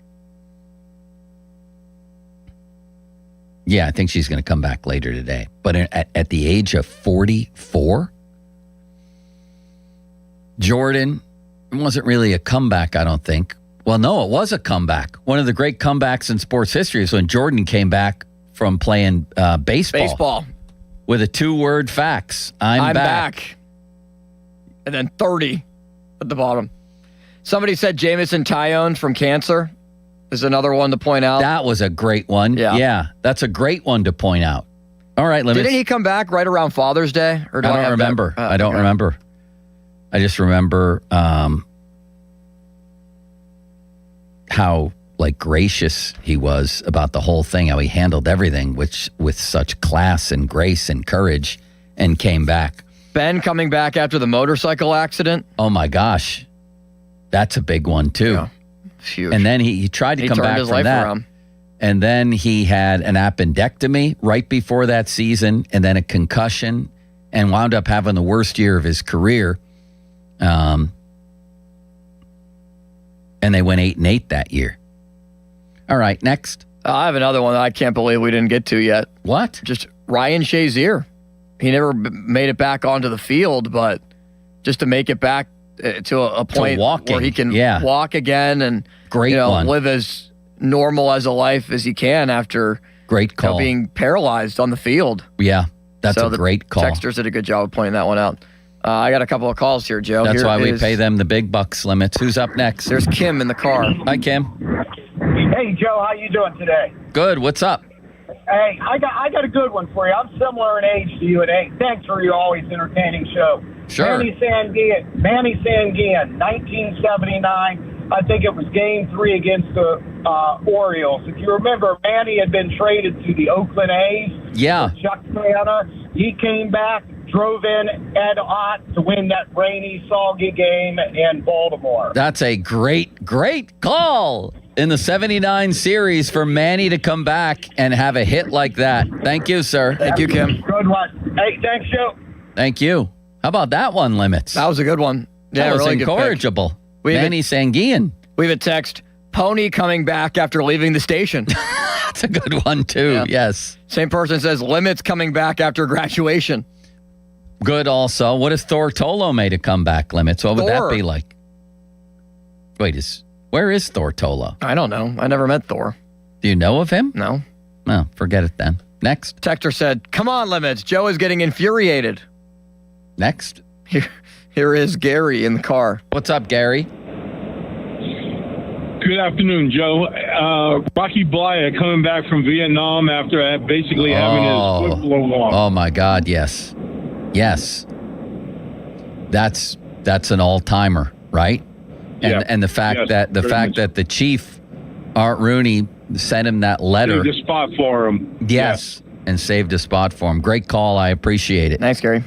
Yeah, I think she's going to come back later today. But at the age of 44, Jordan, it wasn't really a comeback, I don't think. Well, no, it was a comeback. One of the great comebacks in sports history is when Jordan came back from playing baseball. With a 2-word fax. I'm back. And then 30 at the bottom. Somebody said Jamison Tyone from Cancer is another one to point out. That was a great one. Yeah, that's a great one to point out. All right, Limits. Didn't he come back right around Father's Day? Or I don't remember. I don't remember. I just remember how gracious he was about the whole thing, how he handled everything with such class and grace and courage, and came back. Ben coming back after the motorcycle accident. Oh my gosh. That's a big one too. Yeah, huge. And then he tried to come back from that. Around. And then he had an appendectomy right before that season, and then a concussion, and wound up having the worst year of his career. And they went 8-8 that year. All right, next. I have another one that I can't believe we didn't get to yet. What? Just Ryan Shazier. He never made it back onto the field, but just to make it back to a point where he can walk again and live as normal as a life as he can after great call. Being paralyzed on the field. Yeah, that's a great call. Texters did a good job of pointing that one out. I got a couple of calls here, Joe. That's why we pay them the big bucks, Limits. Who's up next? There's Kim in the car. Hi, Kim. Hey, Joe. How you doing today? Good. What's up? Hey, I got a good one for you. I'm similar in age to you, and hey, thanks for your always entertaining show. Sure. Manny Sanguillen, 1979. I think it was Game 3 against the Orioles. If you remember, Manny had been traded to the Oakland A's. Yeah. Chuck Manna. He came back, drove in Ed Ott to win that rainy, soggy game in Baltimore. That's a great call in the 79 series for Manny to come back and have a hit like that. Thank you, sir. Thank you, Kim. Good one. Hey, thanks, Joe. Thank you. How about that one, Limits? That was a good one. Yeah, that was really incorrigible. Manny Sanguillen. We have a text. Pony coming back after leaving the station. That's a good one, too. Yeah. Yes. Same person says Limits coming back after graduation. Good also. What if Thor Tolo made a comeback, Limits? What would that be like? Wait, where is Thor Tolo? I don't know. I never met Thor. Do you know of him? No. No, forget it then. Next. Texter said, come on, Limits. Joe is getting infuriated. Next. Here is Gary in the car. What's up, Gary? Good afternoon, Joe. Rocky Blyer coming back from Vietnam after basically having his foot blown off. Oh, my God, yes. Yes. That's an all-timer, right? And the fact that the chief, Art Rooney, sent him that letter. Saved a spot for him. Yes, and saved a spot for him. Great call. I appreciate it. Thanks, Gary.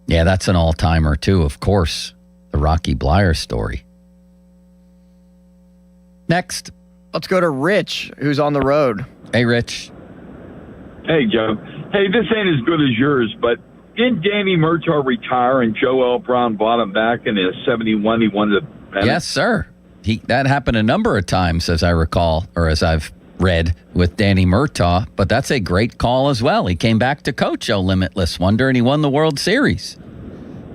Yeah, that's an all-timer, too, of course. The Rocky Blyer story. Next. Let's go to Rich, who's on the road. Hey, Rich. Hey, Joe. Hey, this ain't as good as yours, but didn't Danny Murtaugh retire and Joe L. Brown bought him back in his 71? He won the pennant? Yes, sir. That happened a number of times, as I recall, or as I've read, with Danny Murtaugh, but that's a great call as well. He came back to coach a Limitless Wonder, and he won the World Series.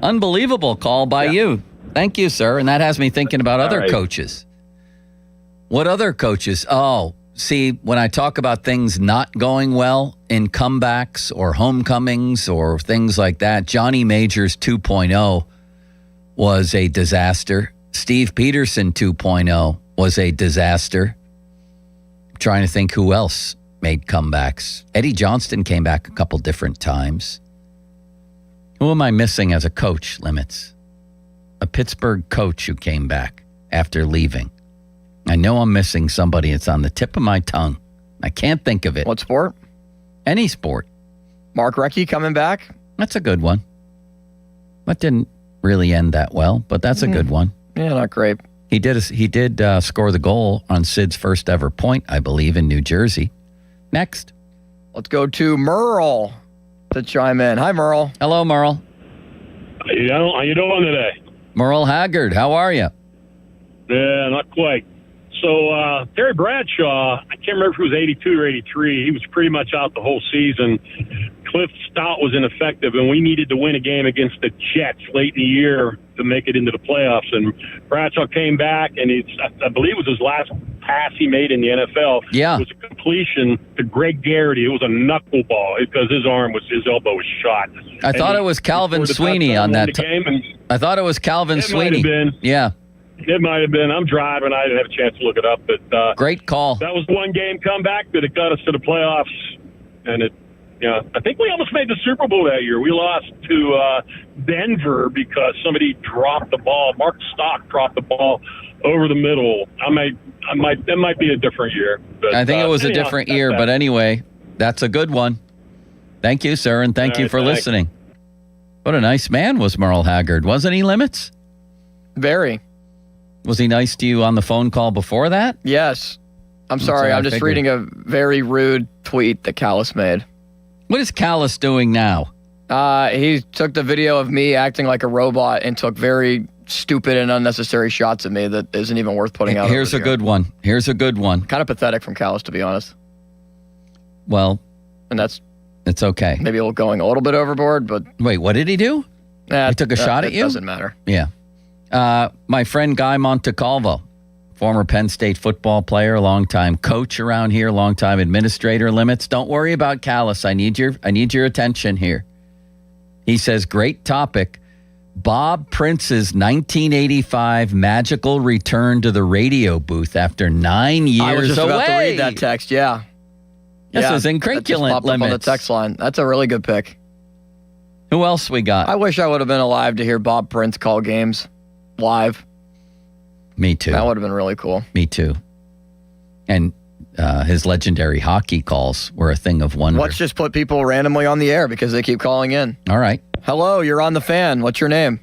Unbelievable call by you. Thank you, sir. And that has me thinking about other coaches. What other coaches? Oh, see, when I talk about things not going well in comebacks or homecomings or things like that, Johnny Majors 2.0 was a disaster. Steve Peterson 2.0 was a disaster. I'm trying to think who else made comebacks. Eddie Johnston came back a couple different times. Who am I missing as a coach, Limits? A Pittsburgh coach who came back after leaving. I know I'm missing somebody. It's on the tip of my tongue. I can't think of it. What sport? Any sport. Mark Recchi coming back? That's a good one. That didn't really end that well, but that's a good one. Yeah, not great. He did score the goal on Sid's first ever point, I believe, in New Jersey. Next. Let's go to Merle to chime in. Hi, Merle. Hello, Merle. How you doing today? Merle Haggard, how are you? Yeah, not quite. So Terry Bradshaw, I can't remember if it was 82 or 83. He was pretty much out the whole season. Cliff Stout was ineffective, and we needed to win a game against the Jets late in the year to make it into the playoffs. And Bradshaw came back, and I believe it was his last pass he made in the NFL. Yeah. It was a completion to Greg Garrity. It was a knuckleball because his elbow was shot. I thought it was Calvin Sweeney on that. I thought it was Calvin Sweeney. Might have been. Yeah. It might have been. I'm driving. I didn't have a chance to look it up. But great call. That was one game comeback that it got us to the playoffs. And I think we almost made the Super Bowl that year. We lost to Denver because somebody dropped the ball. Mark Stock dropped the ball over the middle. That might be a different year. But, I think it was a different year. But anyway, that's a good one. Thank you, sir, and thank you for listening. What a nice man was Merle Haggard, wasn't he, Limits? Very. Was he nice to you on the phone call before that? Yes. I'm sorry. I'm just reading a very rude tweet that Callis made. What is Callis doing now? He took the video of me acting like a robot and took very stupid and unnecessary shots at me that isn't even worth putting out. Here's a good one. Here's a good one. Kind of pathetic from Callis, to be honest. Well, and it's okay. Maybe going a little bit overboard, but wait, what did he do? He took a shot at you? It doesn't matter. Yeah. My friend Guy Montecalvo, former Penn State football player, longtime coach around here, longtime administrator, Limits. Don't worry about Callis. I need your attention here. He says, great topic. Bob Prince's 1985 magical return to the radio booth after 9 years away. I was just about to read that text, yeah. This is that just incrinculant popped up on the limits. text line. That's a really good pick. Who else we got? I wish I would have been alive to hear Bob Prince call games live. Me too. That would have been really cool. Me too. And his legendary hockey calls were a thing of wonder. Let's just put people randomly on the air because they keep calling in. All right. Hello, you're on the Fan. What's your name?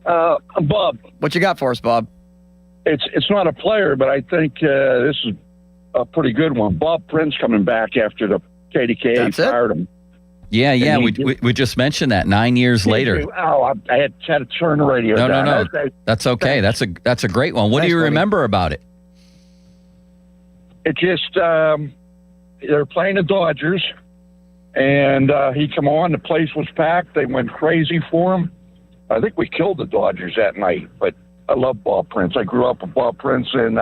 Bob. What you got for us, Bob? It's not a player, but I think this is a pretty good one. Bob Prince coming back after the KDKA fired him. Yeah. We just mentioned that 9 years later. Oh, I had to turn the radio down. No. Okay. That's okay. That's a great one. What do you remember about it? It just they were playing the Dodgers, and he come on. The place was packed. They went crazy for him. I think we killed the Dodgers that night. But I love Bob Prince. I grew up with Bob Prince and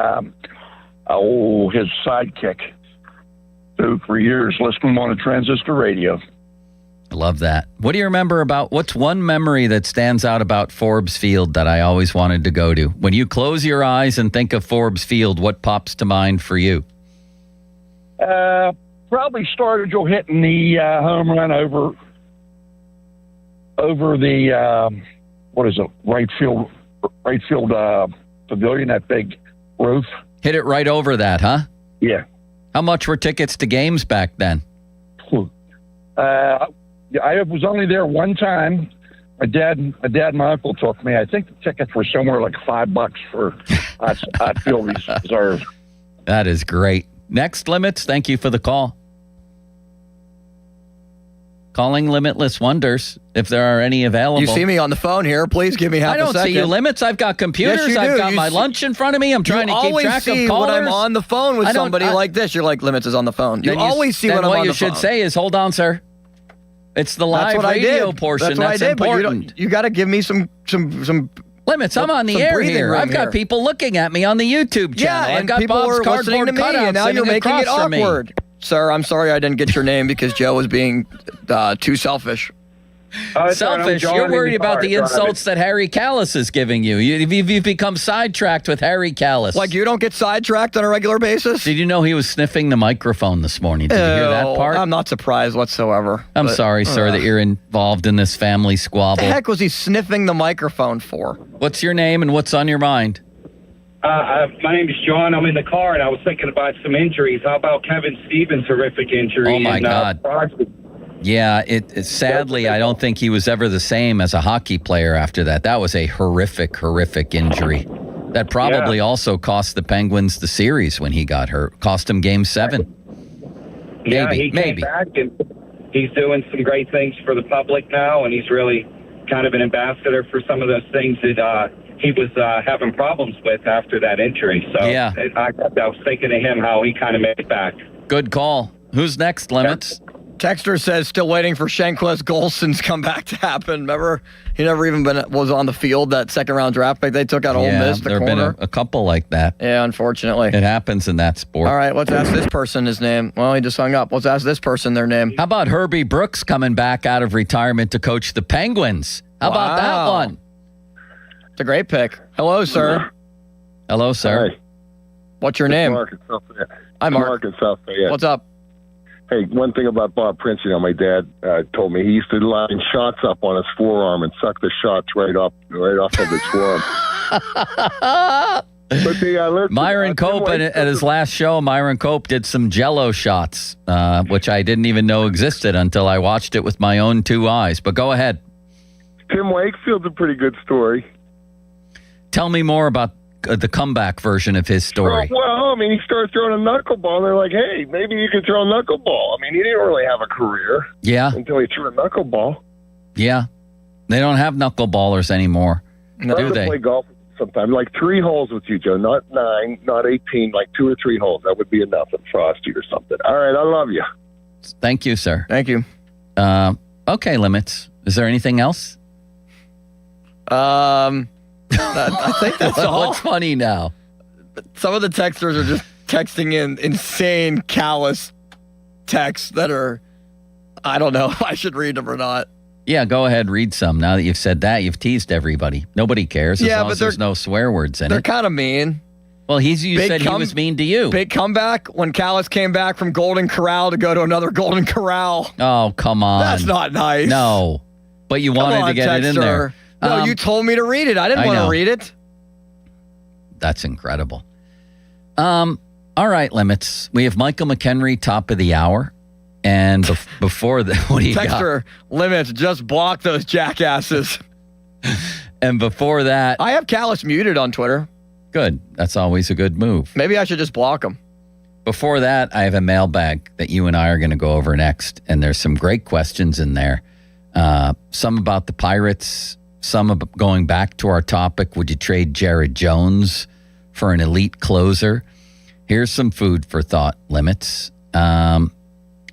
his sidekick. So for years, listening on a transistor radio. I love that. What do you remember about, what's one memory that stands out about Forbes Field that I always wanted to go to? When you close your eyes and think of Forbes Field, what pops to mind for you? Probably started Joe hitting the home run over the, right field pavilion, that big roof. Hit it right over that, huh? Yeah. How much were tickets to games back then? I was only there one time. My dad and my uncle took me. I think the tickets were somewhere like $5 for outfield reserve. That is great. Next, Limits. Thank you for the call. Calling Limitless Wonders, if there are any available. You see me on the phone here. Please give me half a second. I don't see you, Limits. I've got computers. Yes, you I've do. got my lunch in front of me. I'm trying to keep track of callers. When I'm on the phone with somebody like this, you're like, Limits is on the phone. You always see when I'm on the phone. What you should say is, hold on, sir. It's the live radio portion. That's important. You got to give me some Limits. I'm on the air here. I've got people looking at me on the YouTube channel. Yeah, I've got people Bob's are listening to me, and now you're making it awkward. Sir, I'm sorry I didn't get your name because Joe was being too selfish. Selfish? You're worried about the insults that Harry Callis is giving you. You've become sidetracked with Harry Callis. Like you don't get sidetracked on a regular basis? Did you know he was sniffing the microphone this morning? Did you hear that part? I'm not surprised whatsoever. I'm sorry, sir, that you're involved in this family squabble. What the heck was he sniffing the microphone for? What's your name and what's on your mind? My name is John. I'm in the car, and I was thinking about some injuries. How about Kevin Stevens' horrific injury? Oh, my God. Yeah, sadly, I don't think he was ever the same as a hockey player after that. That was a horrific injury. That probably also cost the Penguins the series when he got hurt. Cost him Game 7. He came back, and he's doing some great things for the public now, and he's really kind of an ambassador for some of those things that he was having problems with after that injury. So I was thinking of him, how he kind of made it back. Good call. Who's next, Limits? Texter says still waiting for Shanquez Golson's comeback to happen. Remember, he never even was on the field, that second-round draft pick they took out Ole Miss. There have been a couple like that. Yeah, unfortunately. It happens in that sport. All right, let's ask this person his name. Well, he just hung up. Let's ask this person their name. How about Herbie Brooks coming back out of retirement to coach the Penguins? How about that one? It's a great pick. Hello, sir. Hello, sir. Hi. What's your name? Mark in South Fayette. Hi, Mark. In South Fayette. What's up? Hey, one thing about Bob Prince, my dad told me he used to line shots up on his forearm and suck the shots right off of his forearm. But Myron Cope at his last show, Myron Cope did some Jell-O shots, which I didn't even know existed until I watched it with my own two eyes. But go ahead. Tim Wakefield's a pretty good story. Tell me more about the comeback version of his story. Well, he started throwing a knuckleball, and they're like, hey, maybe you could throw a knuckleball. He didn't really have a career. Yeah. Until he threw a knuckleball. Yeah. They don't have knuckleballers anymore, do they? Play golf sometime. Like 3 holes with you, Joe. Not 9, not 18, like 2 or 3 holes. That would be enough at Frosty or something. All right, I love you. Thank you, sir. Thank you. Okay, Limits. Is there anything else? I think that's all. What's funny now? Some of the texters are just texting in insane, callous texts that are, I don't know if I should read them or not. Yeah, go ahead, read some. Now that you've said that, you've teased everybody. Nobody cares as long as there's no swear words in it. They're kind of mean. Well, you said he was mean to you. Big comeback when Callis came back from Golden Corral to go to another Golden Corral. Oh, come on. That's not nice. No. But you wanted to get it in there. No, you told me to read it. I didn't want to read it. That's incredible. All right, Limits. We have Michael McHenry, top of the hour. And before that, what do you Texter, got? Limits, just block those jackasses. And before that... I have Callis muted on Twitter. Good. That's always a good move. Maybe I should just block him. Before that, I have a mailbag that you and I are going to go over next. And there's some great questions in there. Some about the Pirates. Some about going back to our topic. Would you trade Jared Jones for an elite closer? Here's some food for thought, Limits.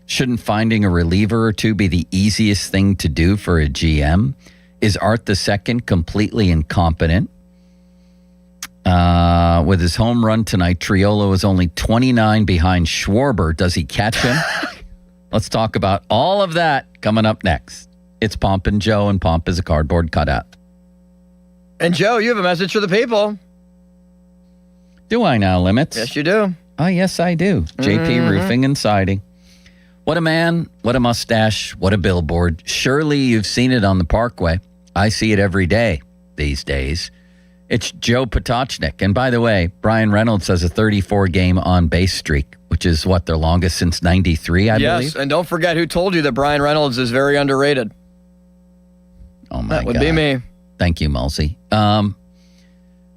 Shouldn't finding a reliever or two be the easiest thing to do for a GM? Is Art II completely incompetent? With his home run tonight, Triolo is only 29 behind Schwarber. Does he catch him? Let's talk about all of that coming up next. It's Pomp and Joe, and Pomp is a cardboard cutout. And Joe, you have a message for the people. Do I now, Limits? Yes, you do. Oh, yes, I do. JP Roofing and Siding. What a man, what a mustache, what a billboard. Surely you've seen it on the Parkway. I see it every day these days. It's Joe Potochnik. And by the way, Brian Reynolds has a 34-game on-base streak, which is, their longest since 93, I believe? Yes, and don't forget who told you that Brian Reynolds is very underrated. Oh, my God. That would be me. Thank you, Mulsey.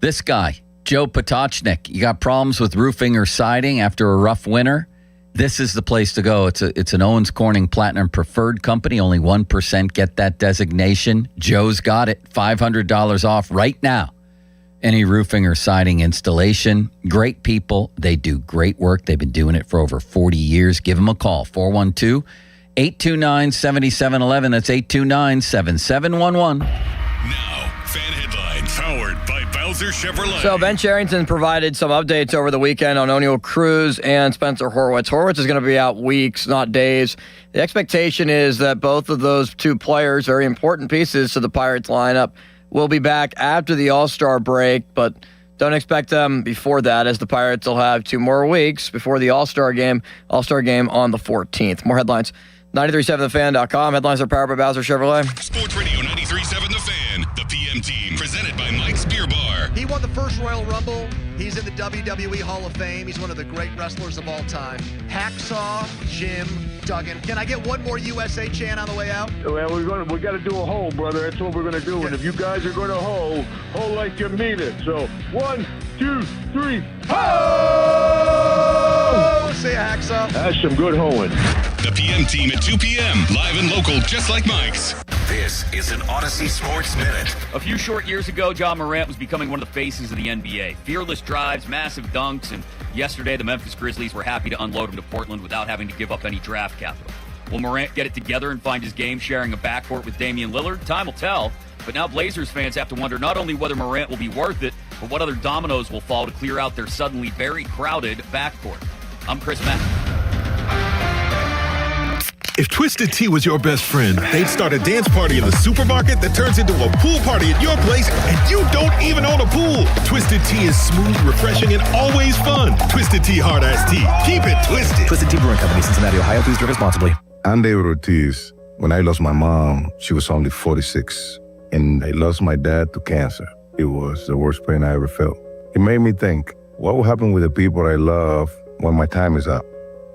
This guy, Joe Potochnik, you got problems with roofing or siding after a rough winter? This is the place to go. It's an Owens Corning Platinum Preferred company. Only 1% get that designation. Joe's got it. $500 off right now. Any roofing or siding installation. Great people. They do great work. They've been doing it for over 40 years. Give them a call. 412-829-7711. That's 829-7711. Now, fan headlines powered by Bowser Chevrolet. So Ben Cherington provided some updates over the weekend on O'Neal Cruz and Spencer Horwitz. Horwitz is going to be out weeks, not days. The expectation is that both of those two players, very important pieces to the Pirates lineup, will be back after the All-Star break, but don't expect them before that, as the Pirates will have 2 more weeks before the All-Star game on the 14th. More headlines, 937thefan.com. Headlines are powered by Bowser Chevrolet. Sports Radio 93.7 The Fan, the PM team, presented by Mike's Beer Bar. He won the first Royal Rumble. He's in the WWE Hall of Fame. He's one of the great wrestlers of all time. Hacksaw Jim Duggan. Can I get one more USA chant on the way out? Well, we got to do a hole, brother. That's what we're going to do. And if you guys are going to hole like you mean it. So 1, 2, 3, ho! Say a hacksaw. That's some good hoeing. The PM team at 2 p.m. Live and local, just like Mike's. This is an Odyssey Sports Minute. A few short years ago, John Morant was becoming one of the faces of the NBA. Fearless drives, massive dunks, and yesterday the Memphis Grizzlies were happy to unload him to Portland without having to give up any draft capital. Will Morant get it together and find his game sharing a backcourt with Damian Lillard? Time will tell. But now Blazers fans have to wonder not only whether Morant will be worth it, but what other dominoes will fall to clear out their suddenly very crowded backcourt. I'm Chris Mack. If Twisted Tea was your best friend, they'd start a dance party in the supermarket that turns into a pool party at your place, and you don't even own a pool. Twisted Tea is smooth, refreshing, and always fun. Twisted Tea Hard Iced Tea. Keep it twisted. Twisted Tea Brewing Company, Cincinnati, Ohio. Please drink responsibly. I'm David Ortiz. When I lost my mom, she was only 46, and I lost my dad to cancer. It was the worst pain I ever felt. It made me think, what will happen with the people I love when my time is up?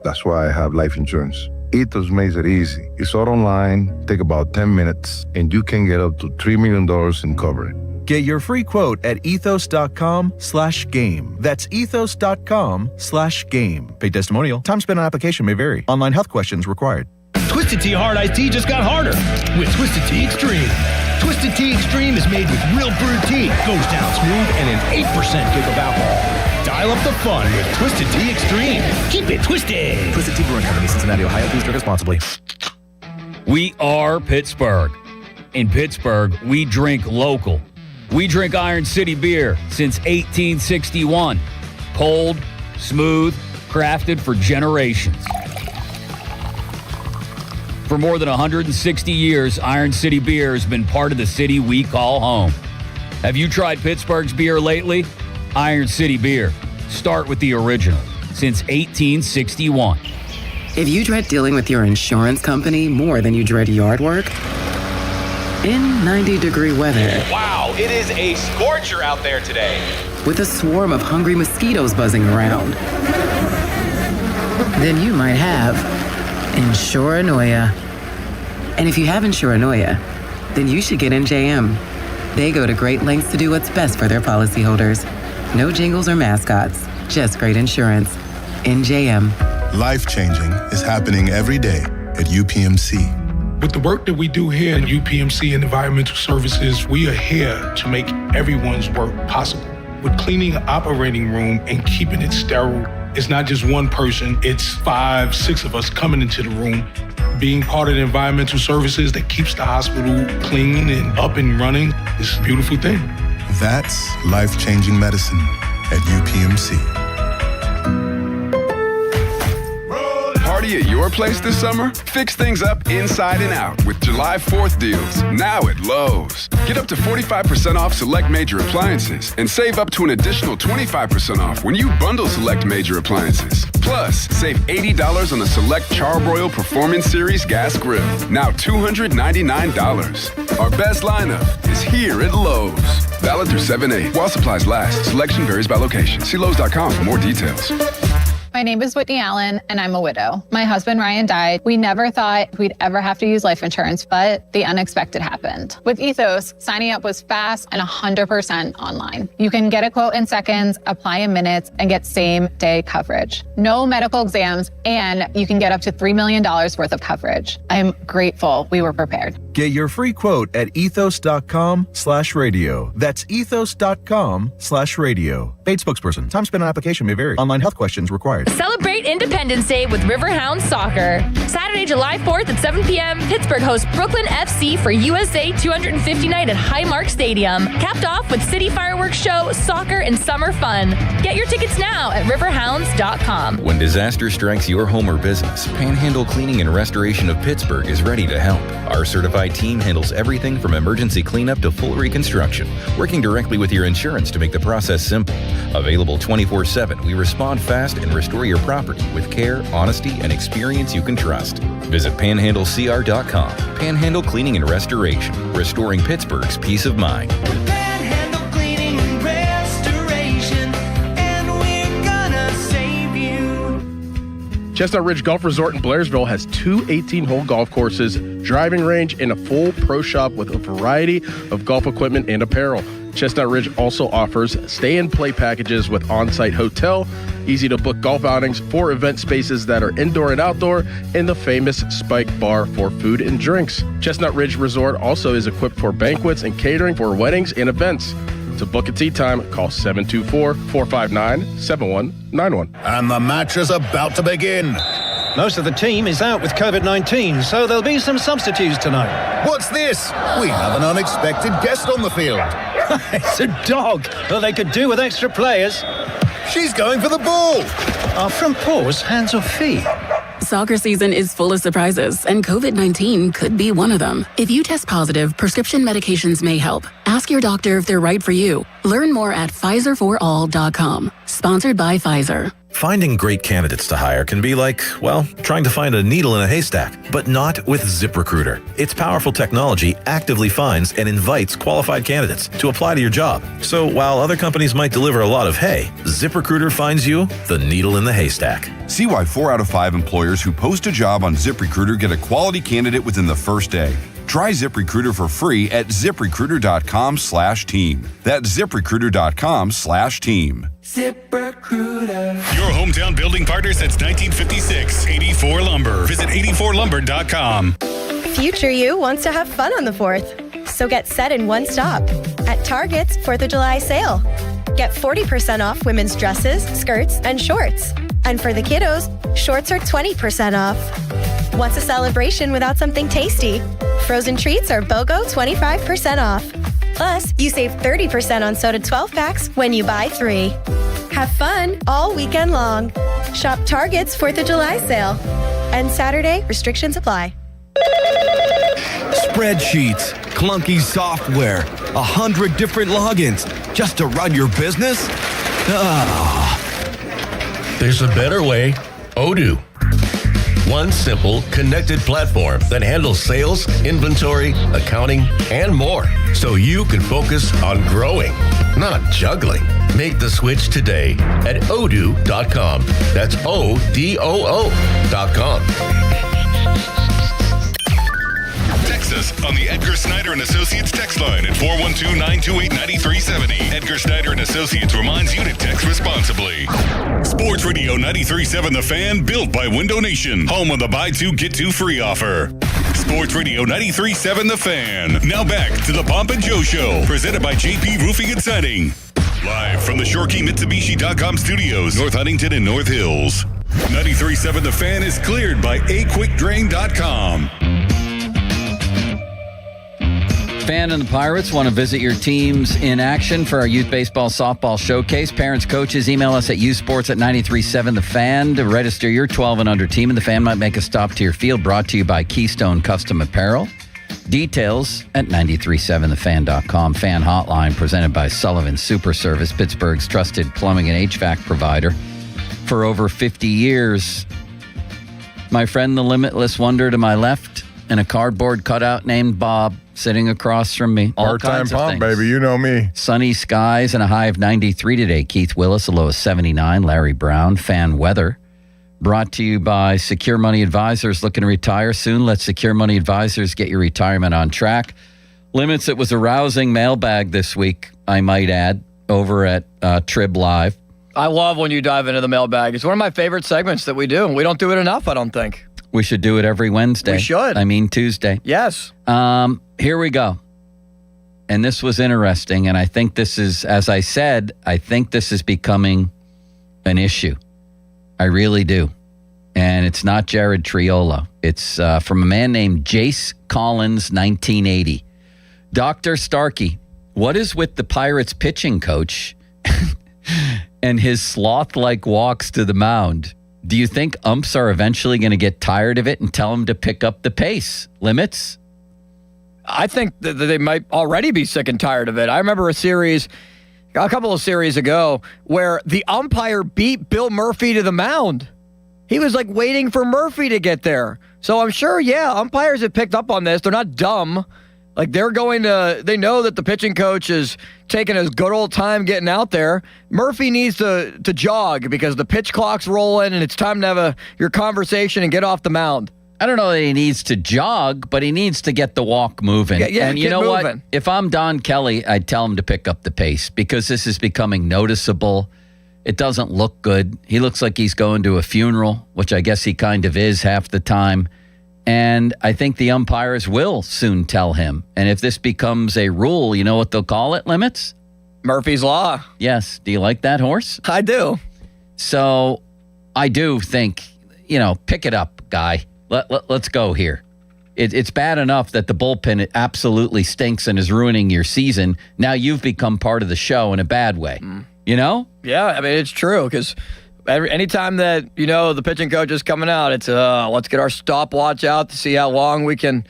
That's why I have life insurance. Ethos makes it easy. It's all online, take about 10 minutes, and you can get up to $3 million in coverage. Get your free quote at ethos.com/game. That's ethos.com/game. Paid testimonial. Time spent on application may vary. Online health questions required. Twisted Tea Hard Iced Tea just got harder with Twisted Tea Extreme. Twisted Tea Extreme is made with real brewed tea, goes down smooth, and an 8% kick of alcohol. Dial up the fun with Twisted Tea Extreme. Keep it twisted. Twisted Tea Brewing Company, Cincinnati, Ohio. Please drink responsibly. We are Pittsburgh. In Pittsburgh, we drink local. We drink Iron City beer since 1861. Cold, smooth, crafted for generations. For more than 160 years, Iron City beer has been part of the city we call home. Have you tried Pittsburgh's beer lately? Iron City beer. start with the original. Since 1861. If you dread dealing with your insurance company more than you dread yard work, in 90-degree weather. Wow, it is a scorcher out there today. With a swarm of hungry mosquitoes buzzing around. Then you might have Insuranoia. And if you have Insuranoia, then you should get NJM. They go to great lengths to do what's best for their policyholders. No jingles or mascots, just great insurance. NJM. Life-changing is happening every day at UPMC. With the work that we do here in UPMC and Environmental Services, we are here to make everyone's work possible. With cleaning an operating room and keeping it sterile, it's not just one person, it's 5, 6 of us coming into the room. Being part of the Environmental Services that keeps the hospital clean and up and running is a beautiful thing. That's life-changing medicine at UPMC. Party at your place this summer? Fix things up inside and out with July 4th deals, now at Lowe's. Get up to 45% off select major appliances and save up to an additional 25% off when you bundle select major appliances. Plus, save $80 on the select Charbroil Performance Series gas grill, now $299. Our best lineup is here at Lowe's. Valid through 7/8 while supplies last. Selection varies by location. See Lowe's.com for more details. My name is Whitney Allen, and I'm a widow. My husband, Ryan, died. We never thought we'd ever have to use life insurance, but the unexpected happened. With Ethos, signing up was fast and 100% online. You can get a quote in seconds, apply in minutes, and get same-day coverage. No medical exams, and you can get up to $3 million worth of coverage. I'm grateful we were prepared. Get your free quote at ethos.com/radio. That's ethos.com/radio. Paid spokesperson. Time spent on application may vary. Online health questions required. Celebrate Independence Day with Riverhound Soccer. Saturday, July 4th at 7 p.m., Pittsburgh hosts Brooklyn FC for USA 250 night at Highmark Stadium. Capped off with city fireworks show, soccer, and summer fun. Get your tickets now at riverhounds.com. When disaster strikes your home or business, Panhandle Cleaning and Restoration of Pittsburgh is ready to help. Our certified team handles everything from emergency cleanup to full reconstruction, working directly with your insurance to make the process simple. Available 24/7, we respond fast and restore your property with care, honesty, and experience you can trust. Visit panhandlecr.com. Panhandle Cleaning and Restoration, restoring Pittsburgh's peace of mind. Panhandle Cleaning and Restoration, and we're gonna save you. Chestnut Ridge Golf Resort in Blairsville has 2 18-hole golf courses, driving range, and a full pro shop with a variety of golf equipment and apparel. Chestnut Ridge also offers stay-and-play packages with on-site hotel, easy-to-book golf outings, 4 event spaces that are indoor and outdoor, and the famous Spike Bar for food and drinks. Chestnut Ridge Resort also is equipped for banquets and catering for weddings and events. To book a tee time, call 724-459-7191. And the match is about to begin. Most of the team is out with COVID-19, so there'll be some substitutes tonight. What's this? We have an unexpected guest on the field. It's a dog, but they could do with extra players. She's going for the ball. Our front paws, hands or feet? Soccer season is full of surprises, and COVID-19 could be one of them. If you test positive, prescription medications may help. Ask your doctor if they're right for you. Learn more at PfizerForAll.com. Sponsored by Pfizer. Finding great candidates to hire can be like, well, trying to find a needle in a haystack, but not with ZipRecruiter. Its powerful technology actively finds and invites qualified candidates to apply to your job. So while other companies might deliver a lot of hay, ZipRecruiter finds you the needle in the haystack. See why 4 out of 5 employers who post a job on ZipRecruiter get a quality candidate within the first day. Try ZipRecruiter for free at ZipRecruiter.com/team. That's ZipRecruiter.com/team. ZipRecruiter. Your hometown building partner since 1956. 84 Lumber. Visit 84lumber.com. Future you wants to have fun on the 4th. So get set in one stop at Target's 4th of July sale. Get 40% off women's dresses, skirts, and shorts. And for the kiddos, shorts are 20% off. What's a celebration without something tasty? Frozen treats are BOGO 25% off. Plus, you save 30% on soda 12-packs when you buy 3. Have fun all weekend long. Shop Target's 4th of July sale. And Saturday, restrictions apply. Spreadsheets, clunky software, 100 different logins just to run your business? There's a better way. Odoo. One simple, connected platform that handles sales, inventory, accounting, and more. So you can focus on growing, not juggling. Make the switch today at odoo.com. That's ODOO.com. Text us on the Edgar Snyder and Associates text line at 412-928-9370. Edgar Snyder and Associates reminds you to text responsibly. Sports Radio 93.7 The Fan, built by Window Nation, home of the buy two, get two free offer. Sports Radio 93.7 The Fan. Now back to the Pomp and Joe Show, presented by JP Roofing and Siding. Live from the ShoreKeyMitsubishi.com studios, North Huntington and North Hills. 93.7 The Fan is cleared by AQuickDrain.com. Fan and the Pirates want to visit your teams in action for our youth baseball softball showcase. Parents, coaches, email us at youthsports@937thefan to register your 12 and under team, and the Fan might make a stop to your field. Brought to you by Keystone Custom Apparel. Details at 937thefan.com. Fan hotline presented by Sullivan Super Service, Pittsburgh's trusted plumbing and HVAC provider for over 50 years. My friend, the Limitless Wonder to my left, and a cardboard cutout named Bob sitting across from me. Part-time Pomp, baby. You know me. Sunny skies and a high of 93 today. Keith Willis, a low of 79. Larry Brown, fan weather. Brought to you by Secure Money Advisors. Looking to retire soon? Let Secure Money Advisors get your retirement on track. Limits, it was a rousing mailbag this week, I might add, over at Trib Live. I love when you dive into the mailbag. It's one of my favorite segments that we do. We don't do it enough, I don't think. We should do it every Wednesday. We should. I mean, Tuesday. Yes. Here we go. And this was interesting. And I think this is, as I said, I think this is becoming an issue. I really do. And it's not Jared Triolo. It's from a man named Jace Collins, 1980. Dr. Starkey, what is with the Pirates pitching coach and his sloth-like walks to the mound? Do you think umps are eventually going to get tired of it and tell him to pick up the pace? Limits? I think that they might already be sick and tired of it. I remember a couple of series ago, where the umpire beat Bill Murphy to the mound. He was like waiting for Murphy to get there. So I'm sure, umpires have picked up on this. They're not dumb. Like they know that the pitching coach is taking his good old time getting out there. Murphy needs to jog because the pitch clock's rolling and it's time to have your conversation and get off the mound. I don't know that he needs to jog, but he needs to get the walk moving. Yeah, and you know moving. What? If I'm Don Kelly, I'd tell him to pick up the pace because this is becoming noticeable. It doesn't look good. He looks like he's going to a funeral, which I guess he kind of is half the time. And I think the umpires will soon tell him. And if this becomes a rule, you know what they'll call it, Limits? Murphy's Law. Yes. Do you like that horse? I do. So I do think, pick it up, guy. Let's go here. It's bad enough that the bullpen absolutely stinks and is ruining your season. Now you've become part of the show in a bad way. You know? Yeah, I mean, it's true because anytime that, the pitching coach is coming out, it's let's get our stopwatch out to see how long we can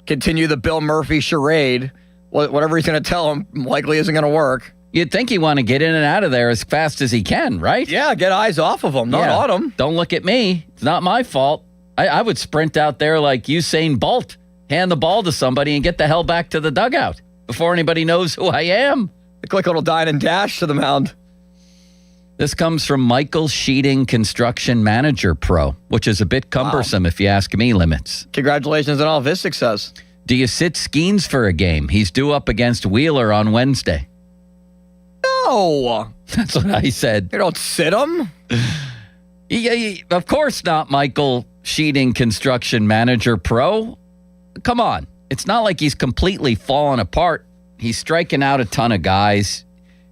continue the Bill Murphy charade. Whatever he's going to tell him likely isn't going to work. You'd think he'd want to get in and out of there as fast as he can, right? Yeah, get eyes off of him, not on him. Don't look at me. It's not my fault. I would sprint out there like Usain Bolt, hand the ball to somebody and get the hell back to the dugout before anybody knows who I am. A quick little dine and dash to the mound. This comes from Michael Sheeting, Construction Manager Pro, which is a bit cumbersome if you ask me, Limits. Congratulations on all of his success. Do you sit Skenes for a game? He's due up against Wheeler on Wednesday. No. That's what I said. You don't sit him? Yeah, of course not, Michael Sheeting, Construction Manager Pro. Come on. It's not like he's completely fallen apart. He's striking out a ton of guys.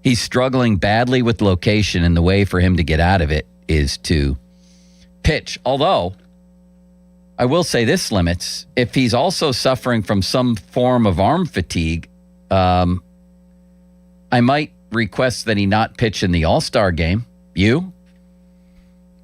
He's struggling badly with location, and the way for him to get out of it is to pitch. Although, I will say this, Limits, if he's also suffering from some form of arm fatigue, I might request that he not pitch in the All-Star game. You?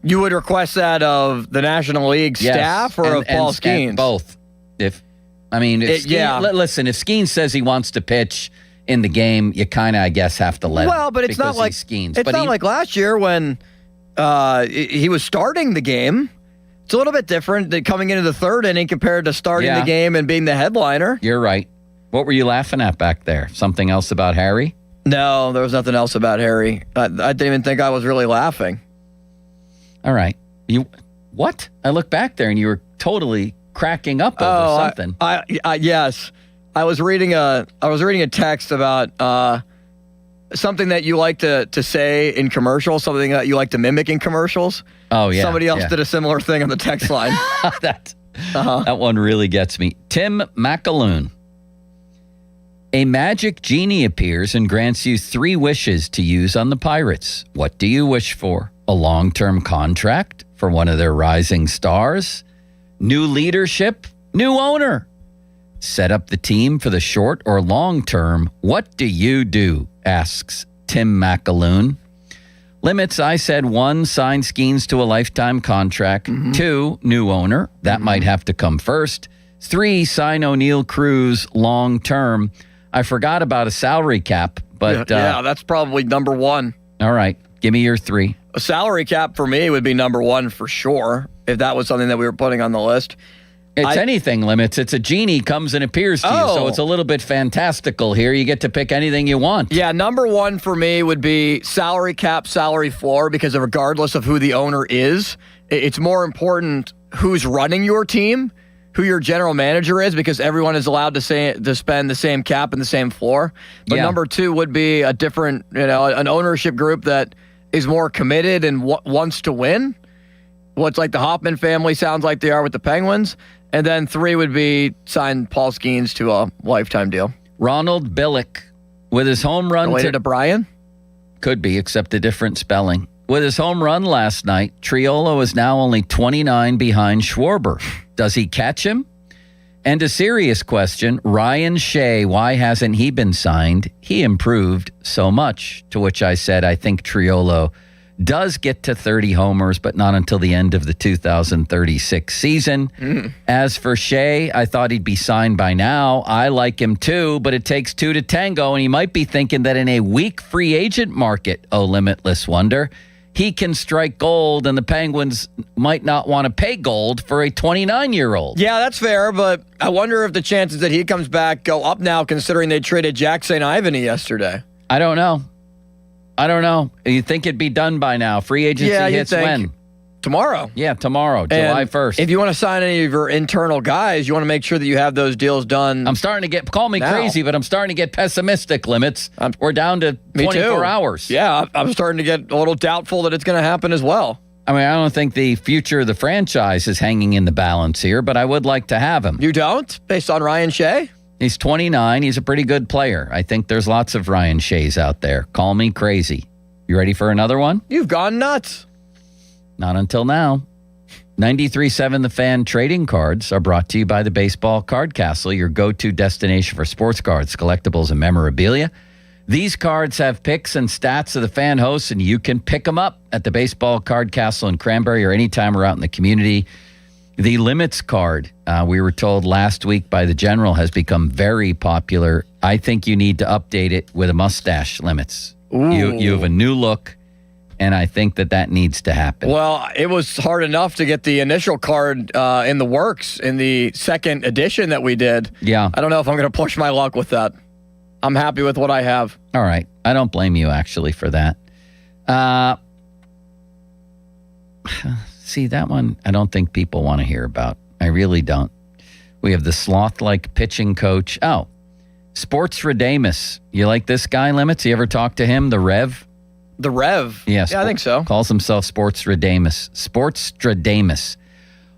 You would request that of the National League staff or of Paul Skenes? Both. Listen, if Skenes says he wants to pitch in the game, you kind of, I guess, have to let him. Well, but it's not like Skenes. It's not like last year when he was starting the game. It's a little bit different than coming into the third inning compared to starting the game and being the headliner. You're right. What were you laughing at back there? Something else about Harry? No, there was nothing else about Harry. I didn't even think I was really laughing. All right. What? I look back there and you were totally cracking up over something. Yes. I was reading a text about something that you like to say in commercials, something that you like to mimic in commercials. Oh, yeah. Somebody else did a similar thing on the text line. That one really gets me. Tim McAloon. A magic genie appears and grants you 3 wishes to use on the Pirates. What do you wish for? A long-term contract for one of their rising stars? New leadership? New owner? Set up the team for the short or long term. What do you do? Asks Tim McAloon. Limits, I said 1, sign Skenes to a lifetime contract. 2, new owner. That might have to come first. 3, sign O'Neill Cruz long term. I forgot about a salary cap, but... yeah, that's probably number 1. All right, give me your 3. A salary cap for me would be number 1 for sure, if that was something that we were putting on the list. It's anything, Limits. It's a genie comes and appears to you, so it's a little bit fantastical here. You get to pick anything you want. Yeah, number 1 for me would be salary cap, salary floor, because regardless of who the owner is, it's more important who's running your team, who your general manager is, because everyone is allowed to spend the same cap and the same floor. But number 2 would be a different, an ownership group that is more committed and wants to win. What's like the Hoffman family sounds like they are with the Penguins. And then 3 would be sign Paul Skenes to a lifetime deal. Ronald Billick with his home run. Related to Brian? Could be, except a different spelling. With his home run last night, Triolo is now only 29 behind Schwarber. Does he catch him? And a serious question, Ryan Shea, why hasn't he been signed? He improved so much. To which I said, I think Triolo does get to 30 homers, but not until the end of the 2036 season. As for Shea, I thought he'd be signed by now. I like him too, but it takes 2 to tango, and he might be thinking that in a weak free agent market, oh limitless wonder, he can strike gold, and the Penguins might not want to pay gold for a 29-year-old. Yeah, that's fair, but I wonder if the chances that he comes back go up now, considering they traded Jack St. Ivany yesterday. I don't know. You think it'd be done by now? Free agency hits when? Tomorrow. Yeah, tomorrow, July 1st. If you want to sign any of your internal guys, you want to make sure that you have those deals done. I'm starting to call me crazy, but I'm starting to get pessimistic, Limits. We're down to 24 hours. Yeah, I'm starting to get a little doubtful that it's going to happen as well. I mean, I don't think the future of the franchise is hanging in the balance here, but I would like to have him. You don't? Based on Ryan Shea? He's 29. He's a pretty good player. I think there's lots of Ryan Sheas out there. Call me crazy. You ready for another one? You've gone nuts. Not until now. 93.7 The Fan trading cards are brought to you by the Baseball Card Castle, your go-to destination for sports cards, collectibles, and memorabilia. These cards have pics and stats of the fan hosts, and you can pick them up at the Baseball Card Castle in Cranberry or anytime we're out in the community. The Limits card, we were told last week by the General, has become very popular. I think you need to update it with a mustache, Limits. You have a new look, and I think that needs to happen. Well, it was hard enough to get the initial card in the works in the second edition that we did. Yeah. I don't know if I'm going to push my luck with that. I'm happy with what I have. All right. I don't blame you, actually, for that. See, that one I don't think people want to hear about. I really don't. We have the sloth-like pitching coach. Oh, Sports Redamus. You like this guy, Limits? You ever talk to him, the Rev? The Rev? Yes. Yeah, I think so. Calls himself Sports Redamus. Sports Redamus.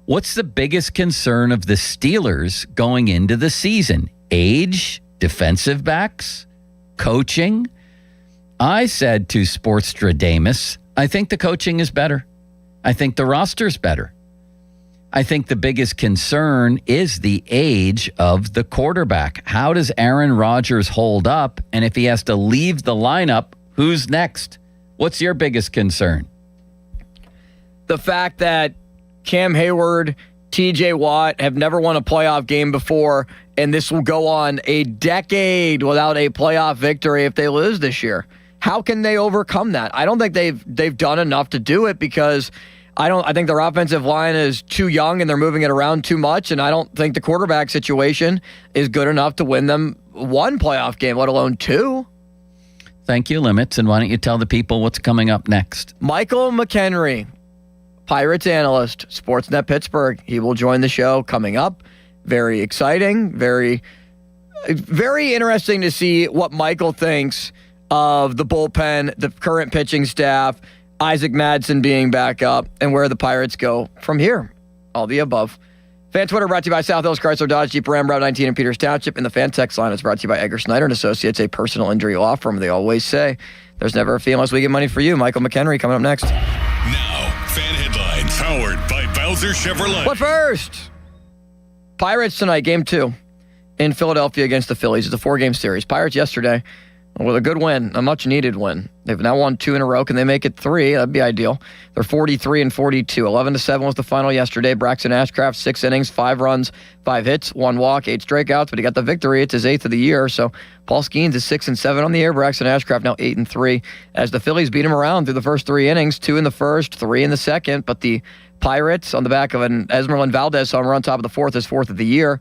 What's the biggest concern of the Steelers going into the season? Age? Defensive backs? Coaching? I said to Sports Redamus, I think the coaching is better. I think the roster's better. I think the biggest concern is the age of the quarterback. How does Aaron Rodgers hold up? And if he has to leave the lineup, who's next? What's your biggest concern? The fact that Cam Hayward, TJ Watt have never won a playoff game before, and this will go on a decade without a playoff victory if they lose this year. How can they overcome that? I don't think they've done enough to do it because I think their offensive line is too young and they're moving it around too much, and I don't think the quarterback situation is good enough to win them one playoff game, let alone two. Thank you, Limits. And why don't you tell the people what's coming up next? Michael McHenry, Pirates analyst, Sportsnet Pittsburgh. He will join the show coming up. Very exciting, very, very interesting to see what Michael thinks of the bullpen, the current pitching staff, Isaac Madsen being back up, and where the Pirates go from here. All the above. Fan Twitter brought to you by South Hills Chrysler Dodge Jeep Ram Route 19 in Peters Township. And the Fan Text line is brought to you by Edgar Snyder & Associates, a personal injury law firm. They always say there's never a fee unless we get money for you. Michael McHenry coming up next. Now, Fan Headlines, powered by Bowser Chevrolet. But first, Pirates tonight, game 2 in Philadelphia against the Phillies. It's a 4-game series. Pirates yesterday with a good win, a much-needed win. They've now won 2 in a row. Can they make it 3? That'd be ideal. They're 43-42. 11-7 was the final yesterday. Braxton Ashcraft, 6 innings, 5 runs, 5 hits, 1 walk, 8 strikeouts, but he got the victory. It's his 8th of the year. So Paul Skenes is 6-7 on the year. Braxton Ashcraft now 8-3 as the Phillies beat him around through the first 3 innings, 2 in the first, 3 in the second. But the Pirates, on the back of an Esmeralda Valdez home run, top of the 4th, his 4th of the year.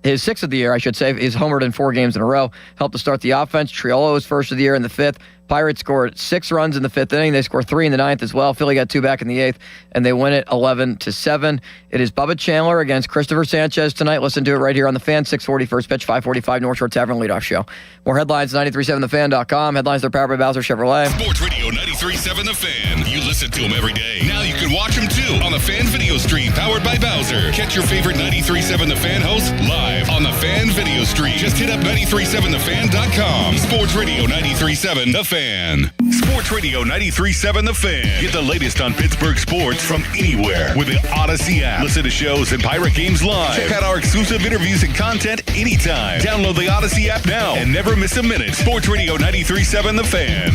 His 6th of the year, I should say, is homered in 4 games in a row. Helped to start the offense. Triolo was 1st of the year in the 5th. Pirates scored 6 runs in the 5th inning. They scored 3 in the 9th as well. Philly got 2 back in the 8th, and they win it 11-7. It is Bubba Chandler against Christopher Sanchez tonight. Listen to it right here on the Fan. 6:40 first pitch, 5:45 North Shore Tavern leadoff show. More headlines, 937thefan.com. Headlines, they're powered by Bowser Chevrolet. Sports Radio 93.7 The Fan. You listen to them every day. Now you can watch them too on the Fan video stream powered by Bowser. Catch your favorite 93.7 The Fan hosts live on the Fan video stream. Just hit up 937thefan.com. Sports Radio 93.7 The Fan. Sports Radio 93.7 The Fan. Get the latest on Pittsburgh sports from anywhere with the Odyssey app. Listen to shows and Pirate games live. Check out our exclusive interviews and content anytime. Download the Odyssey app now and never miss a minute. Sports Radio 93.7 The Fan.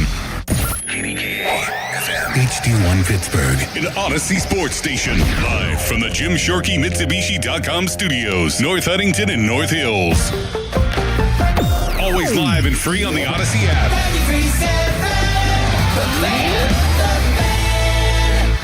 HD1 Pittsburgh, an Odyssey sports station. Live from the Jim Shorkey Mitsubishi.com studios, North Huntington and North Hills. Always live and free on the Odyssey app.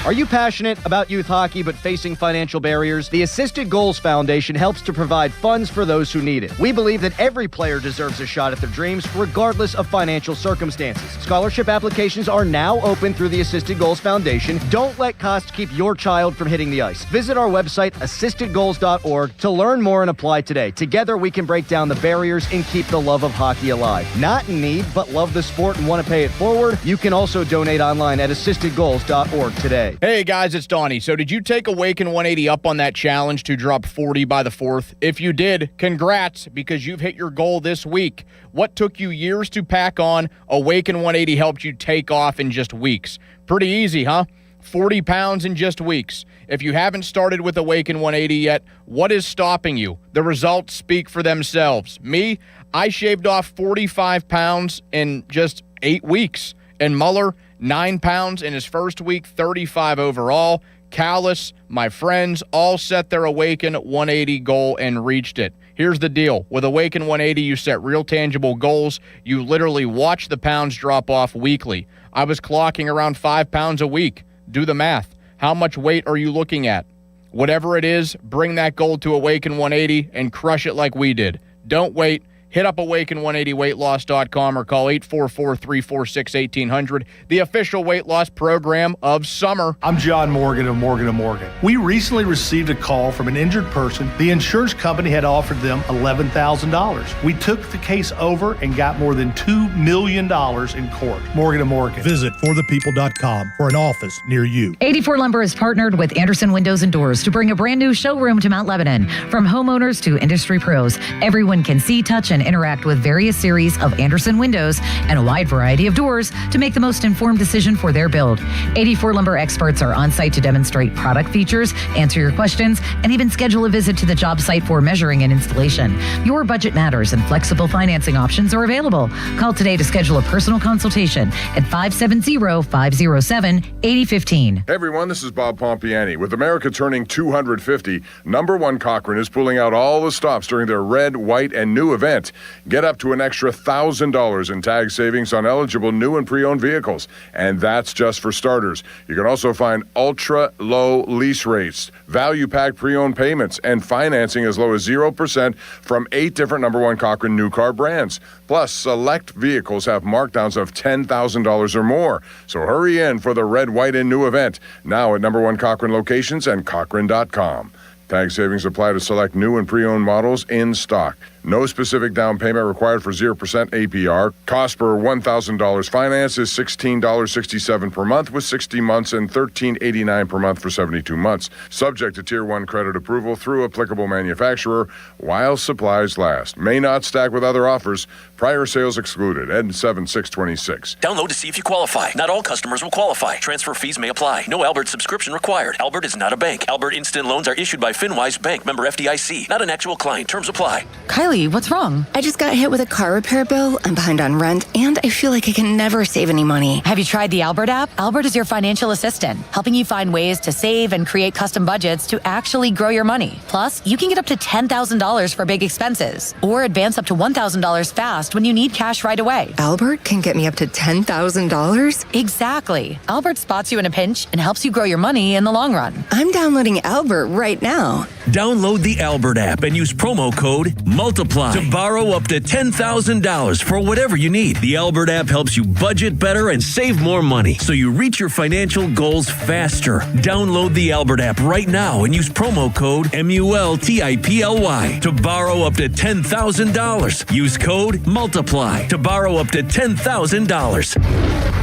Are you passionate about youth hockey but facing financial barriers? The Assisted Goals Foundation helps to provide funds for those who need it. We believe that every player deserves a shot at their dreams, regardless of financial circumstances. Scholarship applications are now open through the Assisted Goals Foundation. Don't let costs keep your child from hitting the ice. Visit our website, assistedgoals.org, to learn more and apply today. Together, we can break down the barriers and keep the love of hockey alive. Not in need, but love the sport and want to pay it forward? You can also donate online at assistedgoals.org today. Hey guys, it's Donnie. So did you take Awaken 180 up on that challenge to drop 40 by the 4th? If you did, congrats, because you've hit your goal this week. What took you years to pack on, Awaken 180 helped you take off in just weeks. Pretty easy, huh? 40 pounds in just weeks. If you haven't started with Awaken 180 yet, what is stopping you? The results speak for themselves. Me, I shaved off 45 pounds in just 8 weeks. And Muller, 9 pounds in his first week, 35 overall. Callis, my friends, all set their Awaken 180 goal and reached it. Here's the deal. With Awaken 180, you set real tangible goals. You literally watch the pounds drop off weekly. I was clocking around 5 pounds a week. Do the math. How much weight are you looking at? Whatever it is, bring that goal to Awaken 180 and crush it like we did. Don't wait. Hit up Awaken180weightloss.com or call 844-346-1800, the official weight loss program of summer. I'm John Morgan of Morgan & Morgan. We recently received a call from an injured person. The insurance company had offered them $11,000. We took the case over and got more than $2 million in court. Morgan & Morgan. Visit forthepeople.com for an office near you. 84 Lumber has partnered with Anderson Windows and Doors to bring a brand new showroom to Mount Lebanon. From homeowners to industry pros, everyone can see, touch, and interact with various series of Anderson windows and a wide variety of doors to make the most informed decision for their build. 84 Lumber experts are on site to demonstrate product features, answer your questions, and even schedule a visit to the job site for measuring and installation. Your budget matters and flexible financing options are available. Call today to schedule a personal consultation at 570-507-8015. Hey everyone, this is Bob Pompiani. With America turning 250, number one Cochrane is pulling out all the stops during their red, white, and new event. Get up to an extra $1,000 in tag savings on eligible new and pre-owned vehicles. And that's just for starters. You can also find ultra-low lease rates, value-packed pre-owned payments, and financing as low as 0% from 8 different number one Cochrane new car brands. Plus, select vehicles have markdowns of $10,000 or more. So hurry in for the red, white, and new event, now at number one Cochrane locations and Cochrane.com. Tag savings apply to select new and pre-owned models in stock. No specific down payment required for 0% APR. Cost per $1,000 finance is $16.67 per month with 60 months and $13.89 per month for 72 months. Subject to Tier 1 credit approval through applicable manufacturer while supplies last. May not stack with other offers. Prior sales excluded. Ed 7626. Download to see if you qualify. Not all customers will qualify. Transfer fees may apply. No Albert subscription required. Albert is not a bank. Albert Instant Loans are issued by FinWise Bank, member FDIC. Not an actual client. Terms apply. Kylie, what's wrong? I just got hit with a car repair bill. I'm behind on rent, and I feel like I can never save any money. Have you tried the Albert app? Albert is your financial assistant, helping you find ways to save and create custom budgets to actually grow your money. Plus, you can get up to $10,000 for big expenses, or advance up to $1,000 fast when you need cash right away. Albert can get me up to $10,000? Exactly. Albert spots you in a pinch and helps you grow your money in the long run. I'm downloading Albert right now. Download the Albert app and use promo code MULTIPLY to borrow up to $10,000 for whatever you need. The Albert app helps you budget better and save more money so you reach your financial goals faster. Download the Albert app right now and use promo code MULTIPLY to borrow up to $10,000. Use code MULTIPLY to borrow up to $10,000.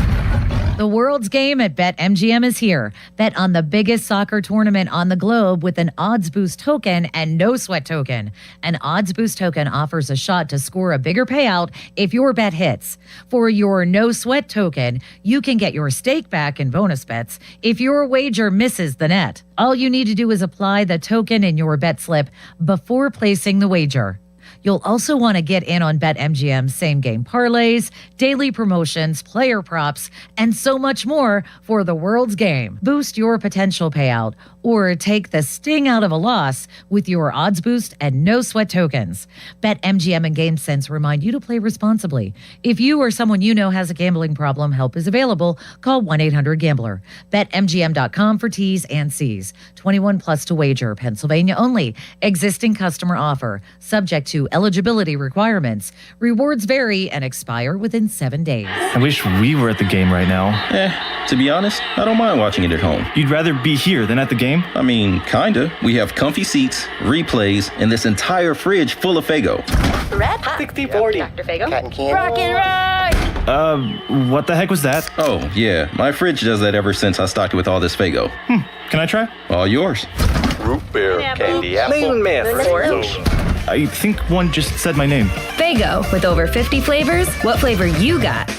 The world's game at BetMGM is here. Bet on the biggest soccer tournament on the globe with an odds boost token and no sweat token. An odds boost token offers a shot to score a bigger payout if your bet hits. For your no sweat token, you can get your stake back in bonus bets if your wager misses the net. All you need to do is apply the token in your bet slip before placing the wager. You'll also want to get in on BetMGM's same-game parlays, daily promotions, player props, and so much more for the world's game. Boost your potential payout or take the sting out of a loss with your odds boost and no sweat tokens. BetMGM and GameSense remind you to play responsibly. If you or someone you know has a gambling problem, help is available. Call 1-800-GAMBLER. BetMGM.com for T's and C's. 21 plus to wager. Pennsylvania only. Existing customer offer. Subject to eligibility requirements. Rewards vary and expire within 7 days. I wish we were at the game right now. To be honest, I don't mind watching it at home. You'd rather be here than at the game? I mean, kinda. We have comfy seats, replays, and this entire fridge full of Faygo. Red Hot. 60-40. Dr. Fago. Cotton candy. Rock and roll. What the heck was that? Oh, yeah. My fridge does that ever since I stocked it with all this Faygo. Can I try? All yours. Root beer, candy apple. Orange. I think one just said my name. Fago, with over 50 flavors, what flavor you got?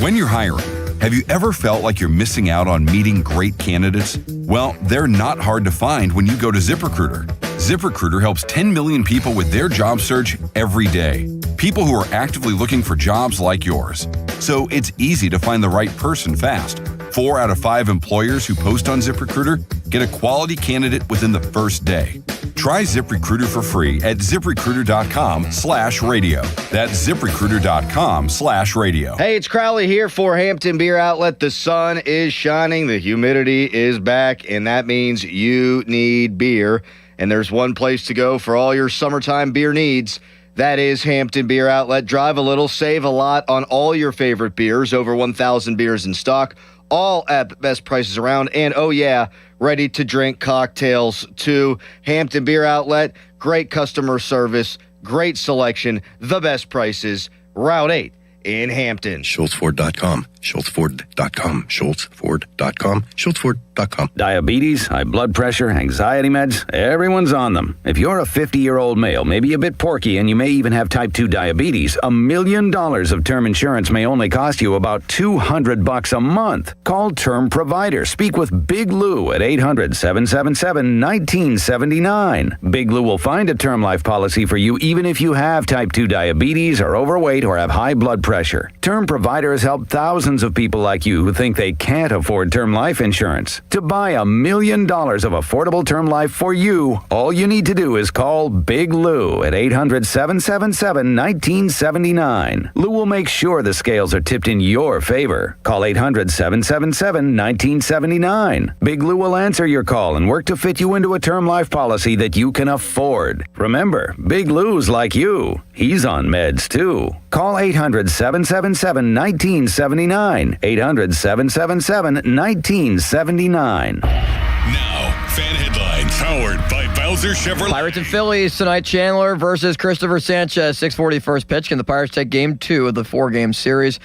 When you're hiring, have you ever felt like you're missing out on meeting great candidates? Well, they're not hard to find when you go to ZipRecruiter. ZipRecruiter helps 10 million people with their job search every day. People who are actively looking for jobs like yours. So it's easy to find the right person fast. 4 out of 5 employers who post on ZipRecruiter get a quality candidate within the first day. Try ZipRecruiter for free at ZipRecruiter.com/radio. That's ZipRecruiter.com/radio. Hey, it's Crowley here for Hampton Beer Outlet. The sun is shining, the humidity is back, and that means you need beer. And there's one place to go for all your summertime beer needs. That is Hampton Beer Outlet. Drive a little, save a lot on all your favorite beers. Over 1,000 beers in stock, all at the best prices around. And, oh yeah, ready-to-drink cocktails too. Hampton Beer Outlet, great customer service, great selection, the best prices. Route 8 in Hampton. SchultzFord.com. SchultzFord.com. SchultzFord.com. SchultzFord.com. Diabetes, high blood pressure, anxiety meds, everyone's on them. If you're a 50-year-old male, maybe a bit porky, and you may even have type 2 diabetes, $1 million of term insurance may only cost you about $200 a month. Call Term Provider. Speak with Big Lou at 800-777-1979. Big Lou will find a term life policy for you even if you have type 2 diabetes, are overweight, or have high blood pressure. Term Provider has helped thousands thousands of people like you who think they can't afford term life insurance. To buy $1 million of affordable term life for you, all you need to do is call Big Lou at 800-777-1979. Lou will make sure the scales are tipped in your favor. Call 800-777-1979. Big Lou will answer your call and work to fit you into a term life policy that you can afford. Remember, Big Lou's like you. He's on meds too. Call 800-777-1979. 800-777-1979. Now, fan headlines powered by Bowser Chevrolet. Pirates and Phillies tonight. Chandler versus Christopher Sanchez. 6:40 first pitch. Can the Pirates take game 2 of the 4-game series?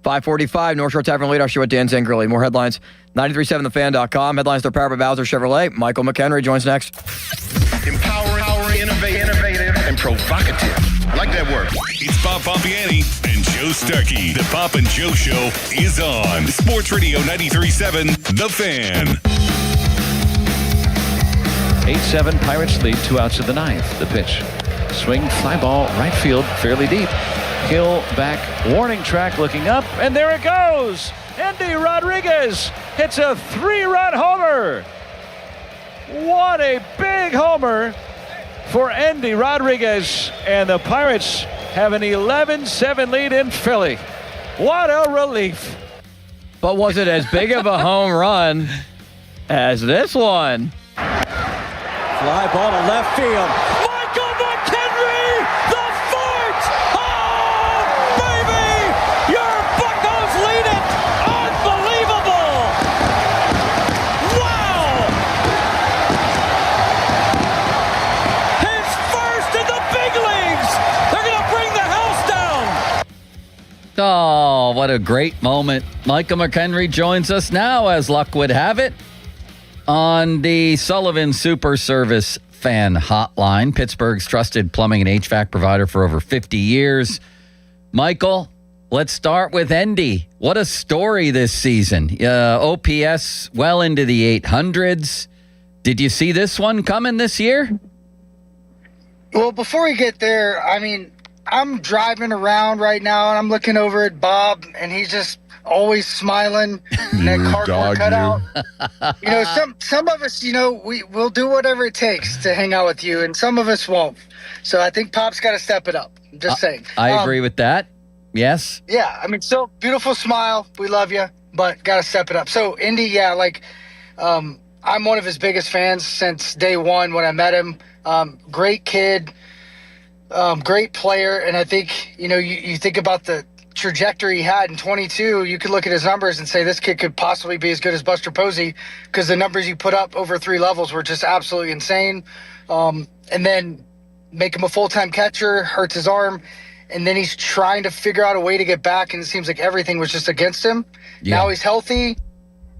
5:45 North Shore Tavern Leadoff Show with Dan Zangrilli. More headlines. 937thefan.com. Headlines are powered by Bowser Chevrolet. Michael McHenry joins next. Empowering, innovative, and provocative. I like that word. It's Bob Pompiani and Joe Starkey. The Pop and Joe Show is on Sports Radio 93.7, The Fan. 8-7 Pirates lead, 2 outs of the 9th. The pitch. Swing, fly ball, right field, fairly deep. Hill back, warning track looking up, and there it goes! Andy Rodriguez hits a 3-run homer! What a big homer for Andy Rodriguez, and the Pirates have an 11-7 lead in Philly. What a relief. But was it as big of a home run as this one? Fly ball to left field. Michael McHenry, the fort! Oh, baby! Your Buccos lead it! Unbelievable! Wow! His first in the big leagues! They're going to bring the house down! Oh, what a great moment. Michael McHenry joins us now, as luck would have it, on the Sullivan Super Service Fan Hotline, Pittsburgh's trusted plumbing and HVAC provider for over 50 years. Michael, let's start with Endy. What a story this season. OPS well into the 800s. Did you see this one coming this year? Well, before we get there, I mean, I'm driving around right now and I'm looking over at Bob and he's just always smiling and that cardboard cutout. You know, some of us, you know, we'll do whatever it takes to hang out with you and some of us won't. So I think Pop's got to step it up. I'm just saying. I agree with that. Yes. Yeah. I mean, so beautiful smile. We love you, but got to step it up. So Indy, yeah, like, I'm one of his biggest fans since day one when I met him. Great kid, great player. And I think, you know, you think about the trajectory he had in 22, you could look at his numbers and say this kid could possibly be as good as Buster Posey because the numbers he put up over 3 levels were just absolutely insane. And then make him a full-time catcher, hurts his arm, and then he's trying to figure out a way to get back, and it seems like everything was just against him. Yeah. Now he's healthy,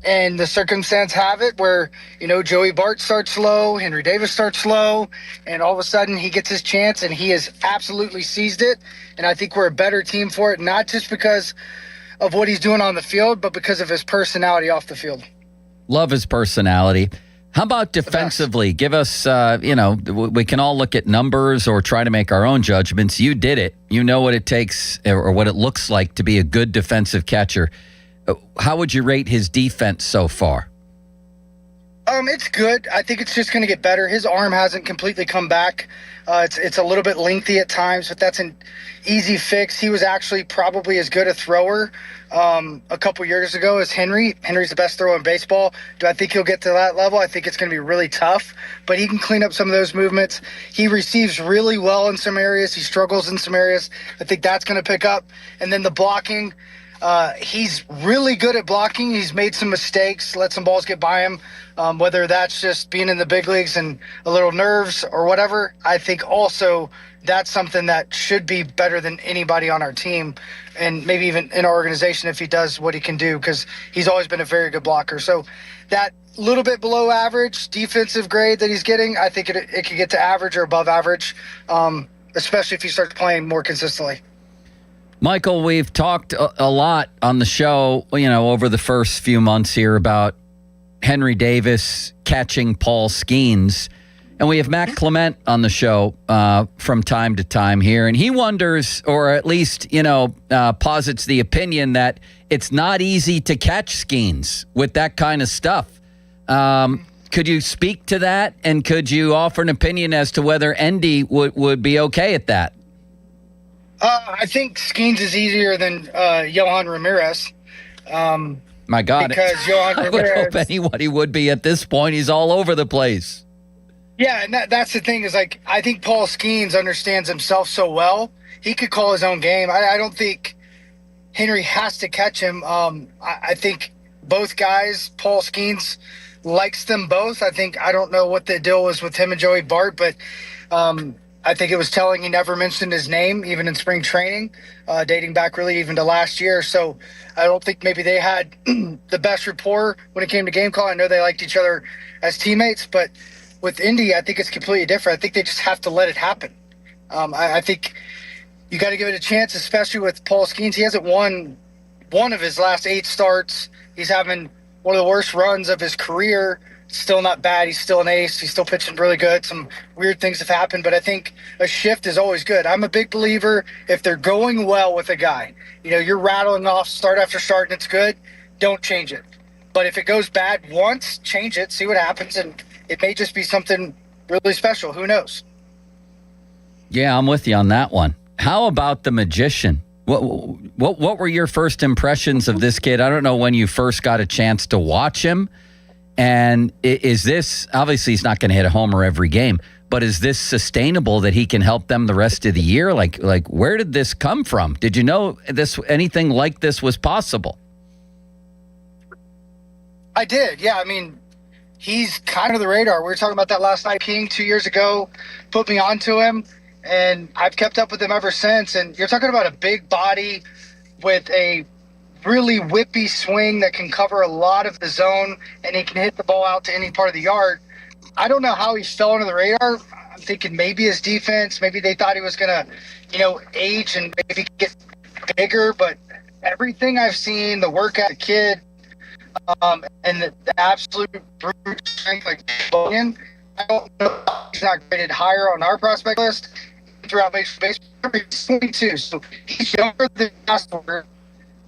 and the circumstance have it where, you know, Joey Bart starts slow, Henry Davis starts slow, and all of a sudden he gets his chance, and he has absolutely seized it. And I think we're a better team for it, not just because of what he's doing on the field, but because of his personality off the field. Love his personality. How about defensively? Give us, you know, we can all look at numbers or try to make our own judgments. You did it. You know what it takes or what it looks like to be a good defensive catcher. How would you rate his defense so far? It's good. I think it's just going to get better. His arm hasn't completely come back. It's a little bit lengthy at times, but that's an easy fix. He was actually probably as good a thrower a couple years ago as Henry. Henry's the best thrower in baseball. Do I think he'll get to that level? I think it's going to be really tough, but he can clean up some of those movements. He receives really well in some areas. He struggles in some areas. I think that's going to pick up. And then the blocking, he's really good at blocking. He's made some mistakes, let some balls get by him, whether that's just being in the big leagues and a little nerves or whatever. I think also that's something that should be better than anybody on our team and maybe even in our organization if he does what he can do, because he's always been a very good blocker. So that little bit below average defensive grade that he's getting, I think it could get to average or above average, especially if he starts playing more consistently. Michael, we've talked a lot on the show, you know, over the first few months here about Henry Davis catching Paul Skenes. And we have Matt Clement on the show from time to time here. And he wonders, or at least, posits the opinion that it's not easy to catch Skenes with that kind of stuff. Could you speak to that? And could you offer an opinion as to whether Endy would be okay at that? I think Skenes is easier than Yohan Ramirez. My God. Because Yohan I would Ramirez... hope anybody would be at this point. He's all over the place. Yeah, and that's the thing is, like, I think Paul Skenes understands himself so well. He could call his own game. I don't think Henry has to catch him. I think both guys, Paul Skenes likes them both. I don't know what the deal was with him and Joey Bart, but I think it was telling he never mentioned his name, even in spring training, dating back really even to last year. So I don't think maybe they had the best rapport when it came to game call. I know they liked each other as teammates, but with Indy, I think it's completely different. I think they just have to let it happen. I think you got to give it a chance, especially with Paul Skenes. He hasn't won one of his last 8 starts. He's having one of the worst runs of his career. Still not bad. He's still an ace. He's still pitching really good. Some weird things have happened, but I think a shift is always good. I'm a big believer if they're going well with a guy, you're rattling off start after start and it's good, don't change it. But if it goes bad once, change it, see what happens, and it may just be something really special. Who knows? Yeah, I'm with you on that one. How about the magician? What were your first impressions of this kid? I don't know when you first got a chance to watch him. And is this, obviously he's not going to hit a homer every game, but is this sustainable that he can help them the rest of the year? Like where did this come from? Did you know anything like this was possible? I did. Yeah. I mean, he's kind of the radar. We were talking about that last night. King 2 years ago put me onto him, and I've kept up with him ever since. And you're talking about a big body with a really whippy swing that can cover a lot of the zone, and he can hit the ball out to any part of the yard. I don't know how he fell under the radar. I'm thinking maybe his defense, maybe they thought he was going to, age and maybe get bigger, but everything I've seen, the work as a kid, and the absolute brute strength, like Bogan, I don't know if he's not graded higher on our prospect list throughout Major League Baseball. He's 22, so he's younger than Hathorn,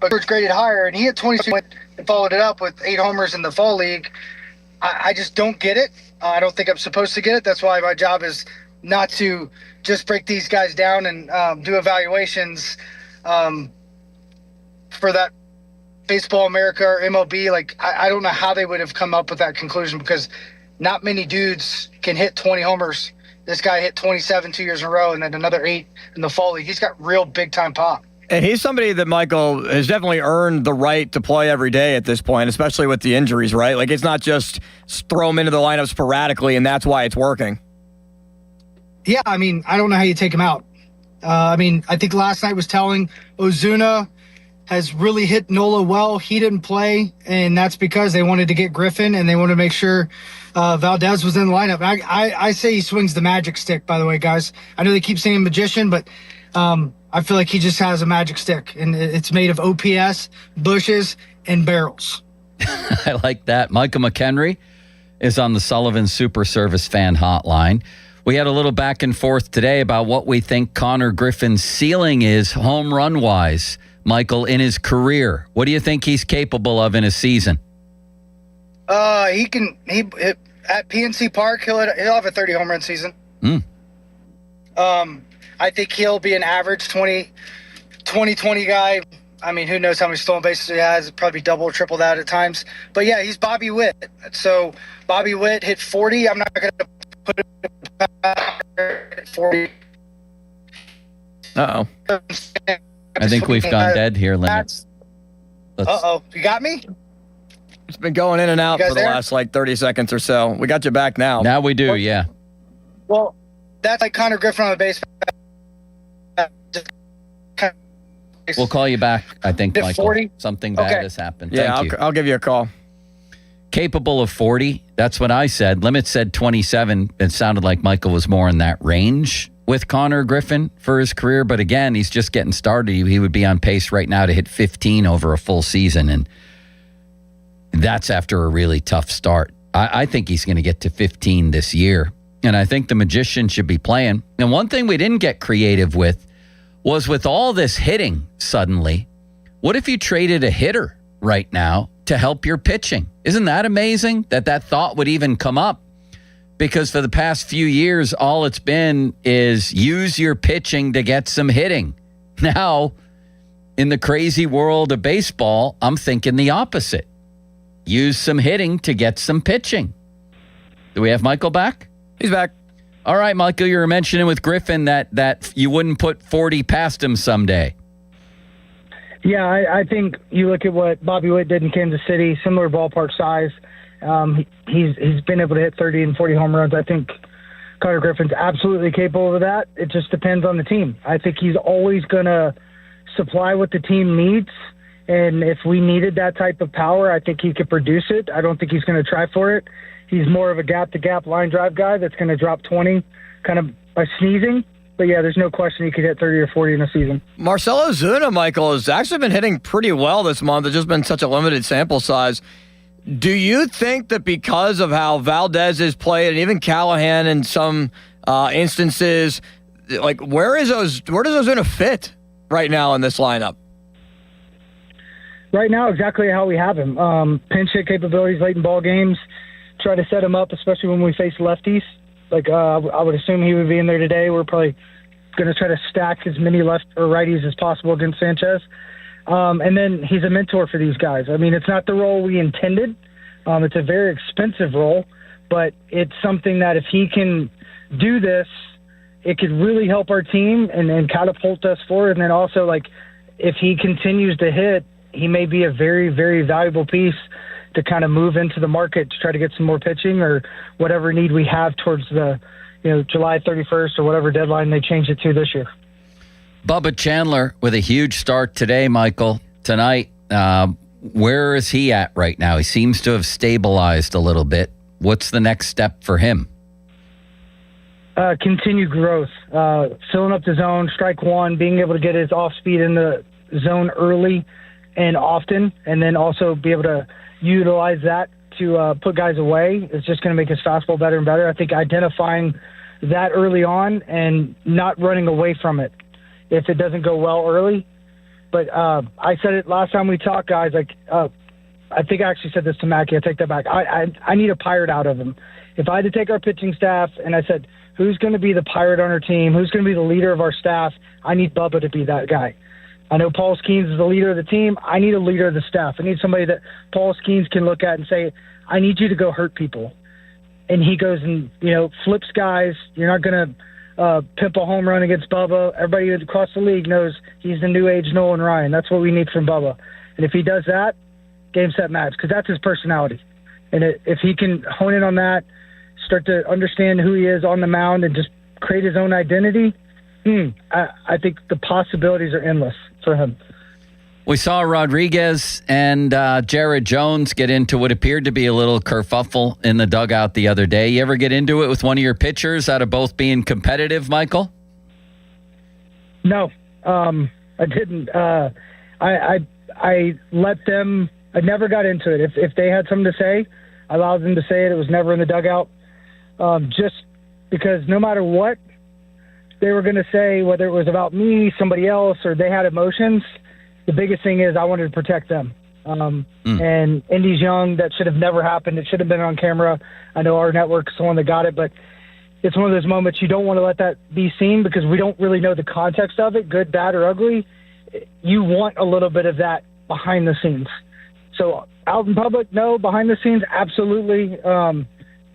but was graded higher, and he hit 22 and followed it up with 8 homers in the fall league. I just don't get it. I don't think I'm supposed to get it. That's why my job is not to just break these guys down and do evaluations for that Baseball America or MLB. Like, I don't know how they would have come up with that conclusion, because not many dudes can hit 20 homers. This guy hit 27 2 years in a row, and then another 8 in the fall league. He's got real big-time pop. And he's somebody that, Michael, has definitely earned the right to play every day at this point, especially with the injuries, right? Like, it's not just throw him into the lineup sporadically, and that's why it's working. Yeah, I mean, I don't know how you take him out. I think last night was telling. Ozuna has really hit Nola well. He didn't play, and that's because they wanted to get Griffin, and they wanted to make sure Valdez was in the lineup. I say he swings the magic stick, by the way, guys. I know they keep saying magician, but I feel like he just has a magic stick, and it's made of OPS, bushes, and barrels. I like that. Micah McHenry is on the Sullivan Super Service fan hotline. We had a little back and forth today about what we think Connor Griffin's ceiling is home run-wise, Michael, in his career. What do you think he's capable of in a season? At PNC Park, he'll have a 30 home run season. I think he'll be an average 20 guy. I mean, who knows how many stolen bases he has? Probably double or triple that at times. But yeah, he's Bobby Witt. So Bobby Witt hit 40. I'm not going to put it at 40. Uh-oh. I think we've gone dead here, Limits. Uh-oh. You got me? It's been going in and out for the last 30 seconds or so. We got you back now. Now we do, yeah. Well, that's like Connor Griffin on the base. We'll call you back, I think, Michael. 40? Something bad has happened. Yeah, Thank you. I'll give you a call. Capable of 40. That's what I said. Limit said 27. It sounded like Michael was more in that range with Connor Griffin for his career. But again, he's just getting started. He would be on pace right now to hit 15 over a full season. And that's after a really tough start. I think he's going to get to 15 this year. And I think the magician should be playing. And one thing we didn't get creative with was with all this hitting suddenly, what if you traded a hitter right now to help your pitching? Isn't that amazing that thought would even come up? Because for the past few years, all it's been is use your pitching to get some hitting. Now, in the crazy world of baseball, I'm thinking the opposite. Use some hitting to get some pitching. Do we have Michael back? He's back. All right, Michael, you were mentioning with Griffin that you wouldn't put 40 past him someday. Yeah, I think you look at what Bobby Witt did in Kansas City, similar ballpark size. He's been able to hit 30 and 40 home runs. I think Carter Griffin's absolutely capable of that. It just depends on the team. I think he's always going to supply what the team needs. And if we needed that type of power, I think he could produce it. I don't think he's going to try for it. He's more of a gap-to-gap line drive guy that's going to drop 20 kind of by sneezing. But, yeah, there's no question he could hit 30 or 40 in a season. Marcell Ozuna, Michael, has actually been hitting pretty well this month. It's just been such a limited sample size. Do you think that because of how Valdez is played, and even Callahan in some instances, like where does Ozuna fit right now in this lineup? Right now, exactly how we have him. Pinch hit capabilities late in ball games. Try to set him up, especially when we face lefties. Like I would assume he would be in there today. We're probably going to try to stack as many left or righties as possible against Sanchez. And then he's a mentor for these guys. I mean, it's not the role we intended. It's a very expensive role, but it's something that if he can do this, it could really help our team and catapult us forward. And then also, like, if he continues to hit, he may be a very, very valuable piece to kind of move into the market to try to get some more pitching or whatever need we have towards the, July 31st or whatever deadline they change it to this year. Bubba Chandler with a huge start today, Michael, tonight. Where is he at right now? He seems to have stabilized a little bit. What's the next step for him? Continued growth, filling up the zone, strike one, being able to get his off speed in the zone early and often, and then also be able to utilize that to put guys away is just going to make his fastball better and better. I think identifying that early on and not running away from it if it doesn't go well early. But I said it last time we talked, guys. I think I actually said this to Mackey. I take that back. I need a pirate out of him. If I had to take our pitching staff and I said, who's going to be the pirate on our team? Who's going to be the leader of our staff? I need Bubba to be that guy. I know Paul Skenes is the leader of the team. I need a leader of the staff. I need somebody that Paul Skenes can look at and say, I need you to go hurt people. And he goes and, flips guys. You're not going to pimp a home run against Bubba. Everybody across the league knows he's the new age Nolan Ryan. That's what we need from Bubba. And if he does that, game, set, match, because that's his personality. And if he can hone in on that, start to understand who he is on the mound and just create his own identity, I think the possibilities are endless for him. We saw Rodriguez and Jared Jones get into what appeared to be a little kerfuffle in the dugout the other day. You ever get into it with one of your pitchers out of both being competitive, Michael? No, I didn't. I let them. I never got into it. If they had something to say, I allowed them to say it. It was never in the dugout. Just because no matter what they were going to say, whether it was about me, somebody else, or they had emotions, the biggest thing is I wanted to protect them. And Indy's young. That should have never happened. It should have been on camera. I know our network is the one that got it, but it's one of those moments you don't want to let that be seen because we don't really know the context of it, good, bad, or ugly. You want a little bit of that behind the scenes. So out in public, no. Behind the scenes, absolutely.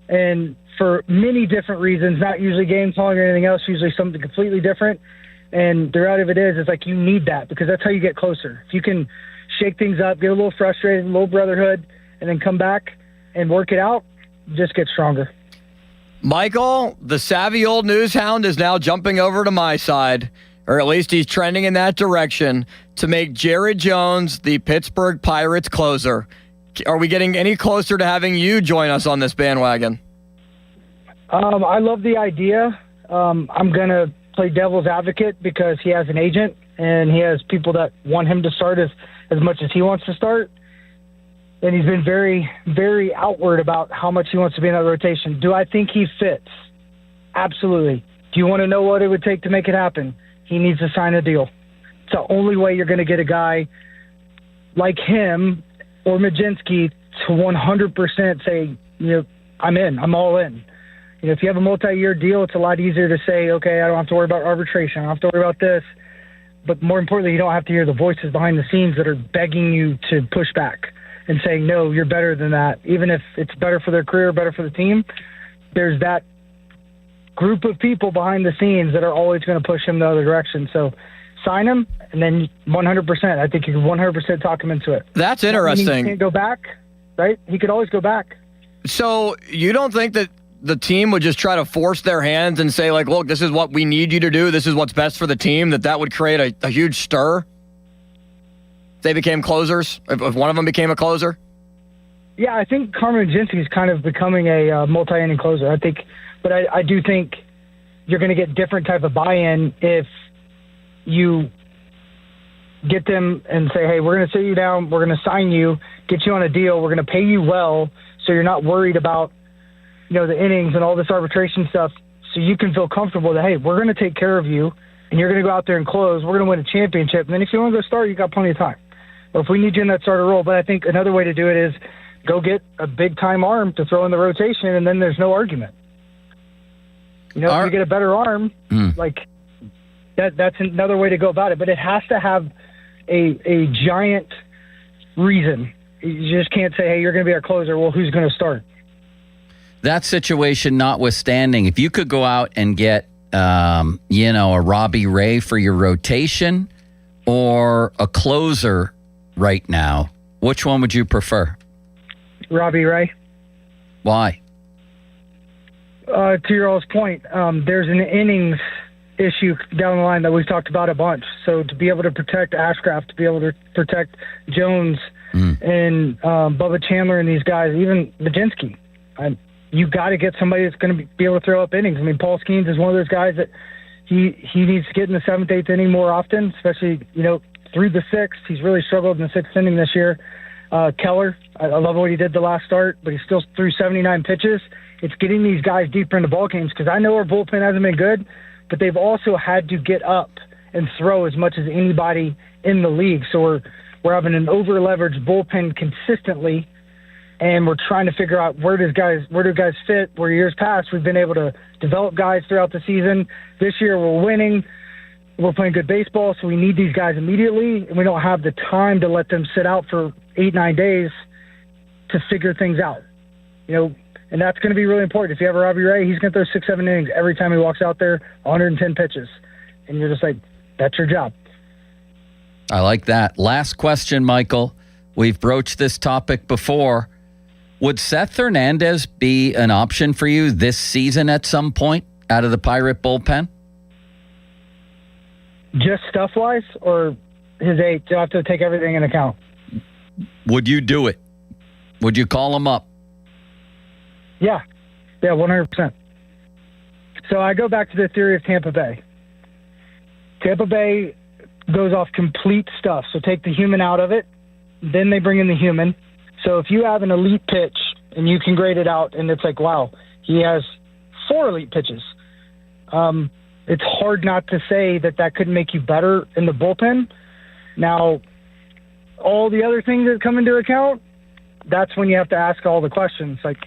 And for many different reasons, not usually game calling or anything else, usually something completely different. And the reality of it is like you need that because that's how you get closer. If you can shake things up, get a little frustrated, a little brotherhood, and then come back and work it out, just get stronger. Michael, the savvy old news hound is now jumping over to my side, or at least he's trending in that direction, to make Jared Jones the Pittsburgh Pirates closer. Are we getting any closer to having you join us on this bandwagon? I love the idea. I'm going to play devil's advocate because he has an agent and he has people that want him to start as much as he wants to start. And he's been very, very outward about how much he wants to be in that rotation. Do I think he fits? Absolutely. Do you want to know what it would take to make it happen? He needs to sign a deal. It's the only way you're going to get a guy like him or Majinski to 100% say, I'm in. I'm all in. If you have a multi-year deal, it's a lot easier to say, okay, I don't have to worry about arbitration. I don't have to worry about this. But more importantly, you don't have to hear the voices behind the scenes that are begging you to push back and saying, no, you're better than that. Even if it's better for their career, better for the team, there's that group of people behind the scenes that are always going to push him the other direction. So sign him, and then 100%. I think you can 100% talk him into it. That's interesting. He can't go back, right? He could always go back. So you don't think that the team would just try to force their hands and say, like, look, this is what we need you to do. This is what's best for the team, that would create a huge stir? If they became closers? If one of them became a closer? Yeah, I think Carmen Majinski is kind of becoming a multi-inning closer. But I do think you're going to get different type of buy-in if you get them and say, hey, we're going to sit you down, we're going to sign you, get you on a deal, we're going to pay you well, so you're not worried about the innings and all this arbitration stuff, so you can feel comfortable that, hey, we're going to take care of you, and you're going to go out there and close. We're going to win a championship. And then if you want to go start, you got plenty of time. Or if we need you in that starter role. But I think another way to do it is go get a big-time arm to throw in the rotation, and then there's no argument. If you get a better arm, that's another way to go about it. But it has to have a giant reason. You just can't say, hey, you're going to be our closer. Well, who's going to start? That situation notwithstanding, if you could go out and get, a Robbie Ray for your rotation or a closer right now, which one would you prefer? Robbie Ray. Why? To your all's point, there's an innings issue down the line that we've talked about a bunch. So to be able to protect Ashcraft, to be able to protect Jones and Bubba Chandler and these guys, even Majinski, you got to get somebody that's going to be able to throw up innings. I mean, Paul Skenes is one of those guys that he needs to get in the 7th, 8th inning more often, especially, through the 6th. He's really struggled in the 6th inning this year. Keller, I love what he did the last start, but he still threw 79 pitches. It's getting these guys deeper into ball games because I know our bullpen hasn't been good, but they've also had to get up and throw as much as anybody in the league. So we're having an over-leveraged bullpen consistently, and we're trying to figure out where do guys fit. Where years past, we've been able to develop guys throughout the season. This year, we're winning. We're playing good baseball, so we need these guys immediately, and we don't have the time to let them sit out for 8-9 days to figure things out. And that's going to be really important. If you have a Robbie Ray, he's going to throw 6-7 innings every time he walks out there, 110 pitches. And you're just like, that's your job. I like that. Last question, Michael. We've broached this topic before. Would Seth Hernandez be an option for you this season at some point out of the Pirate bullpen? Just stuff-wise, or his age? Do I have to take everything in account? Would you do it? Would you call him up? Yeah, 100%. So I go back to the theory of Tampa Bay. Tampa Bay goes off complete stuff. So take the human out of it, then they bring in the human. So if you have an elite pitch and you can grade it out and it's like, wow, he has 4 elite pitches. It's hard not to say that could make you better in the bullpen. Now, all the other things that come into account, that's when you have to ask all the questions. Like,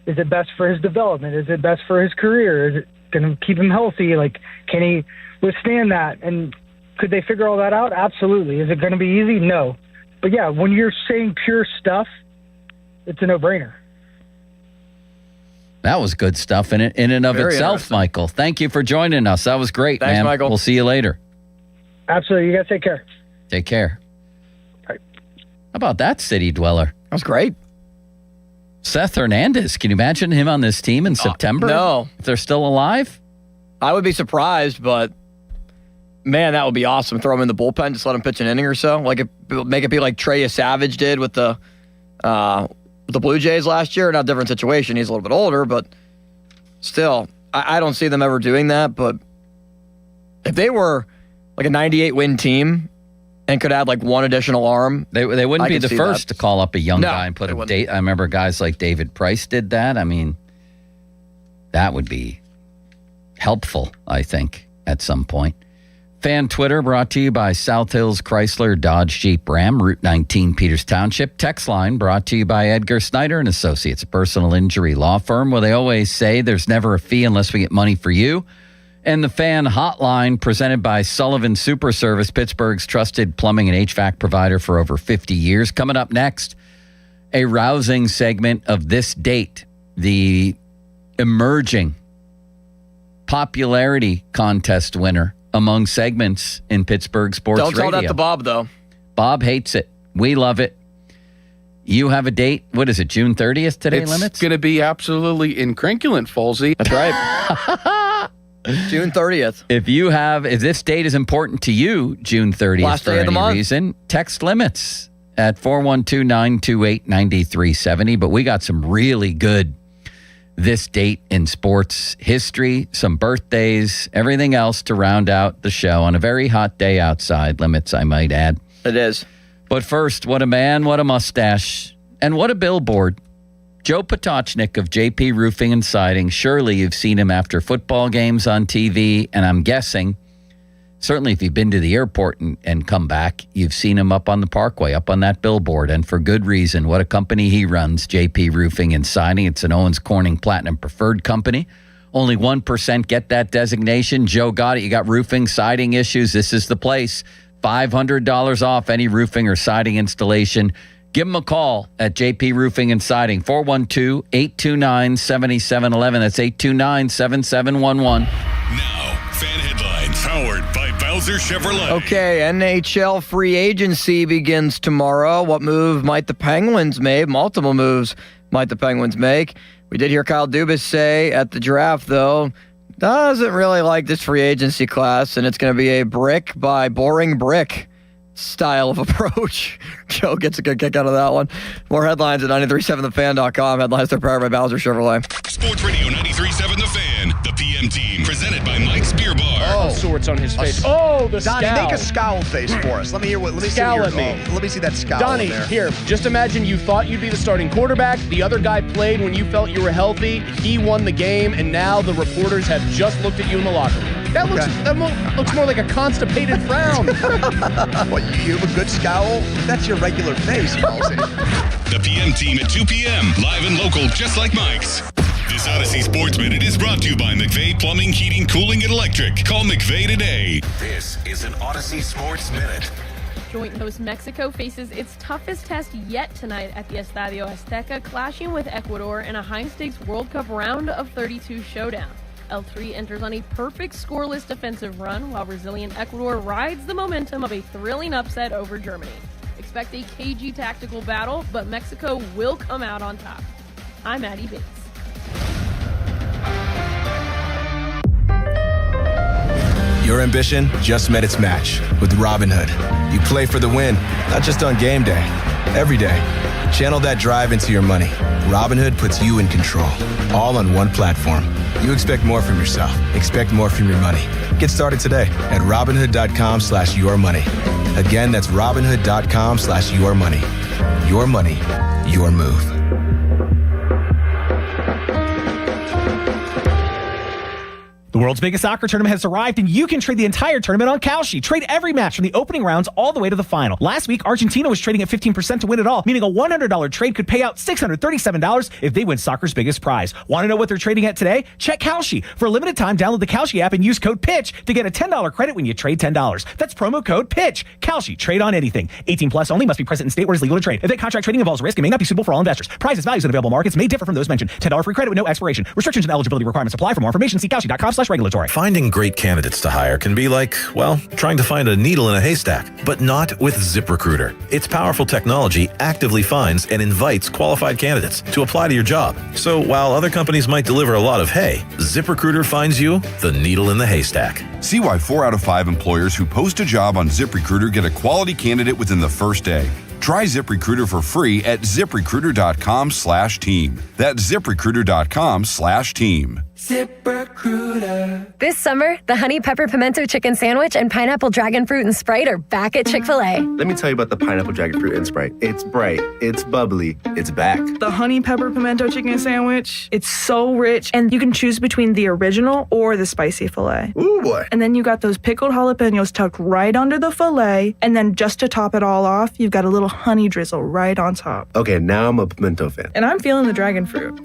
is it best for his development? Is it best for his career? Is it going to keep him healthy? Like, can he withstand that? And could they figure all that out? Absolutely. Is it going to be easy? No. But yeah, when you're saying pure stuff, it's a no-brainer. That was good stuff in and of Very itself, Michael. Thank you for joining us. That was great, Thanks, man. Michael. We'll see you later. Absolutely. You guys take care. Take care. How about that city dweller? That was great. Seth Hernandez. Can you imagine him on this team in September? No. If they're still alive? I would be surprised, but man, that would be awesome. Throw him in the bullpen, just let him pitch an inning or so. Make it be like Trey Savage did with the Blue Jays last year. Now, different situation. He's a little bit older, but still, I don't see them ever doing that. But if they were like a 98-win team and could add like one additional arm, they wouldn't be the first to call up a young guy and put a date. I remember guys like David Price did that. I mean, that would be helpful, I think, at some point. Fan Twitter brought to you by South Hills Chrysler Dodge Jeep Ram, Route 19, Peters Township. Text line brought to you by Edgar Snyder and Associates, a personal injury law firm where they always say there's never a fee unless we get money for you. And the Fan Hotline presented by Sullivan Super Service, Pittsburgh's trusted plumbing and HVAC provider for over 50 years. Coming up next, a rousing segment of This Date, the emerging popularity contest winner among segments in Pittsburgh sports radio. Don't tell that to Bob, though. Bob hates it. We love it. You have a date. What is it, June 30th today, Limits? It's going to be absolutely incrinculant, Folsey. That's right. June 30th. If this date is important to you, June 30th, last for day of the any month, reason, text Limits at 412-928-9370. But we got some really good This Date in sports history, some birthdays, everything else to round out the show on a very hot day outside, Limits, I might add. It is. But first, what a man, what a mustache, and what a billboard. Joe Potocznik of JP Roofing and Siding. Surely you've seen him after football games on TV, and I'm guessing, certainly if you've been to the airport and come back, you've seen him up on the parkway, up on that billboard, and for good reason. What a company he runs, JP Roofing and Siding. It's an Owens Corning Platinum Preferred company. Only 1% get that designation. Joe got it. You got roofing, siding issues. This is the place. $500 off any roofing or siding installation. Give them a call at JP Roofing and Siding, 412-829-7711. That's 829-7711. Now, fan headlines powered by Bowser Chevrolet. Okay, NHL free agency begins tomorrow. What move might the Penguins make? Multiple moves might the Penguins make. We did hear Kyle Dubas say at the draft, though, doesn't really like this free agency class, and it's going to be a brick by boring brick style of approach. Joe gets a good kick out of that one. More headlines at 937thefan.com. Headlines are powered by Bowser Chevrolet. Sports Radio 93.7 The Fan, the PM team, presented by Mike's Beer Bar. Oh, sorts on his face. Oh, the Donnie, scowl. make a scowl face for us. Let me hear what. Let me Scowl see at me. Let me see that scowl. Donnie, there. here. Just imagine you thought you'd be the starting quarterback. The other guy played when you felt you were healthy. He won the game, and now the reporters have just looked at you in the locker room. That looks more like a constipated frown. What, you have a good scowl? That's your regular face, Halsey. The PM team at 2 p.m. Live and local, just like Mike's. This Odyssey Sports Minute is brought to you by McVeigh Plumbing, Heating, Cooling, and Electric. Call McVeigh today. This is an Odyssey Sports Minute. Joint host Mexico faces its toughest test yet tonight at the Estadio Azteca, clashing with Ecuador in a high-stakes World Cup round of 32 showdown. El Tri enters on a perfect scoreless defensive run, while resilient Ecuador rides the momentum of a thrilling upset over Germany. Expect a cagey tactical battle, but Mexico will come out on top. I'm Maddie Bates. Your ambition just met its match with Robinhood. You play for the win, not just on game day, every day. Channel that drive into your money. Robinhood puts you in control, all on one platform. You expect more from yourself. Expect more from your money. Get started today at Robinhood.com/yourmoney. Again, that's Robinhood.com/yourmoney. Your money, your move. The world's biggest soccer tournament has arrived, and you can trade the entire tournament on Kalshi. Trade every match from the opening rounds all the way to the final. Last week, Argentina was trading at 15% to win it all, meaning a $100 trade could pay out $637 if they win soccer's biggest prize. Want to know what they're trading at today? Check Kalshi. For a limited time, download the Kalshi app and use code PITCH to get a $10 credit when you trade $10. That's promo code PITCH. Kalshi. Trade on anything. 18 plus only. Must be present in state where it's legal to trade. Event contract trading involves risk and may not be suitable for all investors. Prizes, values, and available markets may differ from those mentioned. $10 free credit with no expiration. Restrictions and eligibility requirements apply. For more information, see Kalshi.com/regulatory. Finding great candidates to hire can be like, well, trying to find a needle in a haystack, but not with ZipRecruiter. Its powerful technology actively finds and invites qualified candidates to apply to your job. So while other companies might deliver a lot of hay, ZipRecruiter finds you the needle in the haystack. See why 4 out of 5 employers who post a job on ZipRecruiter get a quality candidate within the first day. Try ZipRecruiter for free at ZipRecruiter.com/team. That's ZipRecruiter.com/team. ZipRecruiter. This summer, the Honey Pepper Pimento Chicken Sandwich and Pineapple Dragon Fruit and Sprite are back at Chick-fil-A. Let me tell you about the Pineapple Dragon Fruit and Sprite. It's bright, it's bubbly, it's back. The Honey Pepper Pimento Chicken Sandwich, it's so rich, and you can choose between the original or the spicy filet. Ooh, boy. And then you got those pickled jalapenos tucked right under the filet, and then just to top it all off, you've got a little honey drizzle right on top. Okay, now I'm a pimento fan. And I'm feeling the dragon fruit.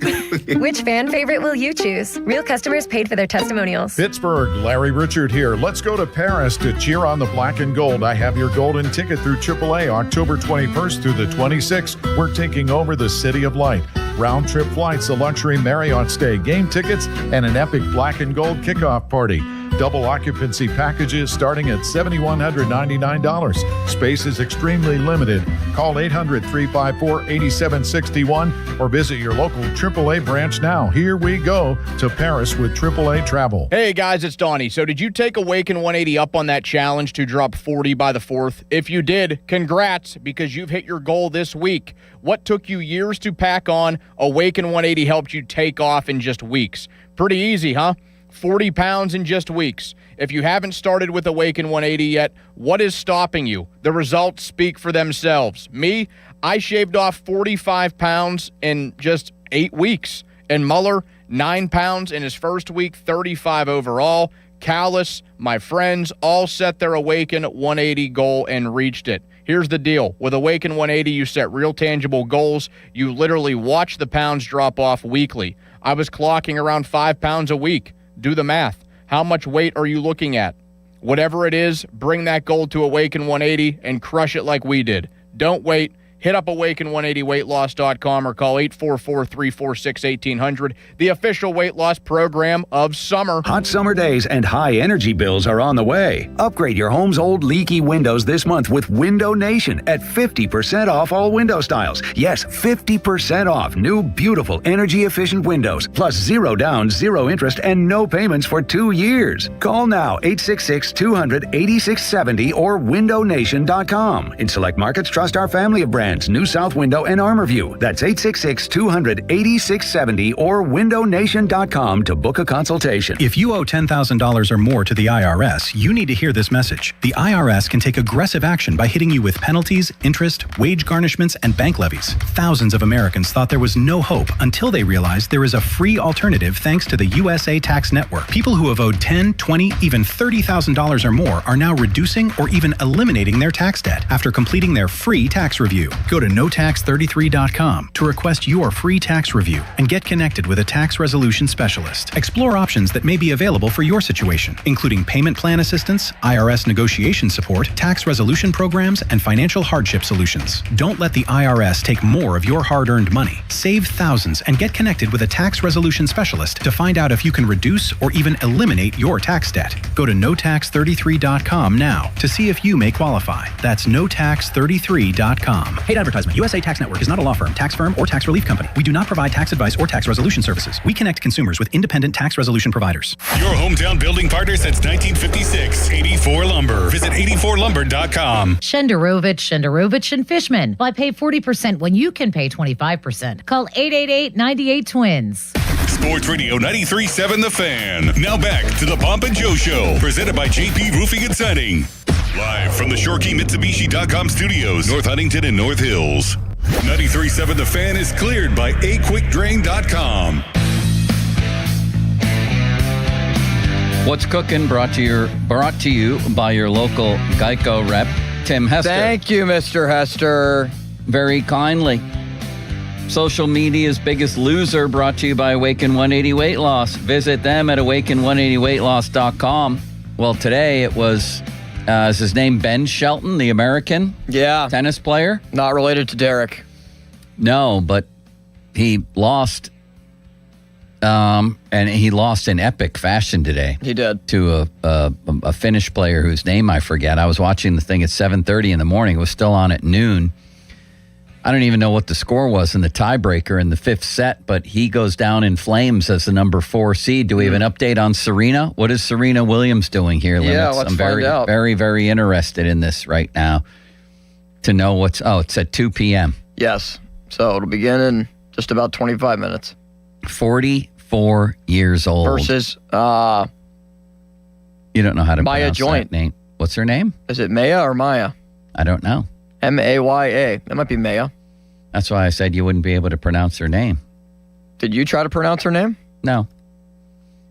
Which fan favorite will you choose? Real customers paid for their testimonials. Pittsburgh, Larry Richard here. Let's go to Paris to cheer on the black and gold. I have your golden ticket through AAA October 21st through the 26th. We're taking over the City of Light. Round trip flights, a luxury Marriott stay, game tickets, and an epic black and gold kickoff party. Double occupancy packages starting at $7,199. Space is extremely limited. Call 800-354-8761 or visit your local AAA branch now. Here we go to Paris with AAA Travel. Hey guys, it's Donnie. So did you take Awaken 180 up on that challenge to drop 40 by the 4th? If you did, congrats, because you've hit your goal this week. What took you years to pack on, Awaken 180 helped you take off in just weeks. Pretty easy, huh? 40 pounds in just weeks. If you haven't started with Awaken 180 yet, what is stopping you? The results speak for themselves. Me, I shaved off 45 pounds in just 8 weeks. And Muller, 9 pounds in his first week, 35 overall. Callis, my friends, all set their Awaken 180 goal and reached it. Here's the deal. With Awaken 180, you set real tangible goals. You literally watch the pounds drop off weekly. I was clocking around 5 pounds a week. Do the math. How much weight are you looking at? Whatever it is, bring that goal to Awaken 180 and crush it like we did. Don't wait. Hit up Awaken180weightloss.com or call 844-346-1800, the official weight loss program of summer. Hot summer days and high energy bills are on the way. Upgrade your home's old leaky windows this month with Window Nation at 50% off all window styles. Yes, 50% off new, beautiful, energy-efficient windows, plus zero down, zero interest, and no payments for 2 years. Call now, 866-200-8670 or windownation.com. In select markets, trust our family of brands. New South Window and Armorview. That's 866-200-8670 or windownation.com to book a consultation. If you owe $10,000 or more to the IRS, you need to hear this message. The IRS can take aggressive action by hitting you with penalties, interest, wage garnishments, and bank levies. Thousands of Americans thought there was no hope until they realized there is a free alternative thanks to the USA Tax Network. People who have owed $10,000, $20,000, even $30,000 or more are now reducing or even eliminating their tax debt after completing their free tax review. Go to notax33.com to request your free tax review and get connected with a tax resolution specialist. Explore options that may be available for your situation, including payment plan assistance, IRS negotiation support, tax resolution programs, and financial hardship solutions. Don't let the IRS take more of your hard-earned money. Save thousands and get connected with a tax resolution specialist to find out if you can reduce or even eliminate your tax debt. Go to notax33.com now to see if you may qualify. That's notax33.com. Paid advertisement. USA Tax Network is not a law firm, tax firm, or tax relief company. We do not provide tax advice or tax resolution services. We connect consumers with independent tax resolution providers. Your hometown building partner since 1956. 84 Lumber. Visit 84lumber.com. Shenderovich and Fishman. Why pay 40% when you can pay 25%? Call 888-98-TWINS. Sports Radio 93.7 The Fan. Now back to the Pomp and Joe Show. Presented by JP Roofing and Siding. Live from the ShoreKeyMitsubishi.com studios, North Huntington and North Hills. 93.7 The Fan is cleared by aquickdrain.com. What's cooking? Brought to you by your local Geico rep, Tim Hester. Thank you, Mr. Hester. Very kindly. Social media's biggest loser, brought to you by Awaken 180 Weight Loss. Visit them at awaken180weightloss.com. Well, today it was, is his name Ben Shelton, the American tennis player? Not related to Derek. No, but he lost, and he lost in epic fashion today. He did. To a Finnish player whose name I forget. I was watching the thing at 7:30 in the morning. It was still on at noon. I don't even know what the score was in the tiebreaker in the fifth set, but he goes down in flames as the number 4 seed. Do we have an update on Serena? What is Serena Williams doing here, Limits? Yeah, let's find out. Very, very interested in this right now to know it's at 2 p.m. Yes. So it'll begin in just about 25 minutes. 40-15 34 years old. Versus you don't know how to Maya pronounce Joint. that name. What's her name? Is it Maya or Maya? I don't know. Maya. That might be Maya. That's why I said you wouldn't be able to pronounce her name. Did you try to pronounce her name? No.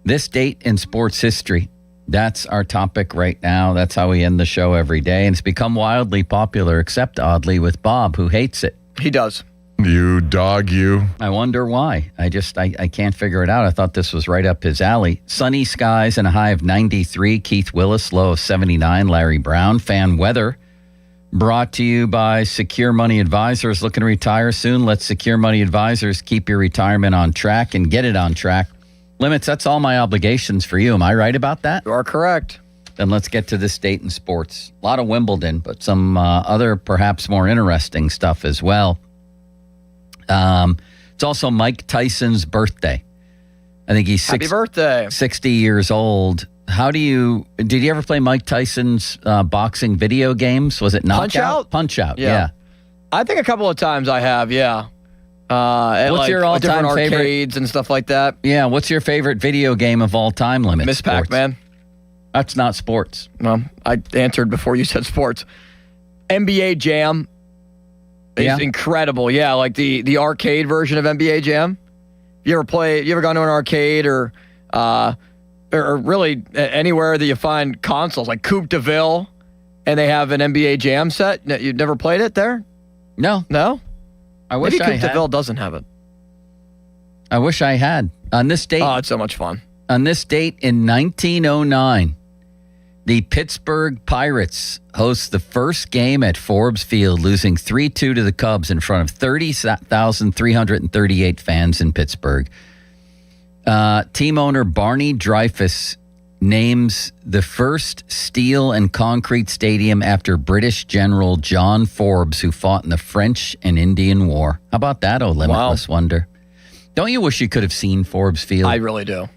This date in sports history. That's our topic right now. That's how we end the show every day. And it's become wildly popular, except oddly with Bob, who hates it. He does. You dog, you. I wonder why. I can't figure it out. I thought this was right up his alley. Sunny skies and a high of 93. Keith Willis, low of 79. Larry Brown. Fan weather brought to you by Secure Money Advisors. Looking to retire soon? Let Secure Money Advisors keep your retirement on track and get it on track. Limits, that's all my obligations for you. Am I right about that? You are correct. Then let's get to this date in sports. A lot of Wimbledon, but some other perhaps more interesting stuff as well. It's also Mike Tyson's birthday. I think he's Happy birthday. 60 years old. Did you ever play Mike Tyson's boxing video games? Was it Knockout? Punch Out? Yeah. I think a couple of times I have, yeah. What's your all-time different favorite? arcades and stuff like that. Yeah, what's your favorite video game of all time, Limit? Miss Sports. Pac-Man. That's not sports. No, I answered before you said sports. NBA Jam is incredible. Yeah, like the arcade version of NBA Jam. You ever gone to an arcade or really anywhere that you find consoles like Coupe de Ville and they have an NBA Jam set? You've never played it there? No. I wish Maybe I Coupe had. de Ville doesn't have it. I wish I had. On this date. Oh, it's so much fun. On this date in 1909, the Pittsburgh Pirates host the first game at Forbes Field, losing 3-2 to the Cubs in front of 30,338 fans in Pittsburgh. Team owner Barney Dreyfus names the first steel and concrete stadium after British General John Forbes, who fought in the French and Indian War. How about that, oh limitless wonder? Don't you wish you could have seen Forbes Field? I really do.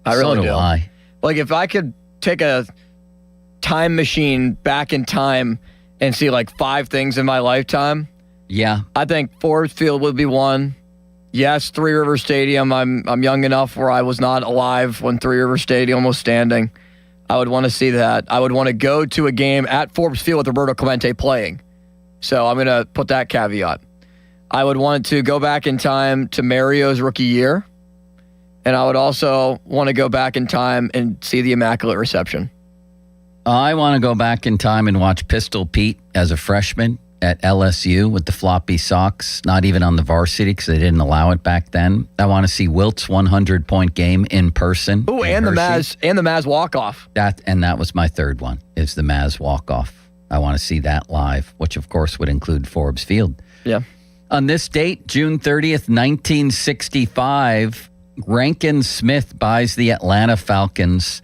I really do. I. Like, if I could take a time machine back in time and see like 5 things in my lifetime, I think Forbes Field would be one. Yes, Three River Stadium. I'm young enough where I was not alive when Three River Stadium was standing. I would want to see that. I would want to go to a game at Forbes Field with Roberto Clemente playing. So I'm going to put that caveat. I would want to go back in time to Mario's rookie year. And I would also want to go back in time and see the Immaculate Reception. I want to go back in time and watch Pistol Pete as a freshman at LSU with the floppy socks, not even on the varsity because they didn't allow it back then. I want to see Wilt's 100-point game in person. Ooh, and the Maz walk-off. That was my third one, is the Maz walk-off. I want to see that live, which of course would include Forbes Field. Yeah. On this date, June 30th, 1965, Rankin Smith buys the Atlanta Falcons.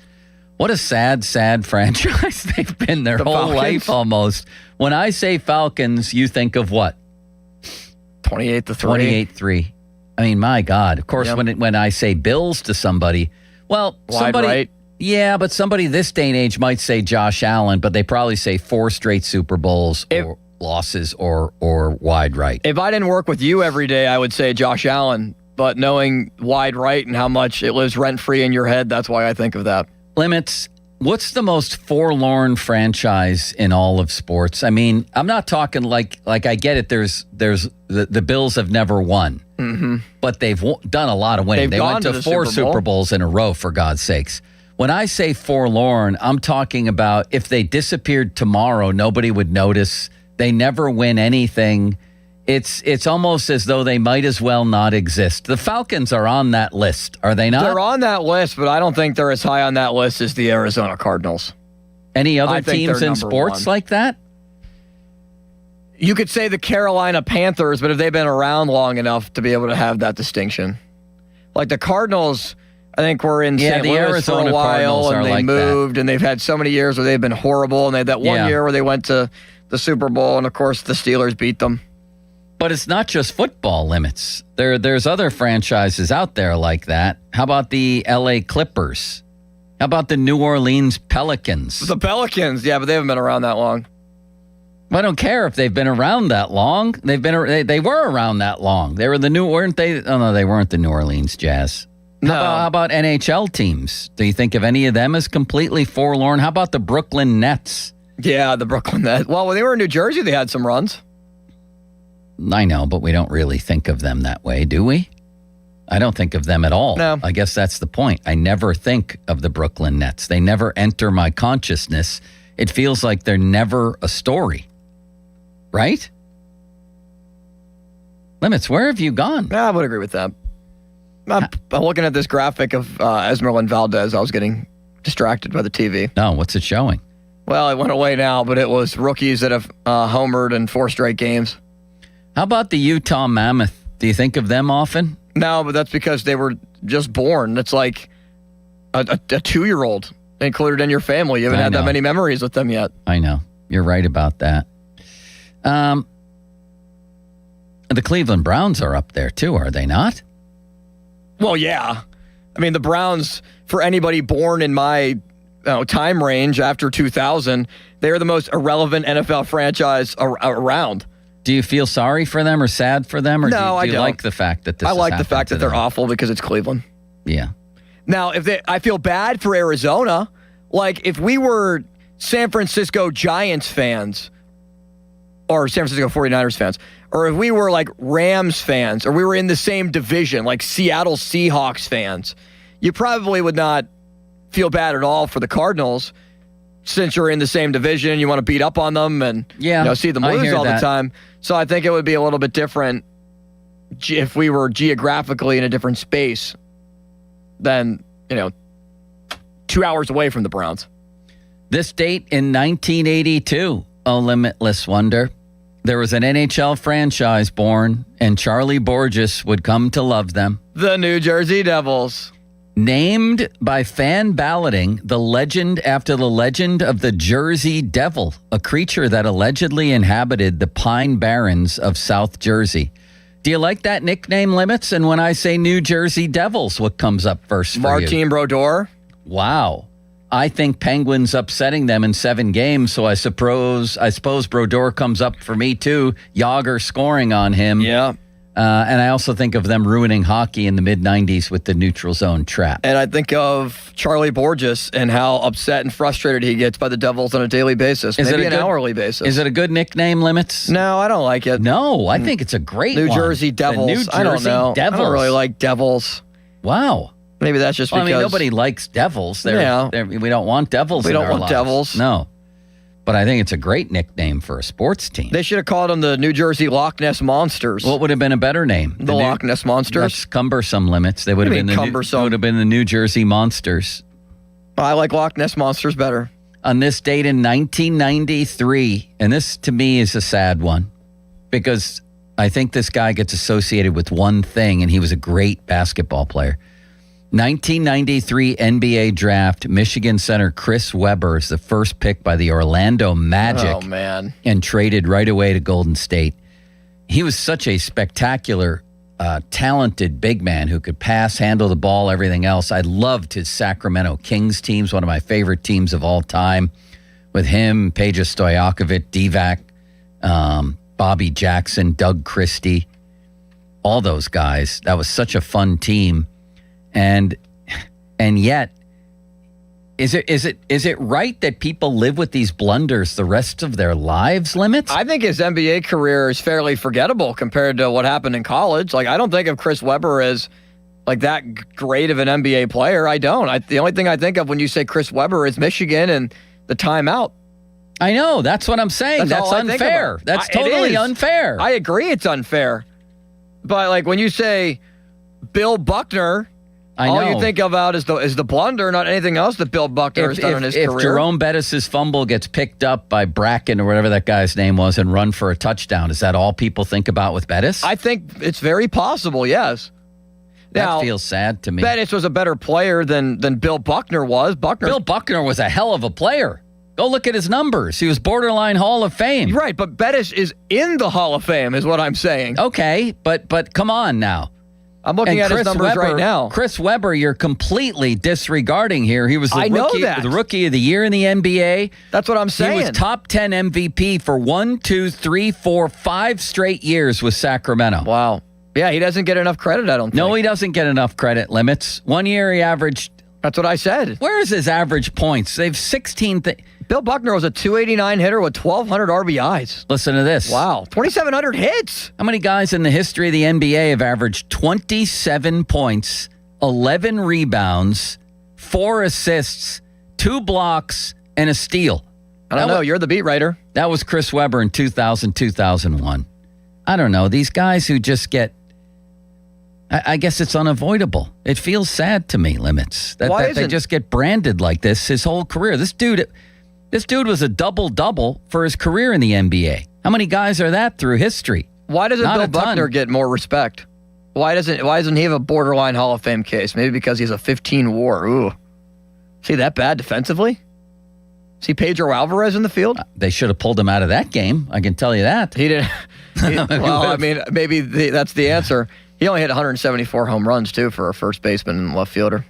What a sad, sad franchise they've been their whole Falcons? life almost. When I say Falcons, you think of what? 28-3. 28-3. I mean, my God. Of course, when I say Bills to somebody, well, somebody, right. Yeah, but somebody this day and age might say Josh Allen, but they probably say 4 straight Super Bowls or losses or wide right. If I didn't work with you every day, I would say Josh Allen. But knowing wide right and how much it lives rent-free in your head, that's why I think of that. Limits, what's the most forlorn franchise in all of sports? I mean, I'm not talking like I get it. There's the Bills have never won, but they've done a lot of winning. They went to 4 Super Bowls in a row, for God's sakes. When I say forlorn, I'm talking about if they disappeared tomorrow, nobody would notice. They never win anything. It's almost as though they might as well not exist. The Falcons are on that list, are they not? They're on that list, but I don't think they're as high on that list as the Arizona Cardinals. Any other teams in sports like that? You could say the Carolina Panthers, but have they been around long enough to be able to have that distinction? Like the Cardinals, I think were in St. Louis Arizona for a while, and they like moved, and they've had so many years where they've been horrible, and they had that one year where they went to the Super Bowl, and of course the Steelers beat them. But it's not just football, Limits. There's other franchises out there like that. How about the LA Clippers? How about the New Orleans Pelicans? The Pelicans, yeah, but they haven't been around that long. I don't care if they've been around that long. They were around that long. They were the weren't they? Oh no, they weren't the New Orleans Jazz. No. How about NHL teams? Do you think of any of them as completely forlorn? How about the Brooklyn Nets? Yeah, the Brooklyn Nets. Well, when they were in New Jersey, they had some runs. I know, but we don't really think of them that way, do we? I don't think of them at all. No. I guess that's the point. I never think of the Brooklyn Nets. They never enter my consciousness. It feels like they're never a story. Right? Limits, where have you gone? I would agree with that. I'm looking at this graphic of Esmeralda and Valdez. I was getting distracted by the TV. No, what's it showing? Well, it went away now, but it was rookies that have homered in 4 straight games. How about the Utah Mammoth? Do you think of them often? No, but that's because they were just born. It's like a 2-year-old included in your family. You haven't had that many memories with them yet. I know. You're right about that. The Cleveland Browns are up there too, are they not? Well, yeah. I mean, the Browns, for anybody born in my time range after 2000, they're the most irrelevant NFL franchise around. Do you feel sorry for them or sad for them? Or No, do you I don't. like the fact that this I has like the happened fact to that they're them? awful because it's Cleveland. Yeah. Now, I feel bad for Arizona. Like, if we were San Francisco Giants fans or San Francisco 49ers fans, or if we were like Rams fans, or we were in the same division, like Seattle Seahawks fans, you probably would not feel bad at all for the Cardinals since you're in the same division. You want to beat up on them and see them I lose hear all the that. time. So I think it would be a little bit different if we were geographically in a different space than, 2 hours away from the Browns. This date in 1982, oh, limitless wonder. There was an NHL franchise born, and Charlie Borges would come to love them. The New Jersey Devils. Named by fan balloting, the legend after the legend of the Jersey Devil, a creature that allegedly inhabited the Pine Barrens of South Jersey. Do you like that nickname, Limits? And when I say New Jersey Devils, what comes up first for you? Martin Brodeur. Wow. I think Penguins upsetting them in 7 games, so I suppose Brodeur comes up for me too. Yager scoring on him. Yeah. And I also think of them ruining hockey in the mid-'90s with the neutral zone trap. And I think of Charlie Borges and how upset and frustrated he gets by the Devils on a daily basis, maybe an hourly basis. Is it a good nickname, Limits? No, I don't like it. No, I think it's a great New one. Jersey Devils. The New Jersey I don't know. Devils. I don't really like Devils. Wow. Maybe that's just because... I mean, nobody likes Devils. We don't want Devils We in don't our want lives. Devils. No. But I think it's a great nickname for a sports team. They should have called them the New Jersey Loch Ness Monsters. What would have been a better name? The Loch Ness Monsters? That's cumbersome, Limits. They would have been cumbersome? would have been the New Jersey Monsters. I like Loch Ness Monsters better. On this date in 1993, and this to me is a sad one because I think this guy gets associated with one thing, and he was a great basketball player. 1993 NBA draft, Michigan center Chris Webber is the first pick by the Orlando Magic. Oh, man. And traded right away to Golden State. He was such a spectacular, talented big man who could pass, handle the ball, everything else. I loved his Sacramento Kings teams, one of my favorite teams of all time. With him, Peja Stojakovic, Divac, Bobby Jackson, Doug Christie, all those guys. That was such a fun team. And yet, is it right that people live with these blunders the rest of their lives, Limits? I think his NBA career is fairly forgettable compared to what happened in college. Like, I don't think of Chris Webber as like that great of an NBA player. I don't. The only thing I think of when you say Chris Webber is Michigan and the timeout. I know. That's what I'm saying. That's unfair. That's totally unfair. I agree it's unfair. But like when you say Bill Buckner, all you think about is the blunder, not anything else that Bill Buckner has done in his career. If Jerome Bettis' fumble gets picked up by Bracken or whatever that guy's name was and run for a touchdown, is that all people think about with Bettis? I think it's very possible, yes. That feels sad to me. Bettis was a better player than Bill Buckner was. Bill Buckner was a hell of a player. Go look at his numbers. He was borderline Hall of Fame. Right, but Bettis is in the Hall of Fame is what I'm saying. Okay, but come on now. I'm looking at his numbers right now. Chris Webber, you're completely disregarding here. He was the rookie of the year in the NBA. That's what I'm saying. He was top 10 MVP for 5 straight years with Sacramento. Wow. Yeah, he doesn't get enough credit, I don't think. No, he doesn't get enough credit, Limits. 1 year he averaged... That's what I said. Where is his average points? They've 16... Bill Buckner was a 289 hitter with 1,200 RBIs. Listen to this. Wow. 2,700 hits. How many guys in the history of the NBA have averaged 27 points, 11 rebounds, 4 assists, 2 blocks, and a steal? I don't know. You're the beat writer. That was Chris Webber in 2000, 2001. I don't know. These guys who just get... I guess it's unavoidable. It feels sad to me, Limits, that they just get branded like this his whole career. This dude was a double-double for his career in the NBA. How many guys are that through history? Why doesn't Bill Buckner get more respect? Why doesn't he have a borderline Hall of Fame case? Maybe because he's a 15 WAR. Ooh. See that bad defensively? See Pedro Alvarez in the field? They should have pulled him out of that game. I can tell you that. He didn't. Well, I mean, maybe that's the answer. He only hit 174 home runs, too, for a first baseman and left fielder.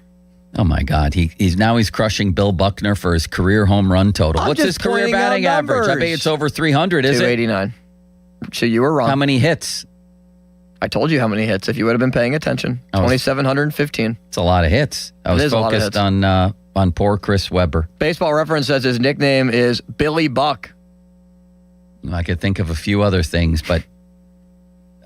Oh, my God. He's crushing Bill Buckner for his career home run total. What's his career batting average? I bet it's over 300, is it? 289. So you were wrong. How many hits? I told you how many hits if you would have been paying attention. 2,715. It's a lot of hits. I was focused on poor Chris Webber. Baseball Reference says his nickname is Billy Buck. I could think of a few other things, but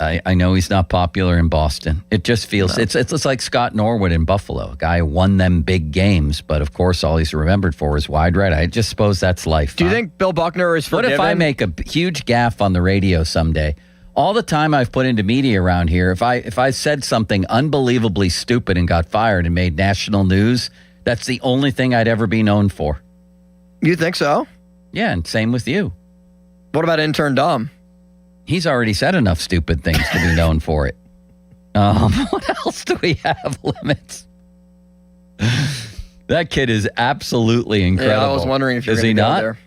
I know he's not popular in Boston. It just feels it's like Scott Norwood in Buffalo. A guy who won them big games, but of course all he's remembered for is wide right. I just suppose that's life. Do you think Bill Buckner is forgiven? What if I make a huge gaffe on the radio someday? All the time I've put into media around here, if I said something unbelievably stupid and got fired and made national news, that's the only thing I'd ever be known for. You think so? Yeah, and same with you. What about intern Dom? He's already said enough stupid things to be known for it. What else do we have, Limits? That kid is absolutely incredible. Yeah, I was wondering if you're going to go there.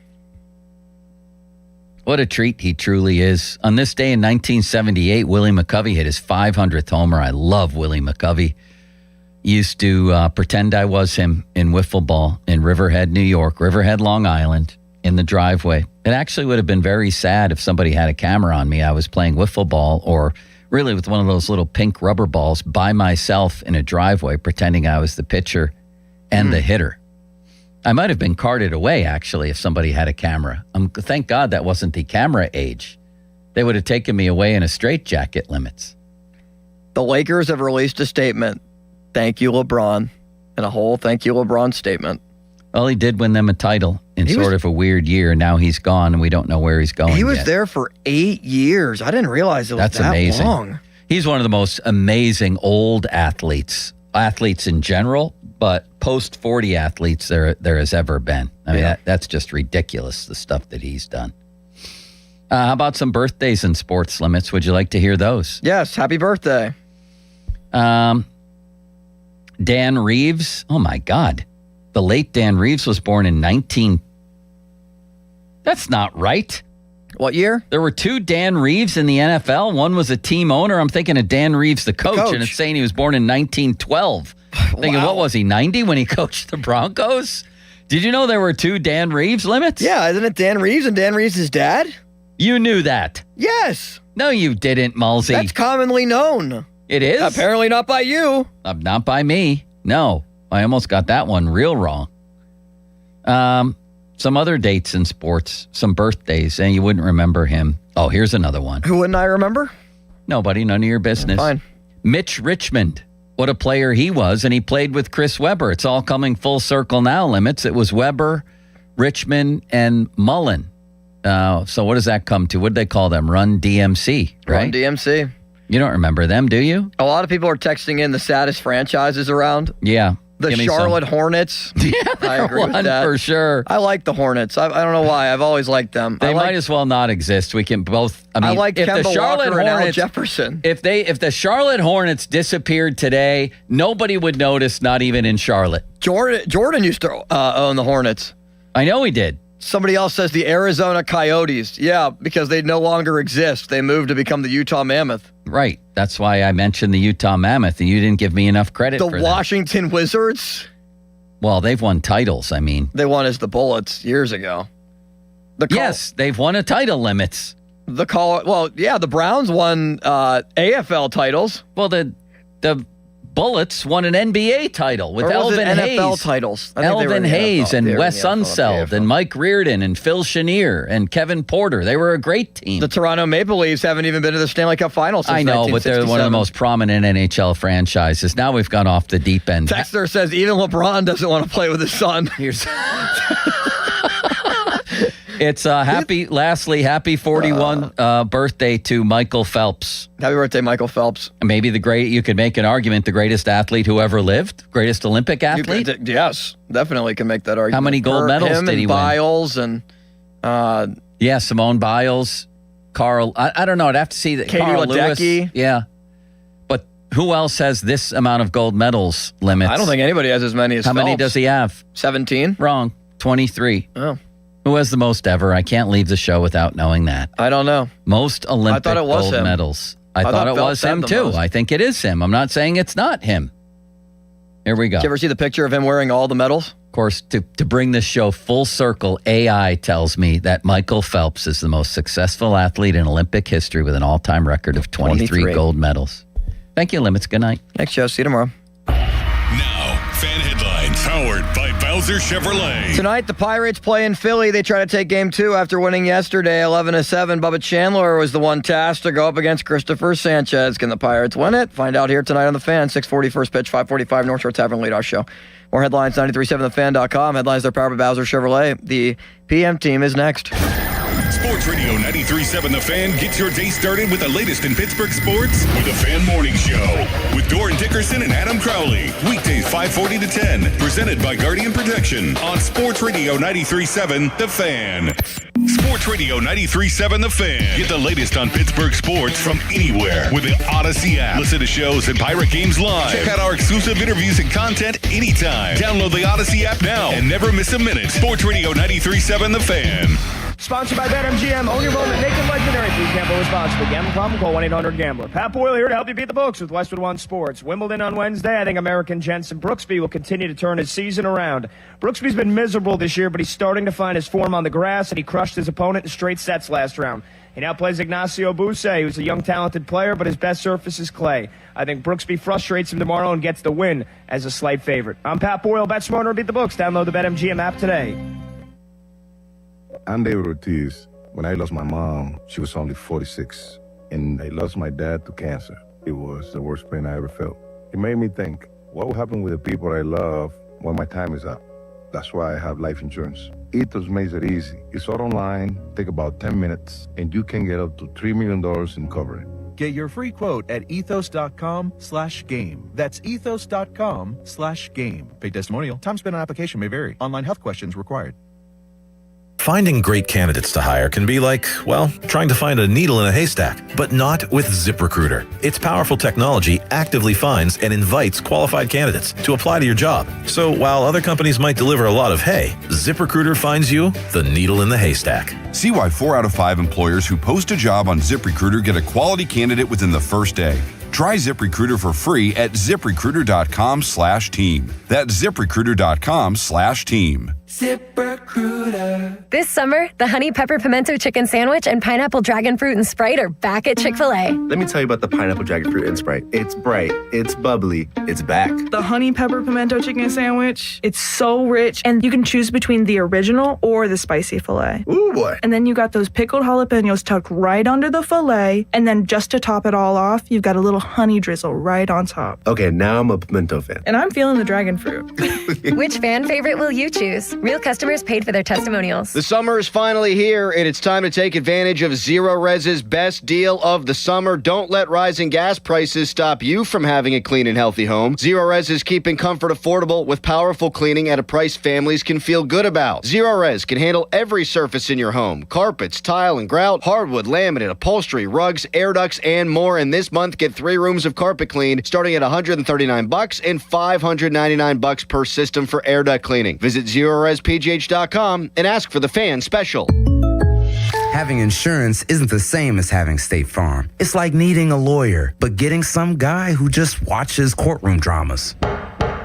What a treat he truly is. On this day in 1978, Willie McCovey hit his 500th homer. I love Willie McCovey. Used to pretend I was him in wiffle ball in Riverhead, New York, Riverhead, Long Island, in the driveway. It actually would have been very sad if somebody had a camera on me. I was playing wiffle ball or really with one of those little pink rubber balls by myself in a driveway, pretending I was the pitcher and the hitter. I might have been carted away, actually, if somebody had a camera. Thank God that wasn't the camera age. They would have taken me away in a straitjacket, Limits. The Lakers have released a statement. Thank you, LeBron. And a whole thank you, LeBron statement. Well, he did win them a title in sort of a weird year. Now he's gone, and we don't know where he's going. He was there for 8 years. I didn't realize it was That's that amazing. long. He's one of the most amazing old athletes in general, but post-40 athletes there has ever been. I mean, that's just ridiculous, the stuff that he's done. How about some birthdays in sports, Limits? Would you like to hear those? Yes, happy birthday. Dan Reeves. Oh, my God. The late Dan Reeves was born in 19... That's not right. What year? There were 2 Dan Reeves in the NFL. One was a team owner. I'm thinking of Dan Reeves, the coach. And it's saying he was born in 1912. Thinking, what was he, 90 when he coached the Broncos? Did you know there were 2 Dan Reeves, Limits? Yeah, isn't it Dan Reeves and Dan Reeves' dad? You knew that. Yes. No, you didn't, Mulsey. That's commonly known. It is? Apparently not by you. Not by me. No. I almost got that one real wrong. Some other dates in sports, some birthdays, and you wouldn't remember him. Oh, here's another one. Who wouldn't I remember? Nobody, none of your business. Fine. Mitch Richmond. What a player he was, and he played with Chris Webber. It's all coming full circle now, Limits. It was Webber, Richmond, and Mullen. So what does that come to? What did they call them? Run DMC, right? Run DMC. You don't remember them, do you? A lot of people are texting in the saddest franchises around. Yeah. The Charlotte Hornets. Yeah, I agree with that. For sure. I like the Hornets. I don't know why. I've always liked them. They might as well not exist. We can both. I like Kemba Walker and Al Jefferson. If the Charlotte Hornets disappeared today, nobody would notice. Not even in Charlotte. Jordan used to own the Hornets. I know he did. Somebody else says the Arizona Coyotes. Yeah, because they no longer exist. They moved to become the Utah Mammoth. Right. That's why I mentioned the Utah Mammoth, and you didn't give me enough credit for that. The Washington Wizards? Well, they've won titles, I mean. They won as the Bullets years ago. Yes, they've won a title, Limits. The Browns won AFL titles. Well, the Bullets won an NBA title with Elvin Hayes. NFL titles. Elvin Hayes and Wes Unseld and Mike Reardon and Phil Chenier and Kevin Porter. They were a great team. The Toronto Maple Leafs haven't even been to the Stanley Cup Finals since 1967. I know, but they're one of the most prominent NHL franchises. Now we've gone off the deep end. Texter says even LeBron doesn't want to play with his son. It's happy 41 birthday to Michael Phelps. Happy birthday, Michael Phelps. Maybe you could make an argument, the greatest athlete who ever lived, greatest Olympic athlete. Yes, definitely can make that argument. How many gold medals did he win? Biles and Simone Biles, Carl. I don't know. I'd have to see that. Katie Carl Ledecky. Lewis. Yeah, but who else has this amount of gold medals limits? I don't think anybody has as many as How Phelps. many does he have? 17. Wrong. 23. Oh. Who has the most ever? I can't leave the show without knowing that. I don't know. Most Olympic gold him. medals. I thought it was him too. I think it is him. I'm not saying it's not him. Here we go. Did you ever see the picture of him wearing all the medals? Of course, to bring this show full circle, AI tells me that Michael Phelps is the most successful athlete in Olympic history with an all-time record of 23 gold medals. Thank you, Limits. Good night. Thanks, Joe. See you tomorrow. Now, fan headlines powered by Bowser Chevrolet. Tonight, the Pirates play in Philly. They try to take Game 2 after winning yesterday 11-7. Bubba Chandler was the one tasked to go up against Christopher Sanchez. Can the Pirates win it? Find out here tonight on The Fan. 6:40 first pitch, 5:45 North Shore Tavern leadoff show. More headlines, 937thefan.com. Headlines, they're powered by Bowser Chevrolet. The PM team is next. Sports Radio 93.7 The Fan gets your day started with the latest in Pittsburgh sports with the Fan Morning Show with Doran Dickerson and Adam Crowley. Weekdays 5:40 to 10. Presented by Guardian Protection on Sports Radio 93.7 The Fan. Sports Radio 93.7 The Fan. Get the latest on Pittsburgh sports from anywhere with the Odyssey app. Listen to shows and Pirate Games live. Check out our exclusive interviews and content anytime. Download the Odyssey app now and never miss a minute. Sports Radio 93.7 The Fan. Sponsored by BetMGM. Own your moment. Make it legendary. Please gamble responsibly. Gambling problem? Call 1-800-GAMBLER. Pat Boyle here to help you beat the books with Westwood One Sports. Wimbledon on Wednesday. I think American Jensen Brooksby will continue to turn his season around. Brooksby's been miserable this year, but he's starting to find his form on the grass, and he crushed his opponent in straight sets last round. He now plays Ignacio Buse, who's a young, talented player, but his best surface is clay. I think Brooksby frustrates him tomorrow and gets the win as a slight favorite. I'm Pat Boyle. Bet smarter and beat the books. Download the BetMGM app today. I'm David Ortiz. When I lost my mom, she was only 46, and I lost my dad to cancer. It was the worst pain I ever felt. It made me think, what will happen with the people I love when my time is up? That's why I have life insurance. Ethos makes it easy. It's all online, take about 10 minutes, and you can get up to $3 million in coverage. Get your free quote at ethos.com/game. That's ethos.com/game. Paid testimonial. Time spent on application may vary. Online health questions required. Finding great candidates to hire can be like, well, trying to find a needle in a haystack, but not with ZipRecruiter. Its powerful technology actively finds and invites qualified candidates to apply to your job. So while other companies might deliver a lot of hay, ZipRecruiter finds you the needle in the haystack. See why 4 out of 5 employers who post a job on ZipRecruiter get a quality candidate within the first day. Try ZipRecruiter for free at ZipRecruiter.com/team. That's ZipRecruiter.com/team. ZipRecruiter. This summer, the Honey Pepper Pimento Chicken Sandwich and Pineapple Dragon Fruit and Sprite are back at Chick-fil-A. Let me tell you about the Pineapple Dragon Fruit and Sprite. It's bright, it's bubbly, it's back. The Honey Pepper Pimento Chicken Sandwich, it's so rich, and you can choose between the original or the spicy filet. Ooh, boy. And then you got those pickled jalapenos tucked right under the filet, and then just to top it all off, you've got a little honey drizzle right on top. Okay, now I'm a pimento fan. And I'm feeling the dragon fruit. Which fan favorite will you choose? Real customers paid for their testimonials. The summer is finally here, and it's time to take advantage of Zero Res's best deal of the summer. Don't let rising gas prices stop you from having a clean and healthy home. Zero Res is keeping comfort affordable with powerful cleaning at a price families can feel good about. Zero Res can handle every surface in your home: carpets, tile and grout, hardwood, laminate, upholstery, rugs, air ducts, and more. And this month, get 3 rooms of carpet cleaned starting at $139 and $599 per system for air duct cleaning. Visit ZeroResPGH.com and ask for the fan special. Having insurance isn't the same as having State Farm. It's like needing a lawyer, but getting some guy who just watches courtroom dramas.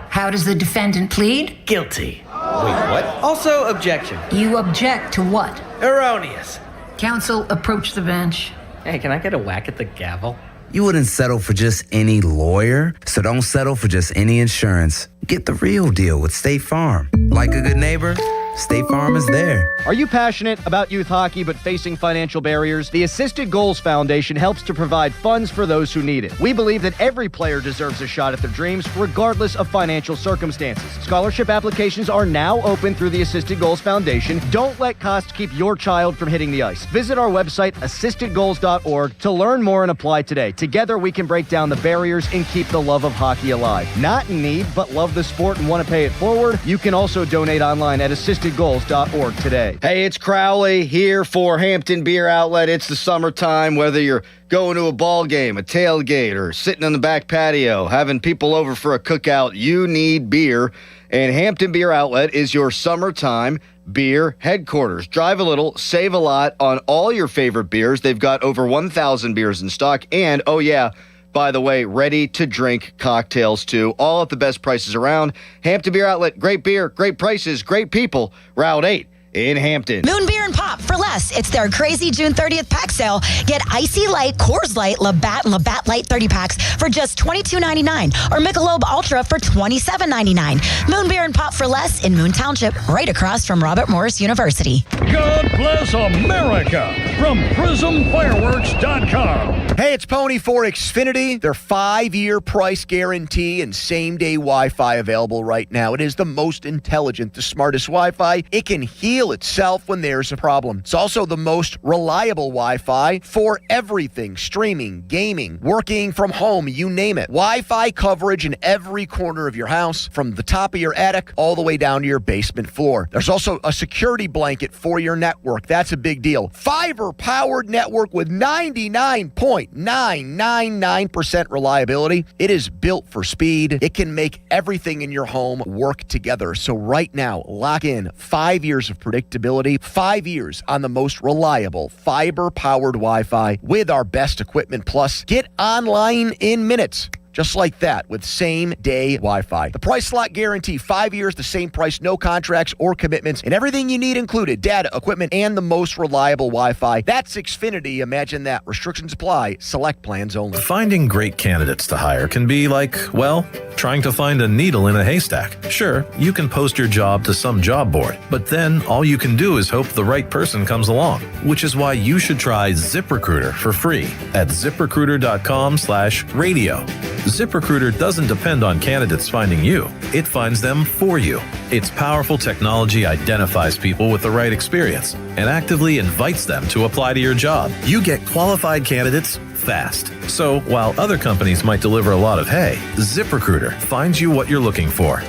How does the defendant plead? Guilty. Wait, what? Also, objection. You object to what? Erroneous. Counsel, approach the bench. Hey, can I get a whack at the gavel? You wouldn't settle for just any lawyer, so don't settle for just any insurance. Get the real deal with State Farm. Like a good neighbor, State Farm is there. Are you passionate about youth hockey but facing financial barriers? The Assisted Goals Foundation helps to provide funds for those who need it. We believe that every player deserves a shot at their dreams, regardless of financial circumstances. Scholarship applications are now open through the Assisted Goals Foundation. Don't let costs keep your child from hitting the ice. Visit our website, assistedgoals.org, to learn more and apply today. Together, we can break down the barriers and keep the love of hockey alive. Not in need, but love the sport and want to pay it forward? You can also donate online at assistedgoals.org today. Hey, it's Crowley here for Hampton Beer Outlet. It's the summertime, whether you're going to a ball game, a tailgate, or sitting on the back patio, having people over for a cookout, you need beer. And Hampton Beer Outlet is your summertime beer headquarters. Drive a little, save a lot on all your favorite beers. They've got over 1,000 beers in stock. And, oh yeah, by the way, ready-to-drink cocktails, too. All at the best prices around. Hampton Beer Outlet, great beer, great prices, great people. Route 8 in Hampton. Moon Beer and Pop for less. It's their crazy June 30th pack sale. Get Icy Light, Coors Light, Labatt, and Labatt Light 30 packs for just $22.99 or Michelob Ultra for $27.99. Moon Beer and Pop for less in Moon Township, right across from Robert Morris University. God bless America from PrismFireworks.com. Hey, it's Pony for Xfinity. Their 5-year price guarantee and same-day Wi-Fi available right now. It is the most intelligent, the smartest Wi-Fi. It can heal itself when there's a problem. It's also the most reliable Wi-Fi for everything. Streaming, gaming, working from home, you name it. Wi-Fi coverage in every corner of your house, from the top of your attic all the way down to your basement floor. There's also a security blanket for your network. That's a big deal. Fiber-powered network with 99.999% reliability. It is built for speed. It can make everything in your home work together. So right now, lock in 5 years of predictability, 5 years on the most reliable fiber-powered Wi-Fi with our best equipment. Plus, get online in minutes. Just like that, with same-day Wi-Fi. The price lock guarantee, 5 years, the same price, no contracts or commitments, and everything you need included, data, equipment, and the most reliable Wi-Fi. That's Xfinity. Imagine that. Restrictions apply. Select plans only. Finding great candidates to hire can be like, well, trying to find a needle in a haystack. Sure, you can post your job to some job board, but then all you can do is hope the right person comes along, which is why you should try ZipRecruiter for free at ZipRecruiter.com/radio. ZipRecruiter doesn't depend on candidates finding you. It finds them for you. Its powerful technology identifies people with the right experience and actively invites them to apply to your job. You get qualified candidates fast. So while other companies might deliver a lot of hay, ZipRecruiter finds you what you're looking for.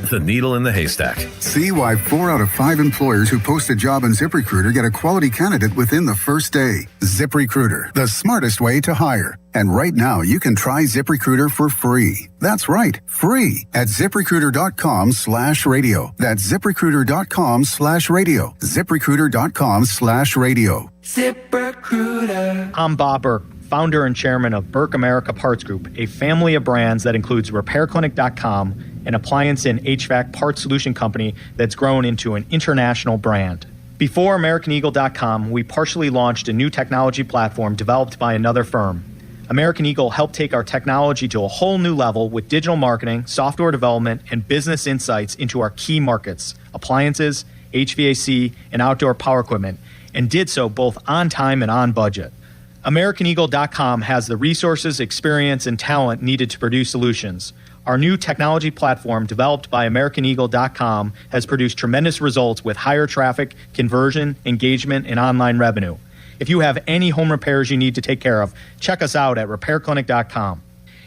The needle in the haystack. See why 4 out of 5 employers who post a job on ZipRecruiter get a quality candidate within the first day. ZipRecruiter, the smartest way to hire. And right now, you can try ZipRecruiter for free. That's right, free at ZipRecruiter.com/radio. That's ZipRecruiter.com/radio. ZipRecruiter.com/radio. ZipRecruiter. I'm Bob Burke, founder and chairman of Burke America Parts Group, a family of brands that includes RepairClinic.com, an appliance and HVAC parts solution company that's grown into an international brand. Before AmericanEagle.com, we partially launched a new technology platform developed by another firm. American Eagle helped take our technology to a whole new level with digital marketing, software development, and business insights into our key markets, appliances, HVAC, and outdoor power equipment, and did so both on time and on budget. AmericanEagle.com has the resources, experience, and talent needed to produce solutions. Our new technology platform, developed by AmericanEagle.com, has produced tremendous results with higher traffic, conversion, engagement, and online revenue. If you have any home repairs you need to take care of, check us out at RepairClinic.com.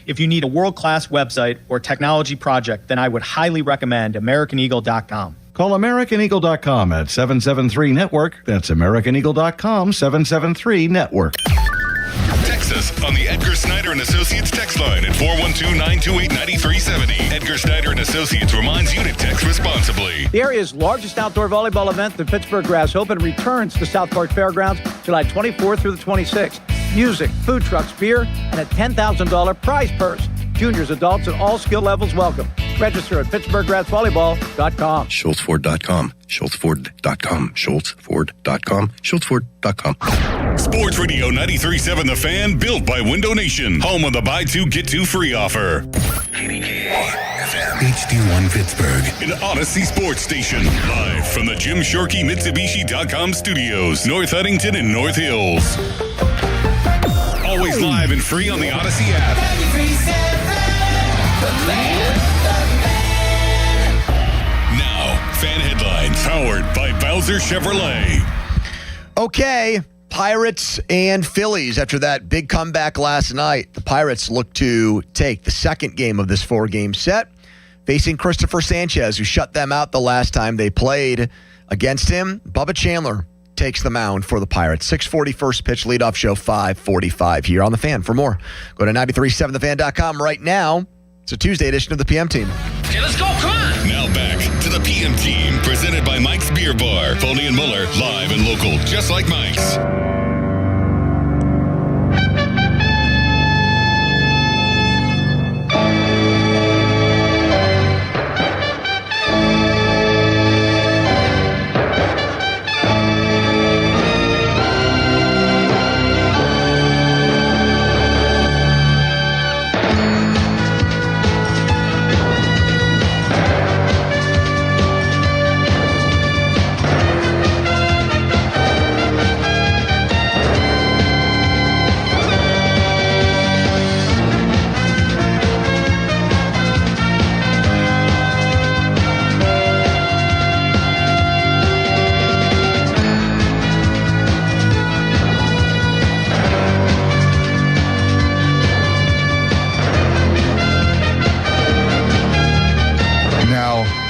If you need a world-class website or technology project, then I would highly recommend AmericanEagle.com. Call AmericanEagle.com at 773-NETWORK. That's AmericanEagle.com, 773-NETWORK. Text us on the Edgar Snyder and Associates text line at 412-928-9370. Edgar Snyder and Associates reminds you to text responsibly. The area's largest outdoor volleyball event, the Pittsburgh Grass Open, returns to South Park Fairgrounds July 24th through the 26th. Music, food trucks, beer, and a $10,000 prize purse. Juniors, adults, and all skill levels welcome. Register at PittsburghGrassVolleyball.com. SchultzFord.com. SchultzFord.com. SchultzFord.com. SchultzFord.com. Sports Radio 93.7 The Fan, built by Window Nation. Home of the buy two, get two free offer. HD1 Pittsburgh. An Odyssey Sports Station. Live from the Jim Shorkey Mitsubishi.com studios. North Huntington and North Hills. Always live and free on the Odyssey app. 93.7 The Fan. Now, fan headlines powered by Bowser Chevrolet. Okay, Pirates and Phillies after that big comeback last night. The Pirates look to take the second game of this four-game set, facing Christopher Sanchez, who shut them out the last time they played against him. Bubba Chandler takes the mound for the Pirates. 6:40 first pitch leadoff show, 5:45 here on The Fan. For more, go to 937thefan.com right now. It's a Tuesday edition of the PM Team. Okay, let's go. Come on. Now back to the PM Team, presented by Mike's Beer Bar. Foley and Muller, live and local, just like Mike's.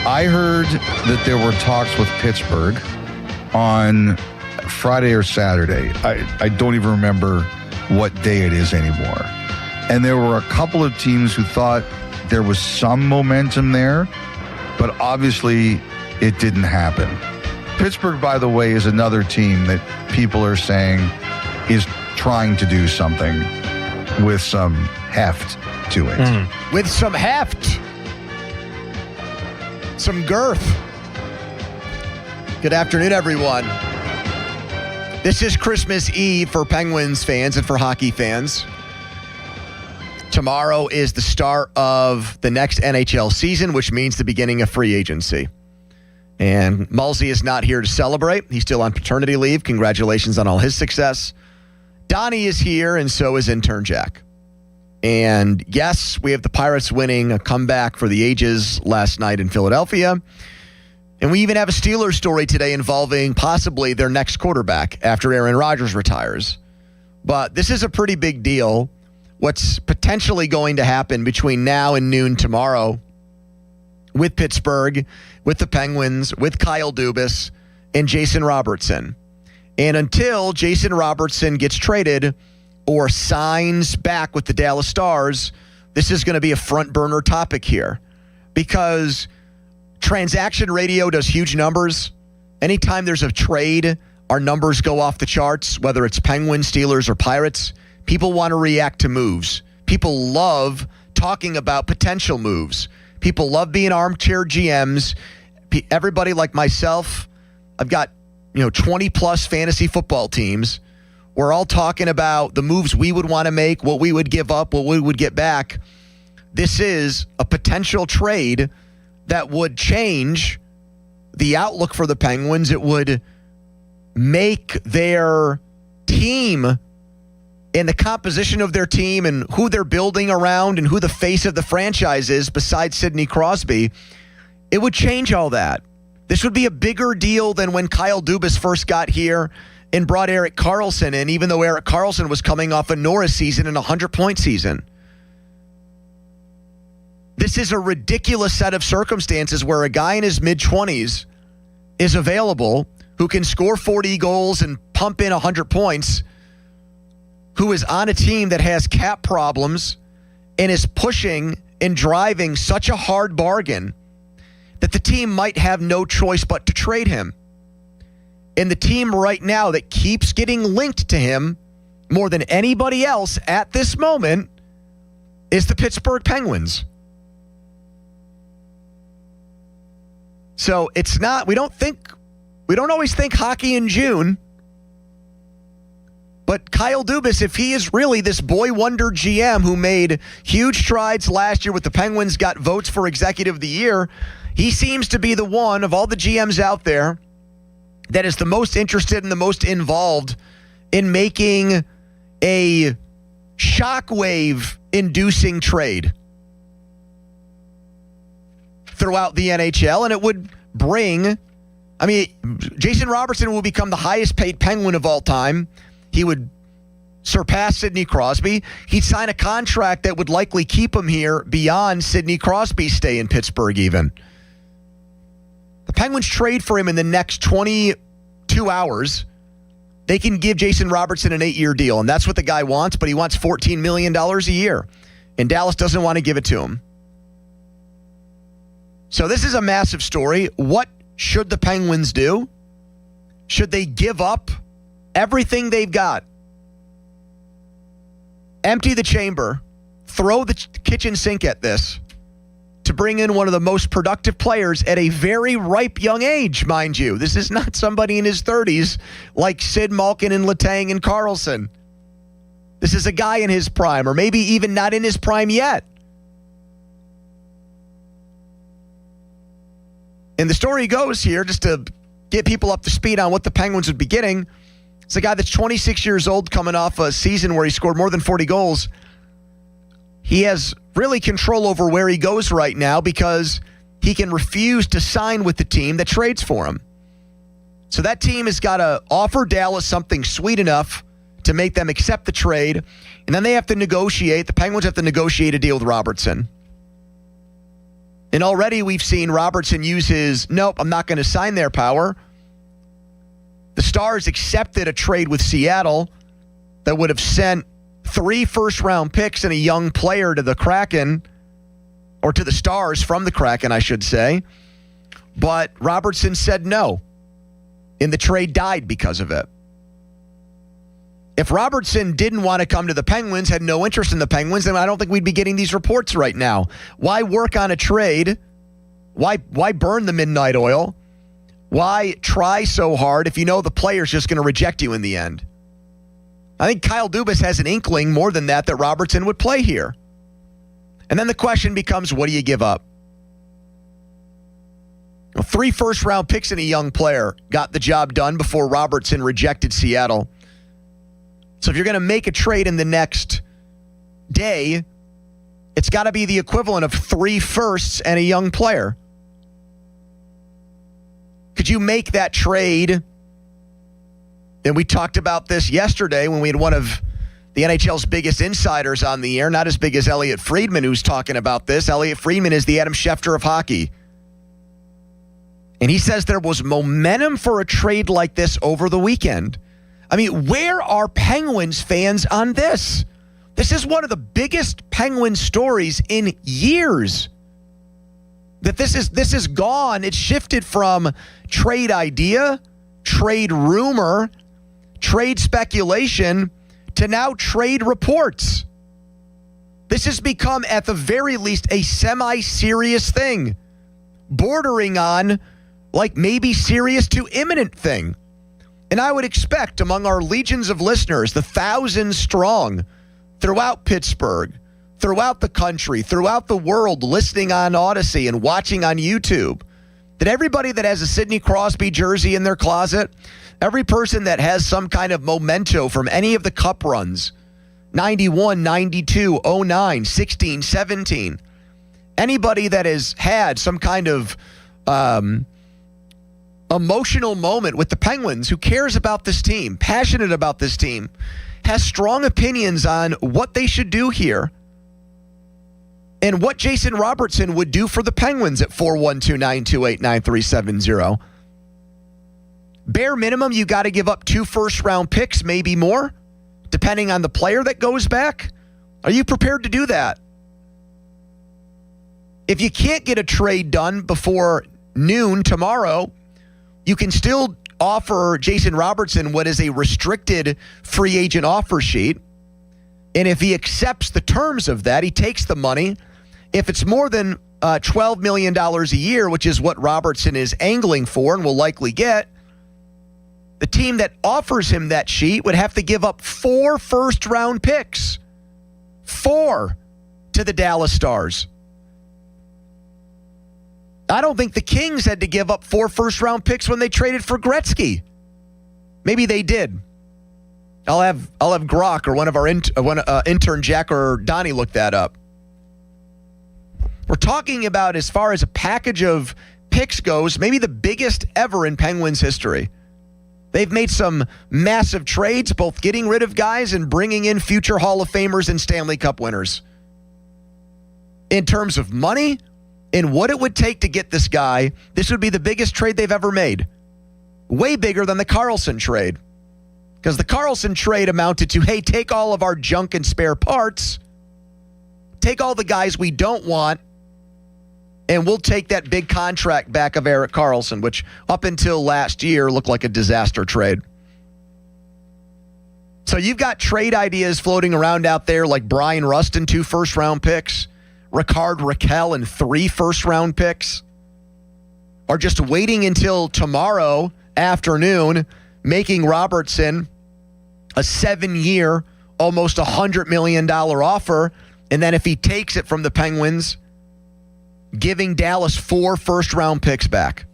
I heard that there were talks with Pittsburgh on Friday or Saturday. I don't even remember what day it is anymore. And there were a couple of teams who thought there was some momentum there, but obviously it didn't happen. Pittsburgh, by the way, is another team that people are saying is trying to do something with some heft to it. With some heft. Some girth. Good afternoon, everyone. This is Christmas Eve for Penguins fans and for hockey fans. Tomorrow is the start of the next NHL season, which means the beginning of free agency. And Mulsey is not here to celebrate. He's still on paternity leave. Congratulations on all his success. Donnie is here, and so is intern Jack. And yes, we have the Pirates winning a comeback for the ages last night in Philadelphia. And we even have a Steelers story today involving possibly their next quarterback after Aaron Rodgers retires. But this is a pretty big deal. What's potentially going to happen between now and noon tomorrow with Pittsburgh, with the Penguins, with Kyle Dubas, and Jason Robertson. And until Jason Robertson gets traded or signs back with the Dallas Stars, this is going to be a front burner topic here because transaction radio does huge numbers. Anytime there's a trade, our numbers go off the charts, whether it's Penguins, Steelers, or Pirates. People want to react to moves. People love talking about potential moves. People love being armchair GMs. Everybody like myself, I've got 20 plus fantasy football teams. We're all talking about the moves we would want to make, what we would give up, what we would get back. This is a potential trade that would change the outlook for the Penguins. It would make their team and the composition of their team and who they're building around and who the face of the franchise is besides Sidney Crosby. It would change all that. This would be a bigger deal than when Kyle Dubas first got here and brought Erik Karlsson in, even though Erik Karlsson was coming off a Norris season and a 100-point season. This is a ridiculous set of circumstances where a guy in his mid-20s is available who can score 40 goals and pump in 100 points, who is on a team that has cap problems and is pushing and driving such a hard bargain that the team might have no choice but to trade him. And the team right now that keeps getting linked to him more than anybody else at this moment is the Pittsburgh Penguins. So it's not, we don't always think hockey in June. But Kyle Dubas, if he is really this boy wonder GM who made huge strides last year with the Penguins, got votes for Executive of the Year, he seems to be the one of all the GMs out there that is the most interested and the most involved in making a shockwave-inducing trade throughout the NHL, and it would bring, Jason Robertson will become the highest-paid Penguin of all time. He would surpass Sidney Crosby. He'd sign a contract that would likely keep him here beyond Sidney Crosby's stay in Pittsburgh even. The Penguins trade for him in the next 22 hours. They can give Jason Robertson an 8-year deal, and that's what the guy wants, but he wants $14 million a year, and Dallas doesn't want to give it to him. So this is a massive story. What should the Penguins do? Should they give up everything they've got? Empty the chamber, throw the kitchen sink at this to bring in one of the most productive players at a very ripe young age, mind you. This is not somebody in his 30s like Sid Malkin and Letang and Carlson. This is a guy in his prime, or maybe even not in his prime yet. And the story goes here, just to get people up to speed on what the Penguins would be getting. It's a guy that's 26 years old, coming off a season where he scored more than 40 goals. He has really control over where he goes right now because he can refuse to sign with the team that trades for him. So that team has got to offer Dallas something sweet enough to make them accept the trade, and then they have to negotiate. The Penguins have to negotiate a deal with Robertson. And already we've seen Robertson use his, nope, I'm not going to sign their power. The Stars accepted a trade with Seattle that would have sent 3 first-round picks and a young player to the Kraken, or to the Stars from the Kraken, I should say. But Robertson said no, and the trade died because of it. If Robertson didn't want to come to the Penguins, had no interest in the Penguins, then I don't think we'd be getting these reports right now. Why work on a trade? Why burn the midnight oil? Why try so hard if you know the player's just going to reject you in the end? I think Kyle Dubas has an inkling more than that Robertson would play here. And then the question becomes, what do you give up? 3 first-round picks and a young player got the job done before Robertson rejected Seattle. So if you're going to make a trade in the next day, it's got to be the equivalent of 3 firsts and a young player. Could you make that trade? And we talked about this yesterday when we had one of the NHL's biggest insiders on the air, not as big as Elliot Friedman, who's talking about this. Elliot Friedman is the Adam Schefter of hockey. And he says there was momentum for a trade like this over the weekend. I mean, where are Penguins fans on this? This is one of the biggest Penguin stories in years. That this is gone. It's shifted from trade idea, trade rumor, trade speculation, to now trade reports. This has become, at the very least, a semi-serious thing, bordering on like maybe serious to imminent thing. And I would expect among our legions of listeners, the 1,000 strong throughout Pittsburgh, throughout the country, throughout the world, listening on Odyssey and watching on YouTube, that everybody that has a Sidney Crosby jersey in their closet, every person that has some kind of memento from any of the cup runs, 91, 92, 09, 16, 17, anybody that has had some kind of emotional moment with the Penguins, who cares about this team, passionate about this team, has strong opinions on what they should do here and what Jason Robertson would do for the Penguins at 412-928-9370. Bare minimum, you got to give up 2 first-round picks, maybe more, depending on the player that goes back. Are you prepared to do that? If you can't get a trade done before noon tomorrow, you can still offer Jason Robertson what is a restricted free agent offer sheet. And if he accepts the terms of that, he takes the money If it's more than $12 million a year, which is what Robertson is angling for and will likely get, the team that offers him that sheet would have to give up 4 first-round picks. 4 to the Dallas Stars. I don't think the Kings had to give up 4 first-round picks when they traded for Gretzky. Maybe they did. I'll have Grok or one of our intern Jack or Donnie look that up. We're talking about, as far as a package of picks goes, maybe the biggest ever in Penguins history. They've made some massive trades, both getting rid of guys and bringing in future Hall of Famers and Stanley Cup winners. In terms of money and what it would take to get this guy, this would be the biggest trade they've ever made. Way bigger than the Karlsson trade. Because the Karlsson trade amounted to, hey, take all of our junk and spare parts, take all the guys we don't want, and we'll take that big contract back of Erik Karlsson, which up until last year looked like a disaster trade. So you've got trade ideas floating around out there like Brian Rust and 2 first-round picks, Rickard Rakell and 3 first-round picks, or just waiting until tomorrow afternoon, making Robertson a 7-year, almost $100 million offer, and then if he takes it from the Penguins, giving Dallas 4 first-round picks back.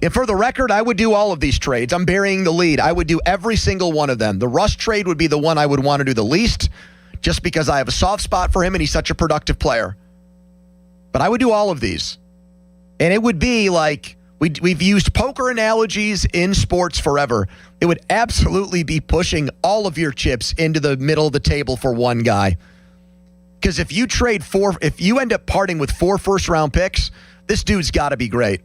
And for the record, I would do all of these trades. I'm burying the lead. I would do every single one of them. The Rust trade would be the one I would want to do the least, just because I have a soft spot for him and he's such a productive player. But I would do all of these. And it would be like, we've used poker analogies in sports forever. It would absolutely be pushing all of your chips into the middle of the table for one guy. Because if you end up parting with 4 first-round picks, this dude's got to be great.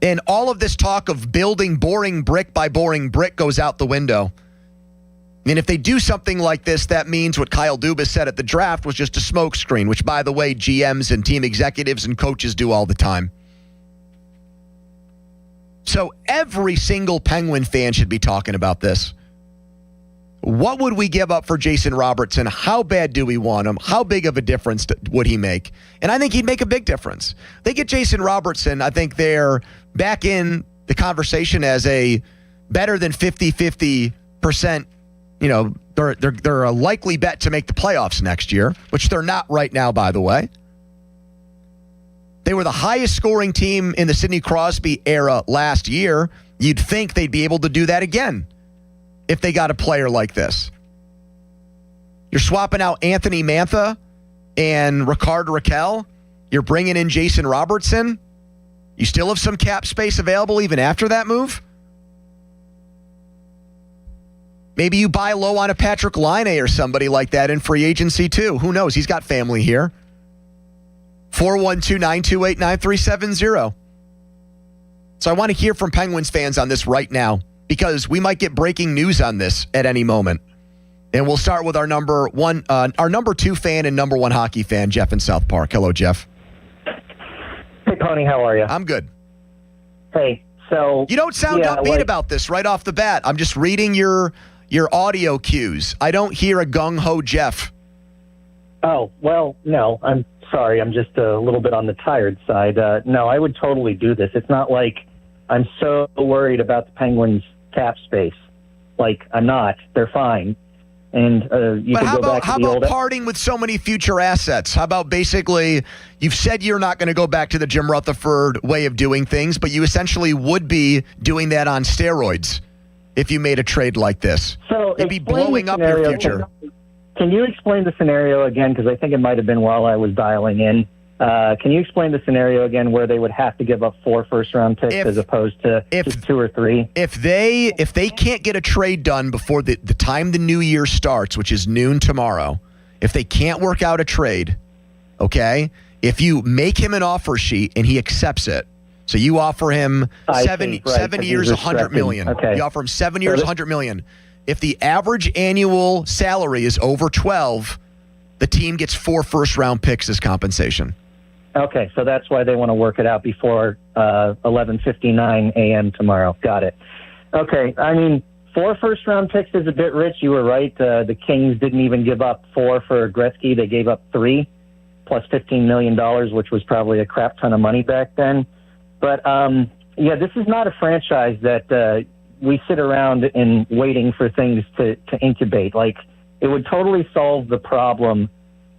And all of this talk of building boring brick by boring brick goes out the window. And if they do something like this, that means what Kyle Dubas said at the draft was just a smokescreen, which, by the way, GMs and team executives and coaches do all the time. So every single Penguin fan should be talking about this. What would we give up for Jason Robertson? How bad do we want him? How big of a difference would he make? And I think he'd make a big difference. They get Jason Robertson, I think they're back in the conversation as a better than 50-50%. You know, they're a likely bet to make the playoffs next year, which they're not right now, by the way. They were the highest scoring team in the Sidney Crosby era last year. You'd think they'd be able to do that again if they got a player like this. You're swapping out Anthony Mantha and Rickard Rakell. You're bringing in Jason Robertson. You still have some cap space available even after that move. Maybe you buy low on a Patrick Laine or somebody like that in free agency too. Who knows? He's got family here. 412-928-9370. So I want to hear from Penguins fans on this right now, because we might get breaking news on this at any moment. And we'll start with our number 2 fan and number 1 hockey fan, Jeff in South Park. Hello, Jeff. Hey, Pony, how are you? I'm good. Hey, so... You don't sound upbeat about this right off the bat. I'm just reading your audio cues. I don't hear a gung-ho Jeff. Oh, well, no, I'm sorry. I'm just a little bit on the tired side. No, I would totally do this. It's not like I'm so worried about the Penguins' cap space. Like, I'm not. They're fine. And you can go back to the old... How about parting with so many future assets? How about basically, you've said you're not going to go back to the Jim Rutherford way of doing things, but you essentially would be doing that on steroids if you made a trade like this. So it'd be blowing up your future. Can you explain the scenario again? Because I think it might have been while I was dialing in. Can you explain the scenario again where they would have to give up 4 first-round picks as opposed to just 2 or 3? If they can't get a trade done before the time the new year starts, which is noon tomorrow, if they can't work out a trade, okay, if you make him an offer sheet and he accepts it, so you offer him 7 years, $100 million. Okay. You offer him 7 years, $100 million. If the average annual salary is over 12, the team gets 4 first-round picks as compensation. Okay, so that's why they want to work it out before 11:59 a.m. tomorrow. Got it. Okay, I mean, 4 first-round picks is a bit rich. You were right. The Kings didn't even give up 4 for Gretzky. They gave up 3 plus $15 million, which was probably a crap ton of money back then. But, this is not a franchise that we sit around and waiting for things to incubate. Like, it would totally solve the problem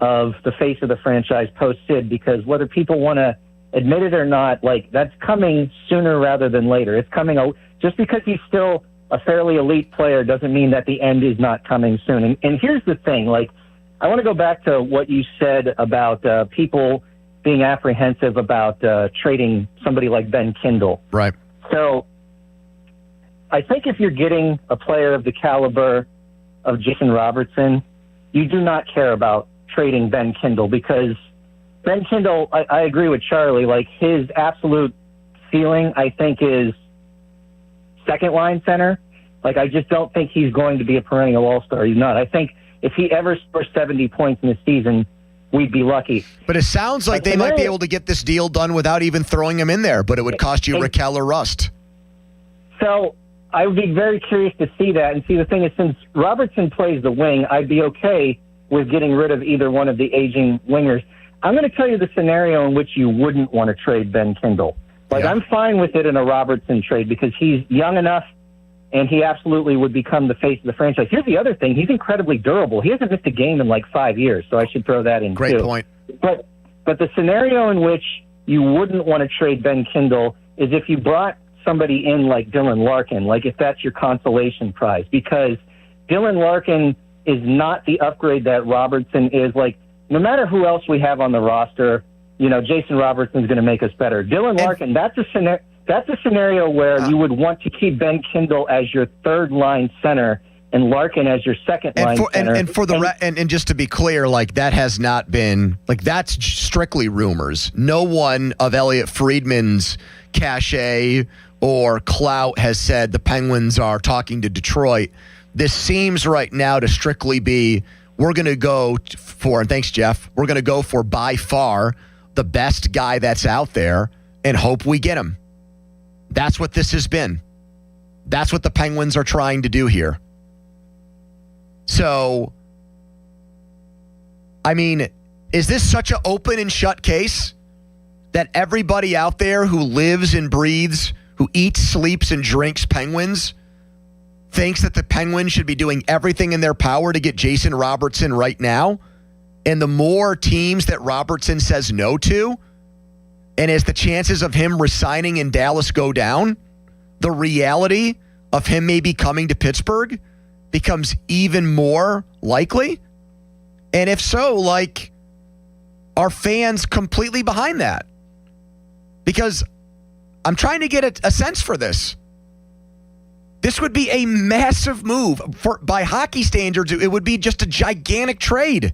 of the face of the franchise post-Sid, because whether people want to admit it or not, like, that's coming sooner rather than later. It's coming just because he's still a fairly elite player doesn't mean that the end is not coming soon. And here's the thing, like, I want to go back to what you said about people being apprehensive about trading somebody like Ben Kindle. Right. So I think if you're getting a player of the caliber of Jason Robertson, you do not care about trading Ben Kindle, because Ben Kindle, I agree with Charlie, like, his absolute ceiling, I think, is second-line center. Like, I just don't think he's going to be a perennial all-star. He's not. I think if he ever scores 70 points in a season, we'd be lucky. But it sounds like they might be able to get this deal done without even throwing him in there, but it would cost you Raquel or Rust. So I would be very curious to see that. And see, the thing is, since Robertson plays the wing, I'd be okay with getting rid of either one of the aging wingers. I'm going to tell you the scenario in which you wouldn't want to trade Ben Kindle. Like, I'm fine with it in a Robertson trade because he's young enough and he absolutely would become the face of the franchise. Here's the other thing. He's incredibly durable. He hasn't missed a game in like 5 years, so I should throw that in Great too. point. But the scenario in which you wouldn't want to trade Ben Kindle is if you brought somebody in like Dylan Larkin, like if that's your consolation prize, because Dylan Larkin is not the upgrade that Robertson is. Like, no matter who else we have on the roster, you know, Jason Robertson's going to make us better. Dylan Larkin, that's a scenario where you would want to keep Ben Kindle as your third-line center and Larkin as your second-line center. And just to be clear, like, that has not been, like, that's strictly rumors. No one of Elliot Friedman's cachet or clout has said the Penguins are talking to Detroit. This seems right now to strictly be, we're going to go for, and thanks, Jeff, we're going to go for by far the best guy that's out there and hope we get him. That's what this has been. That's what the Penguins are trying to do here. So, I mean, is this such an open and shut case that everybody out there who lives and breathes, who eats, sleeps, and drinks Penguins thinks that the Penguins should be doing everything in their power to get Jason Robertson right now? And the more teams that Robertson says no to, and as the chances of him resigning in Dallas go down, the reality of him maybe coming to Pittsburgh becomes even more likely? And if so, like, are fans completely behind that? Because I'm trying to get a sense for this. This would be a massive move. By hockey standards, it would be just a gigantic trade.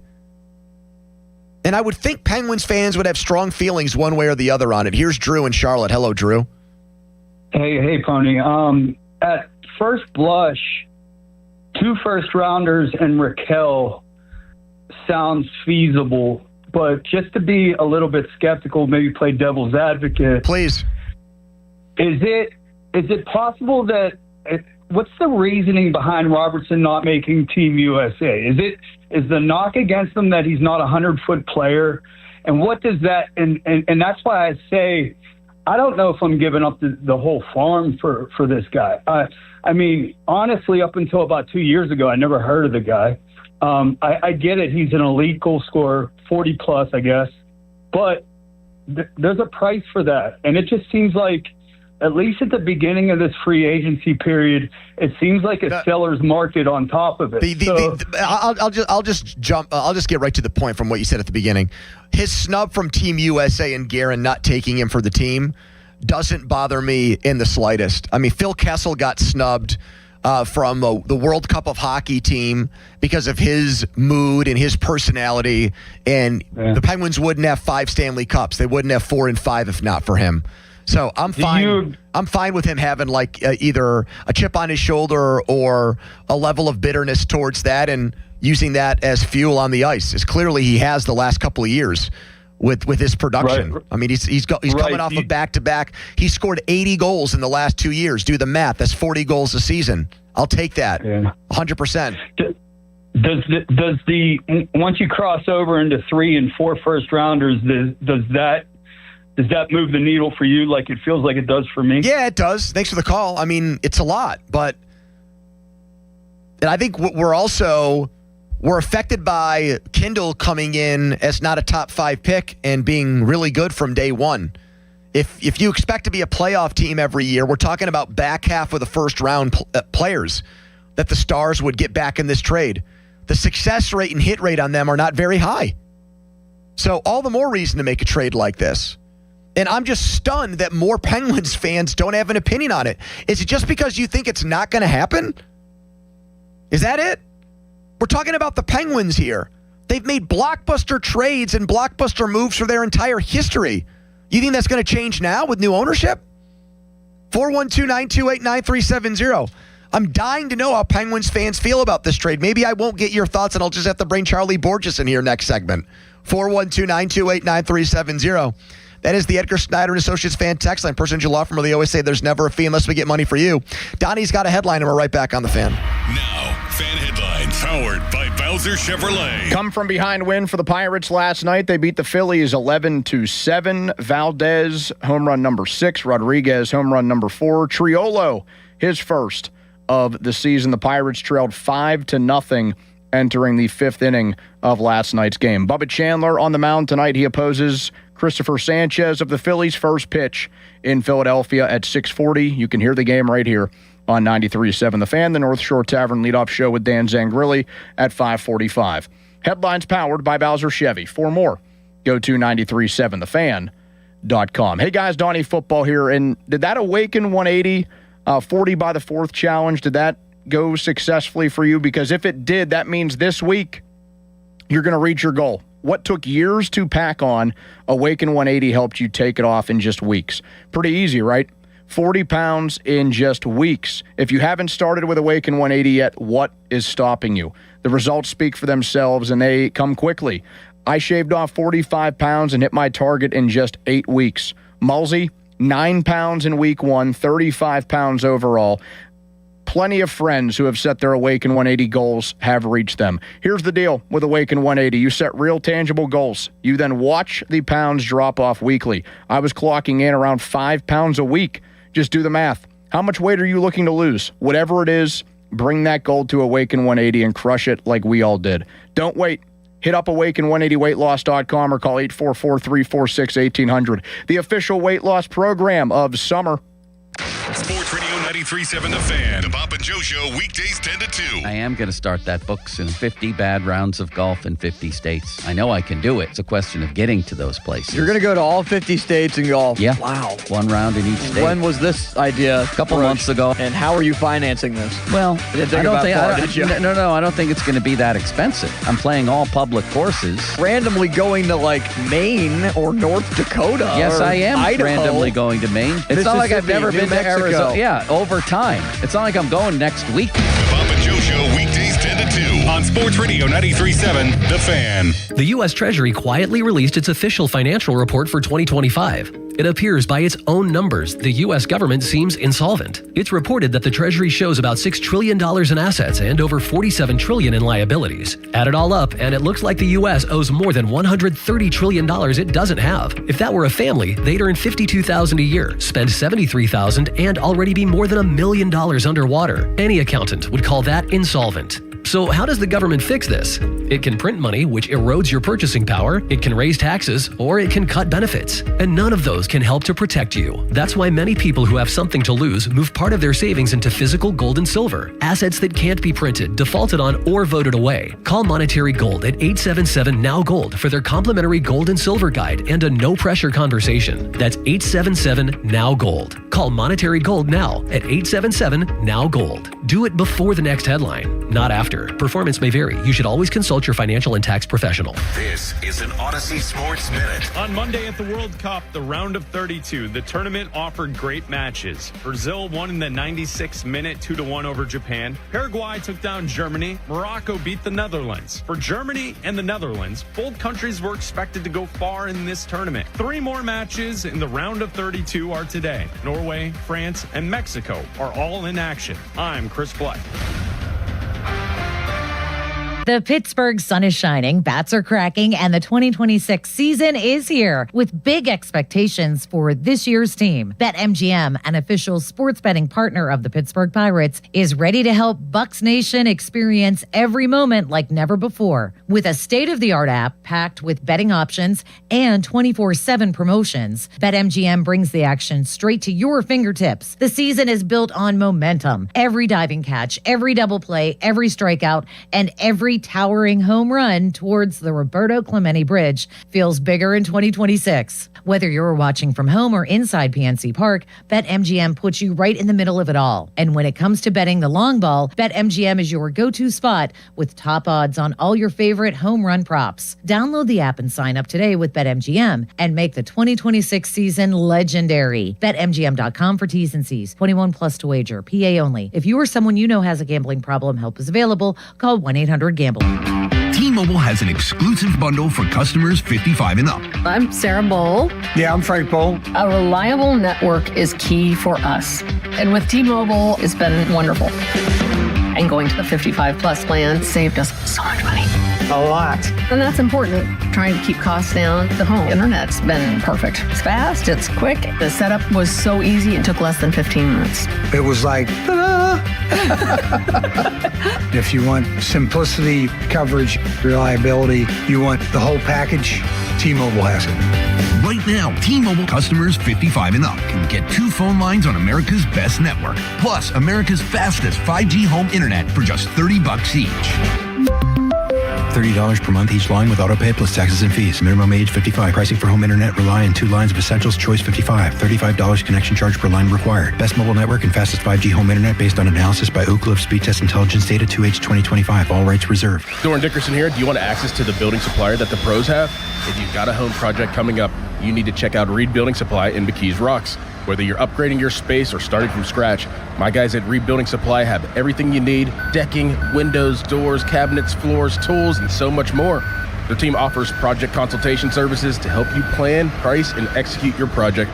And I would think Penguins fans would have strong feelings one way or the other on it. Here's Drew in Charlotte. Hello, Drew. Hey, Pony. At first blush, 2 first-rounders and Raquel sounds feasible. But just to be a little bit skeptical, maybe play devil's advocate. Please. Is it possible that what's the reasoning behind Robertson not making Team USA? Is the knock against him that he's not a 100-foot player? And what does that and that's why I say I don't know if I'm giving up the whole farm for this guy. I mean, honestly, up until about 2 years ago, I never heard of the guy. I get it. He's an elite goal scorer, 40 plus, I guess. But there's a price for that. And it just seems like, at least at the beginning of this free agency period, it seems like a seller's market on top of it. I'll just get right to the point from what you said at the beginning. His snub from Team USA and Guerin not taking him for the team doesn't bother me in the slightest. I mean, Phil Kessel got snubbed from the World Cup of Hockey team because of his mood and his personality, and the Penguins wouldn't have 5 Stanley Cups. They wouldn't have 4 and 5 if not for him. So I'm fine. I'm fine with him having like either a chip on his shoulder or a level of bitterness towards that, and using that as fuel on the ice. As clearly he has the last couple of years with his production. Right. I mean, he's coming off of back-to-back. He scored 80 goals in the last 2 years. Do the math. That's 40 goals a season. I'll take that. 100%. Does the once you cross over into 3 and 4 first rounders, does that move the needle for you like it feels like it does for me? Yeah, it does. Thanks for the call. I mean, it's a lot, and I think we're affected by Kindle coming in as not a top 5 pick and being really good from day one. If you expect to be a playoff team every year, we're talking about back half of the first round players that the Stars would get back in this trade. The success rate and hit rate on them are not very high. So all the more reason to make a trade like this. And I'm just stunned that more Penguins fans don't have an opinion on it. Is it just because you think it's not going to happen? Is that it? We're talking about the Penguins here. They've made blockbuster trades and blockbuster moves for their entire history. You think that's going to change now with new ownership? 412-928-9370. I'm dying to know how Penguins fans feel about this trade. Maybe I won't get your thoughts and I'll just have to bring Charlie Borges in here next segment. 412-928-9370. That is the Edgar Snyder & Associates fan text line. Person in law firm, they always say there's never a fee unless we get money for you. Donnie's got a headline and we're right back on the Fan. Now, Fan Headlines, powered by Bowser Chevrolet. Come from behind win for the Pirates last night. They beat the Phillies 11-7. Valdez, home run number 6. Rodriguez, home run number 4. Triolo, his first of the season. The Pirates trailed 5-0 entering the 5th inning of last night's game. Bubba Chandler on the mound tonight. He opposes Christopher Sanchez of the Phillies. First pitch in Philadelphia at 6:40. You can hear the game right here on 93.7 The Fan. The North Shore Tavern leadoff show with Dan Zangrilli at 5:45. Headlines powered by Bowser Chevy. For more, go to 937thefan.com. Hey guys, Donnie Football here. And did that Awaken 180 40 by the 4th challenge, did that go successfully for you? Because if it did, that means this week you're going to reach your goal. What took years to pack on, Awaken 180 helped you take it off in just weeks. Pretty easy, right? 40 pounds in just weeks. If you haven't started with Awaken 180 yet, what is stopping you? The results speak for themselves, and they come quickly. I shaved off 45 pounds and hit my target in just 8 weeks. Mulsey, 9 pounds in week 1, 35 pounds overall. Plenty of friends who have set their Awaken 180 goals have reached them. Here's the deal with Awaken 180. You set real tangible goals. You then watch the pounds drop off weekly. I was clocking in around 5 pounds a week. Just do the math. How much weight are you looking to lose? Whatever it is, bring that goal to Awaken 180 and crush it like we all did. Don't wait. Hit up awaken180weightloss.com or call 844-346-1800. The official weight loss program of summer. Sports Radio 93.7 The Fan. The Bob and Joe Show, weekdays 10 to 2. I am going to start that book soon. 50 bad rounds of golf in 50 states. I know I can do it. It's a question of getting to those places. You're going to go to all 50 states and golf? Yeah. Wow. 1 round in each state. When was this idea? A couple months ago. And how are you financing this? Well, I don't think it's going to be that expensive. I'm playing all public courses. Randomly going to like Maine or North Dakota. Yes, I am Idaho. Randomly going to Maine. It's not like I've never been to Arizona. Yeah, over time. It's not like I'm going next week. The Bob and Joe Show, weekdays 10 to 2 on Sports Radio 93.7 The Fan. The U.S. Treasury quietly released its official financial report for 2025. It appears by its own numbers, the U.S. government seems insolvent. It's reported that the Treasury shows about $6 trillion in assets and over $47 trillion in liabilities. Add it all up, and it looks like the U.S. owes more than $130 trillion it doesn't have. If that were a family, they'd earn $52,000 a year, spend $73,000, and already be more than $1 million underwater. Any accountant would call that insolvent. So how does the government fix this? It can print money, which erodes your purchasing power, it can raise taxes, or it can cut benefits. And none of those can help to protect you. That's why many people who have something to lose move part of their savings into physical gold and silver, assets that can't be printed, defaulted on, or voted away. Call Monetary Gold at 877-NOW-GOLD for their complimentary gold and silver guide and a no-pressure conversation. That's 877-NOW-GOLD. Call Monetary Gold now at 877-NOW-GOLD. Do it before the next headline, not after. factor. Performance may vary. You should always consult your financial and tax professional. This is an Odyssey Sports Minute. On Monday at the World Cup, the round of 32, the tournament offered great matches. Brazil won in the 96th minute 2-1 over Japan. Paraguay took down Germany. Morocco beat the Netherlands. For Germany and the Netherlands, both countries were expected to go far in this tournament. 3 more matches in the round of 32 are today. Norway, France, and Mexico are all in action. I'm Chris Black. The Pittsburgh sun is shining, bats are cracking, and the 2026 season is here with big expectations for this year's team. BetMGM, an official sports betting partner of the Pittsburgh Pirates, is ready to help Bucs Nation experience every moment like never before. With a state-of-the-art app packed with betting options and 24/7 promotions, BetMGM brings the action straight to your fingertips. The season is built on momentum. Every diving catch, every double play, every strikeout, and every towering home run towards the Roberto Clemente Bridge feels bigger in 2026. Whether you're watching from home or inside PNC Park, BetMGM puts you right in the middle of it all. And when it comes to betting the long ball, BetMGM is your go-to spot with top odds on all your favorite home run props. Download the app and sign up today with BetMGM and make the 2026 season legendary. BetMGM.com for T's and C's. 21 plus to wager. PA only. If you or someone you know has a gambling problem, help is available. Call 1-800-GAMBLE. T-Mobile has an exclusive bundle for customers 55 and up. I'm Sarah Bowl. Yeah, I'm Frank Bowl. A reliable network is key for us. And with T-Mobile, it's been wonderful. And going to the 55 plus plan saved us so much money. A lot. And that's important. Trying to keep costs down. The home internet's been perfect. It's fast, it's quick. The setup was so easy, it took less than 15 minutes. It was like, ta-da! If you want simplicity, coverage, reliability, you want the whole package, T-Mobile has it. Right now, T-Mobile customers 55 and up can get 2 phone lines on America's best network, plus America's fastest 5G home internet for just $30 each. $30 per month each line with auto pay plus taxes and fees. Minimum age 55. Pricing for home internet rely on 2 lines of essentials. Choice 55. $35 connection charge per line required. Best mobile network and fastest 5G home internet based on analysis by Ookla of Speed Test Intelligence data 2H 2025. All rights reserved. Doran Dickerson here. Do you want access to the building supplier that the pros have? If you've got a home project coming up, you need to check out Reed Building Supply in McKees Rocks. Whether you're upgrading your space or starting from scratch, my guys at Reed Building Supply have everything you need: decking, windows, doors, cabinets, floors, tools, and so much more. Their team offers project consultation services to help you plan, price, and execute your project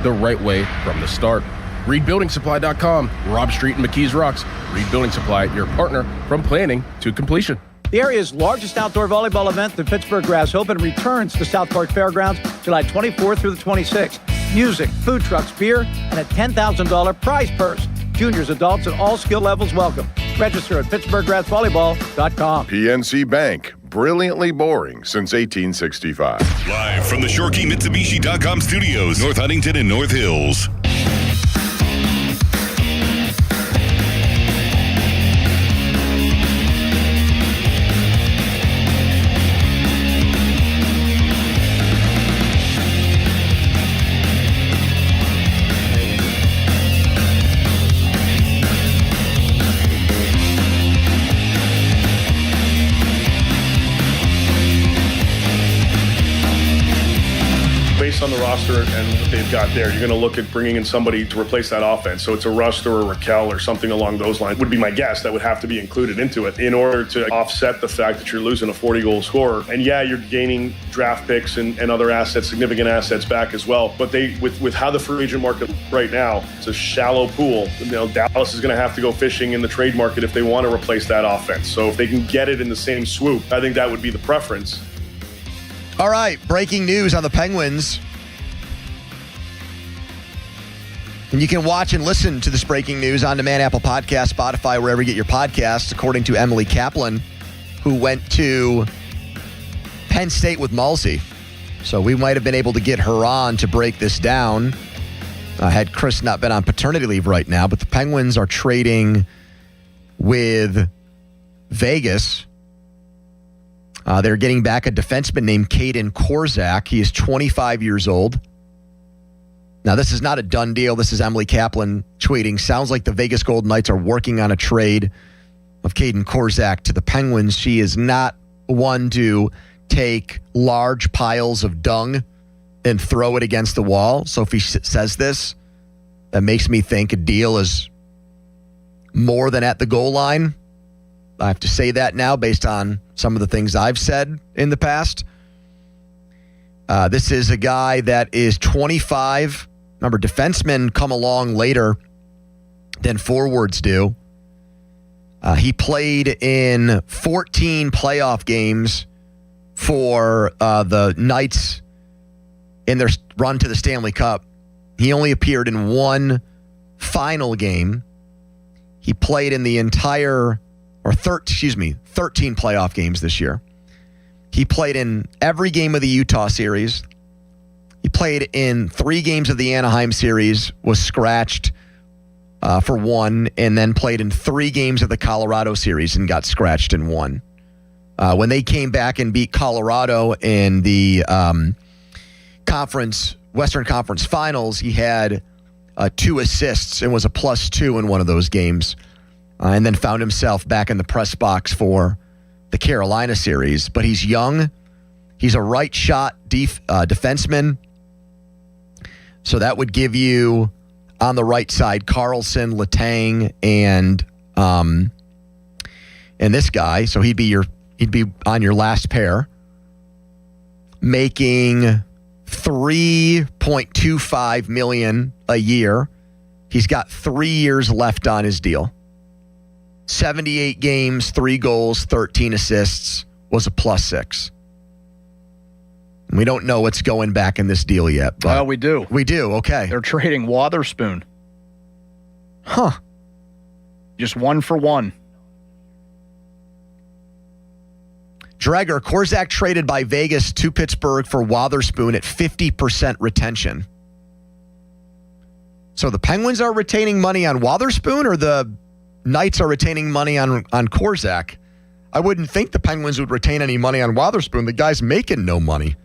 the right way from the start. ReedBuildingSupply.com, Robb Street in McKees Rocks. Reed Building Supply, your partner from planning to completion. The area's largest outdoor volleyball event, the Pittsburgh Grass Open, returns to South Park Fairgrounds July 24th through the 26th. Music, food trucks, beer, and a $10,000 prize purse. Juniors, adults, and all skill levels welcome. Register at PittsburghGrassVolleyball.com. PNC Bank. Brilliantly boring since 1865. Live from the ShorkeyMitsubishi.com studios, North Huntington and North Hills. Based on the roster and what they've got there, you're going to look at bringing in somebody to replace that offense. So it's a Rust or a Raquel or something along those lines would be my guess that would have to be included into it in order to offset the fact that you're losing a 40-goal scorer. And yeah, you're gaining draft picks and other assets, significant assets back as well. But they, with how the free agent market right now, it's a shallow pool. You know, Dallas is going to have to go fishing in the trade market if they want to replace that offense. So if they can get it in the same swoop, I think that would be the preference. All right, breaking news on the Penguins. And you can watch and listen to this breaking news on demand, Apple Podcasts, Spotify, wherever you get your podcasts, according to Emily Kaplan, who went to Penn State with Mulsey. So we might have been able to get her on to break this down had Chris not been on paternity leave right now. But the Penguins are trading with Vegas. They're getting back a defenseman named Caden Korzak. He is 25 years old. Now, this is not a done deal. This is Emily Kaplan tweeting. Sounds like the Vegas Golden Knights are working on a trade of Caden Korzak to the Penguins. She is not one to take large piles of dung and throw it against the wall. So if he says this, that makes me think a deal is more than at the goal line. I have to say that now based on some of the things I've said in the past. This is a guy that is 25. Remember, defensemen come along later than forwards do. He played in 14 playoff games for the Knights in their run to the Stanley Cup. He only appeared in one final game. He played in the entire, 13 playoff games this year. He played in every game of the Utah series. He played in 3 games of the Anaheim series, was scratched for 1, and then played in 3 games of the Colorado series and got scratched in 1. When they came back and beat Colorado in the Western Conference Finals, he had 2 assists and was a +2 in one of those games, and then found himself back in the press box for the Carolina series. But he's young. He's a right shot defenseman. So that would give you on the right side Carlson, Letang, and this guy. So he'd be on your last pair, making $3.25 million a year. He's got 3 years left on his deal. 78 games, 3 goals, 13 assists, was a +6. We don't know what's going back in this deal yet. But we do. We do, okay. They're trading Wotherspoon. Huh. Just 1 for 1. Dreger, Korzak traded by Vegas to Pittsburgh for Wotherspoon at 50% retention. So the Penguins are retaining money on Wotherspoon, or the Knights are retaining money on Korzak? I wouldn't think the Penguins would retain any money on Wotherspoon. The guy's making no money.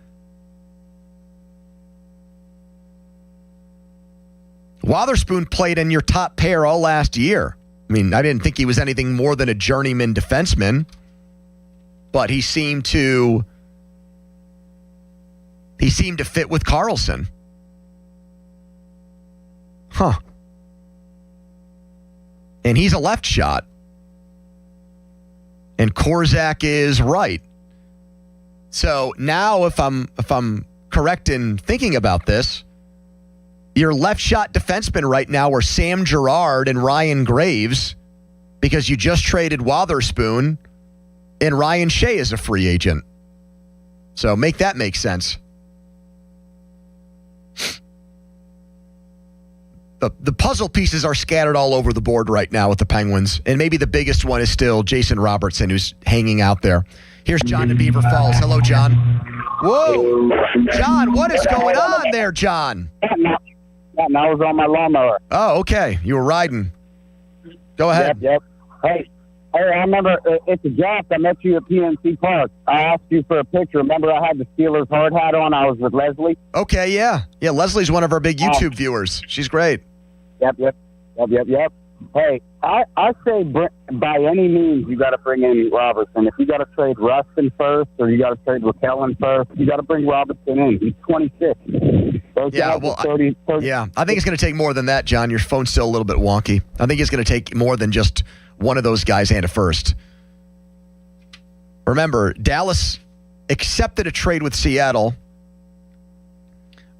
Wotherspoon played in your top pair all last year. I mean, I didn't think he was anything more than a journeyman defenseman, but he seemed to fit with Carlson. Huh. And he's a left shot. And Korzak is right. So now if I'm correct in thinking about this, your left shot defensemen right now are Sam Girard and Ryan Graves, because you just traded Wotherspoon and Ryan Shea is a free agent. So make that make sense. The puzzle pieces are scattered all over the board right now with the Penguins, and maybe the biggest one is still Jason Robertson, who's hanging out there. Here's John in Beaver Falls. Hello, John. Whoa. John, what is going on there, John? I was on my lawnmower. Oh, okay. You were riding. Go ahead. Yep. Hey, I remember at the draft, I met you at PNC Park. I asked you for a picture. Remember I had the Steelers hard hat on? I was with Leslie. Okay, yeah. Yeah, Leslie's one of our big YouTube viewers. She's great. Yep. Hey, I say by any means you got to bring in Robertson. If you got to trade Rustin first, or you got to trade McKellen first, you got to bring Robertson in. He's 26. Those yeah, guys are 30. Yeah, I think it's going to take more than that, John. Your phone's still a little bit wonky. I think it's going to take more than just one of those guys and a first. Remember, Dallas accepted a trade with Seattle.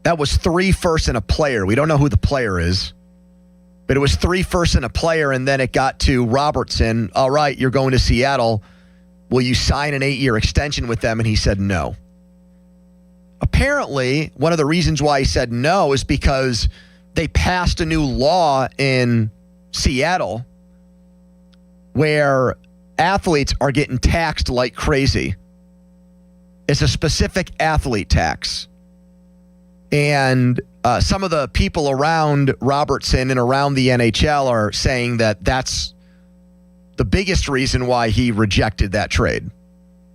That was 3 firsts and a player. We don't know who the player is. But it was 3 firsts and a player, and then it got to Robertson. All right, you're going to Seattle. Will you sign an 8-year extension with them? And he said no. Apparently, one of the reasons why he said no is because they passed a new law in Seattle where athletes are getting taxed like crazy. It's a specific athlete tax. And some of the people around Robertson and around the NHL are saying that that's the biggest reason why he rejected that trade.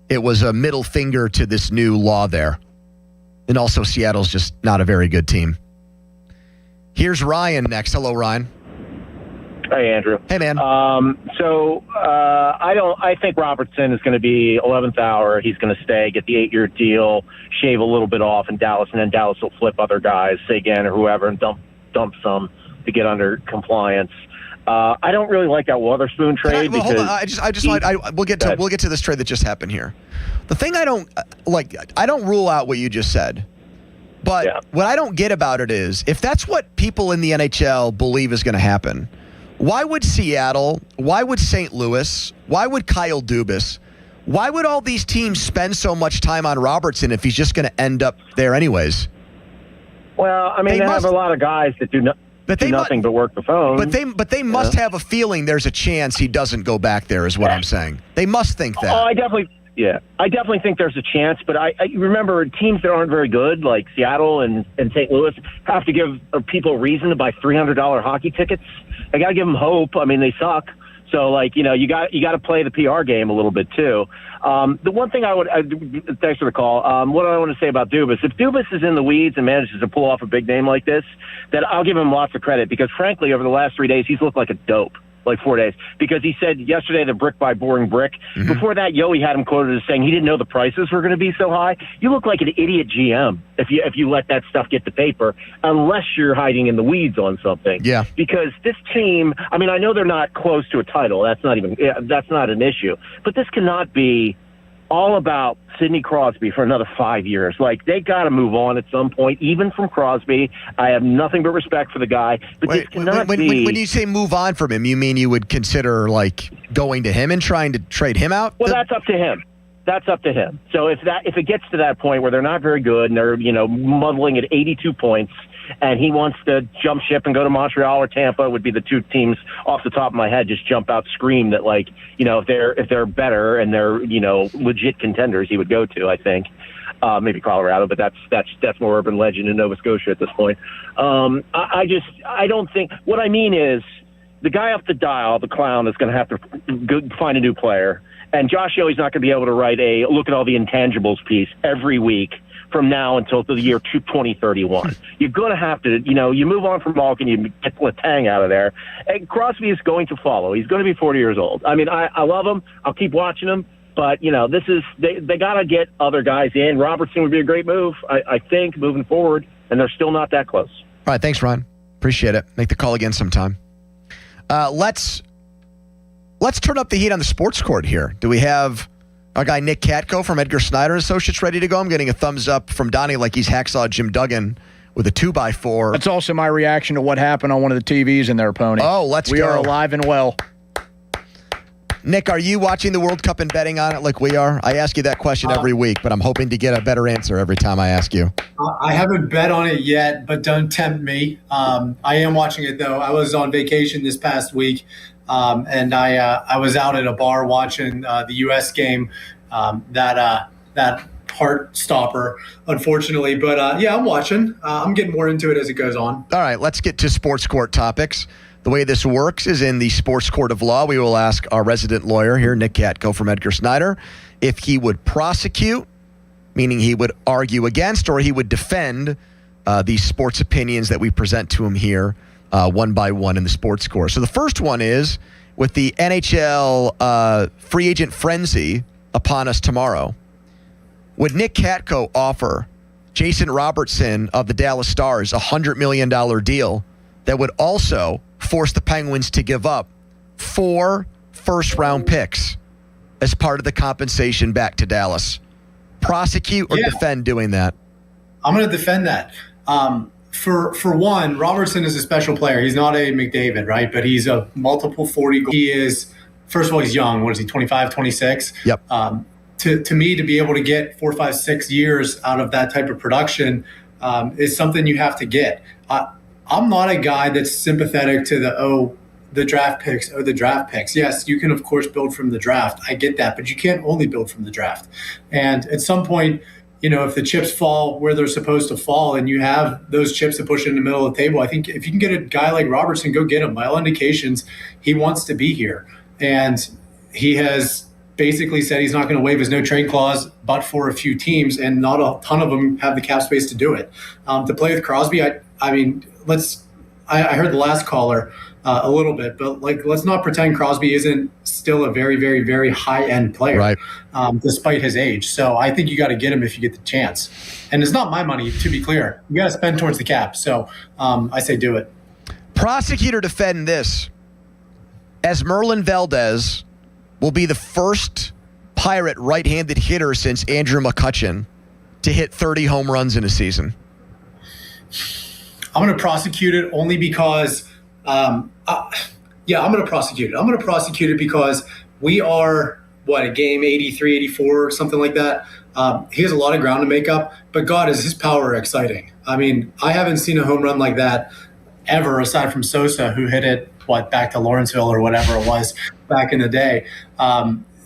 It was a middle finger to this new law there. And also, Seattle's just not a very good team. Here's Ryan next. Hello, Ryan. Hey, Andrew. Hey, man. So I think Robertson is going to be 11th hour. He's going to stay, get the 8-year deal, shave a little bit off in Dallas, and then Dallas will flip other guys, Sagan or whoever, and dump some to get under compliance. I don't really like that Witherspoon trade. Hold on. We'll get to this trade that just happened here. The thing I don't rule out what you just said. But what I don't get about it is, if that's what people in the NHL believe is going to happen, why would Seattle, why would St. Louis, why would Kyle Dubas, why would all these teams spend so much time on Robertson if he's just going to end up there anyways? Well, I mean, they have a lot of guys that do nothing but work the phone. But they must have a feeling there's a chance he doesn't go back there, is what I'm saying. They must think that. Oh, I definitely think there's a chance, but I remember teams that aren't very good, like Seattle and St. Louis, have to give people a reason to buy $300 hockey tickets. I got to give them hope. I mean, they suck. So, you got to play the PR game a little bit, too. The one thing thanks for the call. What I want to say about Dubas, if Dubas is in the weeds and manages to pull off a big name like this, then I'll give him lots of credit because, frankly, over the last 3 days, he's looked like a dope. Like 4 days, because he said yesterday the brick by boring brick. Mm-hmm. Before that, Yoey had him quoted as saying he didn't know the prices were going to be so high. You look like an idiot GM if you let that stuff get to paper, unless you're hiding in the weeds on something. Yeah. Because this team, I mean, I know they're not close to a title. That's not an issue. But this cannot be all about Sidney Crosby for another 5 years. They got to move on at some point, even from Crosby. I have nothing but respect for the guy. But this cannot be... When you say move on from him, you mean you would consider, going to him and trying to trade him out? Well, that's up to him. That's up to him. So if it gets to that point where they're not very good and they're, muddling at 82 points, and he wants to jump ship and go to Montreal or Tampa, would be the two teams off the top of my head just jump out, scream that if they're better and they're legit contenders, he would go to. I think maybe Colorado, but that's more urban legend in Nova Scotia at this point. I don't think. What I mean is the guy up the dial, the clown, is going to have to go find a new player, and Josh Yoey's not going to be able to write a look at all the intangibles piece every week from now until the year 2031. You're going to have to, you move on from Malkin, you get Letang out of there. And Crosby is going to follow. He's going to be 40 years old. I mean, I love him. I'll keep watching him. But, they got to get other guys in. Robertson would be a great move, I think, moving forward. And they're still not that close. All right. Thanks, Ron. Appreciate it. Make the call again sometime. Let's turn up the heat on the sports court here. Do we have our guy Nick Katko from Edgar Snyder Associates ready to go? I'm getting a thumbs up from Donnie like he's hacksaw Jim Duggan with a 2x4. That's also my reaction to what happened on one of the TVs in there, Pony. Oh, let's go. We are alive and well. Nick, are you watching the World Cup and betting on it like we are? I ask you that question every week, but I'm hoping to get a better answer every time I ask you. I haven't bet on it yet, but don't tempt me. I am watching it, though. I was on vacation this past week. And I was out at a bar watching the U.S. game, that heart stopper, unfortunately. But, I'm watching. I'm getting more into it as it goes on. All right, let's get to sports court topics. The way this works is in the sports court of law. We will ask our resident lawyer here, Nick Katko from Edgar Snyder, if he would prosecute, meaning he would argue against, or he would defend these sports opinions that we present to him here one by one in the sports court. So the first one is with the NHL free agent frenzy upon us tomorrow. Would Nick Katko offer Jason Robertson of the Dallas Stars a $100 million deal that would also force the Penguins to give up 4 first-round picks as part of the compensation back to Dallas? Prosecute or defend doing that? I'm going to defend that. For one, Robertson is a special player. He's not a McDavid, right? But he's a multiple 40 goal. He is, first of all, he's young. What is he, 25, 26? Yep. To me, to be able to get 4, 5, 6 years out of that type of production is something you have to get. I'm not a guy that's sympathetic to the draft picks. Yes, you can, of course, build from the draft. I get that. But you can't only build from the draft. And at some point, if the chips fall where they're supposed to fall and you have those chips to push in the middle of the table, I think if you can get a guy like Robertson, go get him. By all indications, he wants to be here. And he has basically said he's not going to waive his no-trade clause but for a few teams, and not a ton of them have the cap space to do it. To play with Crosby, I heard the last caller a little bit. But let's not pretend Crosby isn't still a very, very, very high-end player, right? Despite his age. So I think you got to get him if you get the chance. And it's not my money, to be clear. You got to spend towards the cap. So I say do it. Prosecutor defend this, as Merlin Valdez will be the first Pirate right-handed hitter since Andrew McCutchen to hit 30 home runs in a season. I'm going to prosecute it only because, I'm going to prosecute it. I'm going to prosecute it because we are, a game 83, 84, something like that. He has a lot of ground to make up, but God, is his power exciting. I mean, I haven't seen a home run like that ever, aside from Sosa, who hit it, back to Lawrenceville or whatever it was back in the day.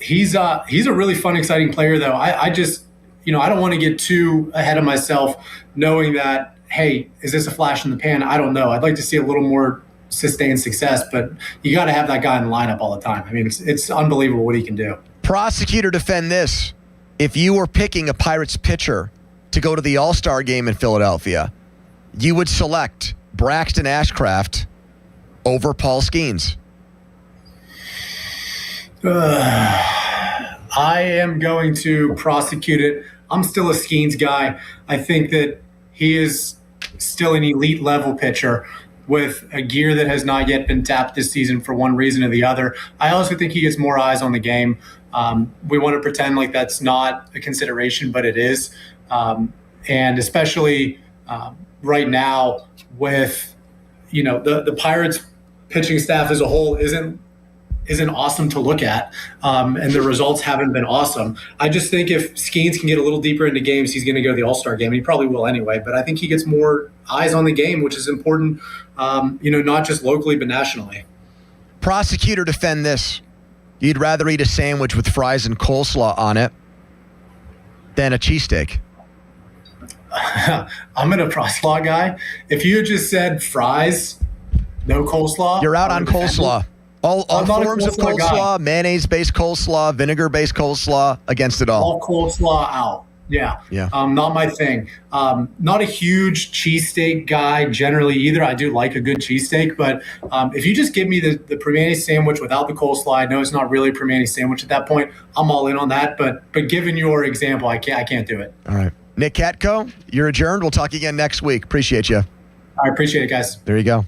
He's a really fun, exciting player, though. I just, I don't want to get too ahead of myself knowing that, hey, is this a flash in the pan? I don't know. I'd like to see a little more sustained success, but you got to have that guy in the lineup all the time. I mean, it's unbelievable what he can do. Prosecutor defend this. If you were picking a Pirates pitcher to go to the All-Star game in Philadelphia, you would select Braxton Ashcraft over Paul Skenes. I am going to prosecute it. I'm still a Skenes guy. I think that he is still an elite level pitcher with a gear that has not yet been tapped this season for one reason or the other. I also think he gets more eyes on the game. We want to pretend like that's not a consideration, but it is. And especially right now with, the Pirates pitching staff as a whole isn't awesome to look at, and the results haven't been awesome. I just think if Skenes can get a little deeper into games, he's going to go to the All-Star game. He probably will anyway, but I think he gets more eyes on the game, which is important, not just locally but nationally. Prosecutor defend this. You'd rather eat a sandwich with fries and coleslaw on it than a cheesesteak. I'm a coleslaw guy. If you had just said fries, no coleslaw, you're out on coleslaw. All forms of coleslaw, mayonnaise-based coleslaw, vinegar-based coleslaw, against it all. All coleslaw out. Yeah. Not my thing. Not a huge cheesesteak guy generally either. I do like a good cheesesteak, but if you just give me the Primanti sandwich without the coleslaw, I know it's not really a Primanti sandwich at that point. I'm all in on that, but given your example, I can't do it. All right. Nick Katko, you're adjourned. We'll talk again next week. Appreciate you. I appreciate it, guys. There you go.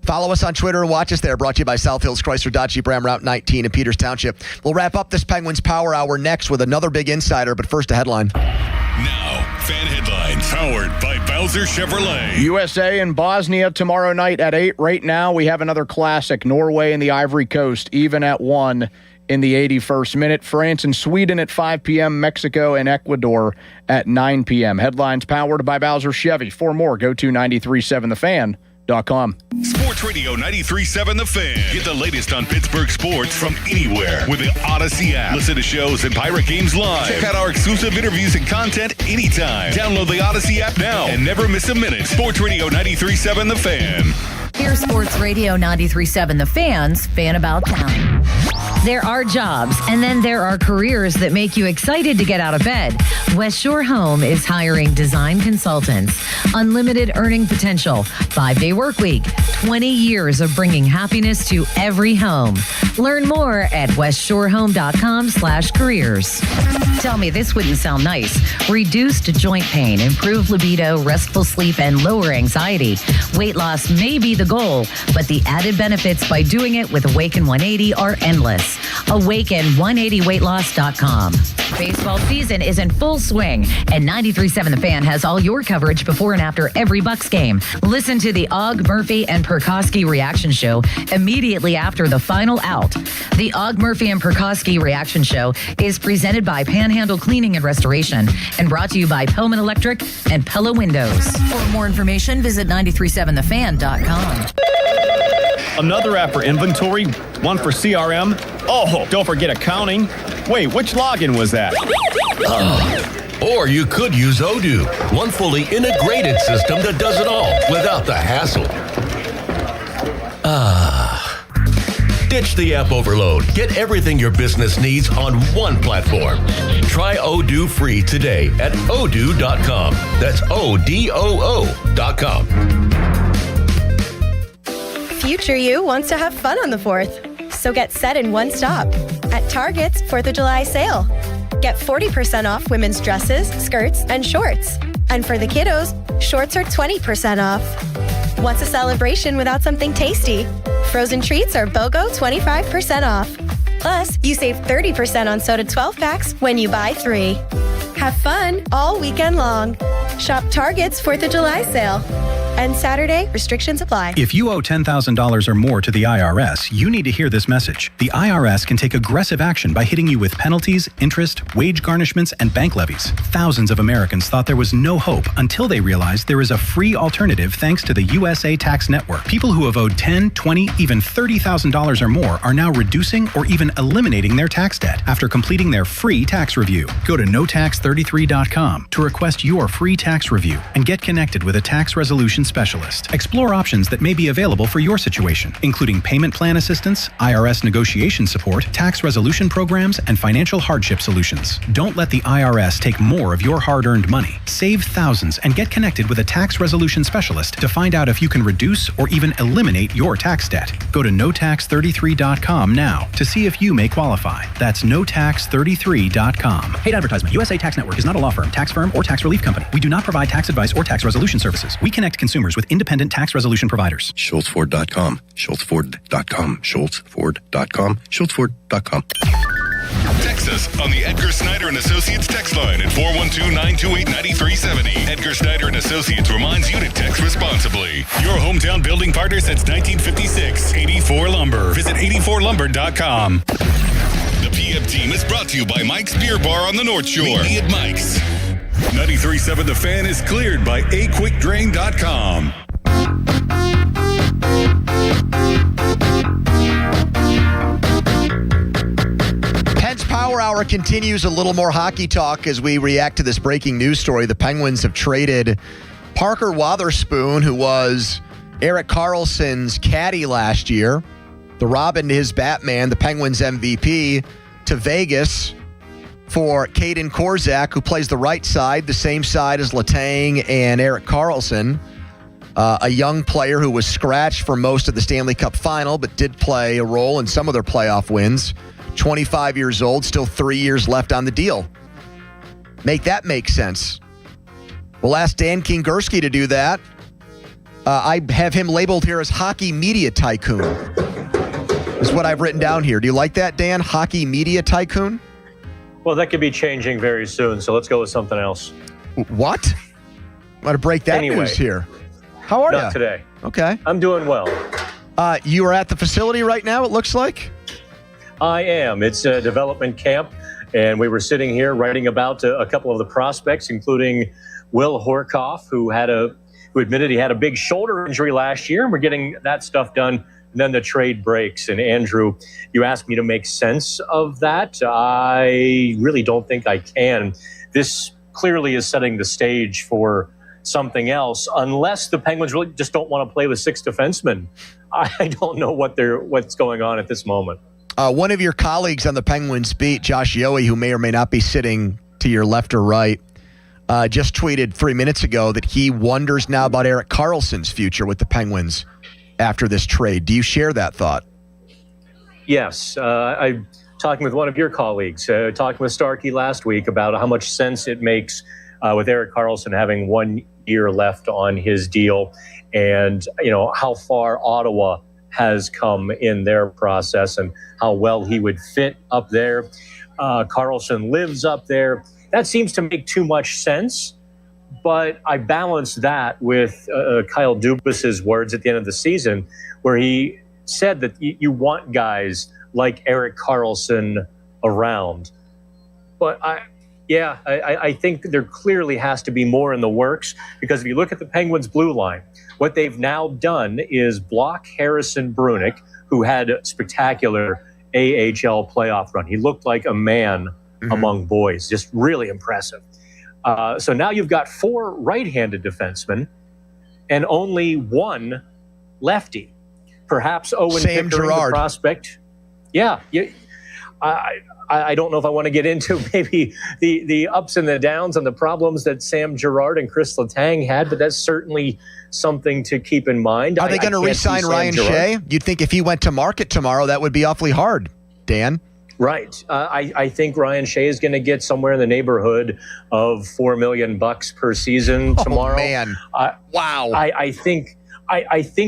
Follow us on Twitter and watch us there. Brought to you by South Hills Chrysler Dodge Jeep Ram Route 19 in Peters Township. We'll wrap up this Penguins Power Hour next with another big insider, but first a headline. Now, fan headlines powered by Bowser Chevrolet. USA and Bosnia tomorrow night at 8. Right now, we have another classic. Norway and the Ivory Coast, even at 1 in the 81st minute. France and Sweden at 5 p.m. Mexico and Ecuador at 9 p.m. Headlines powered by Bowser Chevy. For more, go to 93.7thefan.com. Sports Radio 93.7 The Fan. Get the latest on Pittsburgh sports from anywhere with the Odyssey app. Listen to shows and Pirate games live. Check out our exclusive interviews and content anytime. Download the Odyssey app now and never miss a minute. Sports Radio 93.7 The Fan. Here's Sports Radio 93.7 The Fan's Fan About Town. There are jobs, and then there are careers that make you excited to get out of bed. West Shore Home is hiring design consultants. Unlimited earning potential, 5-day work week, 20 years of bringing happiness to every home. Learn more at westshorehome.com/careers. Tell me this wouldn't sound nice. Reduced joint pain, improved libido, restful sleep, and lower anxiety. Weight loss may be the goal, but the added benefits by doing it with Awaken 180 are endless. Awaken180weightloss.com. Baseball season is in full swing, and 93.7 The Fan has all your coverage before and after every Bucks game. Listen to the Og, Murphy, and Perkowski reaction show immediately after the final out. The Og, Murphy, and Perkowski reaction show is presented by Panhandle Cleaning and Restoration and brought to you by Pillman Electric and Pella Windows. For more information, visit 93.7thefan.com. Another app for inventory, one for CRM. Oh, don't forget accounting. Wait, which login was that? Or you could use Odoo, one fully integrated system that does it all without the hassle. Ditch the app overload. Get everything your business needs on one platform. Try Odoo free today at odoo.com. That's ODOO.com. Future you wants to have fun on the 4th. So get set in one stop at Target's 4th of July sale. Get 40% off women's dresses, skirts, and shorts. And for the kiddos, shorts are 20% off. What's a celebration without something tasty? Frozen treats are BOGO 25% off. Plus, you save 30% on soda 12 packs when you buy 3. Have fun all weekend long. Shop Target's 4th of July sale. And Saturday, restrictions apply. If you owe $10,000 or more to the IRS, you need to hear this message. The IRS can take aggressive action by hitting you with penalties, interest, wage garnishments, and bank levies. Thousands of Americans thought there was no hope until they realized there is a free alternative thanks to the USA Tax Network. People who have owed $10,000, $20,000, even $30,000 or more are now reducing or even eliminating their tax debt after completing their free tax review. Go to notax33.com to request your free tax review and get connected with a tax resolution specialist. Explore options that may be available for your situation, including payment plan assistance, IRS negotiation support, tax resolution programs, and financial hardship solutions. Don't let the IRS take more of your hard-earned money. Save thousands and get connected with a tax resolution specialist to find out if you can reduce or even eliminate your tax debt. Go to notax33.com now to see if you may qualify. That's notax33.com. Paid advertisement. USA Tax Network is not a law firm, tax firm, or tax relief company. We do not provide tax advice or tax resolution services. We connect consumers with independent tax resolution providers. SchultzFord.com. SchultzFord.com. SchultzFord.com. SchultzFord.com. Text us on the Edgar Snyder and Associates text line at 412-928-9370. Edgar Snyder and Associates reminds you to text responsibly. Your hometown building partner since 1956. 84 Lumber. Visit 84lumber.com. The PM team is brought to you by Mike's Beer Bar on the North Shore. Meet me at Mike's. 93.7 The Fan is cleared by aquickdrain.com. Penn's Power Hour continues. A little more hockey talk as we react to this breaking news story. The Penguins have traded Parker Wotherspoon, who was Erik Karlsson's caddy last year, the Robin to his Batman, the Penguins MVP, to Vegas for Caden Korzak, who plays the right side, the same side as Letang and Erik Karlsson, a young player who was scratched for most of the Stanley Cup final, but did play a role in some of their playoff wins. 25 years old, still 3 years left on the deal. Make that make sense. We'll ask Dan Kingerski to do that. I have him labeled here as hockey media tycoon. Is what I've written down here. Do you like that, Dan? Hockey media tycoon? Well, that could be changing very soon, so let's go with something else. What? I'm going to break that news here. How are you? Not today. Okay. I'm doing well. You are at the facility right now, it looks like? I am. It's a development camp, and we were sitting here writing about a couple of the prospects, including Will Horkoff, who admitted he had a big shoulder injury last year, and we're getting that stuff done. And then the trade breaks. And Andrew, you asked me to make sense of that. I really don't think I can. This clearly is setting the stage for something else, unless the Penguins really just don't want to play with 6 defensemen. I don't know what's going on at this moment. One of your colleagues on the Penguins beat, Josh Yohe, who may or may not be sitting to your left or right, just tweeted 3 minutes ago that he wonders now about Erik Karlsson's future with the Penguins after this trade. Do you share that thought? Yes. I'm talking with one of your colleagues, talking with Starkey last week about how much sense it makes with Erik Karlsson having 1 year left on his deal, and how far Ottawa has come in their process and how well he would fit up there. Karlsson lives up there. That seems to make too much sense. But I balanced that with Kyle Dubas's words at the end of the season, where he said that you want guys like Erik Karlsson around. But I think there clearly has to be more in the works, because if you look at the Penguins' blue line, what they've now done is block Harrison Brunick, who had a spectacular AHL playoff run. He looked like a man among boys, just really impressive. So now you've got 4 right-handed defensemen and only 1 lefty. Perhaps Owen Sam Pickering, Girard. the prospect. Yeah. I don't know if I want to get into maybe the ups and the downs and the problems that Sam Girard and Chris Letang had, but that's certainly something to keep in mind. Are they going to re-sign Ryan Shea? You'd think if he went to market tomorrow, that would be awfully hard, Dan. Right. I think Ryan Shea is going to get somewhere in the neighborhood of $4 million per season tomorrow. Oh, man. Wow. I think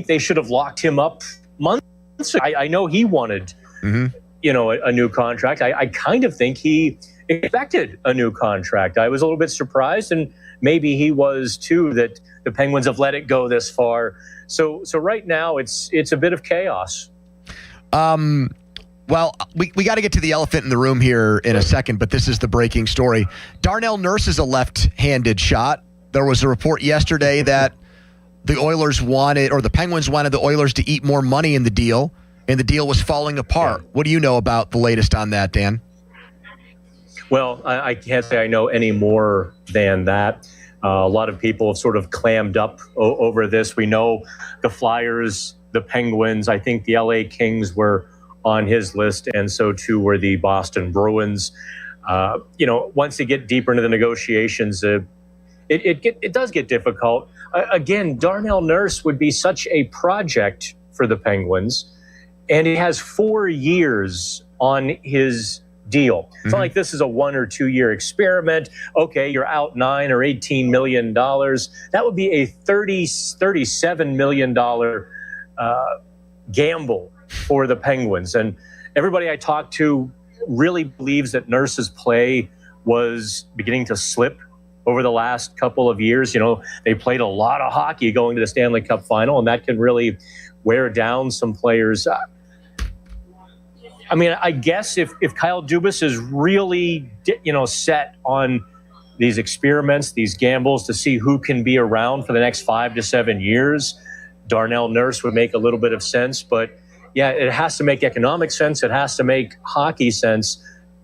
they should have locked him up months ago. I know he wanted a new contract. I kind of think he expected a new contract. I was a little bit surprised, and maybe he was too, that the Penguins have let it go this far. So right now it's a bit of chaos. Well, we got to get to the elephant in the room here in a second, but this is the breaking story. Darnell Nurse is a left-handed shot. There was a report yesterday that the Penguins wanted the Oilers to eat more money in the deal, and the deal was falling apart. Yeah. What do you know about the latest on that, Dan? Well, I can't say I know any more than that. A lot of people have sort of clammed up over this. We know the Flyers, the Penguins, I think the LA Kings were on his list, and so too were the Boston Bruins. Once you get deeper into the negotiations, it does get difficult. Again, Darnell Nurse would be such a project for the Penguins, and he has 4 years on his deal. It's not like this is a 1 or 2 year experiment. Okay, you're out $9 or $18 million. That would be a $37 million gamble for the Penguins. And everybody I talked to really believes that Nurse's play was beginning to slip over the last couple of years. They played a lot of hockey going to the Stanley Cup final, and that can really wear down some players. I guess if Kyle Dubas is really, set on these experiments, these gambles to see who can be around for the next 5 to 7 years, Darnell Nurse would make a little bit of sense. But yeah, it has to make economic sense. It has to make hockey sense.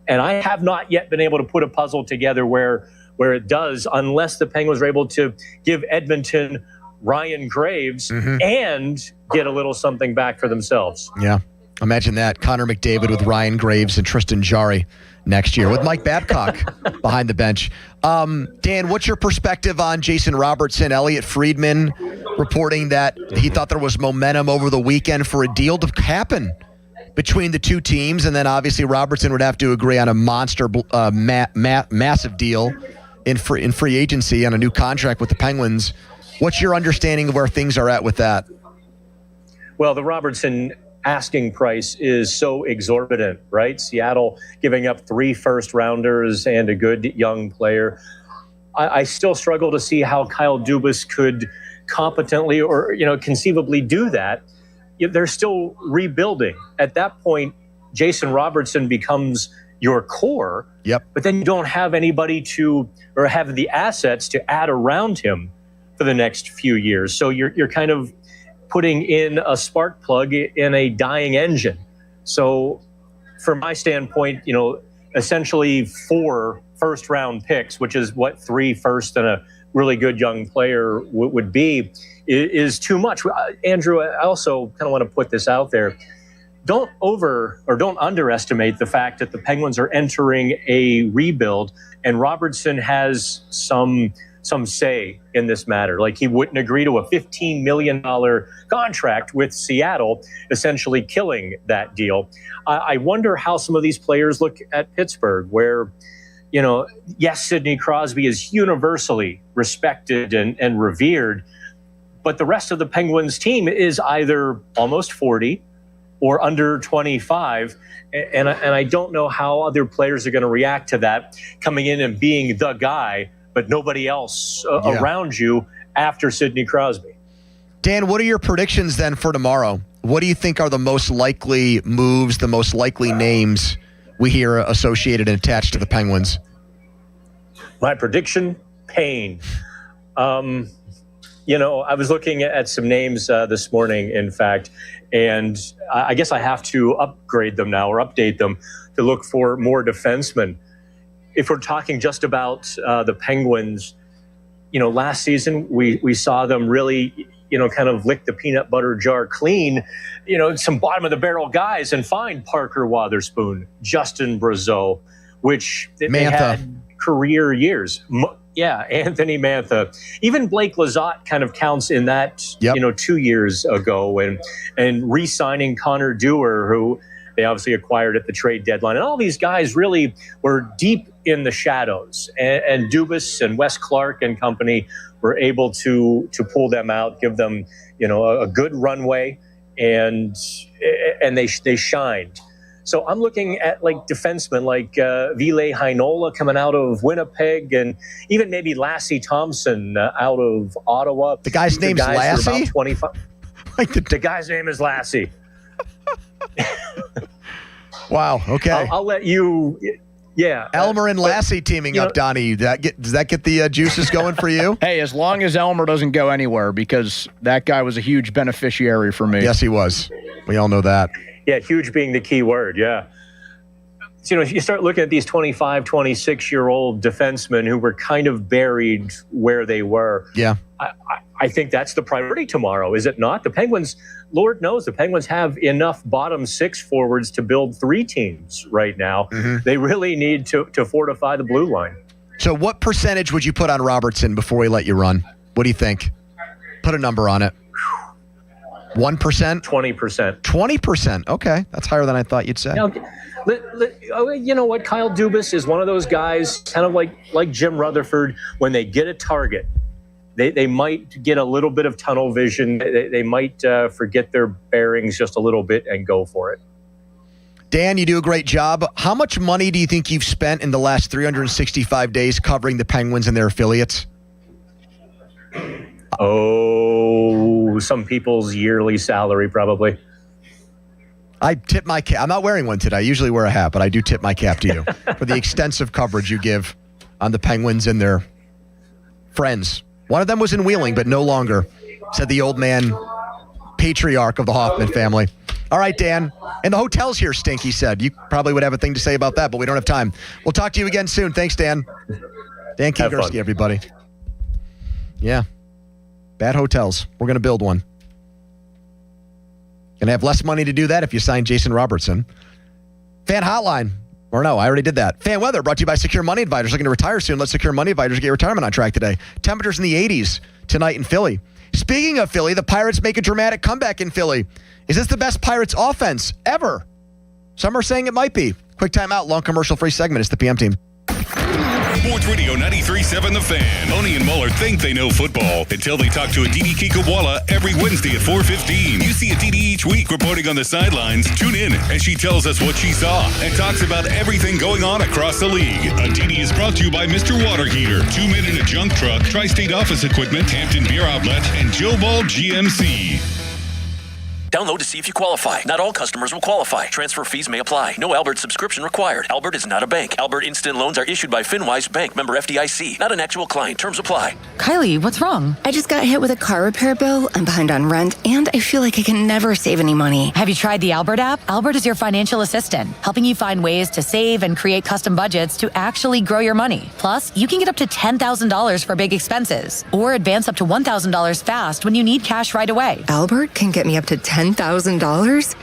And I have not yet been able to put a puzzle together where it does, unless the Penguins are able to give Edmonton Ryan Graves and get a little something back for themselves. Yeah. Imagine that. Connor McDavid with Ryan Graves and Tristan Jarry next year with Mike Babcock behind the bench. Dan, what's your perspective on Jason Robertson? Elliot Friedman reporting that he thought there was momentum over the weekend for a deal to happen between the two teams, and then obviously Robertson would have to agree on a monster, massive deal in free agency on a new contract with the Penguins. What's your understanding of where things are at with that? Well, the Robertson asking price is so exorbitant, right? Seattle giving up 3 first-rounders and a good young player. I still struggle to see how Kyle Dubas could competently or conceivably do that. They're still rebuilding. At that point, Jason Robertson becomes your core. Yep. But then you don't have anybody or have the assets to add around him for the next few years. So you're kind of putting in a spark plug in a dying engine. So from my standpoint, essentially 4 first-round picks, which is what 3 first and a really good young player would be, is too much. Andrew, I also kind of want to put this out there. Don't underestimate the fact that the Penguins are entering a rebuild, and Robertson has some say in this matter. Like, he wouldn't agree to a $15 million contract with Seattle, essentially killing that deal. I wonder how some of these players look at Pittsburgh, where, yes, Sidney Crosby is universally respected and revered, but the rest of the Penguins team is either almost 40 or under 25. And I don't know how other players are going to react to that, coming in and being the guy, but nobody else around you after Sidney Crosby. Dan, what are your predictions then for tomorrow? What do you think are the most likely moves, the most likely names we hear associated and attached to the Penguins? My prediction, Payne. I was looking at some names this morning, in fact, and I guess I have to upgrade them now or update them to look for more defensemen. If we're talking just about the Penguins, last season we saw them really kind of lick the peanut butter jar clean, some bottom of the barrel guys and find Parker Wotherspoon, Justin Brazeau, which they had career years. Anthony Mantha. Even Blake Lizotte kind of counts in that, 2 years ago. And re-signing Connor Dewar, who they obviously acquired at the trade deadline. And all these guys really were deep in the shadows. And Dubas and Wes Clark and company were able to pull them out, give them, a good runway, and they shined. So I'm looking at like defensemen like Ville Heinola coming out of Winnipeg, and even maybe Lassie Thompson out of Ottawa. The guy's name's Lassie? About 25. The guy's name is Lassie. Wow. Okay. I'll let you. Yeah. Elmer and Lassie teaming up, Donnie. Does that get the juices going for you? Hey, as long as Elmer doesn't go anywhere, because that guy was a huge beneficiary for me. Yes, he was. We all know that. Yeah, huge being the key word, yeah. So, you start looking at these 25, 26-year-old defensemen who were kind of buried where they were. Yeah. I think that's the priority tomorrow, is it not? The Penguins, Lord knows, the Penguins have enough bottom six forwards to build 3 teams right now. Mm-hmm. They really need to fortify the blue line. So what percentage would you put on Robertson before we let you run? What do you think? Put a number on it. 1%? 20%. 20%. Okay. That's higher than I thought you'd say. Now, you know what? Kyle Dubas is one of those guys, kind of like Jim Rutherford. When they get a target, they might get a little bit of tunnel vision. They might forget their bearings just a little bit and go for it. Dan, you do a great job. How much money do you think you've spent in the last 365 days covering the Penguins and their affiliates? Oh, some people's yearly salary, probably. I tip my cap. I'm not wearing one today. I usually wear a hat, but I do tip my cap to you for the extensive coverage you give on the Penguins and their friends. One of them was in Wheeling, but no longer, said the old man patriarch of the Hoffman family. All right, Dan. And the hotels here stink, he said. You probably would have a thing to say about that, but we don't have time. We'll talk to you again soon. Thanks, Dan. Dan Kingerski, everybody. Yeah. Bad hotels. We're going to build one. Going to have less money to do that if you sign Jason Robertson. Fan hotline. Or no, I already did that. Fan weather brought to you by Secure Money Advisors. Looking to retire soon? Let Secure Money Advisors get your retirement on track today. Temperatures in the 80s tonight in Philly. Speaking of Philly, the Pirates make a dramatic comeback in Philly. Is this the best Pirates offense ever? Some are saying it might be. Quick timeout, long commercial-free segment. It's the PM team. Sports Radio 93.7 The Fan. Boney and Muller think they know football until they talk to Aditi Kikawala every Wednesday at 4:15. You see Aditi each week reporting on the sidelines. Tune in as she tells us what she saw and talks about everything going on across the league. Aditi is brought to you by Mr. Water Heater, 2 Men in a Junk Truck, Tri-State Office Equipment, Hampton Beer Outlet, and Joe Ball GMC. Download to see if you qualify. Not all customers will qualify. Transfer fees may apply. No Albert subscription required. Albert is not a bank. Albert Instant Loans are issued by FinWise Bank, member FDIC. Not an actual client. Terms apply. Kylie, what's wrong? I just got hit with a car repair bill. I'm behind on rent, and I feel like I can never save any money. Have you tried the Albert app? Albert is your financial assistant, helping you find ways to save and create custom budgets to actually grow your money. Plus, you can get up to $10,000 for big expenses, or advance up to $1,000 fast when you need cash right away. Albert can get me up to $10,000?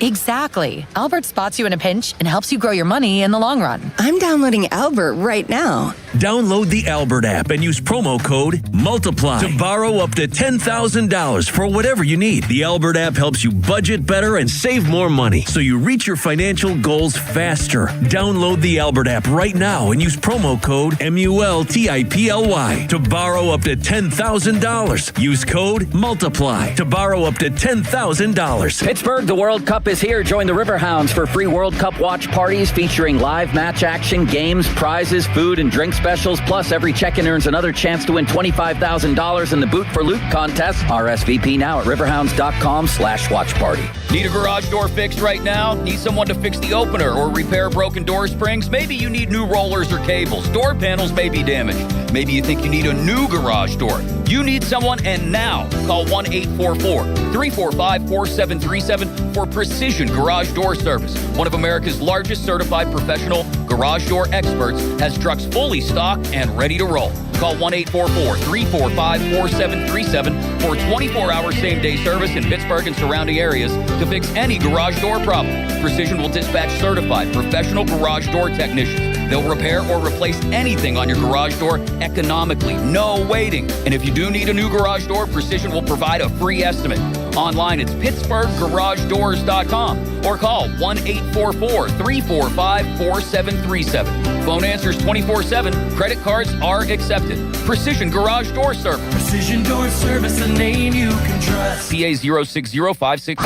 Exactly. Albert spots you in a pinch and helps you grow your money in the long run. I'm downloading Albert right now. Download the Albert app and use promo code MULTIPLY to borrow up to $10,000 for whatever you need. The Albert app helps you budget better and save more money so you reach your financial goals faster. Download the Albert app right now and use promo code MULTIPLY to borrow up to $10,000. Use code MULTIPLY to borrow up to $10,000. Pittsburgh, the World Cup is here. Join the Riverhounds for free World Cup watch parties featuring live match action, games, prizes, food, and drink specials. Plus, every check-in earns another chance to win $25,000 in the Boot for Loot contest. RSVP now at riverhounds.com/watch party. Need a garage door fixed right now? Need someone to fix the opener or repair broken door springs? Maybe you need new rollers or cables. Door panels may be damaged. Maybe you think you need a new garage door. You need someone, and now call 1-844-345-4737 for Precision Garage Door Service. One of America's largest certified professional garage door experts has trucks fully stocked and ready to roll. Call 1-844-345-4737 for 24-hour same-day service in Pittsburgh and surrounding areas to fix any garage door problem. Precision will dispatch certified professional garage door technicians. They'll repair or replace anything on your garage door economically. No waiting. And if you do need a new garage door, Precision will provide a free estimate. Online, it's PittsburghGarageDoors.com or call 1-844-345-4737. Phone answers 24/7. Credit cards are accepted. Precision Garage Door Service. Precision Door Service, a name you can trust. PA 06056.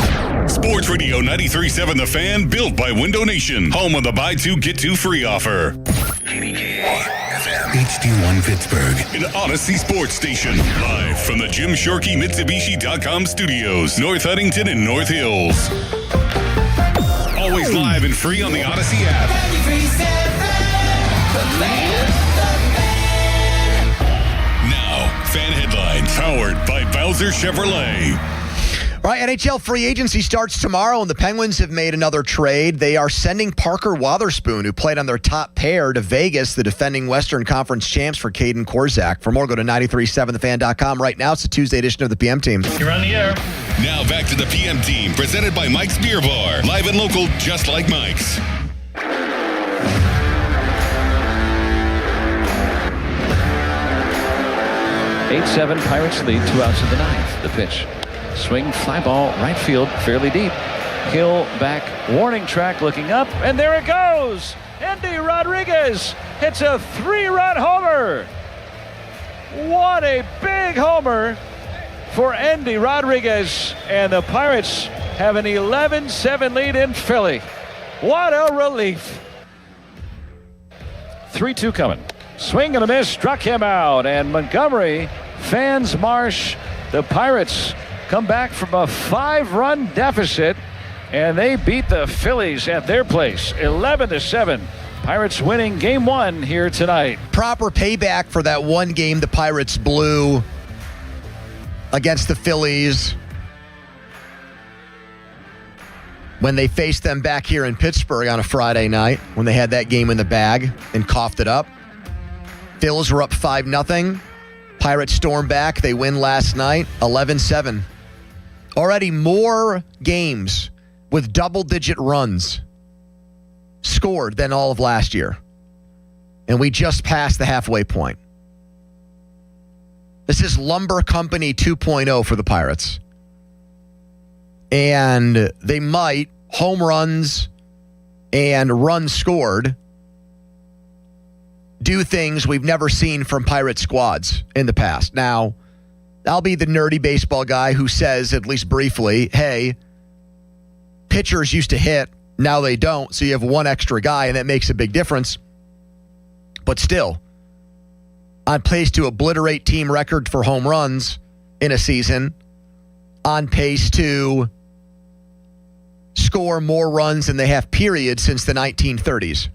Sports Radio 93.7 The Fan, built by Window Nation. Home of the buy two, get two free offer. HD1 Pittsburgh, an Odyssey sports station. Live from the Jim Shorkey Mitsubishi.com studios, North Huntington and North Hills. Always live and free on the Odyssey app. Now, fan headlines powered by Bowser Chevrolet. All right, NHL free agency starts tomorrow, and the Penguins have made another trade. They are sending Parker Wotherspoon, who played on their top pair, to Vegas, the defending Western Conference champs, for Caden Korczak. For more, go to 937thefan.com. Right now, it's the Tuesday edition of the PM Team. You're on the air. Now back to the PM Team, presented by Mike's Beer Bar. Live and local, just like Mike's. 8-7, Pirates lead, 2 outs in the ninth. The pitch. Swing, fly ball, right field, fairly deep. Hill back, warning track, looking up, and there it goes! Endy Rodriguez hits a 3-run homer! What a big homer for Endy Rodriguez, and the Pirates have an 11-7 lead in Philly. What a relief! 3-2 coming. Swing and a miss, struck him out, and Montgomery fans Marsh. The Pirates come back from a 5-run deficit, and they beat the Phillies at their place, 11-7. Pirates winning game 1 here tonight. Proper payback for that one game the Pirates blew against the Phillies when they faced them back here in Pittsburgh on a Friday night, when they had that game in the bag and coughed it up. Phils were up 5-0. Pirates storm back. They win last night, 11-7. Already more games with double-digit runs scored than all of last year. And we just passed the halfway point. This is Lumber Company 2.0 for the Pirates. And they might, home runs and runs scored, do things we've never seen from Pirate squads in the past. Now, I'll be the nerdy baseball guy who says, at least briefly, hey, pitchers used to hit, now they don't, so you have one extra guy, and that makes a big difference. But still, on pace to obliterate team record for home runs in a season, on pace to score more runs than they have, period, since the 1930s.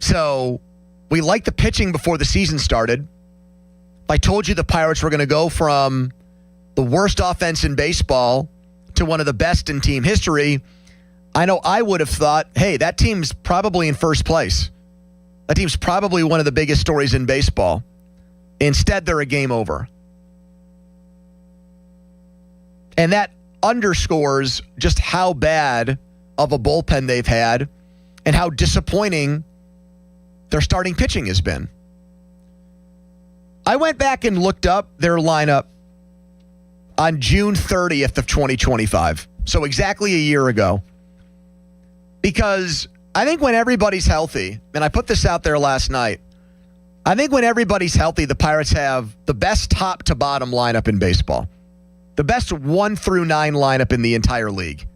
So, we liked the pitching before the season started. I told you the Pirates were going to go from the worst offense in baseball to one of the best in team history. I know I would have thought, hey, that team's probably in first place. That team's probably one of the biggest stories in baseball. Instead, they're a game over. And that underscores just how bad of a bullpen they've had and how disappointing their starting pitching has been. I went back and looked up their lineup on June 30th of 2025. So exactly a year ago. Because I think when everybody's healthy, and I put this out there last night, I think when everybody's healthy, the Pirates have the best top to bottom lineup in baseball. The best 1 through 9 lineup in the entire league.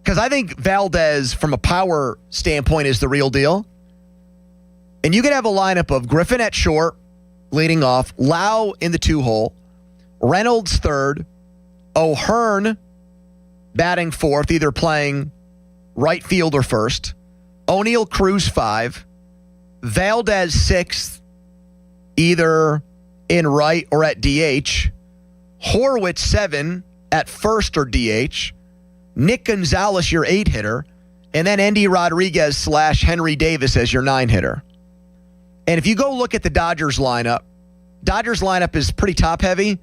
Because I think Valdez, from a power standpoint, is the real deal. And you could have a lineup of Griffin at short, leading off, Lau in the 2-hole, Reynolds third, O'Hearn batting fourth, either playing right field or first, O'Neill Cruz 5, Valdez 6th, either in right or at DH, Horwitz 7 at first or DH, Nick Gonzalez, your 8-hitter, and then Endy Rodriguez / Henry Davis as your 9-hitter. And if you go look at the Dodgers lineup is pretty top-heavy.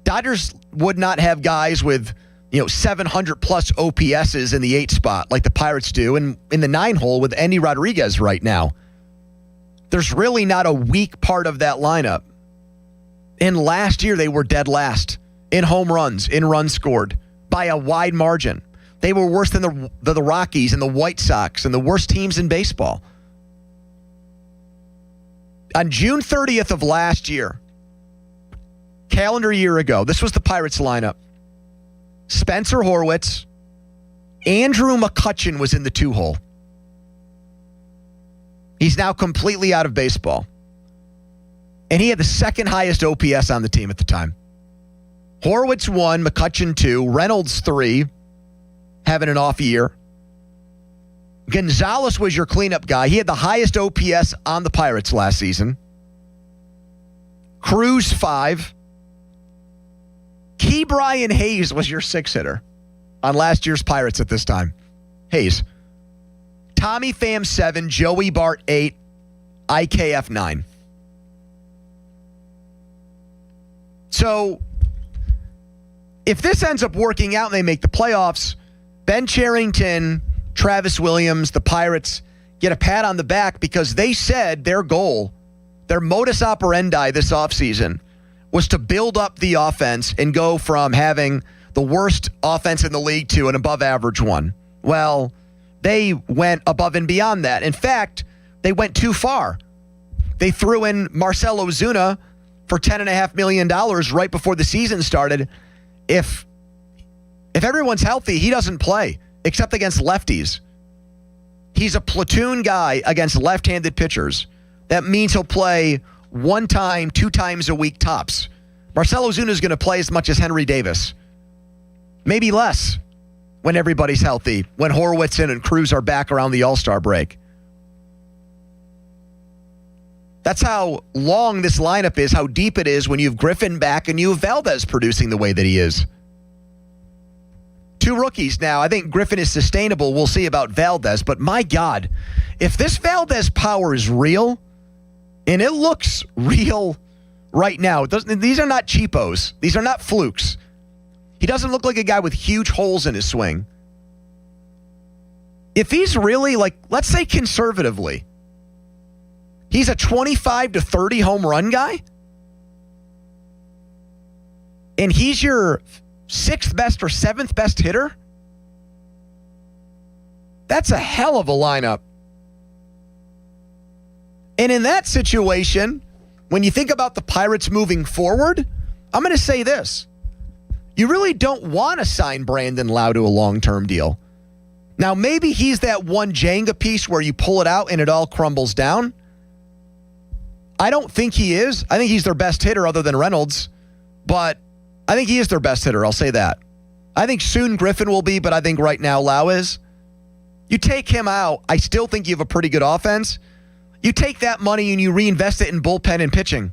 Dodgers would not have guys with 700-plus OPSs in the 8 spot like the Pirates do, and in the 9 hole with Endy Rodriguez right now. There's really not a weak part of that lineup. And last year, they were dead last in home runs, in runs scored, by a wide margin. They were worse than the Rockies and the White Sox and the worst teams in baseball. On June 30th of last year, calendar year ago, this was the Pirates lineup. Spencer Horwitz, Andrew McCutchen was in the 2 hole. He's now completely out of baseball. And he had the second highest OPS on the team at the time. Horwitz 1, McCutchen 2, Reynolds 3, having an off year. Gonzalez was your cleanup guy. He had the highest OPS on the Pirates last season. Cruz 5. Ke'Bryan Hayes was your 6-hitter on last year's Pirates at this time. Hayes. Tommy Pham 7, Joey Bart 8, IKF 9. So, if this ends up working out and they make the playoffs, Ben Cherington, Travis Williams, the Pirates get a pat on the back because they said their goal, their modus operandi this offseason was to build up the offense and go from having the worst offense in the league to an above-average one. Well, they went above and beyond that. In fact, they went too far. They threw in Marcell Ozuna for $10.5 million right before the season started. If everyone's healthy, he doesn't play, except against lefties. He's a platoon guy against left-handed pitchers. That means he'll play 1 time, 2 times a week tops. Marcell Ozuna is going to play as much as Henry Davis. Maybe less when everybody's healthy, when Horwitz and Cruz are back around the All-Star break. That's how long this lineup is, how deep it is when you have Griffin back and you have Valdez producing the way that he is. 2 rookies now. I think Griffin is sustainable. We'll see about Valdez. But my God, if this Valdez power is real, and it looks real right now, these are not cheapos. These are not flukes. He doesn't look like a guy with huge holes in his swing. If he's really, let's say conservatively, he's a 25 to 30 home run guy, and he's your 6th best or 7th best hitter, that's a hell of a lineup. And in that situation, when you think about the Pirates moving forward, I'm going to say this. You really don't want to sign Brandon Lowe to a long-term deal. Now, maybe he's that one Jenga piece where you pull it out and it all crumbles down. I don't think he is. I think he's their best hitter other than Reynolds. But I think he is their best hitter. I'll say that. I think soon Griffin will be, but I think right now Lowe is. You take him out, I still think you have a pretty good offense. You take that money and you reinvest it in bullpen and pitching,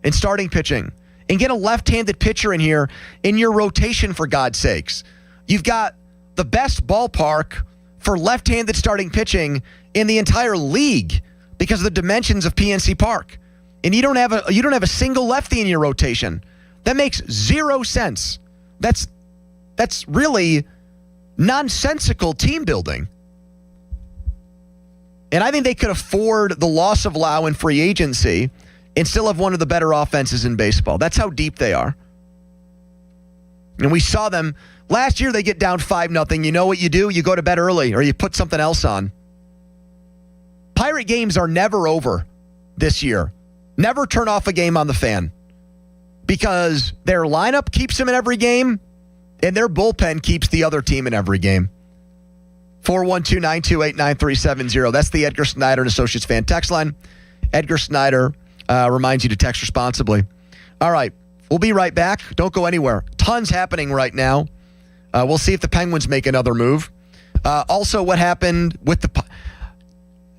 in starting pitching, and get a left-handed pitcher in here in your rotation, for God's sakes. You've got the best ballpark for left-handed starting pitching in the entire league because of the dimensions of PNC Park. And you don't have a single lefty in your rotation. That makes 0 sense. That's really nonsensical team building. And I think they could afford the loss of Lowe in free agency and still have one of the better offenses in baseball. That's how deep they are. And we saw them last year. They get down 5-0. You know what you do? You go to bed early or you put something else on. Pirate games are never over this year. Never turn off a game on the fan because their lineup keeps them in every game and their bullpen keeps the other team in every game. 412-928-9370. That's the Edgar Snyder and Associates fan text line. Edgar Snyder reminds you to text responsibly. All right, we'll be right back. Don't go anywhere. Tons happening right now. We'll see if the Penguins make another move. Also, what happened with the...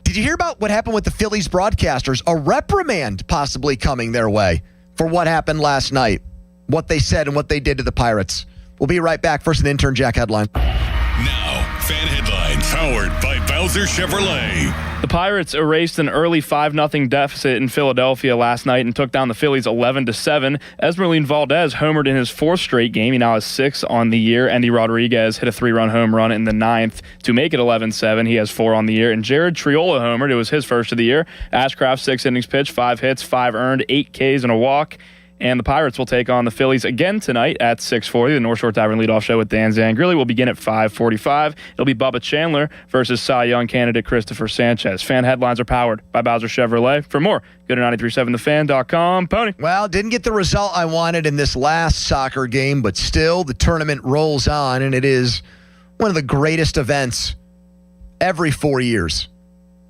Did you hear about what happened with the Phillies broadcasters? A reprimand possibly coming their way for what happened last night, what they said and what they did to the Pirates. We'll be right back. First, an intern Jack headline. Now, fan headlines. Powered by Bowser Chevrolet. The Pirates erased an early 5-0 deficit in Philadelphia last night and took down the Phillies 11-7. Esmeralyn Valdez homered in his 4th straight game. He now has 6 on the year. Andy Rodriguez hit a 3-run home run in the 9th to make it 11-7. He has 4 on the year. And Jared Triola homered. It was his first of the year. Ashcraft, 6 innings pitched, 5 hits, 5 earned, 8 Ks and a walk. And the Pirates will take on the Phillies again tonight at 6:40. The North Shore Tavern leadoff show with Dan Zangrilli will begin at 5:45. It'll be Bubba Chandler versus Cy Young candidate Christopher Sanchez. Fan headlines are powered by Bowser Chevrolet. For more, go to 937thefan.com. Pony. Well, didn't get the result I wanted in this last soccer game, but still the tournament rolls on, and it is one of the greatest events every 4 years.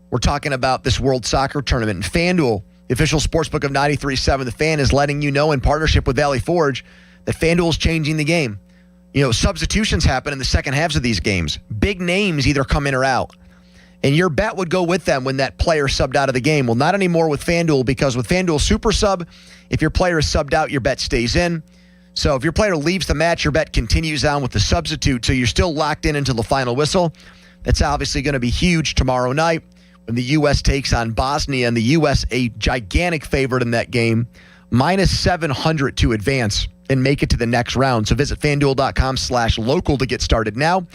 We're talking about this World Soccer Tournament. And FanDuel, the official sportsbook of 93.7 The Fan, is letting you know in partnership with Valley Forge that FanDuel is changing the game. You know, substitutions happen in the second halves of these games. Big names either come in or out. And your bet would go with them when that player subbed out of the game. Well, not anymore with FanDuel, because with FanDuel Super Sub, if your player is subbed out, your bet stays in. So if your player leaves the match, your bet continues on with the substitute. So you're still locked in until the final whistle. That's obviously going to be huge tomorrow night when the U.S. takes on Bosnia, and the U.S. a gigantic favorite in that game, minus 700 to advance and make it to the next round. So visit FanDuel.com/local to get started now.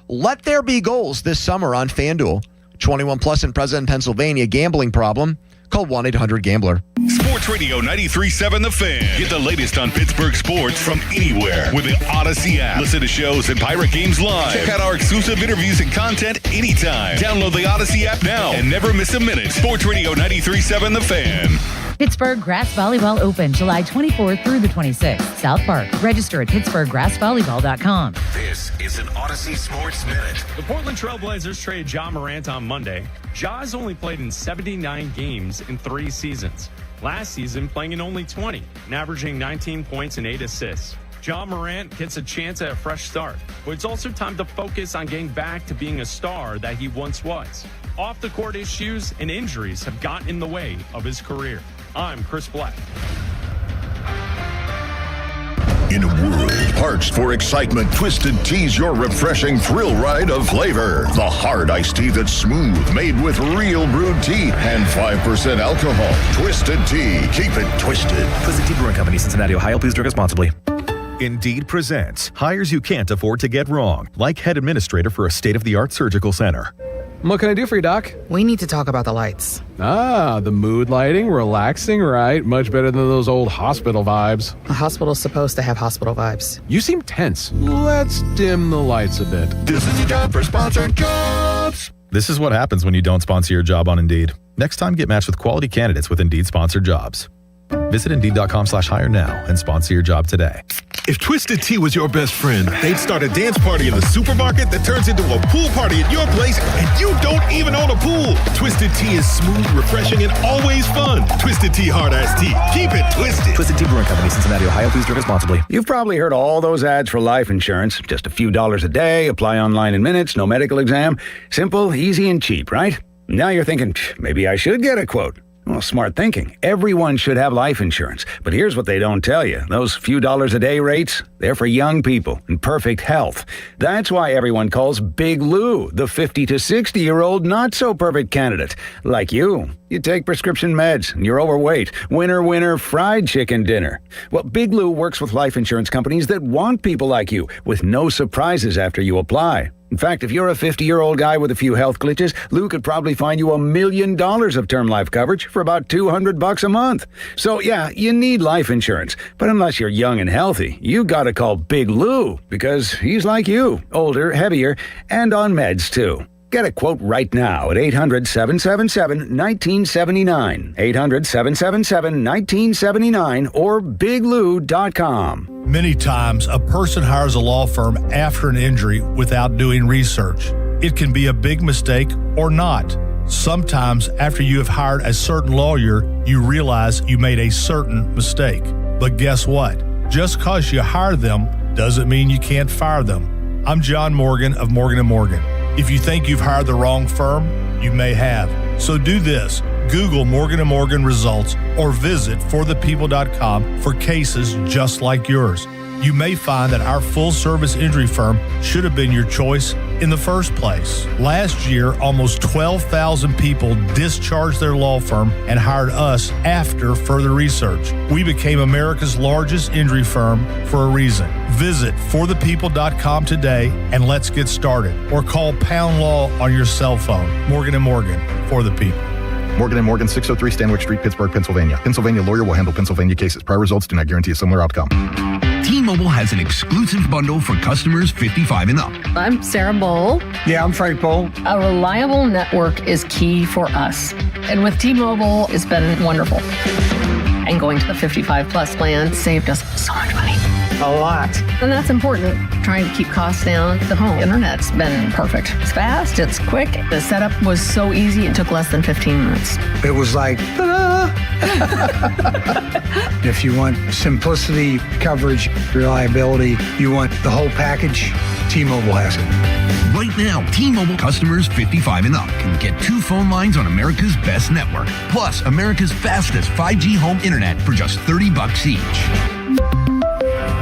Let there be goals this summer on FanDuel. 21 plus in President, Pennsylvania. Gambling problem? Call 1-800-GAMBLER. Sports Radio 93.7 The Fan. Get the latest on Pittsburgh sports from anywhere with the Odyssey app. Listen to shows and Pirate Games live. Check out our exclusive interviews and content anytime. Download the Odyssey app now and never miss a minute. Sports Radio 93.7 The Fan. Pittsburgh Grass Volleyball Open, July 24th through the 26th. South Park. Register at PittsburghGrassVolleyball.com. This is an Odyssey Sports Minute. The Portland Trailblazers traded Ja Morant on Monday. Ja has only played in 79 games in 3 seasons. Last season, playing in only 20 and averaging 19 points and 8 assists. Ja Morant gets a chance at a fresh start, but it's also time to focus on getting back to being a star that he once was. Off-the-court issues and injuries have gotten in the way of his career. I'm Chris Black. In a world parched for excitement, Twisted Tea's your refreshing thrill ride of flavor. The hard iced tea that's smooth, made with real brewed tea and 5% alcohol. Twisted Tea. Keep it twisted. Twisted Tea Brewing Company, Cincinnati, Ohio. Please drink responsibly. Indeed presents hires you can't afford to get wrong, like head administrator for a state-of-the-art surgical center. What can I do for you, Doc? We need to talk about the lights. Ah, the mood lighting, relaxing, right? Much better than those old hospital vibes. A hospital's supposed to have hospital vibes. You seem tense. Let's dim the lights a bit. This is your job for sponsored jobs. This is what happens when you don't sponsor your job on Indeed. Next time, get matched with quality candidates with Indeed sponsored jobs. Visit Indeed.com/hire now and sponsor your job today. If Twisted Tea was your best friend, they'd start a dance party in the supermarket that turns into a pool party at your place, and you don't even own a pool. Twisted Tea is smooth, refreshing, and always fun. Twisted Tea Hard Iced Tea. Keep it twisted. Twisted Tea Brewing Company, Cincinnati, Ohio. Please drink responsibly. You've probably heard all those ads for life insurance. Just a few dollars a day, apply online in minutes, no medical exam. Simple, easy, and cheap, right? Now you're thinking, maybe I should get a quote. Well, smart thinking. Everyone should have life insurance. But here's what they don't tell you. Those few dollars a day rates, they're for young people in perfect health. That's why everyone calls Big Lou the 50 to 60-year-old not-so-perfect candidate. Like you. You take prescription meds, and you're overweight. Winner, fried chicken dinner. Well, Big Lou works with life insurance companies that want people like you, with no surprises after you apply. In fact, if you're a 50-year-old guy with a few health glitches, Lou could probably find you $1 million of term life coverage for about $200 a month. So yeah, you need life insurance. But unless you're young and healthy, you gotta call Big Lou, because he's like you, older, heavier, and on meds too. Get a quote right now at 800-777-1979, 800-777-1979, or biglou.com. Many times, a person hires a law firm after an injury without doing research. It can be a big mistake or not. Sometimes, after you have hired a certain lawyer, you realize you made a certain mistake. But guess what? Just because you hired them doesn't mean you can't fire them. I'm John Morgan of Morgan & Morgan. If you think you've hired the wrong firm, you may have. So do this. Google Morgan & Morgan results or visit forthepeople.com for cases just like yours. You may find that our full-service injury firm should have been your choice in the first place. Last year, almost 12,000 people discharged their law firm and hired us after further research. We became America's largest injury firm for a reason. Visit forthepeople.com today and let's get started. Or call Pound Law on your cell phone. Morgan & Morgan, for the people. Morgan & Morgan, 603 Stanwyck Street, Pittsburgh, Pennsylvania. Pennsylvania lawyer will handle Pennsylvania cases. Prior results do not guarantee a similar outcome. T-Mobile has an exclusive bundle for customers 55 and up. I'm Sarah Bowl. Yeah, I'm Frank Bowl. A reliable network is key for us. And with T-Mobile, it's been wonderful. And going to the 55 plus plan saved us so much money. A lot. And that's important. Trying to keep costs down. The home internet's been perfect. It's fast, it's quick. The setup was so easy, it took less than 15 minutes. It was like, ta-da! If you want simplicity, coverage, reliability, you want the whole package, T-Mobile has it. Right now, T-Mobile customers 55 and up can get 2 phone lines on America's best network, plus America's fastest 5G home internet for just $30 each.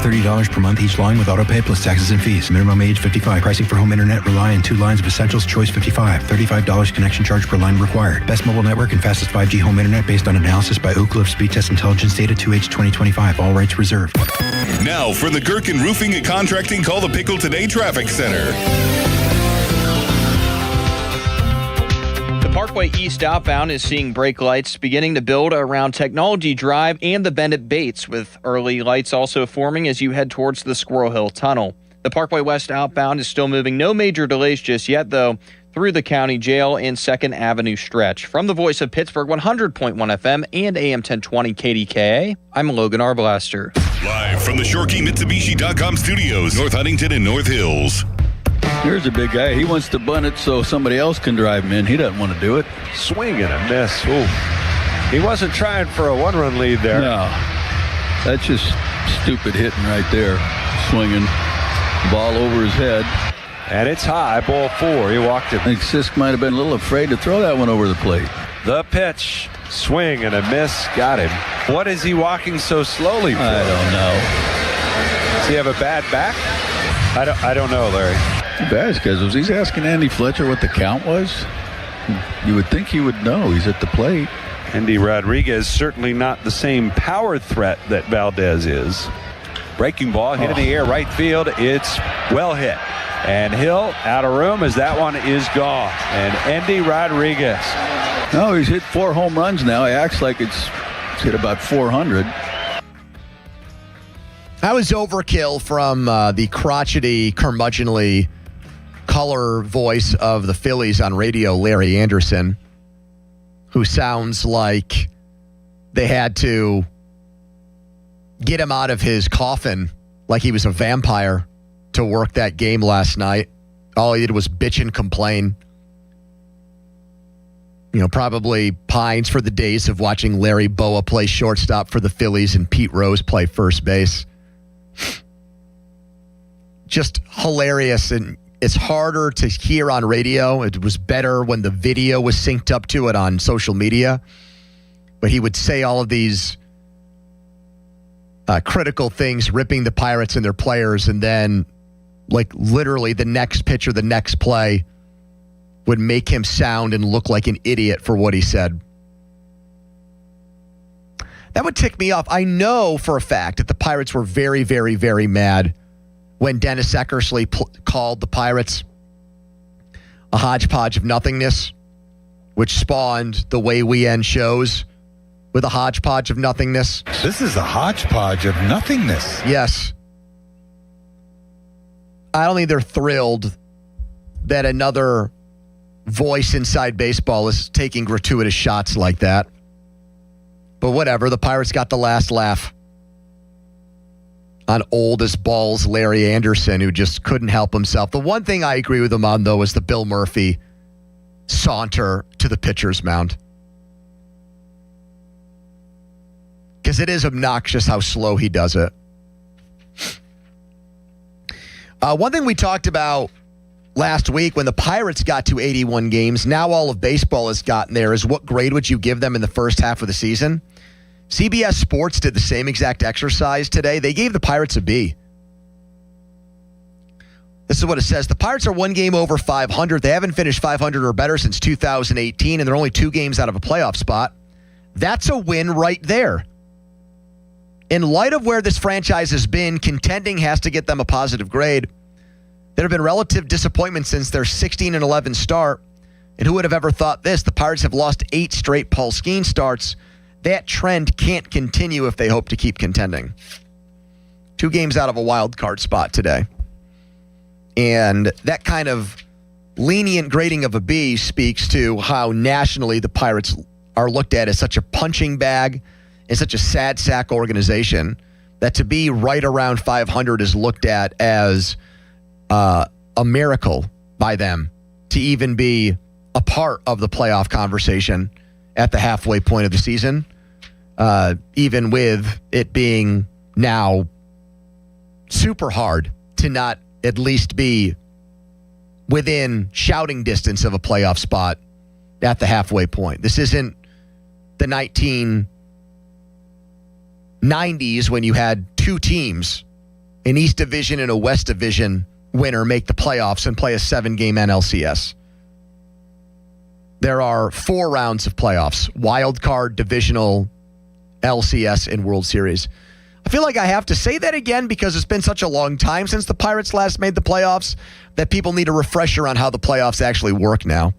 $30 per month each line with autopay plus taxes and fees. Minimum age 55. Pricing for home internet rely on 2 lines of essentials. Choice 55. $35 connection charge per line required. Best mobile network and fastest 5G home internet based on analysis by Oak Cliff Speed Test Intelligence data 2H 2025. All rights reserved. Now for the Gherkin Roofing and Contracting Call the Pickle Today Traffic Center. Parkway East outbound is seeing brake lights beginning to build around Technology Drive and the bend at Bates, with early lights also forming as you head towards the Squirrel Hill Tunnel. The Parkway West outbound is still moving. No major delays just yet, though, through the County Jail and 2nd Avenue stretch. From the voice of Pittsburgh, 100.1 FM and AM 1020 KDKA, I'm Logan Arblaster. Live from the ShorkeyMitsubishi.com studios, North Huntington and North Hills. Here's a big guy. He wants to bunt it so somebody else can drive him in. He doesn't want to do it. Swing and a miss. Ooh. He wasn't trying for a 1-run lead there. No. That's just stupid hitting right there. Swinging. Ball over his head. And it's high. Ball 4. He walked it. I think Sisk might have been a little afraid to throw that one over the plate. The pitch. Swing and a miss. Got him. What is he walking so slowly for? I don't know. Does he have a bad back? I don't know, Larry. Too bad, because was he asking Andy Fletcher what the count was? You would think he would know. He's at the plate. Andy Rodriguez certainly not the same power threat that Valdez is. Breaking ball hit in the air, right field. It's well hit. And Hill out of room as that one is gone. And Andy Rodriguez. No, he's hit 4 home runs now. He acts like it's hit about 400. That was overkill from the crotchety, curmudgeonly color voice of the Phillies on radio, Larry Anderson, who sounds like they had to get him out of his coffin like he was a vampire to work that game last night. All he did was bitch and complain. You know, probably pines for the days of watching Larry Boa play shortstop for the Phillies and Pete Rose play first base. Just hilarious, and it's harder to hear on radio. It was better when the video was synced up to it on social media. But he would say all of these critical things, ripping the Pirates and their players, and then, like, literally the next pitch or the next play would make him sound and look like an idiot for what he said. That would tick me off. I know for a fact that the Pirates were very, very, very mad when Dennis Eckersley called the Pirates a hodgepodge of nothingness, which spawned the way we end shows with a hodgepodge of nothingness. This is a hodgepodge of nothingness. Yes. I don't think they're thrilled that another voice inside baseball is taking gratuitous shots like that. But whatever, the Pirates got the last laugh on old as balls Larry Anderson, who just couldn't help himself. The one thing I agree with him on, though, is the Bill Murphy saunter to the pitcher's mound. Because it is obnoxious how slow he does it. One thing we talked about last week when the Pirates got to 81 games, now all of baseball has gotten there, is what grade would you give them in the first half of the season? CBS Sports did the same exact exercise today. They gave the Pirates a B. This is what it says. The Pirates are one game over 500. They haven't finished 500 or better since 2018, and they're only 2 games out of a playoff spot. That's a win right there. In light of where this franchise has been, contending has to get them a positive grade. There have been relative disappointments since their 16-11 start. And who would have ever thought this? The Pirates have lost 8 straight Paul Skenes starts. That trend can't continue if they hope to keep contending. 2 games out of a wild card spot today. And that kind of lenient grading of a B speaks to how nationally the Pirates are looked at as such a punching bag and such a sad sack organization that to be right around 500 is looked at as a miracle by them to even be a part of the playoff conversation at the halfway point of the season, even with it being now super hard to not at least be within shouting distance of a playoff spot at the halfway point. This isn't the 1990s when you had 2 teams, an East Division and a West Division winner, make the playoffs and play a 7-game NLCS. There are 4 rounds of playoffs: wild card, divisional, LCS, and World Series. I feel like I have to say that again because it's been such a long time since the Pirates last made the playoffs that people need a refresher on how the playoffs actually work now.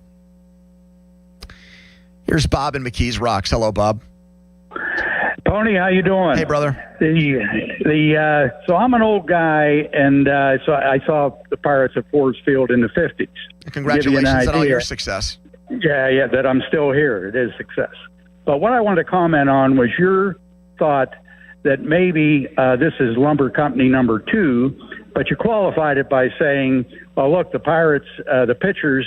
Here's Bob in McKees Rocks. Hello, Bob. Tony, how you doing? Hey, brother. So I'm an old guy, and so I saw the Pirates at Ford Field in the 50s. Congratulations on all your success. Yeah, that I'm still here. It is success. But what I wanted to comment on was your thought that maybe this is lumber company number 2, but you qualified it by saying, well, look, the Pirates, the pitchers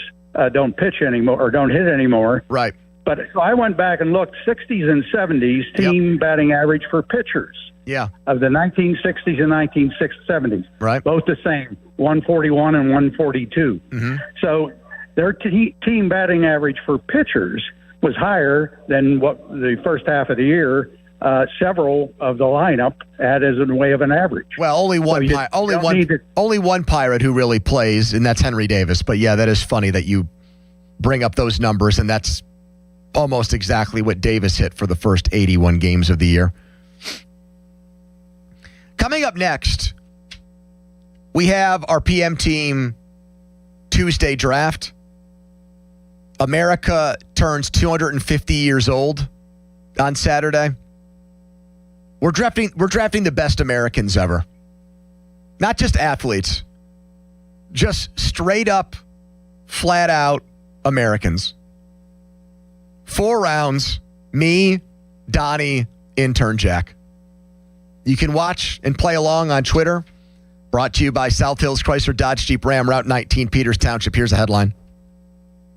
don't pitch anymore or don't hit anymore. Right. But so I went back and looked 60s and 70s team batting average for pitchers. Yeah. Of the 1960s and 1970s. Right. Both the same, 141 and 142. Mm-hmm. So their team batting average for pitchers was higher than what the first half of the year several of the lineup had as a way of an average. Well, only one Pirate who really plays, and that's Henry Davis. But yeah, that is funny that you bring up those numbers, and that's almost exactly what Davis hit for the first 81 games of the year. Coming up next, we have our PM Team Tuesday draft. America turns 250 years old on Saturday. We're drafting the best Americans ever. Not just athletes, just straight up, flat out Americans. 4 rounds, me, Donnie, intern Jack. You can watch and play along on Twitter. Brought to you by South Hills Chrysler Dodge Jeep Ram, Route 19, Peters Township. Here's a headline.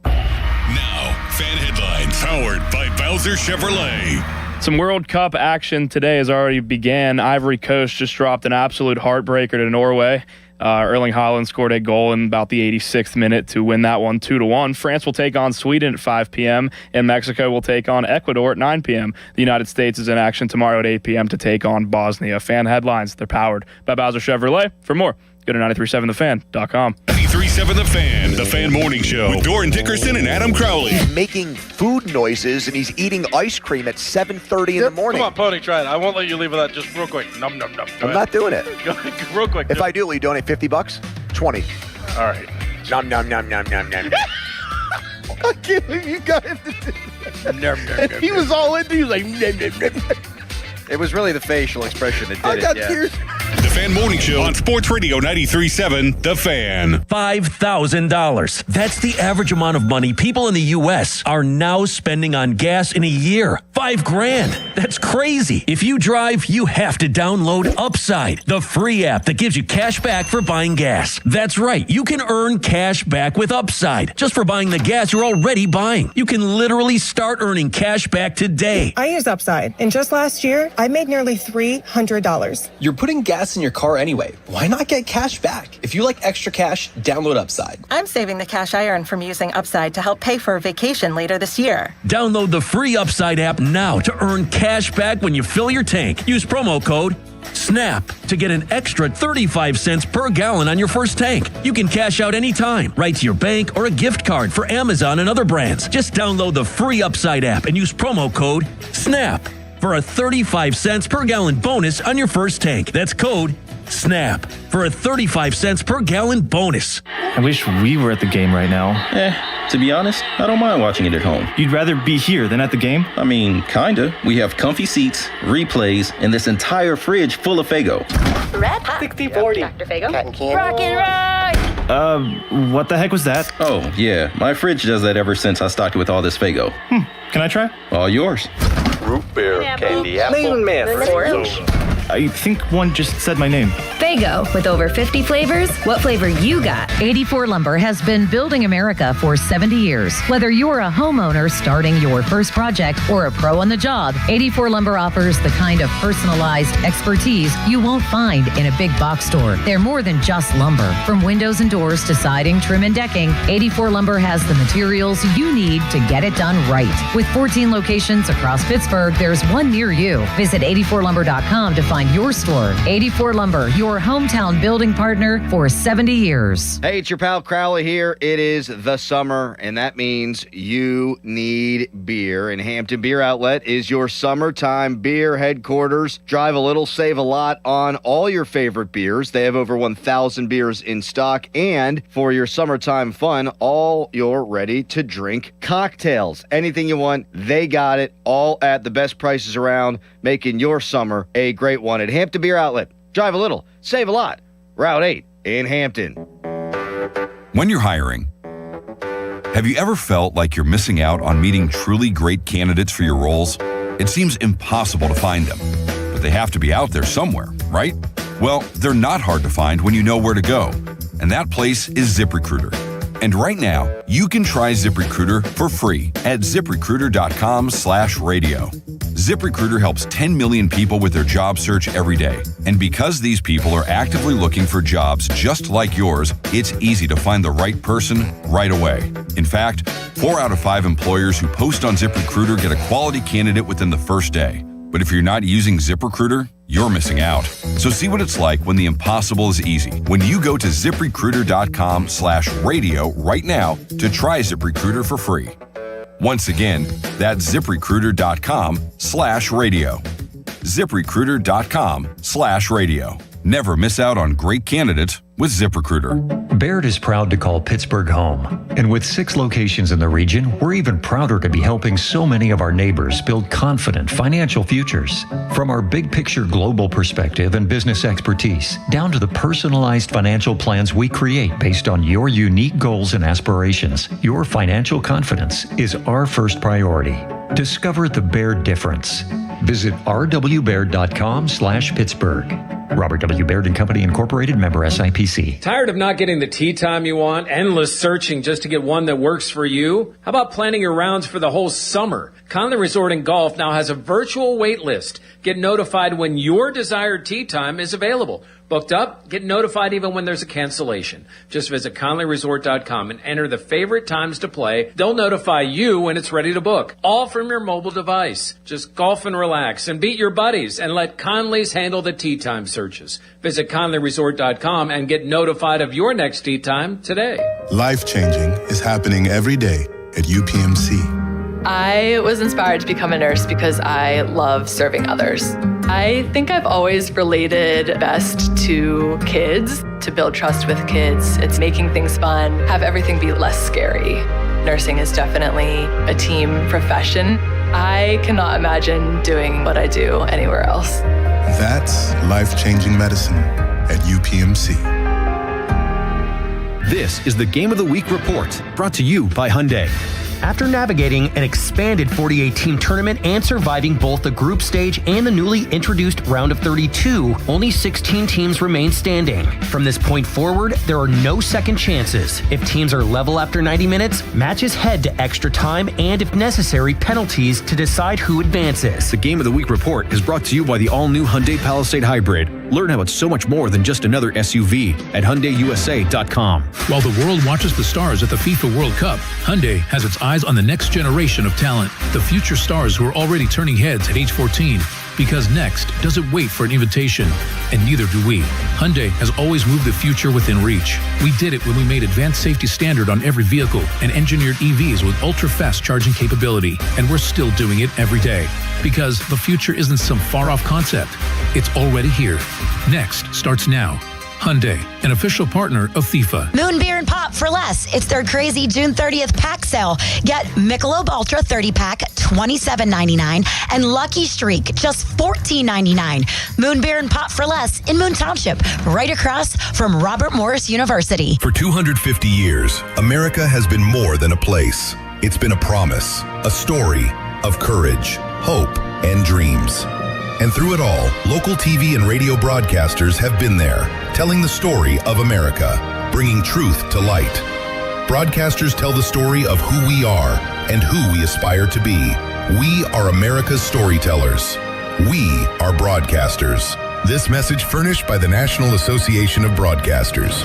Now, fan headlines powered by Bowser Chevrolet. Some World Cup action today has already began. Ivory Coast just dropped an absolute heartbreaker to Norway. Erling Haaland scored a goal in about the 86th minute to win that one 2-1. France will take on Sweden at 5 p.m. and Mexico will take on Ecuador at 9 p.m. The United States is in action tomorrow at 8 p.m. to take on Bosnia. Fan headlines, they're powered by Bowser Chevrolet. For more, go to 937thefan.com. 93.7 The Fan, The Fan Morning Show with Doran Dickerson and Adam Crowley. He's making food noises and he's eating ice cream at 7:30 in the morning. Come on, Pony, try it. I won't let you leave with that just real quick. Num, num, num. I'm not doing it. Real quick. If I do, will you donate $50? 20. All right. Num, num, num, num, num, num. I can't believe you guys did that. Num, num, num, he was all into it. He was like, num, num, num. It was really the facial expression that did I got tears. The Fan Morning Show on Sports Radio 93.7 The Fan. $5,000. That's the average amount of money people in the U.S. are now spending on gas in a year. $5,000. That's crazy. If you drive, you have to download Upside, the free app that gives you cash back for buying gas. That's right. You can earn cash back with Upside just for buying the gas you're already buying. You can literally start earning cash back today. I use Upside, and just last year, I made nearly $300. You're putting gas in your car anyway. Why not get cash back? If you like extra cash, download Upside. I'm saving the cash I earn from using Upside to help pay for a vacation later this year. Download the free Upside app now to earn cash back when you fill your tank. Use promo code SNAP to get an extra 35 cents per gallon on your first tank. You can cash out anytime, right to your bank or a gift card for Amazon and other brands. Just download the free Upside app and use promo code SNAP for a 35 cents per gallon bonus on your first tank. That's code SNAP for a 35 cents per gallon bonus. I wish we were at the game right now. To be honest, I don't mind watching it at home. You'd rather be here than at the game? I mean, kinda. We have comfy seats, replays, and this entire fridge full of Faygo. Red Hot. 60-40. Dr. Faygo. Cotton candy. Rock and roll. What the heck was that? Oh, yeah. My fridge does that ever since I stocked it with all this Faygo. Can I try? All yours. Root beer. Candy apple. Orange. I think one just said my name. Faygo, with over 50 flavors. What flavor you got? 84 Lumber has been building America for 70 years. Whether you're a homeowner starting your first project or a pro on the job, 84 Lumber offers the kind of personalized expertise you won't find in a big box store. They're more than just lumber. From windows and doors to siding, trim, and decking, 84 Lumber has the materials you need to get it done right. With 14 locations across Pittsburgh, there's one near you. Visit 84lumber.com to find your store. 84 Lumber, your hometown building partner for 70 years. Hey, it's your pal Crowley here. It is the summer, and that means you need beer. And Hampton Beer Outlet is your summertime beer headquarters. Drive a little, save a lot on all your favorite beers. They have over 1,000 beers in stock. And for your summertime fun, all your ready-to-drink cocktails. Anything you want, they got it. All at the best prices around, making your summer a great one at Hampton Beer Outlet. Drive a little, save a lot. Route 8 in Hampton. When you're hiring, have you ever felt like you're missing out on meeting truly great candidates for your roles? It seems impossible to find them, but they have to be out there somewhere, right? Well, they're not hard to find when you know where to go, and that place is ZipRecruiter. And right now, you can try ZipRecruiter for free at ZipRecruiter.com/radio. ZipRecruiter helps 10 million people with their job search every day. And because these people are actively looking for jobs just like yours, it's easy to find the right person right away. In fact, 4 out of 5 employers who post on ZipRecruiter get a quality candidate within the first day. But if you're not using ZipRecruiter, you're missing out. So see what it's like when the impossible is easy. When you go to ZipRecruiter.com/radio right now to try ZipRecruiter for free. Once again, that's ZipRecruiter.com/radio. ZipRecruiter.com/radio. Never miss out on great candidates with ZipRecruiter. Baird is proud to call Pittsburgh home. And with 6 locations in the region, we're even prouder to be helping so many of our neighbors build confident financial futures. From our big picture global perspective and business expertise, down to the personalized financial plans we create based on your unique goals and aspirations, your financial confidence is our first priority. Discover the Baird difference. Visit rwbaird.com/Pittsburgh. Robert W. Baird and Company Incorporated, member SIPC. Tired of not getting the tee time you want? Endless searching just to get one that works for you? How about planning your rounds for the whole summer? Conley Resort and Golf now has a virtual wait list. Get notified when your desired tee time is available. Booked up? Get notified even when there's a cancellation. Just visit ConleyResort.com and enter the favorite times to play. They'll notify you when it's ready to book. All from your mobile device. Just golf and relax and beat your buddies and let Conley's handle the tee time searches. Visit ConleyResort.com and get notified of your next tee time today. Life-changing is happening every day at UPMC. I was inspired to become a nurse because I love serving others. I think I've always related best to kids, to build trust with kids. It's making things fun, have everything be less scary. Nursing is definitely a team profession. I cannot imagine doing what I do anywhere else. That's life-changing medicine at UPMC. This is the Game of the Week report, brought to you by Hyundai. After navigating an expanded 48-team tournament and surviving both the group stage and the newly introduced round of 32, only 16 teams remain standing. From this point forward, there are no second chances. If teams are level after 90 minutes, matches head to extra time and, if necessary, penalties to decide who advances. The Game of the Week report is brought to you by the all-new Hyundai Palisade Hybrid. Learn how it's so much more than just another SUV at HyundaiUSA.com. While the world watches the stars at the FIFA World Cup, Hyundai has its eyes on the next generation of talent. The future stars who are already turning heads at age 14. Because next doesn't wait for an invitation, and neither do we. Hyundai has always moved the future within reach. We did it when we made advanced safety standard on every vehicle and engineered EVs with ultra-fast charging capability, and we're still doing it every day. Because the future isn't some far-off concept. It's already here. Next starts now. Hyundai, an official partner of FIFA. Moon Beer and Pop for less. It's their crazy June 30th pack sale. Get Michelob Ultra 30-pack, $27.99, and Lucky Streak, just $14.99. Moon Beer and Pop for less in Moon Township, right across from Robert Morris University. For 250 years, America has been more than a place. It's been a promise, a story of courage, hope, and dreams. And through it all, local TV and radio broadcasters have been there, telling the story of America, bringing truth to light. Broadcasters tell the story of who we are and who we aspire to be. We are America's storytellers. We are broadcasters. This message furnished by the National Association of Broadcasters.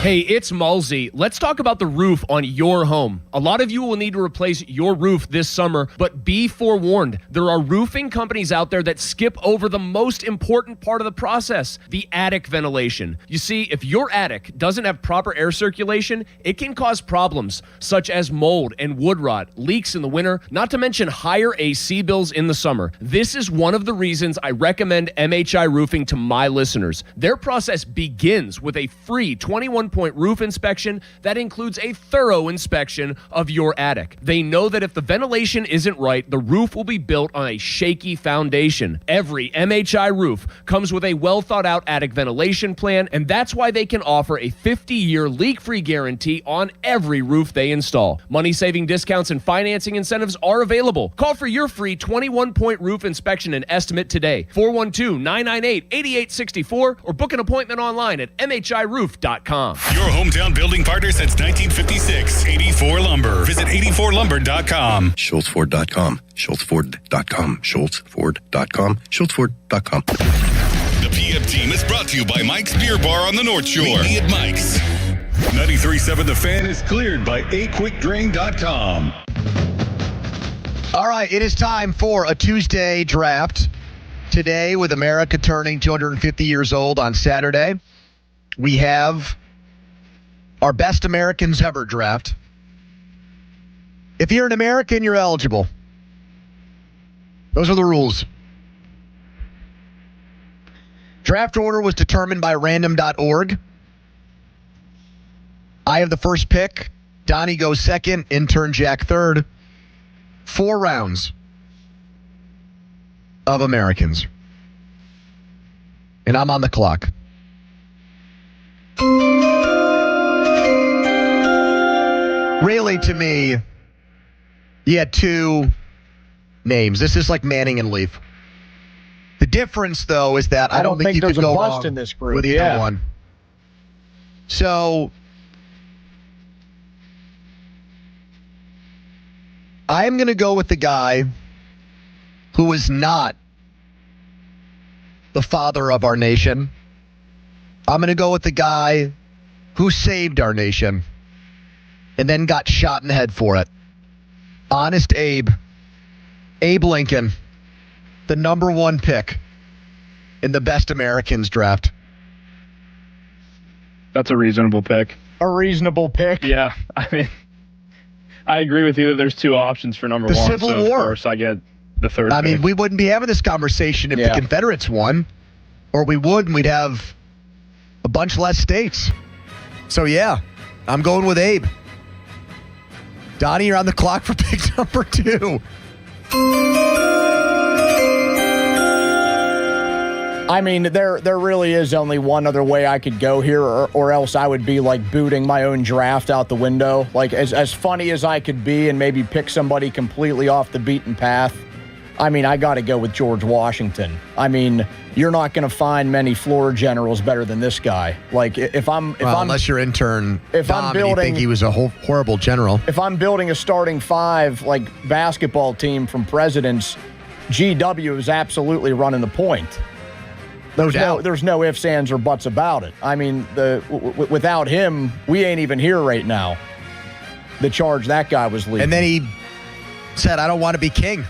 Hey, it's Mulsey. Let's talk about the roof on your home. A lot of you will need to replace your roof this summer, but be forewarned. There are roofing companies out there that skip over the most important part of the process, the attic ventilation. You see, if your attic doesn't have proper air circulation, it can cause problems such as mold and wood rot, leaks in the winter, not to mention higher AC bills in the summer. This is one of the reasons I recommend MHI Roofing to my listeners. Their process begins with a free 21-point roof inspection that includes a thorough inspection of your attic. They know that if the ventilation isn't right, the roof will be built on a shaky foundation. Every MHI roof comes with a well-thought-out attic ventilation plan, and that's why they can offer a 50-year leak-free guarantee on every roof they install. Money-saving discounts and financing incentives are available. Call for your free 21-point roof inspection and estimate today. 412-998-8864 or book an appointment online at mhiroof.com. Your hometown building partner since 1956. 84 Lumber. Visit 84lumber.com. SchultzFord.com. SchultzFord.com. SchultzFord.com. SchultzFord.com. The PM team is brought to you by Mike's Beer Bar on the North Shore. Meet me at Mike's. 93.7 The Fan is cleared by aquickdrain.com. All right, it is time for a Tuesday draft. Today, with America turning 250 years old on Saturday, we have our best Americans ever draft. If you're an American, you're eligible. Those are the rules. Draft order was determined by random.org. I have the first pick. Donnie goes second. Intern Jack third. 4 rounds of Americans. And I'm on the clock. Really, to me, you had 2 names. This is like Manning and Leaf. The difference, though, is that I don't think you could go wrong in this group with either one. So I'm going to go with the guy who is not the father of our nation. I'm going to go with the guy who saved our nation and then got shot in the head for it. Honest Abe. Abe Lincoln, the number 1 pick in the best Americans draft. That's a reasonable pick. A reasonable pick? Yeah, I mean, I agree with you that there's 2 options for number 1. The Civil War. Of course, I get the third I pick. mean, we wouldn't be having this conversation if the Confederates won. Or we would, and we'd have a bunch less states. So, yeah, I'm going with Abe. Donnie, you're on the clock for pick number 2. I mean, there really is only one other way I could go here, or else I would be like booting my own draft out the window. Like, as funny as I could be and maybe pick somebody completely off the beaten path, I mean, I got to go with George Washington. I mean, you're not going to find many floor generals better than this guy. Like, unless you're intern, I'm building, and you think he was a horrible general. If I'm building a starting 5 like basketball team from presidents, GW is absolutely running the point. There's no ifs, ands, or buts about it. I mean, without him, we ain't even here right now. The charge that guy was leading. And then he said, "I don't want to be king."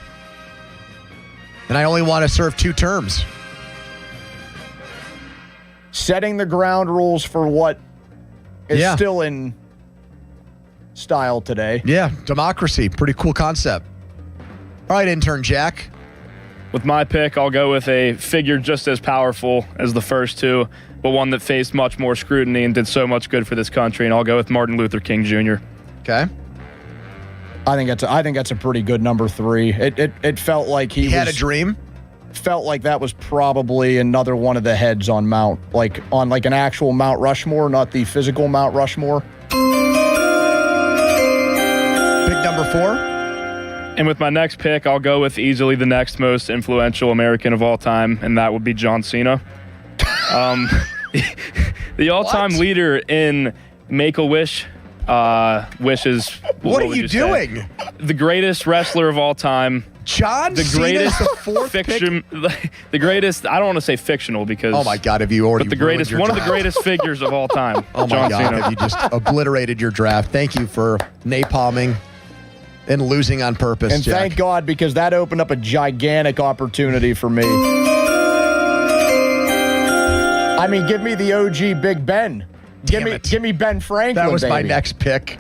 And I only want to serve 2 terms. Setting the ground rules for what is still in style today. Yeah, democracy. Pretty cool concept. All right, intern Jack. With my pick, I'll go with a figure just as powerful as the first two, but one that faced much more scrutiny and did so much good for this country, and I'll go with Martin Luther King Jr. Okay. I think that's a pretty good number 3. It felt like he had a dream. Felt like that was probably another one of the heads on an actual Mount Rushmore, not the physical Mount Rushmore. Big number 4. And with my next pick, I'll go with easily the next most influential American of all time, and that would be John Cena. The all-time leader in Make-A-Wish wishes. What are you doing? The greatest wrestler of all time. John the Cena greatest is the fourth fiction. The greatest. I don't want to say fictional because. Oh my God! Have you already? But the greatest, one of the greatest figures of all time. Oh my John God! Cena. Have you just obliterated your draft? Thank you for napalming and losing on purpose, and Jack. thank God, because that opened up a gigantic opportunity for me. I mean, give me the OG Big Ben. Give me Ben Franklin. That was baby. my next pick.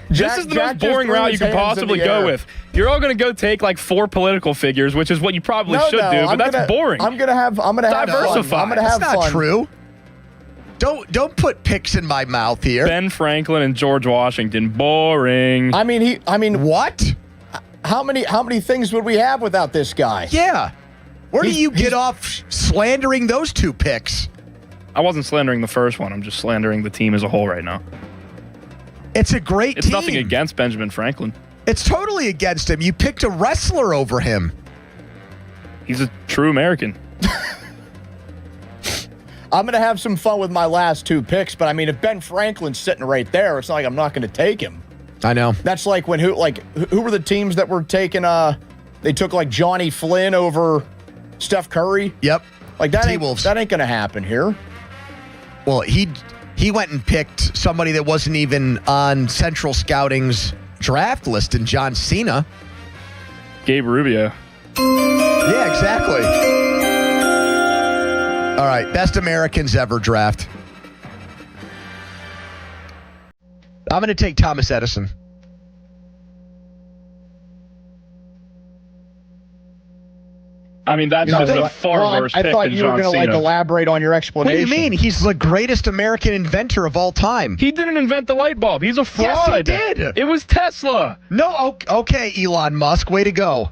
This is the most boring route you could possibly go with. You're all going to go take like 4 political figures, which is what you probably should do, but that's boring. I'm gonna have diversify. Fun. I'm gonna have That's fun. not true. Don't put picks in my mouth here. Ben Franklin and George Washington. Boring. I mean, what? How many things would we have without this guy? Yeah. Where do you get off slandering those 2 picks? I wasn't slandering the first one. I'm just slandering the team as a whole right now. It's a great It's team. nothing against Benjamin Franklin. It's totally against him. You picked a wrestler over him. He's a true American. I'm going to have some fun with my last 2 picks, but I mean, if Ben Franklin's sitting right there, it's not like I'm not going to take him. I know. That's like when who were the teams that were taking they took like Johnny Flynn over Steph Curry? Yep. Like that T-Wolves. ain't going to happen here. Well, he went and picked somebody that wasn't even on Central Scouting's draft list in John Cena. Gabe Rubio. Yeah, exactly. All right, best Americans ever draft. I'm going to take Thomas Edison. I mean, that's just a far worse pick thought than you were John going to Cena. elaborate on your What explanation. do you mean? He's the greatest American inventor of all time. He didn't invent the light bulb. He's a fraud. Yes, he did. It was Tesla. No, okay, Elon Musk, way to go.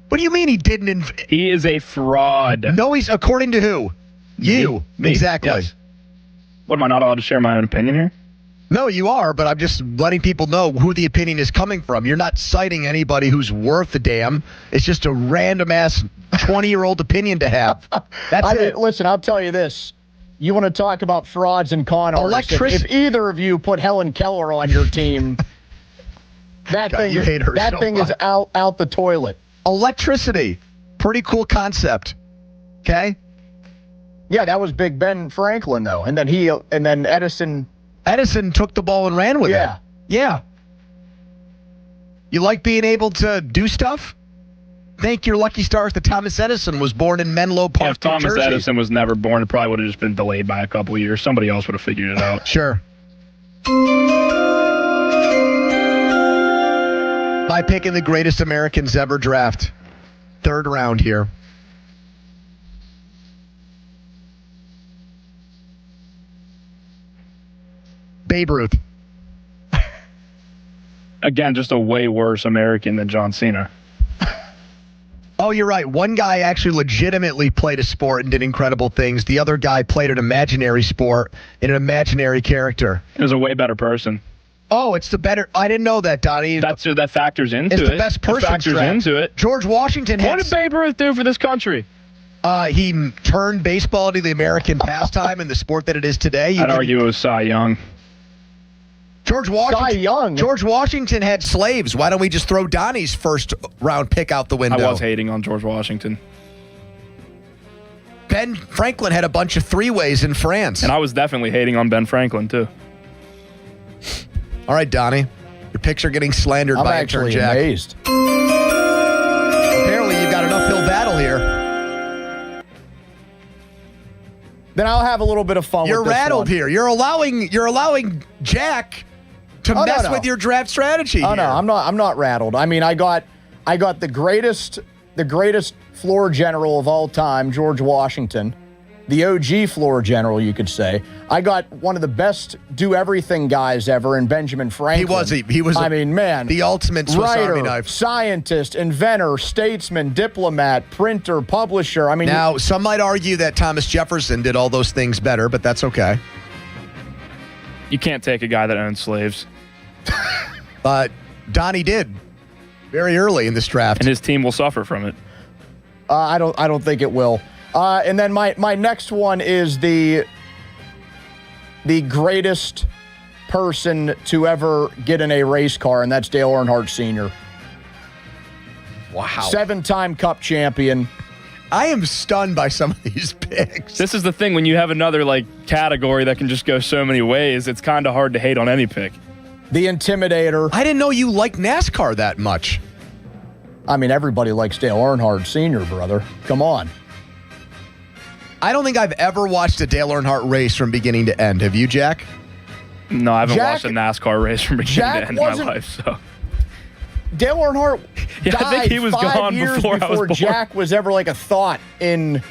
What do you mean he didn't invent? He is a fraud. No, he's according to who? You. Me. Exactly. Yes. What, am I not allowed to share my own opinion here? No, you are, but I'm just letting people know who the opinion is coming from. You're not citing anybody who's worth a damn. It's just a random-ass 20-year-old opinion to have. That's it. Listen, I'll tell you this. You want to talk about frauds and con artists. If either of you put Helen Keller on your team, that God, you hate her so thing much. is out the toilet. Electricity. Pretty cool concept. Okay? Yeah, that was Big Ben Franklin, though. And then Edison... Edison took the ball and ran with it. Yeah. You like being able to do stuff? Thank your lucky stars that Thomas Edison was born in Menlo Park, If Thomas New Jersey. Edison was never born, it probably would have just been delayed by a couple of years. Somebody else would have figured it out. Sure. My pick in the greatest Americans ever draft. 3rd round here. Babe Ruth. Again, just a way worse American than John Cena. Oh, you're right. One guy actually legitimately played a sport and did incredible things. The other guy played an imaginary sport in an imaginary character. He was a way better person. Oh, it's the better. I didn't know that, Donnie. That factors into it. It's the best person. Factors into it. George Washington What did Babe Ruth do for this country? He turned baseball into the American pastime and the sport that it is today. I'd argue it was Cy Young. George Washington. Cy Young. George Washington had slaves. Why don't we just throw Donnie's 1st round pick out the window? I was hating on George Washington. Ben Franklin had a bunch of 3-ways in France. And I was definitely hating on Ben Franklin, too. All right, Donnie. Your picks are getting slandered I'm by actually intern Jack. amazed. Then I'll have a little bit of fun You're with this rattled one. here. You're allowing Jack to mess with your draft strategy. Oh, no, I'm not rattled. I mean, I got the greatest floor general of all time, George Washington. The OG floor general, you could say. I got one of the best do-everything guys ever in Benjamin Franklin. He was. I mean, man, the ultimate Swiss writer, Army knife. Scientist, inventor, statesman, diplomat, printer, publisher. I mean, now some might argue that Thomas Jefferson did all those things better, but that's okay. You can't take a guy that owns slaves. But Donnie did very early in this draft, and his team will suffer from it. I don't think it will. And then my next one is the greatest person to ever get in a race car, and that's Dale Earnhardt Sr. Wow. 7-time Cup champion. I am stunned by some of these picks. This is the thing. When you have another category that can just go so many ways, it's kind of hard to hate on any pick. The Intimidator. I didn't know you liked NASCAR that much. I mean, everybody likes Dale Earnhardt Sr., brother. Come on. I don't think I've ever watched a Dale Earnhardt race from beginning to end. Have you, Jack? No, I haven't watched a NASCAR race from beginning to end in my life. So Dale Earnhardt died I think he was 5 gone years before I was born. Jack was ever a thought in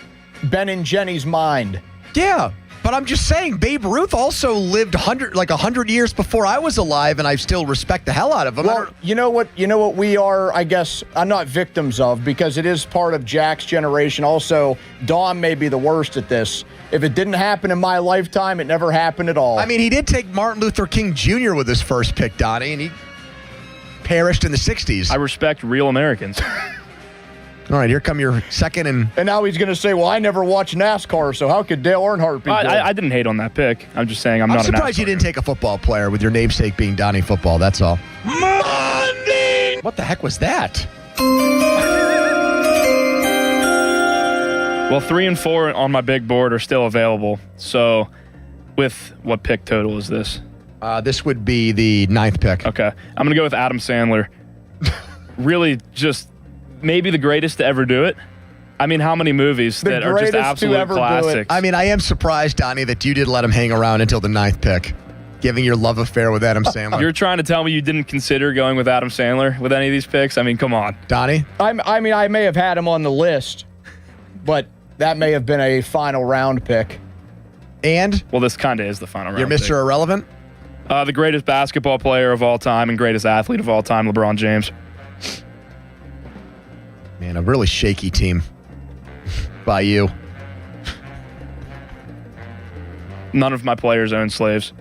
Ben and Jenny's mind. Yeah, but I'm just saying, Babe Ruth also lived 100 years before I was alive, and I still respect the hell out of him. Well, you know what we are, I guess, I'm not victims of, because it is part of Jack's generation. Also, Dom may be the worst at this. If it didn't happen in my lifetime, it never happened at all. I mean, he did take Martin Luther King Jr. with his first pick, Donnie, and he perished in the 60s. I respect real Americans. All right, here come your second and now he's going to say, well, I never watched NASCAR, so how could Dale Earnhardt be good? I didn't hate on that pick. I'm just saying I'm not surprised you didn't take a football player with your namesake being Donnie Football. That's all. Money! What the heck was that? Well, 3 and 4 on my big board are still available. So with what pick total is this? This would be the 9th pick. Okay. I'm going to go with Adam Sandler. Really just maybe the greatest to ever do it. I mean, how many movies that are just absolute classics? I mean, I am surprised, Donnie, that you did let him hang around until the 9th pick, giving your love affair with Adam Sandler. You're trying to tell me you didn't consider going with Adam Sandler with any of these picks? I mean, come on. Donnie? I mean, I may have had him on the list, but that may have been a final round pick. And? Well, this kind of is the final round You're Mr. pick. Irrelevant? The greatest basketball player of all time and greatest athlete of all time, LeBron James. Man, a really shaky team by you. None of my players own slaves.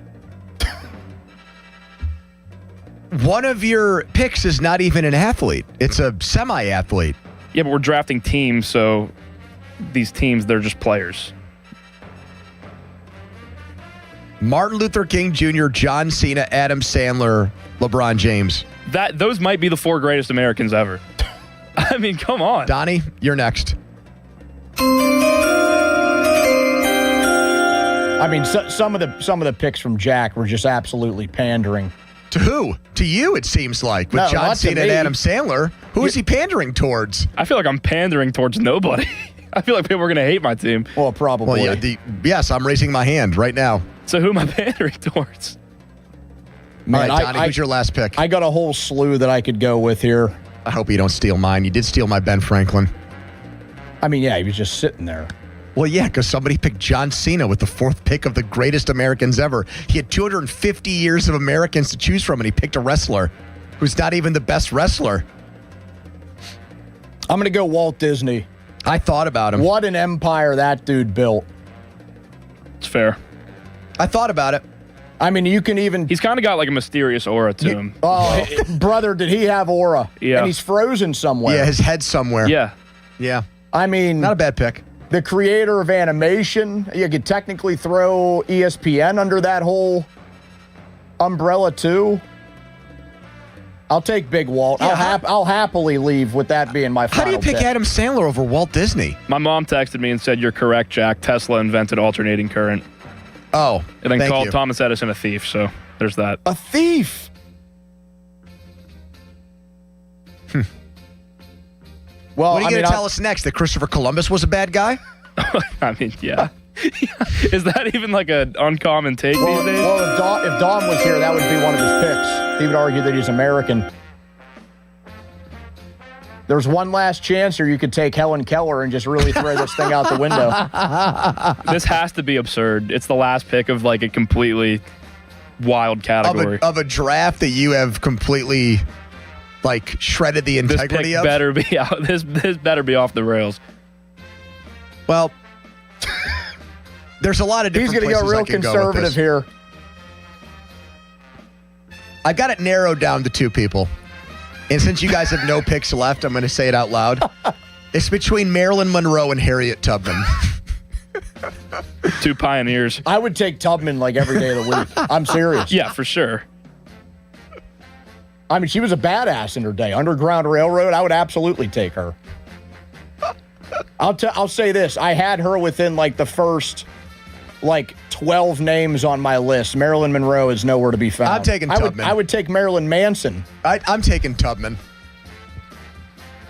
One of your picks is not even an athlete. It's a semi-athlete. Yeah, but we're drafting teams, so these teams, they're just players. Martin Luther King Jr., John Cena, Adam Sandler, LeBron James. Those might be the 4 greatest Americans ever. I mean, come on. Donnie, you're next. I mean, some of the picks from Jack were just absolutely pandering. To who? To you, it seems like. With John Cena and Adam Sandler. Who is he pandering towards? I feel like I'm pandering towards nobody. I feel like people are going to hate my team. Well, probably. Well, yes, I'm raising my hand right now. So who am I pandering towards? Man, all right, Donnie, who's your last pick? I got a whole slew that I could go with here. I hope you don't steal mine. You did steal my Ben Franklin. I mean, yeah, he was just sitting there. Well, yeah, because somebody picked John Cena with the 4th pick of the greatest Americans ever. He had 250 years of Americans to choose from, and he picked a wrestler who's not even the best wrestler. I'm going to go Walt Disney. I thought about him. What an empire that dude built. It's fair. I thought about it. I mean, you can even... He's kind of got like a mysterious aura to him. Oh, brother, did he have aura? Yeah. And he's frozen somewhere. Yeah, his head's somewhere. Yeah. Yeah. I mean... Not a bad pick. The creator of animation. You could technically throw ESPN under that whole umbrella, too. I'll take Big Walt. Yeah, I'll happily leave with that being my final How do you pick pick. Adam Sandler over Walt Disney? My mom texted me and said, "You're correct, Jack. Tesla invented alternating current." Oh, and then thank called you. Thomas Edison a thief, so there's that. A thief? Well, what are you going to tell us next? That Christopher Columbus was a bad guy? I mean, yeah. Is that even like an uncommon take these days? Well, if Dom was here, that would be one of his picks. He would argue that he's American. There's one last chance, or you could take Helen Keller and just really throw this thing out the window. This has to be absurd. It's the last pick of like a completely wild category. Of a draft that you have completely like shredded the integrity of. Better be out. This better be off the rails. Well, there's a lot of different He's going to go real conservative here. I got it narrowed down to two people. And since you guys have no picks left, I'm going to say it out loud. It's between Marilyn Monroe and Harriet Tubman. Two pioneers. I would take Tubman like every day of the week. I'm serious. Yeah, for sure. I mean, she was a badass in her day. Underground Railroad, I would absolutely take her. I'll say this. I had her within like the first 12 names on my list. Marilyn Monroe is nowhere to be found. I'm taking Tubman. I would take Marilyn Manson. I'm taking Tubman.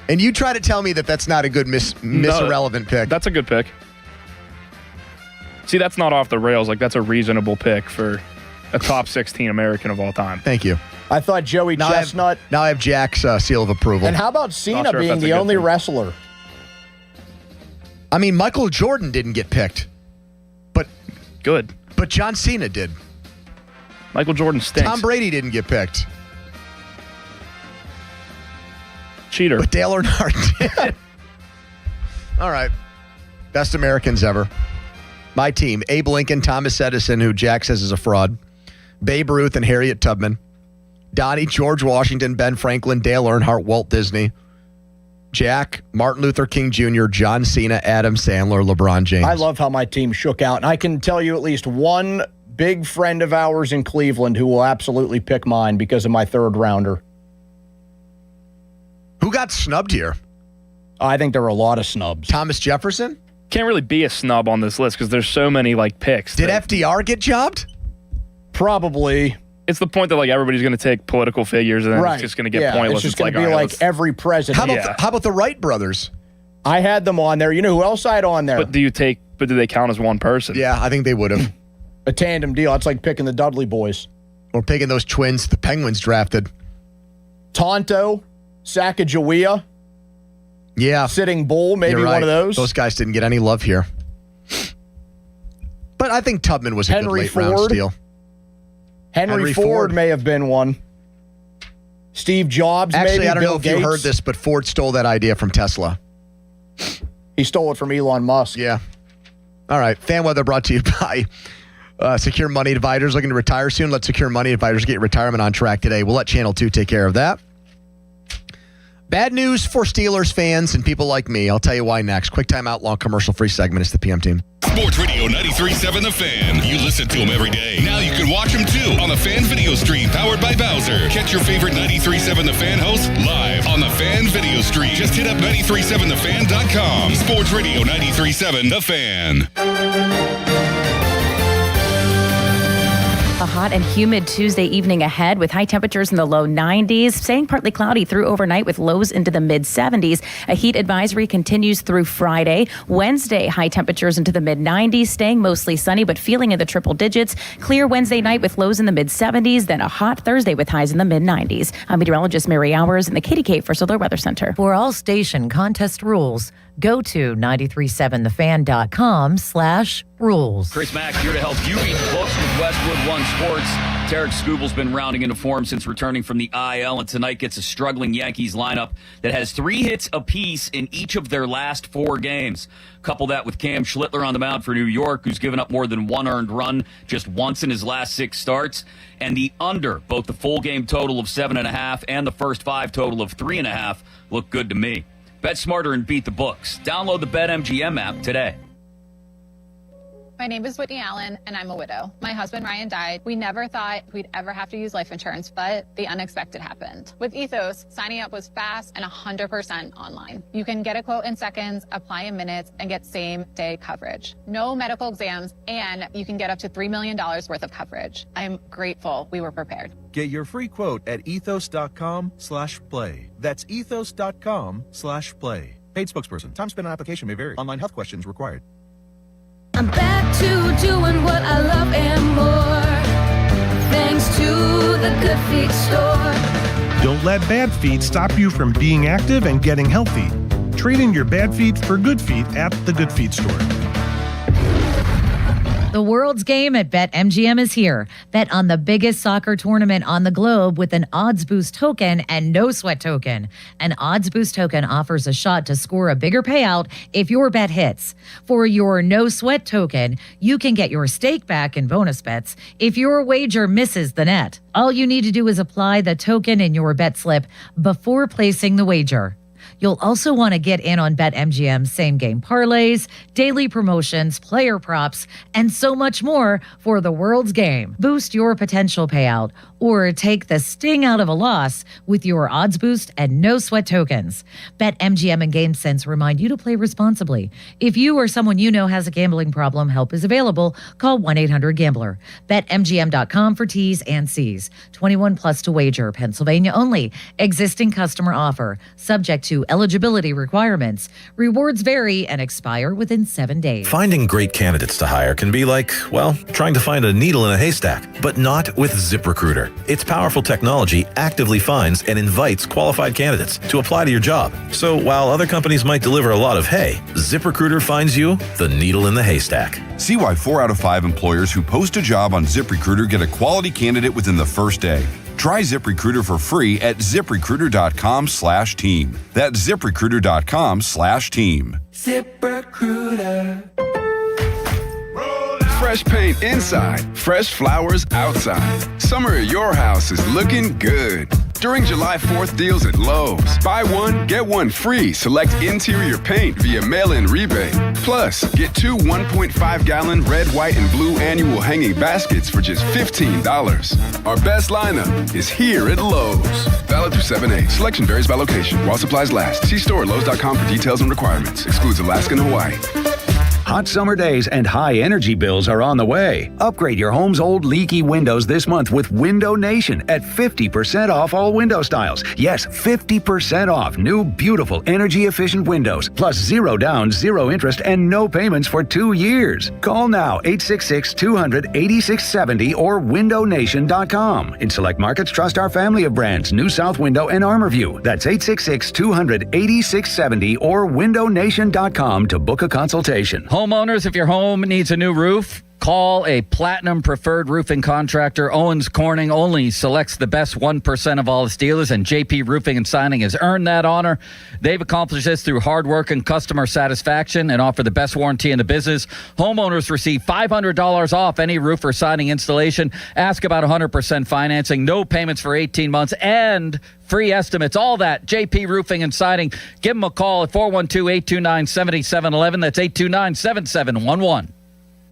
And you try to tell me that that's not a good irrelevant pick. That's a good pick. See, that's not off the rails. Like, that's a reasonable pick for a top 16 American of all time. Thank you. I thought Joey Chestnut. Now I have Jack's seal of approval. And how about Cena being the only wrestler? I mean, Michael Jordan didn't get picked. Good. But John Cena did. Michael Jordan stinks. Tom Brady didn't get picked. Cheater. But Dale Earnhardt did. All right. Best Americans ever. My team, Abe Lincoln, Thomas Edison, who Jack says is a fraud, Babe Ruth and Harriet Tubman, Donnie, George Washington, Ben Franklin, Dale Earnhardt, Walt Disney, Jack, Martin Luther King Jr., John Cena, Adam Sandler, LeBron James. I love how my team shook out. And I can tell you at least one big friend of ours in Cleveland who will absolutely pick mine because of my third rounder. Who got snubbed here? I think there were a lot of snubs. Thomas Jefferson? Can't really be a snub on this list because there's so many picks. Did FDR get jobbed? Probably. It's the point that everybody's going to take political figures and then it's just going to get pointless. It's just going to be every president. How about the Wright brothers? I had them on there. You know who else I had on there? But do they count as one person? Yeah, I think they would have. A tandem deal. It's like picking the Dudley boys. Or picking those twins the Penguins drafted. Tonto, Sacagawea. Yeah. Sitting Bull, maybe right. one of those. Those guys didn't get any love here. But I think Tubman was a good late round steal. Henry Ford may have been one. Steve Jobs, actually, maybe. I don't Bill know if Gates. you heard this, but Ford stole that idea from Tesla. He stole it from Elon Musk. Yeah. All right. Fan weather brought to you by Secure Money Advisors. Looking to retire soon? Let Secure Money Advisors get your retirement on track today. We'll let Channel 2 take care of that. Bad news for Steelers fans and people like me. I'll tell you why next. Quick timeout, long commercial-free segment. It's the PM team. Sports Radio 93.7 The Fan. You listen to them every day. Now you can watch them too on the Fan Video Stream powered by Bowser. Catch your favorite 93.7 The Fan hosts live on the Fan Video Stream. Just hit up 937thefan.com. Sports Radio 93.7 The Fan. A hot and humid Tuesday evening ahead with high temperatures in the low 90s, staying partly cloudy through overnight with lows into the mid 70s. A heat advisory continues through Friday. Wednesday, high temperatures into the mid 90s, staying mostly sunny but feeling in the triple digits. Clear Wednesday night with lows in the mid 70s, then a hot Thursday with highs in the mid 90s. I'm meteorologist Mary Hours in the KDK for Solar Weather Center. For all station contest rules, go to 937thefan.com/rules. Chris Mack here to help you beat the books with Westwood One Sports. Tarek Skubal's been rounding into form since returning from the IL, and tonight gets a struggling Yankees lineup that has 3 hits apiece in each of their last 4 games. Couple that with Cam Schlittler on the mound for New York, who's given up more than 1 earned run just once in his last 6 starts, and the under, both the full game total of 7.5 and the first 5 total of 3.5, look good to me. Bet smarter and beat the books. Download the BetMGM app today. My name is Whitney Allen, and I'm a widow. My husband, Ryan, died. We never thought we'd ever have to use life insurance, but the unexpected happened. With Ethos, signing up was fast and 100% online. You can get a quote in seconds, apply in minutes, and get same-day coverage. No medical exams, and you can get up to $3 million worth of coverage. I'm grateful we were prepared. Get your free quote at ethos.com/play. That's ethos.com/play. Paid spokesperson. Time spent on application may vary. Online health questions required. I'm back to doing what I love and more. Thanks to the Good Feet store. Don't let bad feet stop you from being active and getting healthy. Trade in your bad feet for good feet at the Good Feet store. The world's game at BetMGM is here. Bet on the biggest soccer tournament on the globe with an Odds Boost token and no sweat token. An Odds Boost token offers a shot to score a bigger payout if your bet hits. For your no sweat token, you can get your stake back in bonus bets if your wager misses the net. All you need to do is apply the token in your bet slip before placing the wager. You'll also want to get in on BetMGM's same-game parlays, daily promotions, player props, and so much more for the world's game. Boost your potential payout or take the sting out of a loss with your Odds Boost and No Sweat tokens. BetMGM and GameSense remind you to play responsibly. If you or someone you know has a gambling problem, help is available. Call 1-800-GAMBLER. BetMGM.com for T's and C's. 21 plus to wager. Pennsylvania only. Existing customer offer. Subject to eligibility requirements. Rewards vary and expire within 7 days. Finding great candidates to hire can be like, well, trying to find a needle in a haystack, but not with ZipRecruiter. Its powerful technology actively finds and invites qualified candidates to apply to your job. So while other companies might deliver a lot of hay, ZipRecruiter finds you the needle in the haystack. See why 4 out of 5 employers who post a job on ZipRecruiter get a quality candidate within the first day. Try ZipRecruiter for free at ZipRecruiter.com/team. That's ZipRecruiter.com/team. ZipRecruiter. Fresh paint inside, fresh flowers outside. Summer at your house is looking good. During July 4th deals at Lowe's, buy one, get one free. Select interior paint via mail-in rebate. Plus, get 2 1.5-gallon red, white, and blue annual hanging baskets for just $15. Our best lineup is here at Lowe's. Valid through 7/8. Selection varies by location. While supplies last. See store at Lowe's.com for details and requirements. Excludes Alaska and Hawaii. Hot summer days and high energy bills are on the way. Upgrade your home's old leaky windows this month with Window Nation at 50% off all window styles. Yes, 50% off new, beautiful, energy-efficient windows. Plus 0 down, 0 interest, and no payments for 2 years. Call now, 866-200-8670 or windownation.com. In select markets, trust our family of brands, New South Window and ArmorView. That's 866-200-8670 or windownation.com to book a consultation. Homeowners, if your home needs a new roof, call a Platinum Preferred Roofing Contractor. Owens Corning only selects the best 1% of all its dealers, and JP Roofing and Signing has earned that honor. They've accomplished this through hard work and customer satisfaction and offer the best warranty in the business. Homeowners receive $500 off any roof or siding installation. Ask about 100% financing, no payments for 18 months, and free estimates. All that, JP Roofing and Siding. Give them a call at 412-829-7711. That's 829-7711.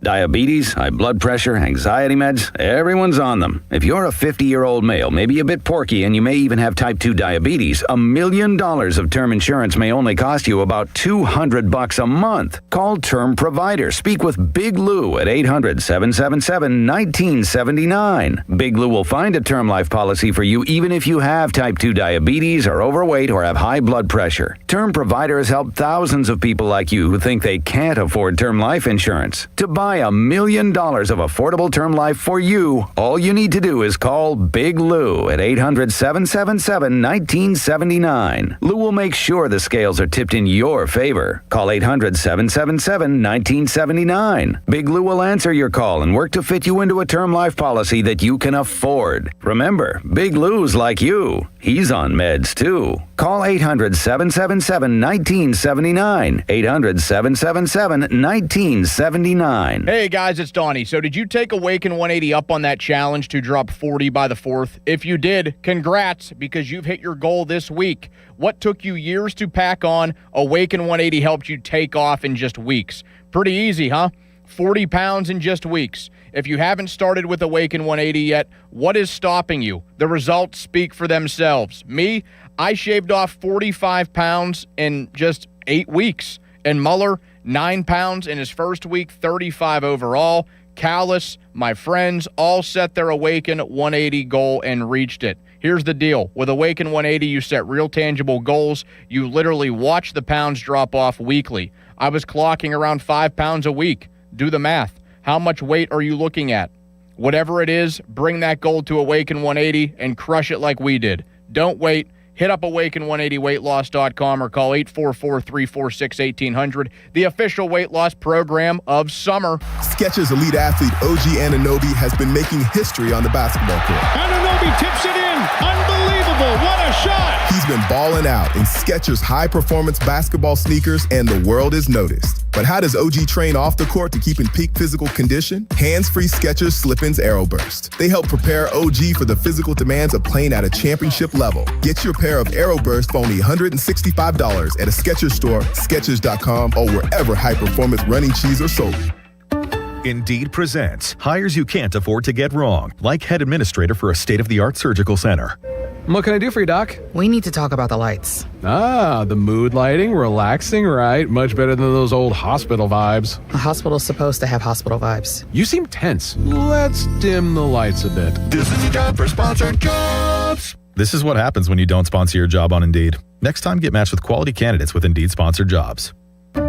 Diabetes, high blood pressure, anxiety meds, everyone's on them. If you're a 50-year-old male, maybe a bit porky, and you may even have type 2 diabetes, $1 million of term insurance may only cost you about $200 a month. Call Term Provider. Speak with Big Lou at 800-777-1979. Big Lou will find a term life policy for you even if you have type 2 diabetes, are overweight, or have high blood pressure. Term Provider has helped thousands of people like you who think they can't afford term life insurance. To buy $1 million of affordable term life for you, all you need to do is call Big Lou at 800-777-1979. Lou will make sure the scales are tipped in your favor. Call 800-777-1979. Big Lou will answer your call and work to fit you into a term life policy that you can afford. Remember, Big Lou's like you. He's on meds too. Call 800-777-1979. 800-777-1979. Hey guys, it's Donnie. So did you take Awaken 180 up on that challenge to drop 40 by the 4th? If you did, congrats, because you've hit your goal this week. What took you years to pack on, Awaken 180 helped you take off in just weeks. Pretty easy, huh? 40 pounds in just weeks. If you haven't started with Awaken 180 yet, what is stopping you? The results speak for themselves. Me, I shaved off 45 pounds in just 8 weeks. And Muller, 9 pounds in his first week, 35 overall. Callis, my friends, all set their Awaken 180 goal and reached it. Here's the deal. With Awaken 180, you set real tangible goals. You literally watch the pounds drop off weekly. I was clocking around 5 pounds a week. Do the math. How much weight are you looking at? Whatever it is, bring that goal to Awaken 180 and crush it like we did. Don't wait. Hit up Awaken180weightloss.com or call 844-346-1800, the official weight loss program of summer. Skechers elite athlete OG Anunoby has been making history on the basketball court. Anunoby tips it in. Unbelievable. What a shot. He's been balling out in Skechers high-performance basketball sneakers, and the world is noticed. But how does OG train off the court to keep in peak physical condition? Hands-free Skechers Slip-ins Aeroburst. They help prepare OG for the physical demands of playing at a championship level. Get your pair of Aeroburst for only $165 at a Skechers store, Skechers.com, or wherever high-performance running shoes are sold. Indeed presents hires you can't afford to get wrong, like head administrator for a state-of-the-art surgical center. What can I do for you, Doc? We need to talk about the lights. Ah, the mood lighting, relaxing, right? Much better than those old hospital vibes. A hospital's supposed to have hospital vibes. You seem tense. Let's dim the lights a bit. This is your job for sponsored jobs. This is what happens when you don't sponsor your job on Indeed. Next time, get matched with quality candidates with Indeed sponsored jobs.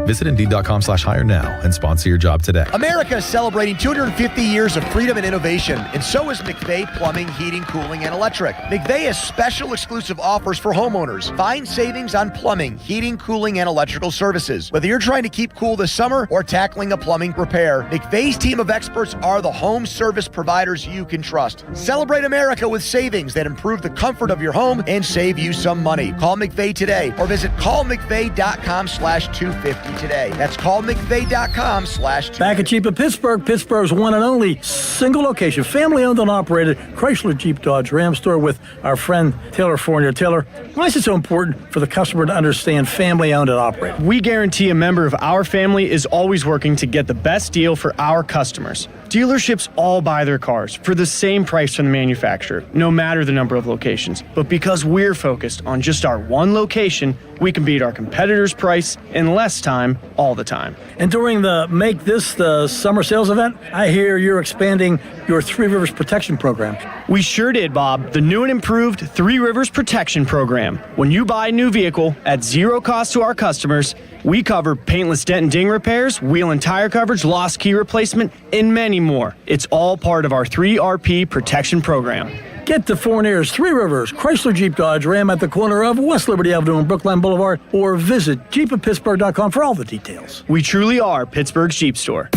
Visit Indeed.com/hire now and sponsor your job today. America is celebrating 250 years of freedom and innovation, and so is McVeigh Plumbing, Heating, Cooling, and Electric. McVeigh has special exclusive offers for homeowners. Find savings on plumbing, heating, cooling, and electrical services. Whether you're trying to keep cool this summer or tackling a plumbing repair, McVeigh's team of experts are the home service providers you can trust. Celebrate America with savings that improve the comfort of your home and save you some money. Call McVeigh today or visit callmcveigh.com/250 today. That's callmcveigh.com/250. Back at Jeep of Pittsburgh, Pittsburgh's one and only single location, family-owned and operated Chrysler Jeep Dodge Ram store with our friend Taylor Fournier. Taylor, why is it so important for the customer to understand family-owned and operated? We guarantee a member of our family is always working to get the best deal for our customers. Dealerships all buy their cars for the same price from the manufacturer, no matter the number of locations. But because we're focused on just our one location, we can beat our competitors' price in less time all the time. And during the Make This the Summer Sales event, I hear you're expanding your Three Rivers Protection Program. We sure did, Bob. The new and improved Three Rivers Protection Program. When you buy a new vehicle at zero cost to our customers, we cover paintless dent and ding repairs, wheel and tire coverage, lost key replacement, and many more. It's all part of our 3RP protection program. Get to Fournier's Three Rivers, Chrysler Jeep Dodge Ram at the corner of West Liberty Avenue and Brookline Boulevard, or visit jeepofpittsburgh.com for all the details. We truly are Pittsburgh's Jeep store.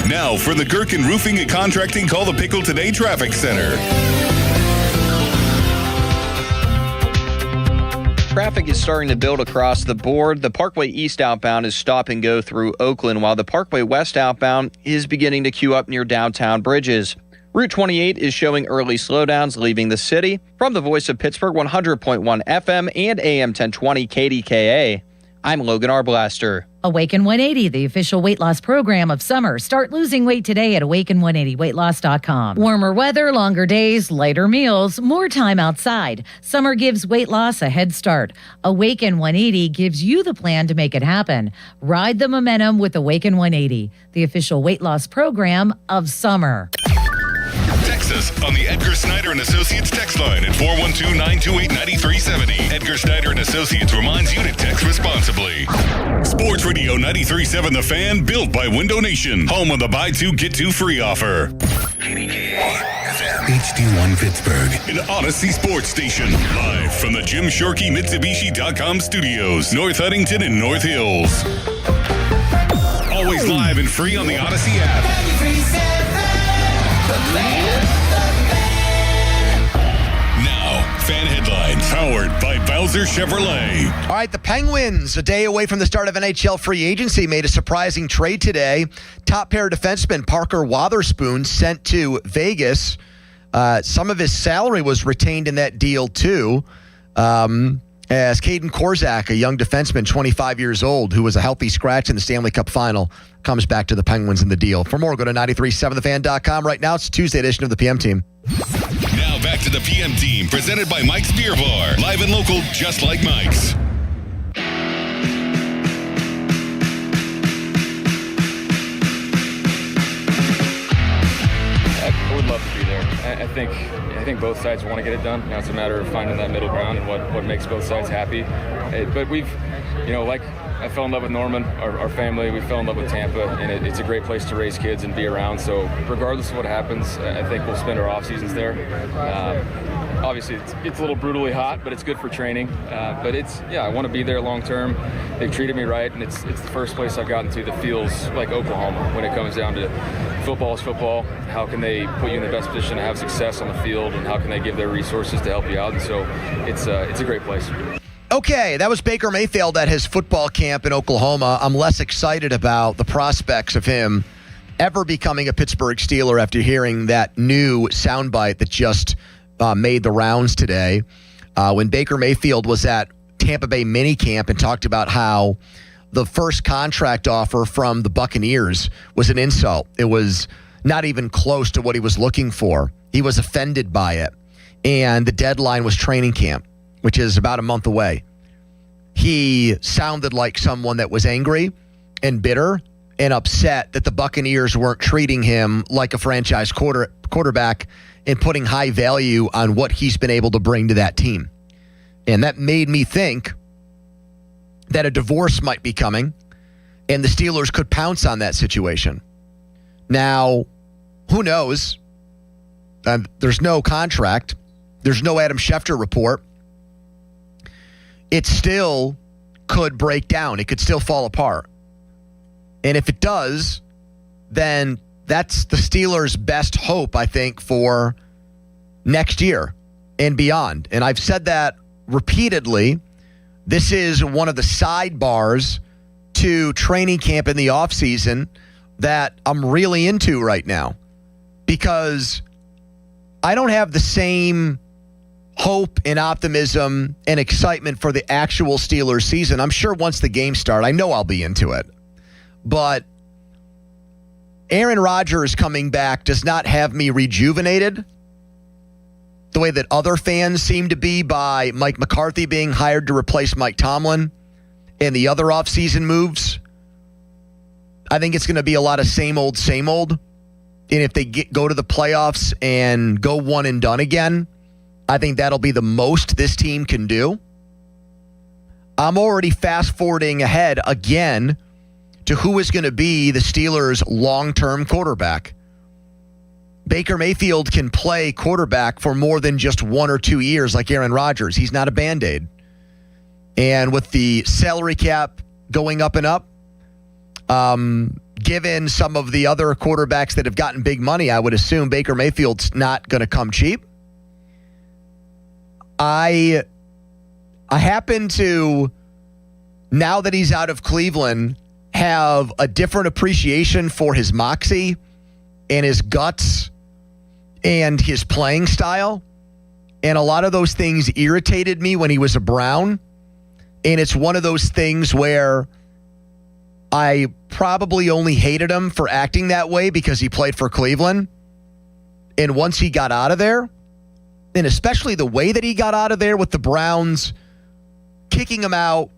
Now for the Gherkin Roofing and Contracting, call the Pickle Today Traffic Center. Traffic is starting to build across the board. The Parkway East outbound is stop and go through Oakland, while the Parkway West outbound is beginning to queue up near downtown Bridges. Route 28 is showing early slowdowns leaving the city. From the Voice of Pittsburgh 100.1 FM and AM 1020 KDKA, I'm Logan Arblaster. Awaken 180, the official weight loss program of summer. Start losing weight today at awaken180weightloss.com. Warmer weather, longer days, lighter meals, more time outside. Summer gives weight loss a head start. Awaken 180 gives you the plan to make it happen. Ride the momentum with Awaken 180, the official weight loss program of summer. Text us on the Edgar Snyder and Associates text line at 412-928-9370. Edgar Snyder and Associates reminds you to text responsibly. Sports Radio 93.7 The Fan, built by Window Nation, home of the buy two get two free offer. HD1 Pittsburgh, an Odyssey sports station, live from the Jim Shorkey Mitsubishi.com studios, North Huntington and North Hills. Always live and free on the Odyssey app. Now, fan headlines powered by Bowser Chevrolet. All right, the Penguins, a day away from the start of NHL free agency, made a surprising trade today. Top pair defenseman Parker Wotherspoon sent to Vegas. Some of his salary was retained in that deal, too. As Caden Korzak, a young defenseman, 25 years old, who was a healthy scratch in the Stanley Cup final, comes back to the Penguins in the deal. For more, go to 937thefan.com. Right now, it's Tuesday edition of the PM Team. Now back to the PM Team, presented by Mike's Beer Bar. Live and local, just like Mike's. I would love to be there. I think both sides want to get it done. Now it's a matter of finding that middle ground and what makes both sides happy. But we've, like I fell in love with Norman, our family. We fell in love with Tampa, and it's a great place to raise kids and be around. So regardless of what happens, I think we'll spend our off seasons there. Obviously, it's a little brutally hot, but it's good for training. But I want to be there long term. They've treated me right, and it's the first place I've gotten to that feels like Oklahoma when it comes down to football is football. How can they put you in the best position to have success on the field, and how can they give their resources to help you out? And so it's a great place. Okay, that was Baker Mayfield at his football camp in Oklahoma. I'm less excited about the prospects of him ever becoming a Pittsburgh Steeler after hearing that new soundbite that just made the rounds today. When Baker Mayfield was at Tampa Bay minicamp and talked about how the first contract offer from the Buccaneers was an insult. It was not even close to what he was looking for. He was offended by it. And the deadline was training camp, which is about a month away. He sounded like someone that was angry and bitter and upset that the Buccaneers weren't treating him like a franchise quarterback and putting high value on what he's been able to bring to that team. And that made me think that a divorce might be coming and the Steelers could pounce on that situation. Now, who knows? There's no contract. There's no Adam Schefter report. It still could break down. It could still fall apart. And if it does, then that's the Steelers' best hope, I think, for next year and beyond. And I've said that repeatedly. This is one of the sidebars to training camp in the offseason that I'm really into right now, because I don't have the same hope and optimism and excitement for the actual Steelers season. I'm sure once the games start, I know I'll be into it. But Aaron Rodgers coming back does not have me rejuvenated the way that other fans seem to be by Mike McCarthy being hired to replace Mike Tomlin and the other offseason moves. I think it's going to be a lot of same old, same old. And if they go to the playoffs and go one and done again, I think that'll be the most this team can do. I'm already fast-forwarding ahead again to who is going to be the Steelers' long-term quarterback. Baker Mayfield can play quarterback for more than just 1 or 2 years like Aaron Rodgers. He's not a Band-Aid. And with the salary cap going up and up, given some of the other quarterbacks that have gotten big money, I would assume Baker Mayfield's not going to come cheap. I happen to, now that he's out of Cleveland, have a different appreciation for his moxie and his guts and his playing style. And a lot of those things irritated me when he was a Brown. And it's one of those things where I probably only hated him for acting that way because he played for Cleveland. And once he got out of there, and especially the way that he got out of there with the Browns kicking him out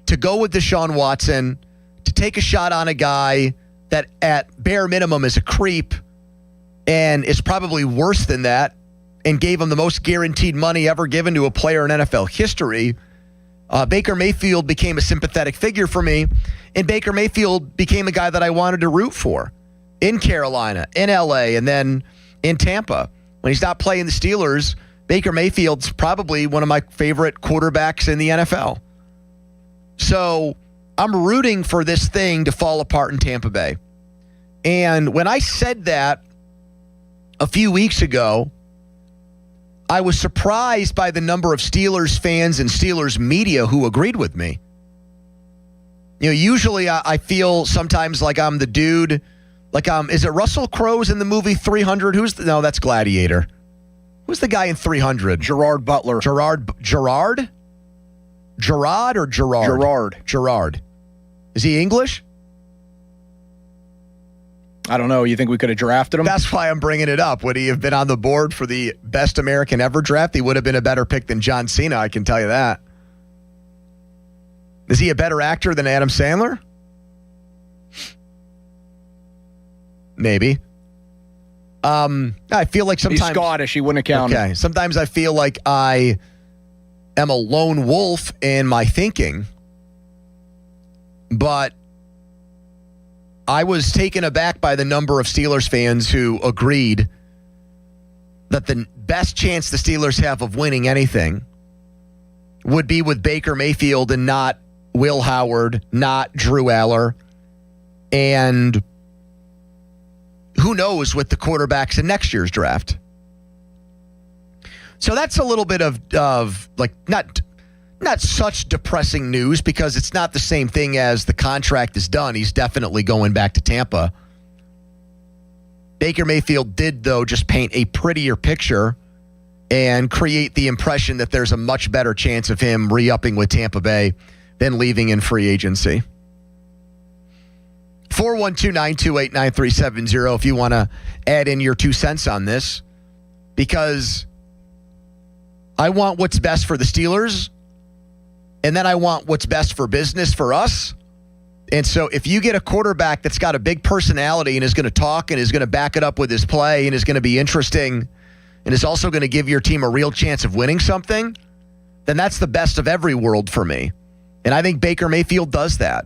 to go with Deshaun Watson, to take a shot on a guy that at bare minimum is a creep and is probably worse than that, and gave him the most guaranteed money ever given to a player in NFL history. Baker Mayfield became a sympathetic figure for me, and Baker Mayfield became a guy that I wanted to root for in Carolina, in LA, and then in Tampa. When he's not playing the Steelers, Baker Mayfield's probably one of my favorite quarterbacks in the NFL. So I'm rooting for this thing to fall apart in Tampa Bay. And when I said that a few weeks ago, I was surprised by the number of Steelers fans and Steelers media who agreed with me. You know, usually I feel sometimes like I'm the dude. Like, is it Russell Crowe's in the movie 300? No, that's Gladiator. Who's the guy in 300? Gerard Butler. Gerard or Gerard? Gerard. Is he English? I don't know. You think we could have drafted him? That's why I'm bringing it up. Would he have been on the board for the best American ever draft? He would have been a better pick than John Cena, I can tell you that. Is he a better actor than Adam Sandler? Maybe. I feel like sometimes... He's Scottish. He wouldn't have counted. Okay. Sometimes I feel like I am a lone wolf in my thinking. But I was taken aback by the number of Steelers fans who agreed that the best chance the Steelers have of winning anything would be with Baker Mayfield and not Will Howard, not Drew Aller, and who knows with the quarterbacks in next year's draft. So that's a little bit of like not such depressing news because it's not the same thing as the contract is done. He's definitely going back to Tampa. Baker Mayfield did, though, just paint a prettier picture and create the impression that there's a much better chance of him re-upping with Tampa Bay than leaving in free agency. 412-928-9370 if you want to add in your 2 cents on this, because I want what's best for the Steelers, and then I want what's best for business for us. And so if you get a quarterback that's got a big personality and is going to talk and is going to back it up with his play and is going to be interesting and is also going to give your team a real chance of winning something, then that's the best of every world for me. And I think Baker Mayfield does that.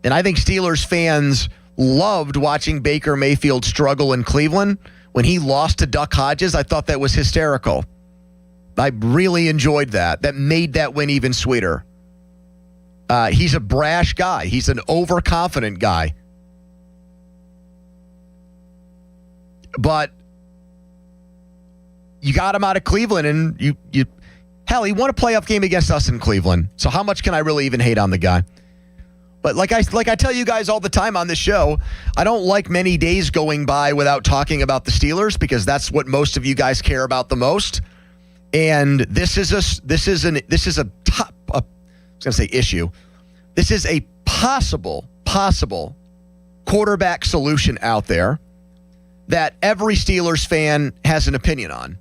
And I think Steelers fans loved watching Baker Mayfield struggle in Cleveland. When he lost to Duck Hodges, I thought that was hysterical. I really enjoyed that. That made that win even sweeter. He's a brash guy. He's an overconfident guy. But you got him out of Cleveland, and you hell, he won a playoff game against us in Cleveland. So how much can I really even hate on the guy? But like I tell you guys all the time on this show, I don't like many days going by without talking about the Steelers because that's what most of you guys care about the most. And this is a possible quarterback solution out there that every Steelers fan has an opinion on,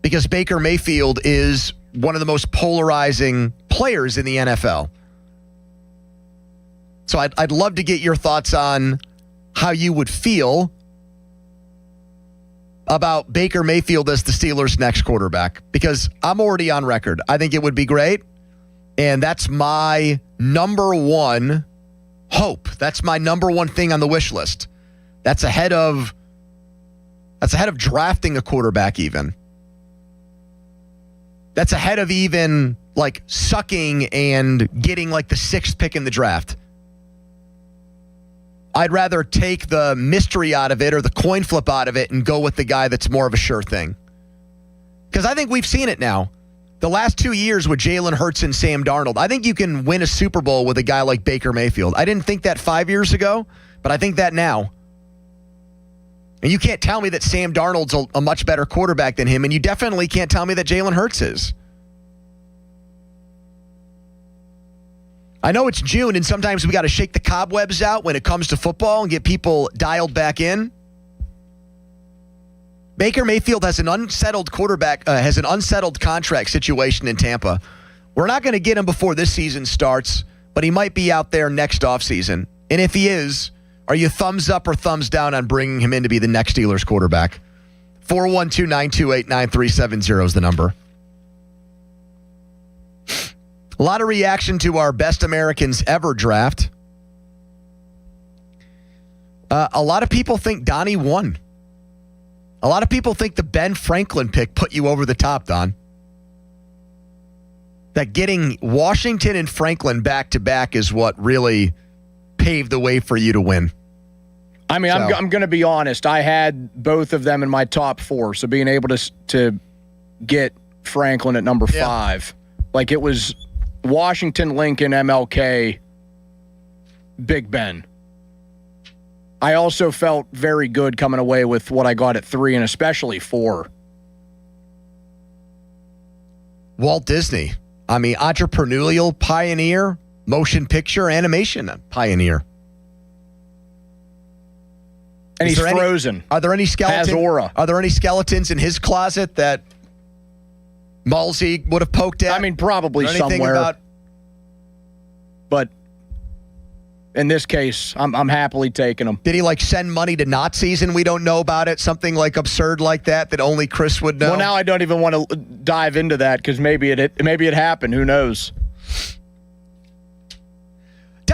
because Baker Mayfield is one of the most polarizing players in the NFL. So I'd love to get your thoughts on how you would feel about Baker Mayfield as the Steelers' next quarterback, because I'm already on record. I think it would be great, and that's my number one hope. That's my number one thing on the wish list. That's ahead of drafting a quarterback even. That's ahead of even like sucking and getting like the 6th pick in the draft. I'd rather take the mystery out of it or the coin flip out of it and go with the guy that's more of a sure thing. Because I think we've seen it now. The last 2 years with Jalen Hurts and Sam Darnold, I think you can win a Super Bowl with a guy like Baker Mayfield. I didn't think that 5 years ago, but I think that now. And you can't tell me that Sam Darnold's a much better quarterback than him, and you definitely can't tell me that Jalen Hurts is. I know it's June, and sometimes we got to shake the cobwebs out when it comes to football and get people dialed back in. Baker Mayfield has an unsettled contract situation in Tampa. We're not going to get him before this season starts, but he might be out there next offseason. And if he is, are you thumbs up or thumbs down on bringing him in to be the next Steelers quarterback? 412-928-9370 is the number. A lot of reaction to our Best Americans Ever draft. A lot of people think Donnie won. A lot of people think the Ben Franklin pick put you over the top, Don. That getting Washington and Franklin back-to-back is what really paved the way for you to win. I mean, I'm going to be honest. I had both of them in my top 4, so being able to get Franklin at number 5, like it was Washington, Lincoln, MLK, Big Ben. I also felt very good coming away with what I got at 3 and especially 4. Walt Disney. I mean, entrepreneurial pioneer, motion picture animation pioneer. And he's frozen. Are there any skeletons? Has aura. Are there any skeletons in his closet that Malsey would have poked at? I mean, probably somewhere. But in this case, I'm happily taking him. Did he like send money to Nazis and we don't know about it? Something like absurd like that only Chris would know? Well, now I don't even want to dive into that because maybe it happened. Who knows?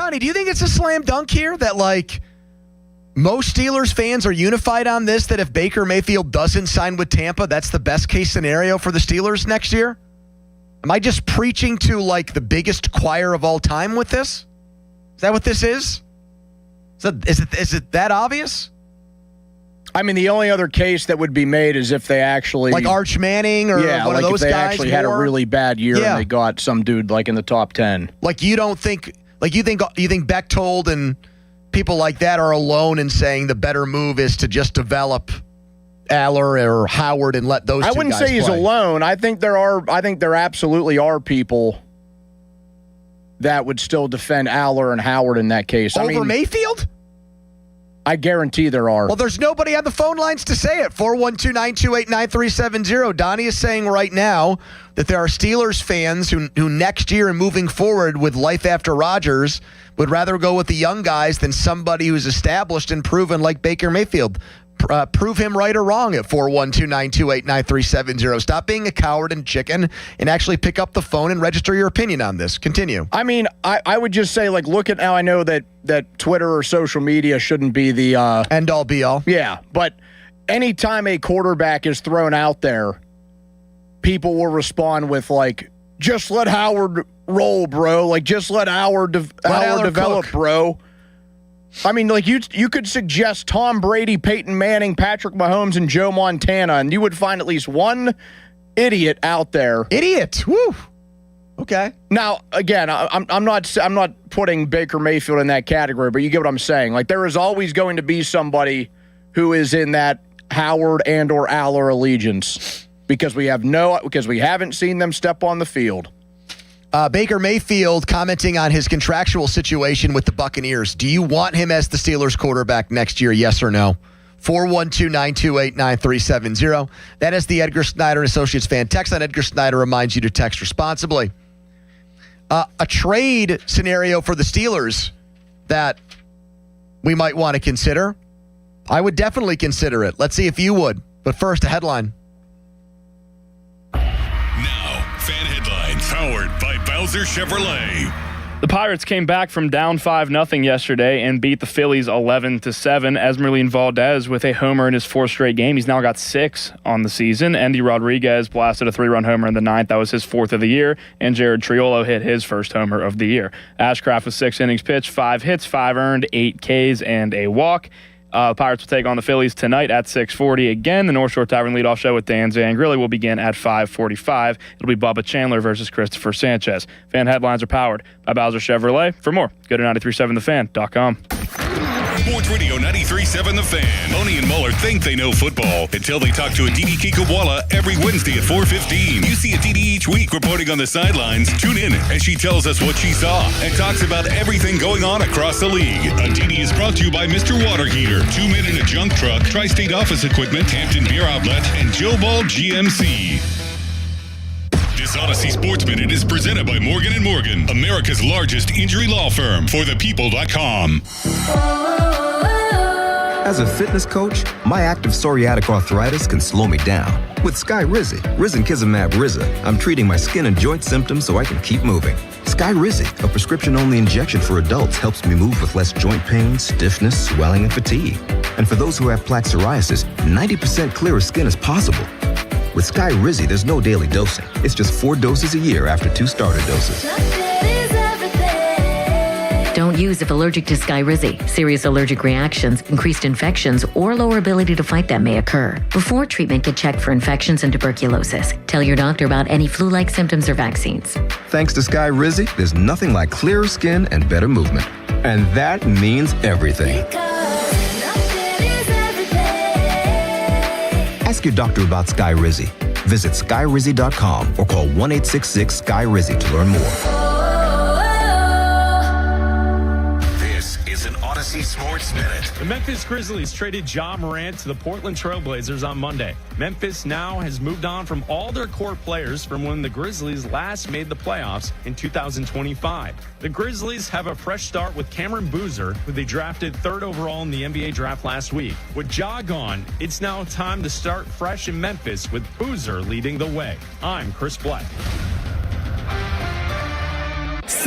Donnie, do you think it's a slam dunk here that, like, most Steelers fans are unified on this, that if Baker Mayfield doesn't sign with Tampa, that's the best case scenario for the Steelers next year? Am I just preaching to, like, the biggest choir of all time with this? Is that what this is? Is it that obvious? I mean, the only other case that would be made is if they actually... Like Arch Manning or one of those guys? Yeah, like if they actually had a really bad year and they got some dude, like, in the top 10. Like, you think Bechtold and people like that are alone in saying the better move is to just develop Aller or Howard and let those two guys play? I wouldn't say he's alone. I think there absolutely are people that would still defend Aller and Howard in that case. Over Mayfield? I guarantee there are. Well, there's nobody on the phone lines to say it. 412-928-9370. Donnie is saying right now that there are Steelers fans who next year and moving forward with life after Rodgers would rather go with the young guys than somebody who's established and proven like Baker Mayfield. Prove him right or wrong at 412-928-9370. Stop being a coward and chicken and actually pick up the phone and register your opinion on this. Continue. I mean, I would just say, like, look at now. I know that Twitter or social media shouldn't be the end all be all. Yeah, but anytime a quarterback is thrown out there, people will respond with, like, just let Howard roll, bro. Like, just let Howard develop, cook. Bro. I mean, like, you could suggest Tom Brady, Peyton Manning, Patrick Mahomes, and Joe Montana, and you would find at least one idiot out there. Idiot. Woo. Okay. Now, again, I'm not putting Baker Mayfield in that category, but you get what I'm saying. Like, there is always going to be somebody who is in that Howard and or Aller allegiance because we haven't seen them step on the field. Baker Mayfield commenting on his contractual situation with the Buccaneers. Do you want him as the Steelers quarterback next year, yes or no? 412-928-9370. That is the Edgar Snyder & Associates fan text line. Edgar Snyder reminds you to text responsibly. A trade scenario for the Steelers that we might want to consider. I would definitely consider it. Let's see if you would. But first, a headline. Fan headlines powered by Bowser Chevrolet. The Pirates came back from down 5-0 yesterday and beat the Phillies 11-7. Esmeralyn Valdez with a homer in his fourth straight game. He's now got 6 on the season. Endy Rodriguez blasted a 3-run homer in the 9th. That was his 4th of the year. And Jared Triolo hit his first homer of the year. Ashcraft with 6 innings pitched, 5 hits, 5 earned, 8 Ks, and a walk. Pirates will take on the Phillies tonight at 6:40. Again, the North Shore Tavern leadoff show with Dan Zangrilli will begin at 5:45. It'll be Bubba Chandler versus Christopher Sanchez. Fan headlines are powered by Bowser Chevrolet. For more, go to 937thefan.com. Sports Radio 93.7 The Fan. Boney and Muller think they know football until they talk to Aditi Kikawala every Wednesday at 4:15. You see Aditi each week reporting on the sidelines. Tune in as she tells us what she saw and talks about everything going on across the league. Aditi is brought to you by Mr. Water Heater, 2 Men in a Junk Truck, Tri-State Office Equipment, Hampton Beer Outlet, and Joe Ball GMC. This Odyssey Sports Minute is presented by Morgan & Morgan, America's largest injury law firm, forthepeople.com. As a fitness coach, my active psoriatic arthritis can slow me down. With Skyrizi, Risankizumab Riza, I'm treating my skin and joint symptoms so I can keep moving. Skyrizi, a prescription-only injection for adults, helps me move with less joint pain, stiffness, swelling, and fatigue. And for those who have plaque psoriasis, 90% clearer skin is possible. With Skyrizi, there's no daily dosing. It's just 4 doses a year after 2 starter doses. Don't use if allergic to Skyrizi. Serious allergic reactions, increased infections, or lower ability to fight them may occur. Before treatment, get checked for infections and tuberculosis. Tell your doctor about any flu-like symptoms or vaccines. Thanks to Skyrizi, there's nothing like clearer skin and better movement. And that means everything. Ask your doctor about Skyrizi. Visit Skyrizi.com or call 1-866-SKY-RIZI to learn more. Sports Minute. The Memphis Grizzlies traded Ja Morant to the Portland Trailblazers on Monday. Memphis now has moved on from all their core players from when the Grizzlies last made the playoffs in 2025. The Grizzlies have a fresh start with Cameron Boozer, who they drafted 3rd overall in the NBA draft last week. With Ja gone, it's now time to start fresh in Memphis with Boozer leading the way. I'm Chris Black.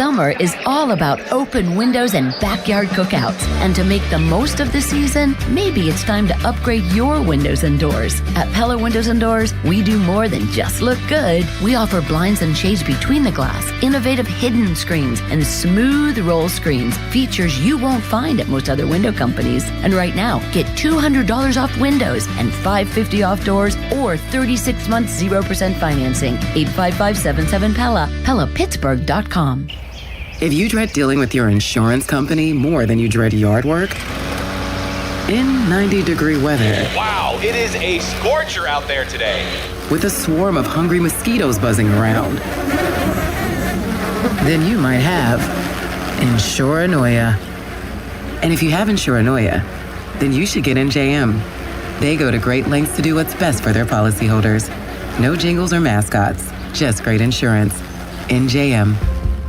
Summer is all about open windows and backyard cookouts. And to make the most of the season, maybe it's time to upgrade your windows and doors. At Pella Windows and Doors, we do more than just look good. We offer blinds and shades between the glass, innovative hidden screens, and smooth roll screens, features you won't find at most other window companies. And right now, get $200 off windows and $550 off doors or 36 months 0% financing. 855-77-PELLA, PellaPittsburgh.com. If you dread dealing with your insurance company more than you dread yard work, in 90-degree weather, wow, it is a scorcher out there today. with a swarm of hungry mosquitoes buzzing around, then you might have Insuranoia. And if you have Insuranoia, then you should get NJM. They go to great lengths to do what's best for their policyholders. No jingles or mascots, just great insurance. NJM.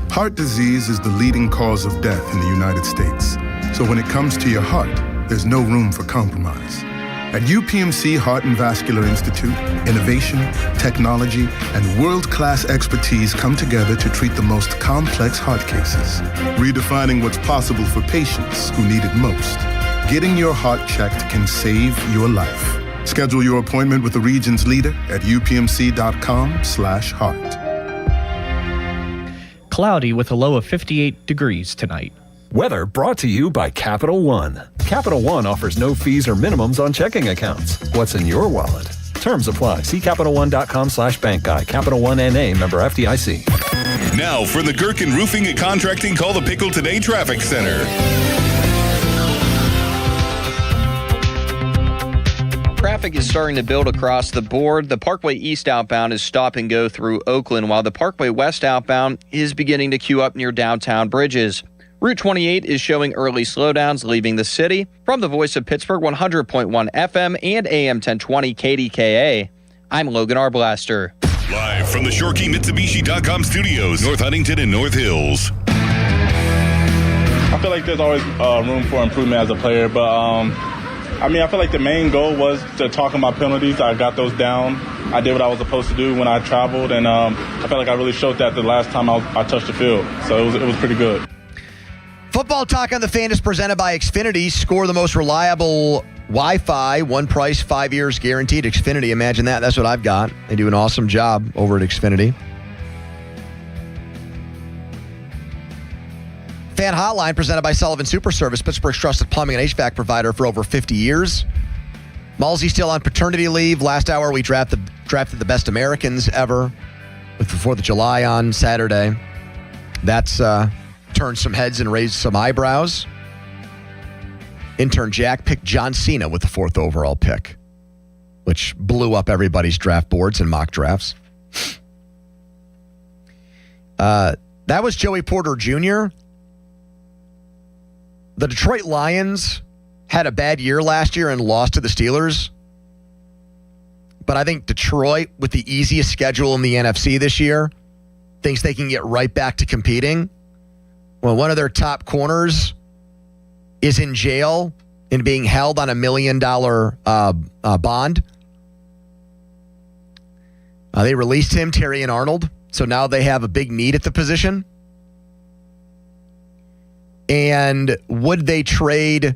Heart disease is the leading cause of death in the United States. So when it comes to your heart, there's no room for compromise. At UPMC Heart and Vascular Institute, innovation, technology, and world-class expertise come together to treat the most complex heart cases, redefining what's possible for patients who need it most. Getting your heart checked can save your life. Schedule your appointment with the region's leader at upmc.com/heart. Cloudy with a low of 58 degrees tonight. Weather brought to you by Capital One. Capital One offers no fees or minimums on checking accounts. What's in your wallet? Terms apply. See CapitalOne.com/bank guide. Capital One NA, member FDIC. Now for the Gherkin Roofing and Contracting Call the Pickle Today Traffic Center. Traffic is starting to build across the board. The Parkway East outbound is stop and go through Oakland, while the Parkway West outbound is beginning to queue up near downtown Bridges. Route 28 is showing early slowdowns leaving the city. From the Voice of Pittsburgh 100.1 FM and AM 1020 KDKA, I'm Logan Arblaster. Live from the ShoreKeyMitsubishi.com studios, North Huntington and North Hills. I feel like there's always room for improvement as a player, but I feel like the main goal was to talk about penalties. I got those down. I did what I was supposed to do when I traveled, and I felt like I really showed that the last time I touched the field. So it was pretty good. Football Talk on the Fan is presented by Xfinity. Score the most reliable Wi-Fi. One price, 5 years guaranteed. Xfinity, imagine that. That's what I've got. They do an awesome job over at Xfinity. Fan Hotline presented by Sullivan Super Service, Pittsburgh's trusted plumbing and HVAC provider for over 50 years. Malsey still on paternity leave. Last hour, we drafted the best Americans ever with the 4th of July on Saturday. That's turned some heads and raised some eyebrows. Intern Jack picked John Cena with the 4th overall pick, which blew up everybody's draft boards and mock drafts. That was Joey Porter Jr. The Detroit Lions had a bad year last year and lost to the Steelers. But I think Detroit, with the easiest schedule in the NFC this year, thinks they can get right back to competing. Well, one of their top corners is in jail and being held on $1 million bond. They released him, Terry and Arnold. So now they have a big need at the position. And would they trade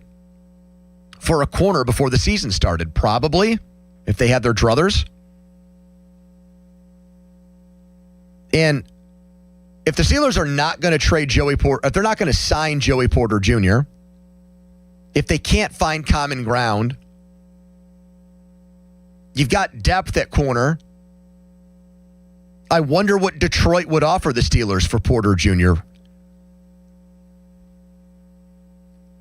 for a corner before the season started? Probably, if they had their druthers. And if the Steelers are not going to trade Joey Porter, if they're not going to sign Joey Porter Jr., if they can't find common ground, you've got depth at corner. I wonder what Detroit would offer the Steelers for Porter Jr.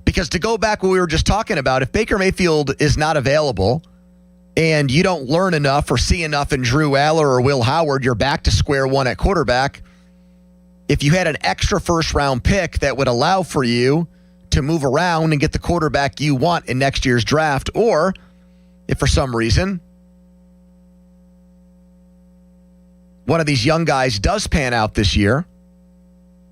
Because to go back what we were just talking about, if Baker Mayfield is not available and you don't learn enough or see enough in Drew Aller or Will Howard, you're back to square one at quarterback. If you had an extra first-round pick that would allow for you to move around and get the quarterback you want in next year's draft, or if for some reason one of these young guys does pan out this year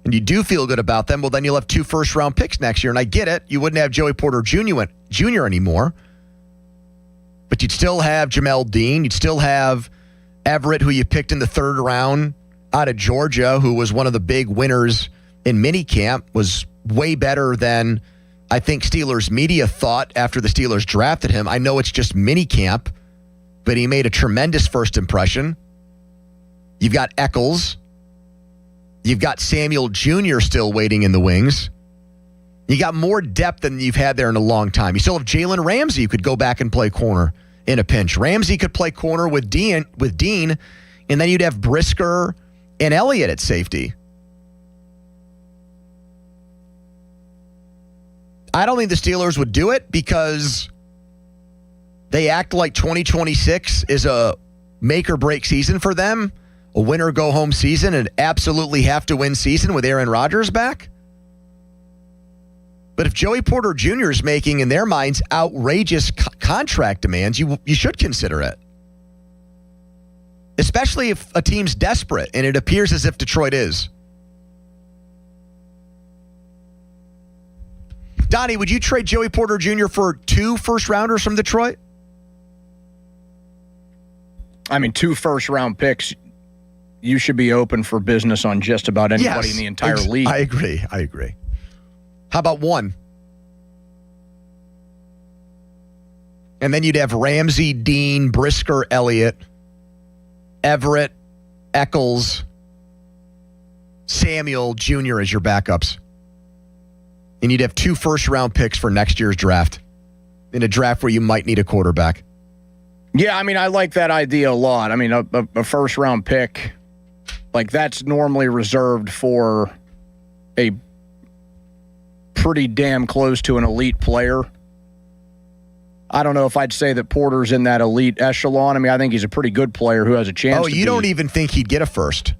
and you do feel good about them, well, then you'll have 2 first-round picks next year. And I get it. You wouldn't have Joey Porter Jr. anymore, but you'd still have Jamel Dean. You'd still have Everett, who you picked in the 3rd round out of Georgia, who was one of the big winners in minicamp was way better than I think Steelers media thought after the Steelers drafted him. I know it's just minicamp, but he made a tremendous first impression. You've got Eccles. You've got Samuel Jr. still waiting in the wings. You got more depth than you've had there in a long time. You still have Jalen Ramsey who could go back and play corner in a pinch. Ramsey could play corner with Dean, and then you'd have Brisker and Elliott at safety. I don't think the Steelers would do it because they act like 2026 is a make-or-break season for them, a win-or-go-home season, an absolutely have-to-win season with Aaron Rodgers back. But if Joey Porter Jr. is making, in their minds, outrageous contract demands, you should consider it. Especially if a team's desperate, and it appears as if Detroit is. Donnie, would you trade Joey Porter Jr. for 2 first-rounders from Detroit? I mean, 2 first-round picks, you should be open for business on just about anybody in the entire league. I agree. How about 1? And then you'd have Ramsey, Dean, Brisker, Elliott, Everett, Eccles, Samuel Jr. as your backups. And you'd have 2 first-round picks for next year's draft in a draft where you might need a quarterback. Yeah, I mean, I like that idea a lot. I mean, a first-round pick, like that's normally reserved for a pretty damn close to an elite player. I don't know if I'd say that Porter's in that elite echelon. I mean, I think he's a pretty good player who has a chance. Oh, you don't even think he'd get a first?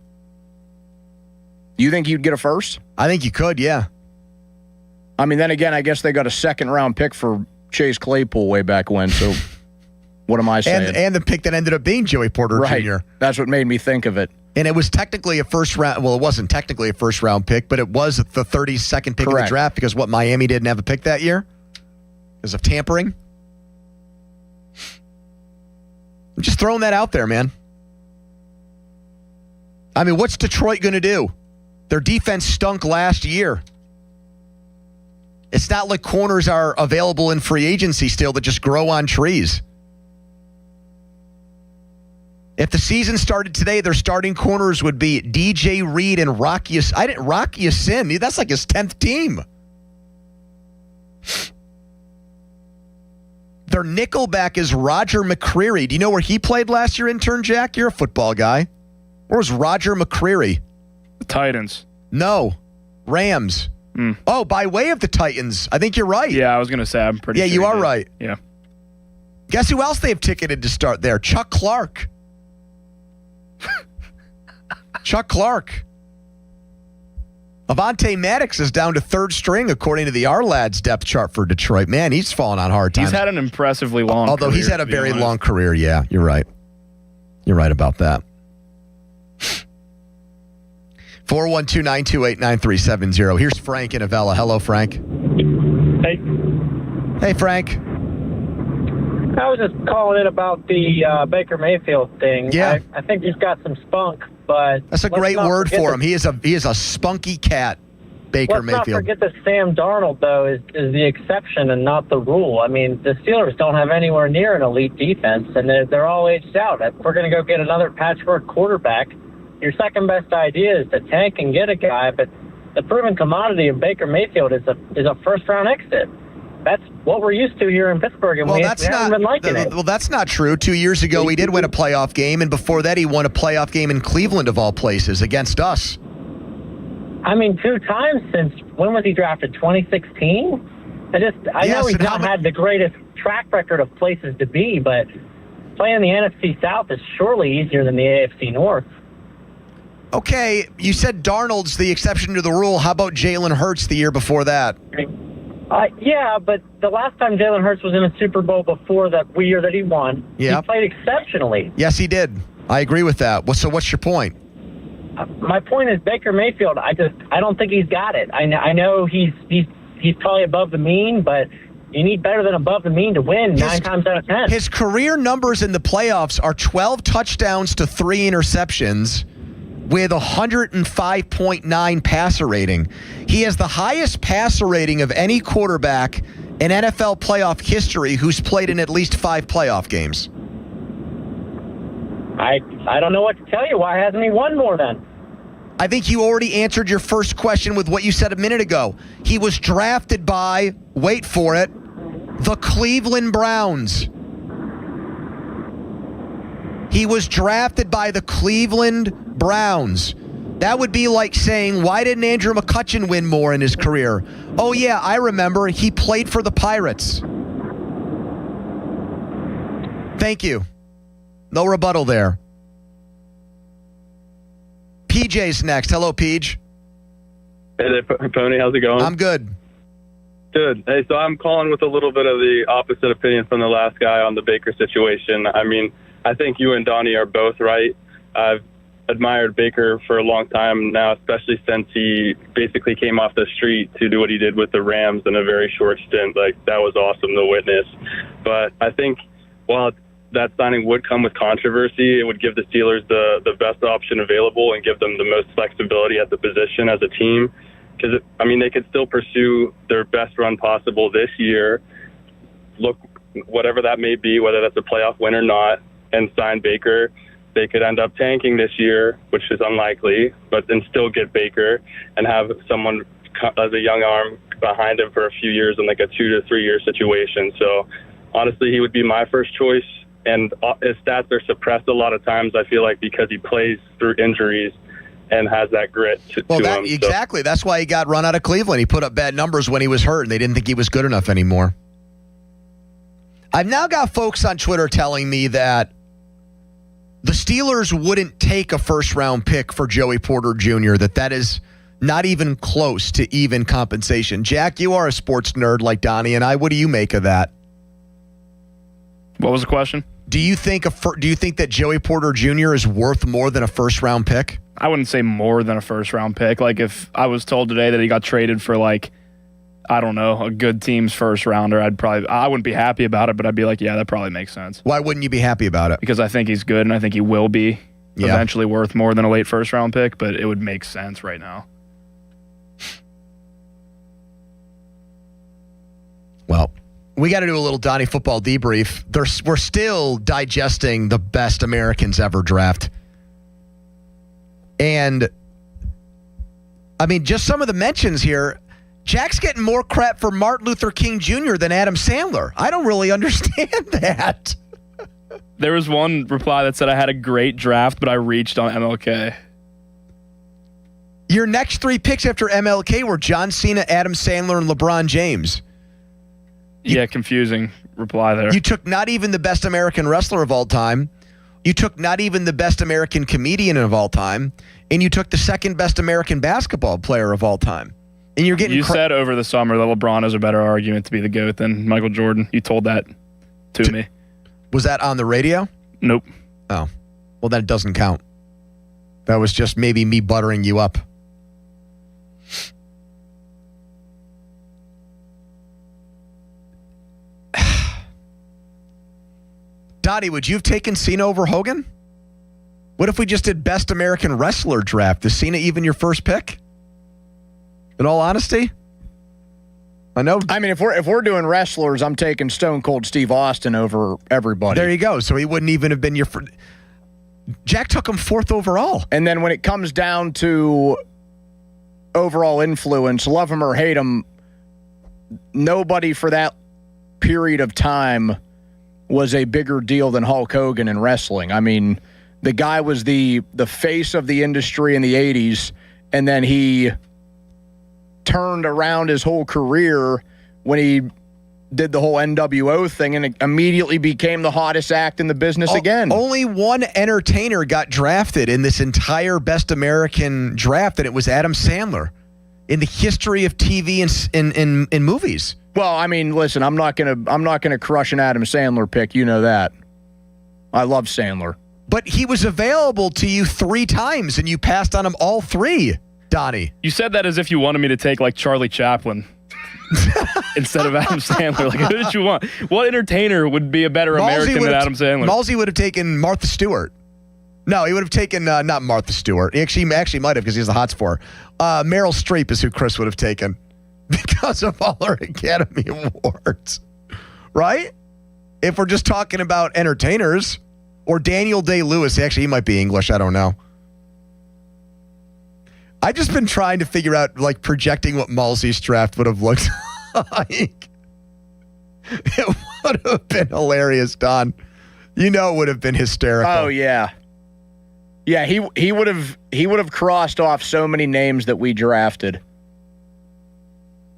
You think he'd get a first? I think you could, yeah. I mean, then again, I guess they got a second-round pick for Chase Claypool way back when, so what am I saying? And the pick that ended up being Joey Porter Jr. That's what made me think of it. And it was technically a first-round, well, it wasn't technically a first-round pick, but it was the 32nd pick of the draft because Miami didn't have a pick that year? Because of tampering? I'm just throwing that out there, man. I mean, what's Detroit going to do? Their defense stunk last year. It's not like corners are available in free agency still that just grow on trees. If the season started today, their starting corners would be DJ Reed and Rock Ya-Sin. That's like his 10th team. Their nickelback is Roger McCreary. Do you know where he played last year, intern Jack? You're a football guy. Where was Roger McCreary? The Titans. No. Rams. Oh, by way of the Titans. I think you're right. Yeah, I was going to say, I'm pretty sure. Yeah, you are right. Yeah. Guess who else they've ticketed to start there? Chuck Clark. Chuck Clark. Avonte Maddox is down to 3rd string, according to the R-Lads depth chart for Detroit. Man, he's fallen on hard times. He's had an impressively long Although career, he's had a very long career, yeah. You're right. You're right about that. 412-928-9370. Here's Frank in Avella. Hello, Frank. Hey. Hey, Frank. I was just calling in about the Baker Mayfield thing. Yeah. I think he's got some spunk, but that's a great word for him. He is a spunky cat, Baker Mayfield. Let's not forget that Sam Darnold, though, is the exception and not the rule. I mean, the Steelers don't have anywhere near an elite defense, and they're all aged out. If we're going to go get another patchwork quarterback, your second best idea is to tank and get a guy, but the proven commodity of Baker Mayfield is a first-round exit. That's what we're used to here in Pittsburgh, and we haven't been liking it. Well, that's not true. 2 years ago, he did win a playoff game, and before that, he won a playoff game in Cleveland, of all places, against us. I mean, 2 times since, when was he drafted, 2016? I know he's not had the greatest track record of places to be, but playing the NFC South is surely easier than the AFC North. Okay, you said Darnold's the exception to the rule. How about Jalen Hurts the year before that? Yeah, but the last time Jalen Hurts was in a Super Bowl before that year that he won, he played exceptionally. Yes, he did. I agree with that. So what's your point? My point is Baker Mayfield, I don't think he's got it. I know he's probably above the mean, but you need better than above the mean to win 9 times out of 10. His career numbers in the playoffs are 12 touchdowns to 3 interceptions, with 105.9 passer rating. He has the highest passer rating of any quarterback in NFL playoff history who's played in at least 5 playoff games. I don't know what to tell you. Why hasn't he won more then? I think you already answered your first question with what you said a minute ago. He was drafted by, wait for it, the Cleveland Browns. He was drafted by the Cleveland Browns. That would be like saying, why didn't Andrew McCutchen win more in his career? Oh, yeah, I remember. He played for the Pirates. Thank you. No rebuttal there. PJ's next. Hello, Peej. Hey there, Pony. How's it going? I'm good. Good. Hey, so I'm calling with a little bit of the opposite opinion from the last guy on the Baker situation. I mean, I think you and Donnie are both right. I've admired Baker for a long time now, especially since he basically came off the street to do what he did with the Rams in a very short stint. Like, that was awesome to witness. But I think while that signing would come with controversy, it would give the Steelers the best option available and give them the most flexibility at the position as a team. Because, I mean, they could still pursue their best run possible this year, look, whatever that may be, whether that's a playoff win or not, and sign Baker. They could end up tanking this year, which is unlikely, but then still get Baker and have someone as a young arm behind him for a few years in like a 2 to 3 year situation. So honestly, he would be my first choice. And his stats are suppressed a lot of times, I feel like, because he plays through injuries and has that grit to him. Exactly. So. That's why he got run out of Cleveland. He put up bad numbers when he was hurt, and they didn't think he was good enough anymore. I've now got folks on Twitter telling me that the Steelers wouldn't take a first-round pick for Joey Porter Jr., that is not even close to even compensation. Jack, you are a sports nerd like Donnie and I. What do you make of that? What was the question? Do you think that Joey Porter Jr. is worth more than a first-round pick? I wouldn't say more than a first-round pick. Like, if I was told today that he got traded for, like, I don't know, a good team's first-rounder, I wouldn't be happy about it, but I'd be like, yeah, that probably makes sense. Why wouldn't you be happy about it? Because I think he's good, and I think he will be eventually worth more than a late first-round pick, but it would make sense right now. Well, we got to do a little Donnie football debrief. We're still digesting the best Americans ever draft. And, I mean, just some of the mentions here. Jack's getting more crap for Martin Luther King Jr. than Adam Sandler. I don't really understand that. There was one reply that said I had a great draft, but I reached on MLK. Your next 3 picks after MLK were John Cena, Adam Sandler, and LeBron James. Confusing reply there. You took not even the best American wrestler of all time. You took not even the best American comedian of all time. And you took the second best American basketball player of all time. And you're getting... You said over the summer that LeBron is a better argument to be the GOAT than Michael Jordan. You told that to me. Was that on the radio? Nope. Oh. Well, then it doesn't count. That was just maybe me buttering you up. Donnie, would you have taken Cena over Hogan? What if we just did best American wrestler draft? Is Cena even your first pick? In all honesty? I know. I mean, if we're doing wrestlers, I'm taking Stone Cold Steve Austin over everybody. There you go. So he wouldn't even have been your first. Jack took him 4th overall. And then when it comes down to overall influence, love him or hate him, nobody for that period of time was a bigger deal than Hulk Hogan in wrestling. I mean, the guy was the face of the industry in the 80s, and then he turned around his whole career when he did the whole NWO thing and it immediately became the hottest act in the business again. Only one entertainer got drafted in this entire Best American draft, and it was Adam Sandler in the history of TV and in movies. Well, I mean, listen, I'm not gonna crush an Adam Sandler pick. You know that. I love Sandler. But he was available to you 3 times, and you passed on him all 3, Donnie. You said that as if you wanted me to take, like, Charlie Chaplin instead of Adam Sandler. Like, who did you want? What entertainer would be a better American than Adam Sandler? Malsey would have taken Martha Stewart. No, he would have taken not Martha Stewart. He actually might have because he has the hots for her. Meryl Streep is who Chris would have taken because of all her Academy Awards. Right? If we're just talking about entertainers. Or Daniel Day-Lewis. Actually, he might be English. I don't know. I've just been trying to figure out, like, projecting what Malsey's draft would have looked like. It would have been hilarious, Don. You know it would have been hysterical. Oh, yeah. Yeah, he would have crossed off so many names that we drafted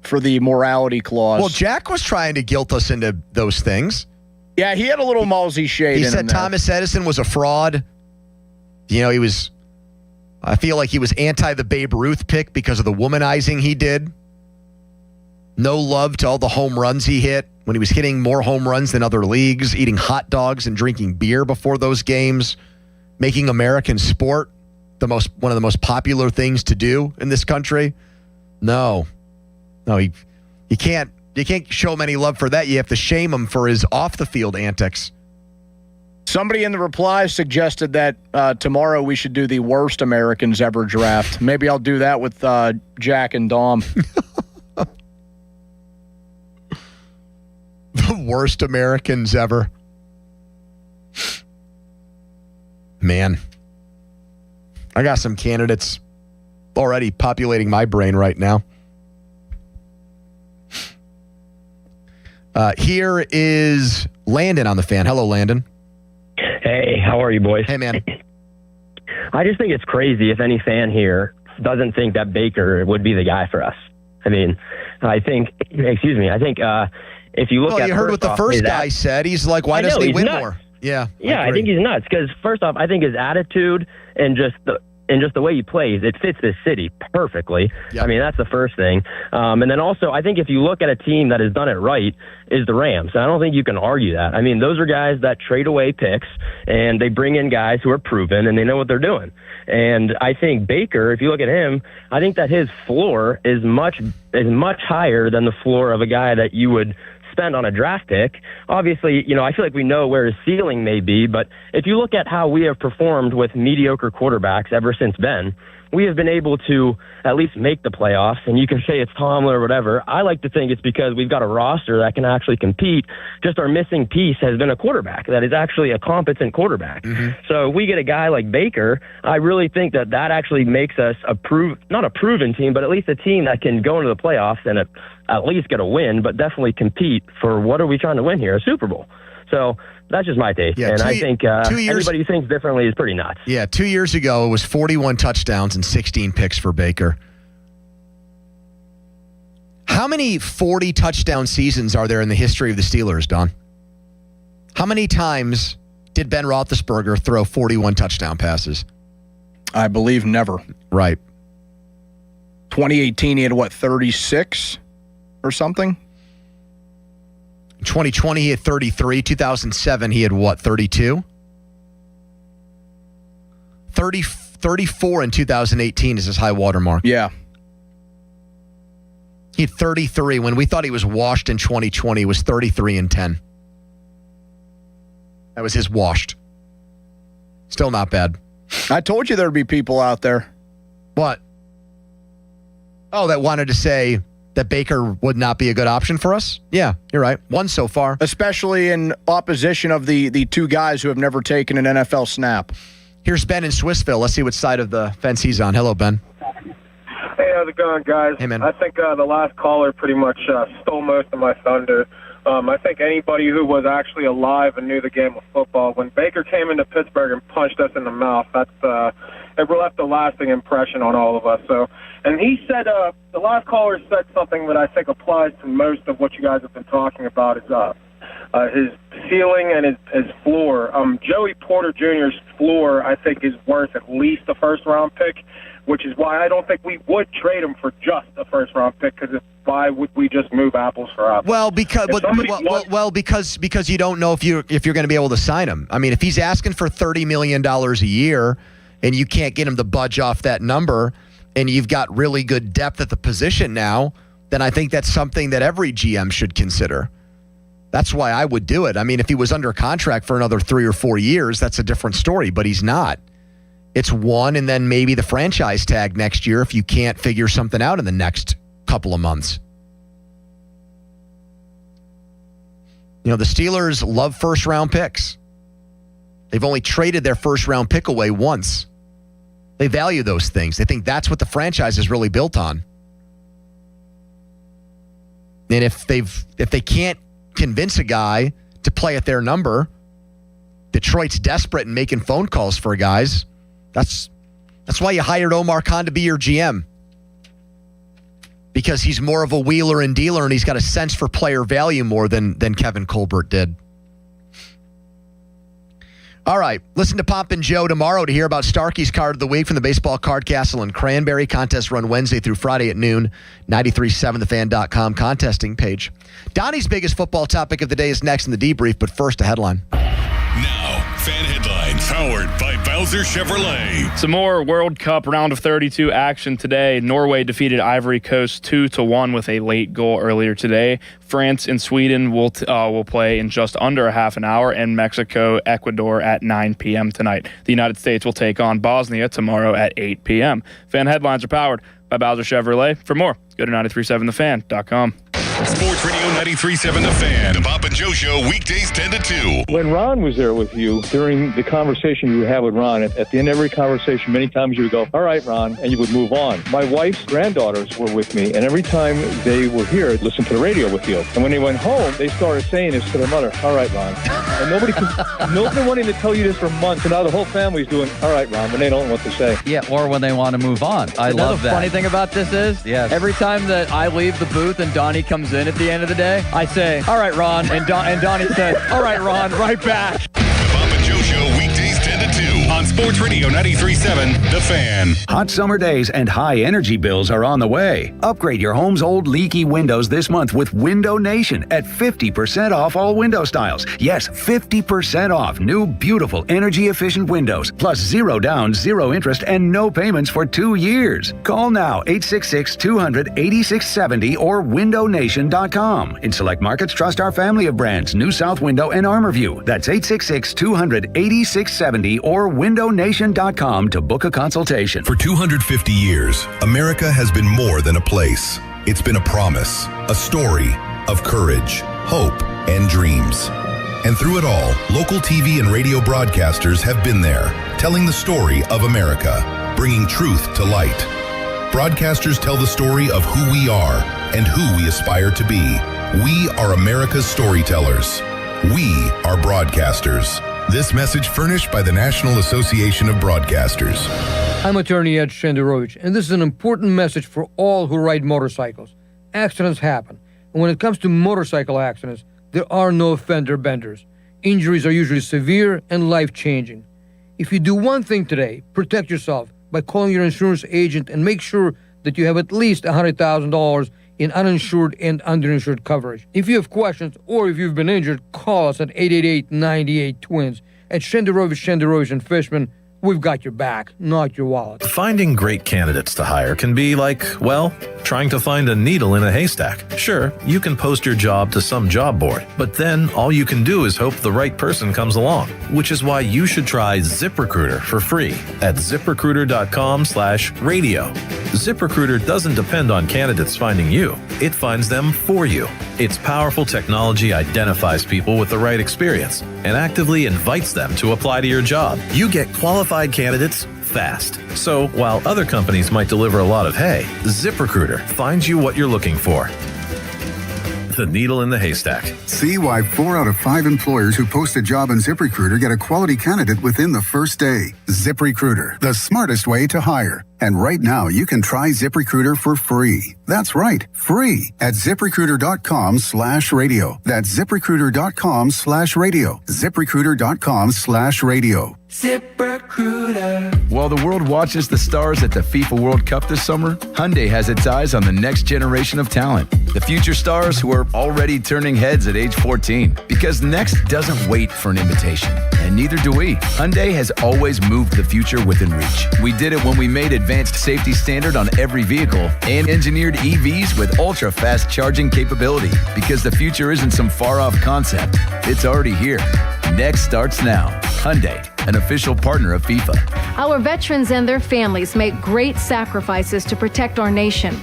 for the morality clause. Well, Jack was trying to guilt us into those things. Yeah, he had a little Malsey shade in him. He said Thomas Edison was a fraud. You know, I feel like he was anti the Babe Ruth pick because of the womanizing he did. No love to all the home runs he hit when he was hitting more home runs than other leagues, eating hot dogs and drinking beer before those games, making American sport one of the most popular things to do in this country. No, you can't. You can't show him any love for that. You have to shame him for his off-the-field antics. Somebody in the replies suggested that tomorrow we should do the worst Americans ever draft. Maybe I'll do that with Jack and Dom. The worst Americans ever. Man. I got some candidates already populating my brain right now. Here is Landon on the fan. Hello, Landon. Hey, how are you, boys? Hey, man. I just think it's crazy if any fan here doesn't think that Baker would be the guy for us. I mean, I think if you look at... you heard what the first guy said. He's like, why doesn't he win more? Yeah. Yeah, I think he's nuts because, first off, I think his attitude and just the way he plays, it fits this city perfectly. Yep. I mean, that's the first thing. And then also, I think if you look at a team that has done it right, is the Rams. And I don't think you can argue that. I mean, those are guys that trade away picks, and they bring in guys who are proven, and they know what they're doing. And I think Baker, if you look at him, I think that his floor is much higher than the floor of a guy that you would spend on a draft pick. Obviously, I feel like we know where his ceiling may be, but if you look at how we have performed with mediocre quarterbacks ever since Ben, we have been able to at least make the playoffs, and you can say it's Tomlin or whatever. I like to think it's because we've got a roster that can actually compete. Just our missing piece has been a quarterback that is actually a competent quarterback. Mm-hmm. So if we get a guy like Baker, I really think that actually makes us not a proven team, but at least a team that can go into the playoffs and at least get a win, but definitely compete for what are we trying to win here, a Super Bowl. So that's just my take. Yeah, and I think anybody who thinks differently is pretty nuts. Yeah, 2 years ago, it was 41 touchdowns and 16 picks for Baker. How many 40-touchdown seasons are there in the history of the Steelers, Don? How many times did Ben Roethlisberger throw 41 touchdown passes? I believe never. Right. 2018, he had, 36 or something? 2020, he had 33. 2007, he had 32? 34 in 2018 is his high water mark. Yeah. He had 33. When we thought he was washed in 2020, he was 33 and 10. That was his washed. Still not bad. I told you there'd be people out there. What? Oh, that wanted to say that Baker would not be a good option for us? Yeah, you're right. One so far. Especially in opposition of the two guys who have never taken an NFL snap. Here's Ben in Swissville. Let's see what side of the fence he's on. Hello, Ben. Hey, how's it going, guys? Hey, man. I think the last caller pretty much stole most of my thunder. I think anybody who was actually alive and knew the game of football, when Baker came into Pittsburgh and punched us in the mouth, it left a lasting impression on all of us. So, and he said, the last caller said something that I think applies to most of what you guys have been talking about, is his ceiling and his floor. Joey Porter Jr.'s floor, I think, is worth at least a first-round pick, which is why I don't think we would trade him for just a first-round pick, because why would we just move apples for apples? Well, because you don't know if you're going to be able to sign him. I mean, if he's asking for $30 million a year and you can't get him to budge off that number and you've got really good depth at the position now, then I think that's something that every GM should consider. That's why I would do it. I mean, if he was under contract for another 3 or 4 years, that's a different story, but he's not. It's one, and then maybe the franchise tag next year if you can't figure something out in the next couple of months. You know, the Steelers love first-round picks. They've only traded their first-round pick away once. They value those things. They think that's what the franchise is really built on. And if they can't convince a guy to play at their number, Detroit's desperate and making phone calls for guys. That's why you hired Omar Khan to be your GM. Because he's more of a wheeler and dealer, and he's got a sense for player value more than Kevin Colbert did. All right, listen to Pop and Joe tomorrow to hear about Starkey's Card of the Week from the Baseball Card Castle in Cranberry. Contest run Wednesday through Friday at noon. 937thefan.com contesting page. Donnie's biggest football topic of the day is next in the debrief, but first a headline. Now, fan headlines powered by Bowser Chevrolet. Some more World Cup round of 32 action today. Norway defeated Ivory Coast 2-1 with a late goal earlier today. France and Sweden will play in just under a half an hour, and Mexico, Ecuador at 9 p.m. tonight. The United States will take on Bosnia tomorrow at 8 p.m. Fan headlines are powered by Bowser Chevrolet. For more, go to 937thefan.com. Sports Radio 93.7 The Fan. The Pop and Joe Show, weekdays 10 to 2. When Ron was there with you, during the conversation you would have with Ron, at the end of every conversation, many times you would go, all right, Ron, and you would move on. My wife's granddaughters were with me, and every time they were here, I'd listen to the radio with you. And when they went home, they started saying this to their mother, all right, Ron. And nobody wanting to tell you this for months, and now the whole family's doing, all right, Ron, when they don't know what to say. Yeah, or when they want to move on. I love that. The funny thing about this is, every time that I leave the booth and Donnie comes in at the end of the day, I say, all right, Ron, and Donnie says, all right, Ron, right back. The Pop and Joe Show, weekdays 10 to 2 on Sports Radio 93.7 The Fan. Hot summer days and high energy bills are on the way. Upgrade your home's old leaky windows this month with Window Nation at 50% off all window styles. Yes, 50% off new, beautiful, energy-efficient windows, plus 0 down, 0 interest, and no payments for 2 years. Call now, 866-200-8670 or windownation.com. In select markets, trust our family of brands, New South Window and ArmorView. That's 866-200-8670 or windownation.com to book a consultation. For 250 years, America has been more than a place. It's been a promise, a story of courage, hope, and dreams. And through it all, local TV and radio broadcasters have been there, telling the story of America, bringing truth to light. Broadcasters tell the story of who we are and who we aspire to be. We are America's storytellers. We are broadcasters. This message furnished by the National Association of Broadcasters. I'm attorney Ed Shenderovich, and this is an important message for all who ride motorcycles. Accidents happen, and when it comes to motorcycle accidents, there are no fender benders. Injuries are usually severe and life-changing. If you do one thing today, protect yourself by calling your insurance agent and make sure that you have at least $100,000 in uninsured and underinsured coverage. If you have questions or if you've been injured, call us at 888-98-TWINS. At Shenderovich and Fishman, we've got your back, not your wallet. Finding great candidates to hire can be like, well, trying to find a needle in a haystack. Sure, you can post your job to some job board, but then all you can do is hope the right person comes along, which is why you should try ZipRecruiter for free at ZipRecruiter.com/radio. ZipRecruiter doesn't depend on candidates finding you. It finds them for you. Its powerful technology identifies people with the right experience and actively invites them to apply to your job. You get qualified candidates fast. So while other companies might deliver a lot of hay, ZipRecruiter finds you what you're looking for. The needle in the haystack. See why 4 out of 5 employers who post a job on ZipRecruiter get a quality candidate within the first day. ZipRecruiter, the smartest way to hire. And right now, you can try ZipRecruiter for free. That's right, free at ZipRecruiter.com/radio. That's ZipRecruiter.com/radio. ZipRecruiter.com/radio. ZipRecruiter. While the world watches the stars at the FIFA World Cup this summer, Hyundai has its eyes on the next generation of talent. The future stars who are already turning heads at age 14. Because next doesn't wait for an invitation. And neither do we. Hyundai has always moved the future within reach. We did it when we made advanced safety standard on every vehicle and engineered EVs with ultra-fast charging capability. Because the future isn't some far-off concept. It's already here. Next starts now. Hyundai, an official partner of FIFA. Our veterans and their families make great sacrifices to protect our nation.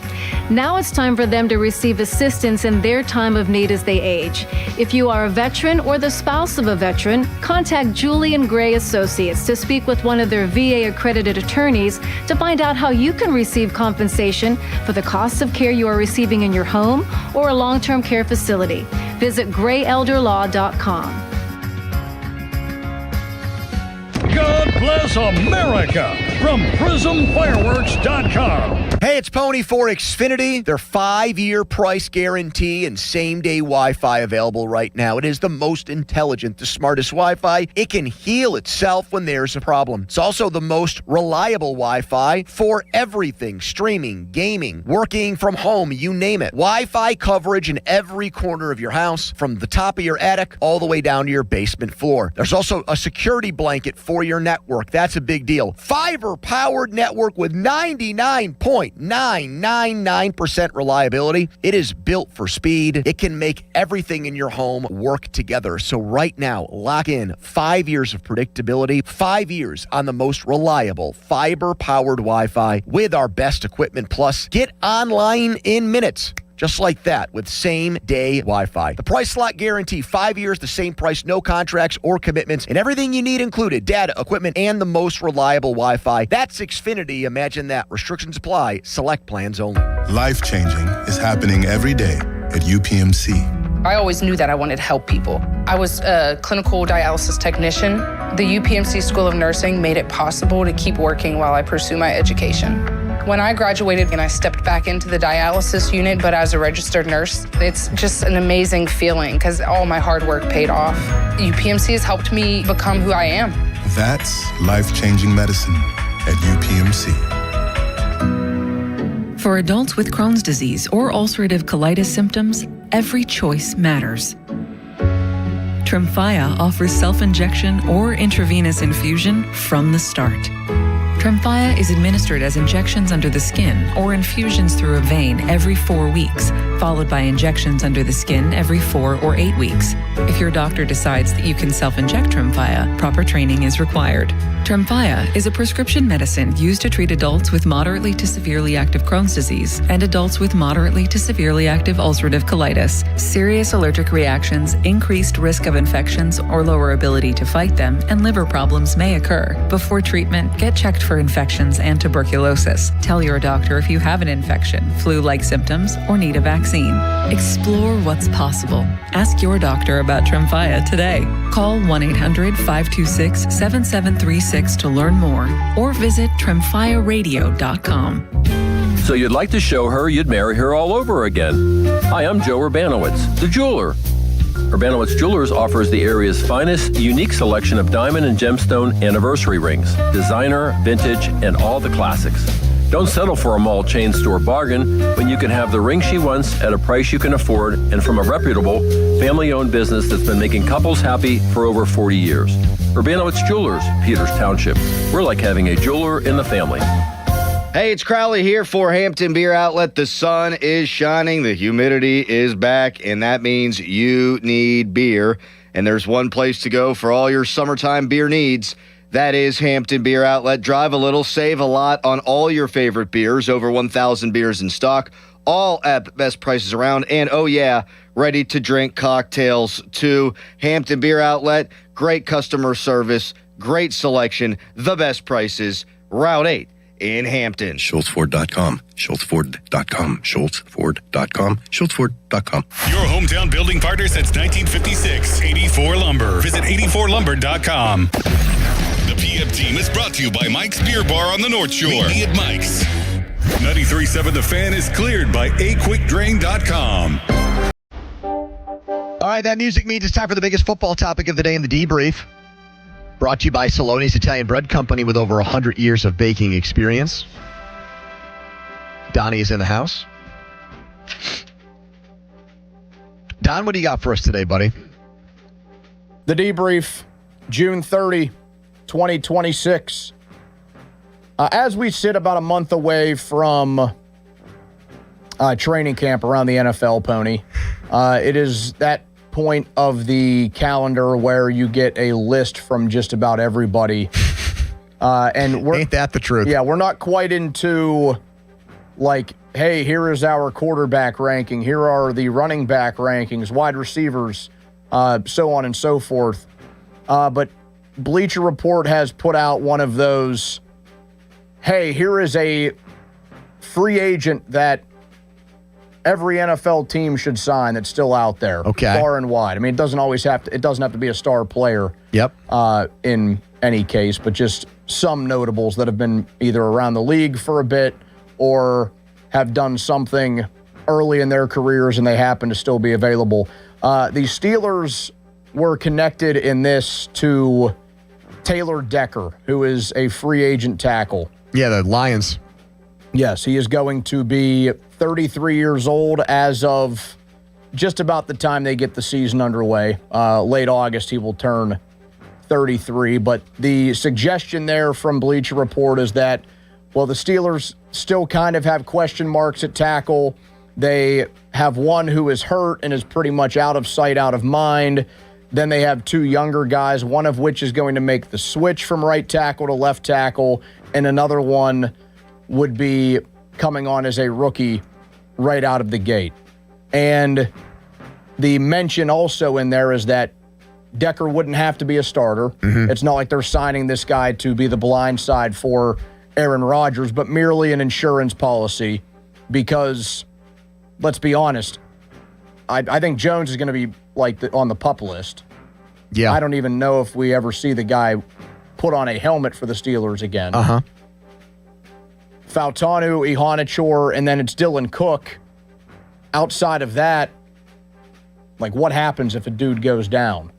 Now it's time for them to receive assistance in their time of need as they age. If you are a veteran or the spouse of a veteran, contact Julian Gray Associates to speak with one of their VA-accredited attorneys to find out how you can receive compensation for the costs of care you are receiving in your home or a long-term care facility. Visit grayelderlaw.com. God bless America from PrismFireworks.com. Hey, it's Pony for Xfinity. Their 5-year price guarantee and same-day Wi-Fi available right now. It is the most intelligent, the smartest Wi-Fi. It can heal itself when there's a problem. It's also the most reliable Wi-Fi for everything. Streaming, gaming, working from home, you name it. Wi-Fi coverage in every corner of your house, from the top of your attic all the way down to your basement floor. There's also a security blanket for your network. That's a big deal. Fiber-powered network with 99.999% reliability. It is built for speed. It can make everything in your home work together. So right now, lock in 5 years of predictability, 5 years on the most reliable fiber-powered Wi-Fi with our best equipment. Plus, get online in minutes. Just like that, with same-day Wi-Fi. The price slot guarantee, 5 years, the same price, no contracts or commitments, and everything you need included, data, equipment, and the most reliable Wi-Fi. That's Xfinity. Imagine that. Restrictions apply. Select plans only. Life-changing is happening every day at UPMC. I always knew that I wanted to help people. I was a clinical dialysis technician. The UPMC School of Nursing made it possible to keep working while I pursue my education. When I graduated and I stepped back into the dialysis unit, but as a registered nurse, it's just an amazing feeling because all my hard work paid off. UPMC has helped me become who I am. That's life-changing medicine at UPMC. For adults with Crohn's disease or ulcerative colitis symptoms, every choice matters. Tremfya offers self-injection or intravenous infusion from the start. Tremfya is administered as injections under the skin or infusions through a vein every 4 weeks, followed by injections under the skin every 4 or 8 weeks. If your doctor decides that you can self-inject Tremfya, proper training is required. Tremfya is a prescription medicine used to treat adults with moderately to severely active Crohn's disease and adults with moderately to severely active ulcerative colitis. Serious allergic reactions, increased risk of infections or lower ability to fight them, and liver problems may occur. Before treatment, get checked for infections and tuberculosis. Tell your doctor if you have an infection, flu-like symptoms, or need a vaccine. Explore what's possible. Ask your doctor about Tremfya today. Call 1-800-526-7736 to learn more or visit tremfyaradio.com. So you'd like to show her you'd marry her all over again. Hi, I'm Joe Urbanowitz, the jeweler. Urbanowitz Jewelers offers the area's finest, unique selection of diamond and gemstone anniversary rings, designer, vintage, and all the classics. Don't settle for a mall chain store bargain when you can have the ring she wants at a price you can afford and from a reputable, family-owned business that's been making couples happy for over 40 years. Urbanowitz Jewelers, Peters Township. We're like having a jeweler in the family. Hey, it's Crowley here for Hampton Beer Outlet. The sun is shining, the humidity is back, and that means you need beer. And there's one place to go for all your summertime beer needs. That is Hampton Beer Outlet. Drive a little, save a lot on all your favorite beers. Over 1,000 beers in stock, all at the best prices around. And, oh yeah, ready-to-drink cocktails too. Hampton Beer Outlet, great customer service, great selection, the best prices. Route 8. In Hampton. SchultzFord.com. SchultzFord.com. SchultzFord.com. SchultzFord.com. Your hometown building partner since 1956. 84 Lumber. Visit 84lumber.com. The PM team is brought to you by Mike's Beer Bar on the North Shore. Meet me at Mike's. 93.7 The Fan is cleared by aquickdrain.com. All right, that music means it's time for the biggest football topic of the day in the debrief. Brought to you by Saloni's Italian Bread Company with over 100 years of baking experience. Donnie is in the house. Don, what do you got for us today, buddy? The debrief, June 30, 2026. As we sit about a month away from training camp around the NFL, Pony, it is that point of the calendar where you get a list from just about everybody. And ain't that the truth? Yeah, we're not quite into like, hey, here is our quarterback ranking. Here are the running back rankings, wide receivers, so on and so forth. But Bleacher Report has put out one of those, hey, here is a free agent that every NFL team should sign that's still out there. Okay. Far and wide. I mean, it doesn't have to be a star player. Yep. In any case, but just some notables that have been either around the league for a bit or have done something early in their careers and they happen to still be available. The Steelers were connected in this to Taylor Decker, who is a free agent tackle. Yeah, the Lions. Yes, he is going to be 33 years old as of just about the time they get the season underway. Late August, he will turn 33. But the suggestion there from Bleacher Report is that, well, the Steelers still kind of have question marks at tackle. They have one who is hurt and is pretty much out of sight, out of mind. Then they have two younger guys, one of which is going to make the switch from right tackle to left tackle, and another one would be coming on as a rookie right out of the gate. And the mention also in there is that Decker wouldn't have to be a starter. Mm-hmm. It's not like they're signing this guy to be the blind side for Aaron Rodgers, but merely an insurance policy because, let's be honest, I think Jones is going to be like on the PUP list. Yeah. I don't even know if we ever see the guy put on a helmet for the Steelers again. Uh-huh. Fautanu, Ihanichor, and then it's Dylan Cook. Outside of that, like what happens if a dude goes down?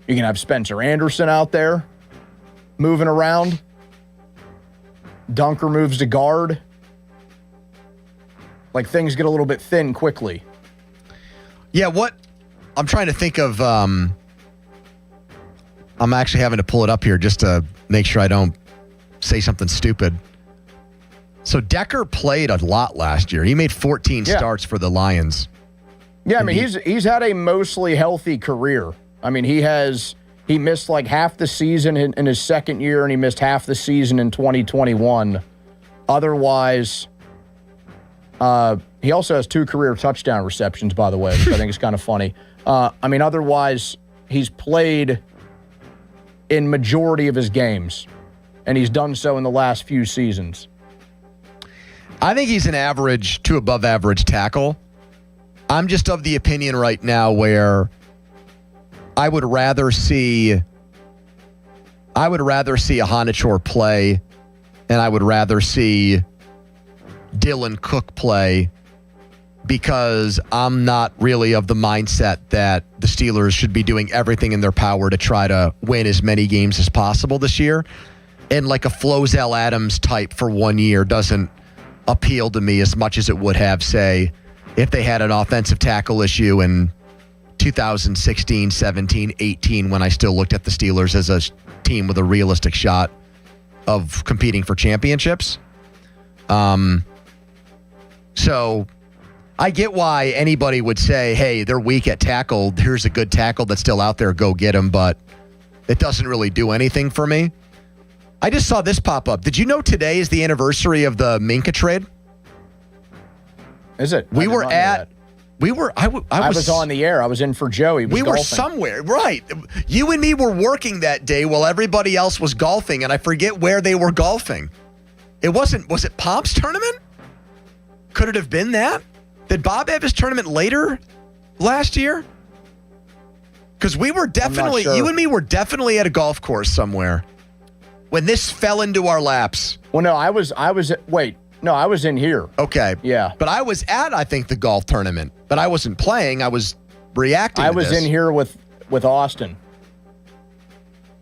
You can have Spencer Anderson out there moving around. Dunker moves to guard. Like things get a little bit thin quickly. Yeah, what I'm trying to think of, I'm actually having to pull it up here just to make sure I don't say something stupid. So Decker played a lot last year. He made 14 starts for the Lions. Yeah, I mean, he's had a mostly healthy career. I mean, he missed like half the season in his second year, and he missed half the season in 2021. Otherwise, he also has 2 career touchdown receptions, by the way, which I think is kind of funny. I mean, otherwise, he's played in majority of his games, and he's done so in the last few seasons. I think he's an average to above average tackle. I'm just of the opinion right now where I would rather see Ihanichor play, and I would rather see Dylan Cook play, because I'm not really of the mindset that the Steelers should be doing everything in their power to try to win as many games as possible this year. And like a Flozell Adams type for 1 year doesn't appeal to me as much as it would have, say, if they had an offensive tackle issue in 2016, 17, 18, when I still looked at the Steelers as a team with a realistic shot of competing for championships. So I get why anybody would say, hey, they're weak at tackle. Here's a good tackle that's still out there. Go get him. But it doesn't really do anything for me. I just saw this pop up. Did you know today is the anniversary of the Minka trade? Is it? I was on the air. I was in for Joey. We were somewhere. Right. You and me were working that day while everybody else was golfing, and I forget where they were golfing. Was it Pomp's tournament? Could it have been that? Did Bob have his tournament later last year? Because we were definitely, you and me were definitely at a golf course somewhere when this fell into our laps. Well, no, I was in here. Okay. Yeah. But I was at, I think, the golf tournament, but I wasn't playing. I was reacting to this. I was in here with Austin.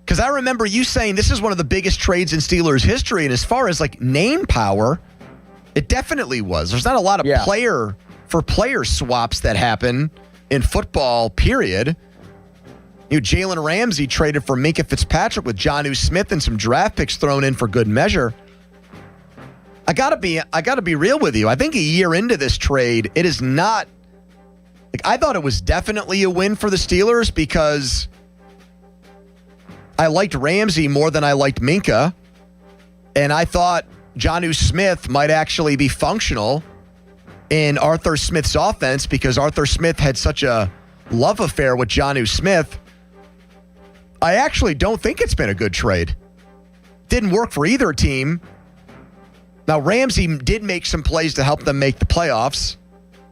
Because I remember you saying this is one of the biggest trades in Steelers history, and as far as like name power, it definitely was. There's not a lot of player swaps that happen in football, period. Jalen Ramsey traded for Minka Fitzpatrick with Jonnu Smith and some draft picks thrown in for good measure. I gotta be real with you. I think a year into this trade, it is not I thought it was definitely a win for the Steelers because I liked Ramsey more than I liked Minkah. And I thought Jonnu Smith might actually be functional in Arthur Smith's offense because Arthur Smith had such a love affair with Jonnu Smith. I actually don't think it's been a good trade. Didn't work for either team. Now, Ramsey did make some plays to help them make the playoffs,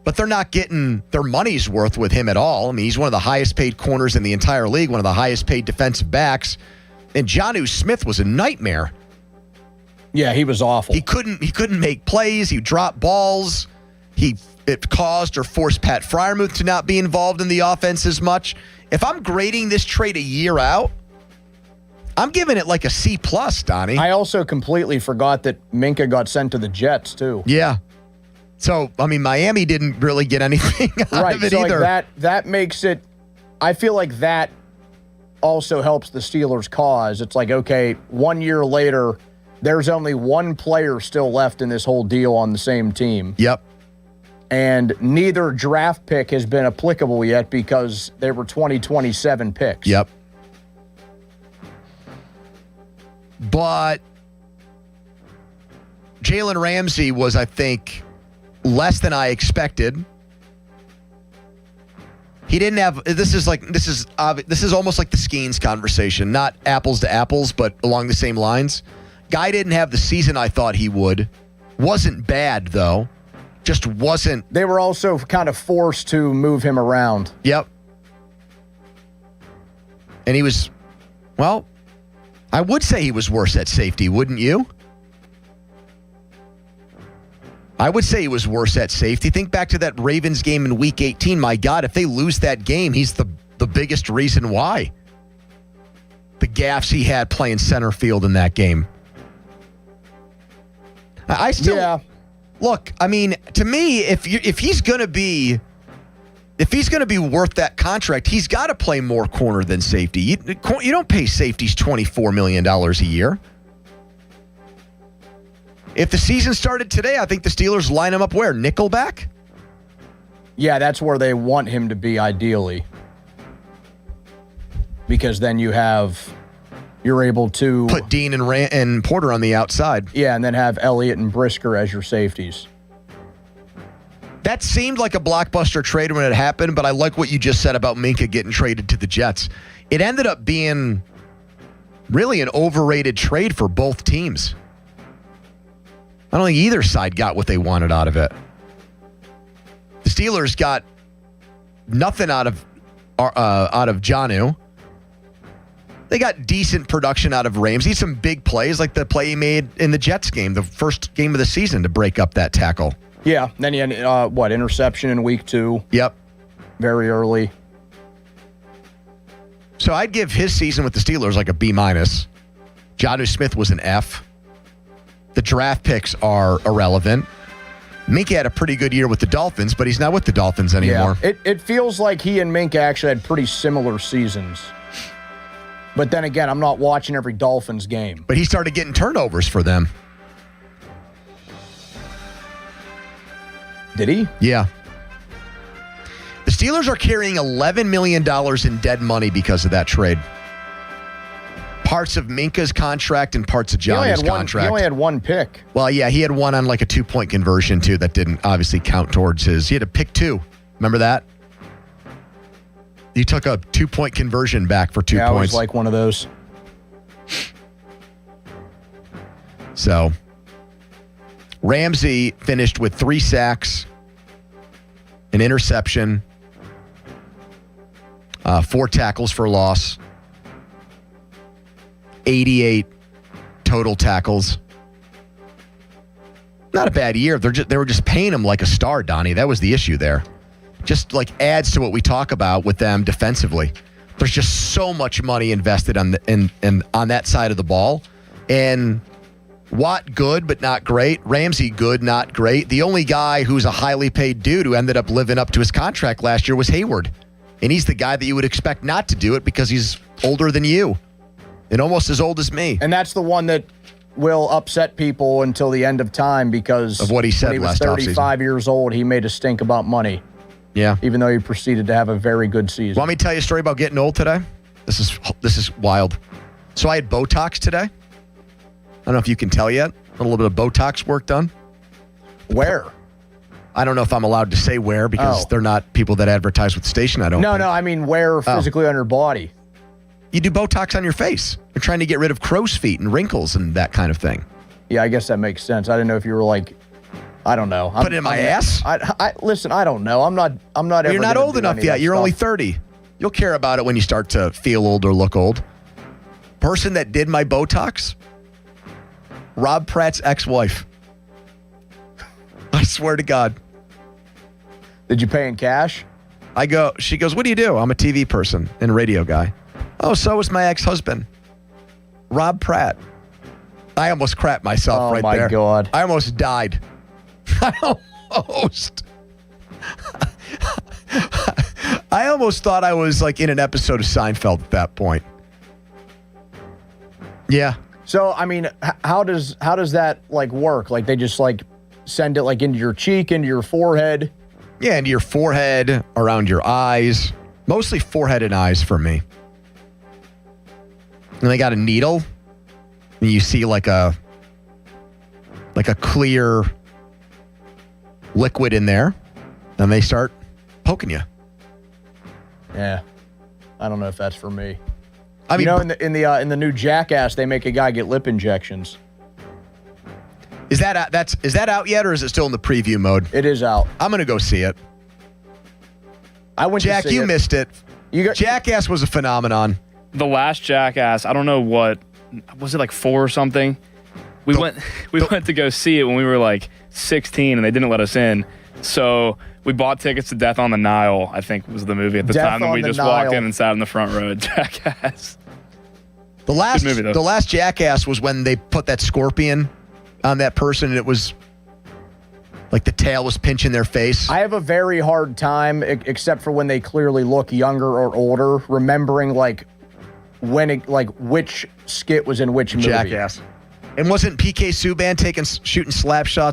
but they're not getting their money's worth with him at all. I mean, he's one of the highest paid corners in the entire league, one of the highest paid defensive backs. And Jonnu Smith was a nightmare. Yeah, he was awful. He couldn't make plays. He dropped balls. It caused or forced Pat Freiermuth to not be involved in the offense as much. If I'm grading this trade a year out, I'm giving it like a C+, Donnie. I also completely forgot that Minkah got sent to the Jets, too. Yeah. So, I mean, Miami didn't really get anything out of it either. Like that makes it, I feel like that also helps the Steelers' cause. It's like, okay, 1 year later, there's only one player still left in this whole deal on the same team. Yep. And neither draft pick has been applicable yet because they were 2027 picks. Yep. But Jalen Ramsey was, I think, less than I expected. He didn't have. This is almost like the Skenes conversation, not apples to apples, but along the same lines. Guy didn't have the season I thought he would. Wasn't bad though. Just wasn't. They were also kind of forced to move him around. Yep. And he was, well, I would say he was worse at safety, wouldn't you? I would say he was worse at safety. Think back to that Ravens game in Week 18. My God, if they lose that game, he's the biggest reason why. The gaffes he had playing center field in that game. I still look. I mean, to me, if he's going to be worth that contract, he's got to play more corner than safety. You don't pay safeties $24 million a year. If the season started today, I think the Steelers line him up where? Nickelback? Yeah, that's where they want him to be ideally. Because then you're able to put Dean and Porter on the outside. Yeah, and then have Elliott and Brisker as your safeties. That seemed like a blockbuster trade when it happened, but I like what you just said about Minkah getting traded to the Jets. It ended up being really an overrated trade for both teams. I don't think either side got what they wanted out of it. The Steelers got nothing out of Jonnu. They got decent production out of Ramsey, some big plays like the play he made in the Jets game, the first game of the season to break up that tackle. Yeah, then he had, interception in week 2. Yep. Very early. So I'd give his season with the Steelers like a B-. Jonnu Smith was an F. The draft picks are irrelevant. Minkah had a pretty good year with the Dolphins, but he's not with the Dolphins anymore. Yeah, it feels like he and Minkah actually had pretty similar seasons. But then again, I'm not watching every Dolphins game. But he started getting turnovers for them. Did he? Yeah. The Steelers are carrying $11 million in dead money because of that trade. Parts of Minkah's contract and parts of Jonnu's contract. He only had one pick. Well, yeah, he had one on like a 2-point conversion, too, that didn't obviously count towards his. He had a pick 2. Remember that? He took a 2-point conversion back for 2 points. Yeah, it was like one of those. So, Ramsey finished with 3 sacks, an interception, 4 tackles for loss, 88 total tackles. Not a bad year. They were just paying him like a star, Donnie. That was the issue there. Just like adds to what we talk about with them defensively. There's just so much money invested on that side of the ball. And Watt good, but not great. Ramsey good, not great. The only guy who's a highly paid dude who ended up living up to his contract last year was Hayward. And he's the guy that you would expect not to do it because he's older than you and almost as old as me. And that's the one that will upset people until the end of time because of what he said when he was last 35 offseason. years old, he made a stink about money. Yeah. Even though he proceeded to have a very good season. Want me to tell you a story about getting old today? This is wild. So I had Botox today. I don't know if you can tell yet. A little bit of Botox work done. Where? I don't know if I'm allowed to say where because they're not people that advertise with the station. I don't think. No, I mean where physically on your body. You do Botox on your face. You're trying to get rid of crow's feet and wrinkles and that kind of thing. Yeah, I guess that makes sense. I didn't know if you were like, I don't know. Put it in my ass? Listen, I don't know. I'm not ever. You're not old enough yet. You're only 30. You'll care about it when you start to feel old or look old. Person that did my Botox, Rob Pratt's ex-wife. I swear to God. Did you pay in cash? She goes, what do you do? I'm a TV person and radio guy. Oh, so is my ex-husband, Rob Pratt. I almost crapped myself right there. Oh, my God. I almost died. I almost thought I was like in an episode of Seinfeld at that point. Yeah. So, I mean, how does that like work? Like they just like send it like into your cheek, into your forehead? Yeah, into your forehead, around your eyes. Mostly forehead and eyes for me. And they got a needle. And you see like a clear liquid in there. And they start poking you. Yeah. I don't know if that's for me. I mean, in the new Jackass, they make a guy get lip injections. Is that out yet, or is it still in the preview mode? It is out. I'm gonna go see it. Jack, you missed it. Jackass was a phenomenon. The last Jackass, I don't know what was it, like 4 or something. We went to go see it when we were like 16, and they didn't let us in. So we bought tickets to Death on the Nile, I think was the movie at the time, and we just walked in and sat in the front row at Jackass. The last Jackass was when they put that scorpion on that person, and it was like the tail was pinching their face. I have a very hard time, except for when they clearly look younger or older, remembering like which skit was in which movie. Jackass. And wasn't PK Subban shooting slap shots